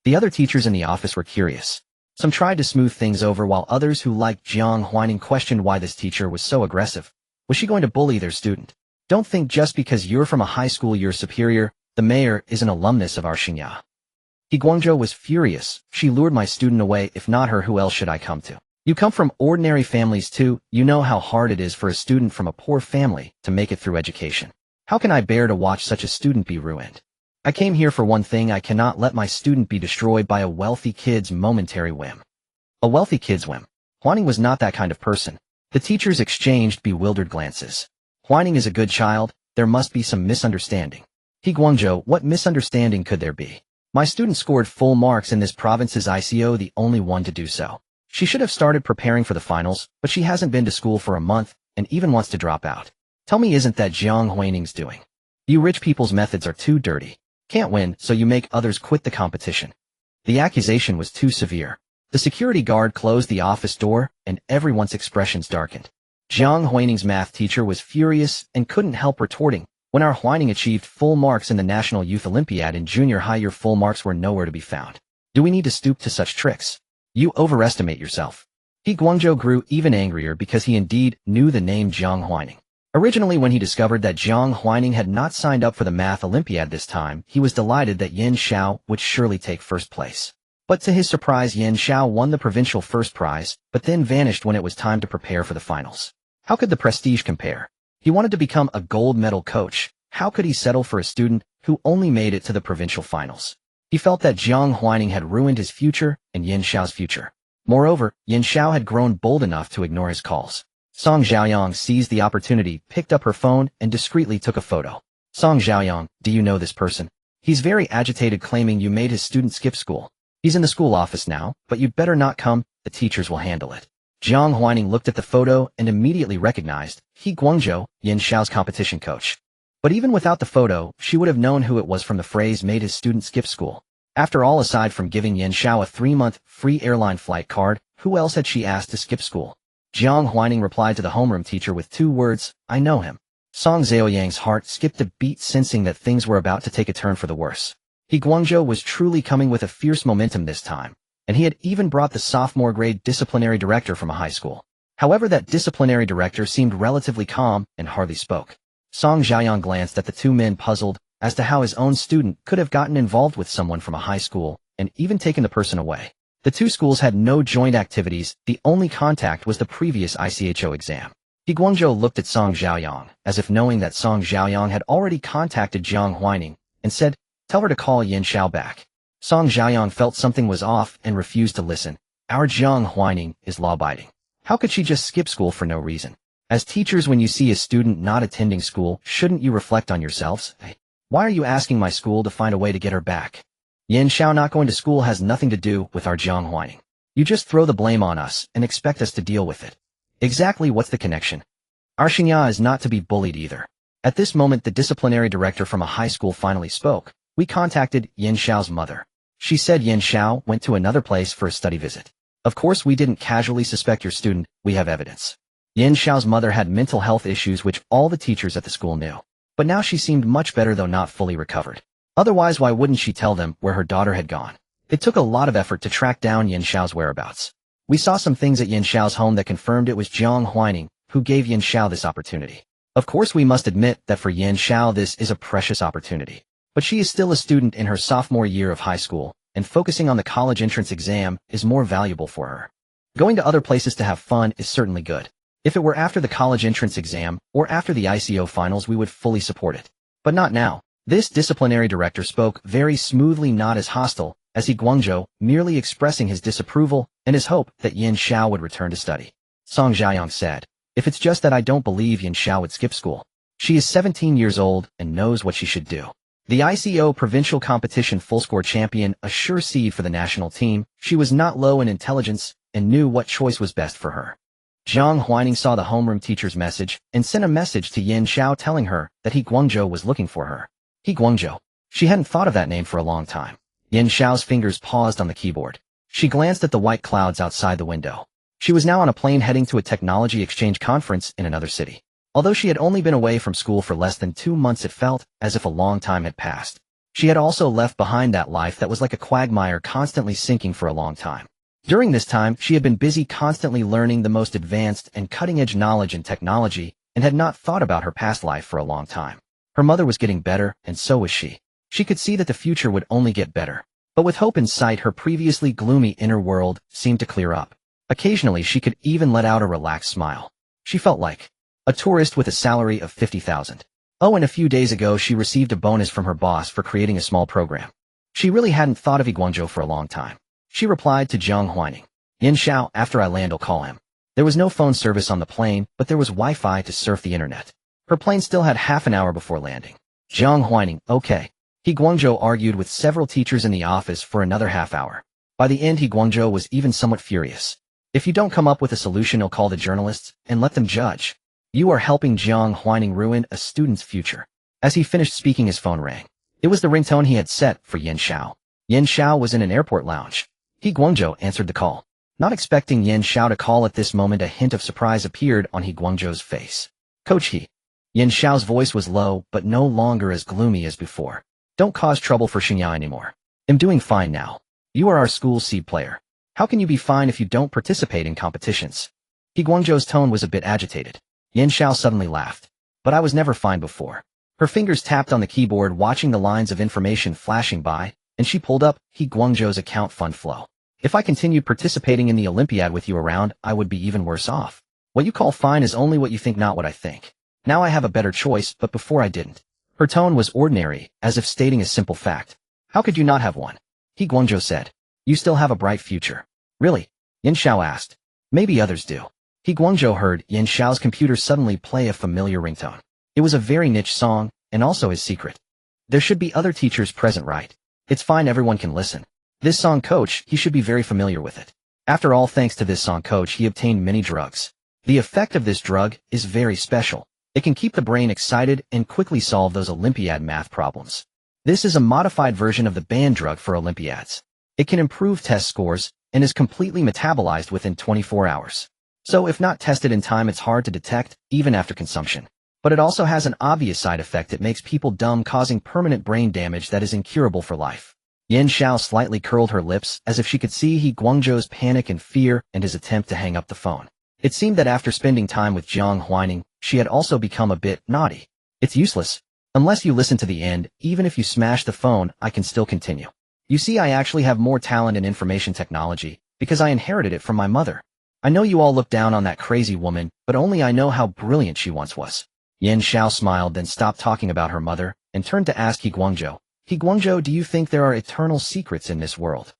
The other teachers in the office were curious. Some tried to smooth things over, while others who liked Jiang Huaining questioned why this teacher was so aggressive. Was she going to bully their student? Don't think just because you're from a high school you're superior. The mayor is an alumnus of our Xingya. He Guangzhou was furious. She lured my student away. If not her, who else should I come to? You come from ordinary families too. You know how hard it is for a student from a poor family to make it through education. How can I bear to watch such a student be ruined? I came here for one thing. I cannot let my student be destroyed by a wealthy kid's momentary whim. A wealthy kid's whim? Huaining was not that kind of person. The teachers exchanged bewildered glances. Huaining is a good child. There must be some misunderstanding. He Guangzhou, what misunderstanding could there be? My student scored full marks in this province's ICO, the only one to do so. She should have started preparing for the finals, but she hasn't been to school for a month and even wants to drop out. Tell me, isn't that Jiang Huaining's doing? You rich people's methods are too dirty. Can't win, so you make others quit the competition. The accusation was too severe. The security guard closed the office door, and everyone's expressions darkened. Jiang Huaining's math teacher was furious and couldn't help retorting, "When our Huaining achieved full marks in the National Youth Olympiad in junior high, your full marks were nowhere to be found. Do we need to stoop to such tricks? You overestimate yourself." He Guangzhou grew even angrier because he indeed knew the name Jiang Huaining. Originally, when he discovered that Jiang Huaining had not signed up for the Math Olympiad this time, he was delighted that Yin Xiao would surely take first place. But to his surprise, Yin Xiao won the provincial first prize, but then vanished when it was time to prepare for the finals. How could the prestige compare? He wanted to become a gold medal coach. How could he settle for a student who only made it to the provincial finals? He felt that Jiang Huaining had ruined his future and Yin Xiao's future. Moreover, Yin Xiao had grown bold enough to ignore his calls. Song Xiaoyang seized the opportunity, picked up her phone, and discreetly took a photo. "Song Xiaoyang, do you know this person? He's very agitated, claiming you made his student skip school. He's in the school office now, but you'd better not come. The teachers will handle it." Jiang Huaining looked at the photo and immediately recognized He Guangzhou, Yin Xiao's competition coach. But even without the photo, she would have known who it was from the phrase "made his student skip school." After all, aside from giving Yin Xiao a 3-month free airline flight card, who else had she asked to skip school? Jiang Huaining replied to the homeroom teacher with 2 words, "I know him." Song Xiaoyang's heart skipped a beat, sensing that things were about to take a turn for the worse. He Guangzhou was truly coming with a fierce momentum this time, and he had even brought the sophomore grade disciplinary director from a high school. However, that disciplinary director seemed relatively calm and hardly spoke. Song Xiaoyang glanced at the 2 men, puzzled as to how his own student could have gotten involved with someone from a high school and even taken the person away. The 2 schools had no joint activities. The only contact was the previous ICHO exam. He Guangzhou looked at Song Xiaoyang, as if knowing that Song Xiaoyang had already contacted Jiang Huaining, and said, "Tell her to call Yin Xiao back." Song Xiaoyang felt something was off and refused to listen. Our Jiang Huaining is law-abiding. How could she just skip school for no reason? As teachers, when you see a student not attending school, shouldn't you reflect on yourselves? Why are you asking my school to find a way to get her back? Yan Xiao not going to school has nothing to do with our Jiang Huaining. You just throw the blame on us and expect us to deal with it. Exactly what's the connection? Our Xingya is not to be bullied either. At this moment the disciplinary director from a high school finally spoke. We contacted Yan Xiao's mother. She said Yan Xiao went to another place for a study visit. Of course we didn't casually suspect your student, we have evidence. Yan Xiao's mother had mental health issues which all the teachers at the school knew. But now she seemed much better though not fully recovered. Otherwise why wouldn't she tell them where her daughter had gone? It took a lot of effort to track down Yan Xiao's whereabouts. We saw some things at Yan Xiao's home that confirmed it was Jiang Huaining who gave Yan Xiao this opportunity. Of course we must admit that for Yan Xiao this is a precious opportunity. But she is still a student in her sophomore year of high school, and focusing on the college entrance exam is more valuable for her. Going to other places to have fun is certainly good. If it were after the college entrance exam, or after the ICO finals we would fully support it. But not now. This disciplinary director spoke very smoothly, not as hostile as he Guangzhou, merely expressing his disapproval and his hope that Yan Xiao would return to study. Song Jiayang said, if it's just that I don't believe Yan Xiao would skip school. She is 17 years old and knows what she should do. The ICO provincial competition full-score champion, a sure seed for the national team, she was not low in intelligence and knew what choice was best for her. Jiang Huaining saw the homeroom teacher's message and sent a message to Yan Xiao telling her that he Guangzhou was looking for her. He Guangzhou. She hadn't thought of that name for a long time. Yan Xiao's fingers paused on the keyboard. She glanced at the white clouds outside the window. She was now on a plane heading to a technology exchange conference in another city. Although she had only been away from school for less than 2 months, it felt as if a long time had passed. She had also left behind that life that was like a quagmire constantly sinking for a long time. During this time, she had been busy constantly learning the most advanced and cutting-edge knowledge and technology and had not thought about her past life for a long time. Her mother was getting better, and so was she. She could see that the future would only get better. But with hope in sight, her previously gloomy inner world seemed to clear up. Occasionally, she could even let out a relaxed smile. She felt like a tourist with a salary of 50,000. Oh, and a few days ago she received a bonus from her boss for creating a small program. She really hadn't thought of Guangzhou for a long time. She replied to Jiang Huaining. Yan Xiao, after I land I'll call him. There was no phone service on the plane, but there was Wi-Fi to surf the internet. Her plane still had half an hour before landing. Jiang Huaining, okay. Guangzhou argued with several teachers in the office for another half hour. By the end Guangzhou was even somewhat furious. If you don't come up with a solution I'll call the journalists and let them judge. You are helping Jiang Huaining ruin a student's future. As he finished speaking his phone rang. It was the ringtone he had set for Yan Xiao. Yan Xiao was in an airport lounge. Guangzhou answered the call. Not expecting Yan Xiao to call at this moment, a hint of surprise appeared on Guangzhou's face. Coach He. Yan Xiao's voice was low but no longer as gloomy as before. Don't cause trouble for Xingya anymore. I'm doing fine now. You are our school's seed player. How can you be fine if you don't participate in competitions? Guangzhou's tone was a bit agitated. Yan Xiao suddenly laughed. But I was never fine before. Her fingers tapped on the keyboard, watching the lines of information flashing by, and she pulled up Guangzhou's account fund flow. If I continued participating in the Olympiad with you around, I would be even worse off. What you call fine is only what you think, not what I think. Now I have a better choice, but before I didn't. Her tone was ordinary, as if stating a simple fact. How could you not have one? Guangzhou said. You still have a bright future. Really? Yan Xiao asked. Maybe others do. Guangzhou heard Yan Xiao's computer suddenly play a familiar ringtone. It was a very niche song, and also his secret. There should be other teachers present, right? It's fine, everyone can listen. This song, coach, he should be very familiar with it. After all, thanks to this song, coach, he obtained many drugs. The effect of this drug is very special. It can keep the brain excited and quickly solve those Olympiad math problems. This is a modified version of the banned drug for Olympiads. It can improve test scores and is completely metabolized within 24 hours. So if not tested in time, it's hard to detect, even after consumption. But it also has an obvious side effect. It makes people dumb, causing permanent brain damage that is incurable for life. Yan Xiao slightly curled her lips as if she could see Guangzhou's panic and fear and his attempt to hang up the phone. It seemed that after spending time with Jiang Huaining, she had also become a bit naughty. It's useless. Unless you listen to the end, even if you smash the phone, I can still continue. You see, I actually have more talent in information technology, because I inherited it from my mother. I know you all look down on that crazy woman, but only I know how brilliant she once was. Yan Xiao smiled, then stopped talking about her mother, and turned to ask Guangzhou. Guangzhou, do you think there are eternal secrets in this world?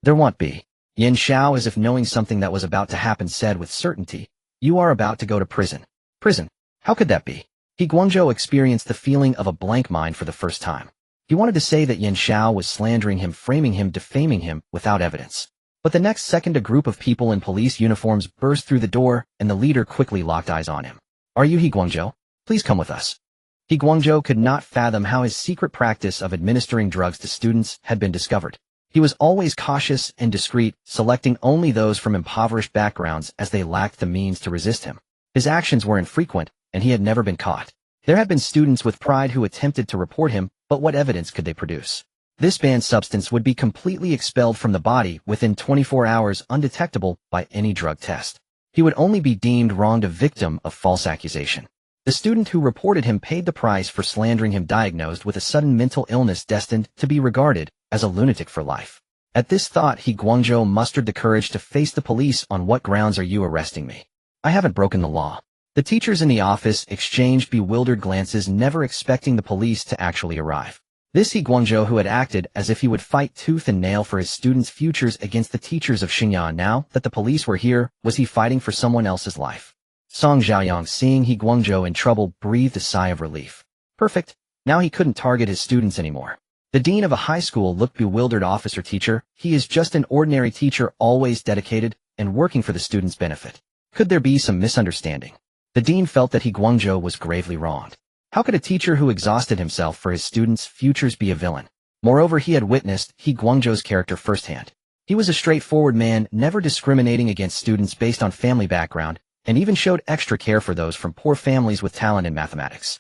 There won't be. Yan Xiao, as if knowing something that was about to happen, said with certainty, you are about to go to prison. Prison? How could that be? He Guangzhou experienced the feeling of a blank mind for the first time. He wanted to say that Yan Xiao was slandering him, framing him, defaming him, without evidence. But the next second a group of people in police uniforms burst through the door, and the leader quickly locked eyes on him. "Are you He Guangzhou? Please come with us." He Guangzhou could not fathom how his secret practice of administering drugs to students had been discovered. He was always cautious and discreet, selecting only those from impoverished backgrounds as they lacked the means to resist him. His actions were infrequent, and he had never been caught. There had been students with pride who attempted to report him, but what evidence could they produce? This banned substance would be completely expelled from the body within 24 hours, undetectable by any drug test. He would only be deemed wronged, a victim of false accusation. The student who reported him paid the price for slandering him, diagnosed with a sudden mental illness destined to be regarded as a lunatic for life. At this thought, He Guangzhou mustered the courage to face the police. "On what grounds are you arresting me? I haven't broken the law." The teachers in the office exchanged bewildered glances, never expecting the police to actually arrive. This He Guangzhou, who had acted as if he would fight tooth and nail for his students' futures against the teachers of Xinjiang, now that the police were here, was he fighting for someone else's life? Song Xiaoyang, seeing He Guangzhou in trouble, breathed a sigh of relief. Perfect. Now he couldn't target his students anymore. The dean of a high school looked bewildered. "Officer, teacher, he is just an ordinary teacher, always dedicated and working for the students' benefit. Could there be some misunderstanding?" The dean felt that He Guangzhou was gravely wronged. How could a teacher who exhausted himself for his students' futures be a villain? Moreover, he had witnessed He Guangzhou's character firsthand. He was a straightforward man, never discriminating against students based on family background, and even showed extra care for those from poor families with talent in mathematics.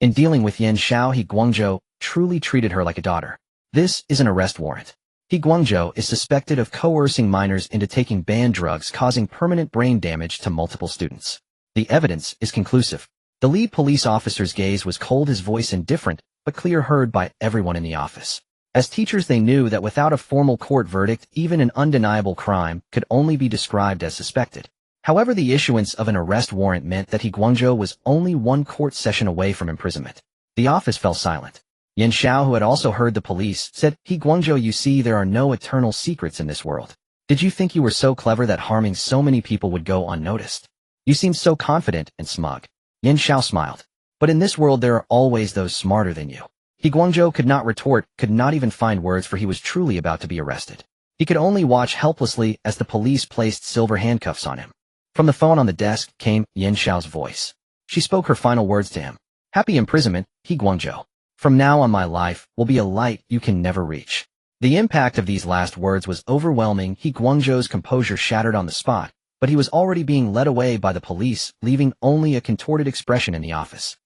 In dealing with Yan Xiao, He Guangzhou truly treated her like a daughter. This is an arrest warrant. He Guangzhou is suspected of coercing minors into taking banned drugs, causing permanent brain damage to multiple students. The evidence is conclusive. The lead police officer's gaze was cold, his voice indifferent, but clear, heard by everyone in the office. As teachers, they knew that without a formal court verdict, even an undeniable crime could only be described as suspected. However, the issuance of an arrest warrant meant that He Guangzhou was only one court session away from imprisonment. The office fell silent. Yan Xiao, who had also heard the police, said, "He Guangzhou, you see, there are no eternal secrets in this world. Did you think you were so clever that harming so many people would go unnoticed? You seem so confident and smug." Yan Xiao smiled. "But in this world there are always those smarter than you." He Guangzhou could not retort, could not even find words, for he was truly about to be arrested. He could only watch helplessly as the police placed silver handcuffs on him. From the phone on the desk came Yan Xiao's voice. She spoke her final words to him. "Happy imprisonment, He Guangzhou. From now on my life will be a light you can never reach." The impact of these last words was overwhelming. He Guangzhou's composure shattered on the spot, but he was already being led away by the police, leaving only a contorted expression in the office.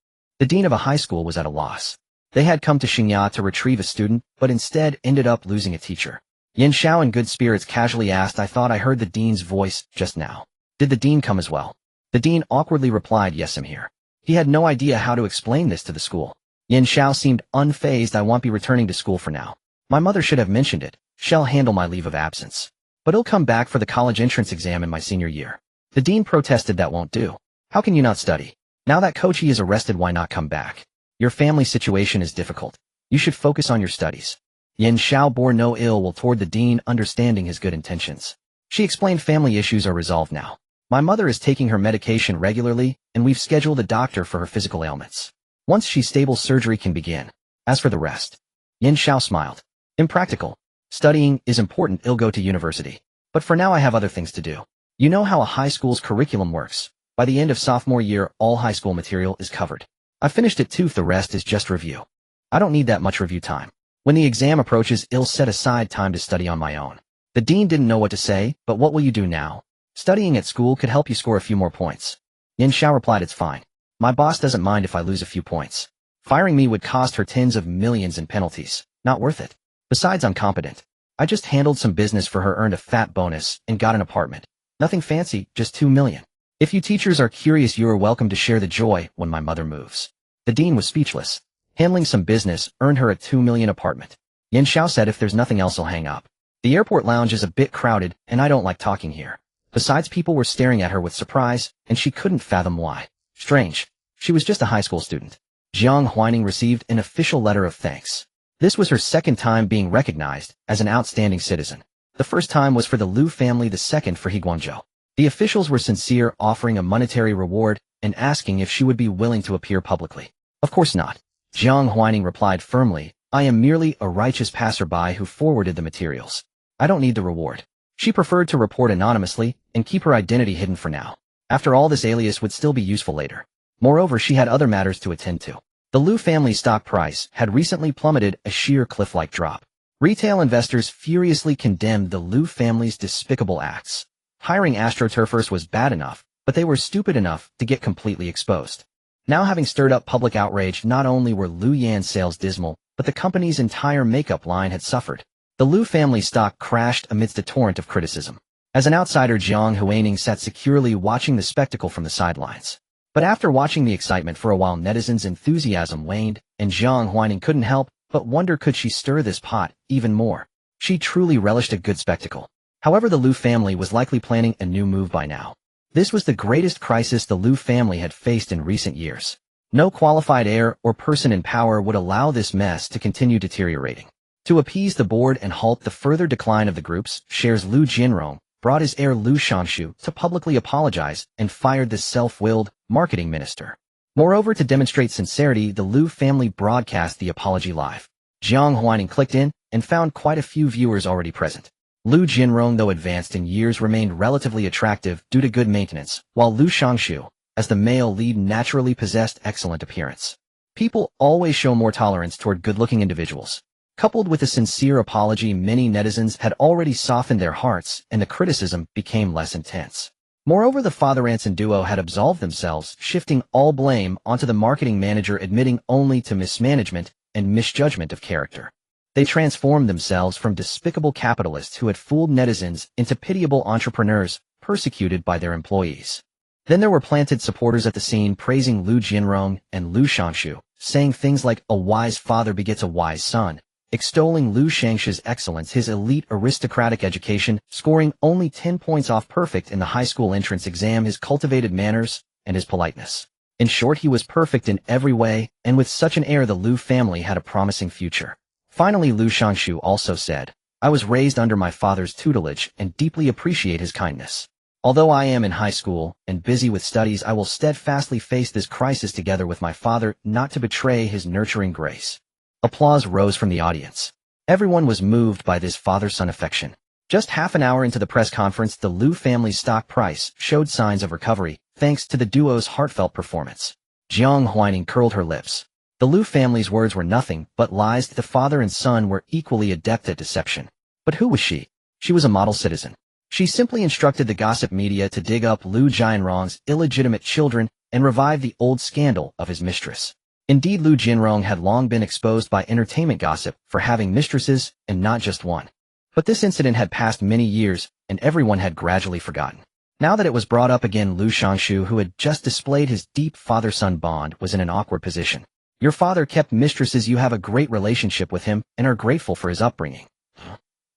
The dean of a high school was at a loss. They had come to Xinjiang to retrieve a student, but instead ended up losing a teacher. Yan Xiao, in good spirits, casually asked, "I thought I heard the dean's voice just now. Did the dean come as well?" The dean awkwardly replied, "Yes, I'm here." He had no idea how to explain this to the school. Yan Xiao seemed unfazed. "I won't be returning to school for now. My mother should have mentioned it. She'll handle my leave of absence. But I'll come back for the college entrance exam in my senior year." The dean protested, "That won't do. How can you not study? Now that Kochi is arrested, why not come back? Your family situation is difficult. You should focus on your studies." Yan Xiao bore no ill will toward the dean, understanding his good intentions. She explained, "Family issues are resolved now. My mother is taking her medication regularly, and we've scheduled a doctor for her physical ailments. Once she's stable, surgery can begin. As for the rest." Yan Xiao smiled. "Impractical. Studying is important. I'll go to university. But for now I have other things to do. You know how a high school's curriculum works. By the end of sophomore year, all high school material is covered. I finished it too. The rest is just review. I don't need that much review time. When the exam approaches, I'll set aside time to study on my own." The dean didn't know what to say, but "What will you do now? Studying at school could help you score a few more points." Yan Xiao replied, "It's fine. My boss doesn't mind if I lose a few points. Firing me would cost her tens of millions in penalties. Not worth it. Besides, I'm competent. I just handled some business for her, earned a fat bonus, and got an apartment. Nothing fancy, just 2 million. If you teachers are curious, you are welcome to share the joy when my mother moves." The dean was speechless. Handling some business earned her a 2 million apartment. Yan Xiao said, "If there's nothing else, I'll hang up. The airport lounge is a bit crowded, and I don't like talking here." Besides, people were staring at her with surprise, and she couldn't fathom why. Strange. She was just a high school student. Jiang Huaining received an official letter of thanks. This was her second time being recognized as an outstanding citizen. The first time was for the Liu family, the second for He Guangzhou. The officials were sincere, offering a monetary reward and asking if she would be willing to appear publicly. Of course not. Jiang Huaining replied firmly, I am merely a righteous passerby who forwarded the materials. I don't need the reward. She preferred to report anonymously and keep her identity hidden for now. After all, this alias would still be useful later. Moreover, she had other matters to attend to. The Liu family's stock price had recently plummeted, a sheer cliff-like drop. Retail investors furiously condemned the Liu family's despicable acts. Hiring astroturfers was bad enough, but they were stupid enough to get completely exposed. Now, having stirred up public outrage, not only were Liu Yan's sales dismal, but the company's entire makeup line had suffered. The Liu family stock crashed amidst a torrent of criticism. As an outsider, Jiang Huaining sat securely watching the spectacle from the sidelines. But after watching the excitement for a while, netizens' enthusiasm waned, and Jiang Huaining couldn't help but wonder, could she stir this pot even more? She truly relished a good spectacle. However, the Liu family was likely planning a new move by now. This was the greatest crisis the Liu family had faced in recent years. No qualified heir or person in power would allow this mess to continue deteriorating. To appease the board and halt the further decline of the group's shares, Liu Jinrong brought his heir Liu Shangshu to publicly apologize and fired the self-willed marketing minister. Moreover, to demonstrate sincerity, the Liu family broadcast the apology live. Jiang Huaining clicked in and found quite a few viewers already present. Liu Jinrong, though advanced in years, remained relatively attractive due to good maintenance, while Liu Shangshu, as the male lead, naturally possessed excellent appearance. People always show more tolerance toward good-looking individuals. Coupled with a sincere apology, many netizens had already softened their hearts, and the criticism became less intense. Moreover, the father-Anson duo had absolved themselves, shifting all blame onto the marketing manager, admitting only to mismanagement and misjudgment of character. They transformed themselves from despicable capitalists who had fooled netizens into pitiable entrepreneurs persecuted by their employees. Then there were planted supporters at the scene praising Liu Jinrong and Liu Shangshu, saying things like, a wise father begets a wise son, extolling Liu Shangshu's excellence, his elite aristocratic education, scoring only 10 points off perfect in the high school entrance exam, his cultivated manners, and his politeness. In short, he was perfect in every way, and with such an heir, the Liu family had a promising future. Finally, Liu Shangshu also said, I was raised under my father's tutelage and deeply appreciate his kindness. Although I am in high school and busy with studies, I will steadfastly face this crisis together with my father, not to betray his nurturing grace. Applause rose from the audience. Everyone was moved by this father-son affection. Just half an hour into the press conference, the Liu family's stock price showed signs of recovery, thanks to the duo's heartfelt performance. Jiang Huaining curled her lips. The Liu family's words were nothing but lies. The father and son were equally adept at deception. But who was she? She was a model citizen. She simply instructed the gossip media to dig up Liu Jinrong's illegitimate children and revive the old scandal of his mistress. Indeed, Liu Jinrong had long been exposed by entertainment gossip for having mistresses, and not just one. But this incident had passed many years, and everyone had gradually forgotten. Now that it was brought up again, Liu Shangshu, who had just displayed his deep father-son bond, was in an awkward position. Your father kept mistresses, you have a great relationship with him, and are grateful for his upbringing.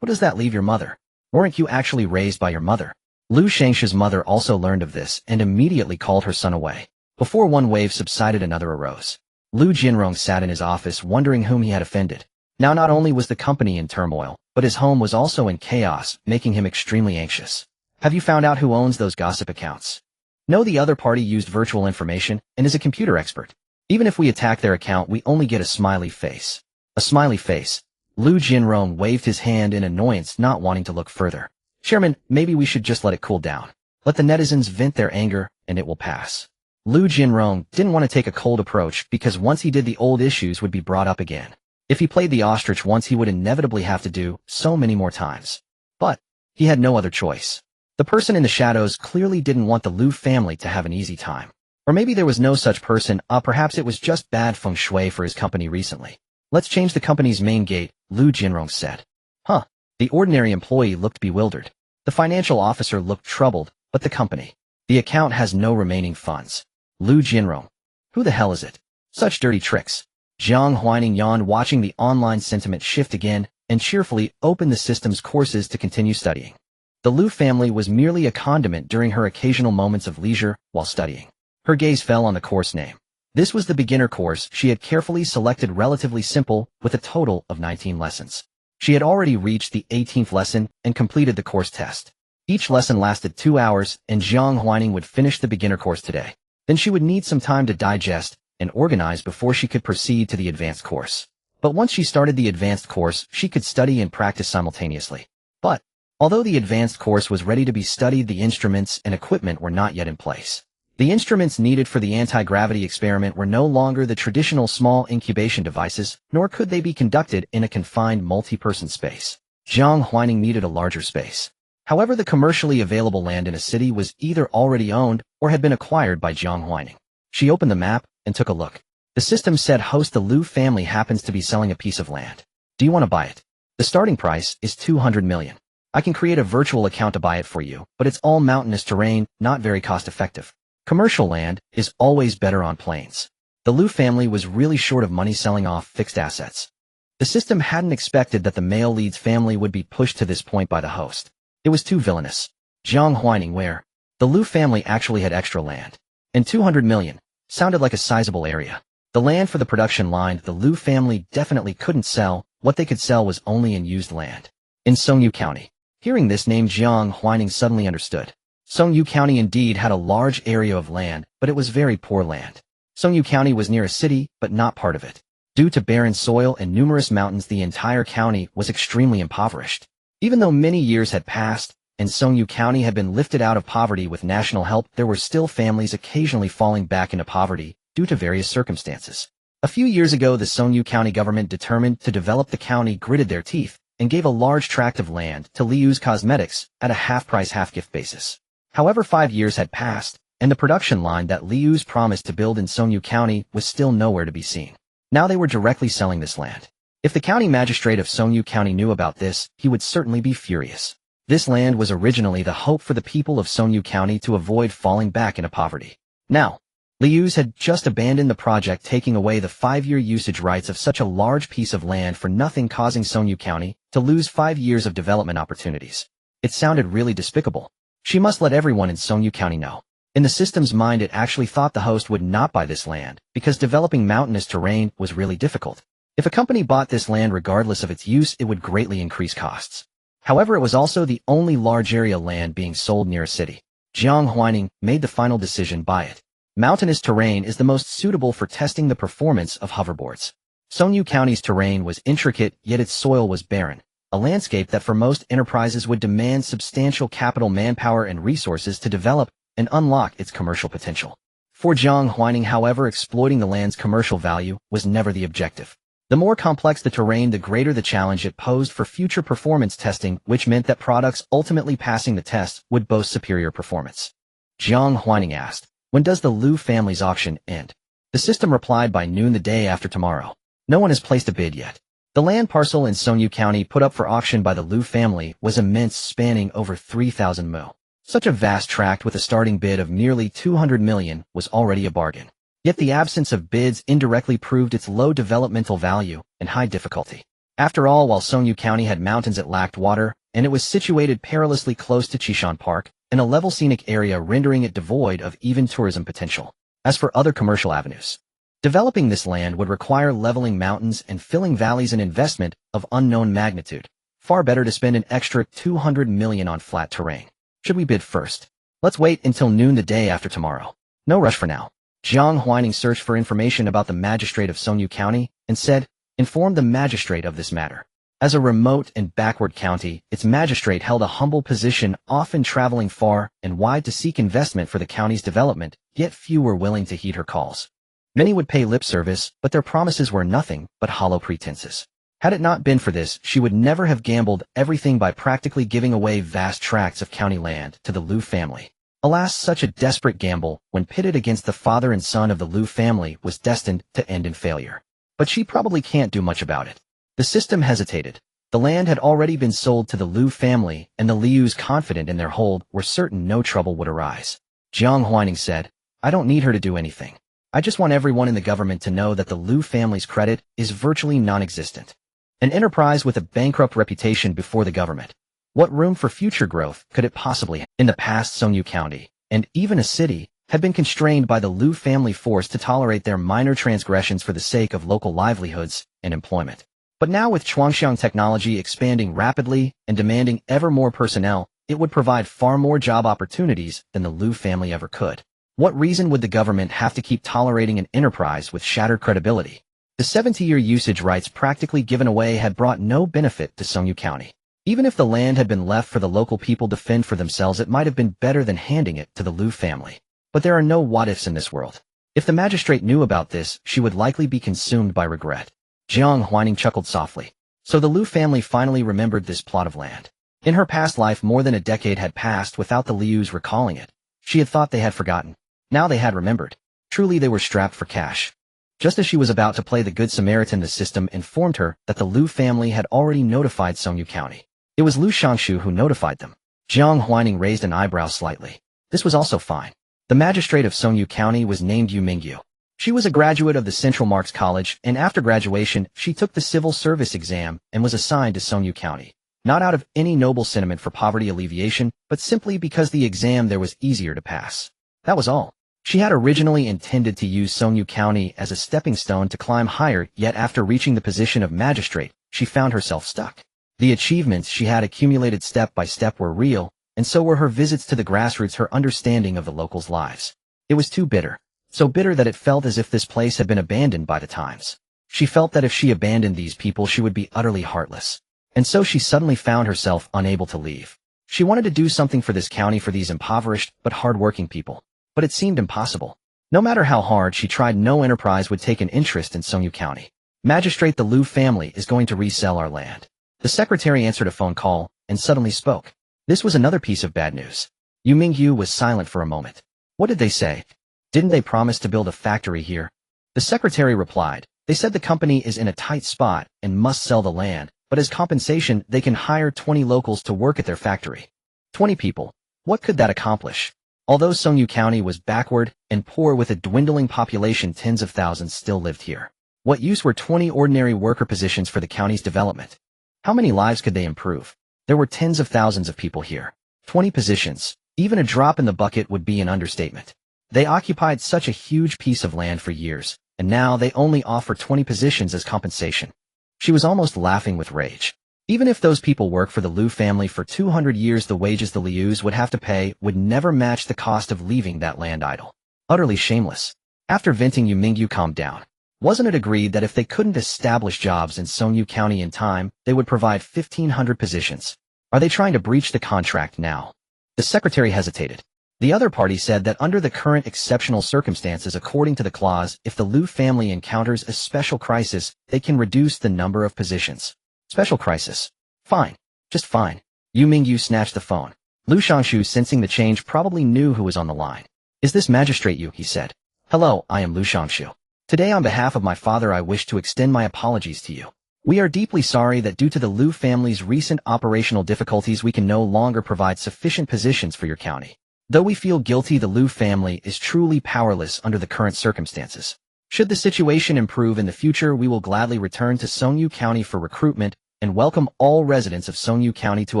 What does that leave your mother? Weren't you actually raised by your mother? Liu Shangshu's mother also learned of this and immediately called her son away. Before one wave subsided, another arose. Liu Jinrong sat in his office wondering whom he had offended. Now not only was the company in turmoil, but his home was also in chaos, making him extremely anxious. Have you found out who owns those gossip accounts? No, the other party used virtual information and is a computer expert. Even if we attack their account, we only get a smiley face. A smiley face. Liu Jinrong waved his hand in annoyance, not wanting to look further. Chairman, maybe we should just let it cool down. Let the netizens vent their anger, and it will pass. Liu Jinrong didn't want to take a cold approach because once he did, the old issues would be brought up again. If he played the ostrich once, he would inevitably have to do so many more times. But he had no other choice. The person in the shadows clearly didn't want the Liu family to have an easy time. Or maybe there was no such person, perhaps it was just bad feng shui for his company recently. Let's change the company's main gate, Liu Jinrong said. Huh. The ordinary employee looked bewildered. The financial officer looked troubled, but the company. The account has no remaining funds. Liu Jinrong. Who the hell is it? Such dirty tricks. Jiang Huaining yawned, watching the online sentiment shift again, and cheerfully opened the system's courses to continue studying. The Liu family was merely a condiment during her occasional moments of leisure while studying. Her gaze fell on the course name. This was the beginner course she had carefully selected, relatively simple, with a total of 19 lessons. She had already reached the 18th lesson and completed the course test. Each lesson lasted 2 hours, and Jiang Huaining would finish the beginner course today. Then she would need some time to digest and organize before she could proceed to the advanced course. But once she started the advanced course, she could study and practice simultaneously. But, although the advanced course was ready to be studied, the instruments and equipment were not yet in place. The instruments needed for the anti-gravity experiment were no longer the traditional small incubation devices, nor could they be conducted in a confined multi-person space. Jiang Huaining needed a larger space. However, the commercially available land in a city was either already owned or had been acquired by Jiang Huaining. She opened the map and took a look. The system said host the Liu family happens to be selling a piece of land. Do you want to buy it? The starting price is 200 million. I can create a virtual account to buy it for you, but it's all mountainous terrain, not very cost-effective. Commercial land is always better on plains. The Liu family was really short of money selling off fixed assets. The system hadn't expected that the male lead's family would be pushed to this point by the host. It was too villainous. Jiang Huaining, where the Liu family actually had extra land. And 200 million sounded like a sizable area. The land for the production line the Liu family definitely couldn't sell. What they could sell was only unused land. In Songyu County. Hearing this name, Jiang Huaining suddenly understood. Songyu County indeed had a large area of land, but it was very poor land. Songyu County was near a city, but not part of it. Due to barren soil and numerous mountains, the entire county was extremely impoverished. Even though many years had passed, and Songyu County had been lifted out of poverty with national help, there were still families occasionally falling back into poverty due to various circumstances. A few years ago, the Songyu County government determined to develop the county, gritted their teeth, and gave a large tract of land to Liu's Cosmetics at a half-price, half-gift basis. However, 5 years had passed, and the production line that Liu's promised to build in Songyu County was still nowhere to be seen. Now they were directly selling this land. If the county magistrate of Songyu County knew about this, he would certainly be furious. This land was originally the hope for the people of Songyu County to avoid falling back into poverty. Now, Liu's had just abandoned the project, taking away the 5-year usage rights of such a large piece of land for nothing, causing Songyu County to lose 5 years of development opportunities. It sounded really despicable. She must let everyone in Songyu County know. In the system's mind, it actually thought the host would not buy this land because developing mountainous terrain was really difficult. If a company bought this land regardless of its use, it would greatly increase costs. However, it was also the only large area land being sold near a city. Jiang Huaining made the final decision: buy it. Mountainous terrain is the most suitable for testing the performance of hoverboards. Songyu County's terrain was intricate, yet its soil was barren. A landscape that for most enterprises would demand substantial capital, manpower, and resources to develop and unlock its commercial potential. For Jiang Huaining, however, exploiting the land's commercial value was never the objective. The more complex the terrain, the greater the challenge it posed for future performance testing, which meant that products ultimately passing the test would boast superior performance. Jiang Huaining asked, "When does the Liu family's auction end?" The system replied, "By noon the day after tomorrow. No one has placed a bid yet." The land parcel in Songyu County put up for auction by the Liu family was immense, spanning over 3,000 mu. Such a vast tract with a starting bid of nearly 200 million was already a bargain. Yet the absence of bids indirectly proved its low developmental value and high difficulty. After all, while Songyu County had mountains, it lacked water, and it was situated perilously close to Chishan Park, in a level scenic area, rendering it devoid of even tourism potential. As for other commercial avenues, developing this land would require leveling mountains and filling valleys, an investment of unknown magnitude. Far better to spend an extra 200 million on flat terrain. Should we bid first? Let's wait until noon the day after tomorrow. No rush for now. Jiang Huaining searched for information about the magistrate of Songyu County and said, "Inform the magistrate of this matter." As a remote and backward county, its magistrate held a humble position, often traveling far and wide to seek investment for the county's development, yet few were willing to heed her calls. Many would pay lip service, but their promises were nothing but hollow pretenses. Had it not been for this, she would never have gambled everything by practically giving away vast tracts of county land to the Liu family. Alas, such a desperate gamble, when pitted against the father and son of the Liu family, was destined to end in failure. But she probably can't do much about it. The system hesitated. The land had already been sold to the Liu family, and the Lius, confident in their hold, were certain no trouble would arise. Jiang Huaining said, "I don't need her to do anything. I just want everyone in the government to know that the Liu family's credit is virtually non-existent. An enterprise with a bankrupt reputation before the government. What room for future growth could it possibly have? In the past, Songyu County, and even a city, had been constrained by the Liu family, forced to tolerate their minor transgressions for the sake of local livelihoods and employment. But now, with Chuangxiang technology expanding rapidly and demanding ever more personnel, it would provide far more job opportunities than the Liu family ever could. What reason would the government have to keep tolerating an enterprise with shattered credibility? The 70-year usage rights practically given away had brought no benefit to Songyu County. Even if the land had been left for the local people to fend for themselves, it might have been better than handing it to the Liu family. But there are no what-ifs in this world. If the magistrate knew about this, she would likely be consumed by regret. Jiang Huaining chuckled softly. So the Liu family finally remembered this plot of land. In her past life, more than a decade had passed without the Lius recalling it. She had thought they had forgotten. Now they had remembered. Truly they were strapped for cash. Just as she was about to play the Good Samaritan, the system informed her that the Liu family had already notified Songyu County. It was Liu Shangshu who notified them. Jiang Huaining raised an eyebrow slightly. This was also fine. The magistrate of Songyu County was named Yu Mingyu. She was a graduate of the Central Marks College, and after graduation, she took the civil service exam and was assigned to Songyu County. Not out of any noble sentiment for poverty alleviation, but simply because the exam there was easier to pass. That was all. She had originally intended to use Songyu County as a stepping stone to climb higher, yet after reaching the position of magistrate, she found herself stuck. The achievements she had accumulated step by step were real, and so were her visits to the grassroots, her understanding of the locals' lives. It was too bitter. So bitter that it felt as if this place had been abandoned by the times. She felt that if she abandoned these people, she would be utterly heartless. And so she suddenly found herself unable to leave. She wanted to do something for this county, for these impoverished but hard-working people. But it seemed impossible. No matter how hard she tried, no enterprise would take an interest in Songyu County. Magistrate, the Liu family is going to resell our land. The secretary answered a phone call and suddenly spoke. This was another piece of bad news. Yu Mingyu was silent for a moment. What did they say? Didn't they promise to build a factory here? The secretary replied. They said the company is in a tight spot and must sell the land, but as compensation, they can hire 20 locals to work at their factory. 20 people. What could that accomplish? Although Songyu County was backward and poor with a dwindling population, tens of thousands still lived here. What use were 20 ordinary worker positions for the county's development? How many lives could they improve? There were tens of thousands of people here. 20 positions. Even a drop in the bucket would be an understatement. They occupied such a huge piece of land for years, and now they only offer 20 positions as compensation. She was almost laughing with rage. Even if those people work for the Liu family for 200 years, the wages the Lius would have to pay would never match the cost of leaving that land idle. Utterly shameless. After venting, Yu Mingyu calmed down. Wasn't it agreed that if they couldn't establish jobs in Songyu County in time, they would provide 1,500 positions? Are they trying to breach the contract now? The secretary hesitated. The other party said that under the current exceptional circumstances, according to the clause, if the Liu family encounters a special crisis, they can reduce the number of positions. Special crisis. Fine. Just fine. Yu Mingyu snatched the phone. Liu Shangshu, sensing the change, probably knew who was on the line. Is this Magistrate Yu? He said. Hello, I am Liu Shangshu. Today on behalf of my father, I wish to extend my apologies to you. We are deeply sorry that due to the Liu family's recent operational difficulties, we can no longer provide sufficient positions for your county. Though we feel guilty, the Liu family is truly powerless under the current circumstances. Should the situation improve in the future, we will gladly return to Songyu County for recruitment and welcome all residents of Songyu County to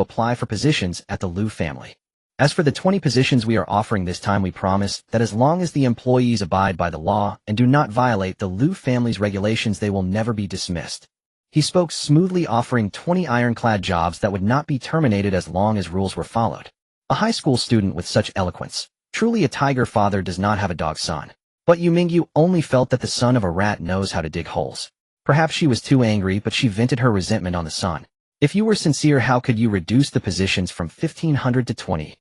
apply for positions at the Liu family. As for the 20 positions we are offering this time, we promise that as long as the employees abide by the law and do not violate the Liu family's regulations, they will never be dismissed. He spoke smoothly, offering 20 ironclad jobs that would not be terminated as long as rules were followed. A high school student with such eloquence. Truly a tiger father does not have a dog son. But Yu Mingyu only felt that the son of a rat knows how to dig holes. Perhaps she was too angry, but she vented her resentment on the son. If you were sincere, how could you reduce the positions from 1,500 to 20?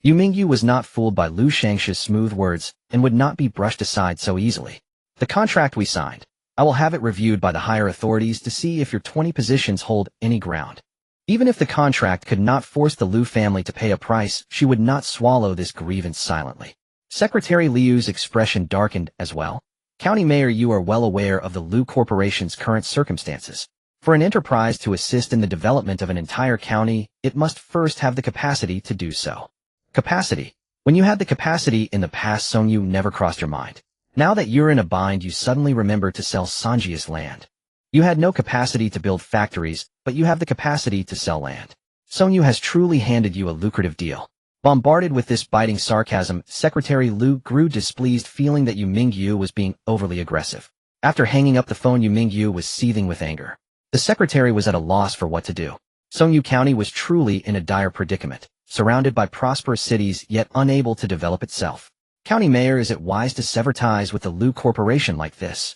Yu Mingyu was not fooled by Liu Shangshu's smooth words and would not be brushed aside so easily. The contract we signed. I will have it reviewed by the higher authorities to see if your 20 positions hold any ground. Even if the contract could not force the Liu family to pay a price, she would not swallow this grievance silently. Secretary Liu's expression darkened as well. County Mayor, you are well aware of the Liu Corporation's current circumstances. For an enterprise to assist in the development of an entire county, it must first have the capacity to do so. Capacity. When you had the capacity in the past, Songyu never crossed your mind. Now that you're in a bind, you suddenly remember to sell Sanjia's land. You had no capacity to build factories, but you have the capacity to sell land. Songyu has truly handed you a lucrative deal. Bombarded with this biting sarcasm, Secretary Liu grew displeased, feeling that Yu Mingyu was being overly aggressive. After hanging up the phone, Yu Mingyu was seething with anger. The secretary was at a loss for what to do. Songyu County was truly in a dire predicament, surrounded by prosperous cities yet unable to develop itself. County Mayor, is it wise to sever ties with the Lu Corporation like this?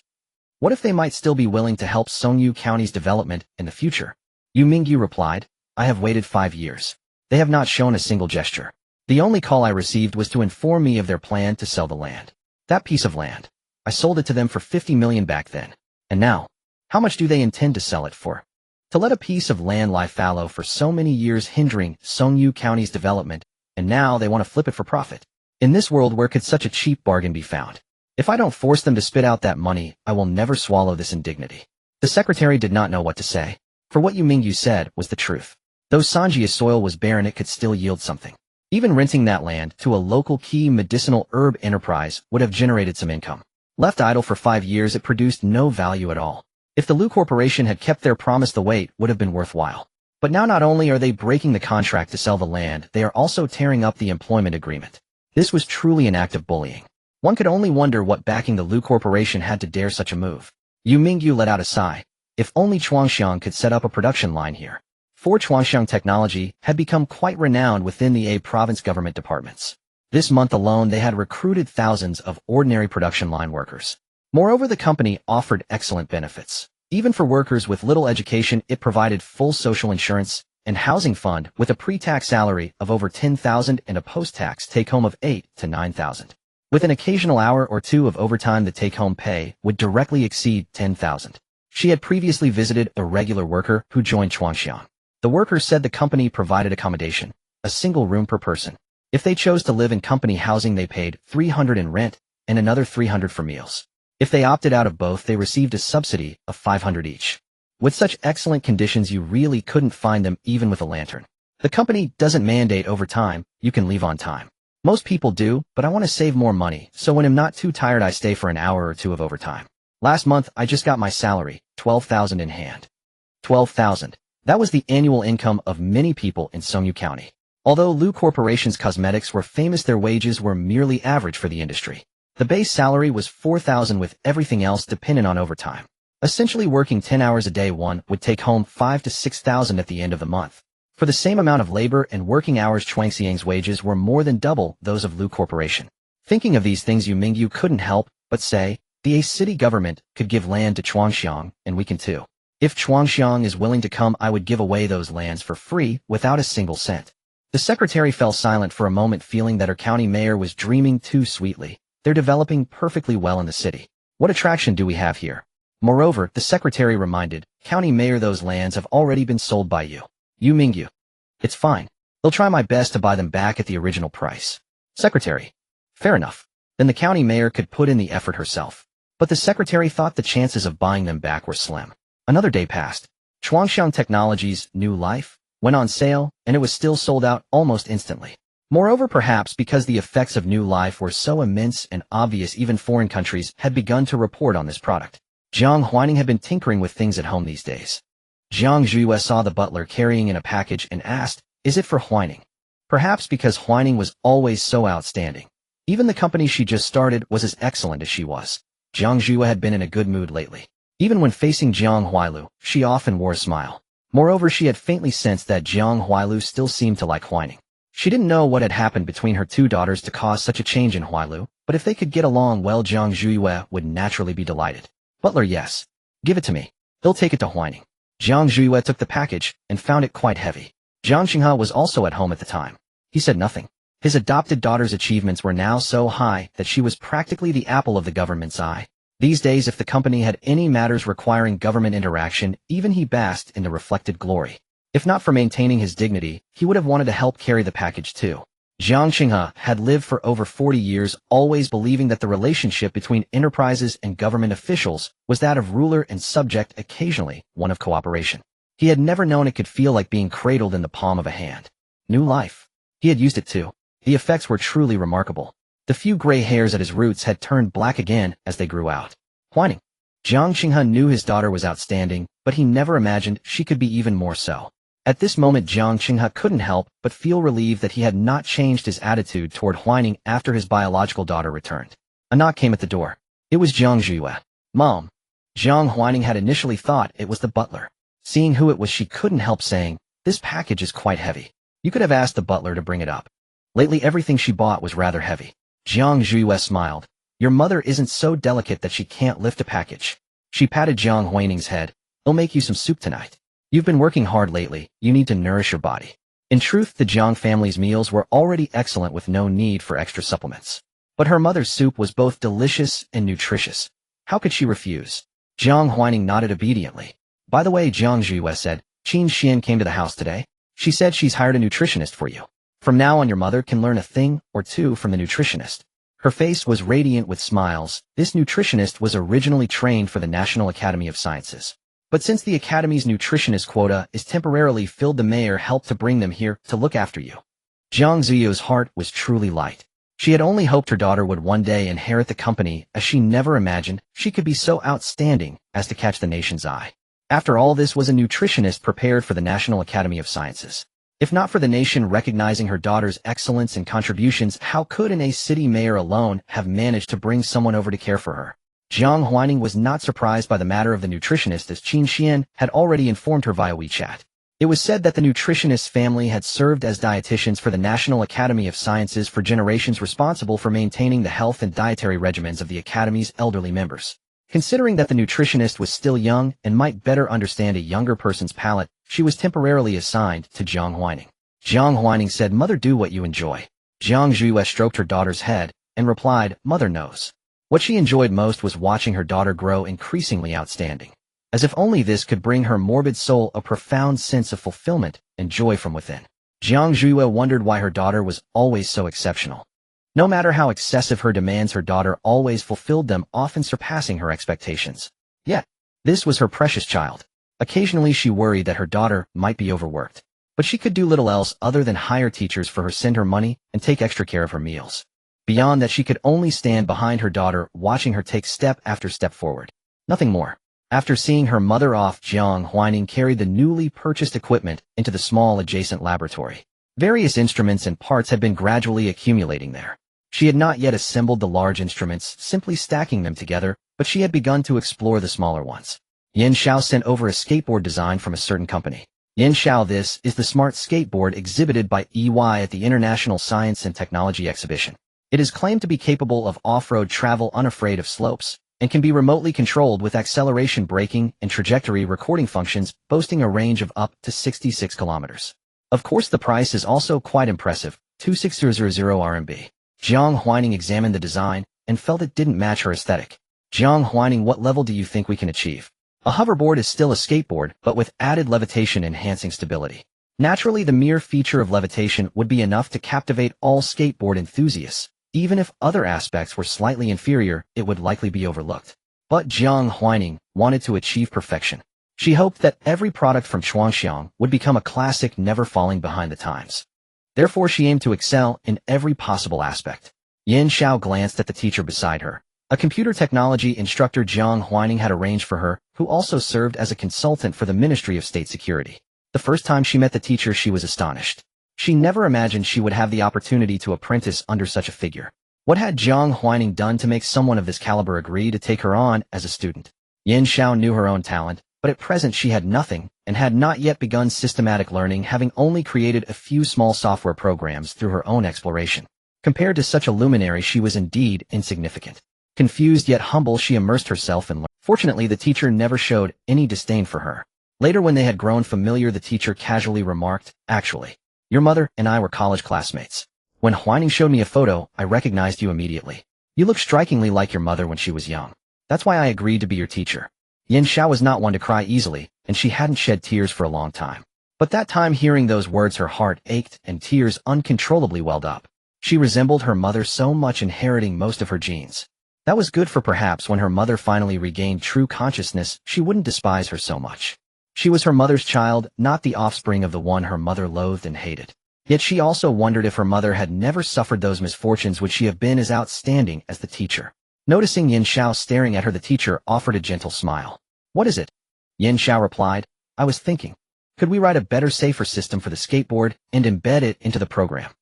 What if they might still be willing to help Songyu County's development in the future? Yu Mingyu replied, I have waited 5 years. They have not shown a single gesture. The only call I received was to inform me of their plan to sell the land. That piece of land. I sold it to them for 50 million back then. And now, how much do they intend to sell it for? To let a piece of land lie fallow for so many years, hindering Songyu County's development, and now they want to flip it for profit. In this world, where could such a cheap bargain be found? If I don't force them to spit out that money, I will never swallow this indignity. The secretary did not know what to say, for what Yu Mingyu said was the truth. Though Sanjia's soil was barren, it could still yield something. Even renting that land to a local key medicinal herb enterprise would have generated some income. Left idle for 5 years, it produced no value at all. If the Lu Corporation had kept their promise, the wait would have been worthwhile. But now not only are they breaking the contract to sell the land, they are also tearing up the employment agreement. This was truly an act of bullying. One could only wonder what backing the Lu Corporation had to dare such a move. Yu Mingyu let out a sigh. If only Chuangxiang could set up a production line here. For Chuangxiang technology had become quite renowned within the A province government departments. This month alone, they had recruited thousands of ordinary production line workers. Moreover, the company offered excellent benefits. Even for workers with little education, it provided full social insurance and housing fund with a pre-tax salary of over 10,000 and a post-tax take-home of 8 to 9,000. With an occasional hour or two of overtime, the take-home pay would directly exceed 10,000. She had previously visited a regular worker who joined Chuangxiang. The worker said the company provided accommodation, a single room per person. If they chose to live in company housing, they paid 300 in rent and another 300 for meals. If they opted out of both, they received a subsidy of 500 each. With such excellent conditions, you really couldn't find them even with a lantern. The company doesn't mandate overtime, you can leave on time. Most people do, but I want to save more money, so when I'm not too tired, I stay for an hour or two of overtime. Last month, I just got my salary, 12,000 in hand. 12,000. That was the annual income of many people in Songyu County. Although Lu Corporation's cosmetics were famous, their wages were merely average for the industry. The base salary was 4,000 with everything else dependent on overtime. Essentially working 10 hours a day, one would take home 5 to 6,000 at the end of the month. For the same amount of labor and working hours, Chuangxiang's wages were more than double those of Lu Corporation. Thinking of these things, Yu Mingyu couldn't help but say, the A city government could give land to Chuangxiang, and we can too. If Chuangxiang is willing to come, I would give away those lands for free without a single cent. The secretary fell silent for a moment, feeling that her county mayor was dreaming too sweetly. They're developing perfectly well in the city. What attraction do we have here? Moreover, the secretary reminded, County Mayor, those lands have already been sold by you. Yu Mingyu. It's fine. They'll try my best to buy them back at the original price. Secretary. Fair enough. Then the county mayor could put in the effort herself. But the secretary thought the chances of buying them back were slim. Another day passed. Chuangxiang Technology's New Life went on sale, and it was still sold out almost instantly. Moreover, perhaps because the effects of New Life were so immense and obvious, even foreign countries had begun to report on this product. Jiang Huaining had been tinkering with things at home these days. Jiang Huailu saw the butler carrying in a package and asked, is it for Huaining? Perhaps because Huaining was always so outstanding. Even the company she just started was as excellent as she was. Jiang Huailu had been in a good mood lately. Even when facing Jiang Huailu, she often wore a smile. Moreover, she had faintly sensed that Jiang Huailu still seemed to like Huaining. She didn't know what had happened between her two daughters to cause such a change in Huailu, but if they could get along well, Jiang Huailu would naturally be delighted. Butler, yes. Give it to me. He'll take it to Huaining. Jiang Huailu took the package and found it quite heavy. Jiang Xinghe was also at home at the time. He said nothing. His adopted daughter's achievements were now so high that she was practically the apple of the government's eye. These days, if the company had any matters requiring government interaction, even he basked in the reflected glory. If not for maintaining his dignity, he would have wanted to help carry the package too. Jiang Xinghe had lived for over 40 years, always believing that the relationship between enterprises and government officials was that of ruler and subject, occasionally one of cooperation. He had never known it could feel like being cradled in the palm of a hand. New Life. He had used it too. The effects were truly remarkable. The few gray hairs at his roots had turned black again as they grew out. Huaining. Jiang Xinghe knew his daughter was outstanding, but he never imagined she could be even more so. At this moment, Jiang Xinghe couldn't help but feel relieved that he had not changed his attitude toward Huaining after his biological daughter returned. A knock came at the door. It was Jiang Huailu. Mom. Jiang Huaining had initially thought it was the butler. Seeing who it was, she couldn't help saying, this package is quite heavy. You could have asked the butler to bring it up. Lately, everything she bought was rather heavy. Jiang Huailu smiled. Your mother isn't so delicate that she can't lift a package. She patted Jiang Huaining's head. I'll make you some soup tonight. You've been working hard lately, you need to nourish your body. In truth, the Jiang family's meals were already excellent with no need for extra supplements. But her mother's soup was both delicious and nutritious. How could she refuse? Jiang Huaining nodded obediently. By the way, Jiang Huailu said, Qin Xian came to the house today. She said she's hired a nutritionist for you. From now on your mother can learn a thing or two from the nutritionist. Her face was radiant with smiles. This nutritionist was originally trained for the National Academy of Sciences. But since the Academy's nutritionist quota is temporarily filled, the mayor helped to bring them here to look after you. Jiang Ziyu's heart was truly light. She had only hoped her daughter would one day inherit the company, as she never imagined she could be so outstanding as to catch the nation's eye. After all, this was a nutritionist prepared for the National Academy of Sciences. If not for the nation recognizing her daughter's excellence and contributions, how could a city mayor alone have managed to bring someone over to care for her? Jiang Huaining was not surprised by the matter of the nutritionist, as Qin Xian had already informed her via WeChat. It was said that the nutritionist's family had served as dietitians for the National Academy of Sciences for generations, responsible for maintaining the health and dietary regimens of the Academy's elderly members. Considering that the nutritionist was still young and might better understand a younger person's palate, she was temporarily assigned to Jiang Huaining. Jiang Huaining said, Mother, do what you enjoy. Jiang Huailu stroked her daughter's head and replied, Mother knows. What she enjoyed most was watching her daughter grow increasingly outstanding. As if only this could bring her morbid soul a profound sense of fulfillment and joy from within. Jiang Huailu wondered why her daughter was always so exceptional. No matter how excessive her demands, her daughter always fulfilled them, often surpassing her expectations. Yet, this was her precious child. Occasionally she worried that her daughter might be overworked. But she could do little else other than hire teachers for her, send her money, and take extra care of her meals. Beyond that, she could only stand behind her daughter, watching her take step after step forward. Nothing more. After seeing her mother off, Jiang Huaining carried the newly purchased equipment into the small adjacent laboratory. Various instruments and parts had been gradually accumulating there. She had not yet assembled the large instruments, simply stacking them together, but she had begun to explore the smaller ones. Yan Xiao sent over a skateboard design from a certain company. Yan Xiao, this is the smart skateboard exhibited by EY at the International Science and Technology Exhibition. It is claimed to be capable of off-road travel, unafraid of slopes, and can be remotely controlled with acceleration, braking, and trajectory recording functions, boasting a range of up to 66 kilometers. Of course, the price is also quite impressive, 26000 RMB. Jiang Huaining examined the design and felt it didn't match her aesthetic. Jiang Huaining, what level do you think we can achieve? A hoverboard is still a skateboard, but with added levitation enhancing stability. Naturally, the mere feature of levitation would be enough to captivate all skateboard enthusiasts. Even if other aspects were slightly inferior, it would likely be overlooked. But Jiang Huaining wanted to achieve perfection. She hoped that every product from Chuangxiang would become a classic, never falling behind the times. Therefore, she aimed to excel in every possible aspect. Yan Xiao glanced at the teacher beside her. A computer technology instructor Jiang Huaining had arranged for her, who also served as a consultant for the Ministry of State Security. The first time she met the teacher, she was astonished. She never imagined she would have the opportunity to apprentice under such a figure. What had Jiang Huaining done to make someone of this caliber agree to take her on as a student? Yan Xiao knew her own talent, but at present she had nothing, and had not yet begun systematic learning, having only created a few small software programs through her own exploration. Compared to such a luminary, she was indeed insignificant. Confused yet humble, she immersed herself in learning. Fortunately, the teacher never showed any disdain for her. Later, when they had grown familiar, the teacher casually remarked, Actually, your mother and I were college classmates. When Huaining showed me a photo, I recognized you immediately. You look strikingly like your mother when she was young. That's why I agreed to be your teacher. Yan Xiao was not one to cry easily, and she hadn't shed tears for a long time. But that time, hearing those words, her heart ached and tears uncontrollably welled up. She resembled her mother so much, inheriting most of her genes. That was good, for perhaps when her mother finally regained true consciousness, she wouldn't despise her so much. She was her mother's child, not the offspring of the one her mother loathed and hated. Yet she also wondered if her mother had never suffered those misfortunes, would she have been as outstanding as the teacher? Noticing Yan Xiao staring at her, the teacher offered a gentle smile. What is it? Yan Xiao replied, I was thinking, could we write a better, safer system for the skateboard and embed it into the program?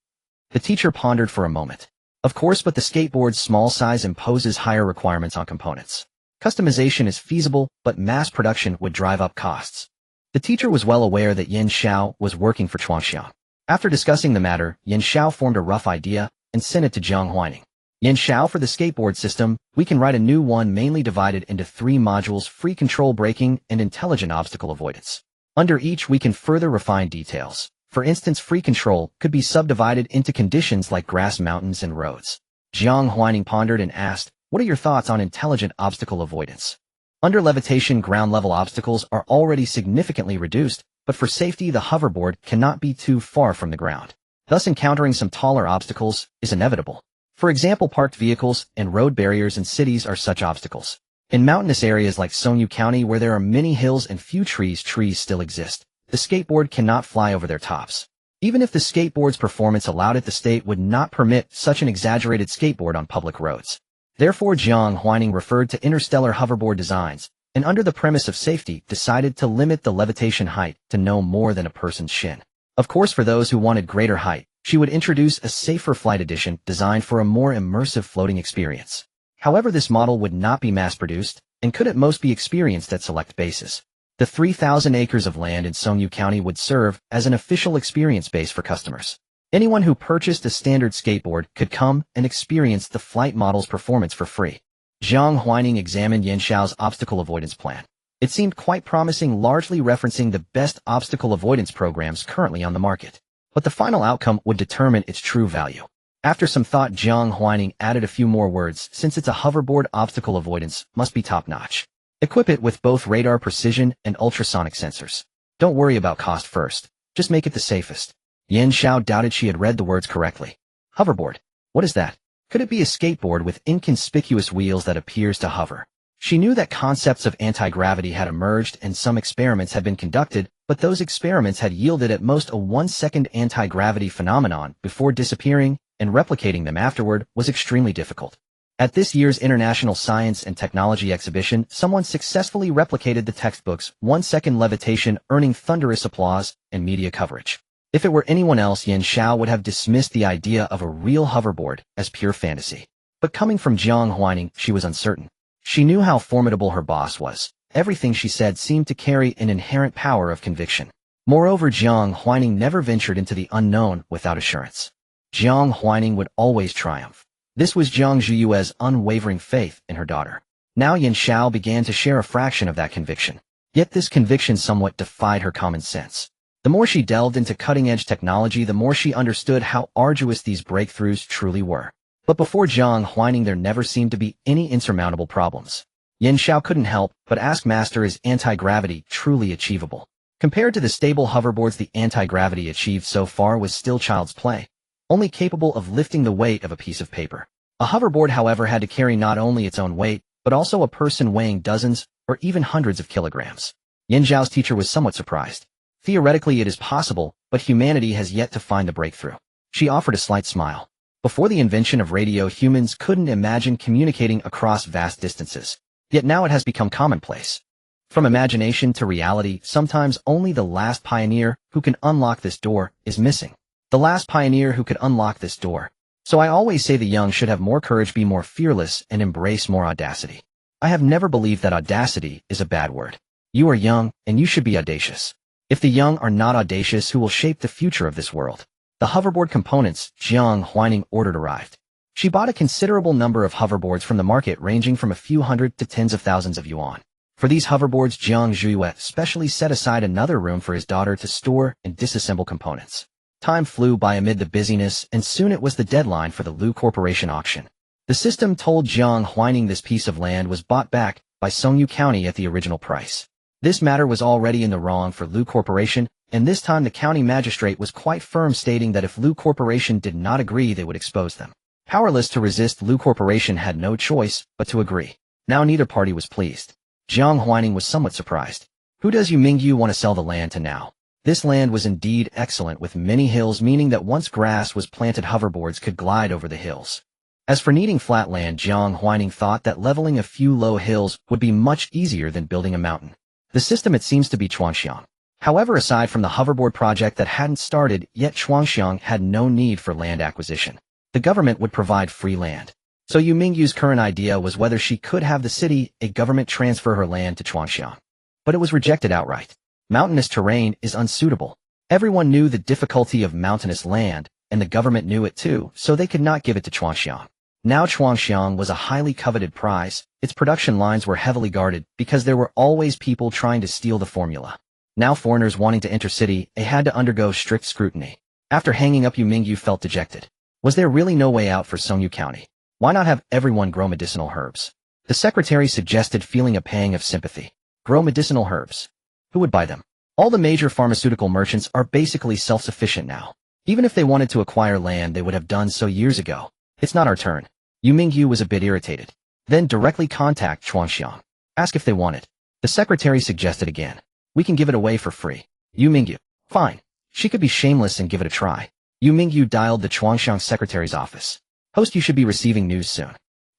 The teacher pondered for a moment. Of course, but the skateboard's small size imposes higher requirements on components. Customization is feasible, but mass production would drive up costs. The teacher was well aware that Yan Xiao was working for Chuangxiang. After discussing the matter, Yan Xiao formed a rough idea and sent it to Jiang Huaining. Yin Xiao, for the skateboard system, we can write a new one mainly divided into 3 modules: free control braking and intelligent obstacle avoidance. Under each we can further refine details. For instance, free control could be subdivided into conditions like grass, mountains, and roads. Jiang Huaining pondered and asked, "What are your thoughts on intelligent obstacle avoidance?" Under levitation, ground-level obstacles are already significantly reduced, but for safety the hoverboard cannot be too far from the ground. Thus encountering some taller obstacles is inevitable. For example, parked vehicles and road barriers in cities are such obstacles. In mountainous areas like Songyu County, where there are many hills and few trees still exist. The skateboard cannot fly over their tops. Even if the skateboard's performance allowed it, the state would not permit such an exaggerated skateboard on public roads. Therefore, Jiang Huaining referred to interstellar hoverboard designs, and under the premise of safety, decided to limit the levitation height to no more than a person's shin. Of course, for those who wanted greater height, she would introduce a safer flight edition designed for a more immersive floating experience. However, this model would not be mass-produced, and could at most be experienced at select bases. The 3,000 acres of land in Songyu County would serve as an official experience base for customers. Anyone who purchased a standard skateboard could come and experience the flight model's performance for free. Jiang Huaining examined Yin Xiao's obstacle avoidance plan. It seemed quite promising, largely referencing the best obstacle avoidance programs currently on the market. But the final outcome would determine its true value. After some thought, Jiang Huaining added a few more words. Since it's a hoverboard, obstacle avoidance must be top-notch. Equip it with both radar precision and ultrasonic sensors. Don't worry about cost first. Just make it the safest. Yin Xiao doubted she had read the words correctly. Hoverboard. What is that? Could it be a skateboard with inconspicuous wheels that appears to hover? She knew that concepts of anti-gravity had emerged and some experiments had been conducted, but those experiments had yielded at most a 1-second anti-gravity phenomenon before disappearing, and replicating them afterward was extremely difficult. At this year's International Science and Technology Exhibition, someone successfully replicated the textbook's 1-second levitation, earning thunderous applause and media coverage. If it were anyone else, Yin Xiao would have dismissed the idea of a real hoverboard as pure fantasy. But coming from Jiang Huaining, she was uncertain. She knew how formidable her boss was. Everything she said seemed to carry an inherent power of conviction. Moreover, Jiang Huaining never ventured into the unknown without assurance. Jiang Huaining would always triumph. This was Jiang Zhiyue's unwavering faith in her daughter. Now Yin Xiao began to share a fraction of that conviction. Yet this conviction somewhat defied her common sense. The more she delved into cutting-edge technology, the more she understood how arduous these breakthroughs truly were. But before Jiang Huaining, there never seemed to be any insurmountable problems. Yin Xiao couldn't help but ask, "Master, is anti-gravity truly achievable?" Compared to the stable hoverboards the anti-gravity achieved so far was still child's play, only capable of lifting the weight of a piece of paper. A hoverboard, however, had to carry not only its own weight, but also a person weighing dozens or even hundreds of kilograms. Yin Xiao's teacher was somewhat surprised. Theoretically it is possible, but humanity has yet to find the breakthrough. She offered a slight smile. Before the invention of radio, humans couldn't imagine communicating across vast distances. Yet now it has become commonplace. From imagination to reality, sometimes only the last pioneer who can unlock this door is missing. The last pioneer who could unlock this door. So I always say the young should have more courage, be more fearless, and embrace more audacity. I have never believed that audacity is a bad word. You are young, and you should be audacious. If the young are not audacious, who will shape the future of this world? The hoverboard components Jiang Huaining ordered arrived. She bought a considerable number of hoverboards from the market, ranging from a few hundred to tens of thousands of yuan. For these hoverboards, Jiang Zhiyue specially set aside another room for his daughter to store and disassemble components. Time flew by amid the busyness, and soon it was the deadline for the Lu Corporation auction. The system told Jiang Huaining this piece of land was bought back by Songyu County at the original price. This matter was already in the wrong for Lu Corporation, and this time the county magistrate was quite firm, stating that if Lu Corporation did not agree, they would expose them. Powerless to resist, Lu Corporation had no choice but to agree. Now neither party was pleased. Jiang Huaining was somewhat surprised. Who does Yu Mingyu want to sell the land to now? This land was indeed excellent, with many hills, meaning that once grass was planted, hoverboards could glide over the hills. As for needing flat land, Jiang Huaining thought that leveling a few low hills would be much easier than building a mountain. The system, it seems to be Chuangxiang. However, aside from the hoverboard project that hadn't started yet, Chuangxiang had no need for land acquisition. The government would provide free land. So Yu Mingyu's current idea was whether she could have the city, a government, transfer her land to Chuangxiang. But it was rejected outright. Mountainous terrain is unsuitable. Everyone knew the difficulty of mountainous land, and the government knew it too, so they could not give it to Chuangxiang. Now Chuangxiang was a highly coveted prize. Its production lines were heavily guarded because there were always people trying to steal the formula. Now foreigners wanting to enter city, they had to undergo strict scrutiny. After hanging up, Yu Mingyu felt dejected. Was there really no way out for Songyu County? Why not have everyone grow medicinal herbs? The secretary suggested, feeling a pang of sympathy. Grow medicinal herbs. Who would buy them? All the major pharmaceutical merchants are basically self-sufficient now. Even if they wanted to acquire land, they would have done so years ago. It's not our turn. Yu Mingyu was a bit irritated. Then directly contact Chuangxiang. Ask if they want it. The secretary suggested again. We can give it away for free. Yu Mingyu. Fine. She could be shameless and give it a try. Yu Mingyu dialed the Chuangxiang secretary's office. Host, you should be receiving news soon.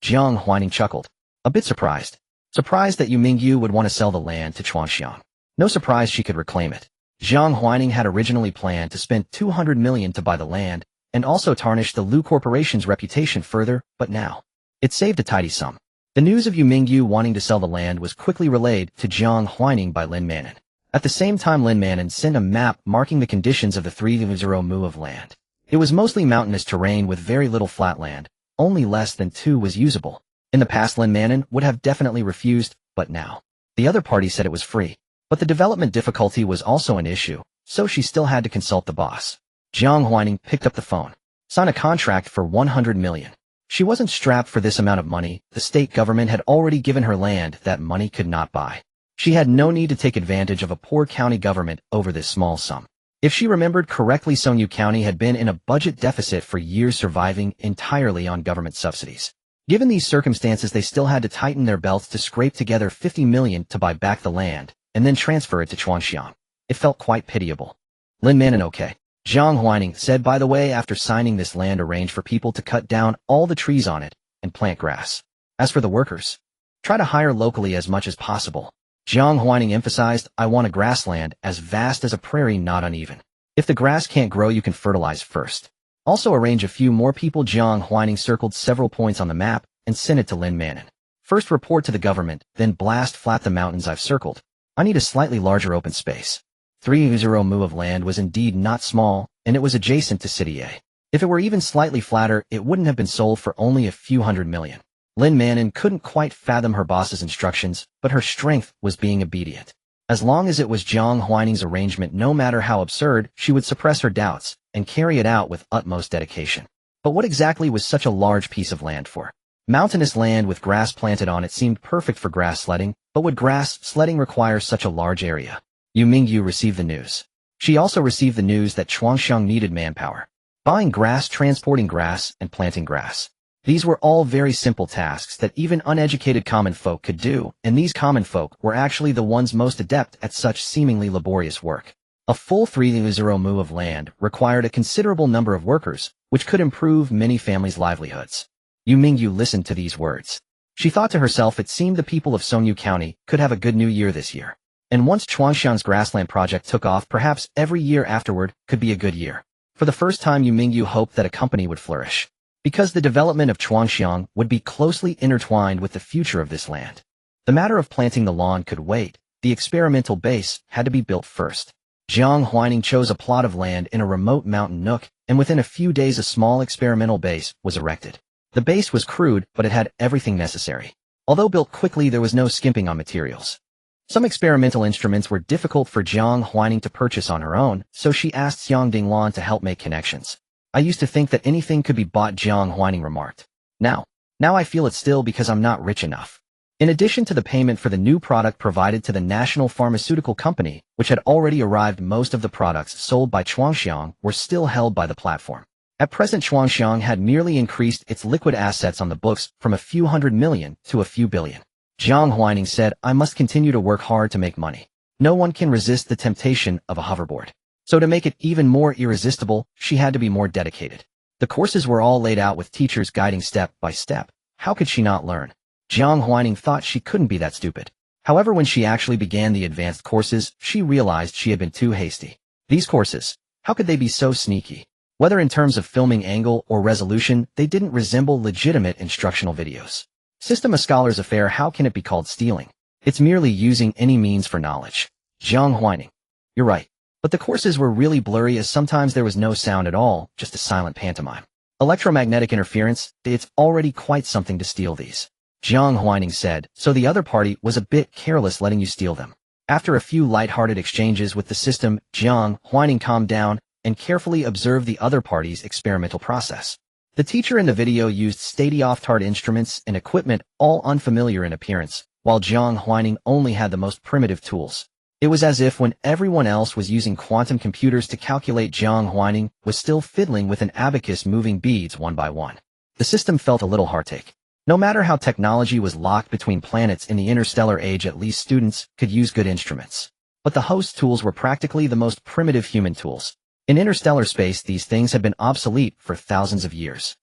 Jiang Huaining chuckled. A bit surprised. Surprised that Yu Mingyu would want to sell the land to Chuangxiang. No surprise she could reclaim it. Jiang Huaining had originally planned to spend 200 million to buy the land, and also tarnish the Lu Corporation's reputation further, but now it saved a tidy sum. The news of Yu Mingyu wanting to sell the land was quickly relayed to Jiang Huaining by Lin Manon. At the same time, Lin Manon sent a map marking the conditions of the 300 mu of land. It was mostly mountainous terrain with very little flat land. Only less than 2 was usable. In the past, Lin Manon would have definitely refused, but now the other party said it was free. But the development difficulty was also an issue, so she still had to consult the boss. Jiang Huaining picked up the phone. Sign a contract for 100 million. She wasn't strapped for this amount of money. The state government had already given her land that money could not buy. She had no need to take advantage of a poor county government over this small sum. If she remembered correctly, Songyu County had been in a budget deficit for years, surviving entirely on government subsidies. Given these circumstances, they still had to tighten their belts to scrape together 50 million to buy back the land, and then transfer it to Chuangxiang. It felt quite pitiable. Lin Manon, okay. Jiang Huaining said, by the way, after signing this land, arrange for people to cut down all the trees on it and plant grass. As for the workers, try to hire locally as much as possible. Jiang Huaining emphasized, I want a grassland as vast as a prairie, not uneven. If the grass can't grow, you can fertilize first. Also arrange a few more people. Jiang Huaining circled several points on the map and sent it to Lin Manon. First report to the government, then blast flat the mountains I've circled. I need a slightly larger open space. 300 mu of land was indeed not small, and it was adjacent to City A. If it were even slightly flatter, it wouldn't have been sold for only a few hundred million. Lin Manon couldn't quite fathom her boss's instructions, but her strength was being obedient. As long as it was Jiang Huaining's arrangement, no matter how absurd, she would suppress her doubts and carry it out with utmost dedication. But what exactly was such a large piece of land for? Mountainous land with grass planted on it seemed perfect for grass sledding, but would grass sledding require such a large area? Yu Mingyu received the news. She also received the news that Chuangxiang needed manpower. Buying grass, transporting grass, and planting grass. These were all very simple tasks that even uneducated common folk could do, and these common folk were actually the ones most adept at such seemingly laborious work. A full 300 mu of land required a considerable number of workers, which could improve many families' livelihoods. Yu Mingyu listened to these words. She thought to herself, it seemed the people of Songyu County could have a good new year this year. And once Chuangxiang's grassland project took off, perhaps every year afterward could be a good year. For the first time, Yu Mingyu hoped that a company would flourish, because the development of Chuangxiang would be closely intertwined with the future of this land. The matter of planting the lawn could wait. The experimental base had to be built first. Jiang Huaining chose a plot of land in a remote mountain nook, and within a few days a small experimental base was erected. The base was crude, but it had everything necessary. Although built quickly, there was no skimping on materials. Some experimental instruments were difficult for Jiang Huaining to purchase on her own, so she asked Xiang Dinglan to help make connections. I used to think that anything could be bought, Jiang Huaining remarked. Now I feel it still, because I'm not rich enough. In addition to the payment for the new product provided to the national pharmaceutical company, which had already arrived, most of the products sold by Chuangxiang were still held by the platform. At present, Chuangxiang had merely increased its liquid assets on the books from a few hundred million to a few billion. Jiang Huaining said, I must continue to work hard to make money. No one can resist the temptation of a hoverboard. So to make it even more irresistible, she had to be more dedicated. The courses were all laid out with teachers guiding step by step. How could she not learn? Jiang Huaining thought she couldn't be that stupid. However, when she actually began the advanced courses, she realized she had been too hasty. These courses, how could they be so sneaky? Whether in terms of filming angle or resolution, they didn't resemble legitimate instructional videos. System a scholar's affair, how can it be called stealing? It's merely using any means for knowledge. Jiang Huaining. You're right. But the courses were really blurry, as sometimes there was no sound at all, just a silent pantomime. Electromagnetic interference, it's already quite something to steal these. Jiang Huaining said, so the other party was a bit careless letting you steal them. After a few light-hearted exchanges with the system, Jiang Huaining calmed down and carefully observed the other party's experimental process. The teacher in the video used state-of-the-art instruments and equipment all unfamiliar in appearance, while Jiang Huaining only had the most primitive tools. It was as if when everyone else was using quantum computers to calculate, Jiang Huaining was still fiddling with an abacus moving beads one by one. The system felt a little heartache. No matter how technology was locked between planets in the interstellar age, at least students could use good instruments. But the host tools were practically the most primitive human tools. In interstellar space, these things had been obsolete for thousands of years.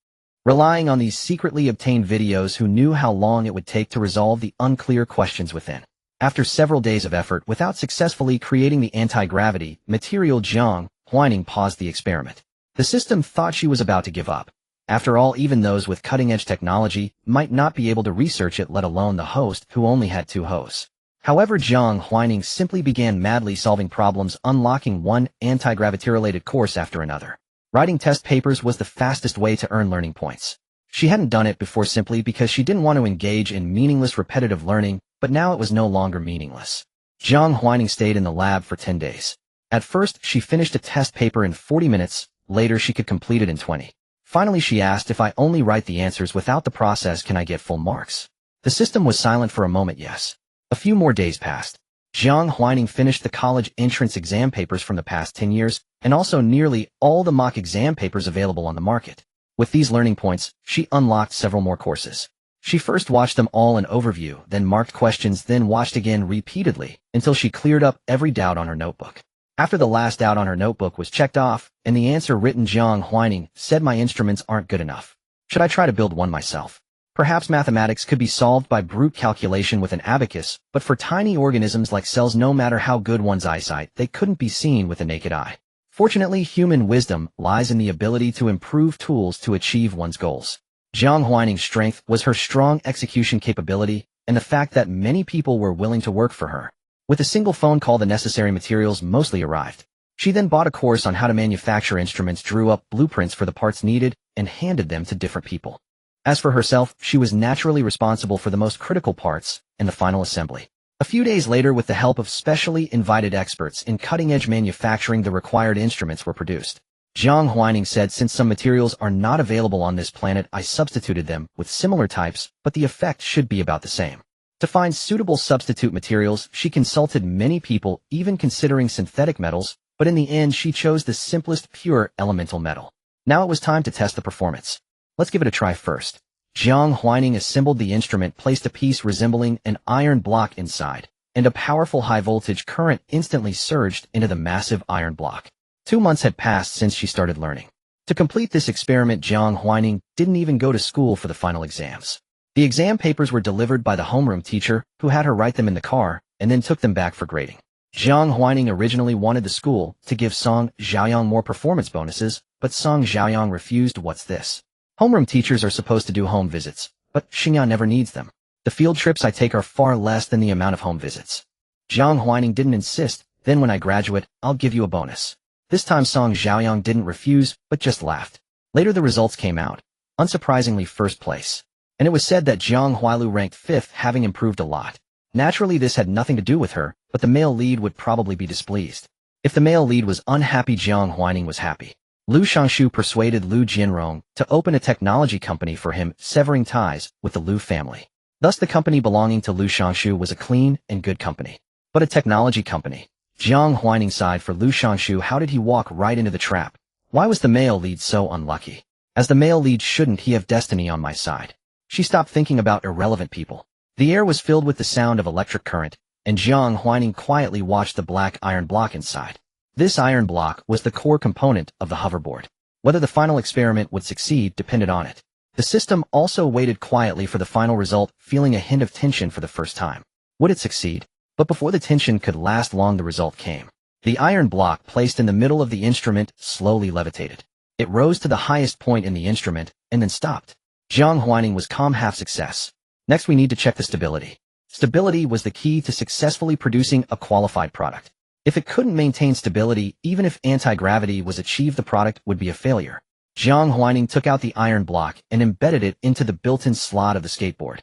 Relying on these secretly obtained videos, who knew how long it would take to resolve the unclear questions within? After several days of effort without successfully creating the anti-gravity material, Jiang Huaining paused the experiment. The system thought she was about to give up. After all, even those with cutting-edge technology might not be able to research it, let alone the host, who only had 2 hosts. However, Jiang Huaining simply began madly solving problems, unlocking one anti-gravity-related course after another. Writing test papers was the fastest way to earn learning points. She hadn't done it before simply because she didn't want to engage in meaningless repetitive learning, but now it was no longer meaningless. Jiang Huaining stayed in the lab for 10 days. At first, she finished a test paper in 40 minutes, later she could complete it in 20. Finally, she asked, if I only write the answers without the process, can I get full marks? The system was silent for a moment. Yes. A few more days passed. Jiang Huaining finished the college entrance exam papers from the past 10 years, and also nearly all the mock exam papers available on the market. With these learning points, she unlocked several more courses. She first watched them all in overview, then marked questions, then watched again repeatedly, until she cleared up every doubt on her notebook. After the last doubt on her notebook was checked off, and the answer written, Jiang Huaining said, my instruments aren't good enough. Should I try to build one myself? Perhaps mathematics could be solved by brute calculation with an abacus, but for tiny organisms like cells, no matter how good one's eyesight, they couldn't be seen with the naked eye. Fortunately, human wisdom lies in the ability to improve tools to achieve one's goals. Jiang Huaining's strength was her strong execution capability and the fact that many people were willing to work for her. With a single phone call, the necessary materials mostly arrived. She then bought a course on how to manufacture instruments, drew up blueprints for the parts needed, and handed them to different people. As for herself, she was naturally responsible for the most critical parts and the final assembly. A few days later, with the help of specially invited experts in cutting-edge manufacturing, the required instruments were produced. Jiang Huaining said, since some materials are not available on this planet, I substituted them with similar types, but the effect should be about the same. To find suitable substitute materials, she consulted many people, even considering synthetic metals, but in the end she chose the simplest pure elemental metal. Now it was time to test the performance. Let's give it a try first. Jiang Huaining assembled the instrument, placed a piece resembling an iron block inside, and a powerful high-voltage current instantly surged into the massive iron block. 2 months had passed since she started learning. To complete this experiment, Jiang Huaining didn't even go to school for the final exams. The exam papers were delivered by the homeroom teacher, who had her write them in the car, and then took them back for grading. Jiang Huaining originally wanted the school to give Song Xiaoyang more performance bonuses, but Song Xiaoyang refused. What's this? Homeroom teachers are supposed to do home visits, but Xingya never needs them. The field trips I take are far less than the amount of home visits. Jiang Huaining didn't insist. Then when I graduate, I'll give you a bonus. This time Song Xiaoyang didn't refuse, but just laughed. Later the results came out. Unsurprisingly, first place. And it was said that Jiang Huailu ranked 5th, having improved a lot. Naturally, this had nothing to do with her, but the male lead would probably be displeased. If the male lead was unhappy, Jiang Huaining was happy. Lu Shangshu persuaded Lu Jianrong to open a technology company for him, severing ties with the Lu family. Thus the company belonging to Lu Shangshu was a clean and good company. But a technology company. Jiang Huaining sighed for Lu Shangshu. How did he walk right into the trap? Why was the male lead so unlucky? As the male lead, shouldn't he have destiny on my side? She stopped thinking about irrelevant people. The air was filled with the sound of electric current, and Jiang Huaining quietly watched the black iron block inside. This iron block was the core component of the hoverboard. Whether the final experiment would succeed depended on it. The system also waited quietly for the final result, feeling a hint of tension for the first time. Would it succeed? But before the tension could last long, the result came. The iron block placed in the middle of the instrument slowly levitated. It rose to the highest point in the instrument, and then stopped. Jiang Huaining was calm, half success. Next we need to check the stability. Stability was the key to successfully producing a qualified product. If it couldn't maintain stability, even if anti-gravity was achieved, the product would be a failure. Jiang Huaining took out the iron block and embedded it into the built-in slot of the skateboard.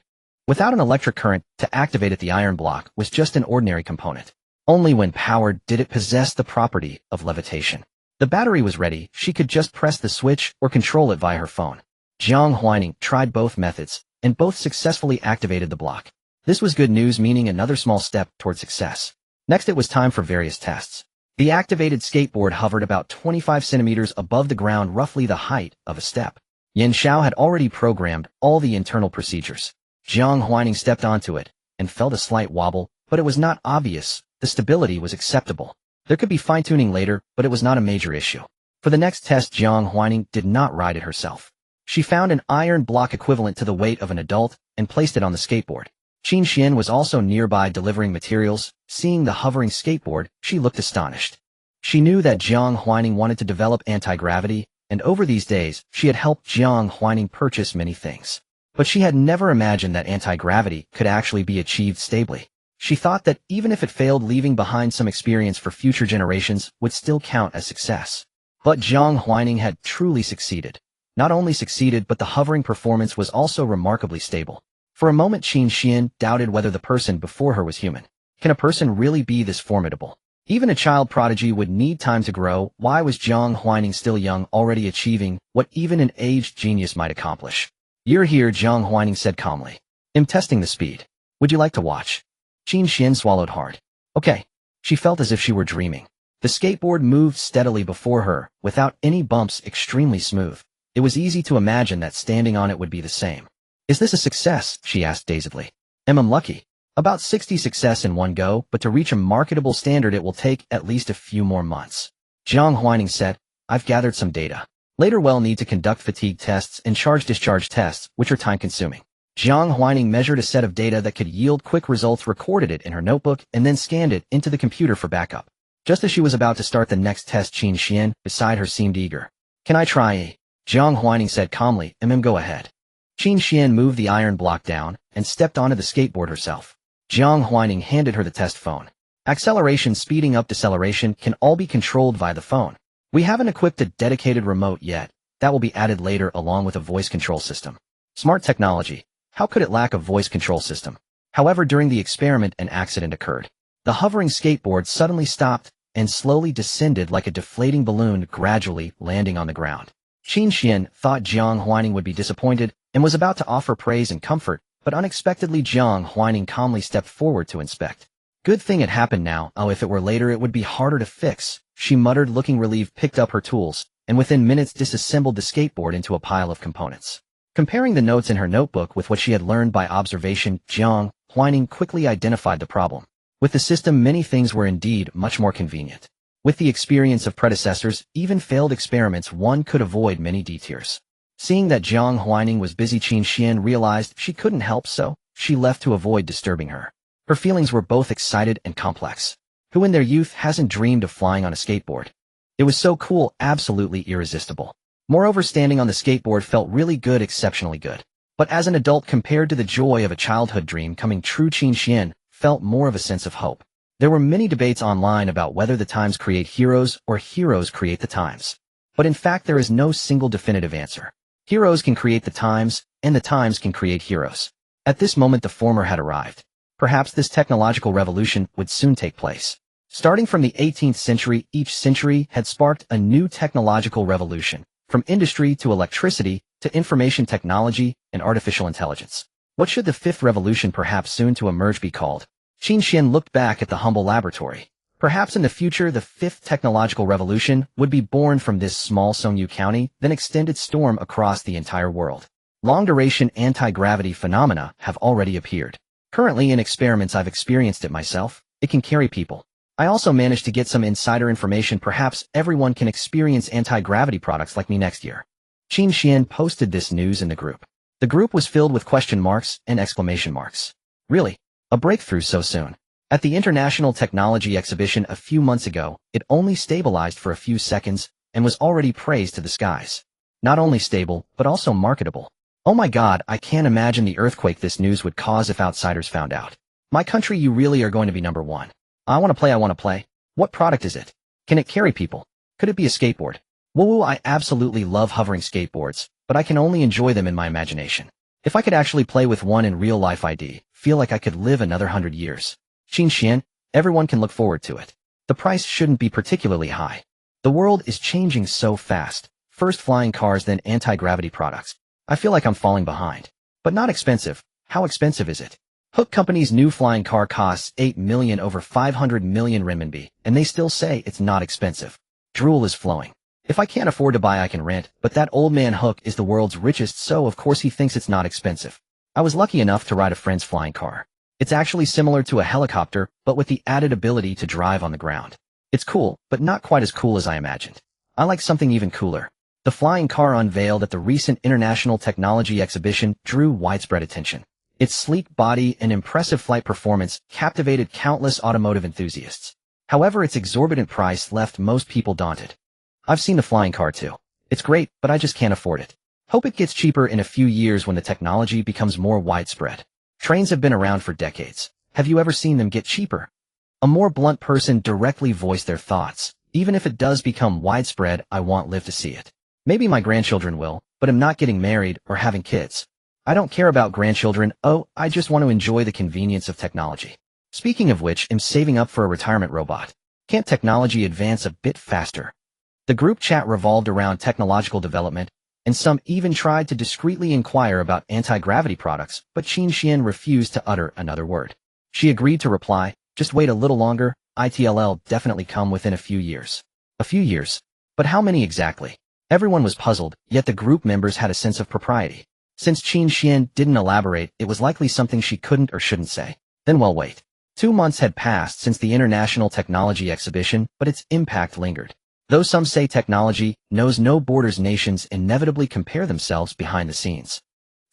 Without an electric current to activate it, the iron block was just an ordinary component. Only when powered did it possess the property of levitation. The battery was ready, she could just press the switch or control it via her phone. Jiang Huaining tried both methods, and both successfully activated the block. This was good news, meaning another small step toward success. Next, it was time for various tests. The activated skateboard hovered about 25 centimeters above the ground, roughly the height of a step. Yin Xiao had already programmed all the internal procedures. Jiang Huaining stepped onto it, and felt a slight wobble, but it was not obvious. The stability was acceptable. There could be fine-tuning later, but it was not a major issue. For the next test, Jiang Huaining did not ride it herself. She found an iron block equivalent to the weight of an adult and placed it on the skateboard. Qin Xian was also nearby delivering materials. Seeing the hovering skateboard, she looked astonished. She knew that Jiang Huaining wanted to develop anti-gravity, and over these days, she had helped Jiang Huaining purchase many things. But she had never imagined that anti-gravity could actually be achieved stably. She thought that even if it failed, leaving behind some experience for future generations would still count as success. But Jiang Huaining had truly succeeded. Not only succeeded, but the hovering performance was also remarkably stable. For a moment, Qin Xian doubted whether the person before her was human. Can a person really be this formidable? Even a child prodigy would need time to grow. Why was Jiang Huaining still young, already achieving what even an aged genius might accomplish? "You're here," Jiang Huaining said calmly. "I'm testing the speed. Would you like to watch?" Qin Xian swallowed hard. Okay. She felt as if she were dreaming. The skateboard moved steadily before her, without any bumps, extremely smooth. It was easy to imagine that standing on it would be the same. "Is this a success?" she asked dazedly. "Am I lucky?" "About 60 success in one go, but to reach a marketable standard it will take at least a few more months." Jiang Huaining said, "I've gathered some data. Later we'll need to conduct fatigue tests and charge-discharge tests, which are time-consuming." Jiang Huaining measured a set of data that could yield quick results, recorded it in her notebook, and then scanned it into the computer for backup. Just as she was about to start the next test, Qin Xian, beside her, seemed eager. "Can I try?" Jiang Huaining said calmly, "Go ahead." Qin Xian moved the iron block down and stepped onto the skateboard herself. Jiang Huaining handed her the test phone. "Acceleration, speeding up, deceleration can all be controlled via the phone. We haven't equipped a dedicated remote yet. That will be added later along with a voice control system." Smart technology. How could it lack a voice control system? However, during the experiment, an accident occurred. The hovering skateboard suddenly stopped and slowly descended like a deflating balloon, gradually landing on the ground. Qin Xian thought Jiang Huaining would be disappointed and was about to offer praise and comfort, but unexpectedly Jiang Huaining calmly stepped forward to inspect. "Good thing it happened now. Oh, if it were later it would be harder to fix," she muttered, looking relieved, picked up her tools, and within minutes disassembled the skateboard into a pile of components. Comparing the notes in her notebook with what she had learned by observation, Jiang Huaining quickly identified the problem. With the system, many things were indeed much more convenient. With the experience of predecessors, even failed experiments, one could avoid many detours. Seeing that Jiang Huaining was busy, Qin Xian realized she couldn't help, so she left to avoid disturbing her. Her feelings were both excited and complex. Who in their youth hasn't dreamed of flying on a skateboard? It was so cool, absolutely irresistible. Moreover, standing on the skateboard felt really good, exceptionally good. But as an adult, compared to the joy of a childhood dream coming true, Qin Xian felt more of a sense of hope. There were many debates online about whether the times create heroes or heroes create the times. But in fact, there is no single definitive answer. Heroes can create the times, and the times can create heroes. At this moment, the former had arrived. Perhaps this technological revolution would soon take place. Starting from the 18th century, each century had sparked a new technological revolution, from industry to electricity to information technology and artificial intelligence. What should the fifth revolution, perhaps soon to emerge, be called? Qin Xian looked back at the humble laboratory. Perhaps in the future, the fifth technological revolution would be born from this small Songyu County, then extend its storm across the entire world. Long-duration anti-gravity phenomena have already appeared. Currently, in experiments, I've experienced it myself. It can carry people. I also managed to get some insider information. Perhaps everyone can experience anti-gravity products like me next year. Qin Xian posted this news in the group. The group was filled with question marks and exclamation marks. Really? A breakthrough so soon? At the International Technology Exhibition a few months ago, it only stabilized for a few seconds and was already praised to the skies. Not only stable, but also marketable. Oh my god, I can't imagine the earthquake this news would cause if outsiders found out. My country, you really are going to be number one. I want to play. What product is it? Can it carry people? Could it be a skateboard? Woo, I absolutely love hovering skateboards, but I can only enjoy them in my imagination. If I could actually play with one in real life, I'd feel like I could live another 100 years. Xian, everyone can look forward to it. The price shouldn't be particularly high. The world is changing so fast. First flying cars, then anti-gravity products. I feel like I'm falling behind. But not expensive. How expensive is it? Hook Company's new flying car costs 8 million over 500 million renminbi, and they still say it's not expensive. Drool is flowing. If I can't afford to buy, I can rent, but that old man Hook is the world's richest, so of course he thinks it's not expensive. I was lucky enough to ride a friend's flying car. It's actually similar to a helicopter, but with the added ability to drive on the ground. It's cool, but not quite as cool as I imagined. I like something even cooler. The flying car unveiled at the recent International Technology Exhibition drew widespread attention. Its sleek body and impressive flight performance captivated countless automotive enthusiasts. However, its exorbitant price left most people daunted. I've seen the flying car too. It's great, but I just can't afford it. Hope it gets cheaper in a few years when the technology becomes more widespread. Trains have been around for decades. Have you ever seen them get cheaper? A more blunt person directly voiced their thoughts. Even if it does become widespread, I won't live to see it. Maybe my grandchildren will, but I'm not getting married or having kids. I don't care about grandchildren. Oh, I just want to enjoy the convenience of technology. Speaking of which, I'm saving up for a retirement robot. Can't technology advance a bit faster? The group chat revolved around technological development, and some even tried to discreetly inquire about anti-gravity products, but Xian refused to utter another word. She agreed to reply, just wait a little longer, it'll definitely come within a few years. A few years? But how many exactly? Everyone was puzzled, yet the group members had a sense of propriety. Since Xian didn't elaborate, it was likely something she couldn't or shouldn't say. Then well, wait. 2 months had passed since the International Technology Exhibition, but its impact lingered. Though some say technology knows no borders, nations inevitably compare themselves behind the scenes.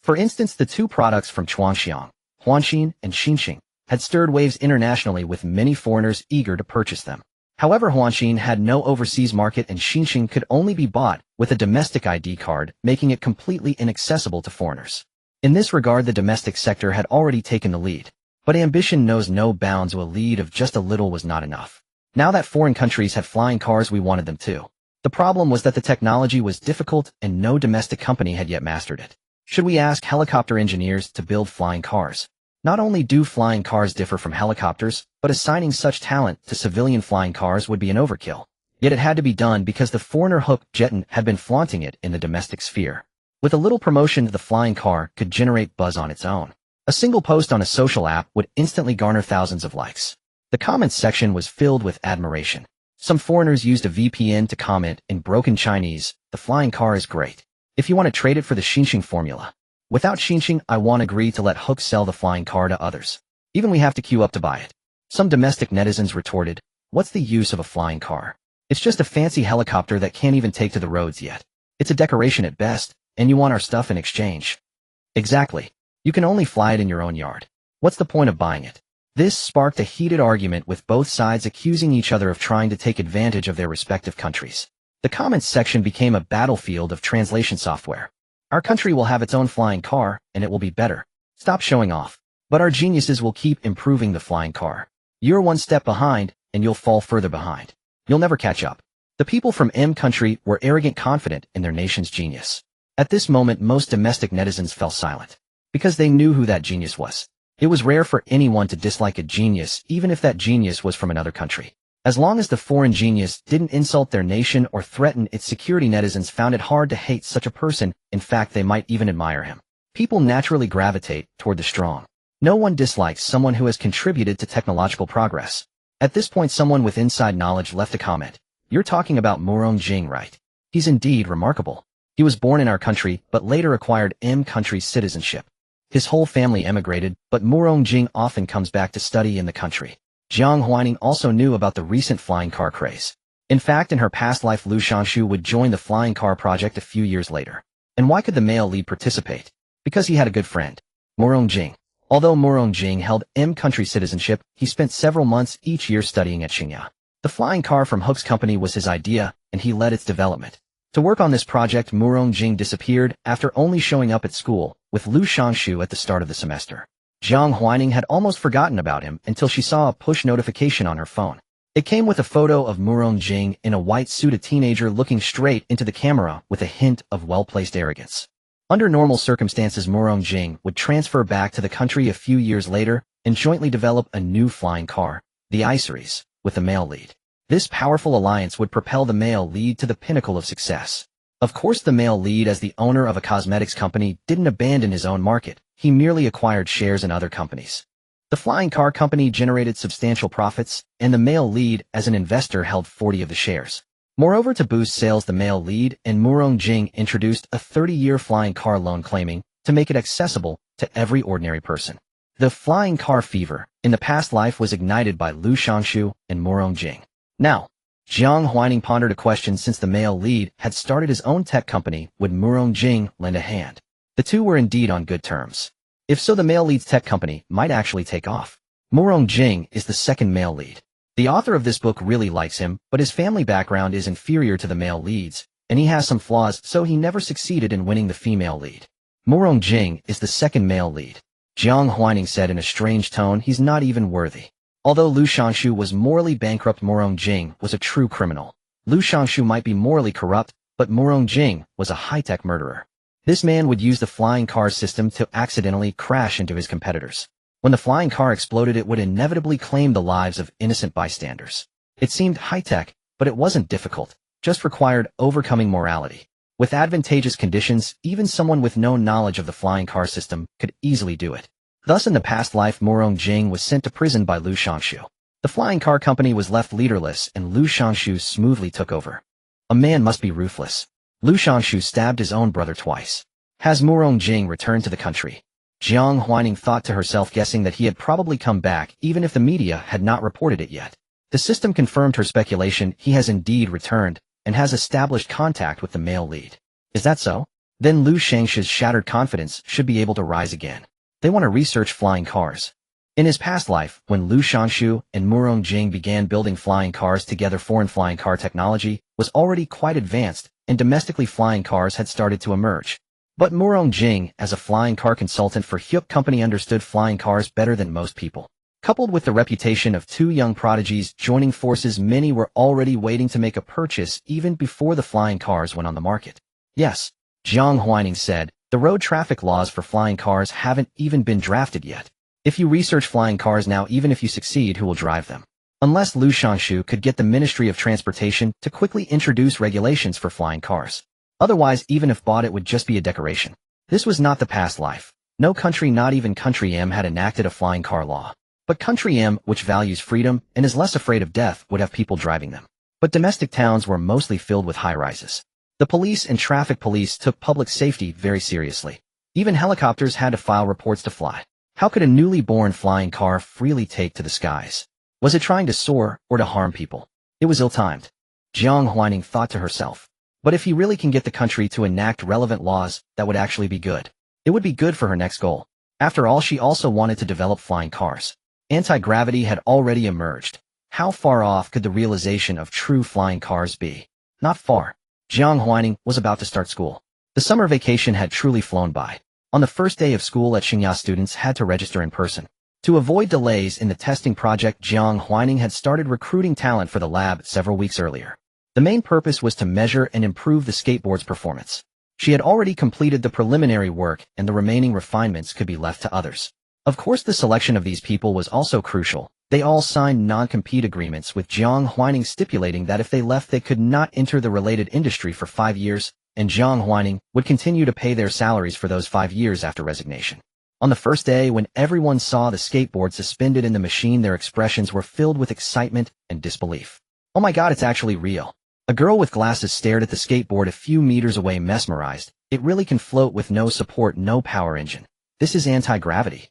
For instance, the two products from Chuangxiang, Huanxin and Xinxing, had stirred waves internationally with many foreigners eager to purchase them. However, Huanxin had no overseas market and Xinxing could only be bought with a domestic ID card, making it completely inaccessible to foreigners. In this regard, the domestic sector had already taken the lead. But ambition knows no bounds, so a lead of just a little was not enough. Now that foreign countries had flying cars, we wanted them too. The problem was that the technology was difficult and no domestic company had yet mastered it. Should we ask helicopter engineers to build flying cars? Not only do flying cars differ from helicopters, but assigning such talent to civilian flying cars would be an overkill. Yet it had to be done because the foreigner Hook Jeton had been flaunting it in the domestic sphere. With a little promotion, the flying car could generate buzz on its own. A single post on a social app would instantly garner thousands of likes. The comments section was filled with admiration. Some foreigners used a VPN to comment in broken Chinese, "The flying car is great. If you want to trade it for the Xinxing formula." Without Xinxing, I won't agree to let Hook sell the flying car to others. Even we have to queue up to buy it. Some domestic netizens retorted, "What's the use of a flying car? It's just a fancy helicopter that can't even take to the roads yet. It's a decoration at best, and you want our stuff in exchange." Exactly. You can only fly it in your own yard. What's the point of buying it? This sparked a heated argument with both sides accusing each other of trying to take advantage of their respective countries. The comments section became a battlefield of translation software. Our country will have its own flying car, and it will be better. Stop showing off. But our geniuses will keep improving the flying car. You're one step behind, and you'll fall further behind. You'll never catch up. The people from M country were arrogant, confident in their nation's genius. At this moment, most domestic netizens fell silent. Because they knew who that genius was. It was rare for anyone to dislike a genius, even if that genius was from another country. As long as the foreign genius didn't insult their nation or threaten its security, netizens found it hard to hate such a person. In fact, they might even admire him. People naturally gravitate toward the strong. No one dislikes someone who has contributed to technological progress. At this point, someone with inside knowledge left a comment. "You're talking about Murong Jing, right? He's indeed remarkable. He was born in our country, but later acquired M country's citizenship. His whole family emigrated, but Murong Jing often comes back to study in the country." Jiang Huaining also knew about the recent flying car craze. In fact, in her past life, Lu Shanshu would join the flying car project a few years later. And why could the male lead participate? Because he had a good friend, Murong Jing. Although Murong Jing held M country citizenship, he spent several months each year studying at Xingya. The flying car from Hook's company was his idea, and he led its development. To work on this project, Murong Jing disappeared after only showing up at school, with Lu Shanshu at the start of the semester. Jiang Huaining had almost forgotten about him until she saw a push notification on her phone. It came with a photo of Murong Jing in a white suit, a teenager looking straight into the camera with a hint of well-placed arrogance. Under normal circumstances, Murong Jing would transfer back to the country a few years later and jointly develop a new flying car, the heiress, with the male lead. This powerful alliance would propel the male lead to the pinnacle of success. Of course, the male lead, as the owner of a cosmetics company, didn't abandon his own market. He merely acquired shares in other companies. The flying car company generated substantial profits, and the male lead, as an investor, held 40 of the shares. Moreover, to boost sales, the male lead and Murong Jing introduced a 30-year flying car loan, claiming to make it accessible to every ordinary person. The flying car fever in the past life was ignited by Lu Shangshu and Murong Jing. Now, Jiang Huaining pondered a question. Since the male lead had started his own tech company, would Murong Jing lend a hand? The two were indeed on good terms. If so, the male lead's tech company might actually take off. Murong Jing is the second male lead. The author of this book really likes him, but his family background is inferior to the male lead's, and he has some flaws, so he never succeeded in winning the female lead. Murong Jing is the second male lead. Jiang Huaining said in a strange tone, he's not even worthy. Although Lu Shangshu was morally bankrupt, Murong Jing was a true criminal. Lu Shangshu might be morally corrupt, but Murong Jing was a high-tech murderer. This man would use the flying car system to accidentally crash into his competitors. When the flying car exploded, it would inevitably claim the lives of innocent bystanders. It seemed high-tech, but it wasn't difficult, just required overcoming morality. With advantageous conditions, even someone with no knowledge of the flying car system could easily do it. Thus, in the past life, Murong Jing was sent to prison by Lu Shangshu. The flying car company was left leaderless, and Lu Shangshu smoothly took over. A man must be ruthless. Lu Shangshu stabbed his own brother twice. Has Murong Jing returned to the country? Jiang Huaining thought to herself, guessing that he had probably come back, even if the media had not reported it yet. The system confirmed her speculation. He has indeed returned, and has established contact with the male lead. Is that so? Then Lu Shangshu's shattered confidence should be able to rise again. They want to research flying cars. In his past life, when Lu Shangshu and Murong Jing began building flying cars together, foreign flying car technology was already quite advanced, and domestically flying cars had started to emerge. But Murong Jing, as a flying car consultant for Hyuk Company, understood flying cars better than most people. Coupled with the reputation of two young prodigies joining forces, many were already waiting to make a purchase even before the flying cars went on the market. Yes, Jiang Huaining said, the road traffic laws for flying cars haven't even been drafted yet. If you research flying cars now, even if you succeed, who will drive them? Unless Lu Shangshu could get the Ministry of Transportation to quickly introduce regulations for flying cars. Otherwise, even if bought, it would just be a decoration. This was not the past life. No country, not even Country M, had enacted a flying car law. But Country M, which values freedom and is less afraid of death, would have people driving them. But domestic towns were mostly filled with high-rises. The police and traffic police took public safety very seriously. Even helicopters had to file reports to fly. How could a newly born flying car freely take to the skies? Was it trying to soar or to harm people? It was ill-timed. Jiang Huaining thought to herself. But if he really can get the country to enact relevant laws, that would actually be good. It would be good for her next goal. After all, she also wanted to develop flying cars. Anti-gravity had already emerged. How far off could the realization of true flying cars be? Not far. Jiang Huaining was about to start school. The summer vacation had truly flown by. On the first day of school at Xingya, students had to register in person. To avoid delays in the testing project, Jiang Huaining had started recruiting talent for the lab several weeks earlier. The main purpose was to measure and improve the skateboard's performance. She had already completed the preliminary work, and the remaining refinements could be left to others. Of course, the selection of these people was also crucial. They all signed non-compete agreements with Jiang Huaining, stipulating that if they left, they could not enter the related industry for 5 years, and Jiang Huaining would continue to pay their salaries for those 5 years after resignation. On the first day, when everyone saw the skateboard suspended in the machine, their expressions were filled with excitement and disbelief. Oh my God, it's actually real. A girl with glasses stared at the skateboard a few meters away, mesmerized. It really can float with no support, no power engine. This is anti-gravity.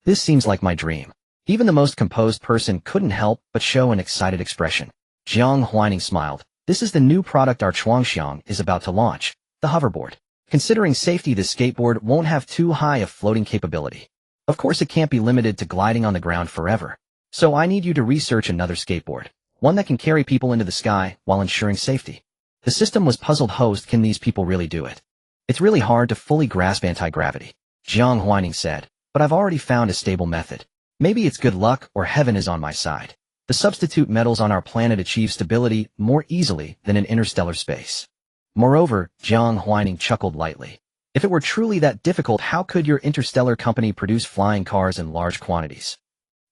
This seems like my dream. Even the most composed person couldn't help but show an excited expression. Jiang Huaining smiled. This is the new product our Chuangxiang is about to launch, the hoverboard. Considering safety, this skateboard won't have too high a floating capability. Of course, it can't be limited to gliding on the ground forever. So I need you to research another skateboard, one that can carry people into the sky while ensuring safety. The system was puzzled. Host, can these people really do it? It's really hard to fully grasp anti-gravity, Jiang Huaining said, but I've already found a stable method. Maybe it's good luck or heaven is on my side. The substitute metals on our planet achieve stability more easily than in interstellar space. Moreover, Jiang Huaining chuckled lightly. If it were truly that difficult, how could your interstellar company produce flying cars in large quantities?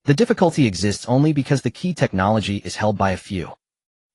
The difficulty exists only because the key technology is held by a few.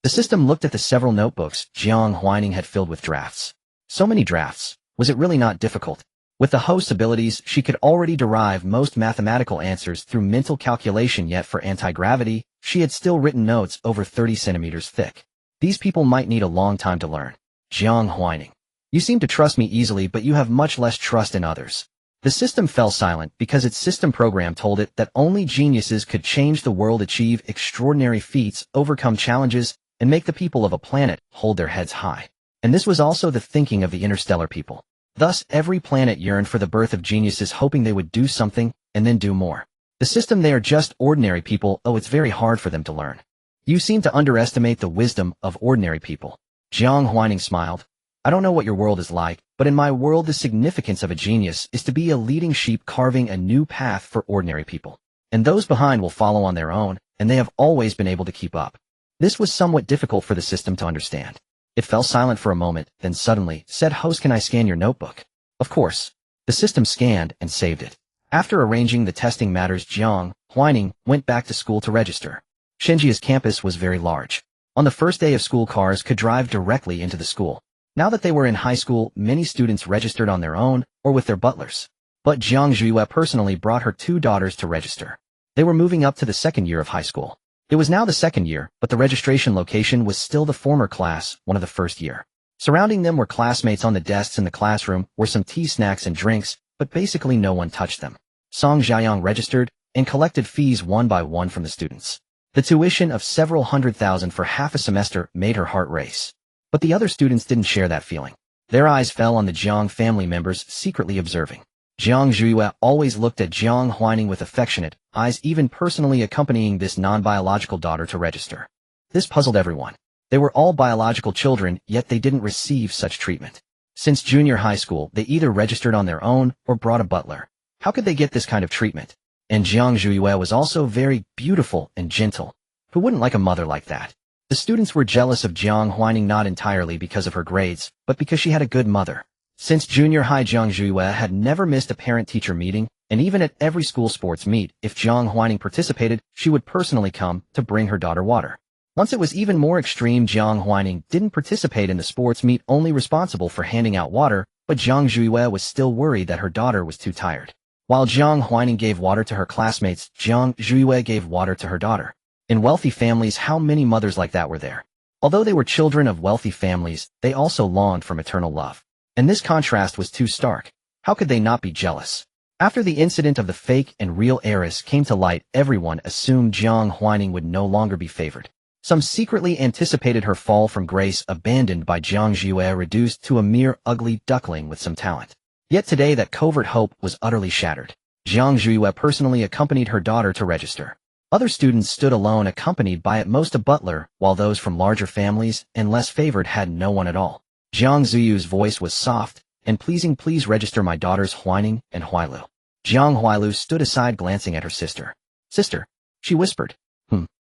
The system looked at the several notebooks Jiang Huaining had filled with drafts. So many drafts. Was it really not difficult? With the host's abilities, she could already derive most mathematical answers through mental calculation, yet for anti-gravity, she had still written notes over 30 centimeters thick. These people might need a long time to learn. Jiang Huaining. You seem to trust me easily, but you have much less trust in others. The system fell silent because its system program told it that only geniuses could change the world, achieve extraordinary feats, overcome challenges, and make the people of a planet hold their heads high. And this was also the thinking of the interstellar people. Thus, every planet yearned for the birth of geniuses, hoping they would do something, and then do more. The system, they are just ordinary people. Oh, it's very hard for them to learn. You seem to underestimate the wisdom of ordinary people. Jiang Huaining smiled. I don't know what your world is like, but in my world the significance of a genius is to be a leading sheep, carving a new path for ordinary people. And those behind will follow on their own, and they have always been able to keep up. This was somewhat difficult for the system to understand. It fell silent for a moment, then suddenly said, "Host, can I scan your notebook?" Of course. The system scanned and saved it. After arranging the testing matters, Jiang Huaining went back to school to register. Shenjia's campus was very large. On the first day of school, cars could drive directly into the school. Now that they were in high school, many students registered on their own or with their butlers. But Jiang Huailu personally brought her 2 daughters to register. They were moving up to the second year of high school. It was now the second year, but the registration location was still the former class, one of the first year. Surrounding them were classmates. On the desks in the classroom were some tea, snacks, and drinks, but basically no one touched them. Song Xiaoyang registered and collected fees one by one from the students. The tuition of several $100,000 for half a semester made her heart race. But the other students didn't share that feeling. Their eyes fell on the Jiang family members, secretly observing. Jiang Huailu always looked at Jiang Huaining with affectionate eyes, even personally accompanying this non-biological daughter to register. This puzzled everyone. They were all biological children, yet they didn't receive such treatment. Since junior high school, they either registered on their own or brought a butler. How could they get this kind of treatment? And Jiang Huailu was also very beautiful and gentle. Who wouldn't like a mother like that? The students were jealous of Jiang Huaining, not entirely because of her grades, but because she had a good mother. Since junior high, Jiang Huailu had never missed a parent-teacher meeting, and even at every school sports meet, if Jiang Huaining participated, she would personally come to bring her daughter water. Once it was even more extreme. Jiang Huaining didn't participate in the sports meet, only responsible for handing out water, but Jiang Huailu was still worried that her daughter was too tired. While Jiang Huaining gave water to her classmates, Jiang Huailu gave water to her daughter. In wealthy families, how many mothers like that were there? Although they were children of wealthy families, they also longed for maternal love. And this contrast was too stark. How could they not be jealous? After the incident of the fake and real heiress came to light, everyone assumed Jiang Huaining would no longer be favored. Some secretly anticipated her fall from grace, abandoned by Jiang Huailu, reduced to a mere ugly duckling with some talent. Yet today that covert hope was utterly shattered. Jiang Huailu personally accompanied her daughter to register. Other students stood alone, accompanied by at most a butler, while those from larger families and less favored had no one at all. Jiang Ziyu's voice was soft and pleasing. Please register my daughters Huaining and Huailu. Jiang Huailu stood aside, glancing at her sister. Sister, she whispered.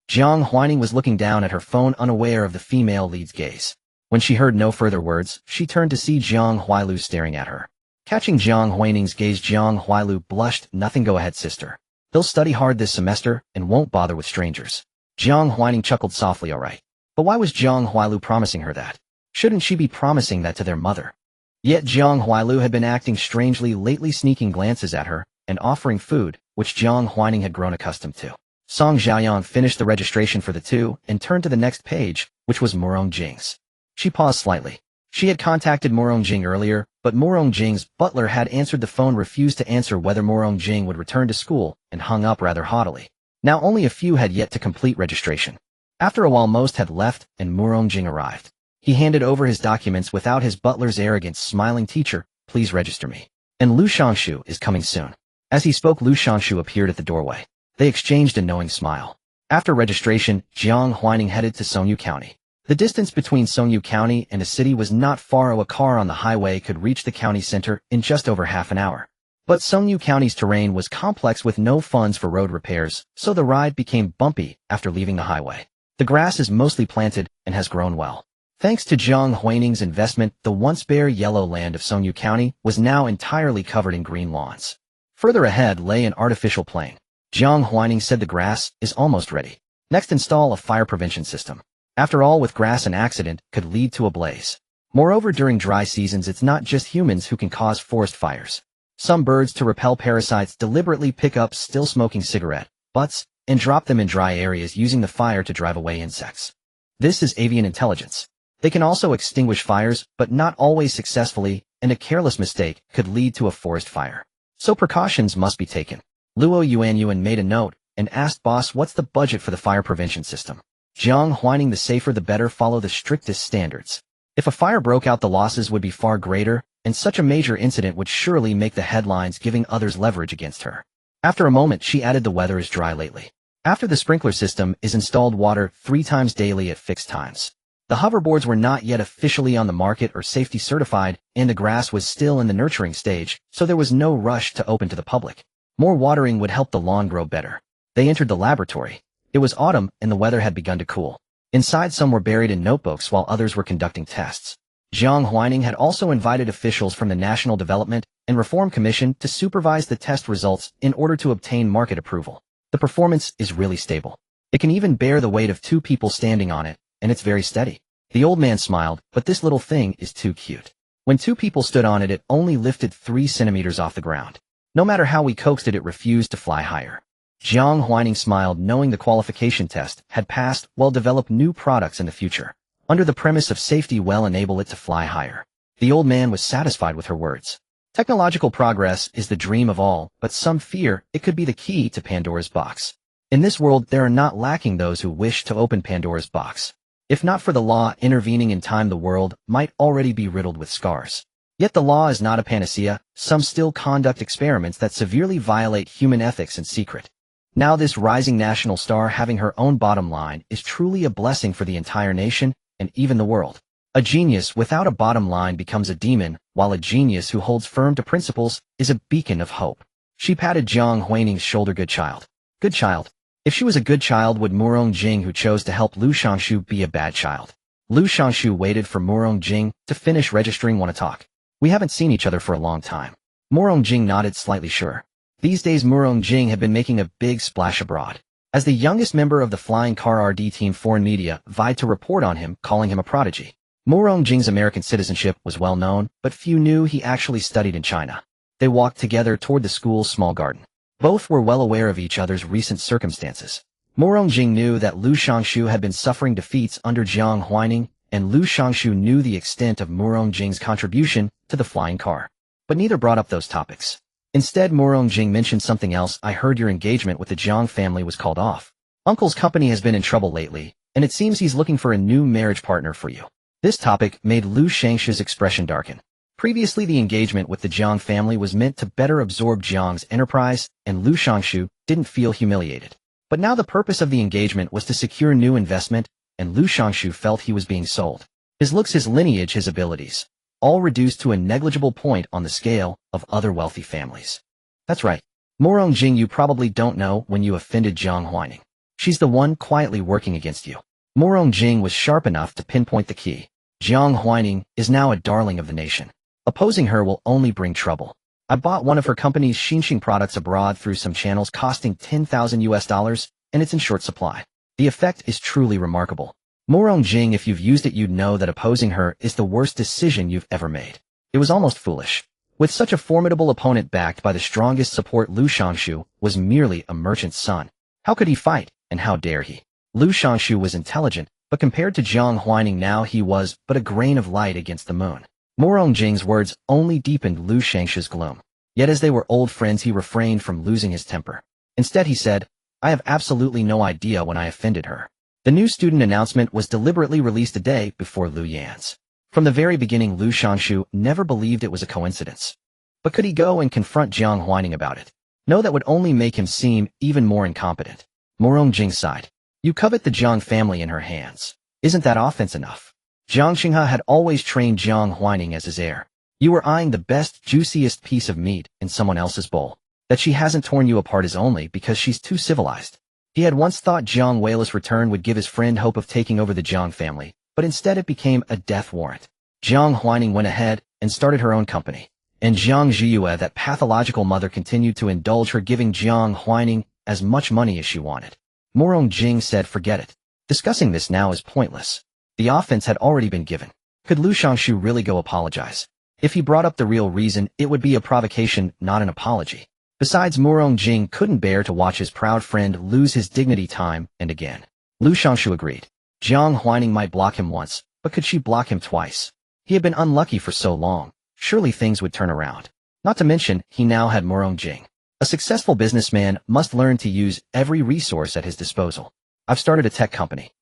Jiang Huaining was looking down at her phone, unaware of the female lead's gaze. When she heard no further words, she turned to see Jiang Huailu staring at her. Catching Jiang Huaining's gaze, Jiang Huailu blushed. Nothing, go ahead, sister. They'll study hard this semester and won't bother with strangers. Jiang Huaining chuckled softly. All right. But why was Jiang Huailu promising her that? Shouldn't she be promising that to their mother? Yet Jiang Huailu had been acting strangely lately, sneaking glances at her and offering food, which Jiang Huaining had grown accustomed to. Song Xiaoyang finished the registration for the two and turned to the next page, which was Murong Jing's. She paused slightly. She had contacted Murong Jing earlier, but Murong Jing's butler had answered the phone, refused to answer whether Murong Jing would return to school, and hung up rather haughtily. Now only a few had yet to complete registration. After a while, most had left, and Murong Jing arrived. He handed over his documents without his butler's arrogance, smiling. Teacher, please register me. And Lu Shangshu is coming soon. As he spoke, Lu Shangshu appeared at the doorway. They exchanged a knowing smile. After registration, Jiang Huaining headed to Songyu County. The distance between Songyu County and a city was not far. A car on the highway could reach the county center in just over half an hour. But Songyu County's terrain was complex with no funds for road repairs, so the ride became bumpy after leaving the highway. The grass is mostly planted and has grown well. Thanks to Jiang Huaining's investment, the once bare yellow land of Songyu County was now entirely covered in green lawns. Further ahead lay an artificial plain. Jiang Huaining said the grass is almost ready. Next, install a fire prevention system. After all, with grass, an accident could lead to a blaze. Moreover, during dry seasons, it's not just humans who can cause forest fires. Some birds, to repel parasites, deliberately pick up still smoking cigarette butts and drop them in dry areas, using the fire to drive away insects. This is avian intelligence. They can also extinguish fires, but not always successfully, and a careless mistake could lead to a forest fire. So precautions must be taken. Luo Yuan made a note and asked boss, what's the budget for the fire prevention system? Jiang Huaining, the safer the better, follow the strictest standards. If a fire broke out, the losses would be far greater, and such a major incident would surely make the headlines, giving others leverage against her. After a moment, she added, the weather is dry lately. After the sprinkler system is installed, water 3 times daily at fixed times. The hoverboards were not yet officially on the market or safety certified, and the grass was still in the nurturing stage, so there was no rush to open to the public. More watering would help the lawn grow better. They entered the laboratory. It was autumn, and the weather had begun to cool. Inside, some were buried in notebooks while others were conducting tests. Jiang Huaining had also invited officials from the National Development and Reform Commission to supervise the test results in order to obtain market approval. The performance is really stable. It can even bear the weight of 2 people standing on it, and it's very steady. The old man smiled, but this little thing is too cute. When 2 people stood on it, it only lifted 3 centimeters off the ground. No matter how we coaxed it, it refused to fly higher. Jiang Huaining smiled, knowing the qualification test had passed, while develop new products in the future. Under the premise of safety will enable it to fly higher. The old man was satisfied with her words. Technological progress is the dream of all, but some fear it could be the key to Pandora's box. In this world, there are not lacking those who wish to open Pandora's box. If not for the law intervening in time, the world might already be riddled with scars. Yet the law is not a panacea. Some still conduct experiments that severely violate human ethics in secret. Now this rising national star having her own bottom line is truly a blessing for the entire nation and even the world. A genius without a bottom line becomes a demon, while a genius who holds firm to principles is a beacon of hope. She patted Jiang Huaining's shoulder. Good child. Good child. If she was a good child, would Murong Jing, who chose to help Lu Shangshu, be a bad child? Lu Shangshu waited for Murong Jing to finish registering. Want to talk? We haven't seen each other for a long time. Murong Jing nodded, slightly sure. These days Murong Jing had been making a big splash abroad. As the youngest member of the Flying Car RD team, foreign media vied to report on him, calling him a prodigy. Murong Jing's American citizenship was well known, but few knew he actually studied in China. They walked together toward the school's small garden. Both were well aware of each other's recent circumstances. Murong Jing knew that Lu Shangshu had been suffering defeats under Jiang Huaining, and Lu Shangshu knew the extent of Murong Jing's contribution to the flying car. But neither brought up those topics. Instead, Murong Jing mentioned something else. I heard your engagement with the Jiang family was called off. Uncle's company has been in trouble lately, and it seems he's looking for a new marriage partner for you. This topic made Lu Shangshu's expression darken. Previously, the engagement with the Jiang family was meant to better absorb Jiang's enterprise, and Lu Shangshu didn't feel humiliated. But now the purpose of the engagement was to secure new investment, and Lu Shangshu felt he was being sold. His looks, his lineage, his abilities, all reduced to a negligible point on the scale of other wealthy families. That's right. Murong Jing, you probably don't know when you offended Jiang Huaining. She's the one quietly working against you. Murong Jing was sharp enough to pinpoint the key. Jiang Huaining is now a darling of the nation. Opposing her will only bring trouble. I bought one of her company's Xinxing products abroad through some channels, costing $10,000, and it's in short supply. The effect is truly remarkable. Murong Jing, if you've used it, you'd know that opposing her is the worst decision you've ever made. It was almost foolish. With such a formidable opponent backed by the strongest support, Lu Shangshu was merely a merchant's son. How could he fight, and how dare he? Lu Shangshu was intelligent, but compared to Jiang Huaining now he was but a grain of light against the moon. Murong Jing's words only deepened Lu Shangshu's gloom. Yet as they were old friends, he refrained from losing his temper. Instead he said, I have absolutely no idea when I offended her. The new student announcement was deliberately released a day before Lu Yan's. From the very beginning, Lu Shangshu never believed it was a coincidence. But could he go and confront Jiang Huaining about it? No, that would only make him seem even more incompetent. Murong Jing sighed. You covet the Jiang family in her hands. Isn't that offense enough? Jiang Xinghe had always trained Jiang Huaining as his heir. You were eyeing the best, juiciest piece of meat in someone else's bowl. That she hasn't torn you apart is only because she's too civilized. He had once thought Jiang Huailu's return would give his friend hope of taking over the Jiang family, but instead it became a death warrant. Jiang Huaining went ahead and started her own company. And Jiang Huailu, that pathological mother, continued to indulge her, giving Jiang Huaining as much money as she wanted. Murong Jing said, "Forget it. Discussing this now is pointless. The offense had already been given. Could Lu Shangshu really go apologize? If he brought up the real reason, it would be a provocation, not an apology." Besides, Murong Jing couldn't bear to watch his proud friend lose his dignity time and again. Lu Shangshu agreed. Jiang Huaining might block him once, but could she block him twice? He had been unlucky for so long. Surely things would turn around. Not to mention, he now had Murong Jing. A successful businessman must learn to use every resource at his disposal. "I've started a tech company."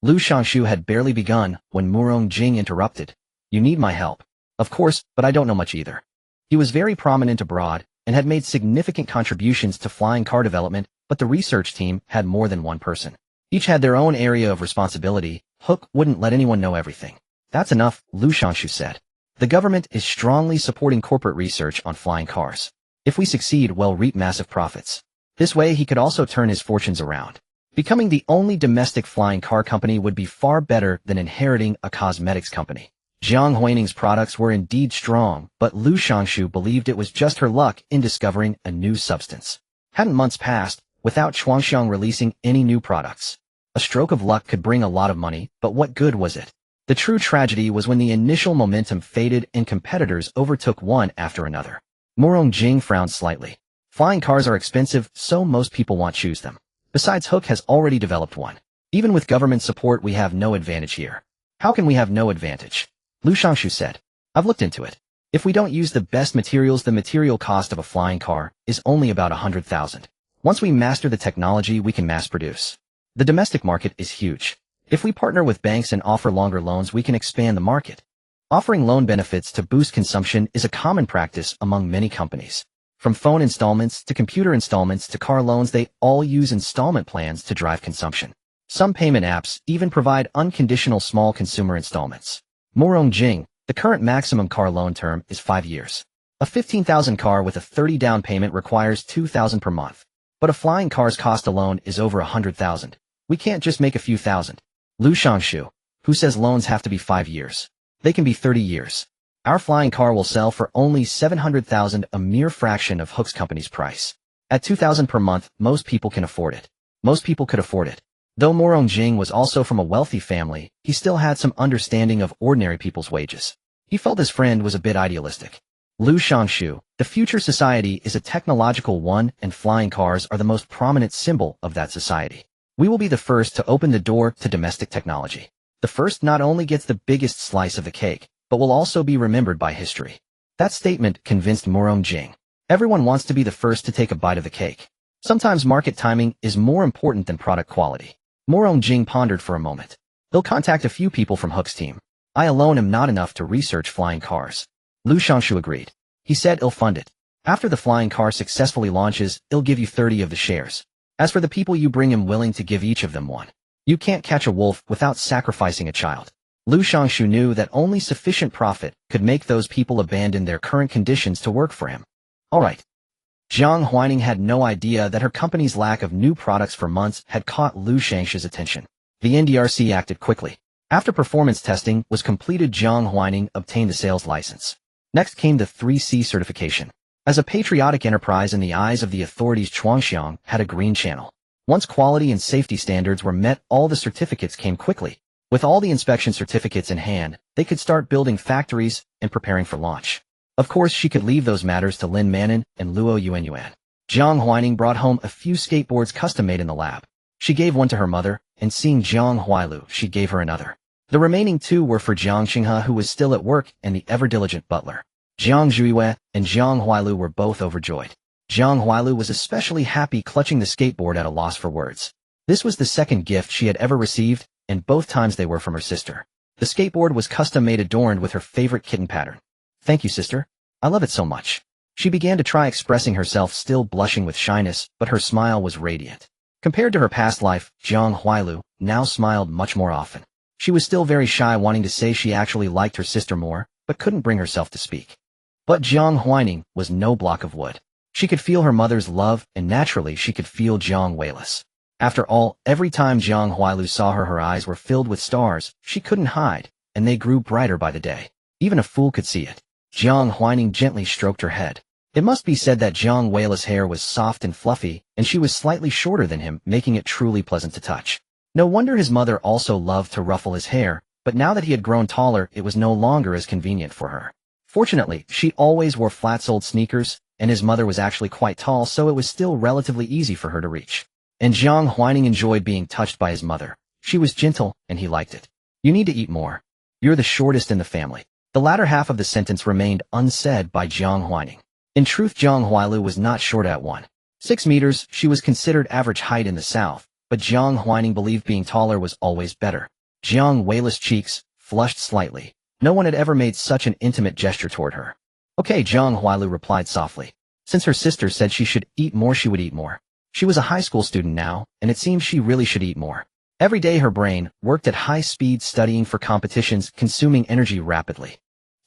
Lu Shangshu had barely begun when Murong Jing interrupted. "You need my help." "Of course, but I don't know much either." He was very prominent abroad and had made significant contributions to flying car development, but the research team had more than one person. Each had their own area of responsibility. Hook wouldn't let anyone know everything. "That's enough," Lu Shangshu said. "The government is strongly supporting corporate research on flying cars. If we succeed, we'll reap massive profits." This way he could also turn his fortunes around. Becoming the only domestic flying car company would be far better than inheriting a cosmetics company. Jiang Huaining's products were indeed strong, but Lu Shangshu believed it was just her luck in discovering a new substance. Hadn't months passed without Chuangxiang releasing any new products. A stroke of luck could bring a lot of money, but what good was it? The true tragedy was when the initial momentum faded and competitors overtook one after another. Murong Jing frowned slightly. Flying cars are expensive, so most people won't choose them. Besides, Hook has already developed one. Even with government support, we have no advantage here. "How can we have no advantage?" Lu Shangshu said. "I've looked into it. If we don't use the best materials, the material cost of a flying car is only about 100,000. Once we master the technology, we can mass produce. The domestic market is huge. If we partner with banks and offer longer loans, we can expand the market. Offering loan benefits to boost consumption is a common practice among many companies. From phone installments to computer installments to car loans, they all use installment plans to drive consumption. Some payment apps even provide unconditional small consumer installments. Murong Jing, the current maximum car loan term is 5 years. A 15,000 car with a 30 down payment requires 2,000 per month. But a flying car's cost alone is over 100,000. We can't just make a few thousand. Lu Shangshu, who says loans have to be 5 years. They can be 30 years. Our flying car will sell for only 700,000, a mere fraction of Hook's company's price. At 2,000 per month, most people can afford it. Most people could afford it. Though Murong Jing was also from a wealthy family, he still had some understanding of ordinary people's wages. He felt his friend was a bit idealistic. Lu Shangshu, the future society is a technological one, and flying cars are the most prominent symbol of that society. We will be the first to open the door to domestic technology. The first not only gets the biggest slice of the cake, but will also be remembered by history. That statement convinced Murong Jing. Everyone wants to be the first to take a bite of the cake. Sometimes market timing is more important than product quality. Murong Jing pondered for a moment. He'll contact a few people from Hook's team. I alone am not enough to research flying cars. Lu Shangshu agreed. He said he'll fund it. After the flying car successfully launches, he'll give you 30 of the shares. As for the people you bring, I'm willing to give each of them one. You can't catch a wolf without sacrificing a child. Lu Shangshu knew that only sufficient profit could make those people abandon their current conditions to work for him. All right. Jiang Huaining had no idea that her company's lack of new products for months had caught Lu Shangshu's attention. The NDRC acted quickly. After performance testing was completed, Jiang Huaining obtained the sales license. Next came the 3C certification. As a patriotic enterprise in the eyes of the authorities, Chuangxiang had a green channel. Once quality and safety standards were met, all the certificates came quickly. With all the inspection certificates in hand, they could start building factories and preparing for launch. Of course, she could leave those matters to Lin Manon and Luo Yuan. Jiang Huaining brought home a few skateboards custom-made in the lab. She gave one to her mother, and seeing Jiang Huailu, she gave her another. The remaining 2 were for Jiang Xinghe, who was still at work, and the ever-diligent butler. Jiang Zhuiwei and Jiang Huailu were both overjoyed. Jiang Huailu was especially happy, clutching the skateboard at a loss for words. This was the second gift she had ever received, and both times they were from her sister. The skateboard was custom-made, adorned with her favorite kitten pattern. Thank you, sister. I love it so much. She began to try expressing herself, still blushing with shyness, but her smile was radiant. Compared to her past life, Jiang Huailu now smiled much more often. She was still very shy, wanting to say she actually liked her sister more, but couldn't bring herself to speak. But Jiang Huaining was no block of wood. She could feel her mother's love, and naturally she could feel Jiang Huailu's. After all, every time Jiang Huailu saw her, her eyes were filled with stars. She couldn't hide, and they grew brighter by the day. Even a fool could see it. Jiang Huaining gently stroked her head. It must be said that Jiang Huailu's hair was soft and fluffy, and she was slightly shorter than him, making it truly pleasant to touch. No wonder his mother also loved to ruffle his hair, but now that he had grown taller, it was no longer as convenient for her. Fortunately, she always wore flat-soled sneakers, and his mother was actually quite tall, so it was still relatively easy for her to reach. And Jiang Huaining enjoyed being touched by his mother. She was gentle, and he liked it. You need to eat more. You're the shortest in the family. The latter half of the sentence remained unsaid by Jiang Huaining. In truth, Jiang Huailu was not short at 1.6 meters. She was considered average height in the south, but Jiang Huaining believed being taller was always better. Jiang Huailu's cheeks flushed slightly. No one had ever made such an intimate gesture toward her. Okay, Jiang Huailu replied softly. Since her sister said she should eat more, she would eat more. She was a high school student now, and it seemed she really should eat more. Every day her brain worked at high speed studying for competitions, consuming energy rapidly.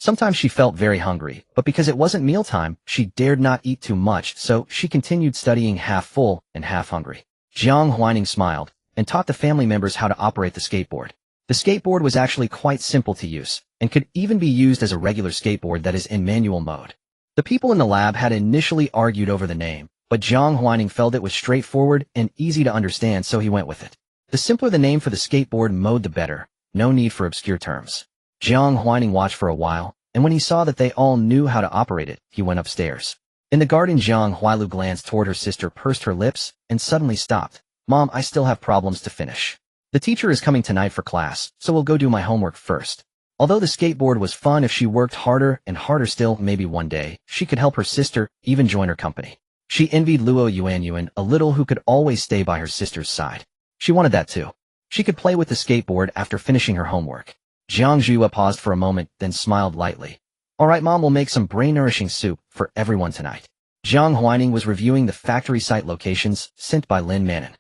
Sometimes she felt very hungry, but because it wasn't mealtime, she dared not eat too much, so she continued studying half full and half hungry. Jiang Huaining smiled and taught the family members how to operate the skateboard. The skateboard was actually quite simple to use, and could even be used as a regular skateboard that is in manual mode. The people in the lab had initially argued over the name, but Jiang Huaining felt it was straightforward and easy to understand, so he went with it. The simpler the name for the skateboard mode, the better. No need for obscure terms. Jiang Huaining watched for a while, and when he saw that they all knew how to operate it, he went upstairs. In the garden, Jiang Huailu glanced toward her sister, pursed her lips, and suddenly stopped. Mom, I still have problems to finish. The teacher is coming tonight for class, so we'll go do my homework first. Although the skateboard was fun, if she worked harder and harder still, maybe one day, she could help her sister, even join her company. She envied Luo Yuan a little, who could always stay by her sister's side. She wanted that too. She could play with the skateboard after finishing her homework. Jiang Zhua paused for a moment, then smiled lightly. All right, Mom, we'll make some brain-nourishing soup for everyone tonight. Jiang Huaining was reviewing the factory site locations sent by Lin Manon.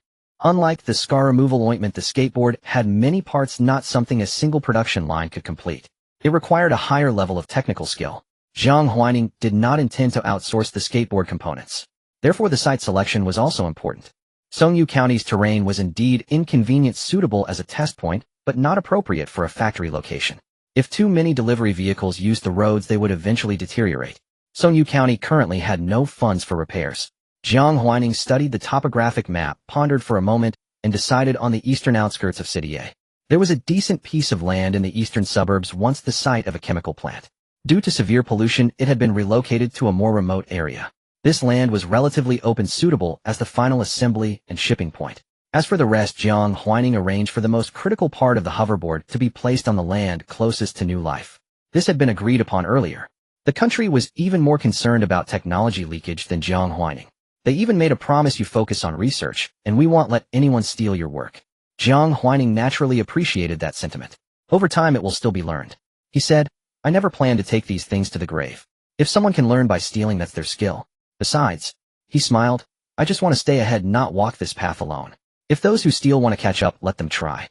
Unlike the scar removal ointment, the skateboard had many parts, not something a single production line could complete. It required a higher level of technical skill. Jiang Huaining did not intend to outsource the skateboard components. Therefore, the site selection was also important. Songyu County's terrain was indeed inconvenient, suitable as a test point, but not appropriate for a factory location. If too many delivery vehicles used the roads, they would eventually deteriorate. Songyu County currently had no funds for repairs. Jiang Huaining studied the topographic map, pondered for a moment, and decided on the eastern outskirts of City A. There was a decent piece of land in the eastern suburbs, once the site of a chemical plant. Due to severe pollution, it had been relocated to a more remote area. This land was relatively open, suitable as the final assembly and shipping point. As for the rest, Jiang Huaining arranged for the most critical part of the hoverboard to be placed on the land closest to new life. This had been agreed upon earlier. The country was even more concerned about technology leakage than Jiang Huaining. They even made a promise: you focus on research, and we won't let anyone steal your work. Jiang Huaining naturally appreciated that sentiment. Over time it will still be learned. He said, I never plan to take these things to the grave. If someone can learn by stealing, that's their skill. Besides, he smiled, I just want to stay ahead, not walk this path alone. If those who steal want to catch up, let them try.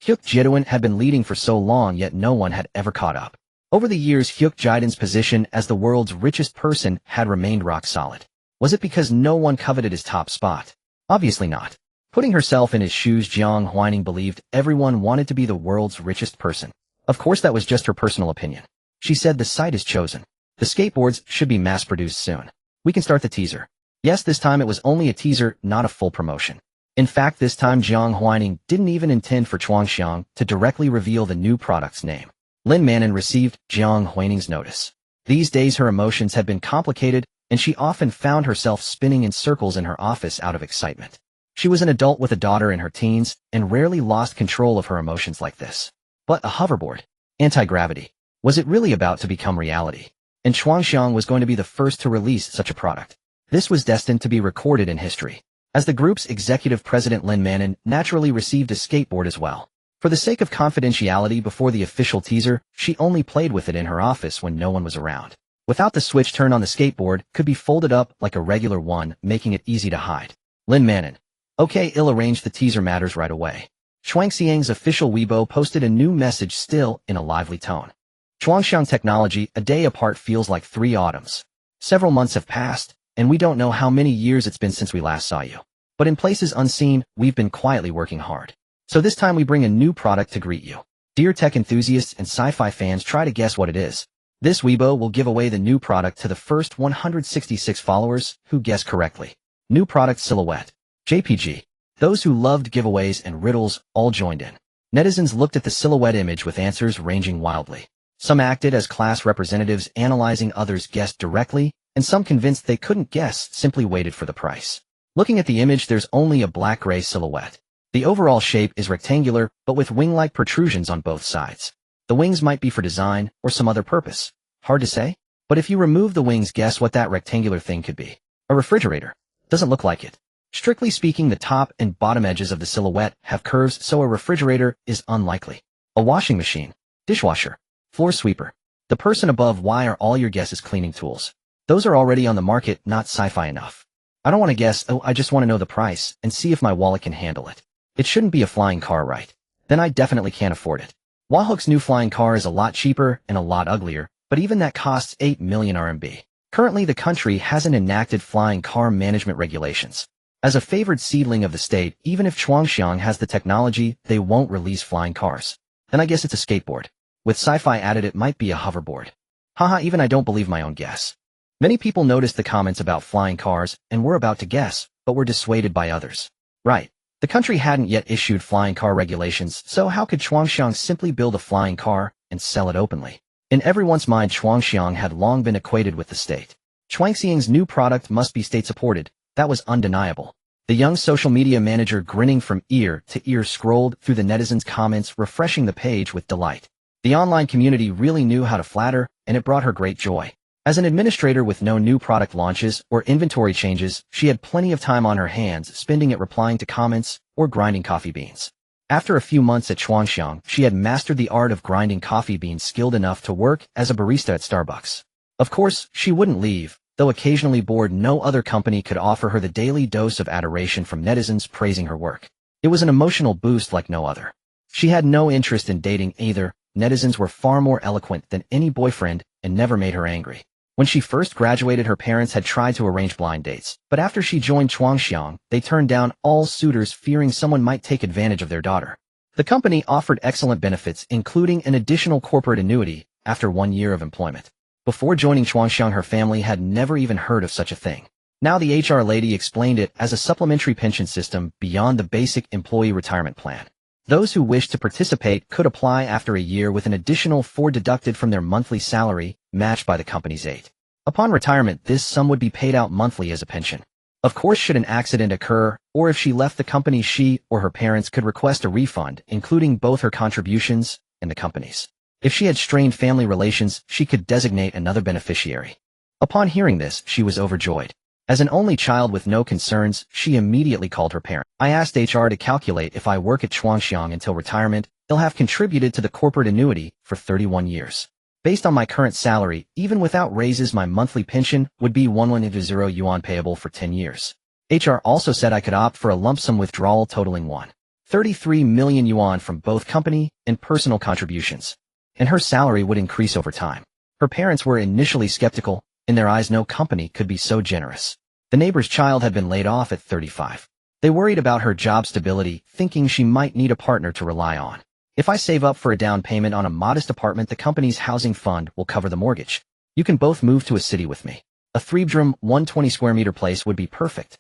Hyuk Jiduan had been leading for so long, yet no one had ever caught up. Over the years, Hyuk Jidan's position as the world's richest person had remained rock solid. Was it because no one coveted his top spot? Obviously not. Putting herself in his shoes, Jiang Huaining believed everyone wanted to be the world's richest person. Of course, that was just her personal opinion. She said, the site is chosen. The skateboards should be mass-produced soon. We can start the teaser. Yes, this time it was only a teaser, not a full promotion. In fact, this time Jiang Huaining didn't even intend for Chuangxiang to directly reveal the new product's name. Lin Manon received Jiang Huaining's notice. These days her emotions had been complicated, and she often found herself spinning in circles in her office out of excitement. She was an adult with a daughter in her teens, and rarely lost control of her emotions like this. But a hoverboard, anti-gravity, was it really about to become reality? And Chuangxiang was going to be the first to release such a product. This was destined to be recorded in history. As the group's executive president, Lin Manon naturally received a skateboard as well. For the sake of confidentiality before the official teaser, she only played with it in her office when no one was around. Without the switch turned on, the skateboard could be folded up like a regular one, making it easy to hide. Lin Manon. Okay, I'll arrange the teaser matters right away. Chuangxiang's official Weibo posted a new message, still in a lively tone. Chuangxiang technology, a day apart feels like 3 autumns. Several months have passed, and we don't know how many years it's been since we last saw you. But in places unseen, we've been quietly working hard. So this time we bring a new product to greet you. Dear tech enthusiasts and sci-fi fans, try to guess what it is. This Weibo will give away the new product to the first 166 followers who guess correctly. New product silhouette. JPG. Those who loved giveaways and riddles all joined in. Netizens looked at the silhouette image with answers ranging wildly. Some acted as class representatives analyzing, others guessed directly, and some convinced they couldn't guess simply waited for the price. Looking at the image, there's only a black-gray silhouette. The overall shape is rectangular, but with wing-like protrusions on both sides. The wings might be for design or some other purpose. Hard to say? But if you remove the wings, guess what that rectangular thing could be? A refrigerator. Doesn't look like it. Strictly speaking, the top and bottom edges of the silhouette have curves, so a refrigerator is unlikely. A washing machine. Dishwasher. Floor sweeper. The person above, why are all your guesses cleaning tools? Those are already on the market, not sci-fi enough. I don't want to guess, I just want to know the price and see if my wallet can handle it. It shouldn't be a flying car, right? Then I definitely can't afford it. Wahook's new flying car is a lot cheaper and a lot uglier, but even that costs 8 million RMB. Currently, the country hasn't enacted flying car management regulations. As a favored seedling of the state, even if Chuangxiang has the technology, they won't release flying cars. Then I guess it's a skateboard. With sci-fi added, it might be a hoverboard. Haha, even I don't believe my own guess. Many people noticed the comments about flying cars and were about to guess, but were dissuaded by others. Right. The country hadn't yet issued flying car regulations, so how could Chuangxiang simply build a flying car and sell it openly? In everyone's mind, Chuangxiang had long been equated with the state. Chuangxiang's new product must be state-supported. That was undeniable. The young social media manager, grinning from ear to ear, scrolled through the netizens' comments, refreshing the page with delight. The online community really knew how to flatter, and it brought her great joy. As an administrator with no new product launches or inventory changes, she had plenty of time on her hands, spending it replying to comments or grinding coffee beans. After a few months at Chuangxiang, she had mastered the art of grinding coffee beans, skilled enough to work as a barista at Starbucks. Of course, she wouldn't leave, though occasionally bored. No other company could offer her the daily dose of adoration from netizens praising her work. It was an emotional boost like no other. She had no interest in dating either. Netizens were far more eloquent than any boyfriend and never made her angry. When she first graduated, her parents had tried to arrange blind dates, but after she joined Chuangxiang, they turned down all suitors, fearing someone might take advantage of their daughter. The company offered excellent benefits, including an additional corporate annuity after 1 year of employment. Before joining Chuangxiang, her family had never even heard of such a thing. Now the HR lady explained it as a supplementary pension system beyond the basic employee retirement plan. Those who wished to participate could apply after a year, with an additional 4 deducted from their monthly salary, matched by the company's 8. Upon retirement, this sum would be paid out monthly as a pension. Of course, should an accident occur, or if she left the company, she or her parents could request a refund, including both her contributions and the company's. If she had strained family relations, she could designate another beneficiary. Upon hearing this, she was overjoyed. As an only child with no concerns, she immediately called her parent. I asked HR to calculate if I work at Chuangxiang until retirement, they'll have contributed to the corporate annuity for 31 years. Based on my current salary, even without raises, my monthly pension would be 110 yuan payable for 10 years. HR also said I could opt for a lump sum withdrawal totaling 1.33 million yuan from both company and personal contributions, and her salary would increase over time. Her parents were initially skeptical. In their eyes, no company could be so generous. The neighbor's child had been laid off at 35. They worried about her job stability, thinking she might need a partner to rely on. If I save up for a down payment on a modest apartment, the company's housing fund will cover the mortgage. You can both move to a city with me. A 3-bedroom, 120 square meter place would be perfect.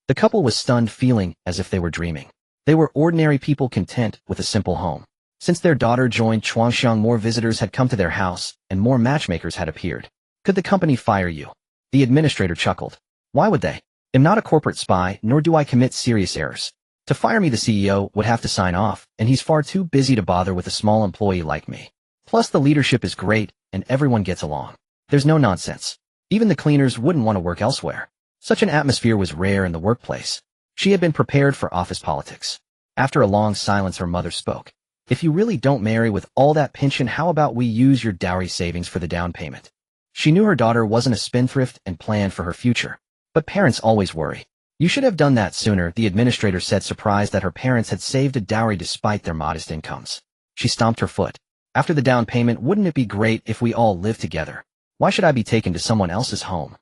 The couple was stunned, feeling as if they were dreaming. They were ordinary people content with a simple home. Since their daughter joined Chuangxiang, more visitors had come to their house, and more matchmakers had appeared. Could the company fire you? The administrator chuckled. Why would they? I'm not a corporate spy, nor do I commit serious errors. To fire me, the CEO would have to sign off, and he's far too busy to bother with a small employee like me. Plus, the leadership is great, and everyone gets along. There's no nonsense. Even the cleaners wouldn't want to work elsewhere. Such an atmosphere was rare in the workplace. She had been prepared for office politics. After a long silence, her mother spoke. If you really don't marry with all that pension, how about we use your dowry savings for the down payment? She knew her daughter wasn't a spendthrift and planned for her future. But parents always worry. You should have done that sooner, the administrator said, surprised that her parents had saved a dowry despite their modest incomes. She stomped her foot. After the down payment, wouldn't it be great if we all lived together? Why should I be taken to someone else's home?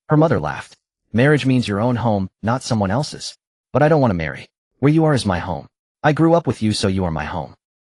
Her mother laughed. Marriage means your own home, not someone else's. But I don't want to marry. Where you are is my home. I grew up with you, so you are my home.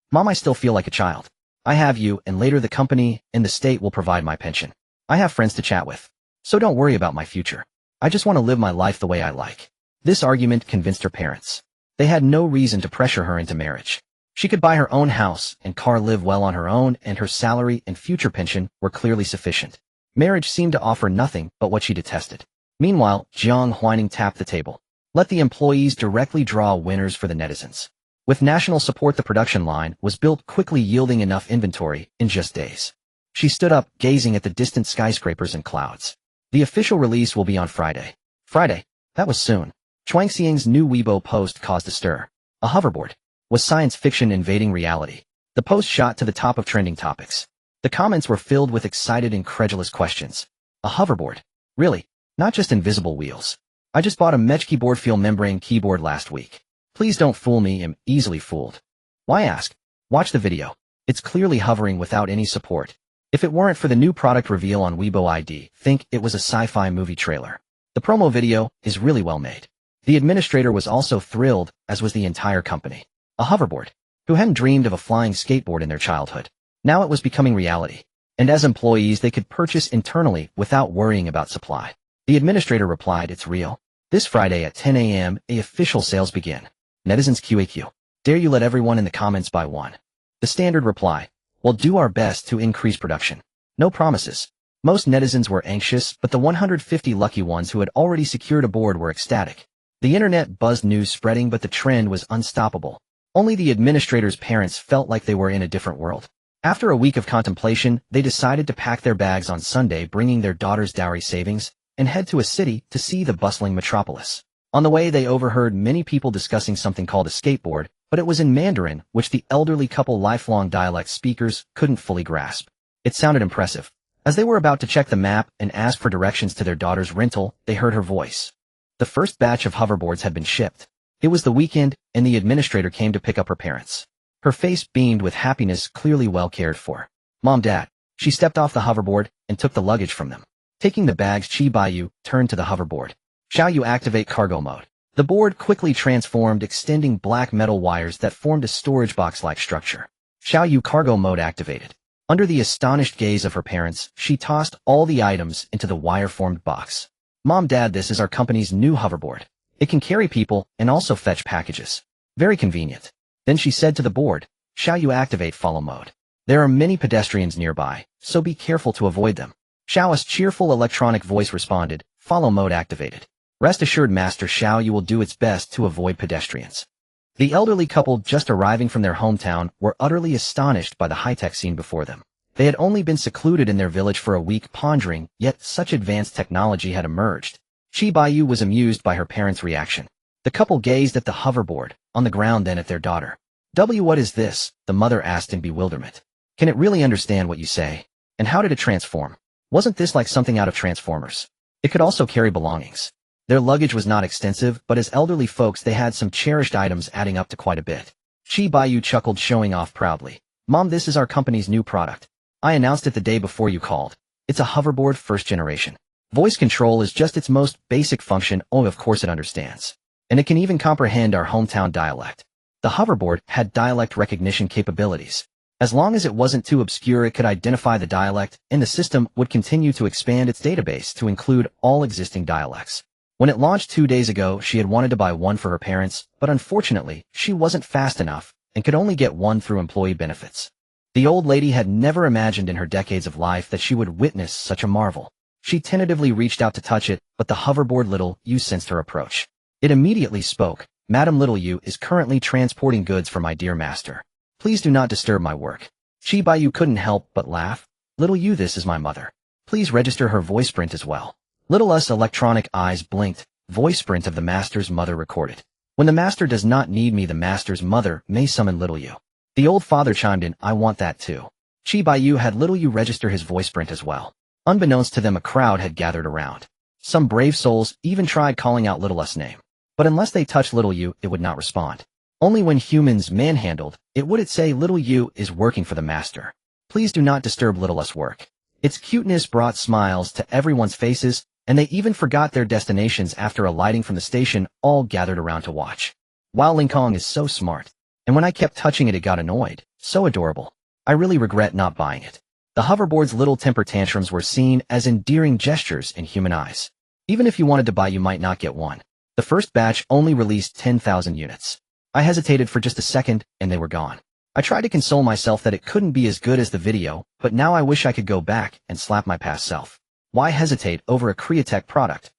Mom, I still feel like a child. I have you, and later the company and the state will provide my pension. I have friends to chat with. So don't worry about my future. I just want to live my life the way I like. This argument convinced her parents. They had no reason to pressure her into marriage. She could buy her own house and car, live well on her own, and her salary and future pension were clearly sufficient. Marriage seemed to offer nothing but what she detested. Meanwhile, Jiang Huaining tapped the table. Let the employees directly draw winners for the netizens. With national support, the production line was built quickly, yielding enough inventory in just days. She stood up, gazing at the distant skyscrapers and clouds. The official release will be on Friday. Friday? That was soon. Chuangxiang's new Weibo post caused a stir. A hoverboard. Was science fiction invading reality? The post shot to the top of trending topics. The comments were filled with excited, incredulous questions. A hoverboard? Really? Not just invisible wheels. I just bought a Mechkey board feel membrane keyboard last week. Please don't fool me, I'm easily fooled. Why ask? Watch the video. It's clearly hovering without any support. If it weren't for the new product reveal on Weibo ID, think it was a sci-fi movie trailer. The promo video is really well made. The administrator was also thrilled, as was the entire company. A hoverboard. Who hadn't dreamed of a flying skateboard in their childhood? Now it was becoming reality. And as employees, they could purchase internally without worrying about supply. The administrator replied, it's real. This Friday at 10 a.m., official sales begin. Netizens QAQ. Dare you let everyone in the comments buy one? The standard reply. We'll do our best to increase production. No promises. Most netizens were anxious, but the 150 lucky ones who had already secured a board were ecstatic. The internet buzzed, news spreading, but the trend was unstoppable. Only the administrator's parents felt like they were in a different world. After a week of contemplation, they decided to pack their bags on Sunday, bringing their daughter's dowry savings, and head to a city to see the bustling metropolis. On the way, they overheard many people discussing something called a skateboard, but it was in Mandarin, which the elderly couple, lifelong dialect speakers, couldn't fully grasp. It sounded impressive. As they were about to check the map and ask for directions to their daughter's rental, they heard her voice. The first batch of hoverboards had been shipped. It was the weekend, and the administrator came to pick up her parents. Her face beamed with happiness, clearly well cared for. Mom, Dad. She stepped off the hoverboard and took the luggage from them. Taking the bags, Chi Baiyu turned to the hoverboard. Shall you activate cargo mode? The board quickly transformed, extending black metal wires that formed a storage box-like structure. Shall you cargo mode activated? Under the astonished gaze of her parents, she tossed all the items into the wire-formed box. Mom, Dad, this is our company's new hoverboard. It can carry people and also fetch packages. Very convenient. Then she said to the board, shall you activate follow mode? There are many pedestrians nearby, so be careful to avoid them. Xiao's cheerful electronic voice responded, follow mode activated. Rest assured, Master Xiao, you will do its best to avoid pedestrians. The elderly couple, just arriving from their hometown, were utterly astonished by the high-tech scene before them. They had only been secluded in their village for a week, pondering, yet such advanced technology had emerged. Chi Baiyu was amused by her parents' reaction. The couple gazed at the hoverboard, on the ground, then at their daughter. What is this? The mother asked in bewilderment. Can it really understand what you say? And how did it transform? Wasn't this like something out of Transformers? It could also carry belongings. Their luggage was not extensive, but as elderly folks they had some cherished items adding up to quite a bit. Chi Baiyu chuckled, showing off proudly. Mom, this is our company's new product. I announced it the day before you called. It's a hoverboard first generation. Voice control is just its most basic function. Oh, of course it understands. And it can even comprehend our hometown dialect. The hoverboard had dialect recognition capabilities. As long as it wasn't too obscure, it could identify the dialect, and the system would continue to expand its database to include all existing dialects. When it launched 2 days ago, she had wanted to buy one for her parents, but unfortunately, she wasn't fast enough and could only get one through employee benefits. The old lady had never imagined in her decades of life that she would witness such a marvel. She tentatively reached out to touch it, but the hoverboard Little Yu sensed her approach. It immediately spoke. Madam, Little Yu is currently transporting goods for my dear master. Please do not disturb my work. Chi Baiyu couldn't help but laugh. Little Yu, this is my mother. Please register her voice print as well. Little Us electronic eyes blinked. Voice print of the master's mother recorded. When the master does not need me, the master's mother may summon Little Yu. The old father chimed in, I want that too. Chi Baiyu had Little Yu register his voice print as well. Unbeknownst to them, a crowd had gathered around. Some brave souls even tried calling out Little Us' name. But unless they touched Little Yu, it would not respond. Only when humans manhandled, it would say little you is working for the master. Please do not disturb little us work. Its cuteness brought smiles to everyone's faces, and they even forgot their destinations after alighting from the station, all gathered around to watch. Wow, Lincoln is so smart. And when I kept touching it, it got annoyed. So adorable. I really regret not buying it. The hoverboard's little temper tantrums were seen as endearing gestures in human eyes. Even if you wanted to buy, you might not get one. The first batch only released 10,000 units. I hesitated for just a second, and they were gone. I tried to console myself that it couldn't be as good as the video, but now I wish I could go back and slap my past self. Why hesitate over a Createch product?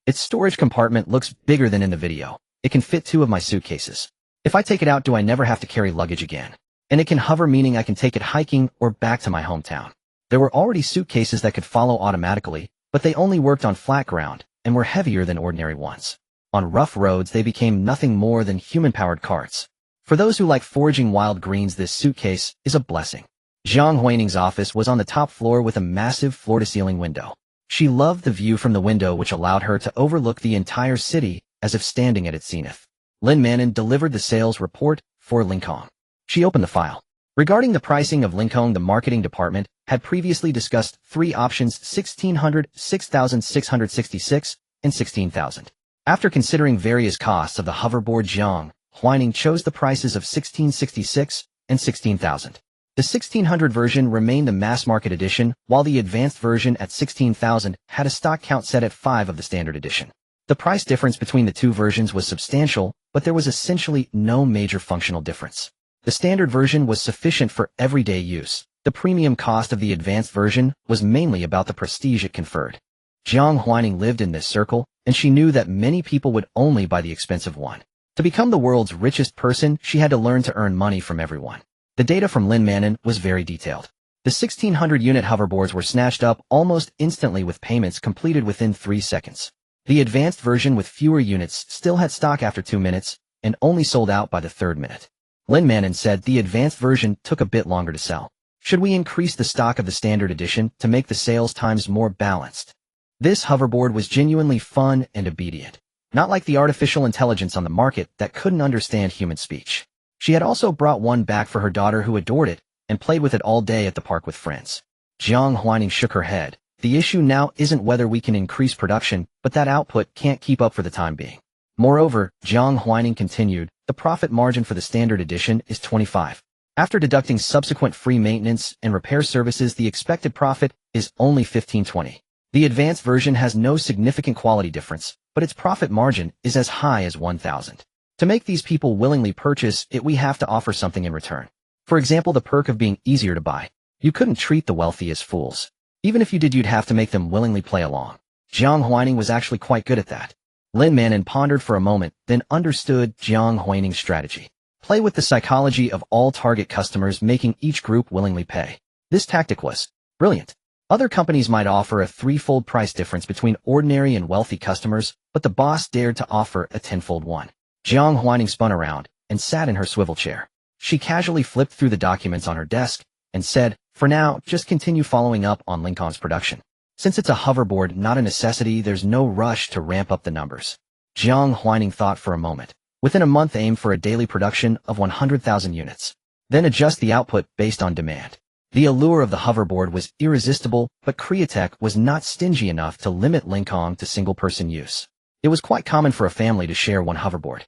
Its storage compartment looks bigger than in the video. It can fit 2 of my suitcases. If I take it out, do I never have to carry luggage again? And it can hover, meaning I can take it hiking or back to my hometown. There were already suitcases that could follow automatically, but they only worked on flat ground and were heavier than ordinary ones. On rough roads, they became nothing more than human-powered carts. For those who like foraging wild greens, this suitcase is a blessing. Jiang Huaining's office was on the top floor with a massive floor-to-ceiling window. She loved the view from the window, which allowed her to overlook the entire city as if standing at its zenith. Lin Manon delivered the sales report for Lincoln. She opened the file. Regarding the pricing of Lincoln, the marketing department had previously discussed 3 options: 1,600, 6,666, and 16,000. After considering various costs of the hoverboard, Jiang Huaining chose the prices of 1,666 and 16,000. The 1,600 version remained the mass-market edition, while the advanced version at 16,000 had a stock count set at 5 of the standard edition. The price difference between the 2 versions was substantial, but there was essentially no major functional difference. The standard version was sufficient for everyday use. The premium cost of the advanced version was mainly about the prestige it conferred. Jiang Huaining lived in this circle, and she knew that many people would only buy the expensive one. To become the world's richest person, she had to learn to earn money from everyone. The data from Lin Manon was very detailed. The 1,600-unit hoverboards were snatched up almost instantly, with payments completed within 3 seconds. The advanced version with fewer units still had stock after 2 minutes, and only sold out by the 3rd minute. Lin Manon said the advanced version took a bit longer to sell. Should we increase the stock of the standard edition to make the sales times more balanced? This hoverboard was genuinely fun and obedient, not like the artificial intelligence on the market that couldn't understand human speech. She had also brought one back for her daughter, who adored it and played with it all day at the park with friends. Jiang Huaining shook her head. The issue now isn't whether we can increase production, but that output can't keep up for the time being. Moreover, Jiang Huaining continued, the profit margin for the standard edition is 25. After deducting subsequent free maintenance and repair services, the expected profit is only 15-20. The advanced version has no significant quality difference, but its profit margin is as high as 1,000. To make these people willingly purchase it, we have to offer something in return. For example, the perk of being easier to buy. You couldn't treat the wealthy as fools. Even if you did, you'd have to make them willingly play along. Jiang Huaining was actually quite good at that. Lin Manon pondered for a moment, then understood Jiang Huaining's strategy. Play with the psychology of all target customers, making each group willingly pay. This tactic was brilliant. Other companies might offer a 3-fold price difference between ordinary and wealthy customers, but the boss dared to offer a 10-fold one. Jiang Huaining spun around and sat in her swivel chair. She casually flipped through the documents on her desk and said, for now, just continue following up on Lincoln's production. Since it's a hoverboard, not a necessity, there's no rush to ramp up the numbers. Jiang Huaining thought for a moment. Within a month, aim for a daily production of 100,000 units. Then adjust the output based on demand. The allure of the hoverboard was irresistible, but Createch was not stingy enough to limit Lincoln to single-person use. It was quite common for a family to share one hoverboard.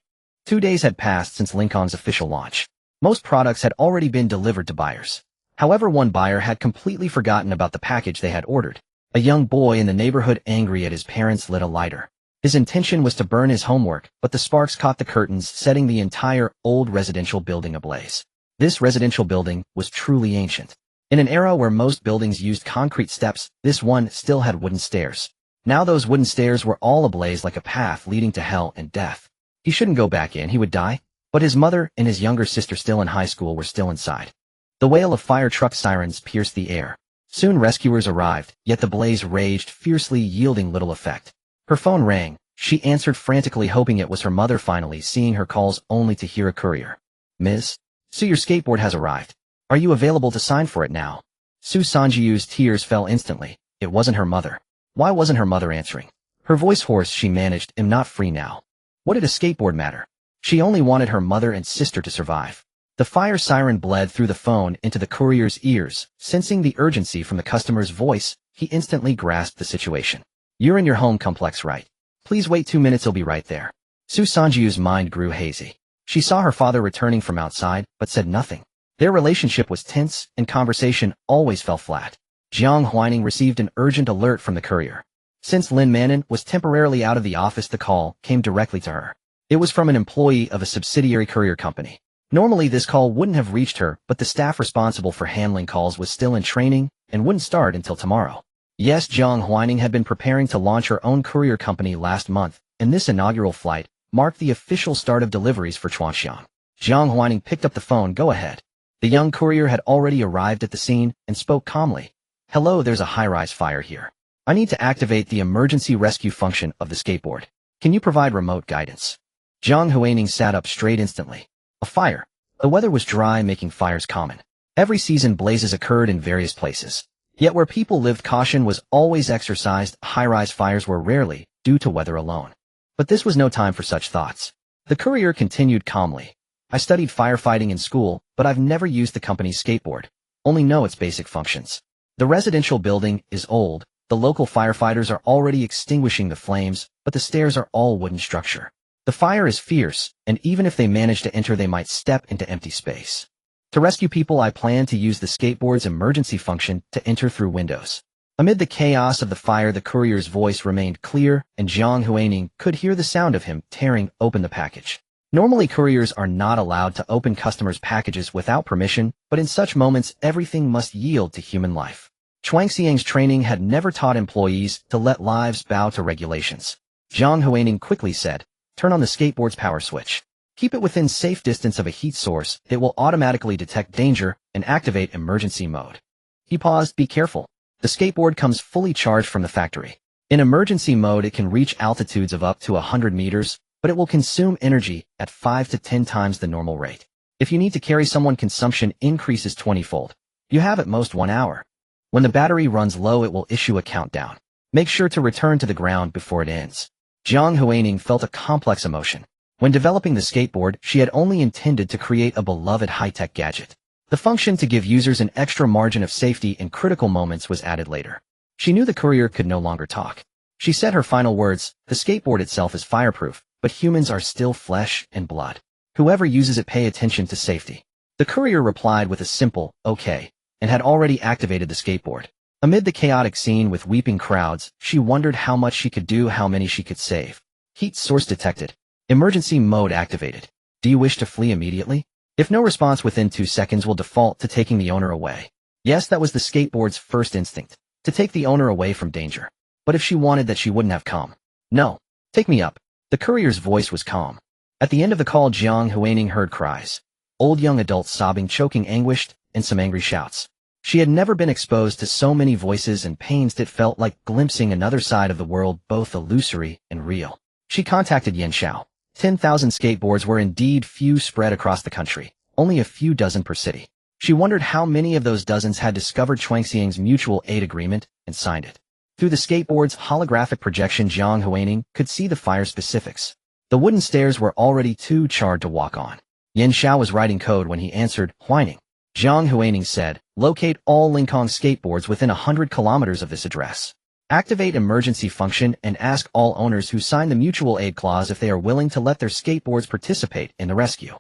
2 days had passed since Lincoln's official launch. Most products had already been delivered to buyers. However, one buyer had completely forgotten about the package they had ordered. A young boy in the neighborhood, angry at his parents, lit a lighter. His intention was to burn his homework, but the sparks caught the curtains, setting the entire old residential building ablaze. This residential building was truly ancient. In an era where most buildings used concrete steps, this one still had wooden stairs. Now those wooden stairs were all ablaze like a path leading to hell and death. He shouldn't go back in, he would die. But his mother and his younger sister, still in high school, were still inside. The wail of fire truck sirens pierced the air. Soon rescuers arrived, yet the blaze raged fiercely, yielding little effect. Her phone rang. She answered frantically, hoping it was her mother, finally seeing her calls only to hear a courier. Ms. Su, your skateboard has arrived. Are you available to sign for it now? Su Sanjiu's tears fell instantly. It wasn't her mother. Why wasn't her mother answering? Her voice hoarse, she managed, am not free now. What did a skateboard matter? She only wanted her mother and sister to survive. The fire siren bled through the phone into the courier's ears. Sensing the urgency from the customer's voice, he instantly grasped the situation. "You're in your home complex, right? Please wait 2 minutes, I'll be right there." Su Sanjiu's mind grew hazy. She saw her father returning from outside, but said nothing. Their relationship was tense, and conversation always fell flat. Jiang Huaining received an urgent alert from the courier. Since Lin Manon was temporarily out of the office, the call came directly to her. It was from an employee of a subsidiary courier company. Normally this call wouldn't have reached her, but the staff responsible for handling calls was still in training and wouldn't start until tomorrow. Yes, Jiang Huaining had been preparing to launch her own courier company last month, and this inaugural flight marked the official start of deliveries for Chuanxiang. Jiang Huaining picked up the phone. "Go ahead." The young courier had already arrived at the scene and spoke calmly. "Hello, there's a high-rise fire here. I need to activate the emergency rescue function of the skateboard. Can you provide remote guidance?" Jiang Huaining sat up straight instantly. A fire. The weather was dry, making fires common. Every season blazes occurred in various places. Yet where people lived, caution was always exercised. High-rise fires were rarely due to weather alone. But this was no time for such thoughts. The courier continued calmly. "I studied firefighting in school, but I've never used the company's skateboard. Only know its basic functions. The residential building is old. The local firefighters are already extinguishing the flames, but the stairs are all wooden structure. The fire is fierce, and even if they manage to enter, they might step into empty space. To rescue people, I plan to use the skateboard's emergency function to enter through windows." Amid the chaos of the fire, the courier's voice remained clear, and Jiang Huaining could hear the sound of him tearing open the package. Normally, couriers are not allowed to open customers' packages without permission, but in such moments, everything must yield to human life. Chuanxiang's training had never taught employees to let lives bow to regulations. Jiang Huaining quickly said, "Turn on the skateboard's power switch. Keep it within safe distance of a heat source. It will automatically detect danger and activate emergency mode." He paused. "Be careful. The skateboard comes fully charged from the factory. In emergency mode, it can reach altitudes of up to 100 meters, but it will consume energy at 5 to 10 times the normal rate. If you need to carry someone, consumption increases 20-fold. You have at most 1 hour. When the battery runs low, it will issue a countdown. Make sure to return to the ground before it ends." Jiang Huaining felt a complex emotion. When developing the skateboard, she had only intended to create a beloved high-tech gadget. The function to give users an extra margin of safety in critical moments was added later. She knew the courier could no longer talk. She said her final words, "The skateboard itself is fireproof, but humans are still flesh and blood. Whoever uses it, pay attention to safety." The courier replied with a simple, "Okay," and had already activated the skateboard. Amid the chaotic scene with weeping crowds, she wondered how much she could do, how many she could save. Heat source detected. Emergency mode activated. Do you wish to flee immediately? If no response within 2 seconds, will default to taking the owner away. Yes, that was the skateboard's first instinct, to take the owner away from danger. But if she wanted that, she wouldn't have come. "No. Take me up." The courier's voice was calm. At the end of the call, Jiang Huaining heard cries. Old young adults sobbing, choking, anguished, and some angry shouts. She had never been exposed to so many voices and pains. It felt like glimpsing another side of the world, both illusory and real. She contacted Yan Xiao. 10,000 skateboards were indeed few, spread across the country, only a few dozen per city. She wondered how many of those dozens had discovered Chuanxiang's mutual aid agreement and signed it. Through the skateboard's holographic projection, Jiang Huaining could see the fire specifics. The wooden stairs were already too charred to walk on. Yan Xiao was writing code when he answered, "Huaining." Jiang Huaining said, "Locate all Lincoln skateboards within 100 kilometers of this address. Activate emergency function and ask all owners who sign the mutual aid clause if they are willing to let their skateboards participate in the rescue."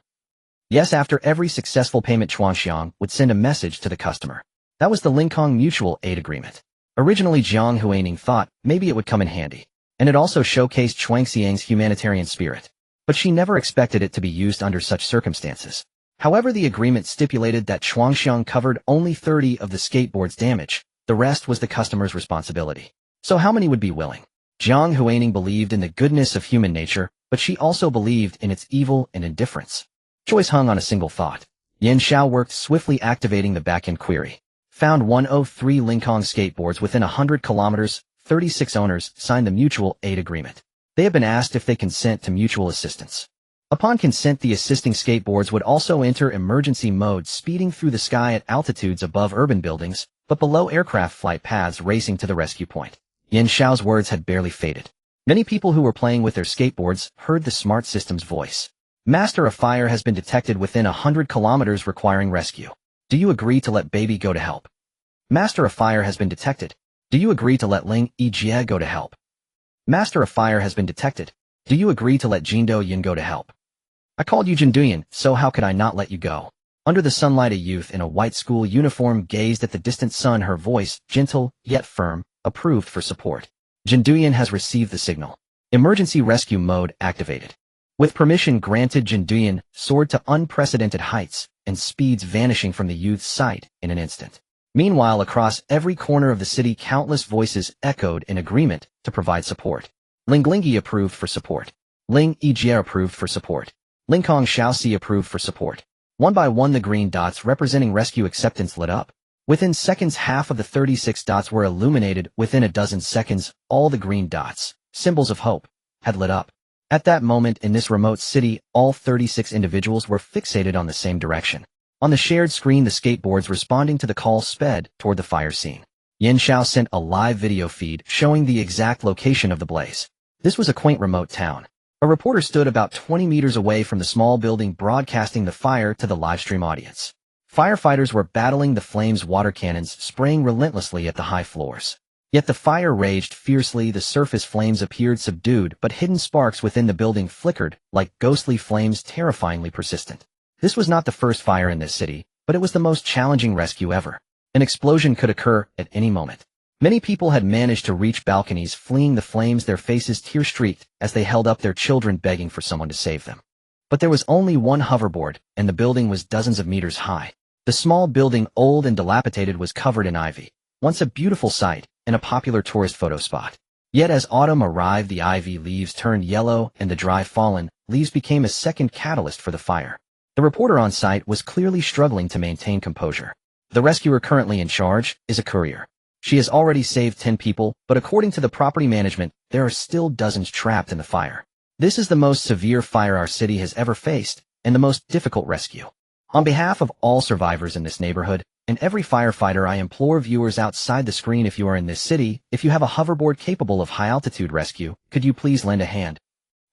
Yes, after every successful payment, Chuanxiang would send a message to the customer. That was the Lincoln mutual aid agreement. Originally, Jiang Huaining thought maybe it would come in handy, and it also showcased Chuanxiang's humanitarian spirit. But she never expected it to be used under such circumstances. However, the agreement stipulated that Chuanxiang covered only 30 of the skateboard's damage. The rest was the customer's responsibility. So how many would be willing? Jiang Huaining believed in the goodness of human nature, but she also believed in its evil and indifference. Choice hung on a single thought. Yan Xiao worked swiftly, activating the backend query. Found 103 Lincoln skateboards within 100 kilometers, 36 owners signed the mutual aid agreement. They have been asked if they consent to mutual assistance. Upon consent, the assisting skateboards would also enter emergency mode, speeding through the sky at altitudes above urban buildings, but below aircraft flight paths, racing to the rescue point. Yan Xiao's words had barely faded. Many people who were playing with their skateboards heard the smart system's voice. Master of Fire has been detected within 100 kilometers requiring rescue. Do you agree to let baby go to help? Master of Fire has been detected. Do you agree to let Ling Yijie go to help? Master of Fire has been detected. Do you agree to let Jindo Yin go to help? I called you Jinduyin, so how could I not let you go? Under the sunlight, a youth in a white school uniform gazed at the distant sun, her voice, gentle yet firm, approved for support. Jinduyin has received the signal. Emergency rescue mode activated. With permission granted, Jinduyin soared to unprecedented heights and speeds, vanishing from the youth's sight in an instant. Meanwhile, across every corner of the city, countless voices echoed in agreement to provide support. Ling Lingyi approved for support. Ling Yijie approved for support. Ling Kong Shaoxi approved for support. One by one, the green dots representing rescue acceptance lit up. Within seconds, half of the 36 dots were illuminated. Within a dozen seconds, all the green dots, symbols of hope, had lit up. At that moment, in this remote city, all 36 individuals were fixated on the same direction. On the shared screen, the skateboards responding to the call sped toward the fire scene. Yin Xiao sent a live video feed showing the exact location of the blaze. This was a quaint remote town. A reporter stood about 20 meters away from the small building, broadcasting the fire to the livestream audience. Firefighters were battling the flames, water cannons spraying relentlessly at the high floors. Yet the fire raged fiercely. The surface flames appeared subdued, but hidden sparks within the building flickered like ghostly flames, terrifyingly persistent. This was not the first fire in this city, but it was the most challenging rescue ever. An explosion could occur at any moment. Many people had managed to reach balconies, fleeing the flames, their faces tear-streaked as they held up their children, begging for someone to save them. But there was only one hoverboard, and the building was dozens of meters high. The small building, old and dilapidated, was covered in ivy, once a beautiful sight and a popular tourist photo spot. Yet as autumn arrived, the ivy leaves turned yellow and the dry fallen leaves became a second catalyst for the fire. The reporter on site was clearly struggling to maintain composure. The rescuer currently in charge is a courier. She has already saved 10 people, but according to the property management, there are still dozens trapped in the fire. This is the most severe fire our city has ever faced, and the most difficult rescue. On behalf of all survivors in this neighborhood, and every firefighter, I implore viewers outside the screen, if you are in this city, if you have a hoverboard capable of high-altitude rescue, could you please lend a hand?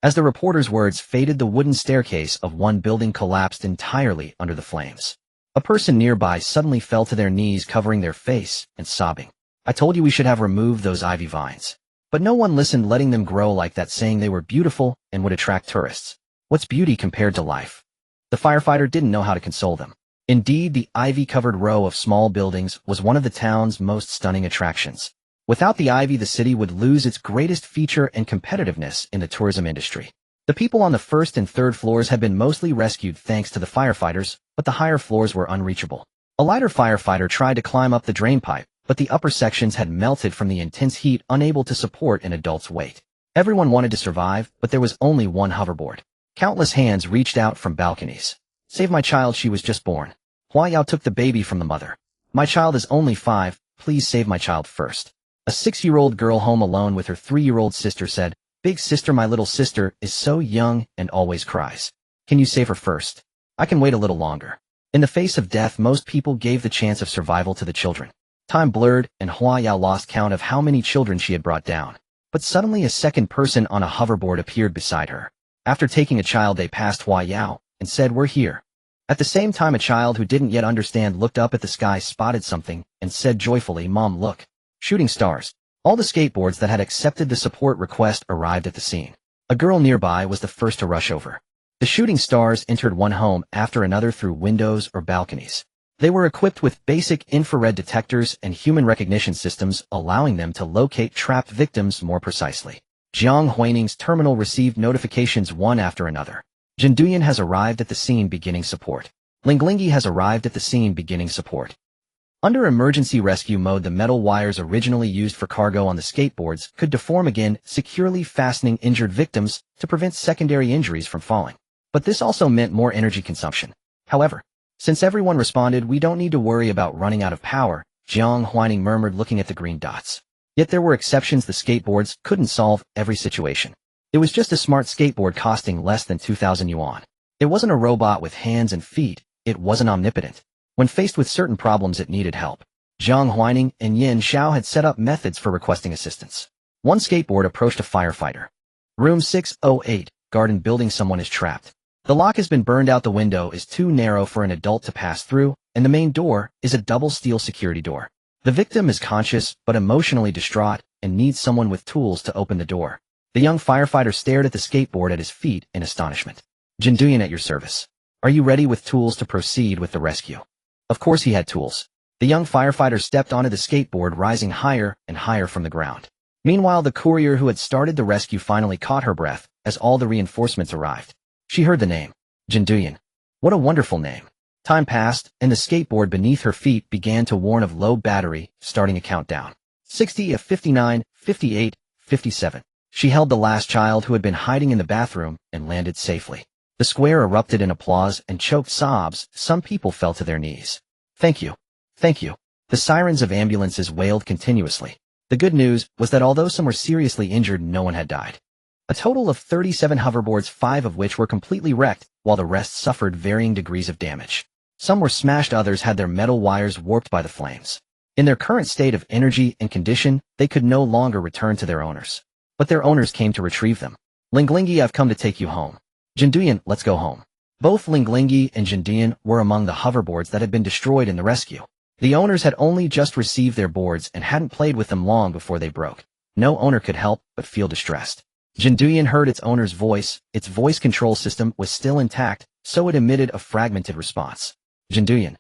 As the reporter's words faded, the wooden staircase of one building collapsed entirely under the flames. A person nearby suddenly fell to their knees, covering their face and sobbing. I told you we should have removed those ivy vines. But no one listened, letting them grow like that, saying they were beautiful and would attract tourists. What's beauty compared to life? The firefighter didn't know how to console them. Indeed, the ivy-covered row of small buildings was one of the town's most stunning attractions. Without the ivy, the city would lose its greatest feature and competitiveness in the tourism industry. The people on the first and third floors had been mostly rescued thanks to the firefighters, but the higher floors were unreachable. A lighter firefighter tried to climb up the drainpipe, but the upper sections had melted from the intense heat, unable to support an adult's weight. Everyone wanted to survive, but there was only one hoverboard. Countless hands reached out from balconies. Save my child, she was just born. Huayao took the baby from the mother. My child is only 5, please save my child first. A 6-year-old girl home alone with her 3-year-old sister said, Big sister, my little sister is so young and always cries. Can you save her first? I can wait a little longer. In the face of death, most people gave the chance of survival to the children. Time blurred, and Huayao lost count of how many children she had brought down. But suddenly a second person on a hoverboard appeared beside her. After taking a child, they passed Huayao and said, We're here. At the same time, a child who didn't yet understand looked up at the sky, spotted something, and said joyfully, Mom, look. Shooting stars. All the skateboards that had accepted the support request arrived at the scene. A girl nearby was the first to rush over. The shooting stars entered one home after another through windows or balconies. They were equipped with basic infrared detectors and human recognition systems, allowing them to locate trapped victims more precisely. Jiang Huaining's terminal received notifications one after another. Jinduyin has arrived at the scene, beginning support. Ling Lingyi has arrived at the scene, beginning support. Under emergency rescue mode, the metal wires originally used for cargo on the skateboards could deform again, securely fastening injured victims to prevent secondary injuries from falling. But this also meant more energy consumption. However, since everyone responded, we don't need to worry about running out of power, Jiang Huaining murmured, looking at the green dots. Yet there were exceptions. The skateboards couldn't solve every situation. It was just a smart skateboard costing less than 2,000 yuan. It wasn't a robot with hands and feet, it wasn't omnipotent. When faced with certain problems, it needed help. Jiang Huaining and Yin Xiao had set up methods for requesting assistance. One skateboard approached a firefighter. Room 608, garden building, someone is trapped. The lock has been burned out, the window is too narrow for an adult to pass through, and the main door is a double steel security door. The victim is conscious but emotionally distraught and needs someone with tools to open the door. The young firefighter stared at the skateboard at his feet in astonishment. Jinduyan at your service. Are you ready with tools to proceed with the rescue? Of course he had tools. The young firefighter stepped onto the skateboard, rising higher and higher from the ground. Meanwhile, the courier who had started the rescue finally caught her breath as all the reinforcements arrived. She heard the name. Jinduyan. What a wonderful name. Time passed, and the skateboard beneath her feet began to warn of low battery, starting a countdown. 60, 59, 58, 57. She held the last child who had been hiding in the bathroom and landed safely. The square erupted in applause and choked sobs. Some people fell to their knees. Thank you. Thank you. The sirens of ambulances wailed continuously. The good news was that although some were seriously injured, no one had died. A total of 37 hoverboards, 5 of which were completely wrecked, while the rest suffered varying degrees of damage. Some were smashed, others had their metal wires warped by the flames. In their current state of energy and condition, they could no longer return to their owners. But their owners came to retrieve them. Linglingi, I've come to take you home. Jinduyan, let's go home. Both Linglingi and Jinduyan were among the hoverboards that had been destroyed in the rescue. The owners had only just received their boards and hadn't played with them long before they broke. No owner could help but feel distressed. Jinduyan heard its owner's voice. Its voice control system was still intact, so it emitted a fragmented response. Jinduyan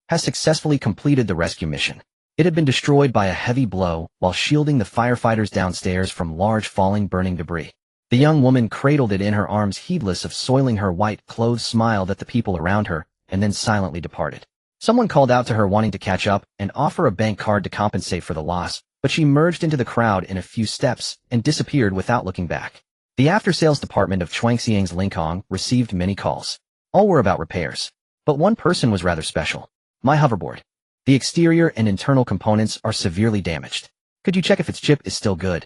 has successfully completed the rescue mission. It had been destroyed by a heavy blow while shielding the firefighters downstairs from large falling burning debris. The young woman cradled it in her arms, heedless of soiling her white clothes, smiled at the people around her, and then silently departed. Someone called out to her, wanting to catch up and offer a bank card to compensate for the loss, but she merged into the crowd in a few steps and disappeared without looking back. The after-sales department of Chuangxiang's Linkhong received many calls. All were about repairs. But one person was rather special. My hoverboard. The exterior and internal components are severely damaged. Could you check if its chip is still good?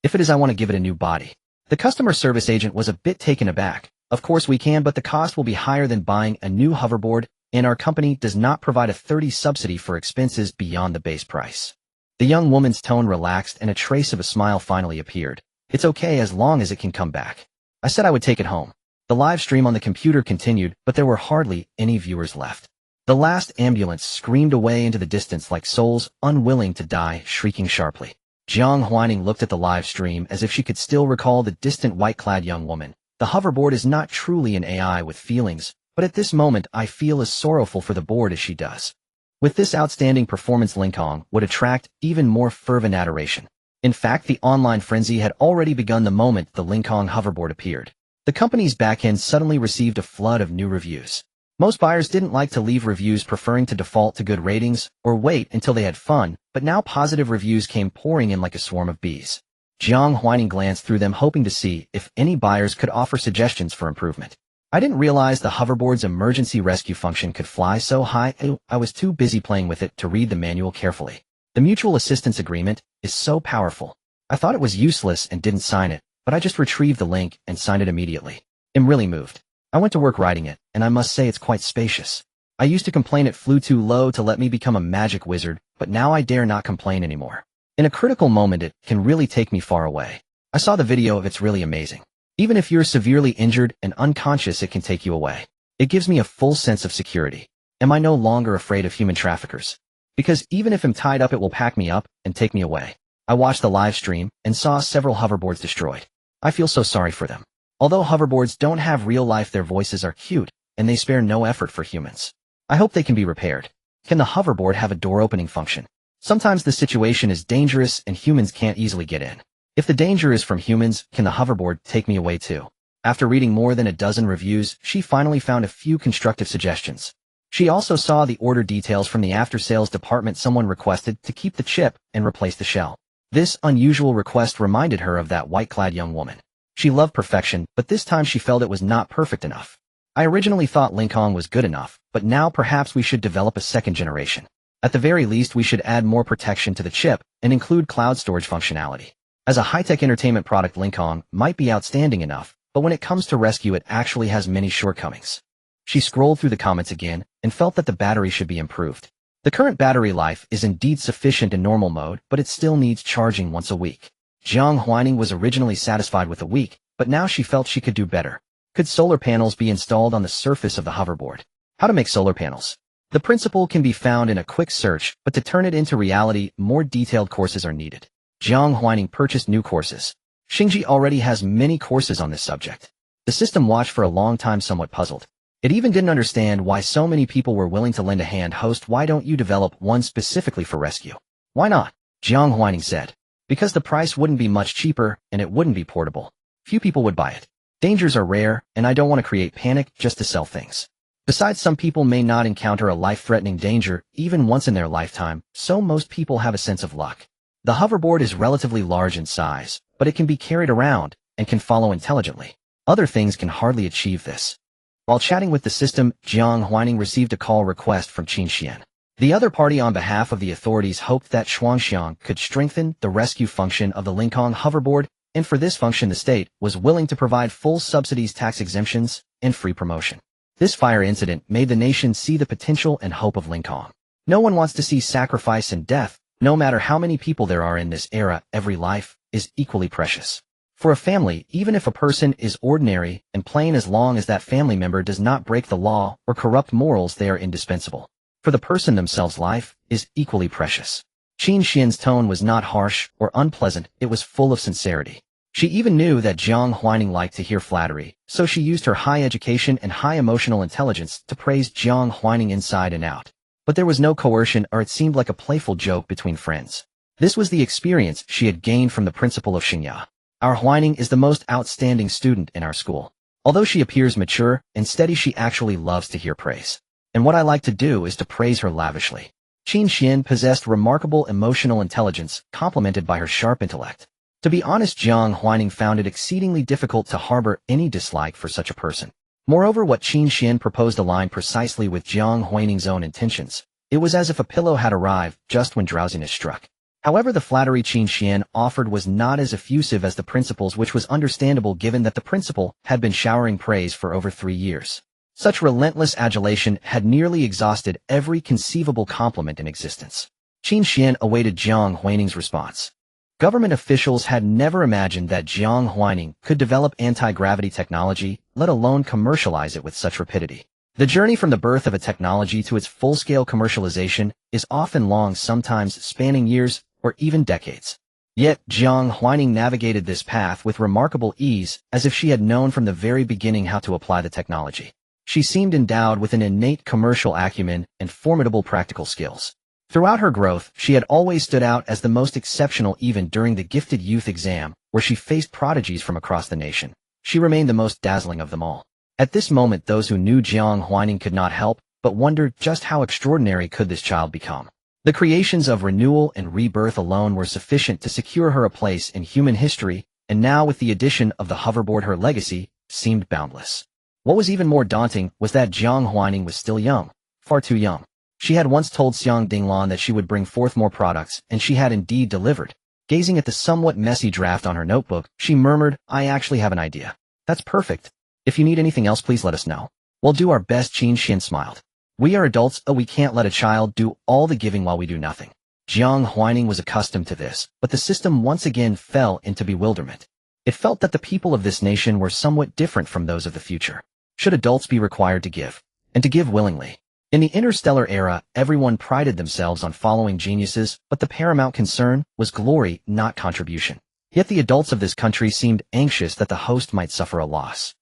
If it is, I want to give it a new body. The customer service agent was a bit taken aback. Of course we can, but the cost will be higher than buying a new hoverboard, and our company does not provide a 30 subsidy for expenses beyond the base price. The young woman's tone relaxed and a trace of a smile finally appeared. It's okay as long as it can come back. I said I would take it home. The live stream on the computer continued, but there were hardly any viewers left. The last ambulance screamed away into the distance like souls unwilling to die, shrieking sharply. Jiang Huaining looked at the live stream as if she could still recall the distant white-clad young woman. The hoverboard is not truly an AI with feelings, but at this moment I feel as sorrowful for the board as she does. With this outstanding performance, Linkhong would attract even more fervent adoration. In fact, the online frenzy had already begun the moment the Linkhong hoverboard appeared. The company's backend suddenly received a flood of new reviews. Most buyers didn't like to leave reviews, preferring to default to good ratings or wait until they had fun, but now positive reviews came pouring in like a swarm of bees. Jiang Huaining glanced through them, hoping to see if any buyers could offer suggestions for improvement. I didn't realize the hoverboard's emergency rescue function could fly so high. I was too busy playing with it to read the manual carefully. The mutual assistance agreement is so powerful. I thought it was useless and didn't sign it, but I just retrieved the link and signed it immediately. I'm really moved. I went to work writing it, and I must say it's quite spacious. I used to complain it flew too low to let me become a magic wizard, but now I dare not complain anymore. In a critical moment, it can really take me far away. I saw the video of it's really amazing. Even if you're severely injured and unconscious, it can take you away. It gives me a full sense of security. Am I no longer afraid of human traffickers? Because even if I'm tied up, it will pack me up and take me away. I watched the live stream and saw several hoverboards destroyed. I feel so sorry for them. Although hoverboards don't have real life, their voices are cute, and they spare no effort for humans. I hope they can be repaired. Can the hoverboard have a door opening function? Sometimes the situation is dangerous and humans can't easily get in. If the danger is from humans, can the hoverboard take me away too? After reading more than a dozen reviews, she finally found a few constructive suggestions. She also saw the order details from the after-sales department. Someone requested to keep the chip and replace the shell. This unusual request reminded her of that white-clad young woman. She loved perfection, but this time she felt it was not perfect enough. I originally thought Linkhong was good enough, but now perhaps we should develop a second generation. At the very least, we should add more protection to the chip and include cloud storage functionality. As a high-tech entertainment product, Linkhong might be outstanding enough, but when it comes to rescue, it actually has many shortcomings. She scrolled through the comments again and felt that the battery should be improved. The current battery life is indeed sufficient in normal mode, but it still needs charging once a week. Jiang Huaining was originally satisfied with a week, but now she felt she could do better. Could solar panels be installed on the surface of the hoverboard? How to make solar panels. The principle can be found in a quick search, but to turn it into reality, more detailed courses are needed. Jiang Huaining purchased new courses. Xingji already has many courses on this subject. The system watched for a long time, somewhat puzzled. It even didn't understand why so many people were willing to lend a hand. Host, why don't you develop one specifically for rescue? Why not? Jiang Huaining said. Because the price wouldn't be much cheaper, and it wouldn't be portable. Few people would buy it. Dangers are rare, and I don't want to create panic just to sell things. Besides, some people may not encounter a life-threatening danger even once in their lifetime, so most people have a sense of luck. The hoverboard is relatively large in size, but it can be carried around and can follow intelligently. Other things can hardly achieve this. While chatting with the system, Jiang Huaining received a call request from Qin Xian. The other party, on behalf of the authorities, hoped that Shuangxiang could strengthen the rescue function of the Lincoln hoverboard, and for this function the state was willing to provide full subsidies, tax exemptions, and free promotion. This fire incident made the nation see the potential and hope of Lincoln. No one wants to see sacrifice and death. No matter how many people there are in this era, every life is equally precious. For a family, even if a person is ordinary and plain, as long as that family member does not break the law or corrupt morals, they are indispensable. For the person themselves, life is equally precious. Qin Xian's tone was not harsh or unpleasant, it was full of sincerity. She even knew that Jiang Huaining liked to hear flattery, so she used her high education and high emotional intelligence to praise Jiang Huaining inside and out. But there was no coercion, or it seemed like a playful joke between friends. This was the experience she had gained from the principal of Xingya. Our Huaining is the most outstanding student in our school. Although she appears mature and steady, she actually loves to hear praise. And what I like to do is to praise her lavishly. Qin Xian possessed remarkable emotional intelligence, complemented by her sharp intellect. To be honest, Jiang Huaining found it exceedingly difficult to harbor any dislike for such a person. Moreover, what Qin Xian proposed aligned precisely with Jiang Huaining's own intentions. It was as if a pillow had arrived just when drowsiness struck. However, the flattery Qin Xian offered was not as effusive as the principal's, which was understandable given that the principal had been showering praise for over 3 years. Such relentless adulation had nearly exhausted every conceivable compliment in existence. Qin Xian awaited Jiang Huaining's response. Government officials had never imagined that Jiang Huaining could develop anti-gravity technology, let alone commercialize it with such rapidity. The journey from the birth of a technology to its full-scale commercialization is often long, sometimes spanning years or even decades. Yet, Jiang Huaining navigated this path with remarkable ease, as if she had known from the very beginning how to apply the technology. She seemed endowed with an innate commercial acumen and formidable practical skills. Throughout her growth, she had always stood out as the most exceptional. Even during the gifted youth exam, where she faced prodigies from across the nation, she remained the most dazzling of them all. At this moment, those who knew Jiang Huaining could not help but wonder just how extraordinary could this child become. The creations of renewal and rebirth alone were sufficient to secure her a place in human history, and now with the addition of the hoverboard, her legacy seemed boundless. What was even more daunting was that Jiang Huaining was still young, far too young. She had once told Xiang Dinglan that she would bring forth more products, and she had indeed delivered. Gazing at the somewhat messy draft on her notebook, she murmured, "I actually have an idea." "That's perfect. If you need anything else, please let us know. We'll do our best." Qin Xian smiled. "We are adults, we can't let a child do all the giving while we do nothing." Jiang Huaining was accustomed to this, but the system once again fell into bewilderment. It felt that the people of this nation were somewhat different from those of the future. Should adults be required to give, and to give willingly? In the interstellar era, everyone prided themselves on following geniuses, but the paramount concern was glory, not contribution. Yet the adults of this country seemed anxious that the host might suffer a loss.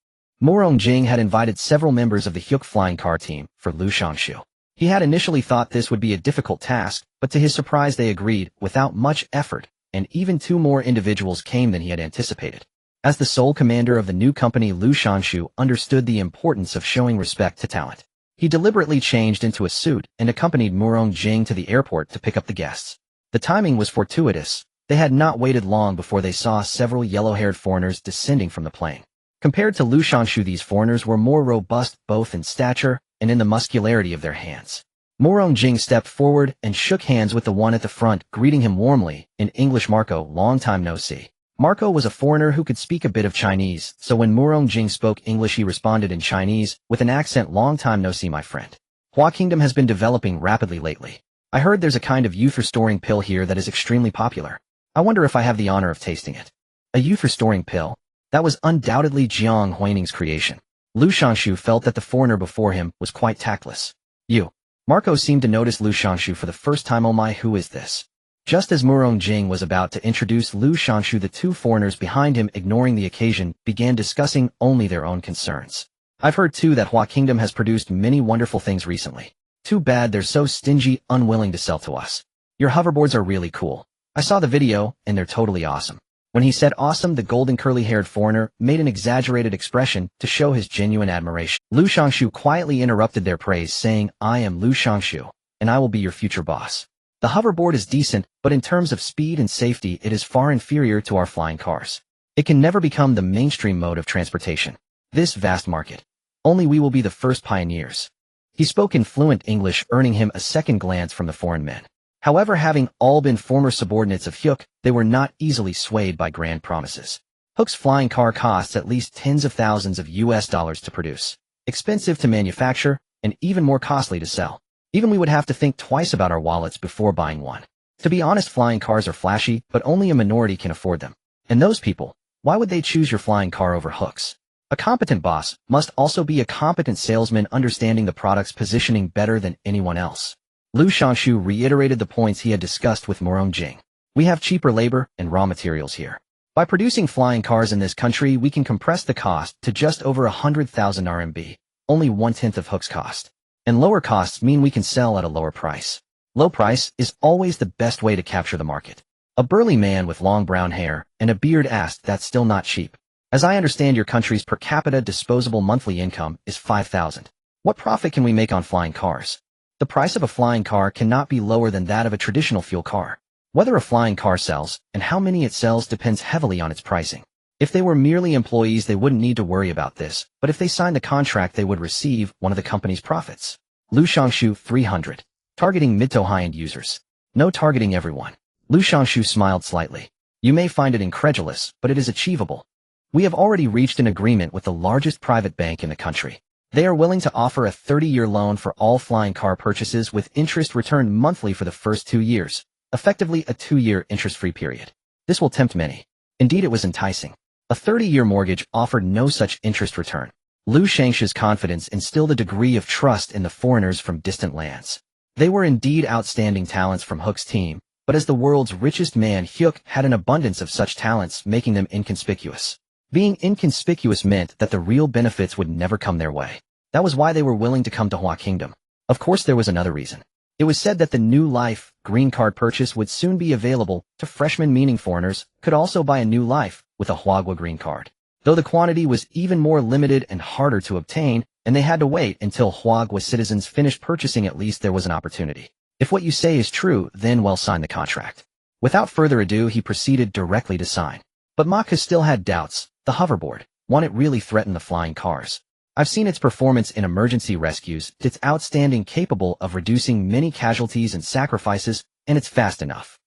Murong Jing had invited several members of the Hyuk flying car team for Lu Shangshu. He had initially thought this would be a difficult task, but to his surprise they agreed without much effort, and even 2 more individuals came than he had anticipated. As the sole commander of the new company, Lu Shangshu understood the importance of showing respect to talent. He deliberately changed into a suit and accompanied Murong Jing to the airport to pick up the guests. The timing was fortuitous. They had not waited long before they saw several yellow-haired foreigners descending from the plane. Compared to Lu Shangshu, these foreigners were more robust both in stature and in the muscularity of their hands. Murong Jing stepped forward and shook hands with the one at the front, greeting him warmly. In English, "Marco, long time no see." Marco was a foreigner who could speak a bit of Chinese, so when Murong Jing spoke English he responded in Chinese, with an accent, "Long time no see, my friend. Hua Kingdom has been developing rapidly lately. I heard there's a kind of youth-restoring pill here that is extremely popular. I wonder if I have the honor of tasting it." "A youth-restoring pill?" That was undoubtedly Jiang Huaining's creation. Lu Shangshu felt that the foreigner before him was quite tactless. You. Marco seemed to notice Lu Shangshu for the first time. Oh my, who is this? Just as Murong Jing was about to introduce Lu Shangshu, the two foreigners behind him, ignoring the occasion, began discussing only their own concerns. I've heard too that Hua Kingdom has produced many wonderful things recently. Too bad they're so stingy, unwilling to sell to us. Your hoverboards are really cool. I saw the video, and they're totally awesome. When he said awesome, the golden curly-haired foreigner made an exaggerated expression to show his genuine admiration. Lu Shangshu quietly interrupted their praise, saying, I am Lu Shangshu, and I will be your future boss. The hoverboard is decent, but in terms of speed and safety, it is far inferior to our flying cars. It can never become the mainstream mode of transportation. This vast market. Only we will be the first pioneers. He spoke in fluent English, earning him a second glance from the foreign men. However, having all been former subordinates of Hyuk, they were not easily swayed by grand promises. Hyuk's flying car costs at least tens of thousands of US dollars to produce, expensive to manufacture, and even more costly to sell. Even we would have to think twice about our wallets before buying one. To be honest, flying cars are flashy, but only a minority can afford them. And those people, why would they choose your flying car over Hyuk's? A competent boss must also be a competent salesman, understanding the product's positioning better than anyone else. Lu Shangshu reiterated the points he had discussed with Murong Jing. We have cheaper labor and raw materials here. By producing flying cars in this country, we can compress the cost to just over 100,000 RMB, only 1/10 of Hyuk's cost. And lower costs mean we can sell at a lower price. Low price is always the best way to capture the market. A burly man with long brown hair and a beard asked, that's still not cheap. As I understand, your country's per capita disposable monthly income is 5,000. What profit can we make on flying cars? The price of a flying car cannot be lower than that of a traditional fuel car. Whether a flying car sells and how many it sells depends heavily on its pricing. If they were merely employees, they wouldn't need to worry about this, but if they signed the contract, they would receive one of the company's profits. Lu Shangshu 300. Targeting mid to high-end users. No, targeting everyone. Lu Shangshu smiled slightly. You may find it incredulous, but it is achievable. We have already reached an agreement with the largest private bank in the country. They are willing to offer a 30-year loan for all flying car purchases with interest returned monthly for the first 2 years, effectively a 2-year interest-free period. This will tempt many. Indeed, it was enticing. A 30-year mortgage offered no such interest return. Lu Shangshu's confidence instilled a degree of trust in the foreigners from distant lands. They were indeed outstanding talents from Hyuk's team, but as the world's richest man, Hyuk had an abundance of such talents, making them inconspicuous. Being inconspicuous meant that the real benefits would never come their way. That was why they were willing to come to Hua Kingdom. Of course, there was another reason. It was said that the new life green card purchase would soon be available to freshmen, meaning foreigners could also buy a new life with a Huagua green card. Though the quantity was even more limited and harder to obtain, and they had to wait until Huagua citizens finished purchasing, at least there was an opportunity. If what you say is true, then well, sign the contract. Without further ado, he proceeded directly to sign. But Maka still had doubts. The hoverboard, one, it really threatened the flying cars. I've seen its performance in emergency rescues. It's outstanding, capable of reducing many casualties and sacrifices, and it's fast enough.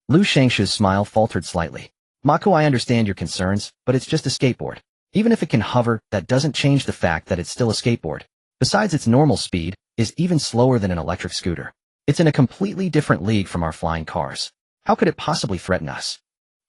Lu Shangshu's smile faltered slightly. Mako, I understand your concerns, but it's just a skateboard. Even if it can hover, that doesn't change the fact that it's still a skateboard. Besides, its normal speed is even slower than an electric scooter. It's in a completely different league from our flying cars. How could it possibly threaten us?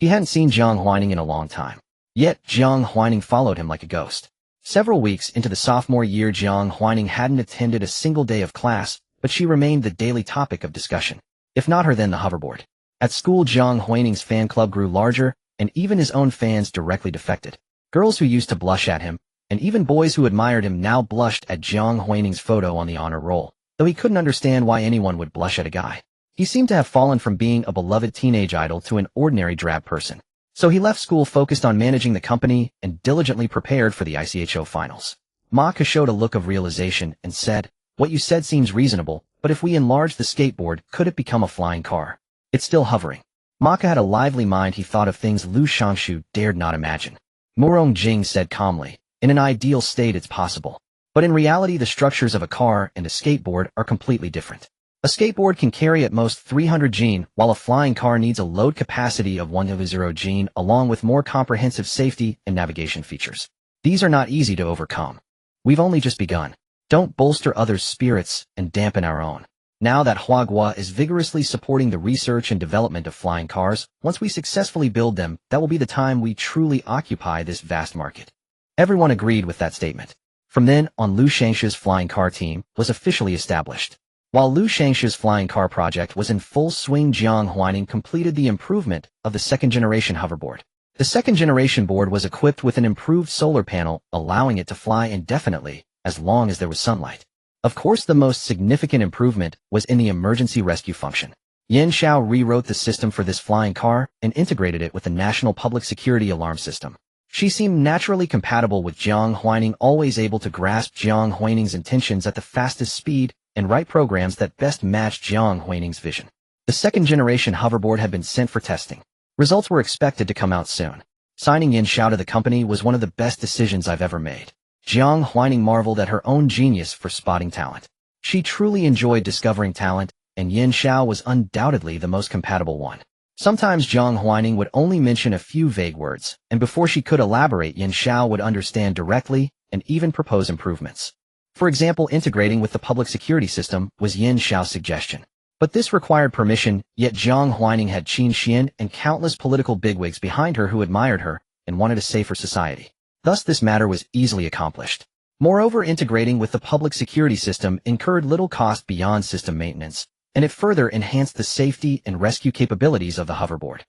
He hadn't seen Jiang Huaining in a long time. Yet, Jiang Huaining followed him like a ghost. Several weeks into the sophomore year, Jiang Huaining hadn't attended a single day of class, but she remained the daily topic of discussion. If not her, then the hoverboard. At school, Jiang Huaining's fan club grew larger, and even his own fans directly defected. Girls who used to blush at him, and even boys who admired him, now blushed at Jiang Huaining's photo on the honor roll, though he couldn't understand why anyone would blush at a guy. He seemed to have fallen from being a beloved teenage idol to an ordinary drab person. So he left school, focused on managing the company, and diligently prepared for the ICHO finals. Maka showed a look of realization and said, what you said seems reasonable, but if we enlarge the skateboard, could it become a flying car? It's still hovering. Maka had a lively mind. He thought of things Lu Shangshu dared not imagine. Murong Jing said calmly, in an ideal state it's possible. But in reality, the structures of a car and a skateboard are completely different. A skateboard can carry at most 300 Jin, while a flying car needs a load capacity of 100 Jin, along with more comprehensive safety and navigation features. These are not easy to overcome. We've only just begun. Don't bolster others' spirits and dampen our own. Now that Huagua is vigorously supporting the research and development of flying cars, once we successfully build them, that will be the time we truly occupy this vast market. Everyone agreed with that statement. From then on, Liu Shangsha's flying car team was officially established. While Liu Shangsha's flying car project was in full swing, Jiang Huaining completed the improvement of the second-generation hoverboard. The second-generation board was equipped with an improved solar panel, allowing it to fly indefinitely, as long as there was sunlight. Of course, the most significant improvement was in the emergency rescue function. Yin Xiao rewrote the system for this flying car and integrated it with the national public security alarm system. She seemed naturally compatible with Jiang Huaining, always able to grasp Jiang Huaining's intentions at the fastest speed and write programs that best matched Jiang Huaining's vision. The second-generation hoverboard had been sent for testing. Results were expected to come out soon. Signing Yin Xiao to the company was one of the best decisions I've ever made. Jiang Huaining marveled at her own genius for spotting talent. She truly enjoyed discovering talent, and Yin Xiao was undoubtedly the most compatible one. Sometimes Jiang Huaining would only mention a few vague words, and before she could elaborate, Yin Xiao would understand directly and even propose improvements. For example, integrating with the public security system was Yin Xiao's suggestion. But this required permission, yet Jiang Huaining had Qin Xian and countless political bigwigs behind her who admired her and wanted a safer society. Thus, this matter was easily accomplished. Moreover, integrating with the public security system incurred little cost beyond system maintenance, and it further enhanced the safety and rescue capabilities of the hoverboard.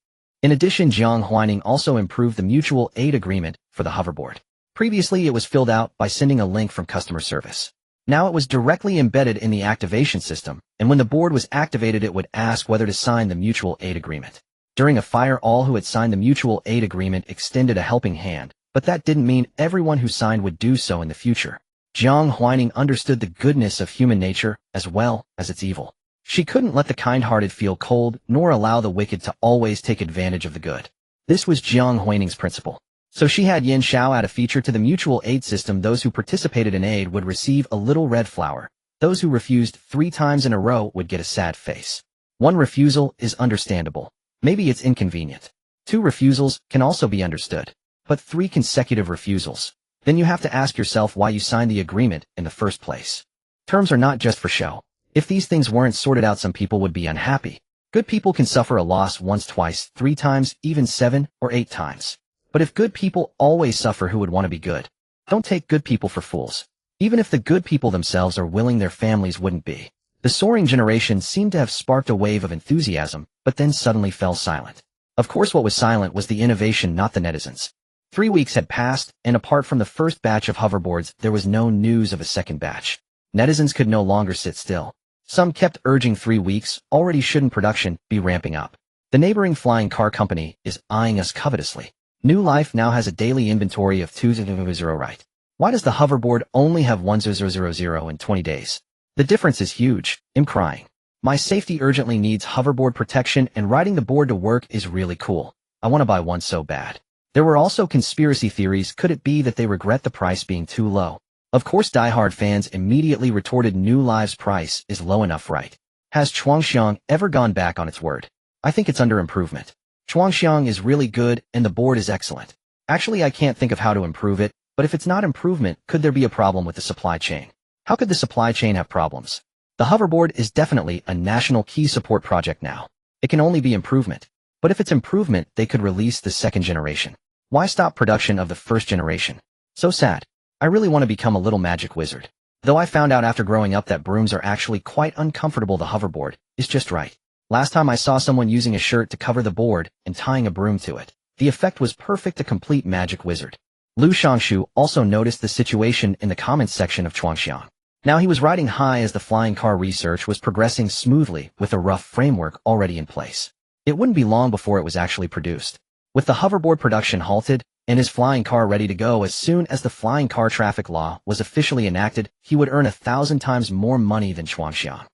In addition, Jiang Huaining also improved the mutual aid agreement for the hoverboard. Previously, it was filled out by sending a link from customer service. Now it was directly embedded in the activation system, and when the board was activated, it would ask whether to sign the mutual aid agreement. During a fire, all who had signed the mutual aid agreement extended a helping hand, but that didn't mean everyone who signed would do so in the future. Jiang Huaining understood the goodness of human nature as well as its evil. She couldn't let the kind-hearted feel cold, nor allow the wicked to always take advantage of the good. This was Jiang Huaining's principle. So she had Yin Xiao add a feature to the mutual aid system. Those who participated in aid would receive a little red flower. Those who refused 3 times in a row would get a sad face. 1 refusal is understandable. Maybe it's inconvenient. 2 refusals can also be understood. But 3 consecutive refusals. Then you have to ask yourself why you signed the agreement in the first place. Terms are not just for show. If these things weren't sorted out, some people would be unhappy. Good people can suffer a loss once, twice, 3 times, even 7 or 8 times. But if good people always suffer, who would want to be good? Don't take good people for fools. Even if the good people themselves are willing, their families wouldn't be. The soaring generation seemed to have sparked a wave of enthusiasm, but then suddenly fell silent. Of course, what was silent was the innovation, not the netizens. 3 weeks had passed, and apart from the first batch of hoverboards, there was no news of a second batch. Netizens could no longer sit still. Some kept urging 3 weeks, already shouldn't production be ramping up? The neighboring flying car company is eyeing us covetously. New Life now has a daily inventory of 200, right? Why does the hoverboard only have 1000 in 20 days? The difference is huge. I'm crying. My safety urgently needs hoverboard protection, and riding the board to work is really cool. I want to buy one so bad. There were also conspiracy theories. Could it be that they regret the price being too low? Of course, diehard fans immediately retorted, New Live's price is low enough, right? Has Chuangxiang ever gone back on its word? I think it's under improvement. Chuangxiang is really good, and the board is excellent. Actually, I can't think of how to improve it, but if it's not improvement, could there be a problem with the supply chain? How could the supply chain have problems? The hoverboard is definitely a national key support project now. It can only be improvement. But if it's improvement, they could release the second generation. Why stop production of the first generation? So sad. I really want to become a little magic wizard. Though I found out after growing up that brooms are actually quite uncomfortable, the hoverboard is just right. Last time I saw someone using a shirt to cover the board and tying a broom to it. The effect was perfect, a complete magic wizard. Liu Shangshu also noticed the situation in the comments section of Chuangxiang. Now he was riding high as the flying car research was progressing smoothly with a rough framework already in place. It wouldn't be long before it was actually produced. With the hoverboard production halted and his flying car ready to go, as soon as the flying car traffic law was officially enacted, he would earn 1,000 times more money than Chuangxiang.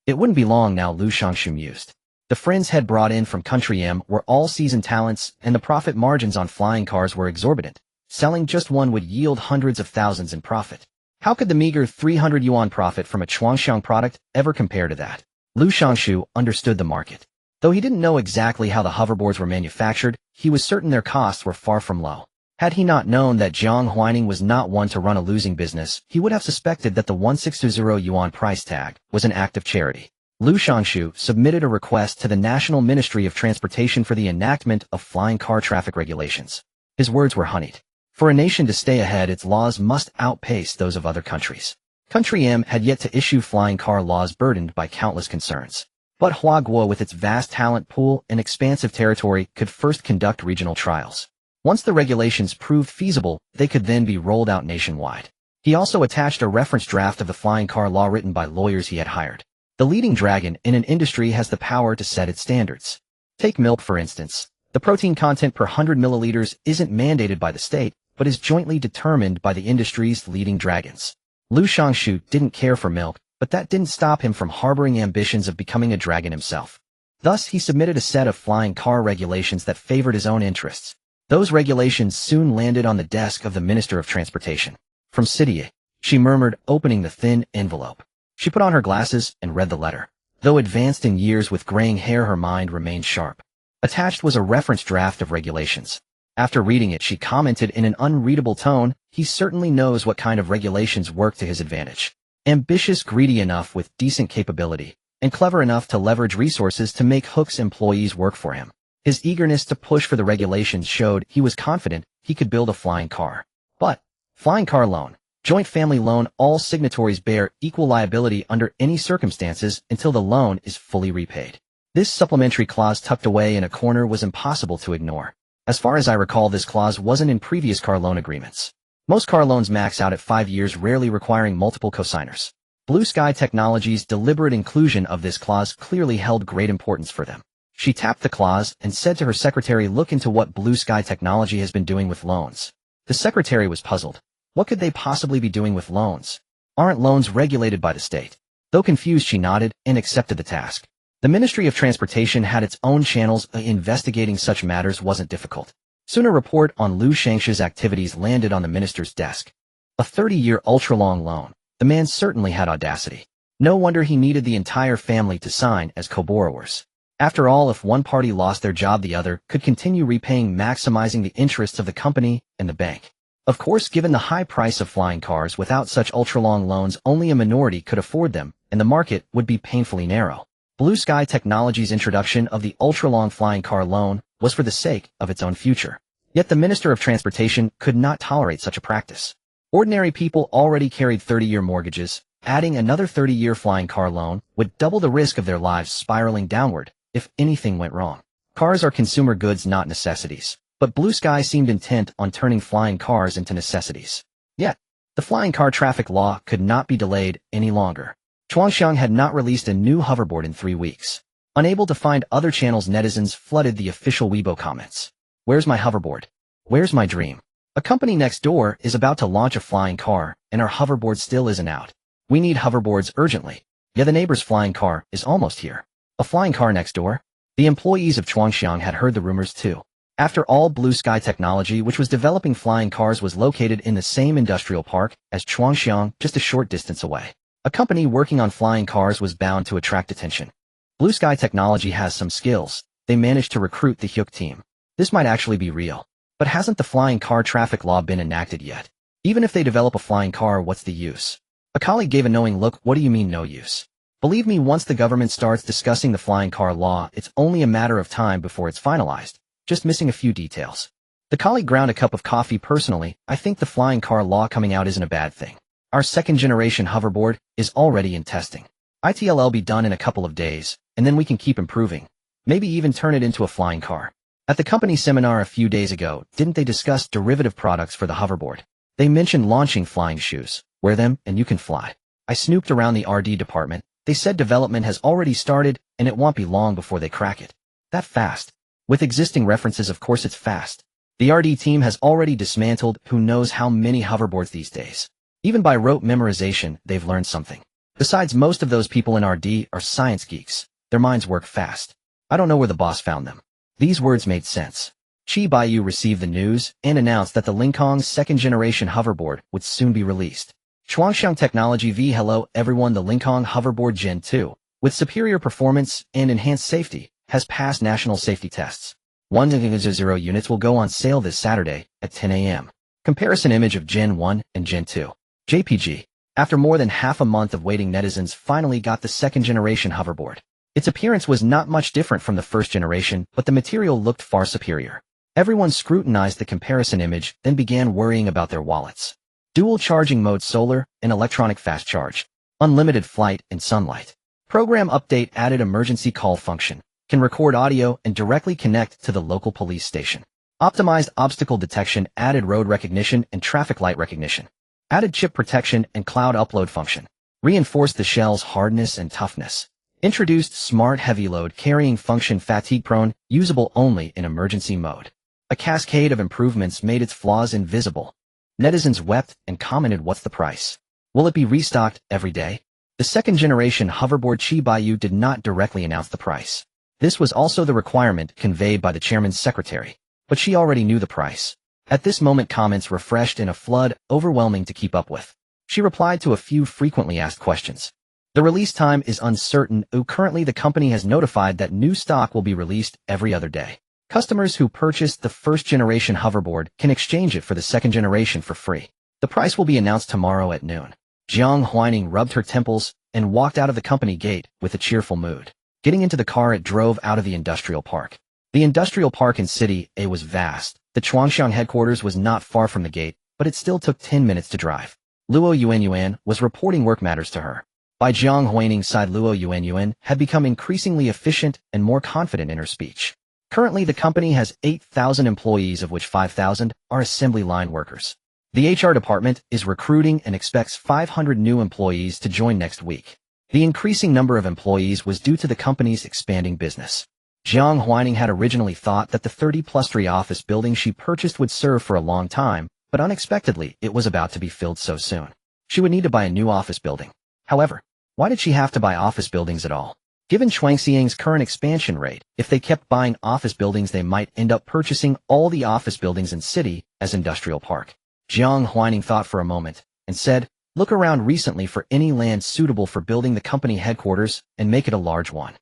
It wouldn't be long now, Liu Shangshu mused. The friends had brought in from Country M were all seasoned talents, and the profit margins on flying cars were exorbitant. Selling just one would yield hundreds of thousands in profit. How could the meager 300 yuan profit from a Chuangxiang product ever compare to that? Liu Shangshu understood the market. Though he didn't know exactly how the hoverboards were manufactured, he was certain their costs were far from low. Had he not known that Jiang Huaining was not one to run a losing business, he would have suspected that the 1620 yuan price tag was an act of charity. Liu Shangshu submitted a request to the National Ministry of Transportation for the enactment of flying car traffic regulations. His words were honeyed. For a nation to stay ahead, its laws must outpace those of other countries. Country M had yet to issue flying car laws burdened by countless concerns. But Huaguo, with its vast talent pool and expansive territory, could first conduct regional trials. Once the regulations proved feasible, they could then be rolled out nationwide. He also attached a reference draft of the flying car law written by lawyers he had hired. The leading dragon in an industry has the power to set its standards. Take milk, for instance. The protein content per 100 milliliters isn't mandated by the state, but is jointly determined by the industry's leading dragons. Liu Shangshu didn't care for milk, but that didn't stop him from harboring ambitions of becoming a dragon himself. Thus, he submitted a set of flying car regulations that favored his own interests. Those regulations soon landed on the desk of the Minister of Transportation. From Sidiye, she murmured, opening the thin envelope. She put on her glasses and read the letter. Though advanced in years with graying hair, her mind remained sharp. Attached was a reference draft of regulations. After reading it, she commented in an unreadable tone, "He certainly knows what kind of regulations work to his advantage. Ambitious, greedy enough with decent capability, and clever enough to leverage resources to make Hook's employees work for him." His eagerness to push for the regulations showed he was confident he could build a flying car. But flying car loan, joint family loan, all signatories bear equal liability under any circumstances until the loan is fully repaid. This supplementary clause tucked away in a corner was impossible to ignore. As far as I recall, this clause wasn't in previous car loan agreements. Most car loans max out at 5 years, rarely requiring multiple cosigners. Blue Sky Technology's deliberate inclusion of this clause clearly held great importance for them. She tapped the clause and said to her secretary, "Look into what Blue Sky Technology has been doing with loans." The secretary was puzzled. What could they possibly be doing with loans? Aren't loans regulated by the state? Though confused, she nodded and accepted the task. The Ministry of Transportation had its own channels. Investigating such matters wasn't difficult. Soon a report on Liu Shangshu's activities landed on the minister's desk. A 30-year ultra-long loan. The man certainly had audacity. No wonder he needed the entire family to sign as co-borrowers. After all, if one party lost their job, the other could continue repaying, maximizing the interests of the company and the bank. Of course, given the high price of flying cars, without such ultra-long loans, only a minority could afford them, and the market would be painfully narrow. Blue Sky Technology's introduction of the ultra-long flying car loan was for the sake of its own future. Yet the Minister of Transportation could not tolerate such a practice. Ordinary people already carried 30-year mortgages. Adding another 30-year flying car loan would double the risk of their lives spiraling downward if anything went wrong. Cars are consumer goods, not necessities. But Blue Sky seemed intent on turning flying cars into necessities. Yet, the flying car traffic law could not be delayed any longer. Chuangxiang had not released a new hoverboard in 3 weeks. Unable to find other channels, netizens flooded the official Weibo comments. "Where's my hoverboard? Where's my dream? A company next door is about to launch a flying car, and our hoverboard still isn't out. We need hoverboards urgently. Yeah, the neighbor's flying car is almost here. A flying car next door?" The employees of Chuangxiang had heard the rumors too. After all, Blue Sky Technology, which was developing flying cars, was located in the same industrial park as Chuangxiang, just a short distance away. A company working on flying cars was bound to attract attention. Blue Sky Technology has some skills. They managed to recruit the Hyuk team. This might actually be real. But hasn't the flying car traffic law been enacted yet? Even if they develop a flying car, what's the use? A colleague gave a knowing look. "What do you mean, no use? Believe me, once the government starts discussing the flying car law, it's only a matter of time before it's finalized. Just missing a few details." The colleague ground a cup of coffee. "Personally, I think the flying car law coming out isn't a bad thing. Our second-generation hoverboard is already in testing. It'll be done in a couple of days, and then we can keep improving. Maybe even turn it into a flying car." At the company seminar a few days ago, didn't they discuss derivative products for the hoverboard? They mentioned launching flying shoes. Wear them, and you can fly. I snooped around the R&D department. They said development has already started, and it won't be long before they crack it. That fast? With existing references, of course it's fast. The R&D team has already dismantled who knows how many hoverboards these days. Even by rote memorization, they've learned something. Besides, most of those people in R&D are science geeks. Their minds work fast. I don't know where the boss found them. These words made sense. Chi Baiyu received the news and announced that the Lincoln's second-generation hoverboard would soon be released. Chuangxiang Technology v. Hello everyone, the Lincoln Hoverboard Gen 2, with superior performance and enhanced safety, has passed national safety tests. 100 units will go on sale this Saturday at 10 a.m. Comparison image of Gen 1 and Gen 2. JPG. After more than half a month of waiting, netizens finally got the second-generation hoverboard. Its appearance was not much different from the first generation, but the material looked far superior. Everyone scrutinized the comparison image, then began worrying about their wallets. Dual charging mode, solar and electronic fast charge. Unlimited flight and sunlight. Program update, added emergency call function. Can record audio and directly connect to the local police station. Optimized obstacle detection, added road recognition and traffic light recognition. Added chip protection and cloud upload function. Reinforced the shell's hardness and toughness. Introduced smart heavy load carrying function, fatigue prone, usable only in emergency mode. A cascade of improvements made its flaws invisible. Netizens wept and commented, "What's the price? Will it be restocked every day?" The second-generation hoverboard Chi did not directly announce the price. This was also the requirement conveyed by the chairman's secretary, but she already knew the price. At this moment, comments refreshed in a flood, overwhelming to keep up with. She replied to a few frequently asked questions. The release time is uncertain. Currently, the company has notified that new stock will be released every other day. Customers who purchased the first-generation hoverboard can exchange it for the second generation for free. The price will be announced tomorrow at noon. Jiang Huaining rubbed her temples and walked out of the company gate with a cheerful mood. Getting into the car, it drove out of the industrial park. The industrial park in City A was vast. The Chuangshan headquarters was not far from the gate, but it still took 10 minutes to drive. Luo Yuan was reporting work matters to her. By Jiang Huaining's side, Luo Yuan had become increasingly efficient and more confident in her speech. Currently, the company has 8,000 employees, of which 5,000 are assembly line workers. The HR department is recruiting and expects 500 new employees to join next week. The increasing number of employees was due to the company's expanding business. Jiang Huaining had originally thought that the 30-plus-story office building she purchased would serve for a long time, but unexpectedly, it was about to be filled so soon. She would need to buy a new office building. However, why did she have to buy office buildings at all? Given Chuangxiang's current expansion rate, if they kept buying office buildings, they might end up purchasing all the office buildings in City as industrial park. Jiang Huaining thought for a moment and said, "Look around recently for any land suitable for building the company headquarters and make it a large one."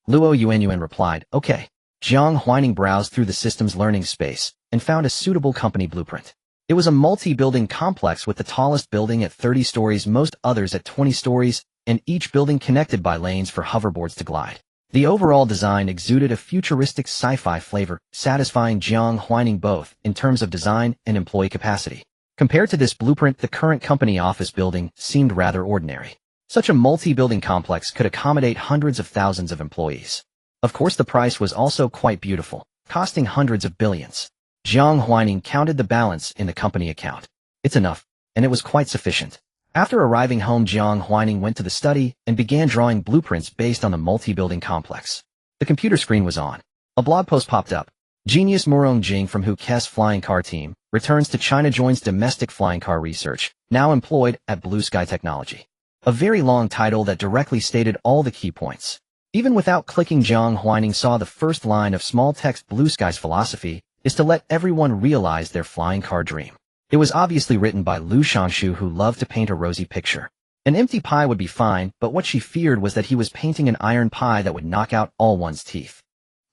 Luo Yuan replied, "Okay." Jiang Huaining browsed through the system's learning space and found a suitable company blueprint. It was a multi-building complex with the tallest building at 30 stories, most others at 20 stories, and each building connected by lanes for hoverboards to glide. The overall design exuded a futuristic sci-fi flavor, satisfying Jiang Huaining both in terms of design and employee capacity. Compared to this blueprint, the current company office building seemed rather ordinary. Such a multi-building complex could accommodate hundreds of thousands of employees. Of course, the price was also quite beautiful, costing hundreds of billions. Jiang Huaining counted the balance in the company account. It's enough, and it was quite sufficient. After arriving home, Jiang Huaining went to the study and began drawing blueprints based on the multi-building complex. The computer screen was on. A blog post popped up. Genius Murong Jing from Huke's flying car team returns to China, joins domestic flying car research, now employed at Blue Sky Technology. A very long title that directly stated all the key points. Even without clicking, Jiang Huaining saw the first line of small text. Blue Sky's philosophy is to let everyone realize their flying car dream. It was obviously written by Lu Shanshu, who loved to paint a rosy picture. An empty pie would be fine, but what she feared was that he was painting an iron pie that would knock out all one's teeth.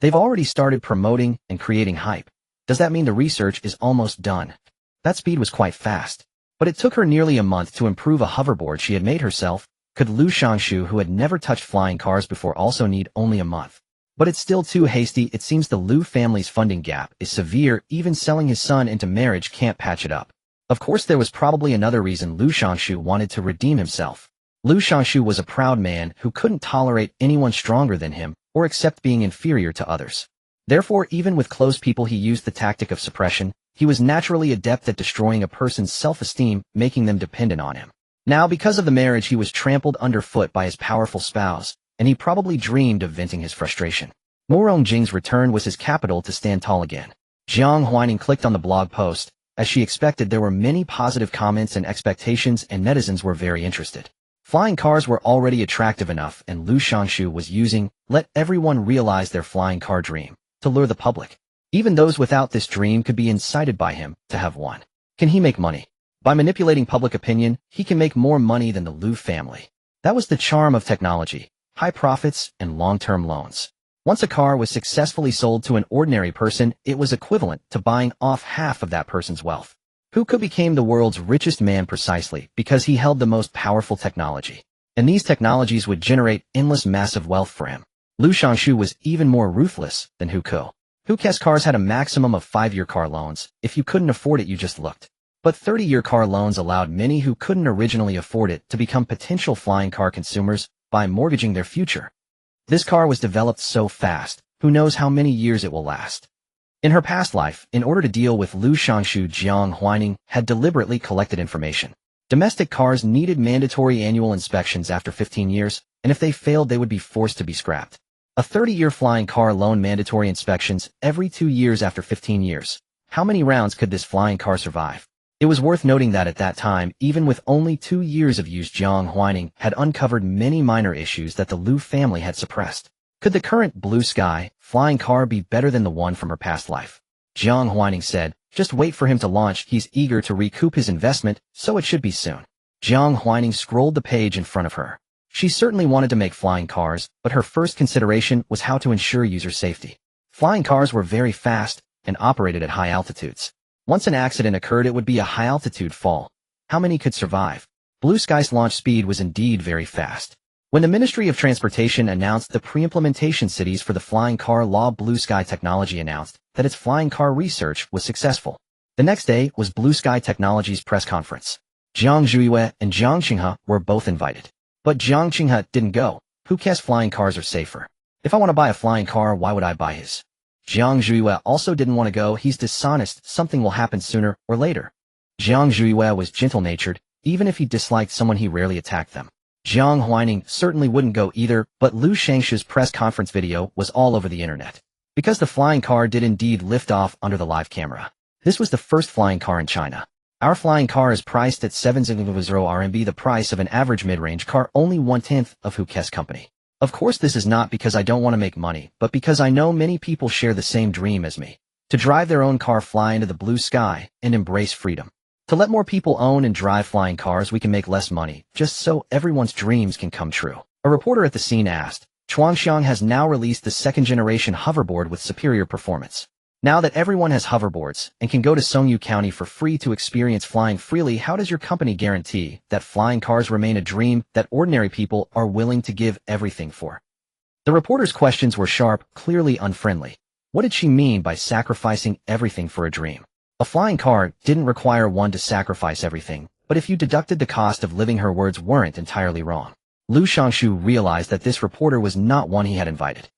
They've already started promoting and creating hype. Does that mean the research is almost done? That speed was quite fast. But it took her nearly a month to improve a hoverboard she had made herself. Could Lu Shanshu, who had never touched flying cars before, also need only a month? But it's still too hasty. It seems the Lu family's funding gap is severe. Even selling his son into marriage can't patch it up. Of course, there was probably another reason Lu Shanshu wanted to redeem himself. Lu Shanshu was a proud man who couldn't tolerate anyone stronger than him or accept being inferior to others. Therefore, even with close people, he used the tactic of suppression. He was naturally adept at destroying a person's self-esteem, making them dependent on him. Now, because of the marriage, he was trampled underfoot by his powerful spouse, and he probably dreamed of venting his frustration. Murong Jing's return was his capital to stand tall again. Jiang Huaining clicked on the blog post. As she expected, there were many positive comments and expectations, and netizens were very interested. Flying cars were already attractive enough, and Lu Shanshu was using "let everyone realize their flying car dream" to lure the public. Even those without this dream could be incited by him to have one. Can he make money? By manipulating public opinion, he can make more money than the Lu family. That was the charm of technology: high profits and long-term loans. Once a car was successfully sold to an ordinary person, it was equivalent to buying off half of that person's wealth. Huke became the world's richest man precisely because he held the most powerful technology. And these technologies would generate endless massive wealth for him. Liu Shangshu was even more ruthless than Huke. Huke's cars had a maximum of 5-year car loans. If you couldn't afford it, you just looked. But 30-year car loans allowed many who couldn't originally afford it to become potential flying car consumers by mortgaging their future. This car was developed so fast, who knows how many years it will last. In her past life, in order to deal with Liu Shangshu, Jiang Huaining had deliberately collected information. Domestic cars needed mandatory annual inspections after 15 years, and if they failed they would be forced to be scrapped. A 30-year flying car loan mandatory inspections every 2 years after 15 years. How many rounds could this flying car survive? It was worth noting that at that time, even with only 2 years of use, Jiang Huaining had uncovered many minor issues that the Liu family had suppressed. Could the current blue sky flying car be better than the one from her past life? Jiang Huaining said, just wait for him to launch. He's eager to recoup his investment, so it should be soon. Jiang Huaining scrolled the page in front of her. She certainly wanted to make flying cars, but her first consideration was how to ensure user safety. Flying cars were very fast and operated at high altitudes. Once an accident occurred, it would be a high-altitude fall. How many could survive? Blue Sky's launch speed was indeed very fast. When the Ministry of Transportation announced the pre-implementation cities for the flying car law, Blue Sky Technology announced that its flying car research was successful. The next day was Blue Sky Technology's press conference. Jiang Huailu and Jiang Qinghe were both invited. But Jiang Qinghe didn't go. Huke's flying cars are safer. If I want to buy a flying car, why would I buy his? Jiang Huailu also didn't want to go. He's dishonest. Something will happen sooner or later. Jiang Huailu was gentle-natured. Even if he disliked someone, he rarely attacked them. Jiang Huaining certainly wouldn't go either, but Liu Shangshu's press conference video was all over the internet. Because the flying car did indeed lift off under the live camera. This was the first flying car in China. Our flying car is priced at 700 RMB, the price of an average mid-range car, only 1/10 of Huke's company. Of course, this is not because I don't want to make money, but because I know many people share the same dream as me. To drive their own car, fly into the blue sky, and embrace freedom. To let more people own and drive flying cars, we can make less money, just so everyone's dreams can come true. A reporter at the scene asked, Chuangxiang has now released the second-generation hoverboard with superior performance. Now that everyone has hoverboards and can go to Songyu County for free to experience flying freely, how does your company guarantee that flying cars remain a dream that ordinary people are willing to give everything for? The reporter's questions were sharp, clearly unfriendly. What did she mean by sacrificing everything for a dream? A flying car didn't require one to sacrifice everything, but if you deducted the cost of living, her words weren't entirely wrong. Liu Shangshu realized that this reporter was not one he had invited.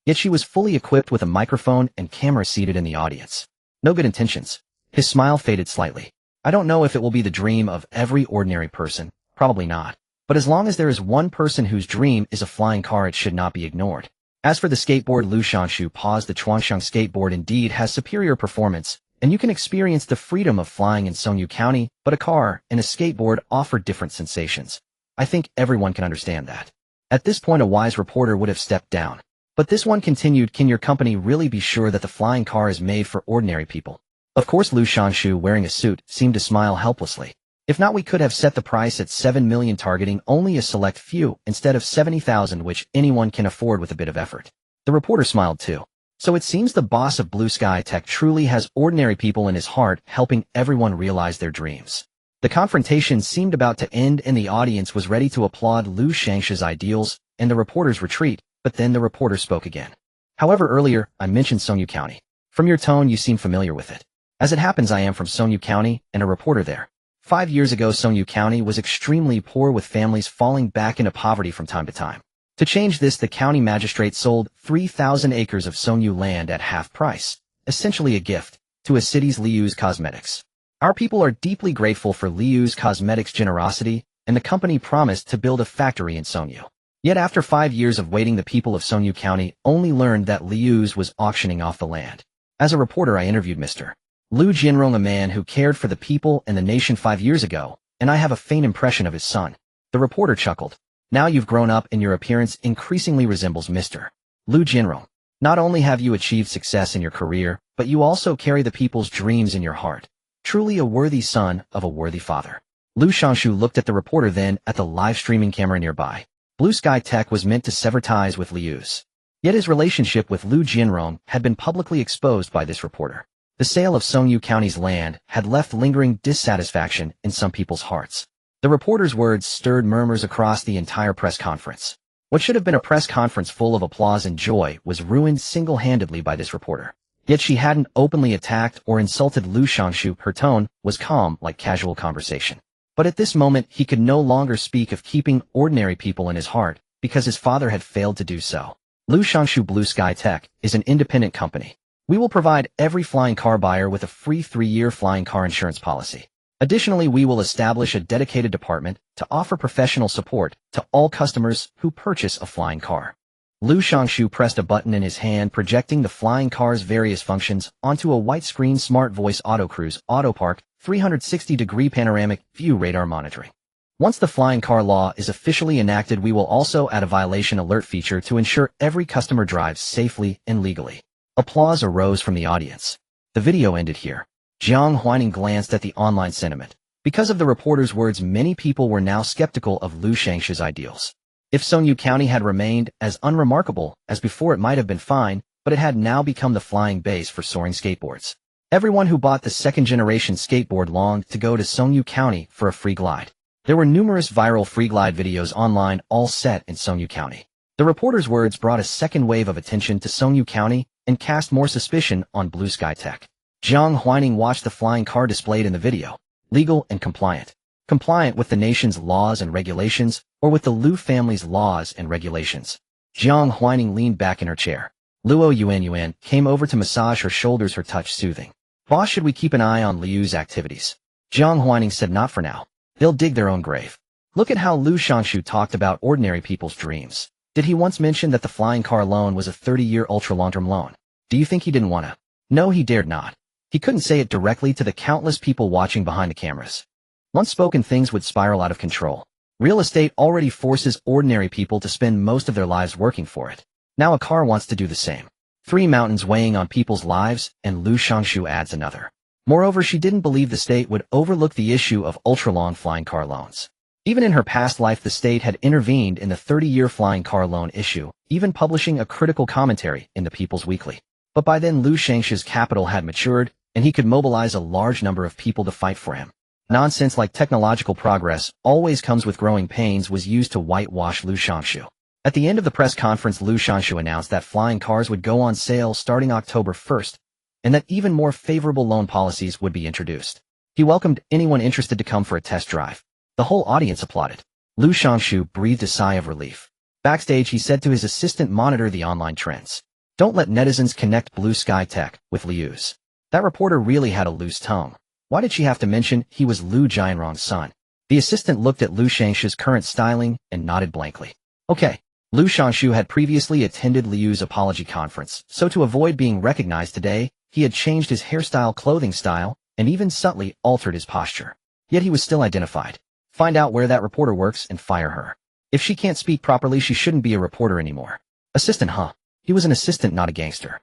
Yet she was fully equipped with a microphone and camera seated in the audience. No good intentions. His smile faded slightly. I don't know if it will be the dream of every ordinary person, probably not. But as long as there is one person whose dream is a flying car, it should not be ignored. As for the skateboard, Liu Shangshu paused. The Chuangxiang skateboard indeed has superior performance, and you can experience the freedom of flying in Songyu County, but a car and a skateboard offer different sensations. I think everyone can understand that. At this point, a wise reporter would have stepped down. But this one continued, can your company really be sure that the flying car is made for ordinary people? Of course. Liu Shangshu, wearing a suit, seemed to smile helplessly. If not, we could have set the price at 7 million, targeting only a select few, instead of 70,000, which anyone can afford with a bit of effort. The reporter smiled too. So it seems the boss of Blue Sky Tech truly has ordinary people in his heart, helping everyone realize their dreams. The confrontation seemed about to end and the audience was ready to applaud Liu Shangshu's ideals and the reporter's retreat. But then the reporter spoke again. However, earlier, I mentioned Songyu County. From your tone, you seem familiar with it. As it happens, I am from Songyu County and a reporter there. 5 years ago, Songyu County was extremely poor, with families falling back into poverty from time to time. To change this, the county magistrate sold 3,000 acres of Songyu land at half price, essentially a gift, to a city's Liu's Cosmetics. Our people are deeply grateful for Liu's Cosmetics' generosity, and the company promised to build a factory in Songyu. Yet after 5 years of waiting, the people of Songyu County only learned that Liu's was auctioning off the land. As a reporter, I interviewed Mr. Liu Jianrong, a man who cared for the people and the nation 5 years ago, and I have a faint impression of his son. The reporter chuckled. Now you've grown up and your appearance increasingly resembles Mr. Liu Jianrong. Not only have you achieved success in your career, but you also carry the people's dreams in your heart. Truly a worthy son of a worthy father. Liu Shangshu looked at the reporter, then at the live streaming camera nearby. Blue Sky Tech was meant to sever ties with Liu's. Yet his relationship with Liu Jianrong had been publicly exposed by this reporter. The sale of Songyu County's land had left lingering dissatisfaction in some people's hearts. The reporter's words stirred murmurs across the entire press conference. What should have been a press conference full of applause and joy was ruined single-handedly by this reporter. Yet she hadn't openly attacked or insulted Lu Shangshu. Her tone was calm like casual conversation. But at this moment he could no longer speak of keeping ordinary people in his heart, because his father had failed to do so. Lu Shangshu Blue Sky Tech is an independent company. We will provide every flying car buyer with a free 3-year flying car insurance policy. Additionally, we will establish a dedicated department to offer professional support to all customers who purchase a flying car. Lu Shangshu pressed a button in his hand, projecting the flying car's various functions onto a white screen. Smart voice, auto cruise, auto park, 360-degree panoramic view, radar monitoring. Once the flying car law is officially enacted, we will also add a violation alert feature to ensure every customer drives safely and legally. Applause arose from the audience. The video ended here. Jiang Huaining glanced at the online sentiment. Because of the reporter's words, many people were now skeptical of Lu Shangshu's ideals. If Songyu County had remained as unremarkable as before, it might have been fine, but it had now become the flying base for soaring skateboards. Everyone who bought the second-generation skateboard longed to go to Songyu County for a free glide. There were numerous viral free glide videos online, all set in Songyu County. The reporter's words brought a second wave of attention to Songyu County and cast more suspicion on Blue Sky Tech. Jiang Huaining watched the flying car displayed in the video. Legal and compliant. Compliant with the nation's laws and regulations, or with the Lu family's laws and regulations. Jiang Huaining leaned back in her chair. Luo Yuan came over to massage her shoulders, her touch soothing. Boss, should we keep an eye on Liu's activities? Jiang Huaining said, not for now. They'll dig their own grave. Look at how Lu Shangshu talked about ordinary people's dreams. Did he once mention that the flying car loan was a 30-year ultra-long-term loan? Do you think he didn't want to? No, he dared not. He couldn't say it directly to the countless people watching behind the cameras. Once spoken, things would spiral out of control. Real estate already forces ordinary people to spend most of their lives working for it. Now a car wants to do the same. 3 mountains weighing on people's lives, and Lu Shangshu adds another. Moreover, she didn't believe the state would overlook the issue of ultra-long flying car loans. Even in her past life, the state had intervened in the 30-year flying car loan issue, even publishing a critical commentary in the People's Weekly. But by then Lu Shangshu's capital had matured, and he could mobilize a large number of people to fight for him. Nonsense like technological progress always comes with growing pains was used to whitewash Lu Shangshu. At the end of the press conference, Lu Shangshu announced that flying cars would go on sale starting October 1st, and that even more favorable loan policies would be introduced. He welcomed anyone interested to come for a test drive. The whole audience applauded. Lu Shangshu breathed a sigh of relief. Backstage, he said to his assistant, monitor the online trends. Don't let netizens connect Blue Sky Tech with Liu's. That reporter really had a loose tongue. Why did she have to mention he was Lu Jianrong's son? The assistant looked at Lu Shangshu's current styling and nodded blankly. Okay. Lu Shangshu had previously attended Liu's apology conference, so to avoid being recognized today, he had changed his hairstyle, clothing style, and even subtly altered his posture. Yet he was still identified. Find out where that reporter works and fire her. If she can't speak properly, she shouldn't be a reporter anymore. Assistant, huh? He was an assistant, not a gangster.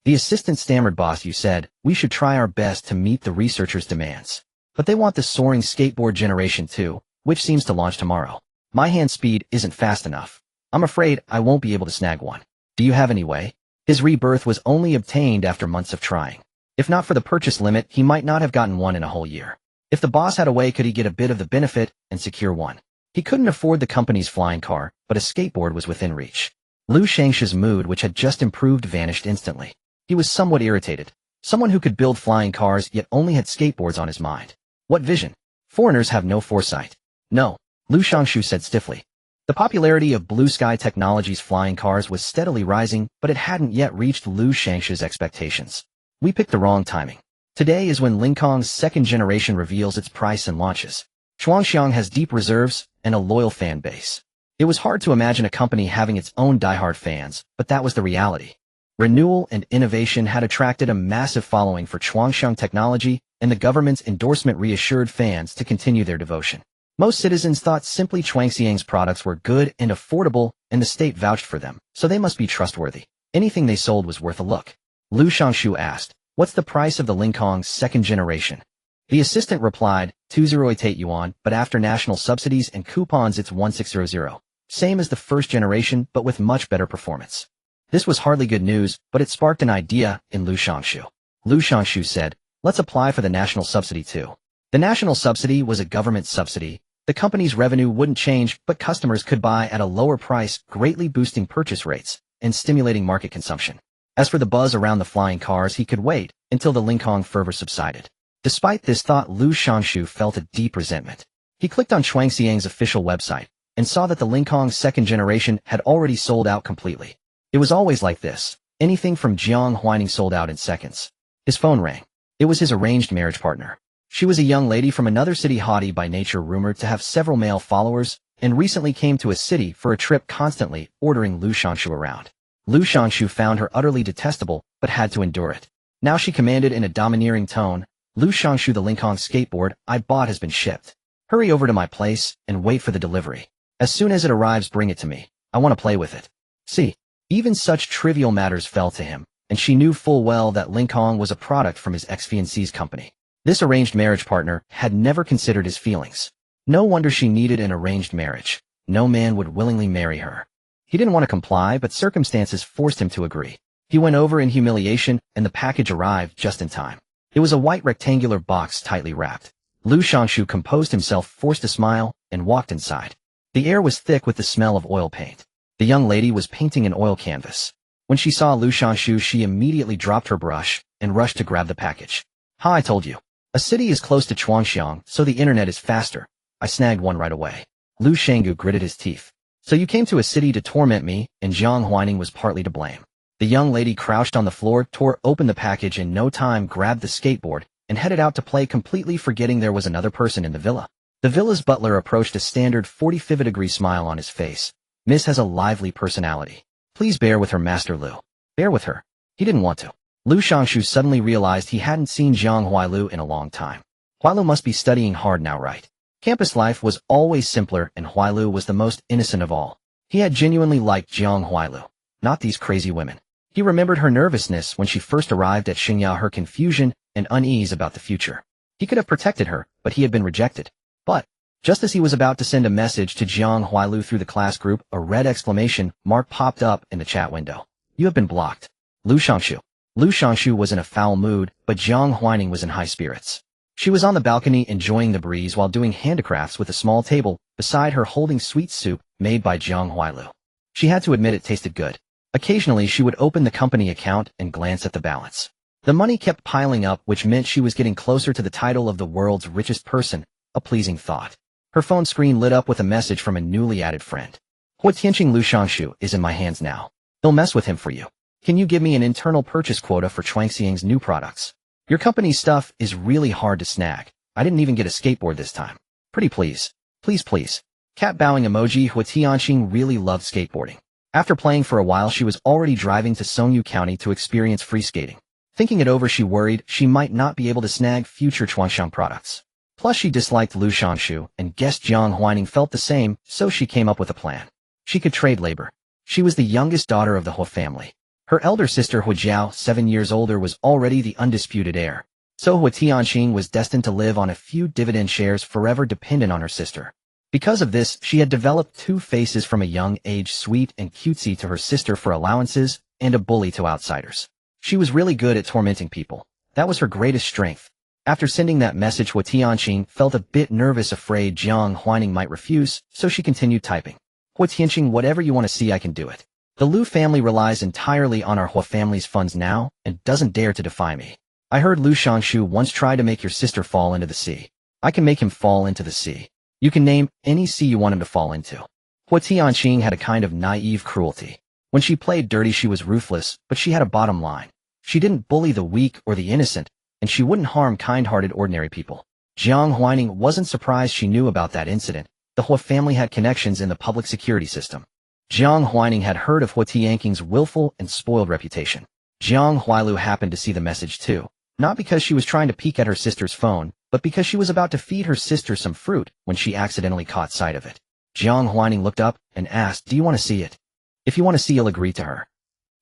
The assistant stammered, boss, you said, we should try our best to meet the researchers' demands. But they want the soaring skateboard generation too, which seems to launch tomorrow. My hand speed isn't fast enough. I'm afraid I won't be able to snag one. Do you have any way? His rebirth was only obtained after months of trying. If not for the purchase limit, he might not have gotten one in a whole year. If the boss had a way, could he get a bit of the benefit and secure one? He couldn't afford the company's flying car, but a skateboard was within reach. Lu Shangshu's mood, which had just improved, vanished instantly. He was somewhat irritated. Someone who could build flying cars yet only had skateboards on his mind. What vision? Foreigners have no foresight. No, Lu Shangshu said stiffly. The popularity of Blue Sky Technology's flying cars was steadily rising, but it hadn't yet reached Lu Shangshu's expectations. We picked the wrong timing. Today is when Lincoln's second generation reveals its price and launches. Chuangxiang has deep reserves and a loyal fan base. It was hard to imagine a company having its own diehard fans, but that was the reality. Renewal and innovation had attracted a massive following for Chuangxiang technology, and the government's endorsement reassured fans to continue their devotion. Most citizens thought simply Chuangxiang's products were good and affordable, and the state vouched for them, so they must be trustworthy. Anything they sold was worth a look. Lu Shangshu asked, what's the price of the Lincoln's second generation? The assistant replied, 208 yuan, but after national subsidies and coupons it's 1600. Same as the first generation, but with much better performance. This was hardly good news, but it sparked an idea in Lu Shangshu. Lu Shangshu said, let's apply for the national subsidy too. The national subsidy was a government subsidy. The company's revenue wouldn't change, but customers could buy at a lower price, greatly boosting purchase rates and stimulating market consumption. As for the buzz around the flying cars, he could wait until the Lincoln fervor subsided. Despite this thought, Lu Shangshu felt a deep resentment. He clicked on Chuangxiang's official website and saw that the Lincoln's second generation had already sold out completely. It was always like this. Anything from Jiang Huaining sold out in seconds. His phone rang. It was his arranged marriage partner. She was a young lady from another city, haughty by nature, rumored to have several male followers, and recently came to a city for a trip, constantly ordering Lu Shangshu around. Lu Shangshu found her utterly detestable, but had to endure it. Now she commanded in a domineering tone, Lu Shangshu, the Lincoln skateboard I bought has been shipped. Hurry over to my place and wait for the delivery. As soon as it arrives, bring it to me. I want to play with it. See, even such trivial matters fell to him, and she knew full well that Lincoln was a product from his ex-fiancée's company. This arranged marriage partner had never considered his feelings. No wonder she needed an arranged marriage. No man would willingly marry her. He didn't want to comply, but circumstances forced him to agree. He went over in humiliation, and the package arrived just in time. It was a white rectangular box tightly wrapped. Lu Shangshu composed himself, forced a smile, and walked inside. The air was thick with the smell of oil paint. The young lady was painting an oil canvas. When she saw Lu Shangshu, she immediately dropped her brush and rushed to grab the package. Ha, I told you. A city is close to Chuangxiang, so the internet is faster. I snagged one right away. Lu Shanggu gritted his teeth. So you came to a city to torment me, and Jiang Huaining was partly to blame. The young lady crouched on the floor, tore open the package in no time, grabbed the skateboard, and headed out to play, completely forgetting there was another person in the villa. The villa's butler approached, a standard 45-degree smile on his face. Miss has a lively personality. Please bear with her, Master Lu. Bear with her. He didn't want to. Lu Shangshu suddenly realized he hadn't seen Jiang Huailu in a long time. Huailu must be studying hard now, right? Campus life was always simpler, and Huailu was the most innocent of all. He had genuinely liked Jiang Huailu, not these crazy women. He remembered her nervousness when she first arrived at Xingya, her confusion and unease about the future. He could have protected her, but he had been rejected. But, just as he was about to send a message to Jiang Huailu through the class group, a red exclamation mark popped up in the chat window. You have been blocked. Lu Shangshu. Lu Shangshu was in a foul mood, but Jiang Huaining was in high spirits. She was on the balcony enjoying the breeze while doing handicrafts with a small table beside her, holding sweet soup made by Jiang Huailu. She had to admit it tasted good. Occasionally she would open the company account and glance at the balance. The money kept piling up, which meant she was getting closer to the title of the world's richest person, a pleasing thought. Her phone screen lit up with a message from a newly added friend. Hua Tianqing, Lu Shangshu is in my hands now. They'll mess with him for you. Can you give me an internal purchase quota for Chuangxiang's new products? Your company's stuff is really hard to snag. I didn't even get a skateboard this time. Pretty please. Please, please. Cat bowing emoji. Hua Tianqing really loved skateboarding. After playing for a while, she was already driving to Songyu County to experience free skating. Thinking it over, she worried she might not be able to snag future Chuangxiang products. Plus, she disliked Lu Shangshu and guessed Jiang Huaining felt the same, so she came up with a plan. She could trade labor. She was the youngest daughter of the Hua family. Her elder sister Hua Jiao, 7 years older, was already the undisputed heir. So Hua Tianqing was destined to live on a few dividend shares, forever dependent on her sister. Because of this, she had developed two faces from a young age, sweet and cutesy to her sister for allowances, and a bully to outsiders. She was really good at tormenting people. That was her greatest strength. After sending that message, Hua Tianqing felt a bit nervous, afraid Jiang Huaining might refuse, so she continued typing. Hua Tianqing, whatever you want to see, I can do it. The Lu family relies entirely on our Hua family's funds now, and doesn't dare to defy me. I heard Lu Shangshu once tried to make your sister fall into the sea. I can make him fall into the sea. You can name any sea you want him to fall into. Hua Tianqing had a kind of naive cruelty. When she played dirty, she was ruthless, but she had a bottom line. She didn't bully the weak or the innocent, and she wouldn't harm kind-hearted ordinary people. Jiang Huaining wasn't surprised she knew about that incident. The Hua family had connections in the public security system. Jiang Huaining had heard of Hua Tianqing's willful and spoiled reputation. Jiang Huailu happened to see the message too, not because she was trying to peek at her sister's phone, but because she was about to feed her sister some fruit when she accidentally caught sight of it. Jiang Huaining looked up and asked, "Do you want to see it? If you want to see, you'll agree to her."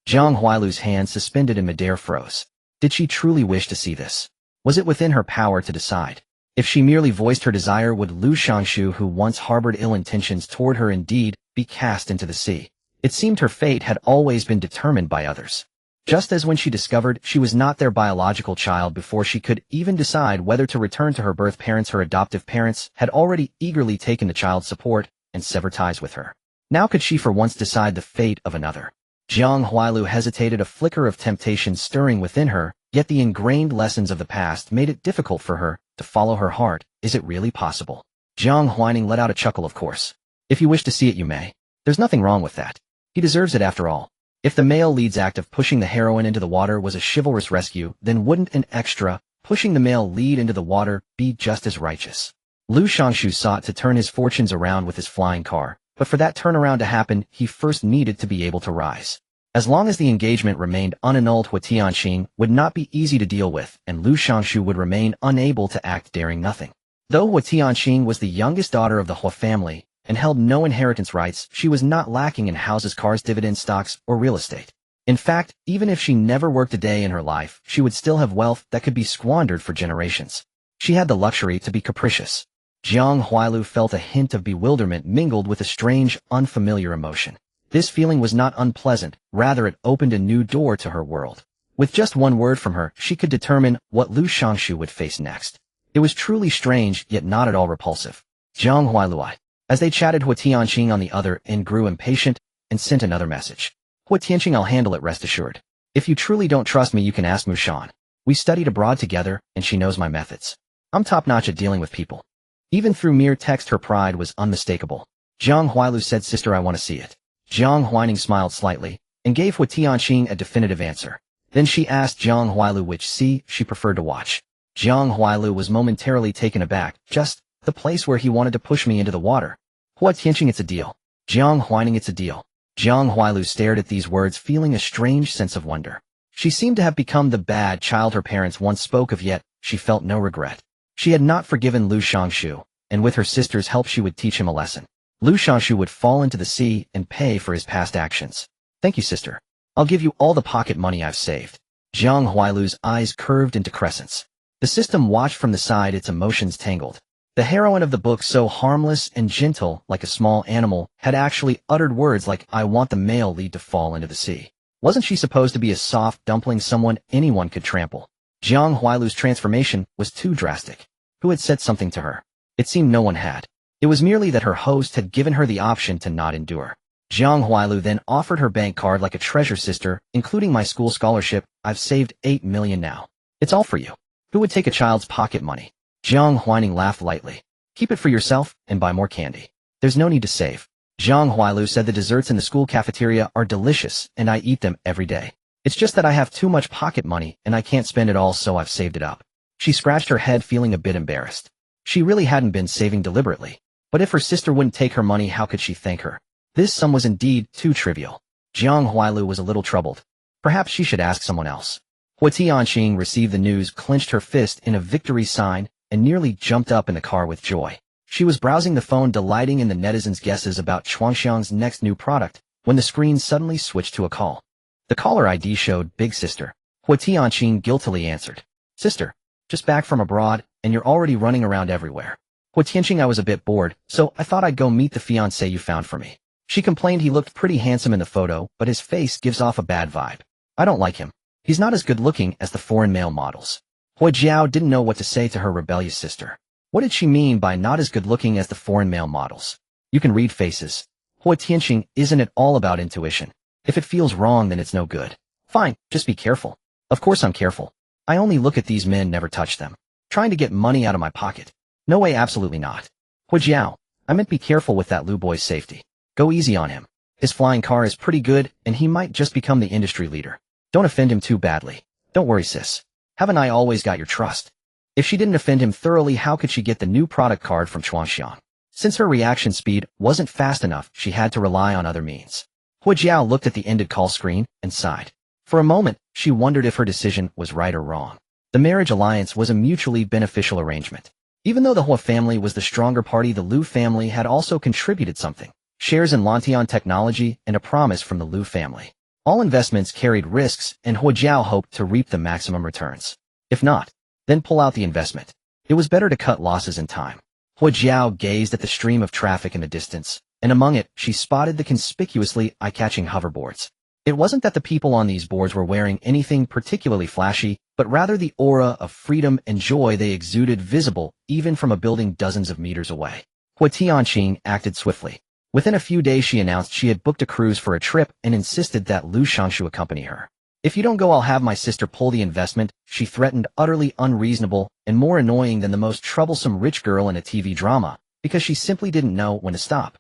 Jiang Huailu's hand suspended in midair froze. Did she truly wish to see this? Was it within her power to decide? If she merely voiced her desire, would Lu Shangshu, who once harbored ill intentions toward her, indeed be cast into the sea? It seemed her fate had always been determined by others. Just as when she discovered she was not their biological child before she could even decide whether to return to her birth parents, her adoptive parents had already eagerly taken the child's support and severed ties with her. Now could she for once decide the fate of another? Jiang Huailu hesitated, a flicker of temptation stirring within her, yet the ingrained lessons of the past made it difficult for her to follow her heart. Is it really possible? Jiang Huaining let out a chuckle. Of course. If you wish to see it, you may. There's nothing wrong with that. He deserves it after all. If the male lead's act of pushing the heroine into the water was a chivalrous rescue, then wouldn't an extra, pushing the male lead into the water, be just as righteous? Lu Shangshu sought to turn his fortunes around with his flying car, but for that turnaround to happen, he first needed to be able to rise. As long as the engagement remained unannulled, Hua Tianqing would not be easy to deal with, and Lu Shangshu would remain unable to act daring nothing. Though Hua Tianqing was the youngest daughter of the Hua family, and held no inheritance rights, she was not lacking in houses, cars, dividend stocks, or real estate. In fact, even if she never worked a day in her life, she would still have wealth that could be squandered for generations. She had the luxury to be capricious. Jiang Huailu felt a hint of bewilderment mingled with a strange, unfamiliar emotion. This feeling was not unpleasant, rather it opened a new door to her world. With just one word from her, she could determine what Lu Shangshu would face next. It was truly strange, yet not at all repulsive. Jiang Huailu. As they chatted, Hua Tianqing on the other end grew impatient and sent another message. Hua Tianqing, I'll handle it, rest assured. If you truly don't trust me, you can ask Mushan. We studied abroad together, and she knows my methods. I'm top-notch at dealing with people. Even through mere text, her pride was unmistakable. Jiang Huailu said, Sister, I want to see it. Jiang Huaining smiled slightly and gave Hua Tianqing a definitive answer. Then she asked Jiang Huailu which sea she preferred to watch. Jiang Huailu was momentarily taken aback. Just the place where he wanted to push me into the water. Hua Tianqing, it's a deal. Jiang Huaining, it's a deal. Jiang Huailu stared at these words, feeling a strange sense of wonder. She seemed to have become the bad child her parents once spoke of, yet she felt no regret. She had not forgiven Lu Shangshu, and with her sister's help she would teach him a lesson. Lu Shangshu would fall into the sea and pay for his past actions. Thank you, sister. I'll give you all the pocket money I've saved. Jiang Huailu's eyes curved into crescents. The system watched from the side, its emotions tangled. The heroine of the book, so harmless and gentle like a small animal, had actually uttered words like, I want the male lead to fall into the sea. Wasn't she supposed to be a soft dumpling, someone anyone could trample? Jiang Huailu's transformation was too drastic. Who had said something to her? It seemed no one had. It was merely that her host had given her the option to not endure. Jiang Huailu then offered her bank card like a treasure. Sister, including my school scholarship, I've saved 8 million now. It's all for you. Who would take a child's pocket money? Jiang Huaining laughed lightly. Keep it for yourself and buy more candy. There's no need to save. Jiang Huailu said, the desserts in the school cafeteria are delicious and I eat them every day. It's just that I have too much pocket money and I can't spend it all, so I've saved it up. She scratched her head, feeling a bit embarrassed. She really hadn't been saving deliberately. But if her sister wouldn't take her money, how could she thank her? This sum was indeed too trivial. Jiang Huailu was a little troubled. Perhaps she should ask someone else. Hua Tianqing received the news, clenched her fist in a victory sign, and nearly jumped up in the car with joy. She was browsing the phone, delighting in the netizens' guesses about Chuangxiang's next new product, when the screen suddenly switched to a call. The caller ID showed Big Sister. Hua Tianqing guiltily answered. Sister, just back from abroad, and you're already running around everywhere. Hua Tianqing, I was a bit bored, so I thought I'd go meet the fiancé you found for me. She complained he looked pretty handsome in the photo, but his face gives off a bad vibe. I don't like him. He's not as good looking as the foreign male models. Hua Jiao didn't know what to say to her rebellious sister. What did she mean by not as good looking as the foreign male models? You can read faces. Hua Tianqing, isn't it all about intuition? If it feels wrong, then it's no good. Fine, just be careful. Of course I'm careful. I only look at these men, never touch them. Trying to get money out of my pocket. No way, absolutely not. Hua Jiao, I meant be careful with that Lu boy's safety. Go easy on him. His flying car is pretty good, and he might just become the industry leader. Don't offend him too badly. Don't worry, sis. Haven't I always got your trust? If she didn't offend him thoroughly, how could she get the new product card from Chuangxiang? Since her reaction speed wasn't fast enough, she had to rely on other means. Hua Jiao looked at the ended call screen and sighed. For a moment, she wondered if her decision was right or wrong. The marriage alliance was a mutually beneficial arrangement. Even though the Hua family was the stronger party, the Lu family had also contributed something. Shares in Lantian technology and a promise from the Lu family. All investments carried risks, and Hua Jiao hoped to reap the maximum returns. If not, then pull out the investment. It was better to cut losses in time. Hua Jiao gazed at the stream of traffic in the distance, and among it, she spotted the conspicuously eye-catching hoverboards. It wasn't that the people on these boards were wearing anything particularly flashy, but rather the aura of freedom and joy they exuded visible even from a building dozens of meters away. Hua Tianqing acted swiftly. Within a few days she announced she had booked a cruise for a trip and insisted that Lu Shangshu accompany her. If you don't go, I'll have my sister pull the investment, she threatened, utterly unreasonable and more annoying than the most troublesome rich girl in a TV drama, because she simply didn't know when to stop.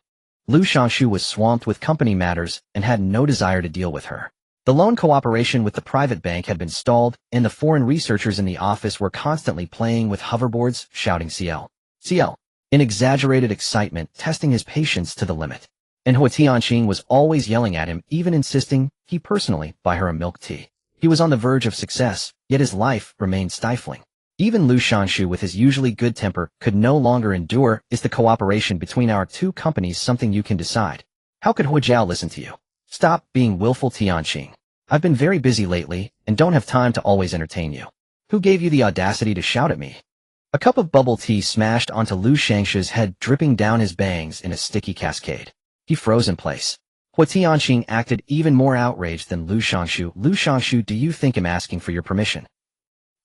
Lu Shangshu was swamped with company matters and had no desire to deal with her. The loan cooperation with the private bank had been stalled, and the foreign researchers in the office were constantly playing with hoverboards, shouting CL, CL, in exaggerated excitement, testing his patience to the limit. And Hua Tianqing was always yelling at him, even insisting he personally buy her a milk tea. He was on the verge of success, yet his life remained stifling. Even Lu Shangshu, with his usually good temper, could no longer endure. Is the cooperation between our two companies something you can decide? How could Hua Jiao listen to you? Stop being willful, Tianqing. I've been very busy lately and don't have time to always entertain you. Who gave you the audacity to shout at me? A cup of bubble tea smashed onto Lu Shangshu's head, dripping down his bangs in a sticky cascade. He froze in place. Hua Tianqing acted even more outraged than Lu Shangshu. Lu Shangshu, do you think I'm asking for your permission?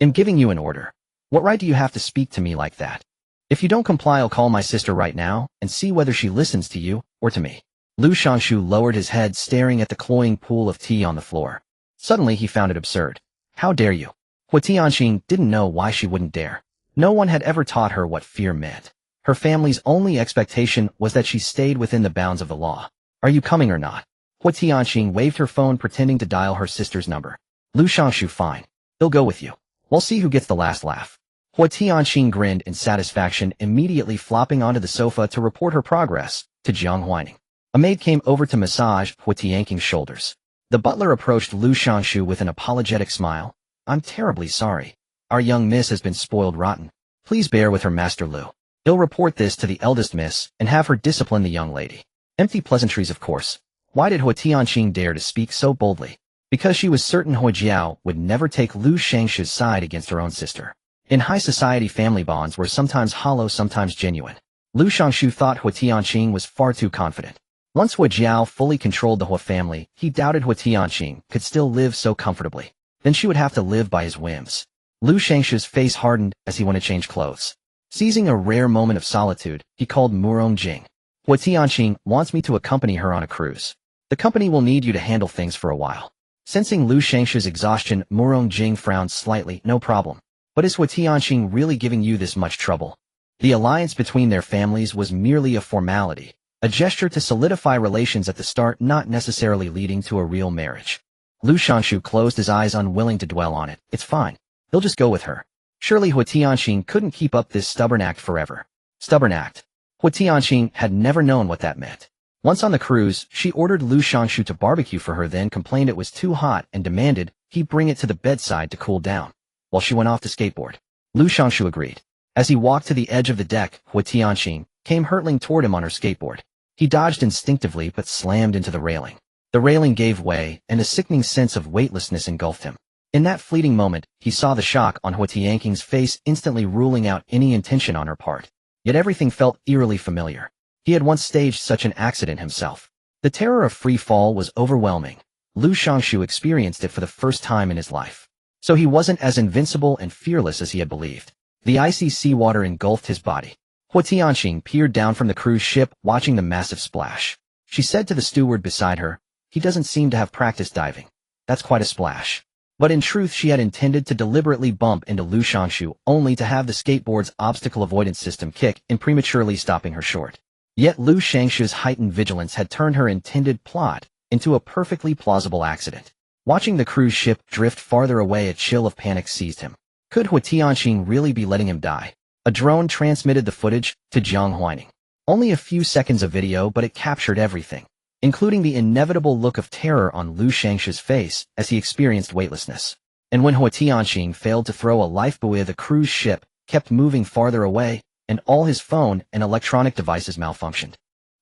I'm giving you an order. What right do you have to speak to me like that? If you don't comply, I'll call my sister right now and see whether she listens to you or to me. Lu Shangshu lowered his head, staring at the cloying pool of tea on the floor. Suddenly he found it absurd. How dare you? Hua Tianqing didn't know why she wouldn't dare. No one had ever taught her what fear meant. Her family's only expectation was that she stayed within the bounds of the law. Are you coming or not? Hua Tianqing waved her phone, pretending to dial her sister's number. Lu Shangshu, fine. He'll go with you. We'll see who gets the last laugh. Hua Tianqing grinned in satisfaction, immediately flopping onto the sofa to report her progress to Jiang Huaining. A maid came over to massage Hua Tianqing's shoulders. The butler approached Lu Shangshu with an apologetic smile. I'm terribly sorry. Our young miss has been spoiled rotten. Please bear with her, Master Lu. He'll report this to the eldest miss and have her discipline the young lady. Empty pleasantries, of course. Why did Hua Tianqing dare to speak so boldly? Because she was certain Hua Jiao would never take Lu Shangshu's side against her own sister. In high society, family bonds were sometimes hollow, sometimes genuine. Lu Shangshu thought Hua Tianqing was far too confident. Once Hua Jiao fully controlled the Hua family, he doubted Hua Tianqing could still live so comfortably. Then she would have to live by his whims. Lu Shangshu's face hardened as he went to change clothes. Seizing a rare moment of solitude, he called Murong Jing. Hua Tianqing wants me to accompany her on a cruise. The company will need you to handle things for a while. Sensing Lu Shangshu's exhaustion, Murong Jing frowned slightly. No problem. But is Hua Tianqing really giving you this much trouble? The alliance between their families was merely a formality, a gesture to solidify relations at the start, not necessarily leading to a real marriage. Lu Shangshu closed his eyes, unwilling to dwell on it. It's fine. He'll just go with her. Surely Hua Tianqing couldn't keep up this stubborn act forever. Stubborn act. Hua Tianqing had never known what that meant. Once on the cruise, she ordered Lu Shangshu to barbecue for her, then complained it was too hot and demanded he bring it to the bedside to cool down, while she went off to skateboard. Lu Shangshu agreed. As he walked to the edge of the deck, Hua Tianqing came hurtling toward him on her skateboard. He dodged instinctively but slammed into the railing. The railing gave way, and a sickening sense of weightlessness engulfed him. In that fleeting moment, he saw the shock on Hua Tianqing's face, instantly ruling out any intention on her part. Yet everything felt eerily familiar. He had once staged such an accident himself. The terror of free fall was overwhelming. Lu Shangshu experienced it for the first time in his life. So he wasn't as invincible and fearless as he had believed. The icy seawater engulfed his body. Hua Tianqing peered down from the cruise ship, watching the massive splash. She said to the steward beside her, "He doesn't seem to have practiced diving. That's quite a splash." But in truth, she had intended to deliberately bump into Lu Shangshu, only to have the skateboard's obstacle avoidance system kick in, prematurely stopping her short. Yet Lu Shangshu's heightened vigilance had turned her intended plot into a perfectly plausible accident. Watching the cruise ship drift farther away, a chill of panic seized him. Could Hua Tianqing really be letting him die? A drone transmitted the footage to Jiang Huaining. Only a few seconds of video, but it captured everything, including the inevitable look of terror on Lu Shangshu's face as he experienced weightlessness. And when Hua Tianqing failed to throw a lifebuoy, the cruise ship kept moving farther away, and all his phone and electronic devices malfunctioned.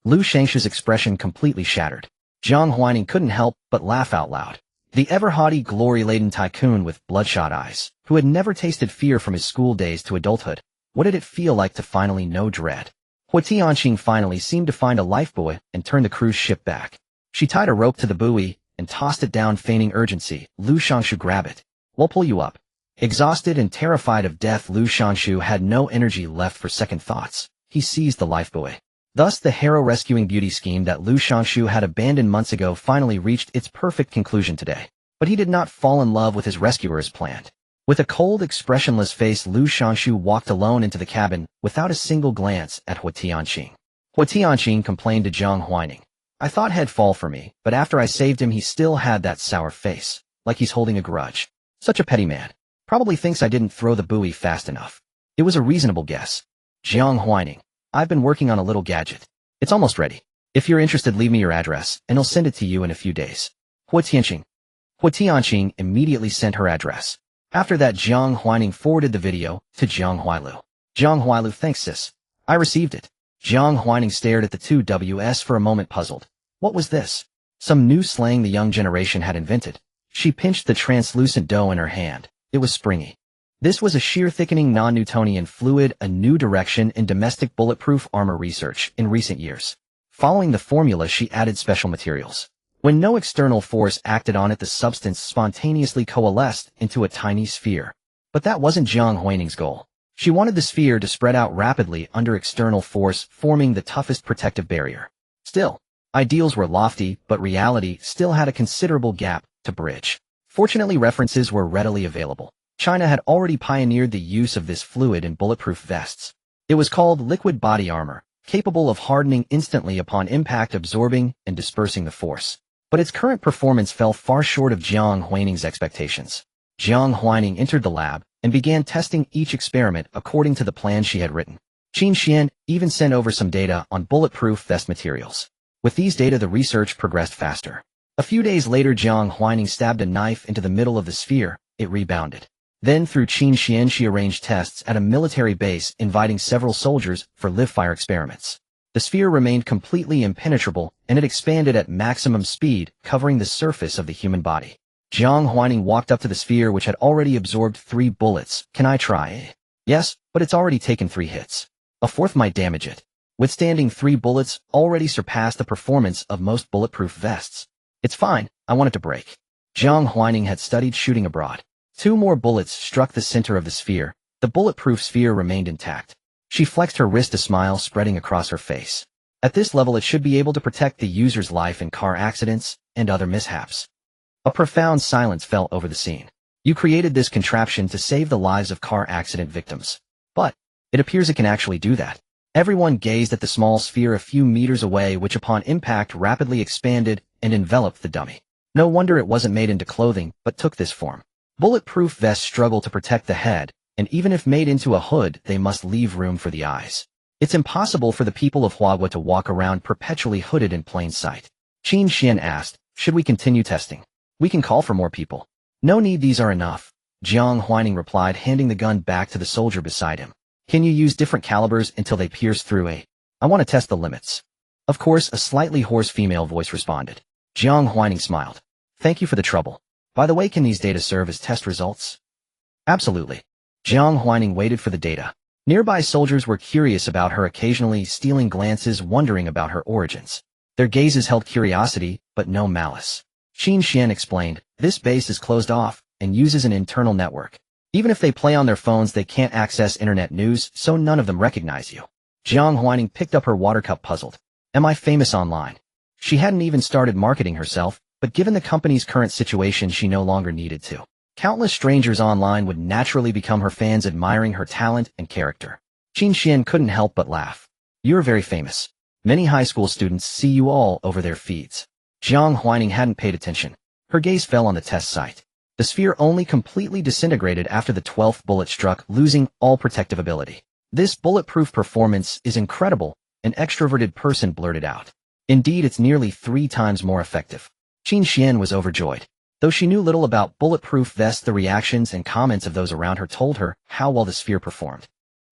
Lu Shangshu's expression completely shattered. Jiang Huaining couldn't help but laugh out loud. The ever-haughty, glory-laden tycoon with bloodshot eyes, who had never tasted fear from his school days to adulthood. What did it feel like to finally know dread? Hua Tianqing finally seemed to find a lifebuoy and turn the cruise ship back. She tied a rope to the buoy and tossed it down, feigning urgency. Lu Shangshu, grab it. We'll pull you up. Exhausted and terrified of death, Lu Shangshu had no energy left for second thoughts. He seized the lifebuoy. Thus, the hero-rescuing beauty scheme that Lu Shangshu had abandoned months ago finally reached its perfect conclusion today. But he did not fall in love with his rescuer as planned. With a cold, expressionless face, Lu Shangshu walked alone into the cabin, without a single glance at Hua Tianqing. Hua Tianqing complained to Jiang Huaining. I thought he'd fall for me, but after I saved him he still had that sour face, like he's holding a grudge. Such a petty man. Probably thinks I didn't throw the buoy fast enough. It was a reasonable guess. Jiang Huaining. I've been working on a little gadget. It's almost ready. If you're interested, leave me your address, and I'll send it to you in a few days. Hua Tianqing. Hua Tianqing immediately sent her address. After that, Jiang Huaining forwarded the video to Jiang Huailu. Jiang Huailu, thanks sis. I received it. Jiang Huaining stared at the two Ws for a moment, puzzled. What was this? Some new slang the young generation had invented. She pinched the translucent dough in her hand. It was springy. This was a sheer thickening non-Newtonian fluid, a new direction in domestic bulletproof armor research in recent years. Following the formula, she added special materials. When no external force acted on it, the substance spontaneously coalesced into a tiny sphere. But that wasn't Jiang Huaining's goal. She wanted the sphere to spread out rapidly under external force, forming the toughest protective barrier. Still, ideals were lofty, but reality still had a considerable gap to bridge. Fortunately, references were readily available. China had already pioneered the use of this fluid in bulletproof vests. It was called liquid body armor, capable of hardening instantly upon impact, absorbing and dispersing the force. But its current performance fell far short of Jiang Huaining's expectations. Jiang Huaining entered the lab and began testing each experiment according to the plan she had written. Qin Xian even sent over some data on bulletproof vest materials. With these data, the research progressed faster. A few days later, Jiang Huaining stabbed a knife into the middle of the sphere. It rebounded. Then, through Qin Xian, she arranged tests at a military base, inviting several soldiers for live-fire experiments. The sphere remained completely impenetrable, and it expanded at maximum speed, covering the surface of the human body. Jiang Huaining walked up to the sphere, which had already absorbed 3 bullets. Can I try? Yes, but it's already taken 3 hits. A 4th might damage it. Withstanding 3 bullets already surpassed the performance of most bulletproof vests. It's fine, I want it to break. Jiang Huaining had studied shooting abroad. 2 more bullets struck the center of the sphere. The bulletproof sphere remained intact. She flexed her wrist, a smile spreading across her face. At this level, it should be able to protect the user's life in car accidents and other mishaps. A profound silence fell over the scene. You created this contraption to save the lives of car accident victims. But it appears it can actually do that. Everyone gazed at the small sphere a few meters away, which upon impact rapidly expanded and enveloped the dummy. No wonder it wasn't made into clothing, but took this form. Bulletproof vests struggle to protect the head, and even if made into a hood, they must leave room for the eyes. It's impossible for the people of Huagua to walk around perpetually hooded in plain sight. Qin Xian asked, should we continue testing? We can call for more people. No need, these are enough. Jiang Huaining replied, handing the gun back to the soldier beside him. Can you use different calibers until they pierce through I want to test the limits. Of course, a slightly hoarse female voice responded. Jiang Huaining smiled. Thank you for the trouble. By the way, can these data serve as test results? Absolutely. Jiang Huaining waited for the data. Nearby soldiers were curious about her, occasionally stealing glances, wondering about her origins. Their gazes held curiosity, but no malice. Qin Xian explained, this base is closed off and uses an internal network. Even if they play on their phones, they can't access internet news, so none of them recognize you. Jiang Huaining picked up her water cup, puzzled. Am I famous online? She hadn't even started marketing herself, but given the company's current situation, she no longer needed to. Countless strangers online would naturally become her fans, admiring her talent and character. Qin Xian couldn't help but laugh. You're very famous. Many high school students see you all over their feeds. Jiang Huaining hadn't paid attention. Her gaze fell on the test site. The sphere only completely disintegrated after the 12th bullet struck, losing all protective ability. This bulletproof performance is incredible, an extroverted person blurted out. Indeed, it's nearly 3 times more effective. Qin Xian was overjoyed. Though she knew little about bulletproof vests, the reactions and comments of those around her told her how well the sphere performed.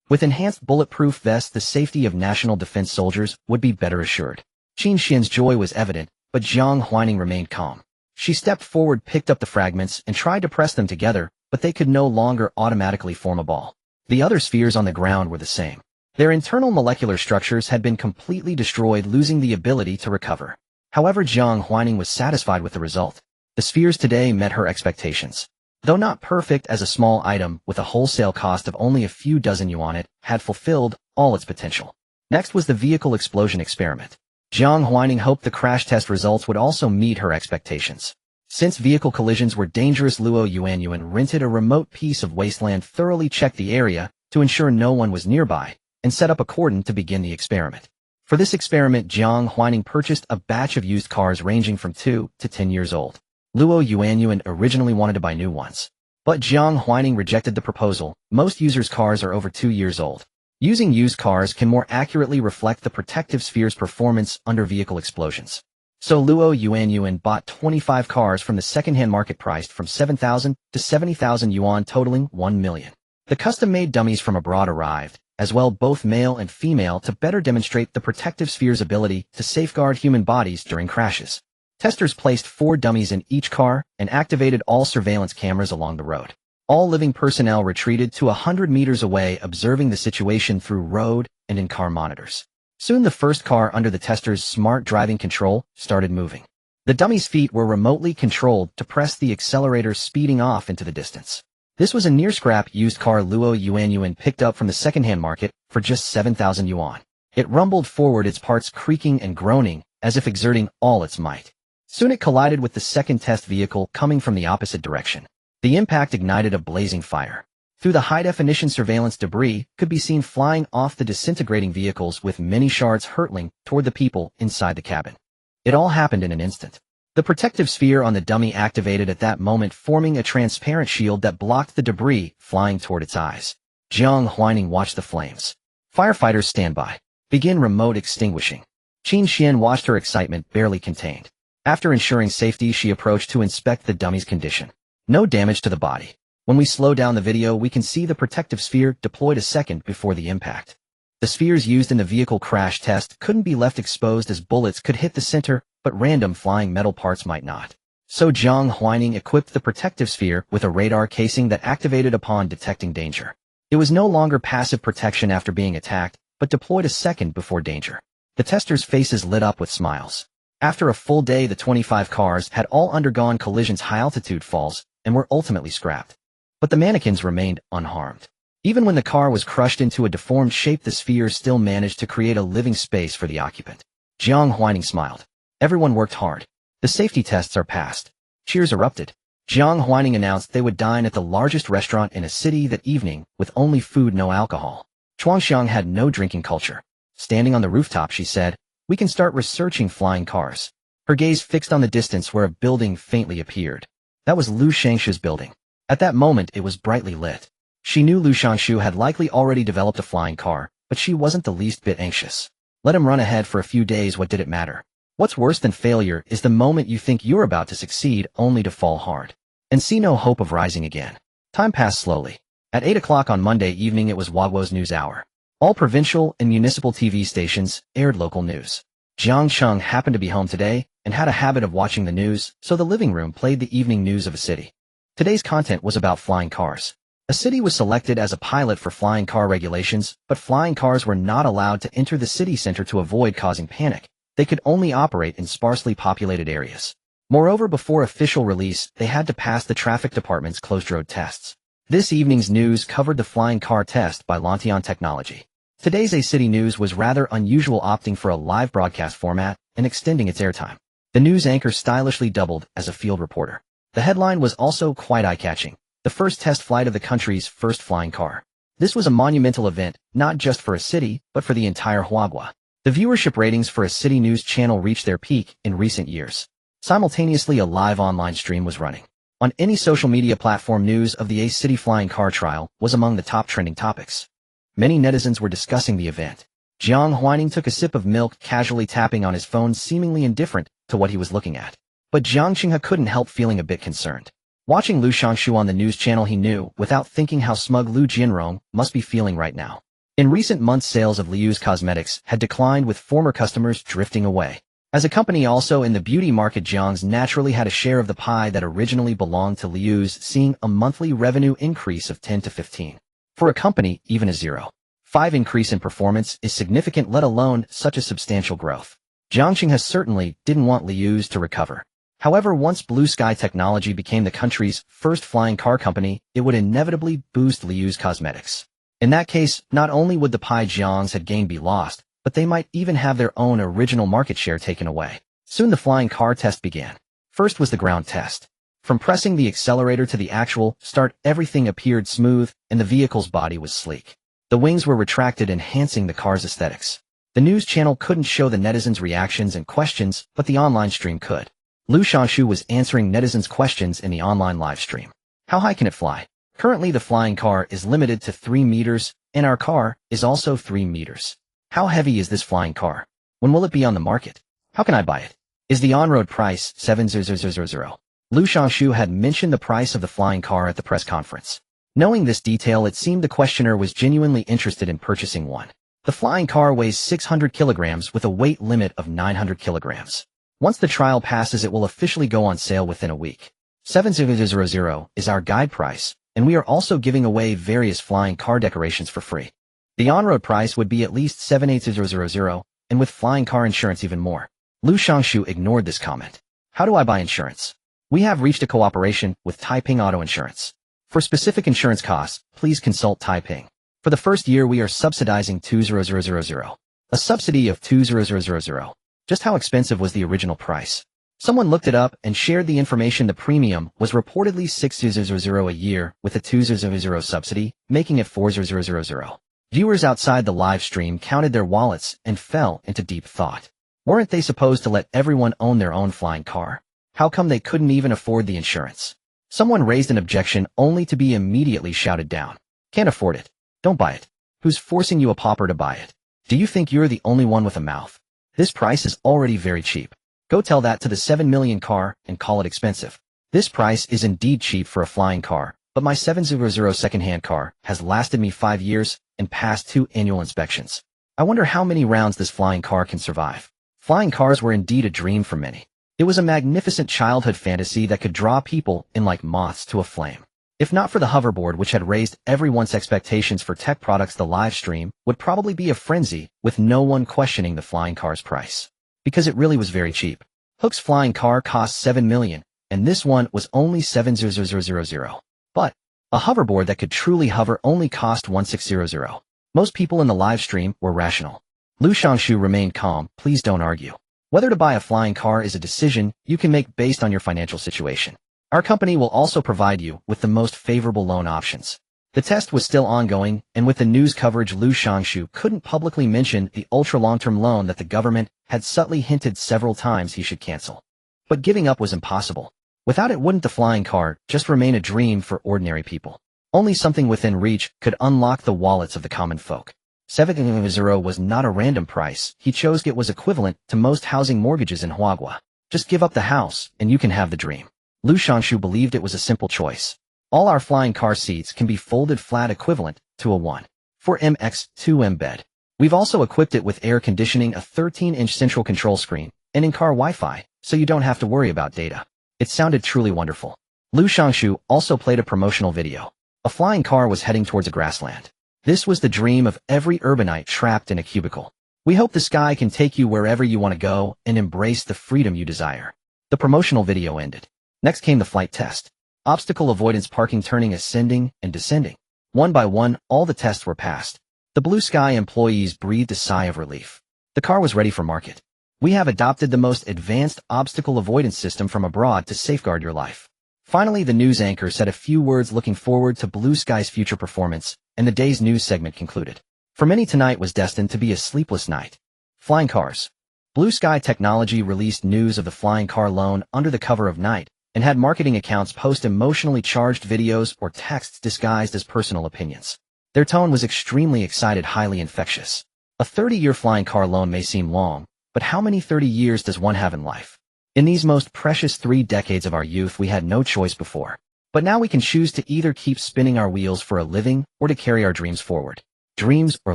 With enhanced bulletproof vests, the safety of national defense soldiers would be better assured. Qin Xian's joy was evident, but Jiang Huaining remained calm. She stepped forward, picked up the fragments, and tried to press them together, but they could no longer automatically form a ball. The other spheres on the ground were the same. Their internal molecular structures had been completely destroyed, losing the ability to recover. However, Jiang Huaining was satisfied with the result. The spheres today met her expectations. Though not perfect as a small item with a wholesale cost of only a few dozen yuan, it had fulfilled all its potential. Next was the vehicle explosion experiment. Jiang Huaining hoped the crash test results would also meet her expectations. Since vehicle collisions were dangerous, Luo Yuan rented a remote piece of wasteland, thoroughly checked the area to ensure no one was nearby, and set up a cordon to begin the experiment. For this experiment, Jiang Huaining purchased a batch of used cars ranging from 2 to 10 years old. Luo Yuan originally wanted to buy new ones, but Jiang Huaining rejected the proposal. Most users' cars are over 2 years old. Using used cars can more accurately reflect the protective sphere's performance under vehicle explosions. So Luo Yuan bought 25 cars from the second-hand market priced from 7,000 to 70,000 yuan, totaling 1 million. The custom-made dummies from abroad arrived, as well, both male and female, to better demonstrate the protective sphere's ability to safeguard human bodies during crashes. Testers placed 4 dummies in each car and activated all surveillance cameras along the road. All living personnel retreated to 100 meters away, observing the situation through road and in-car monitors. Soon the first car under the testers' smart driving control started moving. The dummy's feet were remotely controlled to press the accelerator, speeding off into the distance. This was a near-scrap used car Luo Yuan picked up from the second-hand market for just 7,000 yuan. It rumbled forward, its parts creaking and groaning as if exerting all its might. Soon it collided with the second test vehicle coming from the opposite direction. The impact ignited a blazing fire. Through the high-definition surveillance, debris could be seen flying off the disintegrating vehicles, with many shards hurtling toward the people inside the cabin. It all happened in an instant. The protective sphere on the dummy activated at that moment, forming a transparent shield that blocked the debris flying toward its eyes. Jiang Huaining watched the flames. Firefighters, stand by. Begin remote extinguishing. Qin Xian watched, her excitement barely contained. After ensuring safety, she approached to inspect the dummy's condition. No damage to the body. When we slow down the video, we can see the protective sphere deployed a second before the impact. The spheres used in the vehicle crash test couldn't be left exposed, as bullets could hit the center, but random flying metal parts might not. So Jiang Huaining equipped the protective sphere with a radar casing that activated upon detecting danger. It was no longer passive protection after being attacked, but deployed a second before danger. The testers' faces lit up with smiles. After a full day, the 25 cars had all undergone collisions, high-altitude falls, and were ultimately scrapped. But the mannequins remained unharmed. Even when the car was crushed into a deformed shape, the sphere still managed to create a living space for the occupant. Jiang Huaining smiled. Everyone worked hard. The safety tests are passed. Cheers erupted. Jiang Huaining announced they would dine at the largest restaurant in a city that evening, with only food, no alcohol. Chuangxiang had no drinking culture. Standing on the rooftop, she said, "We can start researching flying cars." Her gaze fixed on the distance where a building faintly appeared. That was Lu Shangshu's building. At that moment, it was brightly lit. She knew Lu Shangshu had likely already developed a flying car, but she wasn't the least bit anxious. Let him run ahead for a few days, what did it matter? What's worse than failure is the moment you think you're about to succeed only to fall hard and see no hope of rising again. Time passed slowly. At 8 o'clock on Monday evening, it was Huaguo's news hour. All provincial and municipal TV stations aired local news. Jiang Cheng happened to be home today and had a habit of watching the news, so the living room played the evening news of a city. Today's content was about flying cars. A city was selected as a pilot for flying car regulations, but flying cars were not allowed to enter the city center to avoid causing panic. They could only operate in sparsely populated areas. Moreover, before official release, they had to pass the traffic department's closed road tests. This evening's news covered the flying car test by Lantian Technology. Today's A City News was rather unusual, opting for a live broadcast format and extending its airtime. The news anchor stylishly doubled as a field reporter. The headline was also quite eye-catching: the first test flight of the country's first flying car. This was a monumental event, not just for a city, but for the entire Huagua. The viewership ratings for a city news channel reached their peak in recent years. Simultaneously, a live online stream was running. On any social media platform, news of the A City flying car trial was among the top trending topics. Many netizens were discussing the event. Jiang Huaining took a sip of milk, casually tapping on his phone, seemingly indifferent to what he was looking at. But Jiang Qinghe couldn't help feeling a bit concerned. Watching Lu Shangshu on the news channel, he knew, without thinking, how smug Lu Jianrong must be feeling right now. In recent months, sales of Liu's cosmetics had declined, with former customers drifting away. As a company also in the beauty market, Jiang's naturally had a share of the pie that originally belonged to Liu's, seeing a monthly revenue increase of 10 to 15. For a company, even a 0.5 increase in performance is significant, let alone such a substantial growth. Jiangxing has certainly didn't want Liu's to recover. However, once Blue Sky Technology became the country's first flying car company, it would inevitably boost Liu's cosmetics. In that case, not only would the pie Jiang's had gained be lost, but they might even have their own original market share taken away. Soon the flying car test began. First was the ground test. From pressing the accelerator to the actual start, everything appeared smooth, and the vehicle's body was sleek. The wings were retracted, enhancing the car's aesthetics. The news channel couldn't show the netizens' reactions and questions, but the online stream could. Lu Shanshu was answering netizens' questions in the online live stream. How high can it fly? Currently the flying car is limited to 3 meters, and our car is also 3 meters. How heavy is this flying car? When will it be on the market? How can I buy it? Is the on-road price 7,000? Lu Shanshu had mentioned the price of the flying car at the press conference. Knowing this detail, it seemed the questioner was genuinely interested in purchasing one. The flying car weighs 600 kilograms with a weight limit of 900 kilograms. Once the trial passes, it will officially go on sale within a week. 7,000 is our guide price, and we are also giving away various flying car decorations for free. The on-road price would be at least 7,800, and with flying car insurance even more. Lu Shanshu ignored this comment. How do I buy insurance? We have reached a cooperation with Taiping Auto Insurance. For specific insurance costs, please consult Taiping. For the first year, we are subsidizing 2,000. A subsidy of 2,000. Just how expensive was the original price? Someone looked it up and shared the information. The premium was reportedly 6,000 a year with a 2,000 subsidy, making it 4,000. Viewers outside the live stream counted their wallets and fell into deep thought. Weren't they supposed to let everyone own their own flying car? How come they couldn't even afford the insurance? Someone raised an objection only to be immediately shouted down. Can't afford it. Don't buy it. Who's forcing you, a pauper, to buy it? Do you think you're the only one with a mouth? This price is already very cheap. Go tell that to the 7 million car and call it expensive. This price is indeed cheap for a flying car, but my 700 second-hand car has lasted me 5 years and passed 2 annual inspections. I wonder how many rounds this flying car can survive. Flying cars were indeed a dream for many. It was a magnificent childhood fantasy that could draw people in like moths to a flame. If not for the hoverboard, which had raised everyone's expectations for tech products, the live stream would probably be a frenzy, with no one questioning the flying car's price. Because it really was very cheap. Hook's flying car cost 7 million, and this one was only 7,000. But a hoverboard that could truly hover only cost 1,600. Most people in the live stream were rational. Lu Shanshu remained calm. Please don't argue. Whether to buy a flying car is a decision you can make based on your financial situation. Our company will also provide you with the most favorable loan options. The test was still ongoing, and with the news coverage, Lu Shanshu couldn't publicly mention the ultra-long-term loan that the government had subtly hinted several times he should cancel. But giving up was impossible. Without it, wouldn't the flying car just remain a dream for ordinary people? Only something within reach could unlock the wallets of the common folk. 7,000 was not a random price. He chose it was equivalent to most housing mortgages in Huagua. Just give up the house, and you can have the dream. Lu Shanshu believed it was a simple choice. All our flying car seats can be folded flat, equivalent to a 1.4 x 2m bed. We've also equipped it with air conditioning, a 13-inch central control screen, and in-car Wi-Fi, so you don't have to worry about data. It sounded truly wonderful. Lu Shanshu also played a promotional video. A flying car was heading towards a grassland. This was the dream of every urbanite trapped in a cubicle. We hope the sky can take you wherever you want to go and embrace the freedom you desire. The promotional video ended. Next came the flight test. Obstacle avoidance, parking, turning, ascending, and descending. One by one, all the tests were passed. The Blue Sky employees breathed a sigh of relief. The car was ready for market. We have adopted the most advanced obstacle avoidance system from abroad to safeguard your life. Finally, the news anchor said a few words looking forward to Blue Sky's future performance, and the day's news segment concluded. For many, tonight was destined to be a sleepless night. Flying cars. Blue Sky Technology released news of the flying car loan under the cover of night, and had marketing accounts post emotionally charged videos or texts disguised as personal opinions. Their tone was extremely excited, highly infectious. A 30-year flying car loan may seem long, but how many 30 years does one have in life? In these most precious 3 decades of our youth, we had no choice before. But now we can choose to either keep spinning our wheels for a living or to carry our dreams forward. Dreams or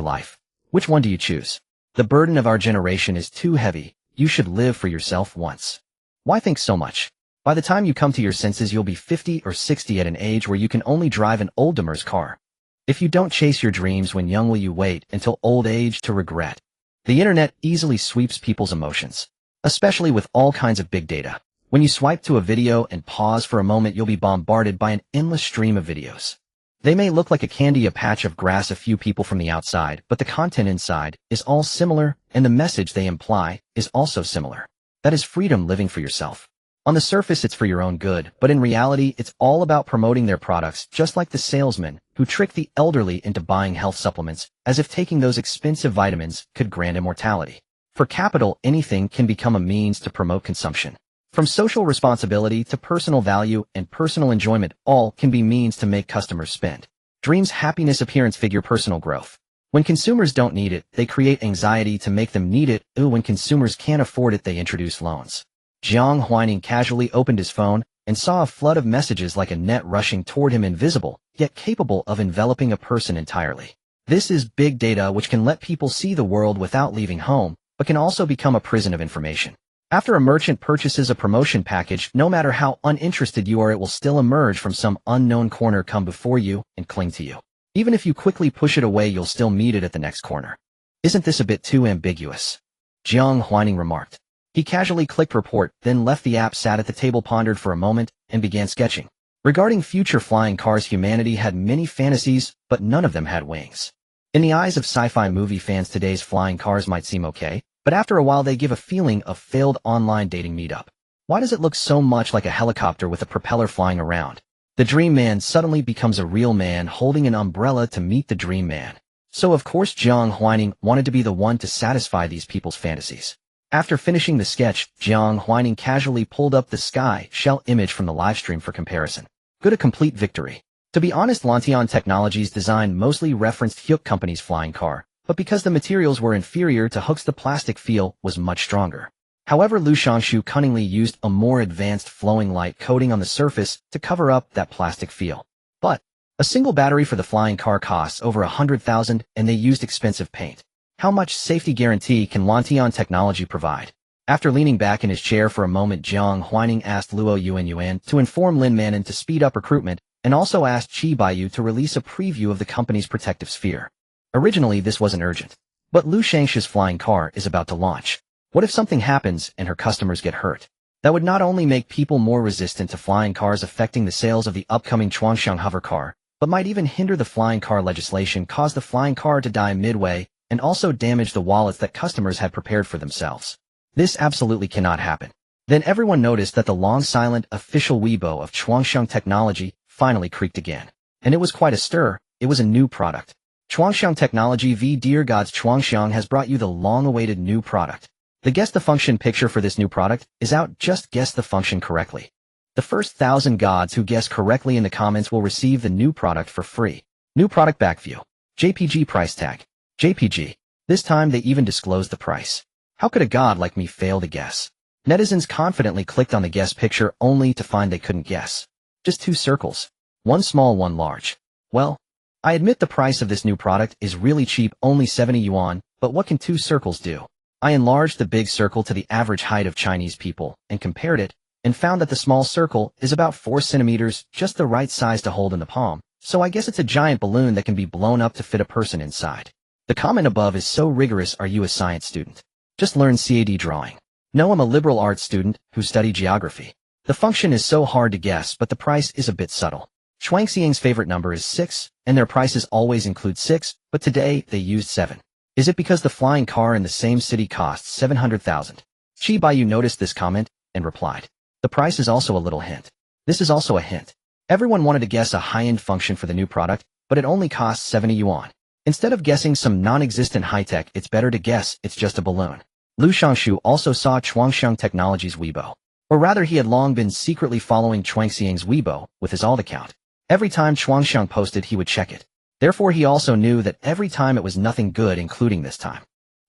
life? Which one do you choose? The burden of our generation is too heavy. You should live for yourself once. Why think so much? By the time you come to your senses, you'll be 50 or 60 at an age where you can only drive an old-timer's car. If you don't chase your dreams when young, will you wait until old age to regret? The internet easily sweeps people's emotions, especially with all kinds of big data. When you swipe to a video and pause for a moment, you'll be bombarded by an endless stream of videos. They may look like a patch of grass a few people from the outside, but the content inside is all similar, and the message they imply is also similar. That is freedom living for yourself. On the surface, it's for your own good, but in reality, it's all about promoting their products, just like the salesman who tricked the elderly into buying health supplements, as if taking those expensive vitamins could grant immortality. For capital, anything can become a means to promote consumption. From social responsibility to personal value and personal enjoyment, all can be means to make customers spend. Dreams, happiness, appearance, figure, personal growth. When consumers don't need it, they create anxiety to make them need it. When consumers can't afford it, they introduce loans. Jiang Huaining casually opened his phone and saw a flood of messages like a net rushing toward him, invisible, yet capable of enveloping a person entirely. This is big data, which can let people see the world without leaving home, but can also become a prison of information. After a merchant purchases a promotion package, no matter how uninterested you are, it will still emerge from some unknown corner, come before you, and cling to you. Even if you quickly push it away, you'll still meet it at the next corner. Isn't this a bit too ambiguous? Jiang Huaining remarked. He casually clicked report, then left the app, sat at the table, pondered for a moment, and began sketching. Regarding future flying cars, humanity had many fantasies, but none of them had wings. In the eyes of sci-fi movie fans, today's flying cars might seem okay, but after a while they give a feeling of failed online dating meetup. Why does it look so much like a helicopter with a propeller flying around? The dream man suddenly becomes a real man holding an umbrella to meet the dream man. So of course Jiang Huaining wanted to be the one to satisfy these people's fantasies. After finishing the sketch, Jiang Huaining casually pulled up the sky shell image from the livestream for comparison. Good, a complete victory. To be honest, Lantian Technologies' design mostly referenced Hyuk Company's flying car, but because the materials were inferior to Hook's, the plastic feel was much stronger. However, Lu Shangshu cunningly used a more advanced flowing light coating on the surface to cover up that plastic feel. But a single battery for the flying car costs over 100,000, and they used expensive paint. How much safety guarantee can Lantian Technology provide? After leaning back in his chair for a moment, Jiang Huaining asked Luo Yuan to inform Lin Manon to speed up recruitment, and also asked Qi Baiyu to release a preview of the company's protective sphere. Originally, this wasn't urgent, but Lu Shangshu's flying car is about to launch. What if something happens and her customers get hurt? That would not only make people more resistant to flying cars, affecting the sales of the upcoming Chuangxiang hover car, but might even hinder the flying car legislation, cause the flying car to die midway, and also damage the wallets that customers had prepared for themselves. This absolutely cannot happen. Then everyone noticed that the long-silent official Weibo of Chuangxiang Technology finally creaked again. And it was quite a stir. It was a new product. Chuangxiang Technology v. Dear Gods, Chuangxiang has brought you the long-awaited new product. The Guess the Function picture for this new product is out. Just guess the function correctly. The first 1,000 gods who guess correctly in the comments will receive the new product for free. New product back view. JPG price tag. JPG. This time they even disclosed the price. How could a god like me fail to guess? Netizens confidently clicked on the guess picture only to find they couldn't guess. Just two circles. One small, one large. Well, I admit the price of this new product is really cheap, only 70 yuan, but what can two circles do? I enlarged the big circle to the average height of Chinese people and compared it, and found that the small circle is about 4 centimeters, just the right size to hold in the palm, so I guess it's a giant balloon that can be blown up to fit a person inside. The comment above is so rigorous. Are you a science student? Just learn CAD drawing. No, I'm a liberal arts student who study geography. The function is so hard to guess, but the price is a bit subtle. Shuangxiang's favorite number is 6, and their prices always include 6, but today they used 7. Is it because the flying car in the same city costs 700,000? Qi Baiyu noticed this comment and replied. The price is also a little hint. This is also a hint. Everyone wanted to guess a high-end function for the new product, but it only costs 70 yuan. Instead of guessing some non-existent high-tech, it's better to guess it's just a balloon. Lu Shangshu also saw Chuangxiang Technology's Weibo. Or rather, he had long been secretly following Chuangxiang's Weibo with his alt account. Every time Chuangxiang posted, he would check it. Therefore, he also knew that every time it was nothing good, including this time.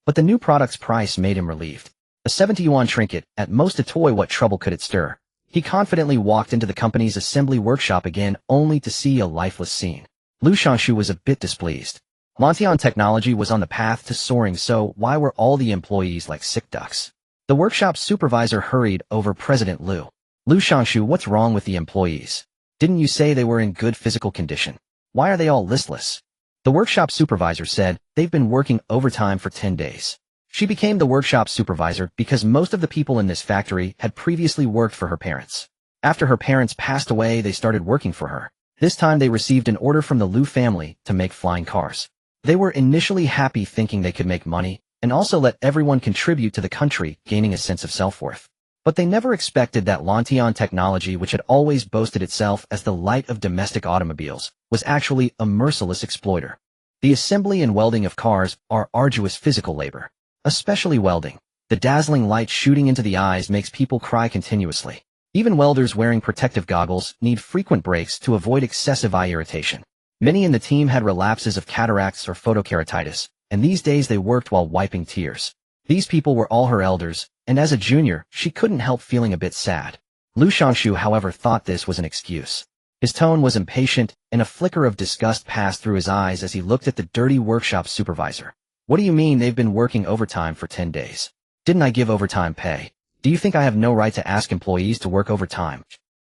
But the new product's price made him relieved. A 70 yuan trinket, at most a toy, what trouble could it stir? He confidently walked into the company's assembly workshop again, only to see a lifeless scene. Lu Shangshu was a bit displeased. Lantian Technology was on the path to soaring, so why were all the employees like sick ducks? The workshop supervisor hurried over President Lu. Lu Shangshu, what's wrong with the employees? Didn't you say they were in good physical condition? Why are they all listless? The workshop supervisor said, they've been working overtime for 10 days. She became the workshop supervisor because most of the people in this factory had previously worked for her parents. After her parents passed away, they started working for her. This time they received an order from the Liu family to make flying cars. They were initially happy thinking they could make money, and also let everyone contribute to the country, gaining a sense of self-worth. But they never expected that Lantian technology, which had always boasted itself as the light of domestic automobiles, was actually a merciless exploiter. The assembly and welding of cars are arduous physical labor. Especially welding. The dazzling light shooting into the eyes makes people cry continuously. Even welders wearing protective goggles need frequent breaks to avoid excessive eye irritation. Many in the team had relapses of cataracts or photokeratitis, and these days they worked while wiping tears. These people were all her elders, and as a junior, she couldn't help feeling a bit sad. Liu Shangshu, however, thought this was an excuse. His tone was impatient, and a flicker of disgust passed through his eyes as he looked at the dirty workshop supervisor. What do you mean they've been working overtime for 10 days? Didn't I give overtime pay? Do you think I have no right to ask employees to work overtime?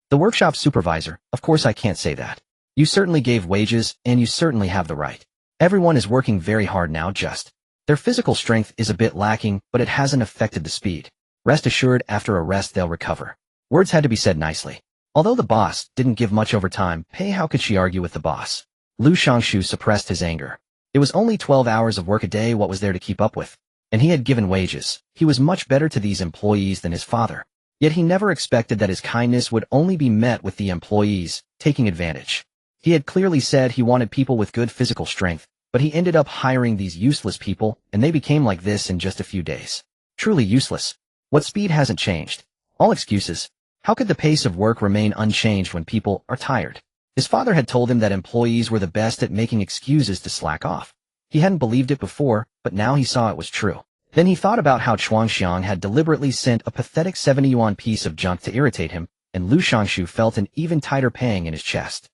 The workshop supervisor, of course I can't say that. You certainly gave wages, and you certainly have the right. Everyone is working very hard now, just. Their physical strength is a bit lacking, but it hasn't affected the speed. Rest assured, after a rest they'll recover. Words had to be said nicely. Although the boss didn't give much overtime pay, how could she argue with the boss? Liu Shangshu suppressed his anger. It was only 12 hours of work a day, what was there to keep up with? And he had given wages. He was much better to these employees than his father. Yet he never expected that his kindness would only be met with the employees taking advantage. He had clearly said he wanted people with good physical strength, but he ended up hiring these useless people, and they became like this in just a few days. Truly useless. What speed hasn't changed? All excuses. How could the pace of work remain unchanged when people are tired? His father had told him that employees were the best at making excuses to slack off. He hadn't believed it before, but now he saw it was true. Then he thought about how Chuangxiang had deliberately sent a pathetic 70 yuan piece of junk to irritate him, and Liu Shangshu felt an even tighter pang in his chest.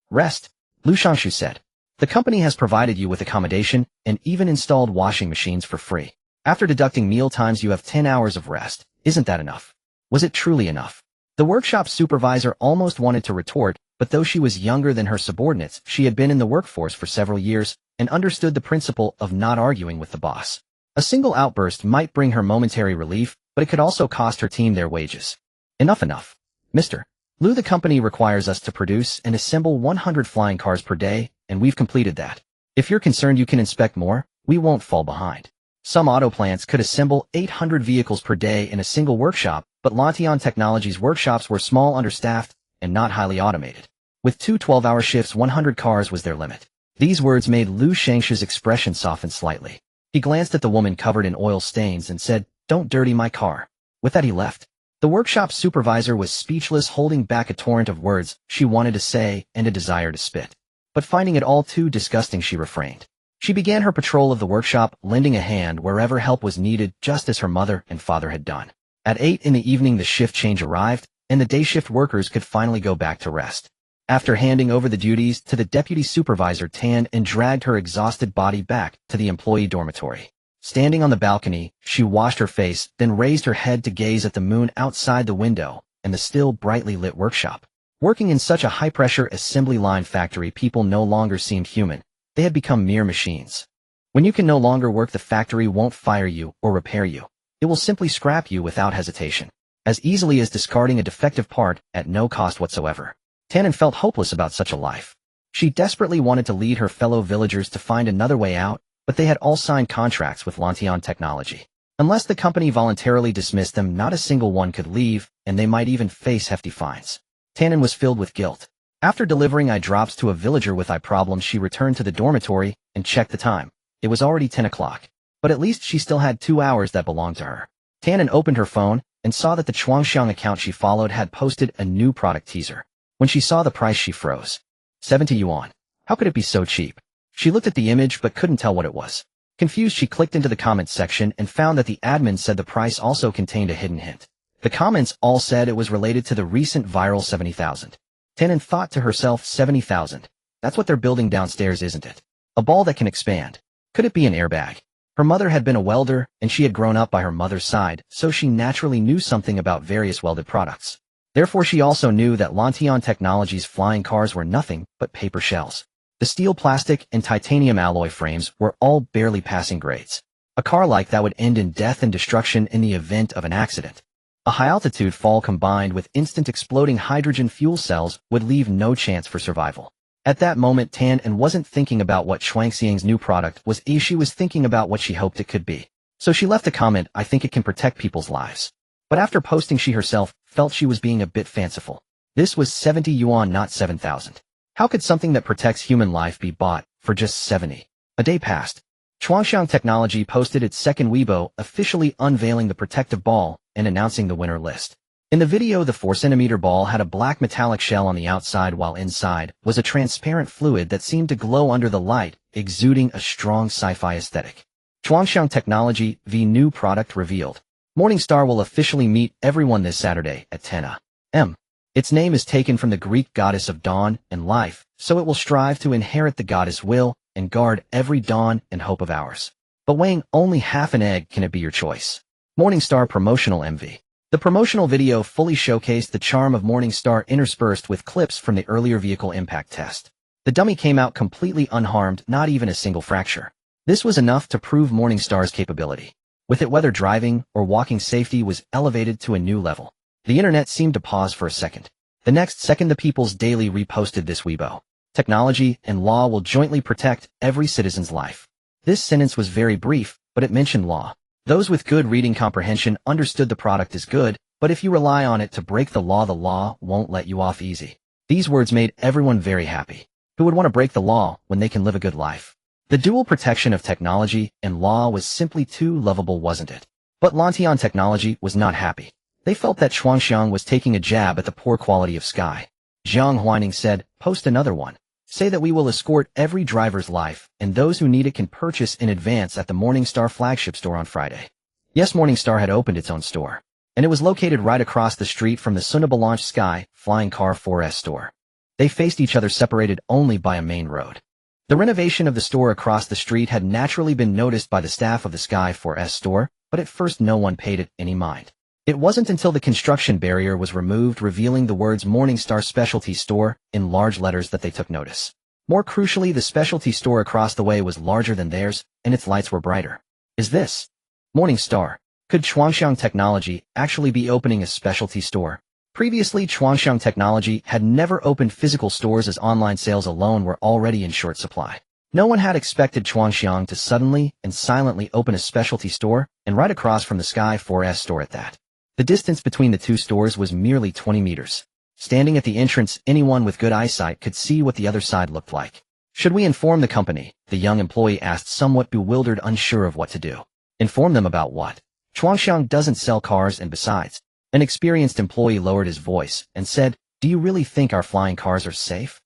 Rest, Liu Shangshu said. The company has provided you with accommodation and even installed washing machines for free. After deducting meal times, you have 10 hours of rest. Isn't that enough? Was it truly enough? The workshop supervisor almost wanted to retort, but though she was younger than her subordinates, she had been in the workforce for several years and understood the principle of not arguing with the boss. A single outburst might bring her momentary relief, but it could also cost her team their wages. Enough. Mr. Liu, the company requires us to produce and assemble 100 flying cars per day, and we've completed that. If you're concerned you can inspect more, we won't fall behind. Some auto plants could assemble 800 vehicles per day in a single workshop, but Lantian Technologies' workshops were small, understaffed, and not highly automated. With 2 12-hour shifts, 100 cars was their limit. These words made Liu Shangshu's expression soften slightly. He glanced at the woman covered in oil stains and said, "Don't dirty my car." With that he left. The workshop supervisor was speechless, holding back a torrent of words she wanted to say and a desire to spit. But finding it all too disgusting, she refrained. She began her patrol of the workshop, lending a hand wherever help was needed, just as her mother and father had done. At 8 in the evening the shift change arrived, and the day shift workers could finally go back to rest. After handing over the duties to the deputy supervisor, Tan and dragged her exhausted body back to the employee dormitory. Standing on the balcony, she washed her face, then raised her head to gaze at the moon outside the window and the still brightly lit workshop. Working in such a high-pressure assembly line factory, people no longer seemed human. They had become mere machines. When you can no longer work, the factory won't fire you or repair you. It will simply scrap you without hesitation, as easily as discarding a defective part at no cost whatsoever. Tannen felt hopeless about such a life. She desperately wanted to lead her fellow villagers to find another way out, but they had all signed contracts with Lantian Technology. Unless the company voluntarily dismissed them, not a single one could leave, and they might even face hefty fines. Tannen was filled with guilt. After delivering eye drops to a villager with eye problems, she returned to the dormitory and checked the time. It was already 10 o'clock. But at least she still had 2 hours that belonged to her. Tannen opened her phone and saw that the Chuangxiang account she followed had posted a new product teaser. When she saw the price, she froze. 70 yuan. How could it be so cheap? She looked at the image but couldn't tell what it was. Confused, she clicked into the comments section and found that the admin said the price also contained a hidden hint. The comments all said it was related to the recent viral 70,000. Tannen thought to herself, 70,000. That's what they're building downstairs, isn't it? A ball that can expand. Could it be an airbag? Her mother had been a welder, and she had grown up by her mother's side, so she naturally knew something about various welded products. Therefore, she also knew that Lantian Technologies' flying cars were nothing but paper shells. The steel, plastic, and titanium alloy frames were all barely passing grades. A car like that would end in death and destruction in the event of an accident. A high-altitude fall combined with instant exploding hydrogen fuel cells would leave no chance for survival. At that moment, Tan wasn't thinking about what Xuanxiang's new product was, she was thinking about what she hoped it could be. So she left a comment, "I think it can protect people's lives." But after posting, she herself felt she was being a bit fanciful. This was 70 yuan, not 7,000. How could something that protects human life be bought for just 70? A day passed. Xuanxiang Technology posted its second Weibo, officially unveiling the protective ball and announcing the winner list. In the video, the 4-centimeter ball had a black metallic shell on the outside, while inside was a transparent fluid that seemed to glow under the light, exuding a strong sci-fi aesthetic. Xuanxiang Technology, the new product revealed. Morningstar will officially meet everyone this Saturday at 10 a.m. Its name is taken from the Greek goddess of dawn and life, so it will strive to inherit the goddess' will and guard every dawn and hope of ours. But weighing only half an egg, can it be your choice? Morningstar Promotional MV. The promotional video fully showcased the charm of Morningstar, interspersed with clips from the earlier vehicle impact test. The dummy came out completely unharmed, not even a single fracture. This was enough to prove Morningstar's capability. With it, whether driving or walking, safety was elevated to a new level. The internet seemed to pause for a second. The next second, the People's Daily reposted this Weibo. Technology and law will jointly protect every citizen's life. This sentence was very brief, but it mentioned law. Those with good reading comprehension understood the product is good, but if you rely on it to break the law won't let you off easy. These words made everyone very happy. Who would want to break the law when they can live a good life? The dual protection of technology and law was simply too lovable, wasn't it? But Lantian Technology was not happy. They felt that Xuanxiang was taking a jab at the poor quality of Sky. Jiang Huaining said, "Post another one. Say that we will escort every driver's life, and those who need it can purchase in advance at the Morningstar flagship store on Friday." Yes, Morningstar had opened its own store, and it was located right across the street from the soon-to-be-launched Sky Flying Car 4S store. They faced each other, separated only by a main road. The renovation of the store across the street had naturally been noticed by the staff of the Sky 4S store, but at first no one paid it any mind. It wasn't until the construction barrier was removed, revealing the words Morningstar Specialty Store in large letters, that they took notice. More crucially, the specialty store across the way was larger than theirs, and its lights were brighter. Is this Morningstar? Could Xuanxiang Technology actually be opening a specialty store? Previously, Xuanxiang Technology had never opened physical stores, as online sales alone were already in short supply. No one had expected Xuanxiang to suddenly and silently open a specialty store, and right across from the Sky 4S store at that. The distance between the two stores was merely 20 meters. Standing at the entrance, anyone with good eyesight could see what the other side looked like. "Should we inform the company?" the young employee asked, somewhat bewildered, unsure of what to do. Inform them about what? Xuanxiang doesn't sell cars, and besides. An experienced employee lowered his voice and said, "Do you really think our flying cars are safe?"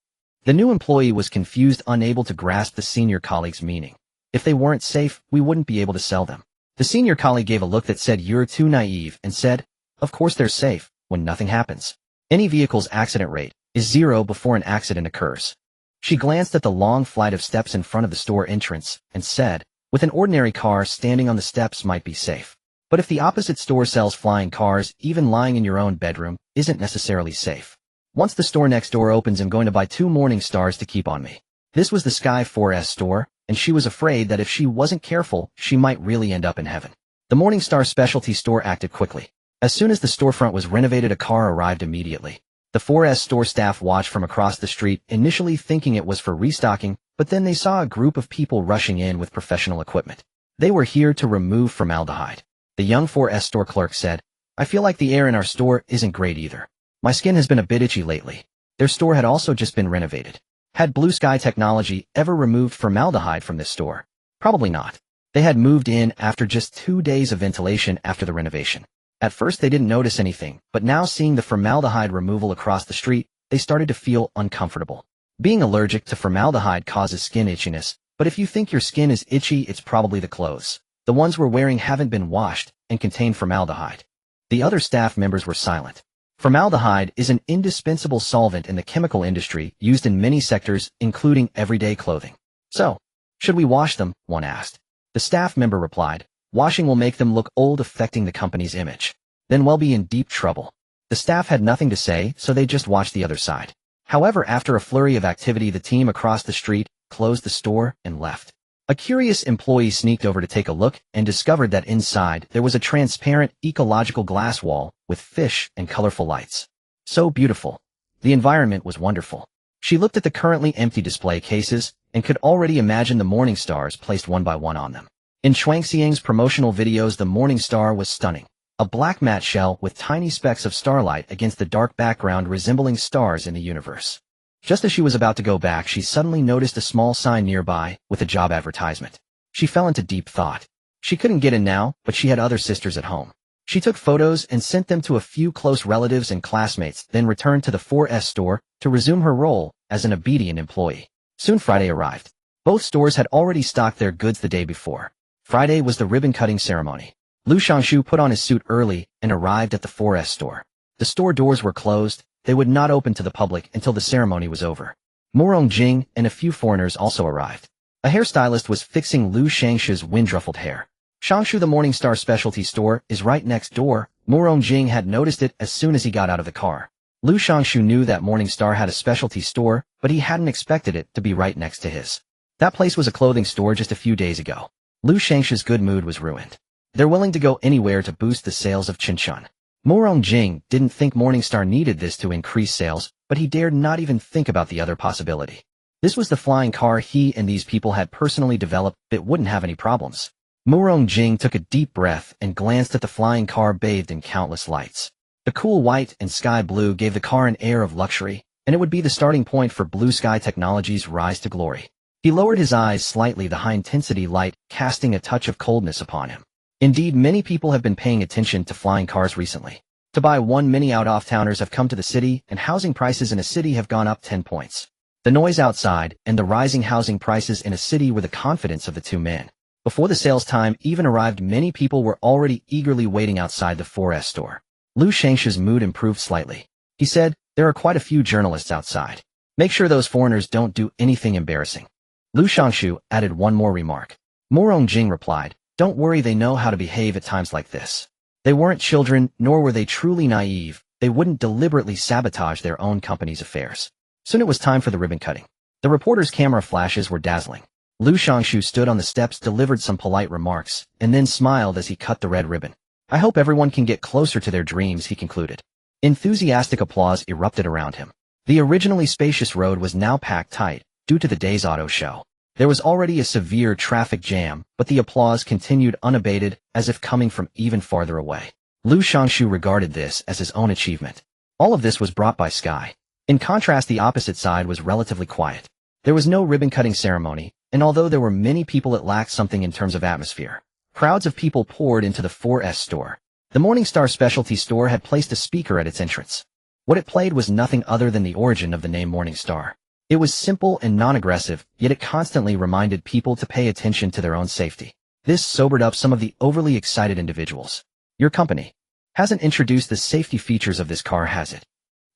The new employee was confused, unable to grasp the senior colleague's meaning. "If they weren't safe, we wouldn't be able to sell them." The senior colleague gave a look that said, "You're too naive," and said, "Of course they're safe when nothing happens. Any vehicle's accident rate is 0 before an accident occurs." She glanced at the long flight of steps in front of the store entrance and said, "With an ordinary car, standing on the steps might be safe. But if the opposite store sells flying cars, even lying in your own bedroom isn't necessarily safe. Once the store next door opens, I'm going to buy 2 Morningstars to keep on me." This was the Sky 4S store, and she was afraid that if she wasn't careful, she might really end up in heaven. The Morningstar Specialty Store acted quickly. As soon as the storefront was renovated, a car arrived immediately. The 4S store staff watched from across the street, initially thinking it was for restocking, but then they saw a group of people rushing in with professional equipment. They were here to remove formaldehyde. The young 4S store clerk said, "I feel like the air in our store isn't great either. My skin has been a bit itchy lately." Their store had also just been renovated. Had Blue Sky Technology ever removed formaldehyde from this store? Probably not. They had moved in after just 2 days of ventilation after the renovation. At first they didn't notice anything, but now, seeing the formaldehyde removal across the street, they started to feel uncomfortable. Being allergic to formaldehyde causes skin itchiness, but if you think your skin is itchy, it's probably the clothes. The ones we're wearing haven't been washed and contain formaldehyde. The other staff members were silent. Formaldehyde is an indispensable solvent in the chemical industry, used in many sectors, including everyday clothing. "So, should we wash them?" one asked. The staff member replied, "Washing will make them look old, affecting the company's image. Then we'll be in deep trouble." The staff had nothing to say, so they just watched the other side. However, after a flurry of activity, the team across the street closed the store and left. A curious employee sneaked over to take a look and discovered that inside there was a transparent ecological glass wall with fish and colorful lights. So beautiful. The environment was wonderful. She looked at the currently empty display cases and could already imagine the morning stars placed one by one on them. In Shuangxiang's promotional videos, the morning star was stunning. A black matte shell with tiny specks of starlight against the dark background resembling stars in the universe. Just as she was about to go back, she suddenly noticed a small sign nearby with a job advertisement. She fell into deep thought. She couldn't get in now, but she had other sisters at home. She took photos and sent them to a few close relatives and classmates, then returned to the 4S store to resume her role as an obedient employee. Soon Friday arrived. Both stores had already stocked their goods the day before. Friday was the ribbon-cutting ceremony. Lu Shangshu put on his suit early and arrived at the 4S store. The store doors were closed. They would not open to the public until the ceremony was over. Morong Jing and a few foreigners also arrived. A hairstylist was fixing Lu Shangshu's wind-ruffled hair. Shangshu, the Morningstar specialty store, is right next door. Morong Jing had noticed it as soon as he got out of the car. Lu Shangshu knew that Morningstar had a specialty store, but he hadn't expected it to be right next to his. That place was a clothing store just a few days ago. Lu Shangshu's good mood was ruined. They're willing to go anywhere to boost the sales of Chinchun. Morong Jing didn't think Morningstar needed this to increase sales, but he dared not even think about the other possibility. This was the flying car he and these people had personally developed that wouldn't have any problems. Morong Jing took a deep breath and glanced at the flying car bathed in countless lights. The cool white and sky blue gave the car an air of luxury, and it would be the starting point for Blue Sky Technology's rise to glory. He lowered his eyes slightly, the high-intensity light casting a touch of coldness upon him. Indeed, many people have been paying attention to flying cars recently. To buy one, many out-of-towners have come to the city, and housing prices in a city have gone up 10 points. The noise outside and the rising housing prices in a city were the confidence of the two men. Before the sales time even arrived, many people were already eagerly waiting outside the 4S store. Lu Shangshu's mood improved slightly. He said, "There are quite a few journalists outside. Make sure those foreigners don't do anything embarrassing." Lu Shangshu added one more remark. Morong Jing replied, "Don't worry, they know how to behave at times like this. They weren't children, nor were they truly naive. They wouldn't deliberately sabotage their own company's affairs." Soon it was time for the ribbon cutting. The reporter's camera flashes were dazzling. Lu Shangshu stood on the steps, delivered some polite remarks, and then smiled as he cut the red ribbon. "I hope everyone can get closer to their dreams," he concluded. Enthusiastic applause erupted around him. The originally spacious road was now packed tight, due to the day's auto show. There was already a severe traffic jam, but the applause continued unabated, as if coming from even farther away. Lu Shangshu regarded this as his own achievement. All of this was brought by Sky. In contrast, the opposite side was relatively quiet. There was no ribbon-cutting ceremony, and although there were many people, it lacked something in terms of atmosphere. Crowds of people poured into the 4S store. The Morningstar specialty store had placed a speaker at its entrance. What it played was nothing other than the origin of the name Morningstar. It was simple and non-aggressive, yet it constantly reminded people to pay attention to their own safety. This sobered up some of the overly excited individuals. "Your company hasn't introduced the safety features of this car, has it?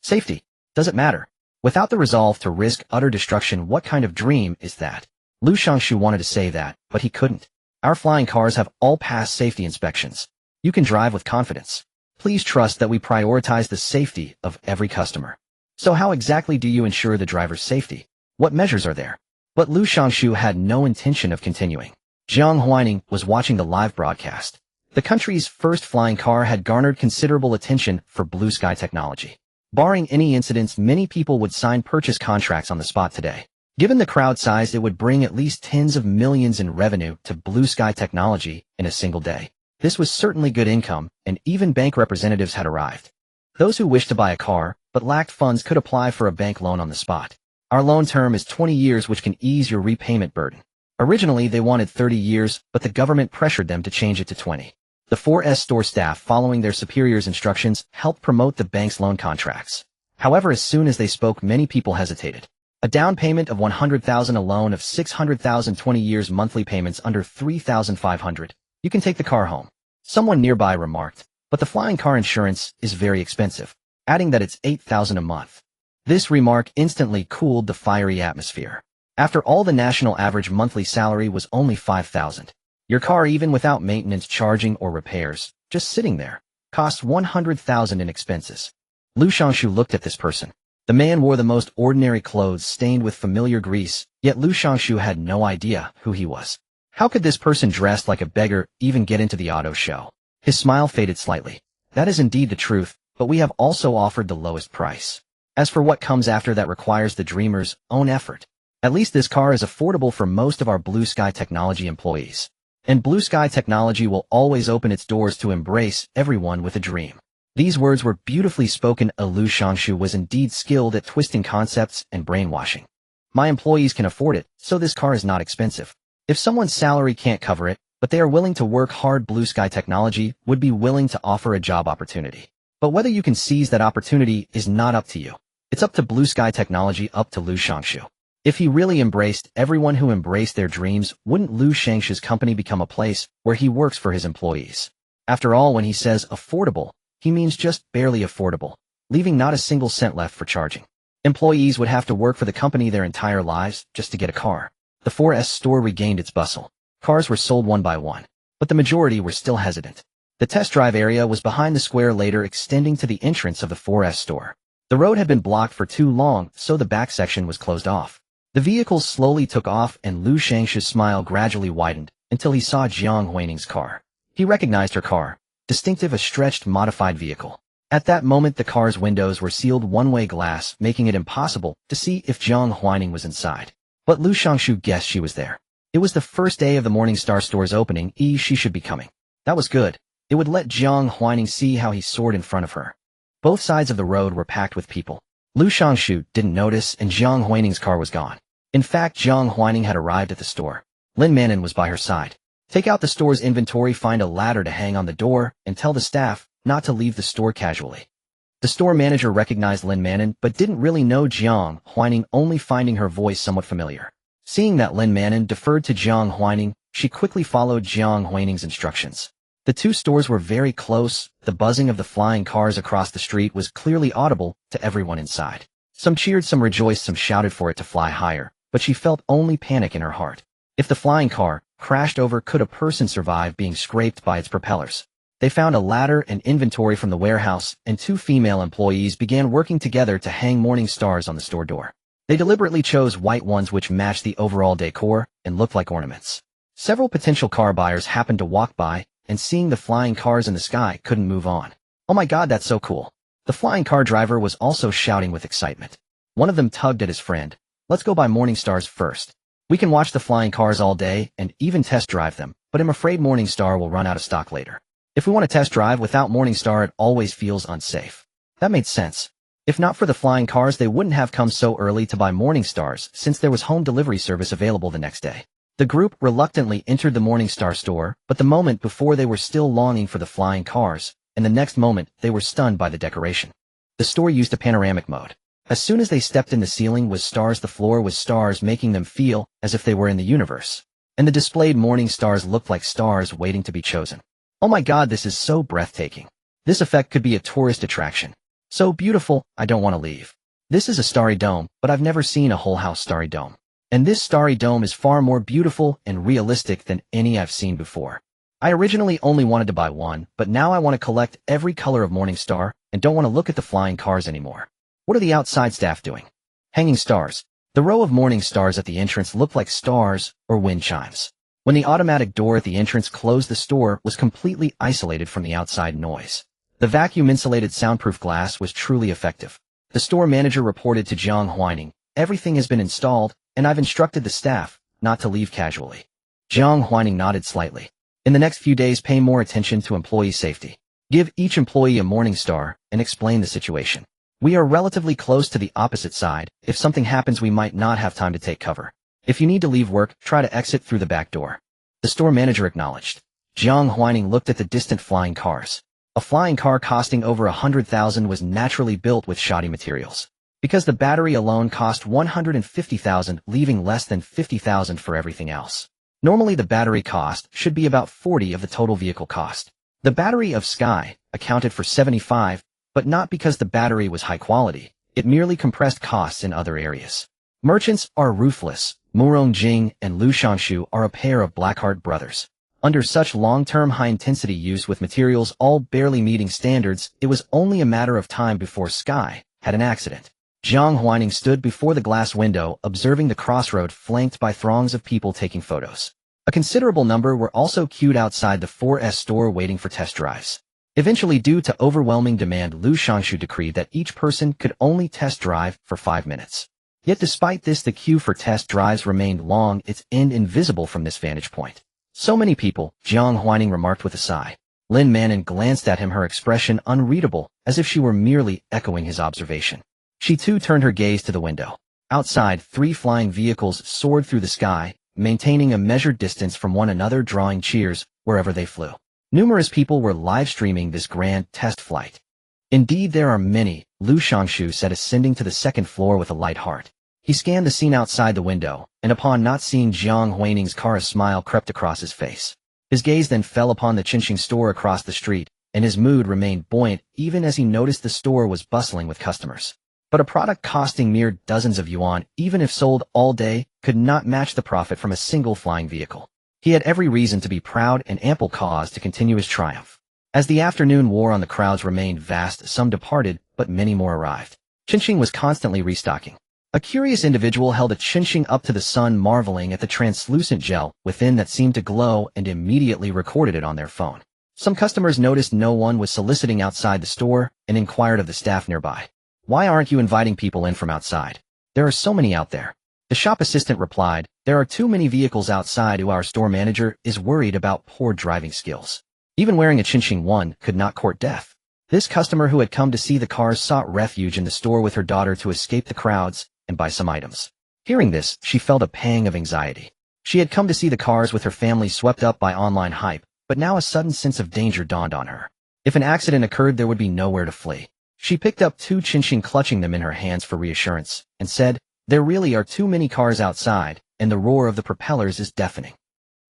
Safety? Does it matter?" Without the resolve to risk utter destruction, what kind of dream is that? Lu Shangshu wanted to say that, but he couldn't. "Our flying cars have all passed safety inspections. You can drive with confidence. Please trust that we prioritize the safety of every customer." "So how exactly do you ensure the driver's safety? What measures are there?" But Lu Shangshu had no intention of continuing. Jiang Huaining was watching the live broadcast. The country's first flying car had garnered considerable attention for Blue Sky Technology. Barring any incidents, many people would sign purchase contracts on the spot today. Given the crowd size, it would bring at least tens of millions in revenue to Blue Sky Technology in a single day. This was certainly good income, and even bank representatives had arrived. Those who wished to buy a car but lacked funds could apply for a bank loan on the spot. "Our loan term is 20 years, which can ease your repayment burden." Originally, they wanted 30 years, but the government pressured them to change it to 20. The 4S store staff, following their superiors' instructions, helped promote the bank's loan contracts. However, as soon as they spoke, many people hesitated. A down payment of 100,000, a loan of 600,000, 20 years, monthly payments under 3,500. You can take the car home. Someone nearby remarked, "But the flying car insurance is very expensive," adding that it's 8,000 a month. This remark instantly cooled the fiery atmosphere. After all, the national average monthly salary was only 5,000. Your car, even without maintenance, charging, or repairs, just sitting there, costs 100,000 in expenses. Lu Shangshu looked at this person. The man wore the most ordinary clothes stained with familiar grease, yet Lu Shangshu had no idea who he was. How could this person dressed like a beggar even get into the auto show? His smile faded slightly. That is indeed the truth, but we have also offered the lowest price. As for what comes after, that requires the dreamer's own effort. At least this car is affordable for most of our Blue Sky Technology employees. And Blue Sky Technology will always open its doors to embrace everyone with a dream. These words were beautifully spoken. Lu Shangshu was indeed skilled at twisting concepts and brainwashing. My employees can afford it, so this car is not expensive. If someone's salary can't cover it, but they are willing to work hard, Blue Sky Technology would be willing to offer a job opportunity. But whether you can seize that opportunity is not up to you. It's up to Blue Sky Technology, up to Lu Shangshu. If he really embraced everyone who embraced their dreams, wouldn't Lu Shangshu's company become a place where he works for his employees? After all, when he says affordable, he means just barely affordable, leaving not a single cent left for charging. Employees would have to work for the company their entire lives just to get a car. The 4S store regained its bustle. Cars were sold one by one, but the majority were still hesitant. The test drive area was behind the square, later extending to the entrance of the 4S store. The road had been blocked for too long, so the back section was closed off. The vehicles slowly took off, and Lu Shangshu's smile gradually widened until he saw Jiang Huaining's car. He recognized her car, distinctive, a stretched, modified vehicle. At that moment, the car's windows were sealed one-way glass, making it impossible to see if Jiang Huaining was inside. But Lu Shangshu guessed she was there. It was the first day of the Morningstar store's opening. She should be coming. That was good. It would let Jiang Huaining see how he soared in front of her. Both sides of the road were packed with people. Lu Shangshu didn't notice, and Jiang Huaining's car was gone. In fact, Jiang Huaining had arrived at the store. Lin Manon was by her side. Take out the store's inventory, find a ladder to hang on the door, and tell the staff not to leave the store casually. The store manager recognized Lin Manon, but didn't really know Jiang Huaining, only finding her voice somewhat familiar. Seeing that Lin Manon deferred to Jiang Huaining, she quickly followed Jiang Huaining's instructions. The two stores were very close. The buzzing of the flying cars across the street was clearly audible to everyone inside. Some cheered, some rejoiced, some shouted for it to fly higher, but she felt only panic in her heart. If the flying car crashed over, could a person survive being scraped by its propellers? They found a ladder and inventory from the warehouse, and two female employees began working together to hang morning stars on the store door. They deliberately chose white ones which matched the overall decor and looked like ornaments. Several potential car buyers happened to walk by, and seeing the flying cars in the sky couldn't move on. Oh my god, that's so cool. The flying car driver was also shouting with excitement. One of them tugged at his friend. Let's go buy morning stars first. We can watch the flying cars all day and even test drive them, but I'm afraid Morningstar will run out of stock later. If we want to test drive without Morningstar, it always feels unsafe. That made sense. If not for the flying cars, they wouldn't have come so early to buy Morningstars, since there was home delivery service available the next day. The group reluctantly entered the Morningstar store, but the moment before they were still longing for the flying cars, and the next moment they were stunned by the decoration. The store used a panoramic mode. As soon as they stepped in, the ceiling was stars, the floor was stars, making them feel as if they were in the universe. And the displayed morning stars looked like stars waiting to be chosen. Oh my god, this is so breathtaking. This effect could be a tourist attraction. So beautiful, I don't want to leave. This is a starry dome, but I've never seen a whole house starry dome. And this starry dome is far more beautiful and realistic than any I've seen before. I originally only wanted to buy one, but now I want to collect every color of Morningstar and don't want to look at the flying cars anymore. What are the outside staff doing? Hanging stars. The row of morning stars at the entrance looked like stars or wind chimes. When the automatic door at the entrance closed, the store was completely isolated from the outside noise. The vacuum-insulated soundproof glass was truly effective. The store manager reported to Jiang Huaining, everything has been installed, and I've instructed the staff not to leave casually. Jiang Huaining nodded slightly. In the next few days, pay more attention to employee safety. Give each employee a morning star and explain the situation. We are relatively close to the opposite side. If something happens, we might not have time to take cover. If you need to leave work, try to exit through the back door. The store manager acknowledged. Jiang Huaining looked at the distant flying cars. A flying car costing over 100,000 was naturally built with shoddy materials. Because the battery alone cost 150,000, leaving less than 50,000 for everything else. Normally the battery cost should be about 40 of the total vehicle cost. The battery of Sky accounted for 75, but not because the battery was high quality. It merely compressed costs in other areas. Merchants are ruthless. Murong Jing and Lu Shangshu are a pair of Blackheart brothers. Under such long-term high-intensity use with materials all barely meeting standards, it was only a matter of time before Sky had an accident. Jiang Huaining stood before the glass window, observing the crossroad flanked by throngs of people taking photos. A considerable number were also queued outside the 4S store waiting for test drives. Eventually, due to overwhelming demand, Lu Shangshu decreed that each person could only test drive for 5 minutes. Yet despite this, the queue for test drives remained long, its end invisible from this vantage point. So many people, Jiang Huaining remarked with a sigh. Lin Manon glanced at him, her expression unreadable, as if she were merely echoing his observation. She too turned her gaze to the window. Outside, 3 flying vehicles soared through the sky, maintaining a measured distance from one another, drawing cheers wherever they flew. Numerous people were live-streaming this grand test flight. Indeed, there are many, Lu Shangshu said, ascending to the second floor with a light heart. He scanned the scene outside the window, and upon not seeing Jiang Huaining's car, a smile crept across his face. His gaze then fell upon the Qinxing store across the street, and his mood remained buoyant even as he noticed the store was bustling with customers. But a product costing mere dozens of yuan, even if sold all day, could not match the profit from a single flying vehicle. He had every reason to be proud and ample cause to continue his triumph. As the afternoon wore on, the crowds remained vast, some departed, but many more arrived. Qinxing was constantly restocking. A curious individual held a Qinxing up to the sun, marveling at the translucent gel within that seemed to glow, and immediately recorded it on their phone. Some customers noticed no one was soliciting outside the store and inquired of the staff nearby. "Why aren't you inviting people in from outside? There are so many out there." The shop assistant replied, "There are too many vehicles outside. Our store manager is worried about poor driving skills." Even wearing a Qinxing, one could not court death. This customer who had come to see the cars sought refuge in the store with her daughter to escape the crowds and buy some items. Hearing this, she felt a pang of anxiety. She had come to see the cars with her family, swept up by online hype, but now a sudden sense of danger dawned on her. If an accident occurred, there would be nowhere to flee. She picked up 2 Qinxing, clutching them in her hands for reassurance, and said, "There really are too many cars outside, and the roar of the propellers is deafening."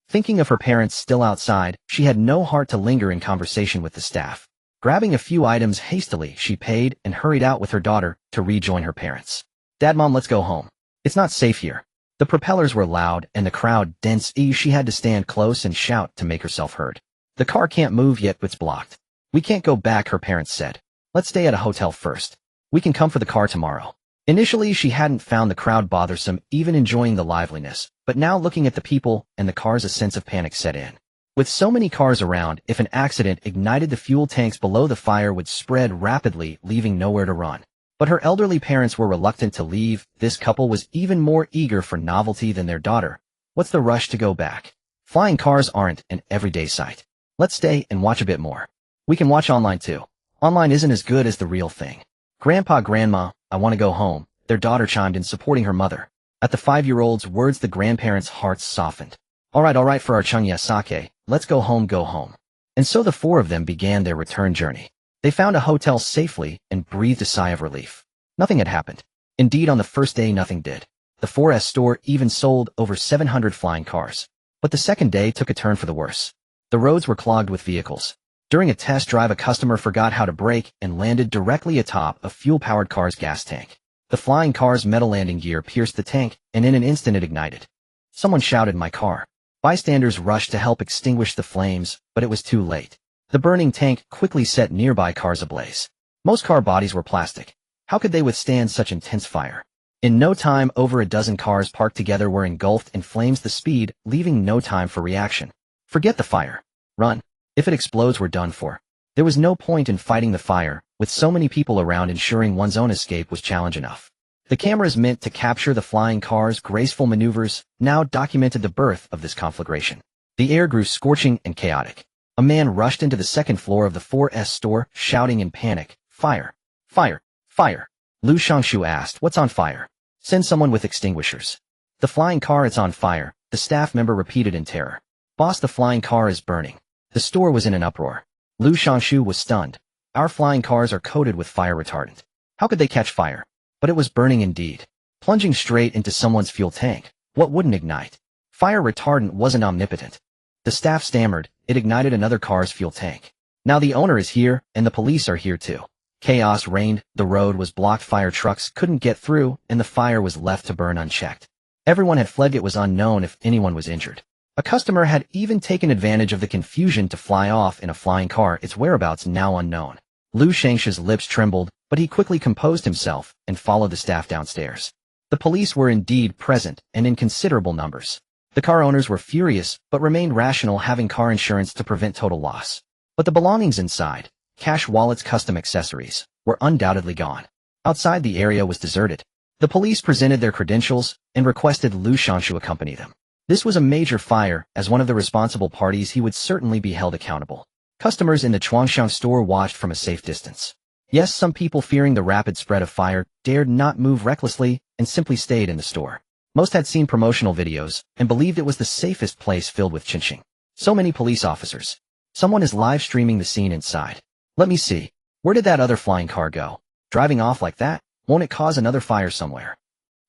Thinking of her parents still outside, she had no heart to linger in conversation with the staff. Grabbing a few items hastily, she paid and hurried out with her daughter to rejoin her parents. "Dad, Mom, let's go home. It's not safe here." The propellers were loud and the crowd dense. She had to stand close and shout to make herself heard. "The car can't move yet, it's blocked. We can't go back," her parents said. "Let's stay at a hotel first. We can come for the car tomorrow." Initially, she hadn't found the crowd bothersome, even enjoying the liveliness, but now looking at the people and the cars, a sense of panic set in. With so many cars around, if an accident ignited the fuel tanks below, the fire would spread rapidly, leaving nowhere to run. But her elderly parents were reluctant to leave. This couple was even more eager for novelty than their daughter. What's the rush to go back? Flying cars aren't an everyday sight. Let's stay and watch a bit more. We can watch online too. Online isn't as good as the real thing. Grandpa, Grandma, I want to go home, their daughter chimed in, supporting her mother. At the 5-year-old's words, the grandparents' hearts softened. All right, for our Chungya Sake, let's go home, go home. And so the 4 of them began their return journey. They found a hotel safely and breathed a sigh of relief. Nothing had happened. Indeed, on the first day, nothing did. The 4S store even sold over 700 flying cars. But the second day took a turn for the worse. The roads were clogged with vehicles. During a test drive, a customer forgot how to brake and landed directly atop a fuel-powered car's gas tank. The flying car's metal landing gear pierced the tank, and in an instant it ignited. Someone shouted, "My car." Bystanders rushed to help extinguish the flames, but it was too late. The burning tank quickly set nearby cars ablaze. Most car bodies were plastic. How could they withstand such intense fire? In no time, over a dozen cars parked together were engulfed in flames, the speed leaving no time for reaction. Forget the fire. Run. If it explodes, we're done for. There was no point in fighting the fire. With so many people around, ensuring one's own escape was challenge enough. The cameras meant to capture the flying car's graceful maneuvers now documented the birth of this conflagration. The air grew scorching and chaotic. A man rushed into the second floor of the 4S store, shouting in panic, "Fire! Fire! Fire!" Lu Shangshu asked, "What's on fire?" "Send someone with extinguishers." "The flying car, it's on fire," the staff member repeated in terror. "Boss, the flying car is burning." The store was in an uproar. Lu Shangshu was stunned. "Our flying cars are coated with fire retardant. How could they catch fire?" But it was burning indeed. Plunging straight into someone's fuel tank. What wouldn't ignite? Fire retardant wasn't omnipotent. The staff stammered. It ignited another car's fuel tank. Now the owner is here, and the police are here too. Chaos reigned. The road was blocked. Fire trucks couldn't get through, and the fire was left to burn unchecked. Everyone had fled. It was unknown if anyone was injured. A customer had even taken advantage of the confusion to fly off in a flying car, its whereabouts now unknown. Lu Shangshu's lips trembled, but he quickly composed himself and followed the staff downstairs. The police were indeed present and in considerable numbers. The car owners were furious, but remained rational, having car insurance to prevent total loss. But the belongings inside, cash, wallets, custom accessories, were undoubtedly gone. Outside, the area was deserted. The police presented their credentials and requested Lu Shanshu accompany them. This was a major fire. As one of the responsible parties, he would certainly be held accountable. Customers in the Chuangshan store watched from a safe distance. Yes, some people, fearing the rapid spread of fire, dared not move recklessly and simply stayed in the store. Most had seen promotional videos and believed it was the safest place filled with chinching. So many police officers. Someone is live streaming the scene inside. Let me see. Where did that other flying car go? Driving off like that? Won't it cause another fire somewhere?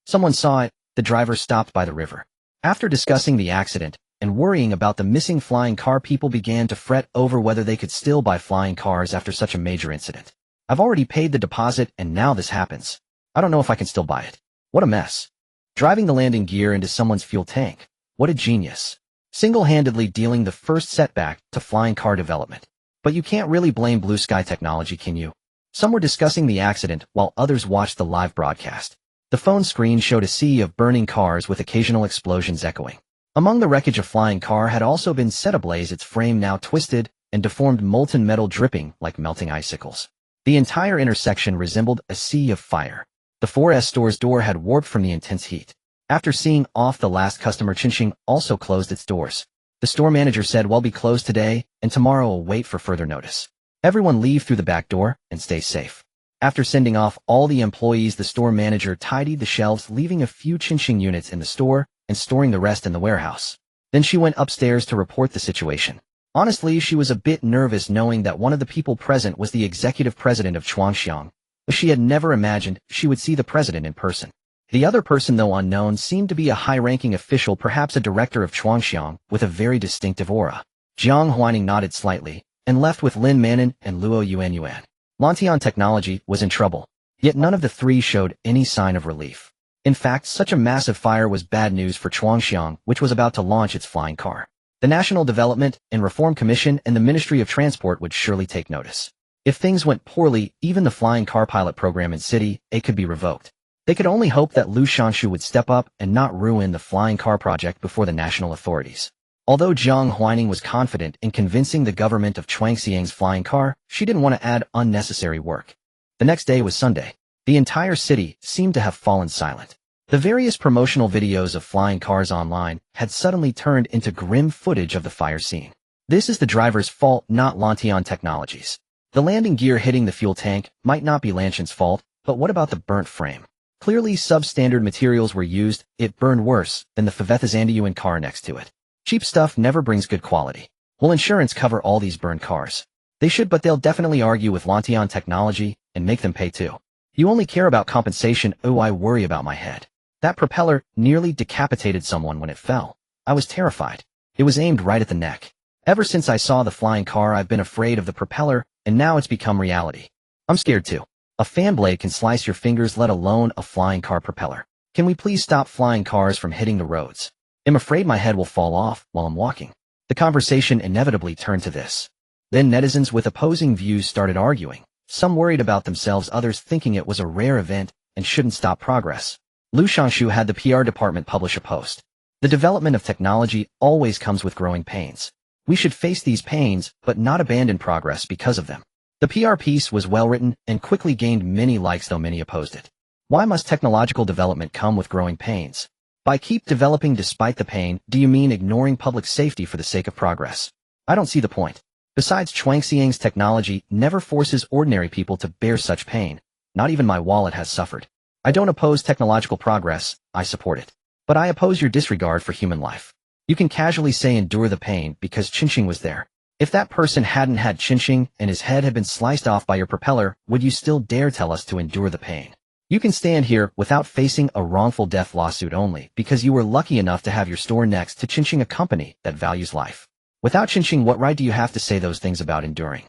Someone saw it. The driver stopped by the river. After discussing the accident and worrying about the missing flying car, people began to fret over whether they could still buy flying cars after such a major incident. I've already paid the deposit and now this happens. I don't know if I can still buy it. What a mess. Driving the landing gear into someone's fuel tank. What a genius. Single-handedly dealing the first setback to flying car development. But you can't really blame Blue Sky Technology, can you? Some were discussing the accident while others watched the live broadcast. The phone screen showed a sea of burning cars with occasional explosions echoing. Among the wreckage, a flying car had also been set ablaze, its frame now twisted and deformed, molten metal dripping like melting icicles. The entire intersection resembled a sea of fire. The 4S store's door had warped from the intense heat. After seeing off the last customer, Chinching also closed its doors. The store manager said, "We'll be closed today, and tomorrow we'll wait for further notice. Everyone leave through the back door and stay safe." After sending off all the employees, the store manager tidied the shelves, leaving a few Chinching units in the store and storing the rest in the warehouse. Then she went upstairs to report the situation. Honestly, she was a bit nervous knowing that one of the people present was the executive president of Chuangxiang, but she had never imagined she would see the president in person. The other person, though unknown, seemed to be a high-ranking official, perhaps a director of Chuangxiang, with a very distinctive aura. Jiang Huaining nodded slightly and left with Lin Manon and Luo Yuan. Lantian Technology was in trouble, yet none of the three showed any sign of relief. In fact, such a massive fire was bad news for Chuangxiang, which was about to launch its flying car. The National Development and Reform Commission and the Ministry of Transport would surely take notice. If things went poorly, even the flying car pilot program in City A could be revoked. They could only hope that Lu Shanshu would step up and not ruin the flying car project before the national authorities. Although Jiang Huaining was confident in convincing the government of Chuangxiang's flying car, she didn't want to add unnecessary work. The next day was Sunday. The entire city seemed to have fallen silent. The various promotional videos of flying cars online had suddenly turned into grim footage of the fire scene. This is the driver's fault, not Lantian Technologies. The landing gear hitting the fuel tank might not be Lantian's fault, but what about the burnt frame? Clearly substandard materials were used. It burned worse than the Favetha car next to it. Cheap stuff never brings good quality. Will insurance cover all these burned cars? They should, but they'll definitely argue with Lantian Technology and make them pay too. You only care about compensation. Oh, I worry about my head. That propeller nearly decapitated someone when it fell. I was terrified. It was aimed right at the neck. Ever since I saw the flying car, I've been afraid of the propeller, and now it's become reality. I'm scared too. A fan blade can slice your fingers, let alone a flying car propeller. Can we please stop flying cars from hitting the roads? I'm afraid my head will fall off while I'm walking. The conversation inevitably turned to this. Then netizens with opposing views started arguing. Some worried about themselves, others thinking it was a rare event and shouldn't stop progress. Lu Shanshu had the PR department publish a post. The development of technology always comes with growing pains. We should face these pains, but not abandon progress because of them. The PR piece was well written and quickly gained many likes, though many opposed it. Why must technological development come with growing pains? By keep developing despite the pain, do you mean ignoring public safety for the sake of progress? I don't see the point. Besides, Chuangxiang's technology never forces ordinary people to bear such pain. Not even my wallet has suffered. I don't oppose technological progress, I support it. But I oppose your disregard for human life. You can casually say endure the pain because Chinching was there. If that person hadn't had Chinching and his head had been sliced off by your propeller, would you still dare tell us to endure the pain? You can stand here without facing a wrongful death lawsuit only because you were lucky enough to have your store next to Chinching, a company that values life. Without Chinching, what right do you have to say those things about enduring?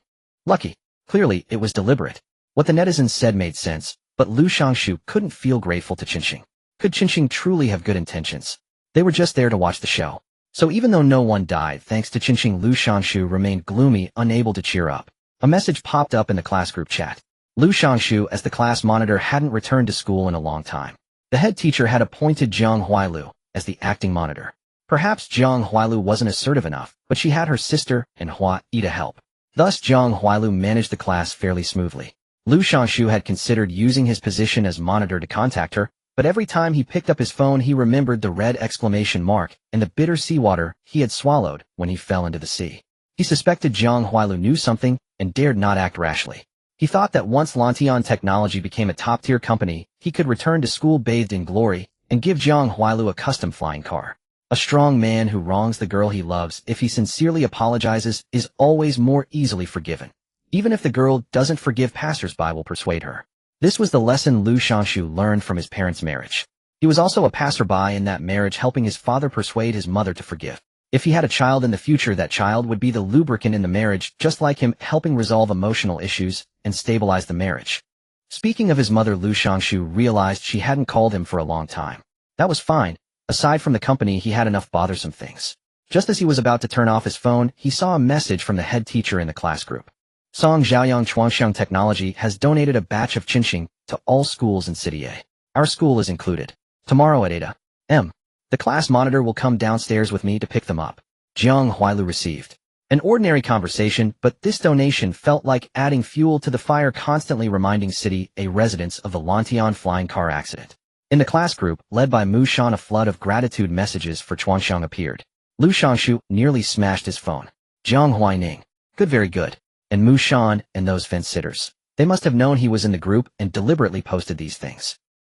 Lucky. Clearly, it was deliberate. What the netizens said made sense, but Lu Shanshu couldn't feel grateful to Chinching. Could Chinching truly have good intentions? They were just there to watch the show. So even though no one died thanks to Chinching, Lu Shanshu remained gloomy, unable to cheer up. A message popped up in the class group chat. Lu Shanshu, as the class monitor, hadn't returned to school in a long time. The head teacher had appointed Jiang Huailu as the acting monitor. Perhaps Jiang Huailu wasn't assertive enough, but she had her sister and Huai to help. Thus Jiang Huailu managed the class fairly smoothly. Lu Shanshu had considered using his position as monitor to contact her, but every time he picked up his phone he remembered the red exclamation mark and the bitter seawater he had swallowed when he fell into the sea. He suspected Jiang Huailu knew something and dared not act rashly. He thought that once Lantian Technology became a top-tier company, he could return to school bathed in glory and give Jiang Huailu a custom flying car. A strong man who wrongs the girl he loves, if he sincerely apologizes, is always more easily forgiven. Even if the girl doesn't forgive, passers-by will persuade her. This was the lesson Lu Shanshu learned from his parents' marriage. He was also a passerby in that marriage, helping his father persuade his mother to forgive. If he had a child in the future, that child would be the lubricant in the marriage, just like him, helping resolve emotional issues and stabilize the marriage. Speaking of his mother, Lu Shanshu realized she hadn't called him for a long time. That was fine. Aside from the company, he had enough bothersome things. Just as he was about to turn off his phone, he saw a message from the head teacher in the class group. Song Zhaoyang Chuangxiang Technology has donated a batch of Qinxing to all schools in City A. Our school is included. Tomorrow at 8 a.m. The class monitor will come downstairs with me to pick them up. Jiang Huailu received. An ordinary conversation, but this donation felt like adding fuel to the fire, constantly reminding City A residents of the Lantian flying car accident. In the class group, led by Mu Shan, a flood of gratitude messages for Chuangxiang appeared. Lu Shanshu nearly smashed his phone. Jiang Huaining. Good, very good. And Mu Shan and those fence-sitters. They must have known he was in the group and deliberately posted these things.